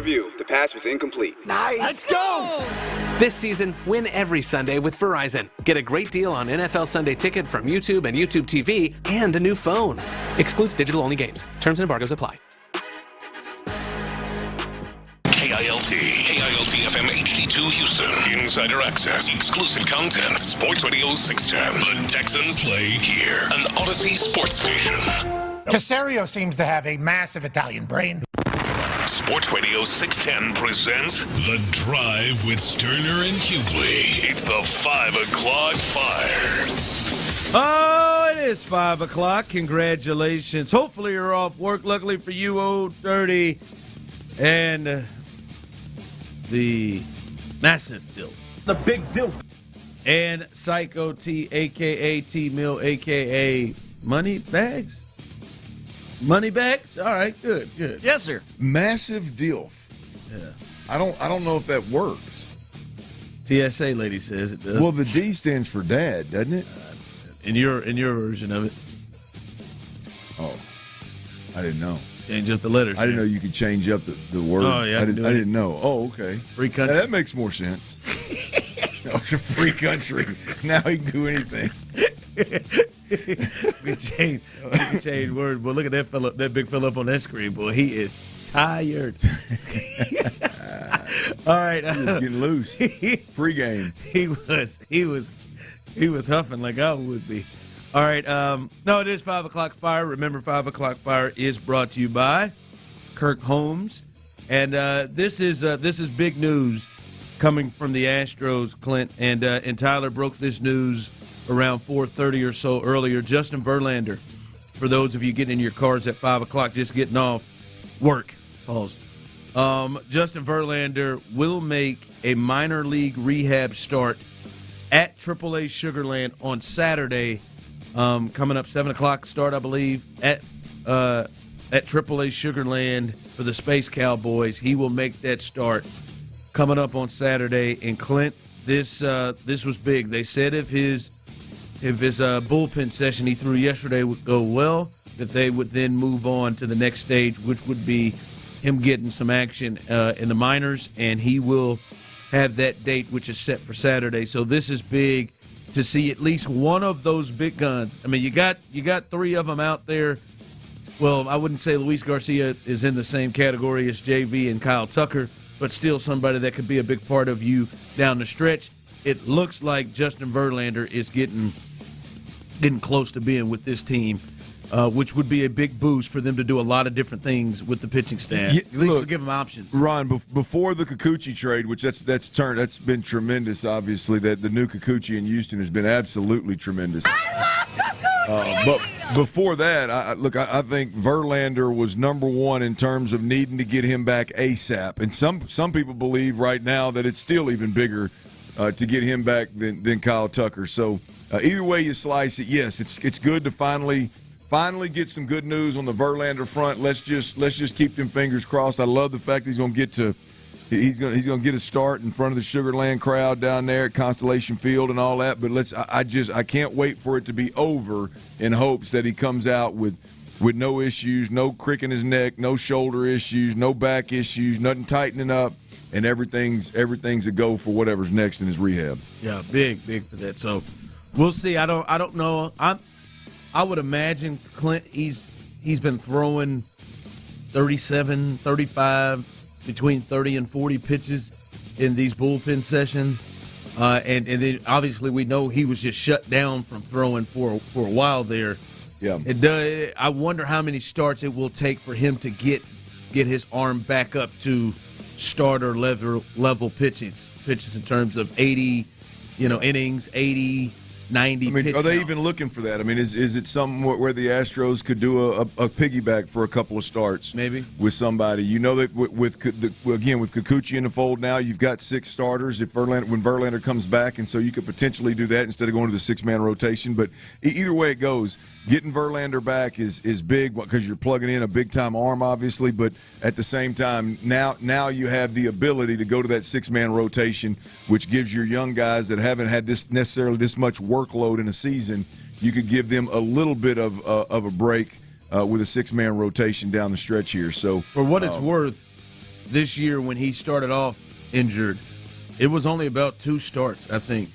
review. The pass was incomplete. Nice. Let's go! This season, win every Sunday with Verizon. Get a great deal on NFL Sunday Ticket from YouTube and YouTube TV and a new phone. Excludes digital-only games. Terms and embargoes apply. KILT FM HD2 Houston. Insider access, exclusive content. Sports Radio 610. The Texans play here. An Odyssey sports station. Caserio seems to have a massive Italian brain. Sports Radio 610 presents The Drive with Stoerner and Hughley. It's the 5 o'clock fire. Oh, it is 5 o'clock. Congratulations. Hopefully you're off work. Luckily for you, Old Dirty and the massive dilf. The big dilf. And Psycho T, a.k.a. T-Mill, a.k.a. Money Bags. Money bags? All right, good. Yes, sir. Massive DILF. Yeah. I don't know if that works. TSA lady says it does. Well, the D stands for dad, doesn't it? In your version of it. Oh, I didn't know. Change up the letters. I didn't know you could change up the word. Oh, yeah. I didn't know. Oh, okay. Free country. That makes more sense. It's a free country. Now he can do anything. we can change word. Well, look at that big fella up on that screen, boy. He is tired. All right, he was getting loose. Pre-game. He was huffing like I would be. All right, no, it is 5 o'clock fire. Remember, 5 o'clock fire is brought to you by Kirk Holmes, and this is big news coming from the Astros, Clint, and Tyler broke this news around 4:30 or so earlier. Justin Verlander, for those of you getting in your cars at 5 o'clock, just getting off work. Pause. Justin Verlander will make a minor league rehab start at AAA Sugarland on Saturday. Coming up 7 o'clock start, I believe, at AAA Sugarland for the Space Cowboys. He will make that start coming up on Saturday. And Clint, this was big. They said if his bullpen session he threw yesterday would go well, that they would then move on to the next stage, which would be him getting some action in the minors, and he will have that date, which is set for Saturday. So this is big to see at least one of those big guns. I mean, you got three of them out there. Well, I wouldn't say Luis Garcia is in the same category as JV and Kyle Tucker, but still somebody that could be a big part of you down the stretch. It looks like Justin Verlander is getting close to being with this team, which would be a big boost for them to do a lot of different things with the pitching staff. At least to give them options. Ron, before the Kikuchi trade, which that's been tremendous. Obviously, that the new Kikuchi in Houston has been absolutely tremendous. I love Kikuchi. But before that, I think Verlander was number one in terms of needing to get him back ASAP. And some people believe right now that it's still even bigger to get him back than Kyle Tucker. So either way you slice it, yes, it's good to finally get some good news on the Verlander front. Let's just keep them fingers crossed. I love the fact that he's going to get a start in front of the Sugarland crowd down there at Constellation Field and all that. But I can't wait for it to be over in hopes that he comes out with no issues, no crick in his neck, no shoulder issues, no back issues, nothing tightening up, and everything's a go for whatever's next in his rehab. Yeah, big for that. So we'll see. I don't know. I would imagine, Clint, he's been throwing 37, 35, between 30 and 40 pitches in these bullpen sessions. And then obviously we know he was just shut down from throwing for a while there. Yeah. I wonder how many starts it will take for him to get his arm back up to starter level pitches in terms of 80, innings, 80, 90 pitches. Are they even looking for that? I mean, is it something where the Astros could do a piggyback for a couple of starts? Maybe. With somebody. You know that with Kikuchi in the fold now, you've got 6 starters when Verlander comes back, and so you could potentially do that instead of going to the 6-man rotation. But either way it goes, getting Verlander back is big because you're plugging in a big-time arm, obviously, but at the same time, now you have the ability to go to that 6-man rotation, which gives your young guys that haven't had this much workload in a season, you could give them a little bit of a break with a 6-man rotation down the stretch here. So for what it's worth, this year when he started off injured, it was only about 2 starts, I think,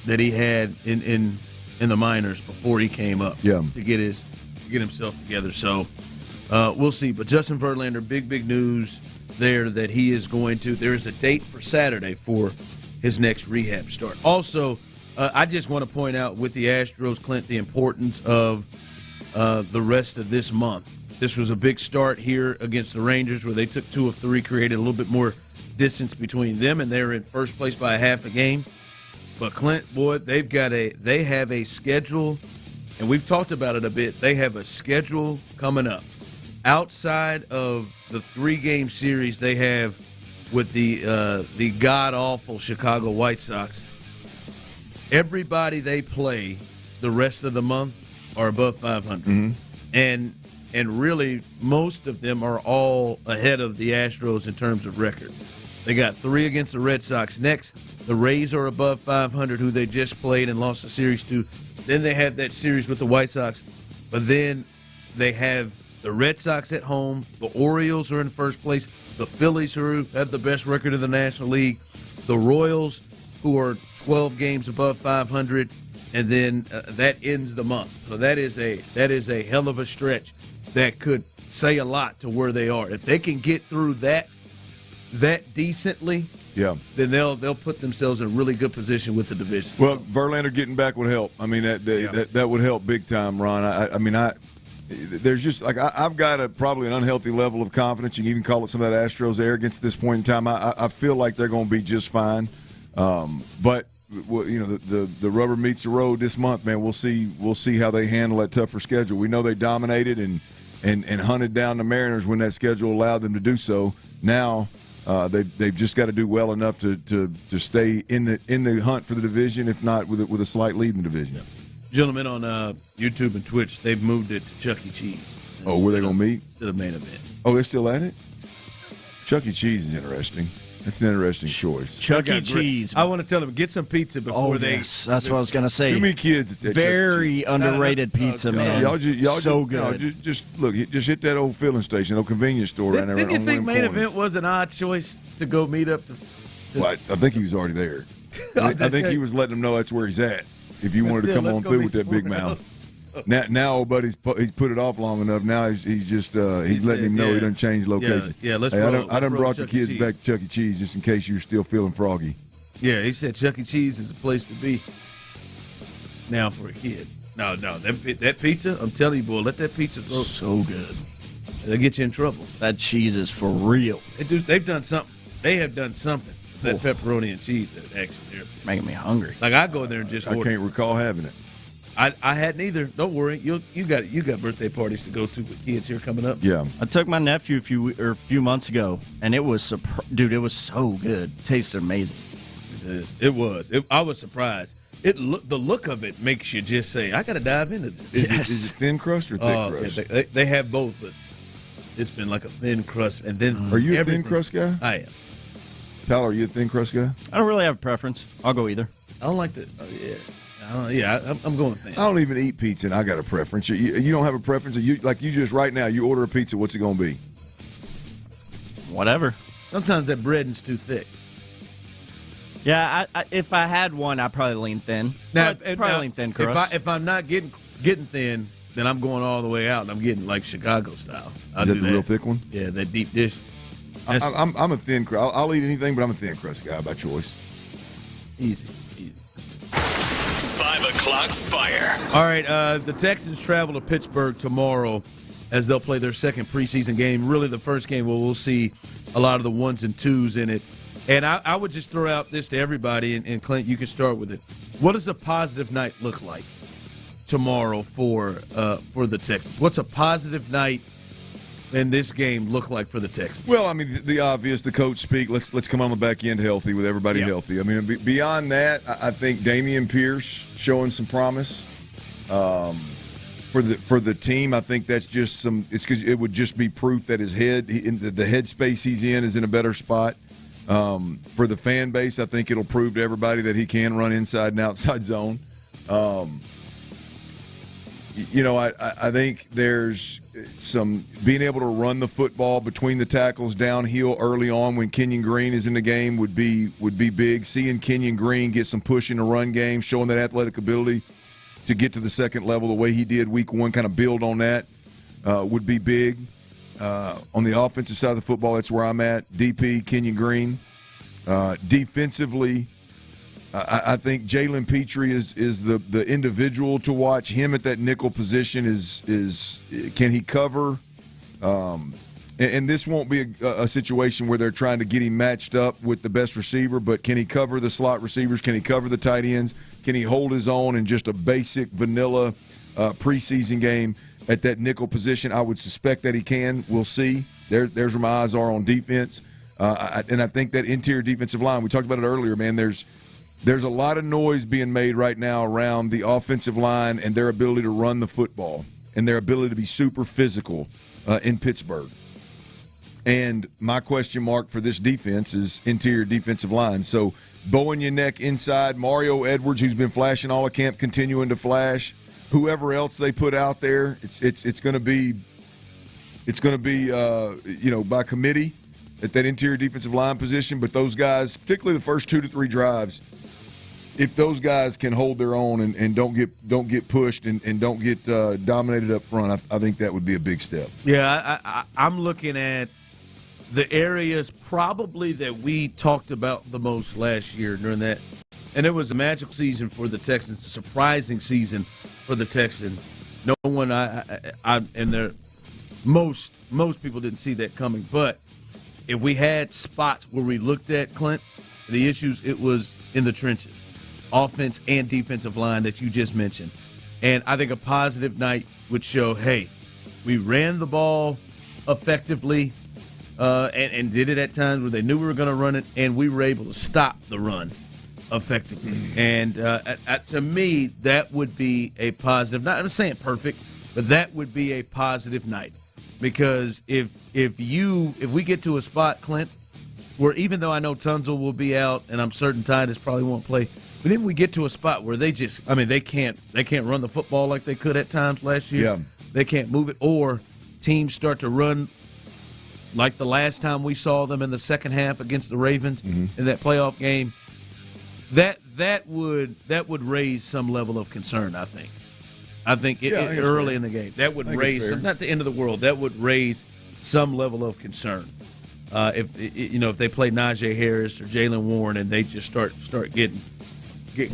that he had in the minors before he came up to get himself together. So we'll see. But Justin Verlander, big news there that he is going to. There is a date for Saturday for his next rehab start. Also, I just want to point out with the Astros, Clint, the importance of the rest of this month. This was a big start here against the Rangers where they took 2 of 3, created a little bit more distance between them, and they're in first place by a half a game. But Clint, boy, they have a schedule, and we've talked about it a bit. They have a schedule coming up outside of the 3-game series they have with the god awful Chicago White Sox. Everybody they play the rest of the month are above 500, and really most of them are all ahead of the Astros in terms of record. They got 3 against the Red Sox. Next, the Rays are above 500, who they just played and lost the series to. Then they have that series with the White Sox. But then they have the Red Sox at home. The Orioles are in first place. The Phillies, who have the best record in the National League. The Royals, who are 12 games above 500. And then that ends the month. So that is a hell of a stretch that could say a lot to where they are. If they can get through that decently, then they'll put themselves in a really good position with the division. Well, Verlander getting back would help. I mean, that would help big time, Ron. There's just like I've got probably an unhealthy level of confidence. You can even call it some of that Astros arrogance at this point in time. I feel like they're going to be just fine. But the rubber meets the road this month, man. We'll see how they handle that tougher schedule. We know they dominated and hunted down the Mariners when that schedule allowed them to do so. Now they've just got to do well enough to stay in the hunt for the division, if not with a slight lead in the division. Yeah. Gentlemen on YouTube and Twitch, they've moved it to Chuck E. Cheese. Oh, where they going to meet? Instead of main event. Oh, they're still at it? Chuck E. Cheese is interesting. That's an interesting choice. Chuck E. Cheese. I want to tell them, get some pizza before they. Yes, that's what I was going to say. Too many kids at Very underrated pizza, man. Y'all so good. No, just look, just hit that old filling station, old convenience store right there. Didn't you think main event was an odd choice to go meet up to? Well, I think he was already there. I think he was letting them know that's where he's at. If you wanted to come on through with that big mouth. Now, old buddy's put it off long enough. Now he's just letting him know he done changed location. Yeah, let's roll. I done roll brought the kids back to Chuck E. Cheese just in case you were still feeling froggy. Yeah, he said Chuck E. Cheese is a place to be now for a kid. No, that pizza, I'm telling you, boy, let that pizza go. So good. They'll get you in trouble. That cheese is for real. They've done something. They have done something. That pepperoni and cheese that actually they're making me hungry. Like I go in there and just order. I can't recall having it. I hadn't either. Don't worry, you got birthday parties to go to with kids here coming up. Yeah, I took my nephew a few months ago, and it was dude. It was so good. Tasted amazing. It was. I was surprised. The look of it makes you just say, I got to dive into this. Is it thin crust or thick crust? Yeah, they have both, but it's been like a thin crust. And then are you a thin crust guy? I am. Tyler, are you a thin crust guy? I don't really have a preference. I'll go either. I don't like the. I'm going thin. I don't even eat pizza, and I got a preference. You don't have a preference. You just right now. You order a pizza. What's it going to be? Whatever. Sometimes that breading's too thick. Yeah, if I had one, I'd probably lean thin. Lean thin crust. If I'm not getting thin, then I'm going all the way out, and I'm getting like Chicago style. Is that the real thick one? Yeah, that deep dish. I'm a thin crust. I'll eat anything, but I'm a thin crust guy by choice. Easy. 5 o'clock fire. All right, the Texans travel to Pittsburgh tomorrow as they'll play their second preseason game. Really the first game where we'll see a lot of the ones and twos in it. And I would just throw out this to everybody, and Clint, you can start with it. What does a positive night look like tomorrow for the Texans? What's a positive night in this game look like for the Texans? Well, I mean, the obvious, the coach speak. Let's come on the back end healthy with everybody healthy. I mean, beyond that, I think Dameon Pierce showing some promise for the team. I think that's just it's because it would just be proof that his head, the headspace he's in, is in a better spot. For the fan base, I think it'll prove to everybody that he can run inside and outside zone. I think there's some being able to run the football between the tackles downhill early on when Kenyon Green is in the game would be big. Seeing Kenyon Green get some push in the run game, showing that athletic ability to get to the second level the way he did week one, kind of build on that would be big. On the offensive side of the football, that's where I'm at. DP, Kenyon Green. Defensively, I think Jalen Petrie is the individual to watch. Him at that nickel position is can he cover? And this won't be a situation where they're trying to get him matched up with the best receiver, but can he cover the slot receivers? Can he cover the tight ends? Can he hold his own in just a basic vanilla preseason game at that nickel position? I would suspect that he can. We'll see. There's where my eyes are on defense. And I think that interior defensive line, we talked about it earlier, man, there's a lot of noise being made right now around the offensive line and their ability to run the football and their ability to be super physical in Pittsburgh. And my question mark for this defense is interior defensive line. So Bowen Yannick inside, Mario Edwards, who's been flashing all of camp, continuing to flash. Whoever else they put out there, it's going to be by committee at that interior defensive line position. But those guys, particularly the first 2 to 3 drives, if those guys can hold their own and don't get pushed and don't get dominated up front, I think that would be a big step. Yeah, I'm looking at the areas probably that we talked about the most last year during that. And it was a magical season for the Texans, a surprising season for the Texans. No one, most people didn't see that coming. But if we had spots where we looked at, Clint, the issues, it was in the trenches, offense and defensive line that you just mentioned. And I think a positive night would show, hey, we ran the ball effectively and did it at times where they knew we were going to run it, and we were able to stop the run effectively. And to me, that would be a positive. Not I'm saying perfect, but that would be a positive night. Because if we get to a spot, Clint, where even though I know Tunzel will be out and I'm certain Titus probably won't play, but if we get to a spot where they can't run the football like they could at times last year. Yeah. They can't move it, or teams start to run like the last time we saw them in the second half against the Ravens in that playoff game. That would raise some level of concern, I think. I think early in the game. That would raise some, not the end of the world. That would raise some level of concern. If they play Najee Harris or Jalen Warren and they just start getting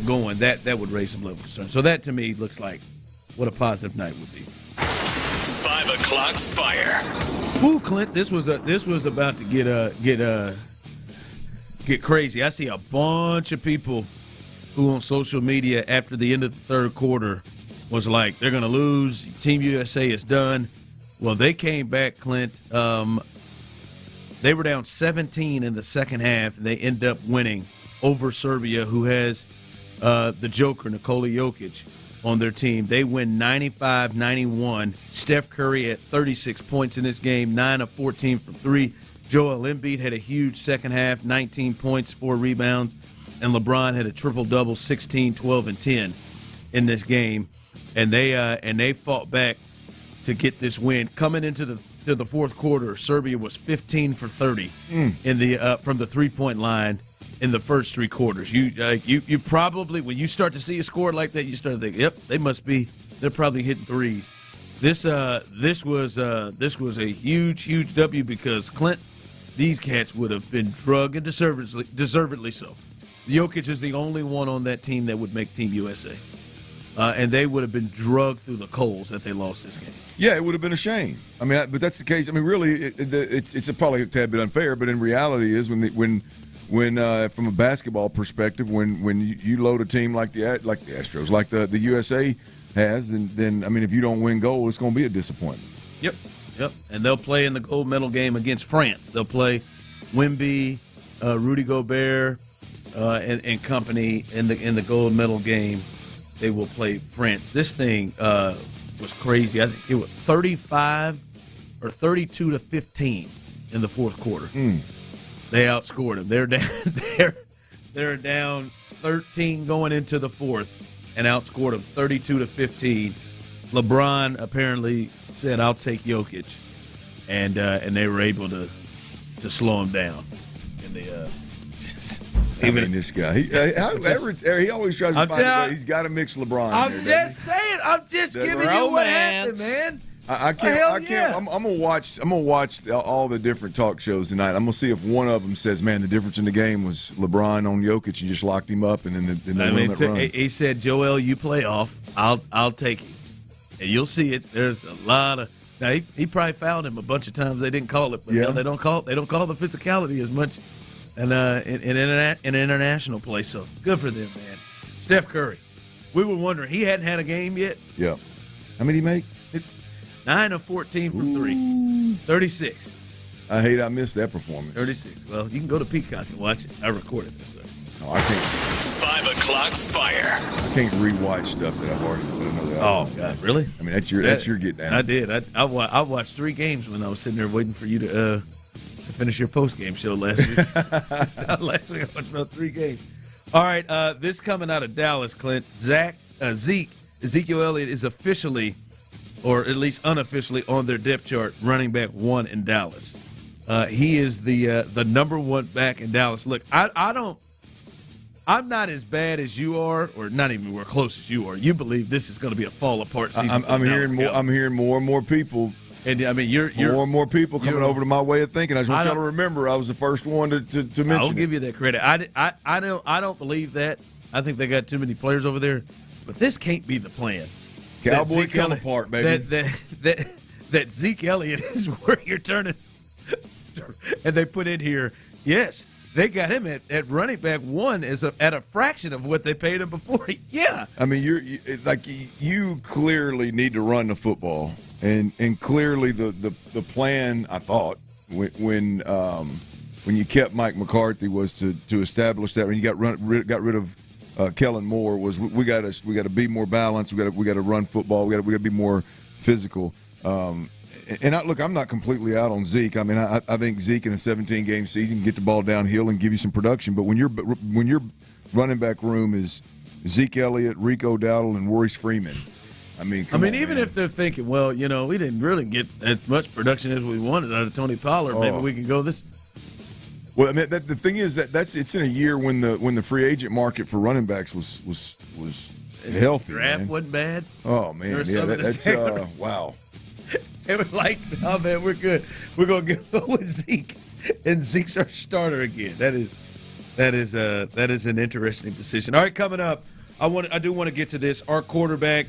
going, that would raise some level of concern. So that to me looks like what a positive night would be. 5 o'clock fire. Ooh, Clint, this was about to get crazy. I see a bunch of people who on social media after the end of the third quarter was like, they're going to lose. Team USA is done. Well, they came back, Clint. They were down 17 in the second half, and they end up winning over Serbia, who has the Joker, Nikola Jokic, on their team. They win 95-91. Steph Curry at 36 points in this game, 9 of 14 from 3. Joel Embiid had a huge second half, 19 points, 4 rebounds. And LeBron had a triple-double, 16, 12, and 10 in this game. And they fought back to get this win. Coming into the fourth quarter, Serbia was 15 for 30 in the from the three-point line in the first 3 quarters. You probably, when you start to see a score like that, you start to think, yep, they're probably hitting threes. This was a huge W because Clint, these cats would have been drugged, and deservedly so. Jokic is the only one on that team that would make Team USA. And they would have been drugged through the coals if they lost this game. Yeah, it would have been a shame. I mean, but that's the case. I mean, really, it's probably a tad bit unfair, but in reality, is when from a basketball perspective, when you load a team like the Astros, like the USA has, then I mean, if you don't win gold, it's going to be a disappointment. Yep. And they'll play in the gold medal game against France. They'll play Wemby, Rudy Gobert, and company in the gold medal game. They will play France. This thing was crazy. I think it was 35 or 32-15 in the fourth quarter. They outscored them. They're down 13 going into the fourth, and outscored them 32-15 LeBron apparently said, "I'll take Jokic," and they were able to slow him down. And this guy, he always tries to find a way. He's got to mix LeBron. I'm just giving you what happened, man. I can't. I'm gonna watch all the different talk shows tonight. I'm gonna see if one of them says, "Man, the difference in the game was LeBron on Jokic and just locked him up," and then they let run. He said, "Joel, you play off. I'll take you, and you'll see it." There's a lot of now. He probably fouled him a bunch of times. They didn't call it, but they don't call the physicality as much, in international play. So good for them, man. Steph Curry. We were wondering he hadn't had a game yet. Yeah. How many did he make? 9 of 14 from 3. 36. I missed that performance. 36. Well, you can go to Peacock and watch it. I recorded this. No, I can't. 5 o'clock fire. I can't rewatch stuff that I've already put another Oh, God, really? I mean, that's your get down. I did. I watched 3 games when I was sitting there waiting for you to finish your post-game show last week. Last week I watched about 3 games. All right, this coming out of Dallas, Clint. Ezekiel Elliott is officially, or at least unofficially, on their depth chart, running back 1 in Dallas. He is the number 1 back in Dallas. Look, I'm not as bad as you are, or not even anywhere close as you are. You believe this is going to be a fall apart season. I'm hearing more and more people. And I mean, you're more and more people coming over to my way of thinking. I just want y'all to remember, I was the first one to mention. I'll give you that credit. I don't believe that. I think they got too many players over there. But this can't be the plan. Cowboy come apart, baby. That Zeke Elliott is where you're turning. And they put in here, yes, they got him at running back 1 at a fraction of what they paid him before. Yeah. I mean, you clearly need to run the football, and clearly the plan, I thought, when you kept Mike McCarthy was to establish that. When you got rid of Kellen Moore, was we got to be more balanced. We got to run football. We got to be more physical. And I'm not completely out on Zeke. I mean, I think Zeke in a 17-game season can get the ball downhill and give you some production. But when your running back room is Zeke Elliott, Rico Dowdle, and Maurice Freeman, I mean, even if they're thinking, well, we didn't really get as much production as we wanted out of Tony Pollard, maybe we can go this. Well, I mean, the thing is it's in a year when the free agent market for running backs was healthy. The draft man. Wasn't bad. Oh man, yeah, that's wow. It was like, oh man, we're good. We're gonna go with Zeke, and Zeke's our starter again. That is an interesting decision. All right, coming up, I do want to get to this. Our quarterback,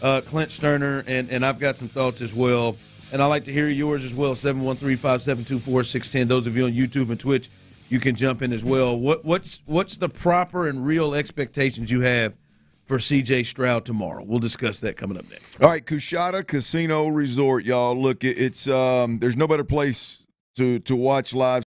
Clint Stoerner, and I've got some thoughts as well. And I'd like to hear yours as well, 713-572-4610. Those of you on YouTube and Twitch, you can jump in as well. What's the proper and real expectations you have for C.J. Stroud tomorrow? We'll discuss that coming up next. All right, Coushatta Casino Resort, y'all. Look, it's there's no better place to watch live.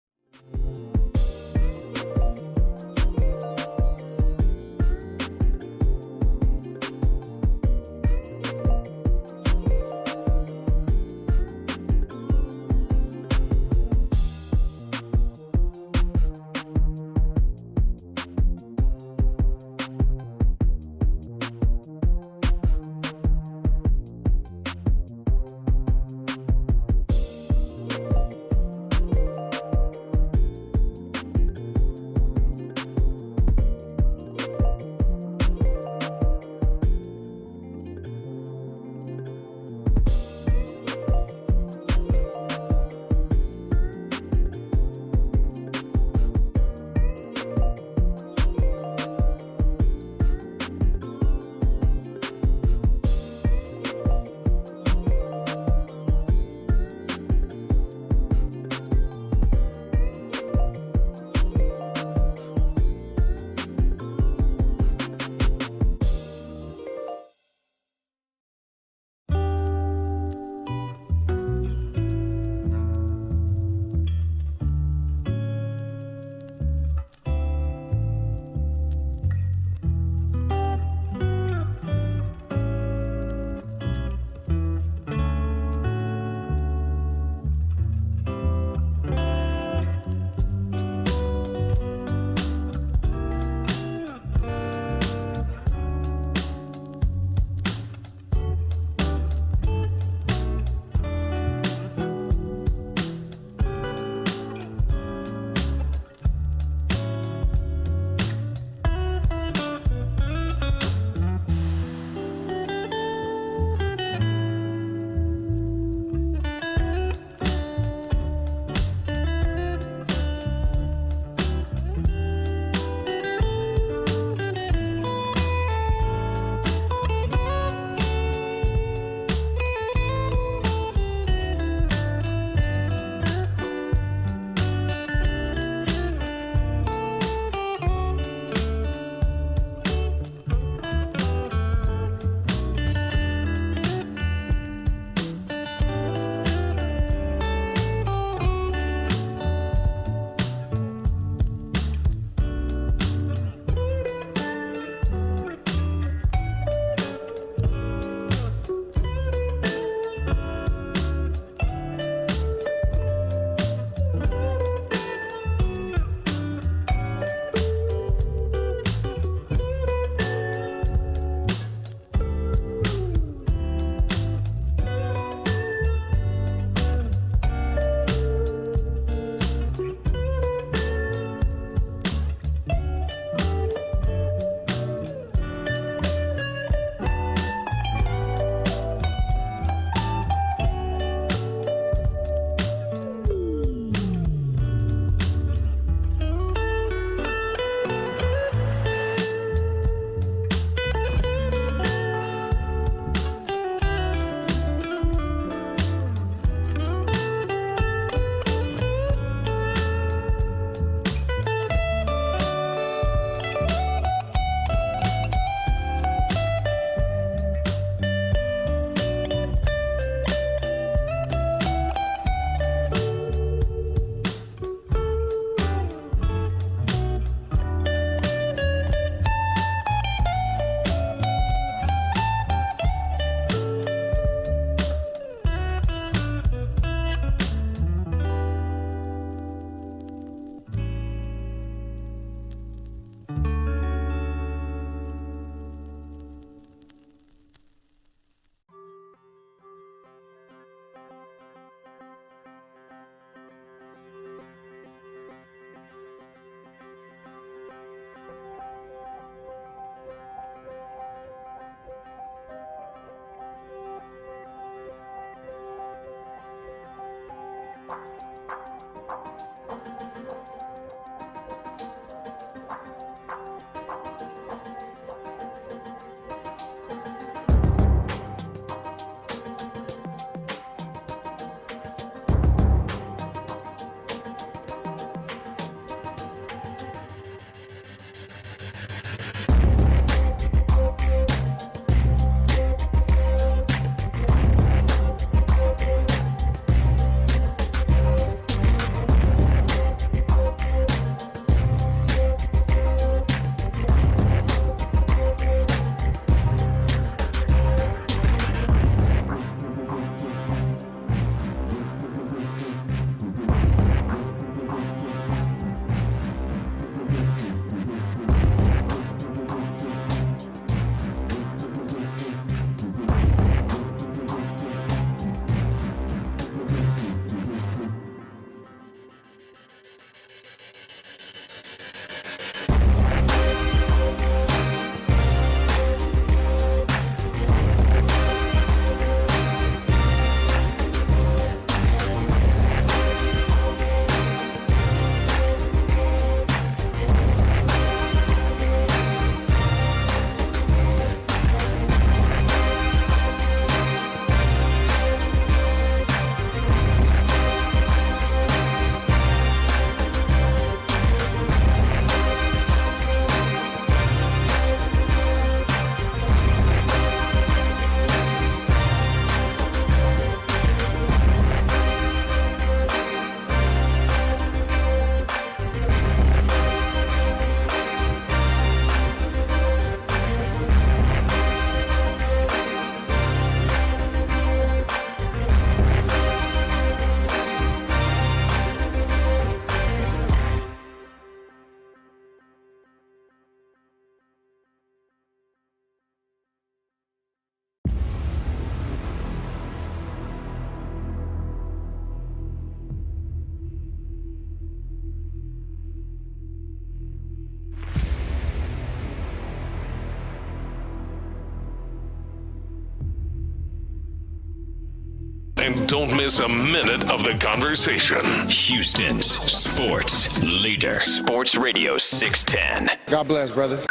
and don't miss a minute of the conversation. Houston's sports leader. Sports Radio 610. God bless, brother.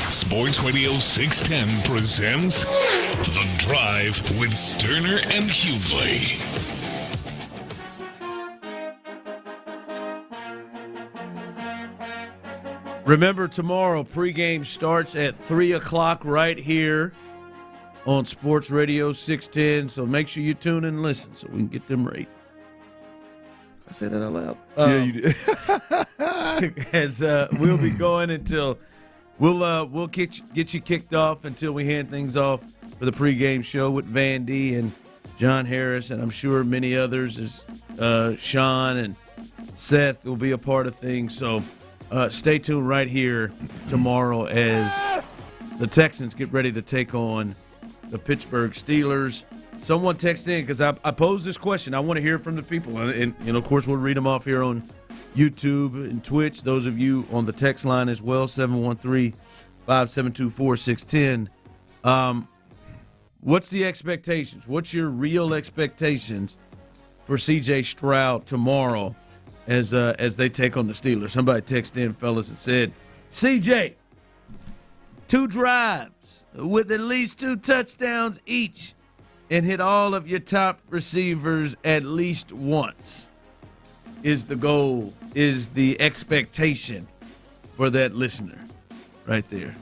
Sports Radio 610 presents The Drive with Stoerner and Hughley. Remember, tomorrow, pregame starts at 3 o'clock right here on Sports Radio 610. So make sure you tune in and listen so we can get them ratings. Did I say that out loud? Yeah, you did. As we'll be going until we'll get you kicked off until we hand things off for the pregame show with Vandy and John Harris, and I'm sure many others, as Sean and Seth will be a part of things. So stay tuned right here tomorrow as the Texans get ready to take on the Pittsburgh Steelers. Someone text in because I posed this question. I want to hear from the people, and of course we'll read them off here on YouTube and Twitch. Those of you on the text line as well, 713-572-4610. What's the expectations? What's your real expectations for C.J. Stroud tomorrow as they take on the Steelers? Somebody texted in, fellas, and said, C.J., 2 drives with at least 2 touchdowns each and hit all of your top receivers at least once is the goal, is the expectation for that listener right there.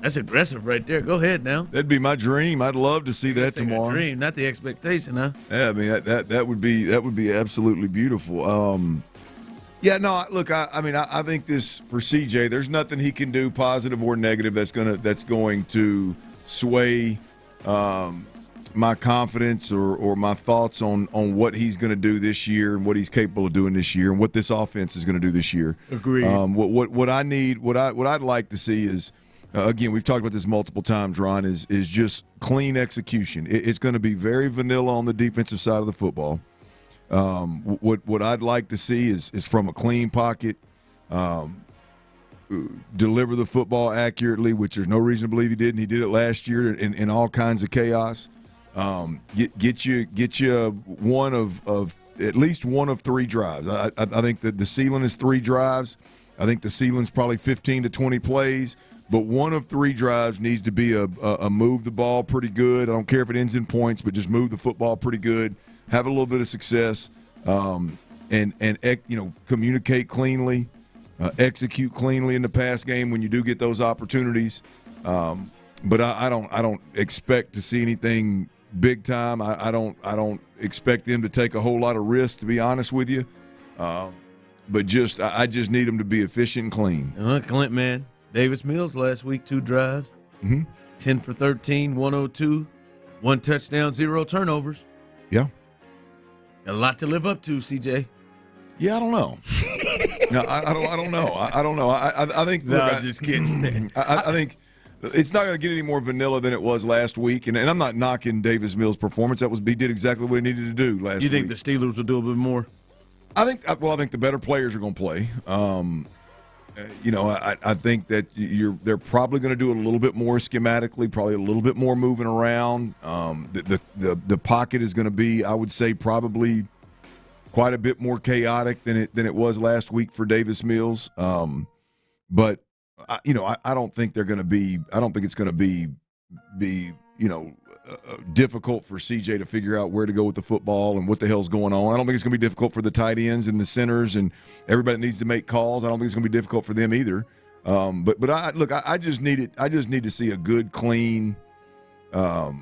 That's aggressive right there. Go ahead now. That'd be my dream. I'd love to see that tomorrow. Dream, not the expectation, huh? Yeah, I mean that would be absolutely beautiful. Yeah, no, look, I think this for CJ, there's nothing he can do, positive or negative, that's going to sway my confidence or my thoughts on what he's going to do this year and what he's capable of doing this year and what this offense is going to do this year. Agreed. What I'd like to see is, again, we've talked about this multiple times, Ron, is just clean execution. It's going to be very vanilla on the defensive side of the football. What I'd like to see is from a clean pocket, deliver the football accurately, which there's no reason to believe he didn't. He did it last year in all kinds of chaos. Get you one of at least one of 3 drives. I think that the ceiling is 3 drives. I think the ceiling's probably 15 to 20 plays, but one of 3 drives needs to be a move the ball pretty good. I don't care if it ends in points, but just move the football pretty good, have a little bit of success, and communicate cleanly, execute cleanly in the pass game when you do get those opportunities. But I don't expect to see anything big time. I don't expect them to take a whole lot of risks, to be honest with you. But I just need them to be efficient and clean. Clint, man, Davis Mills last week, 2 drives, 10 for 13, 102, 1 touchdown, 0 turnovers. Yeah, a lot to live up to, CJ. Yeah, I don't know. No, I don't know. I don't know. I think. No, I'm just kidding. I think it's not going to get any more vanilla than it was last week, and I'm not knocking Davis Mills' performance. He did exactly what he needed to do last week. You think the Steelers will do a bit more? I think the better players are going to play. I think that they're probably going to do it a little bit more schematically, probably a little bit more moving around. The pocket is going to be, I would say, probably quite a bit more chaotic than it was last week for Davis Mills. But I don't think they're going to be. I don't think it's going to be difficult for CJ to figure out where to go with the football and what the hell's going on. I don't think it's going to be difficult for the tight ends and the centers and everybody that needs to make calls. I don't think it's going to be difficult for them either. But I just need to see a good clean couple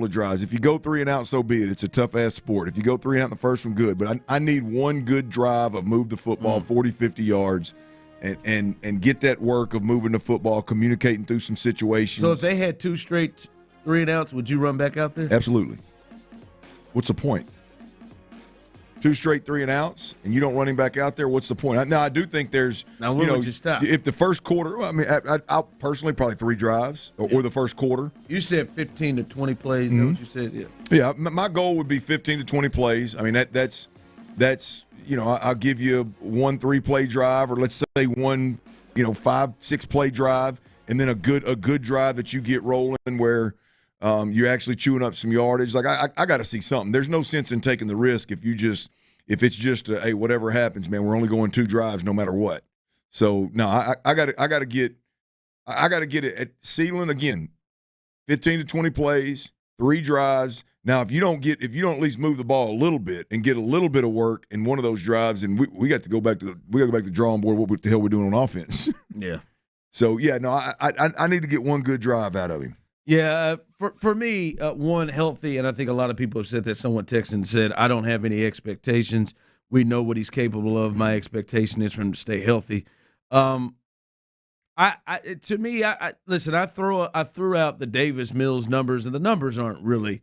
of drives. If you go 3 and out, so be it. It's a tough ass sport. If you go 3 and out in the first one, good. But I need one good drive of move the football 40, 50 yards. And get that work of moving the football, communicating through some situations. So if they had 2 straight 3 and outs, would you run back out there? Absolutely. What's the point? 2 straight 3 and outs, and you don't run him back out there. What's the point? Now I do think there's. Now when would you stop? If the first quarter, I'll personally probably 3 drives or the first quarter. You said 15 to 20 plays. Is that what you said? Yeah. Yeah. My goal would be 15 to 20 plays. I mean that's. I'll give you 1 3-play drive, or let's say 1, 5-6 play drive, and then a good drive that you get rolling where You're actually chewing up some yardage. Like I got to see something. There's no sense in taking the risk if it's just hey, whatever happens, man, we're only going 2 drives no matter what. So no, I got to get it at ceiling again. 15 to 20 plays, 3 drives. Now, if you don't at least move the ball a little bit and get a little bit of work in one of those drives, and we got to go back to the drawing board. What the hell we're doing on offense? Yeah. So yeah, no, I need to get one good drive out of him. Yeah, for me, one, healthy, and I think a lot of people have said that. Someone texted and said, I don't have any expectations. We know what he's capable of. My expectation is for him to stay healthy. Listen, I threw out the Davis Mills numbers, and the numbers aren't really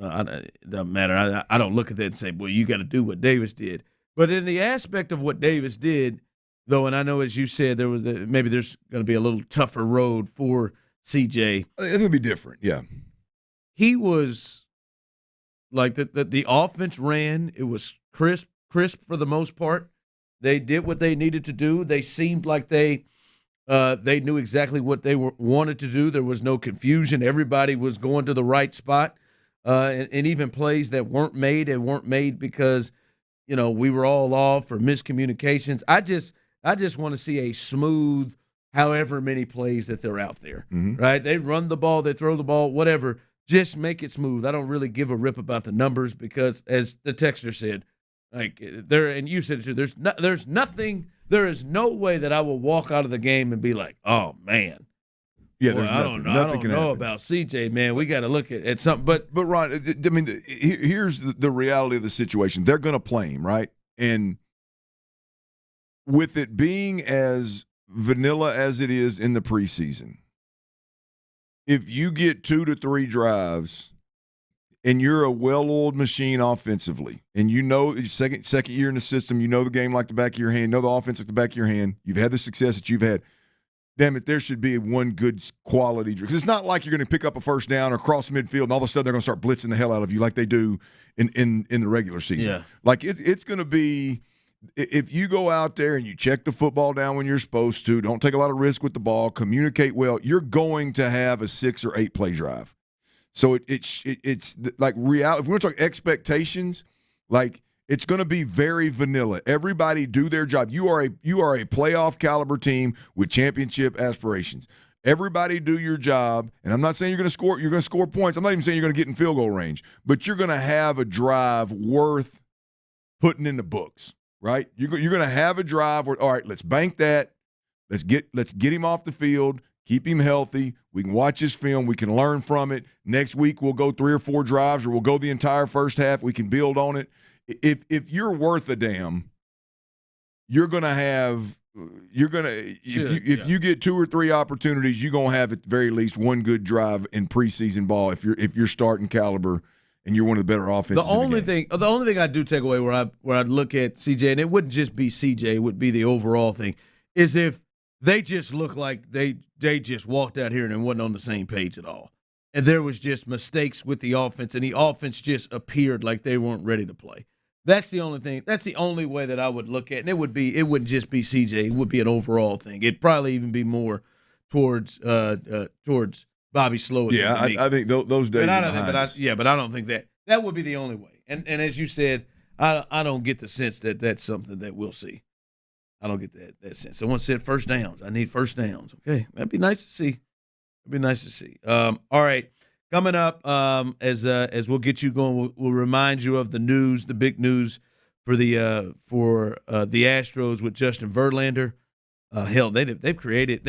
it doesn't matter. I don't look at that and say, well, you got to do what Davis did. But in the aspect of what Davis did, though, and I know, as you said, maybe there's going to be a little tougher road for CJ. It'll be different, yeah. He was like the offense ran. It was crisp for the most part. They did what they needed to do. They seemed like they knew exactly what they wanted to do. There was no confusion. Everybody was going to the right spot, and even plays that weren't made because we were all off or miscommunications. I just want to see a smooth, however many plays that they're out there, right? They run the ball, they throw the ball, whatever. Just make it smooth. I don't really give a rip about the numbers because, as the texter said, like and you said it too, there is no way that I will walk out of the game and be like, oh man. Yeah, boy, there's nothing. I don't know about CJ, man. We got to look at something. But Ron, I mean, here's the reality of the situation. They're going to play him, right? And with it being as vanilla as it is in the preseason, if you get 2 to 3 drives and you're a well-oiled machine offensively, and second year in the system, you know the game like the back of your hand, know the offense like the back of your hand, you've had the success that you've had, damn it, there should be one good quality. Because it's not like you're going to pick up a first down or cross midfield and all of a sudden they're going to start blitzing the hell out of you like they do in the regular season. Yeah. Like it's going to be, if you go out there and you check the football down when you're supposed to, don't take a lot of risk with the ball, communicate well, you're going to have a 6 or 8 play drive. So it's like reality. If we're talking expectations, like it's going to be very vanilla. Everybody do their job. You are a playoff caliber team with championship aspirations. Everybody do your job, and I'm not saying you're going to score points. I'm not even saying you're going to get in field goal range, but you're going to have a drive worth putting in the books, right? You're going to have a drive where, all right, let's bank that. Let's get him off the field. Keep him healthy. We can watch his film. We can learn from it. Next week we'll go 3 or 4 drives, or we'll go the entire first half. We can build on it. If you're worth a damn, you're gonna have if you get 2 or 3 opportunities, you're gonna have at the very least one good drive in preseason ball. If you're starting caliber and you're one of the better offenses. The only thing I do take away where I look at CJ, and it wouldn't just be CJ, it would be the overall thing, is if they just look like they just walked out here and it wasn't on the same page at all. And there was just mistakes with the offense, and the offense just appeared like they weren't ready to play. That's the only thing. That's the only way that I would look at it. And it wouldn't just be CJ. It would be an overall thing. It'd probably even be more towards Bobby Slow. Yeah, I think those days are behind us. But I don't think that would be the only way. And as you said, I don't get the sense that that's something that we'll see. I don't get that sense. Someone said first downs. I need first downs. Okay, that'd be nice to see. It'd be nice to see. All right, coming up as we'll get you going, we'll remind you of the news, the big news for the Astros with Justin Verlander. Hell, they've created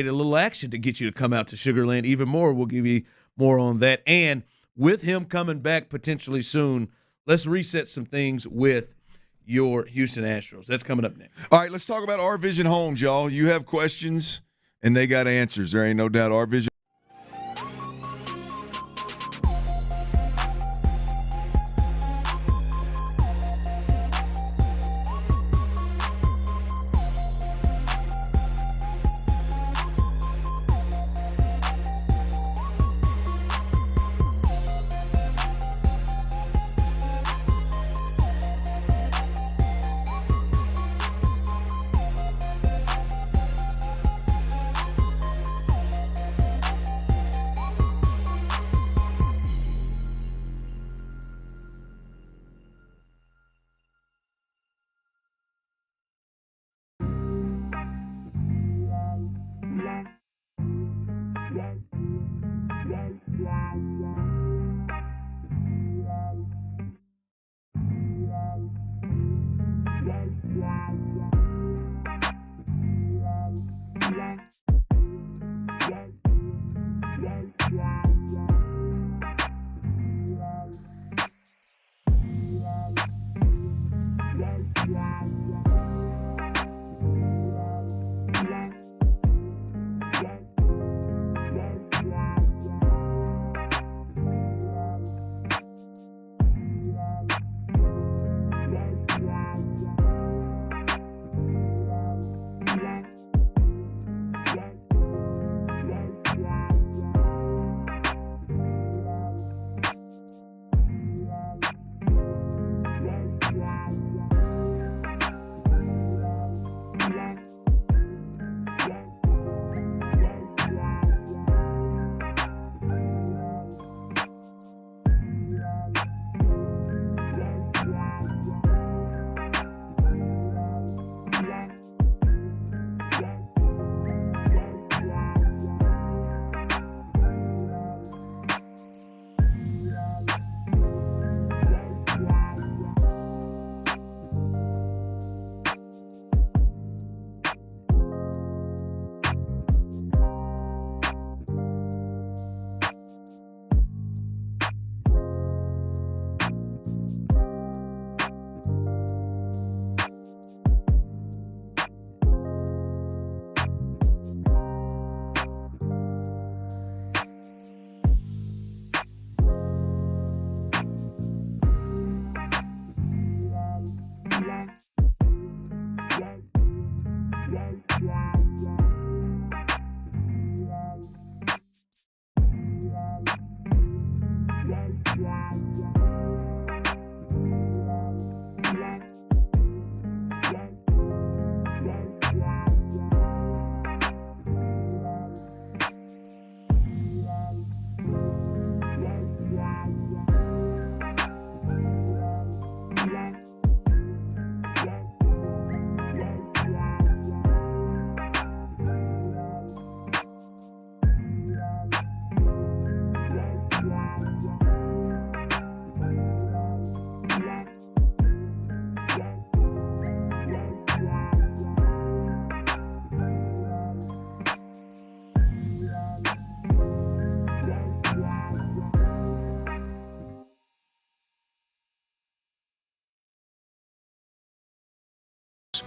a little action to get you to come out to Sugar Land even more. We'll give you more on that, and with him coming back potentially soon, let's reset some things with your Houston Astros. That's coming up next. All right, let's talk about Our Vision Homes, y'all. You have questions, and they got answers. There ain't no doubt. Our Vision.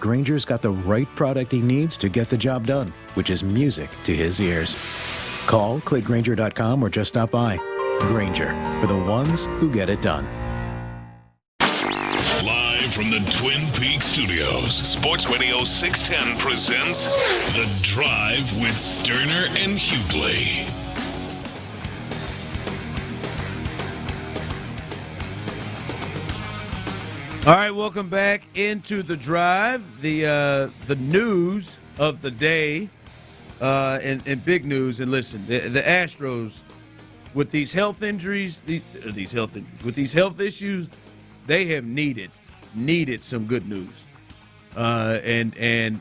Granger's got the right product he needs to get the job done, which is music to his ears. Call, click Granger.com, or just stop by. Granger, for the ones who get it done. Live from the Twin Peaks studios, Sports Radio 610 presents The Drive with Stoerner and Hughley. All right, welcome back into The Drive. The news of the day, and big news. And listen, the Astros, with these health injuries, with these health issues, they have needed some good news, and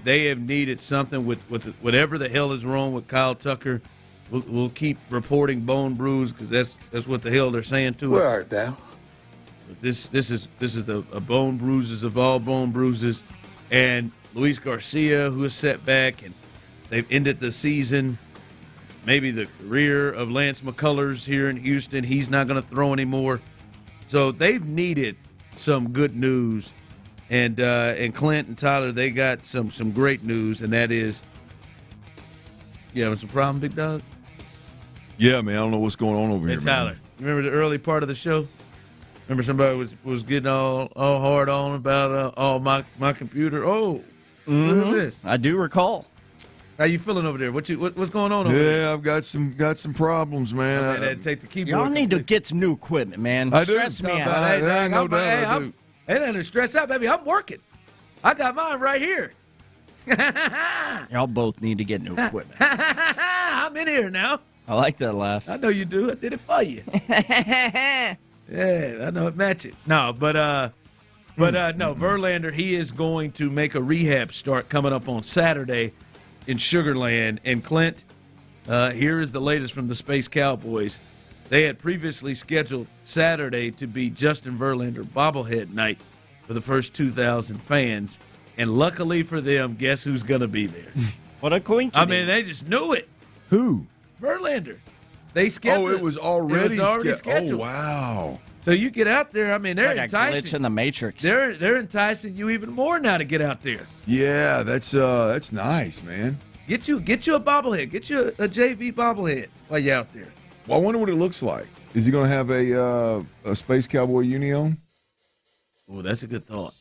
they have needed something with whatever the hell is wrong with Kyle Tucker. We'll keep reporting bone bruise because that's what the hell they're saying to it. Where art thou? This is a bone bruises of all bone bruises, and Luis Garcia, who is set back, and they've ended the season. Maybe the career of Lance McCullers here in Houston. He's not going to throw anymore. So they've needed some good news, and Clint and Tyler, they got some great news, and that is, you having some problem, big dog? Yeah, man, I don't know what's going on over here. Hey, Tyler, you remember the early part of the show? Remember somebody was getting all hard on about my computer? Oh, look at this. I do recall. How you feeling over there? What's going on over there? Yeah, I've got some problems, man. Okay, take the keyboard. Y'all need to get some new equipment, man. I do. Stress me out. Hey, no doubt I do. Hey, don't stress out, baby. I'm working. I got mine right here. Y'all both need to get new equipment. I'm in here now. I like that laugh. I know you do. I did it for you. Yeah, I know it matches. No, but no, Verlander, he is going to make a rehab start coming up on Saturday in Sugar Land. And Clint, here is the latest from the Space Cowboys. They had previously scheduled Saturday to be Justin Verlander bobblehead night for the first 2,000 fans. And luckily for them, guess who's going to be there? What a coincidence. I mean, they just knew it. Who? Verlander. They scheduled. Oh, it was already scheduled. Oh, wow. So you get out there. I mean, they're like enticing. a glitch in the Matrix. They're enticing you even more now to get out there. Yeah, that's nice, man. Get you a bobblehead. Get you a JV bobblehead while you're out there. Well, I wonder what it looks like. Is he going to have a Space Cowboy uni on? Oh, that's a good thought.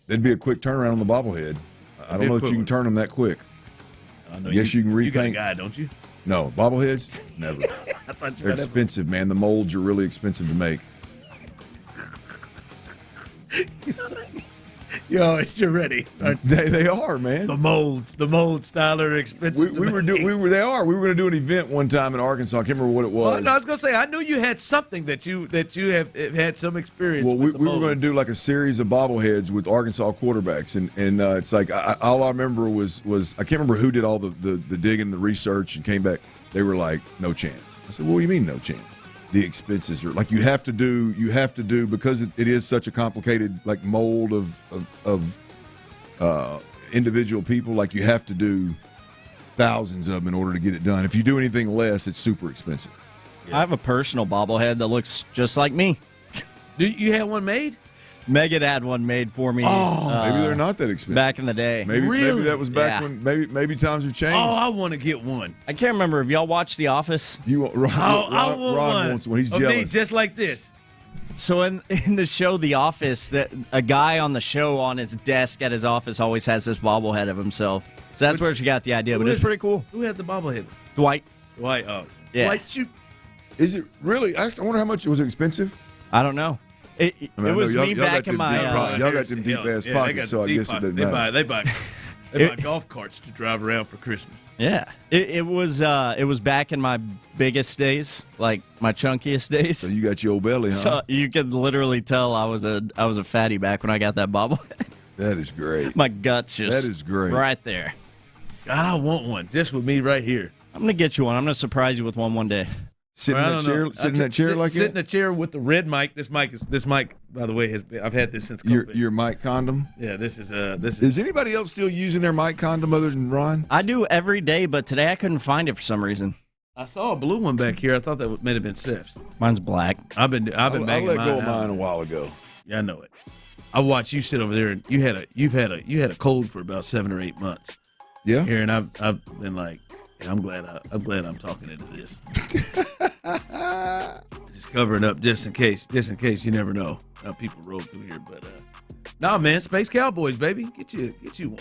That'd be a quick turnaround on the bobblehead. I don't know that you can turn them that quick. I know you can repaint. You got a guy, don't you? No, bobbleheads? Never. I thought They're expensive, man. The molds are really expensive to make. Yo, you're ready. They are, man. The mold style are expensive. We were going to do an event one time in Arkansas. I can't remember what it was. Well, no, I was going to say I knew you had something that you have had some experience. Well, with we were going to do like a series of bobbleheads with Arkansas quarterbacks, and it's like all I remember was I can't remember who did all the digging, the research, and came back. They were like, no chance. I said, well, what do you mean no chance? The expenses are like you have to do because it is such a complicated like mold of individual people. Like you have to do thousands of them in order to get it done. If you do anything less, it's super expensive. I have a personal bobblehead that looks just like me. Do you have one made? Megan had one made for me. Maybe they're not that expensive. Back in the day. Maybe that was back when maybe times have changed. Oh, I want to get one. I can't remember. Have y'all watched The Office? Ron wants one. He's jealous. Me, just like this. So in the show The Office, that a guy on the show on his desk at his office always has this bobblehead of himself. So that's where she got the idea. But it's pretty cool. Who had the bobblehead? Dwight. Oh, yeah. Dwight, shoot. Is it really? I wonder how much was it expensive? I don't know. It was me back in my. Y'all got them deep ass pockets, so I guess it doesn't matter. They buy golf carts to drive around for Christmas. Yeah, it was back in my biggest days, like my chunkiest days. So you got your old belly, huh? So you could literally tell I was a fatty back when I got that bobblehead. That is great. My guts just that is great right there. God, I want one just with me right here. I'm gonna get you one. I'm gonna surprise you with one day. Sit in that chair Sit in a chair with the red mic. This mic, by the way, I've had this since COVID. Your mic condom. Yeah, this is. Is anybody else still using their mic condom other than Ron? I do every day, but today I couldn't find it for some reason. I saw a blue one back here. I thought that may have been Steph's. Mine's black. I've been I banging let go of mine mine a while ago. Yeah, I know it. I watched you sit over there, and you had a cold for about 7 or 8 months. Yeah. Here, and I've been like, yeah, I'm glad I'm talking into this. Just covering up just in case. You never know how people roll through here. But nah, man, Space Cowboys, baby, get you one.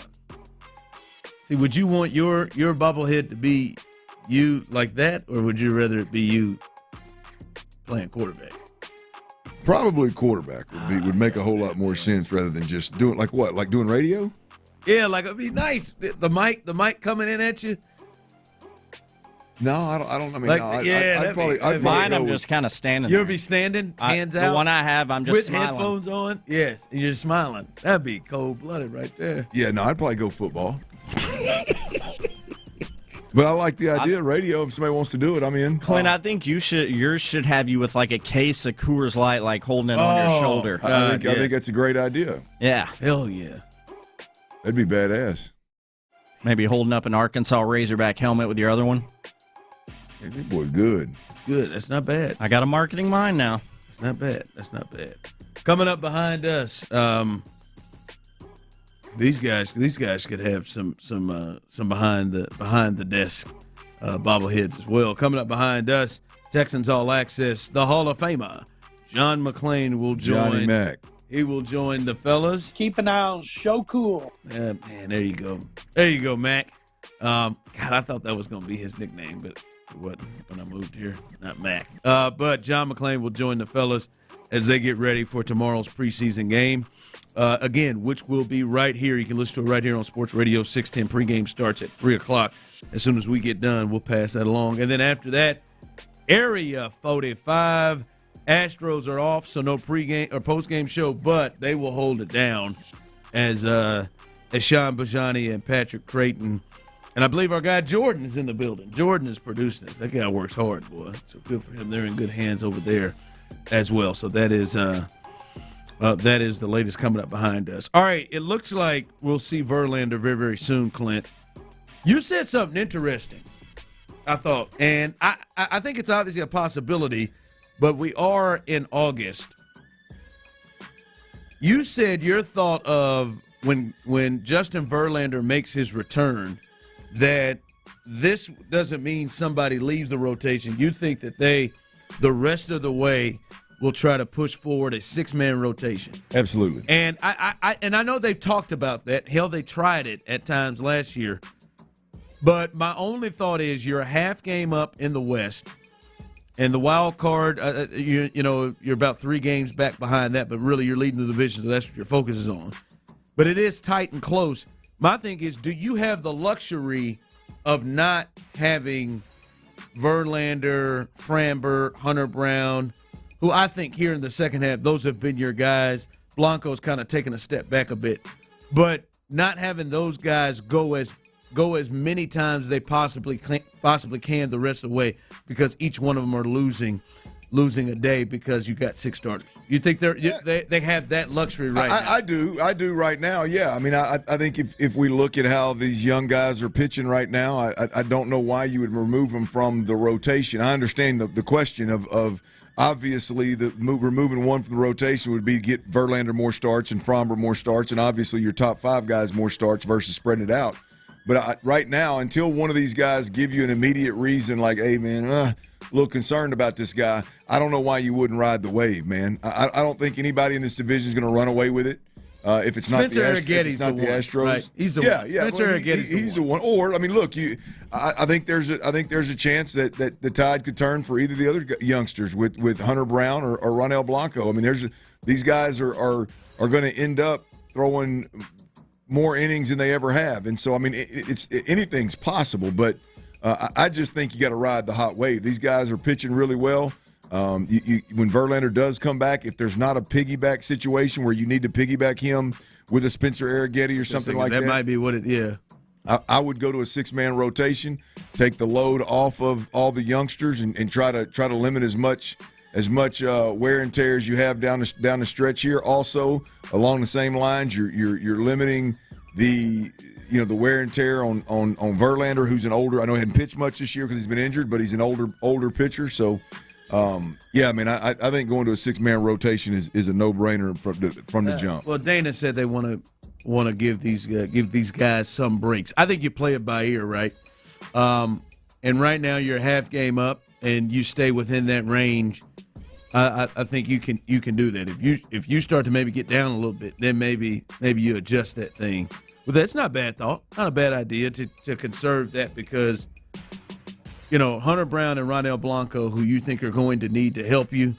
See, would you want your bobblehead to be you like that, or would you rather it be you playing quarterback? Probably quarterback would make a whole lot more sense rather than just doing like doing radio. Yeah, like it'd be nice. The mic coming in at you. No, I don't. I mean, like, no, I'd probably mine. I'm just kind of standing. You'll be standing, hands out. The one I have, I'm just with smiling. Headphones on. Yes, and you're smiling. That'd be cold blooded right there. Yeah, no, I'd probably go football. But I like the idea of radio. If somebody wants to do it, I'm in. Clint, I think yours should have you with like a case of Coors Light, like holding it on your shoulder. I think that's a great idea. Yeah, hell yeah, that'd be badass. Maybe holding up an Arkansas Razorback helmet with your other one. Yeah, that boy, good. It's good. That's not bad. I got a marketing mind now. It's not bad. That's not bad. Coming up behind us, these guys could have some behind the desk bobbleheads as well. Coming up behind us, Texans All Access, the Hall of Famer John McClain will join. Johnny Mac. He will join the fellas. Keep an eye on Show Cool. Man, there you go. There you go, Mac. God, I thought that was going to be his nickname, but it wasn't when I moved here. Not Mac. But John McClain will join the fellas as they get ready for tomorrow's preseason game. Again, which will be right here. You can listen to it right here on Sports Radio 610. Pregame starts at 3 o'clock. As soon as we get done, we'll pass that along. And then after that, Area 45. Astros are off, so no pregame or postgame show, but they will hold it down as Sean Bijani and Patrick Creighton. And I believe our guy Jordan is in the building. Jordan is producing this. That guy works hard, boy. So good for him. They're in good hands over there as well. So that is That is the latest coming up behind us. All right, it looks like we'll see Verlander very, very soon, Clint. You said something interesting, I thought, and I think it's obviously a possibility, but we are in August. You said your thought of when Justin Verlander makes his return that this doesn't mean somebody leaves the rotation. You think that the rest of the way, will try to push forward a 6-man rotation. Absolutely. And I know they've talked about that. Hell, they tried it at times last year. But my only thought is you're a half game up in the West, and the wild card, you're about 3 games back behind that, but really you're leading the division, so that's what your focus is on. But it is tight and close. My thing is, do you have the luxury of not having Verlander, Framber, Hunter Brown, who I think here in the second half, those have been your guys. Blanco's kind of taken a step back a bit. But not having those guys go as many times as they possibly can the rest of the way, because each one of them are losing a day because you got 6 starters. You think they have that luxury right now? I do right now, yeah. I mean, I think if we look at how these young guys are pitching right now, I don't know why you would remove them from the rotation. I understand the question of obviously removing one from the rotation would be to get Verlander more starts and Framber more starts, and obviously your top 5 guys more starts versus spreading it out. But right now, until one of these guys give you an immediate reason like, hey, man, a little concerned about this guy, I don't know why you wouldn't ride the wave, man. I don't think anybody in this division is going to run away with it. If it's not the Astros, right. He's the one. Yeah, he's the one. Or I mean, look, I think there's a chance that the tide could turn for either of the other youngsters with Hunter Brown or Ronel Blanco. I mean, these guys are going to end up throwing more innings than they ever have, and so I mean, anything's possible. But I just think you got to ride the hot wave. These guys are pitching really well. When Verlander does come back, if there's not a piggyback situation where you need to piggyback him with a Spencer Arrighetti or something like that, that might be what it. Yeah, I would go to a 6-man rotation, take the load off of all the youngsters, and try to limit as much wear and tear as you have down the stretch here. Also, along the same lines, you're limiting the wear and tear on Verlander, who's an older. I know he hadn't pitched much this year because he's been injured, but he's an older pitcher. So, I mean, I think going to a 6-man rotation is a no-brainer from the jump. Well, Dana said they want to give these guys some breaks. I think you play it by ear, right? And right now you're a half game up, and you stay within that range. I think you can do that. If you start to maybe get down a little bit, then maybe you adjust that thing. But that's not a bad thought, not a bad idea to conserve that, because Hunter Brown and Ronel Blanco, who you think are going to need to help you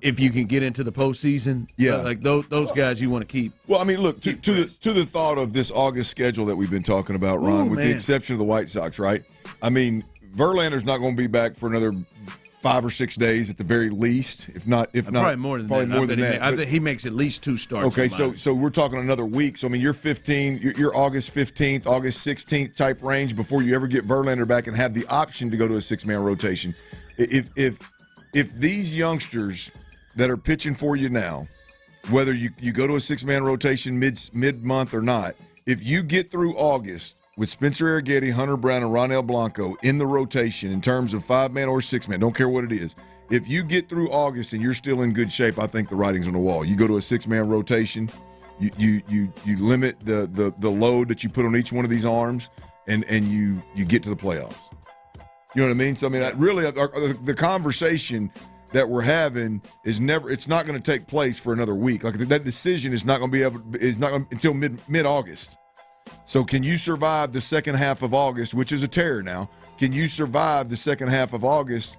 if you can get into the postseason, like those guys you want to keep. Well, I mean, look, to the thought of this August schedule that we've been talking about, Ron, with the exception of the White Sox, right? I mean, Verlander's not going to be back for another 5 or 6 days at the very least, if not probably more than that. I bet he makes at least 2 starts. Okay, so we're talking another week. So I mean, you're August 15th, August 16th type range before you ever get Verlander back and have the option to go to a 6-man rotation. If these youngsters that are pitching for you now, whether you go to a 6-man rotation mid-month or not, if you get through August with Spencer Arrighetti, Hunter Brown, and Ronel Blanco in the rotation in terms of 5-man or 6-man, don't care what it is. If you get through August and you're still in good shape, I think the writing's on the wall. You go to a 6-man rotation, you limit the load that you put on each one of these arms, and you get to the playoffs. You know what I mean? So I mean, that really the conversation that we're having it's not going to take place for another week. Like that decision is not going to be until mid-August. So can you survive the second half of August, which is a terror now? Can you survive the second half of August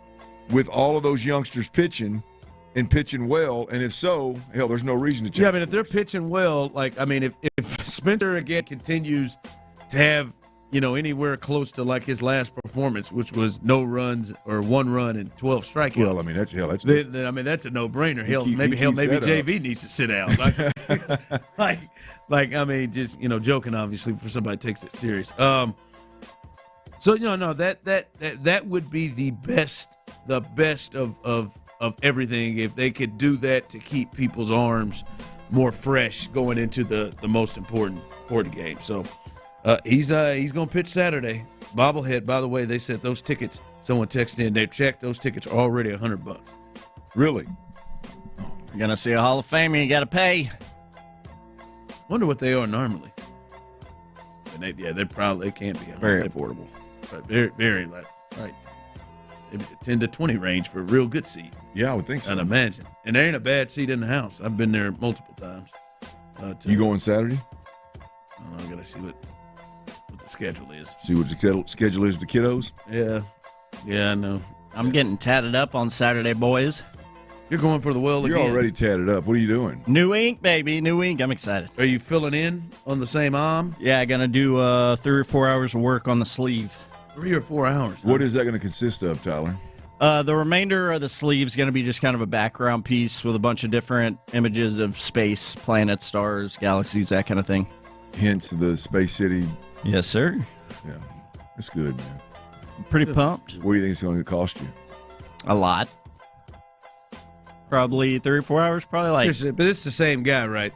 with all of those youngsters pitching and pitching well? And if so, hell, there's no reason to change. Yeah, I mean, if they're pitching well, if Spencer again continues to have, anywhere close to like his last performance, which was no runs or 1 run and 12 strikouts. Well, I mean, that's a no-brainer. Maybe JV needs to sit out. Just joking, obviously, for somebody who takes it serious. That would be the best of of everything if they could do that to keep people's arms more fresh going into the most important game. So he's going to pitch Saturday. Bobblehead, by the way, they said those tickets, someone texted in, they checked, those tickets are already $100. Really? You're going to see a Hall of Famer, you got to pay. Wonder what they are normally. And they can't be very affordable. But very, very right. Maybe the 10 to 20 range for a real good seat. Yeah, I would think so. I'd imagine. And there ain't a bad seat in the house. I've been there multiple times. You going Saturday? I got to see what the schedule is. See what the schedule is with the kiddos? Yeah, I know. I'm getting tatted up on Saturday, boys. You're going for the well again. You're already tatted up. What are you doing? New ink, baby. New ink. I'm excited. Are you filling in on the same arm? Yeah, going to do 3 or 4 hours of work on the sleeve. 3 or 4 hours. What is that going to consist of, Tyler? The remainder of the sleeve is going to be just kind of a background piece with a bunch of different images of space, planets, stars, galaxies, that kind of thing. Hence the Space City. Yes, sir. Yeah, that's good, man. Pretty pumped. What do you think it's going to cost you? A lot. Probably 3 or 4 hours. Probably like. Seriously, but it's the same guy, right?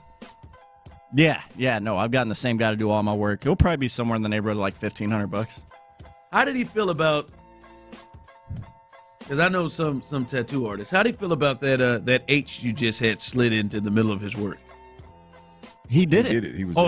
Yeah. No, I've gotten the same guy to do all my work. He'll probably be somewhere in the neighborhood of like $1,500. How did he feel about? Because I know some tattoo artists. How did he feel about that H you just had slid into the middle of his work? He did it. He did it. He was.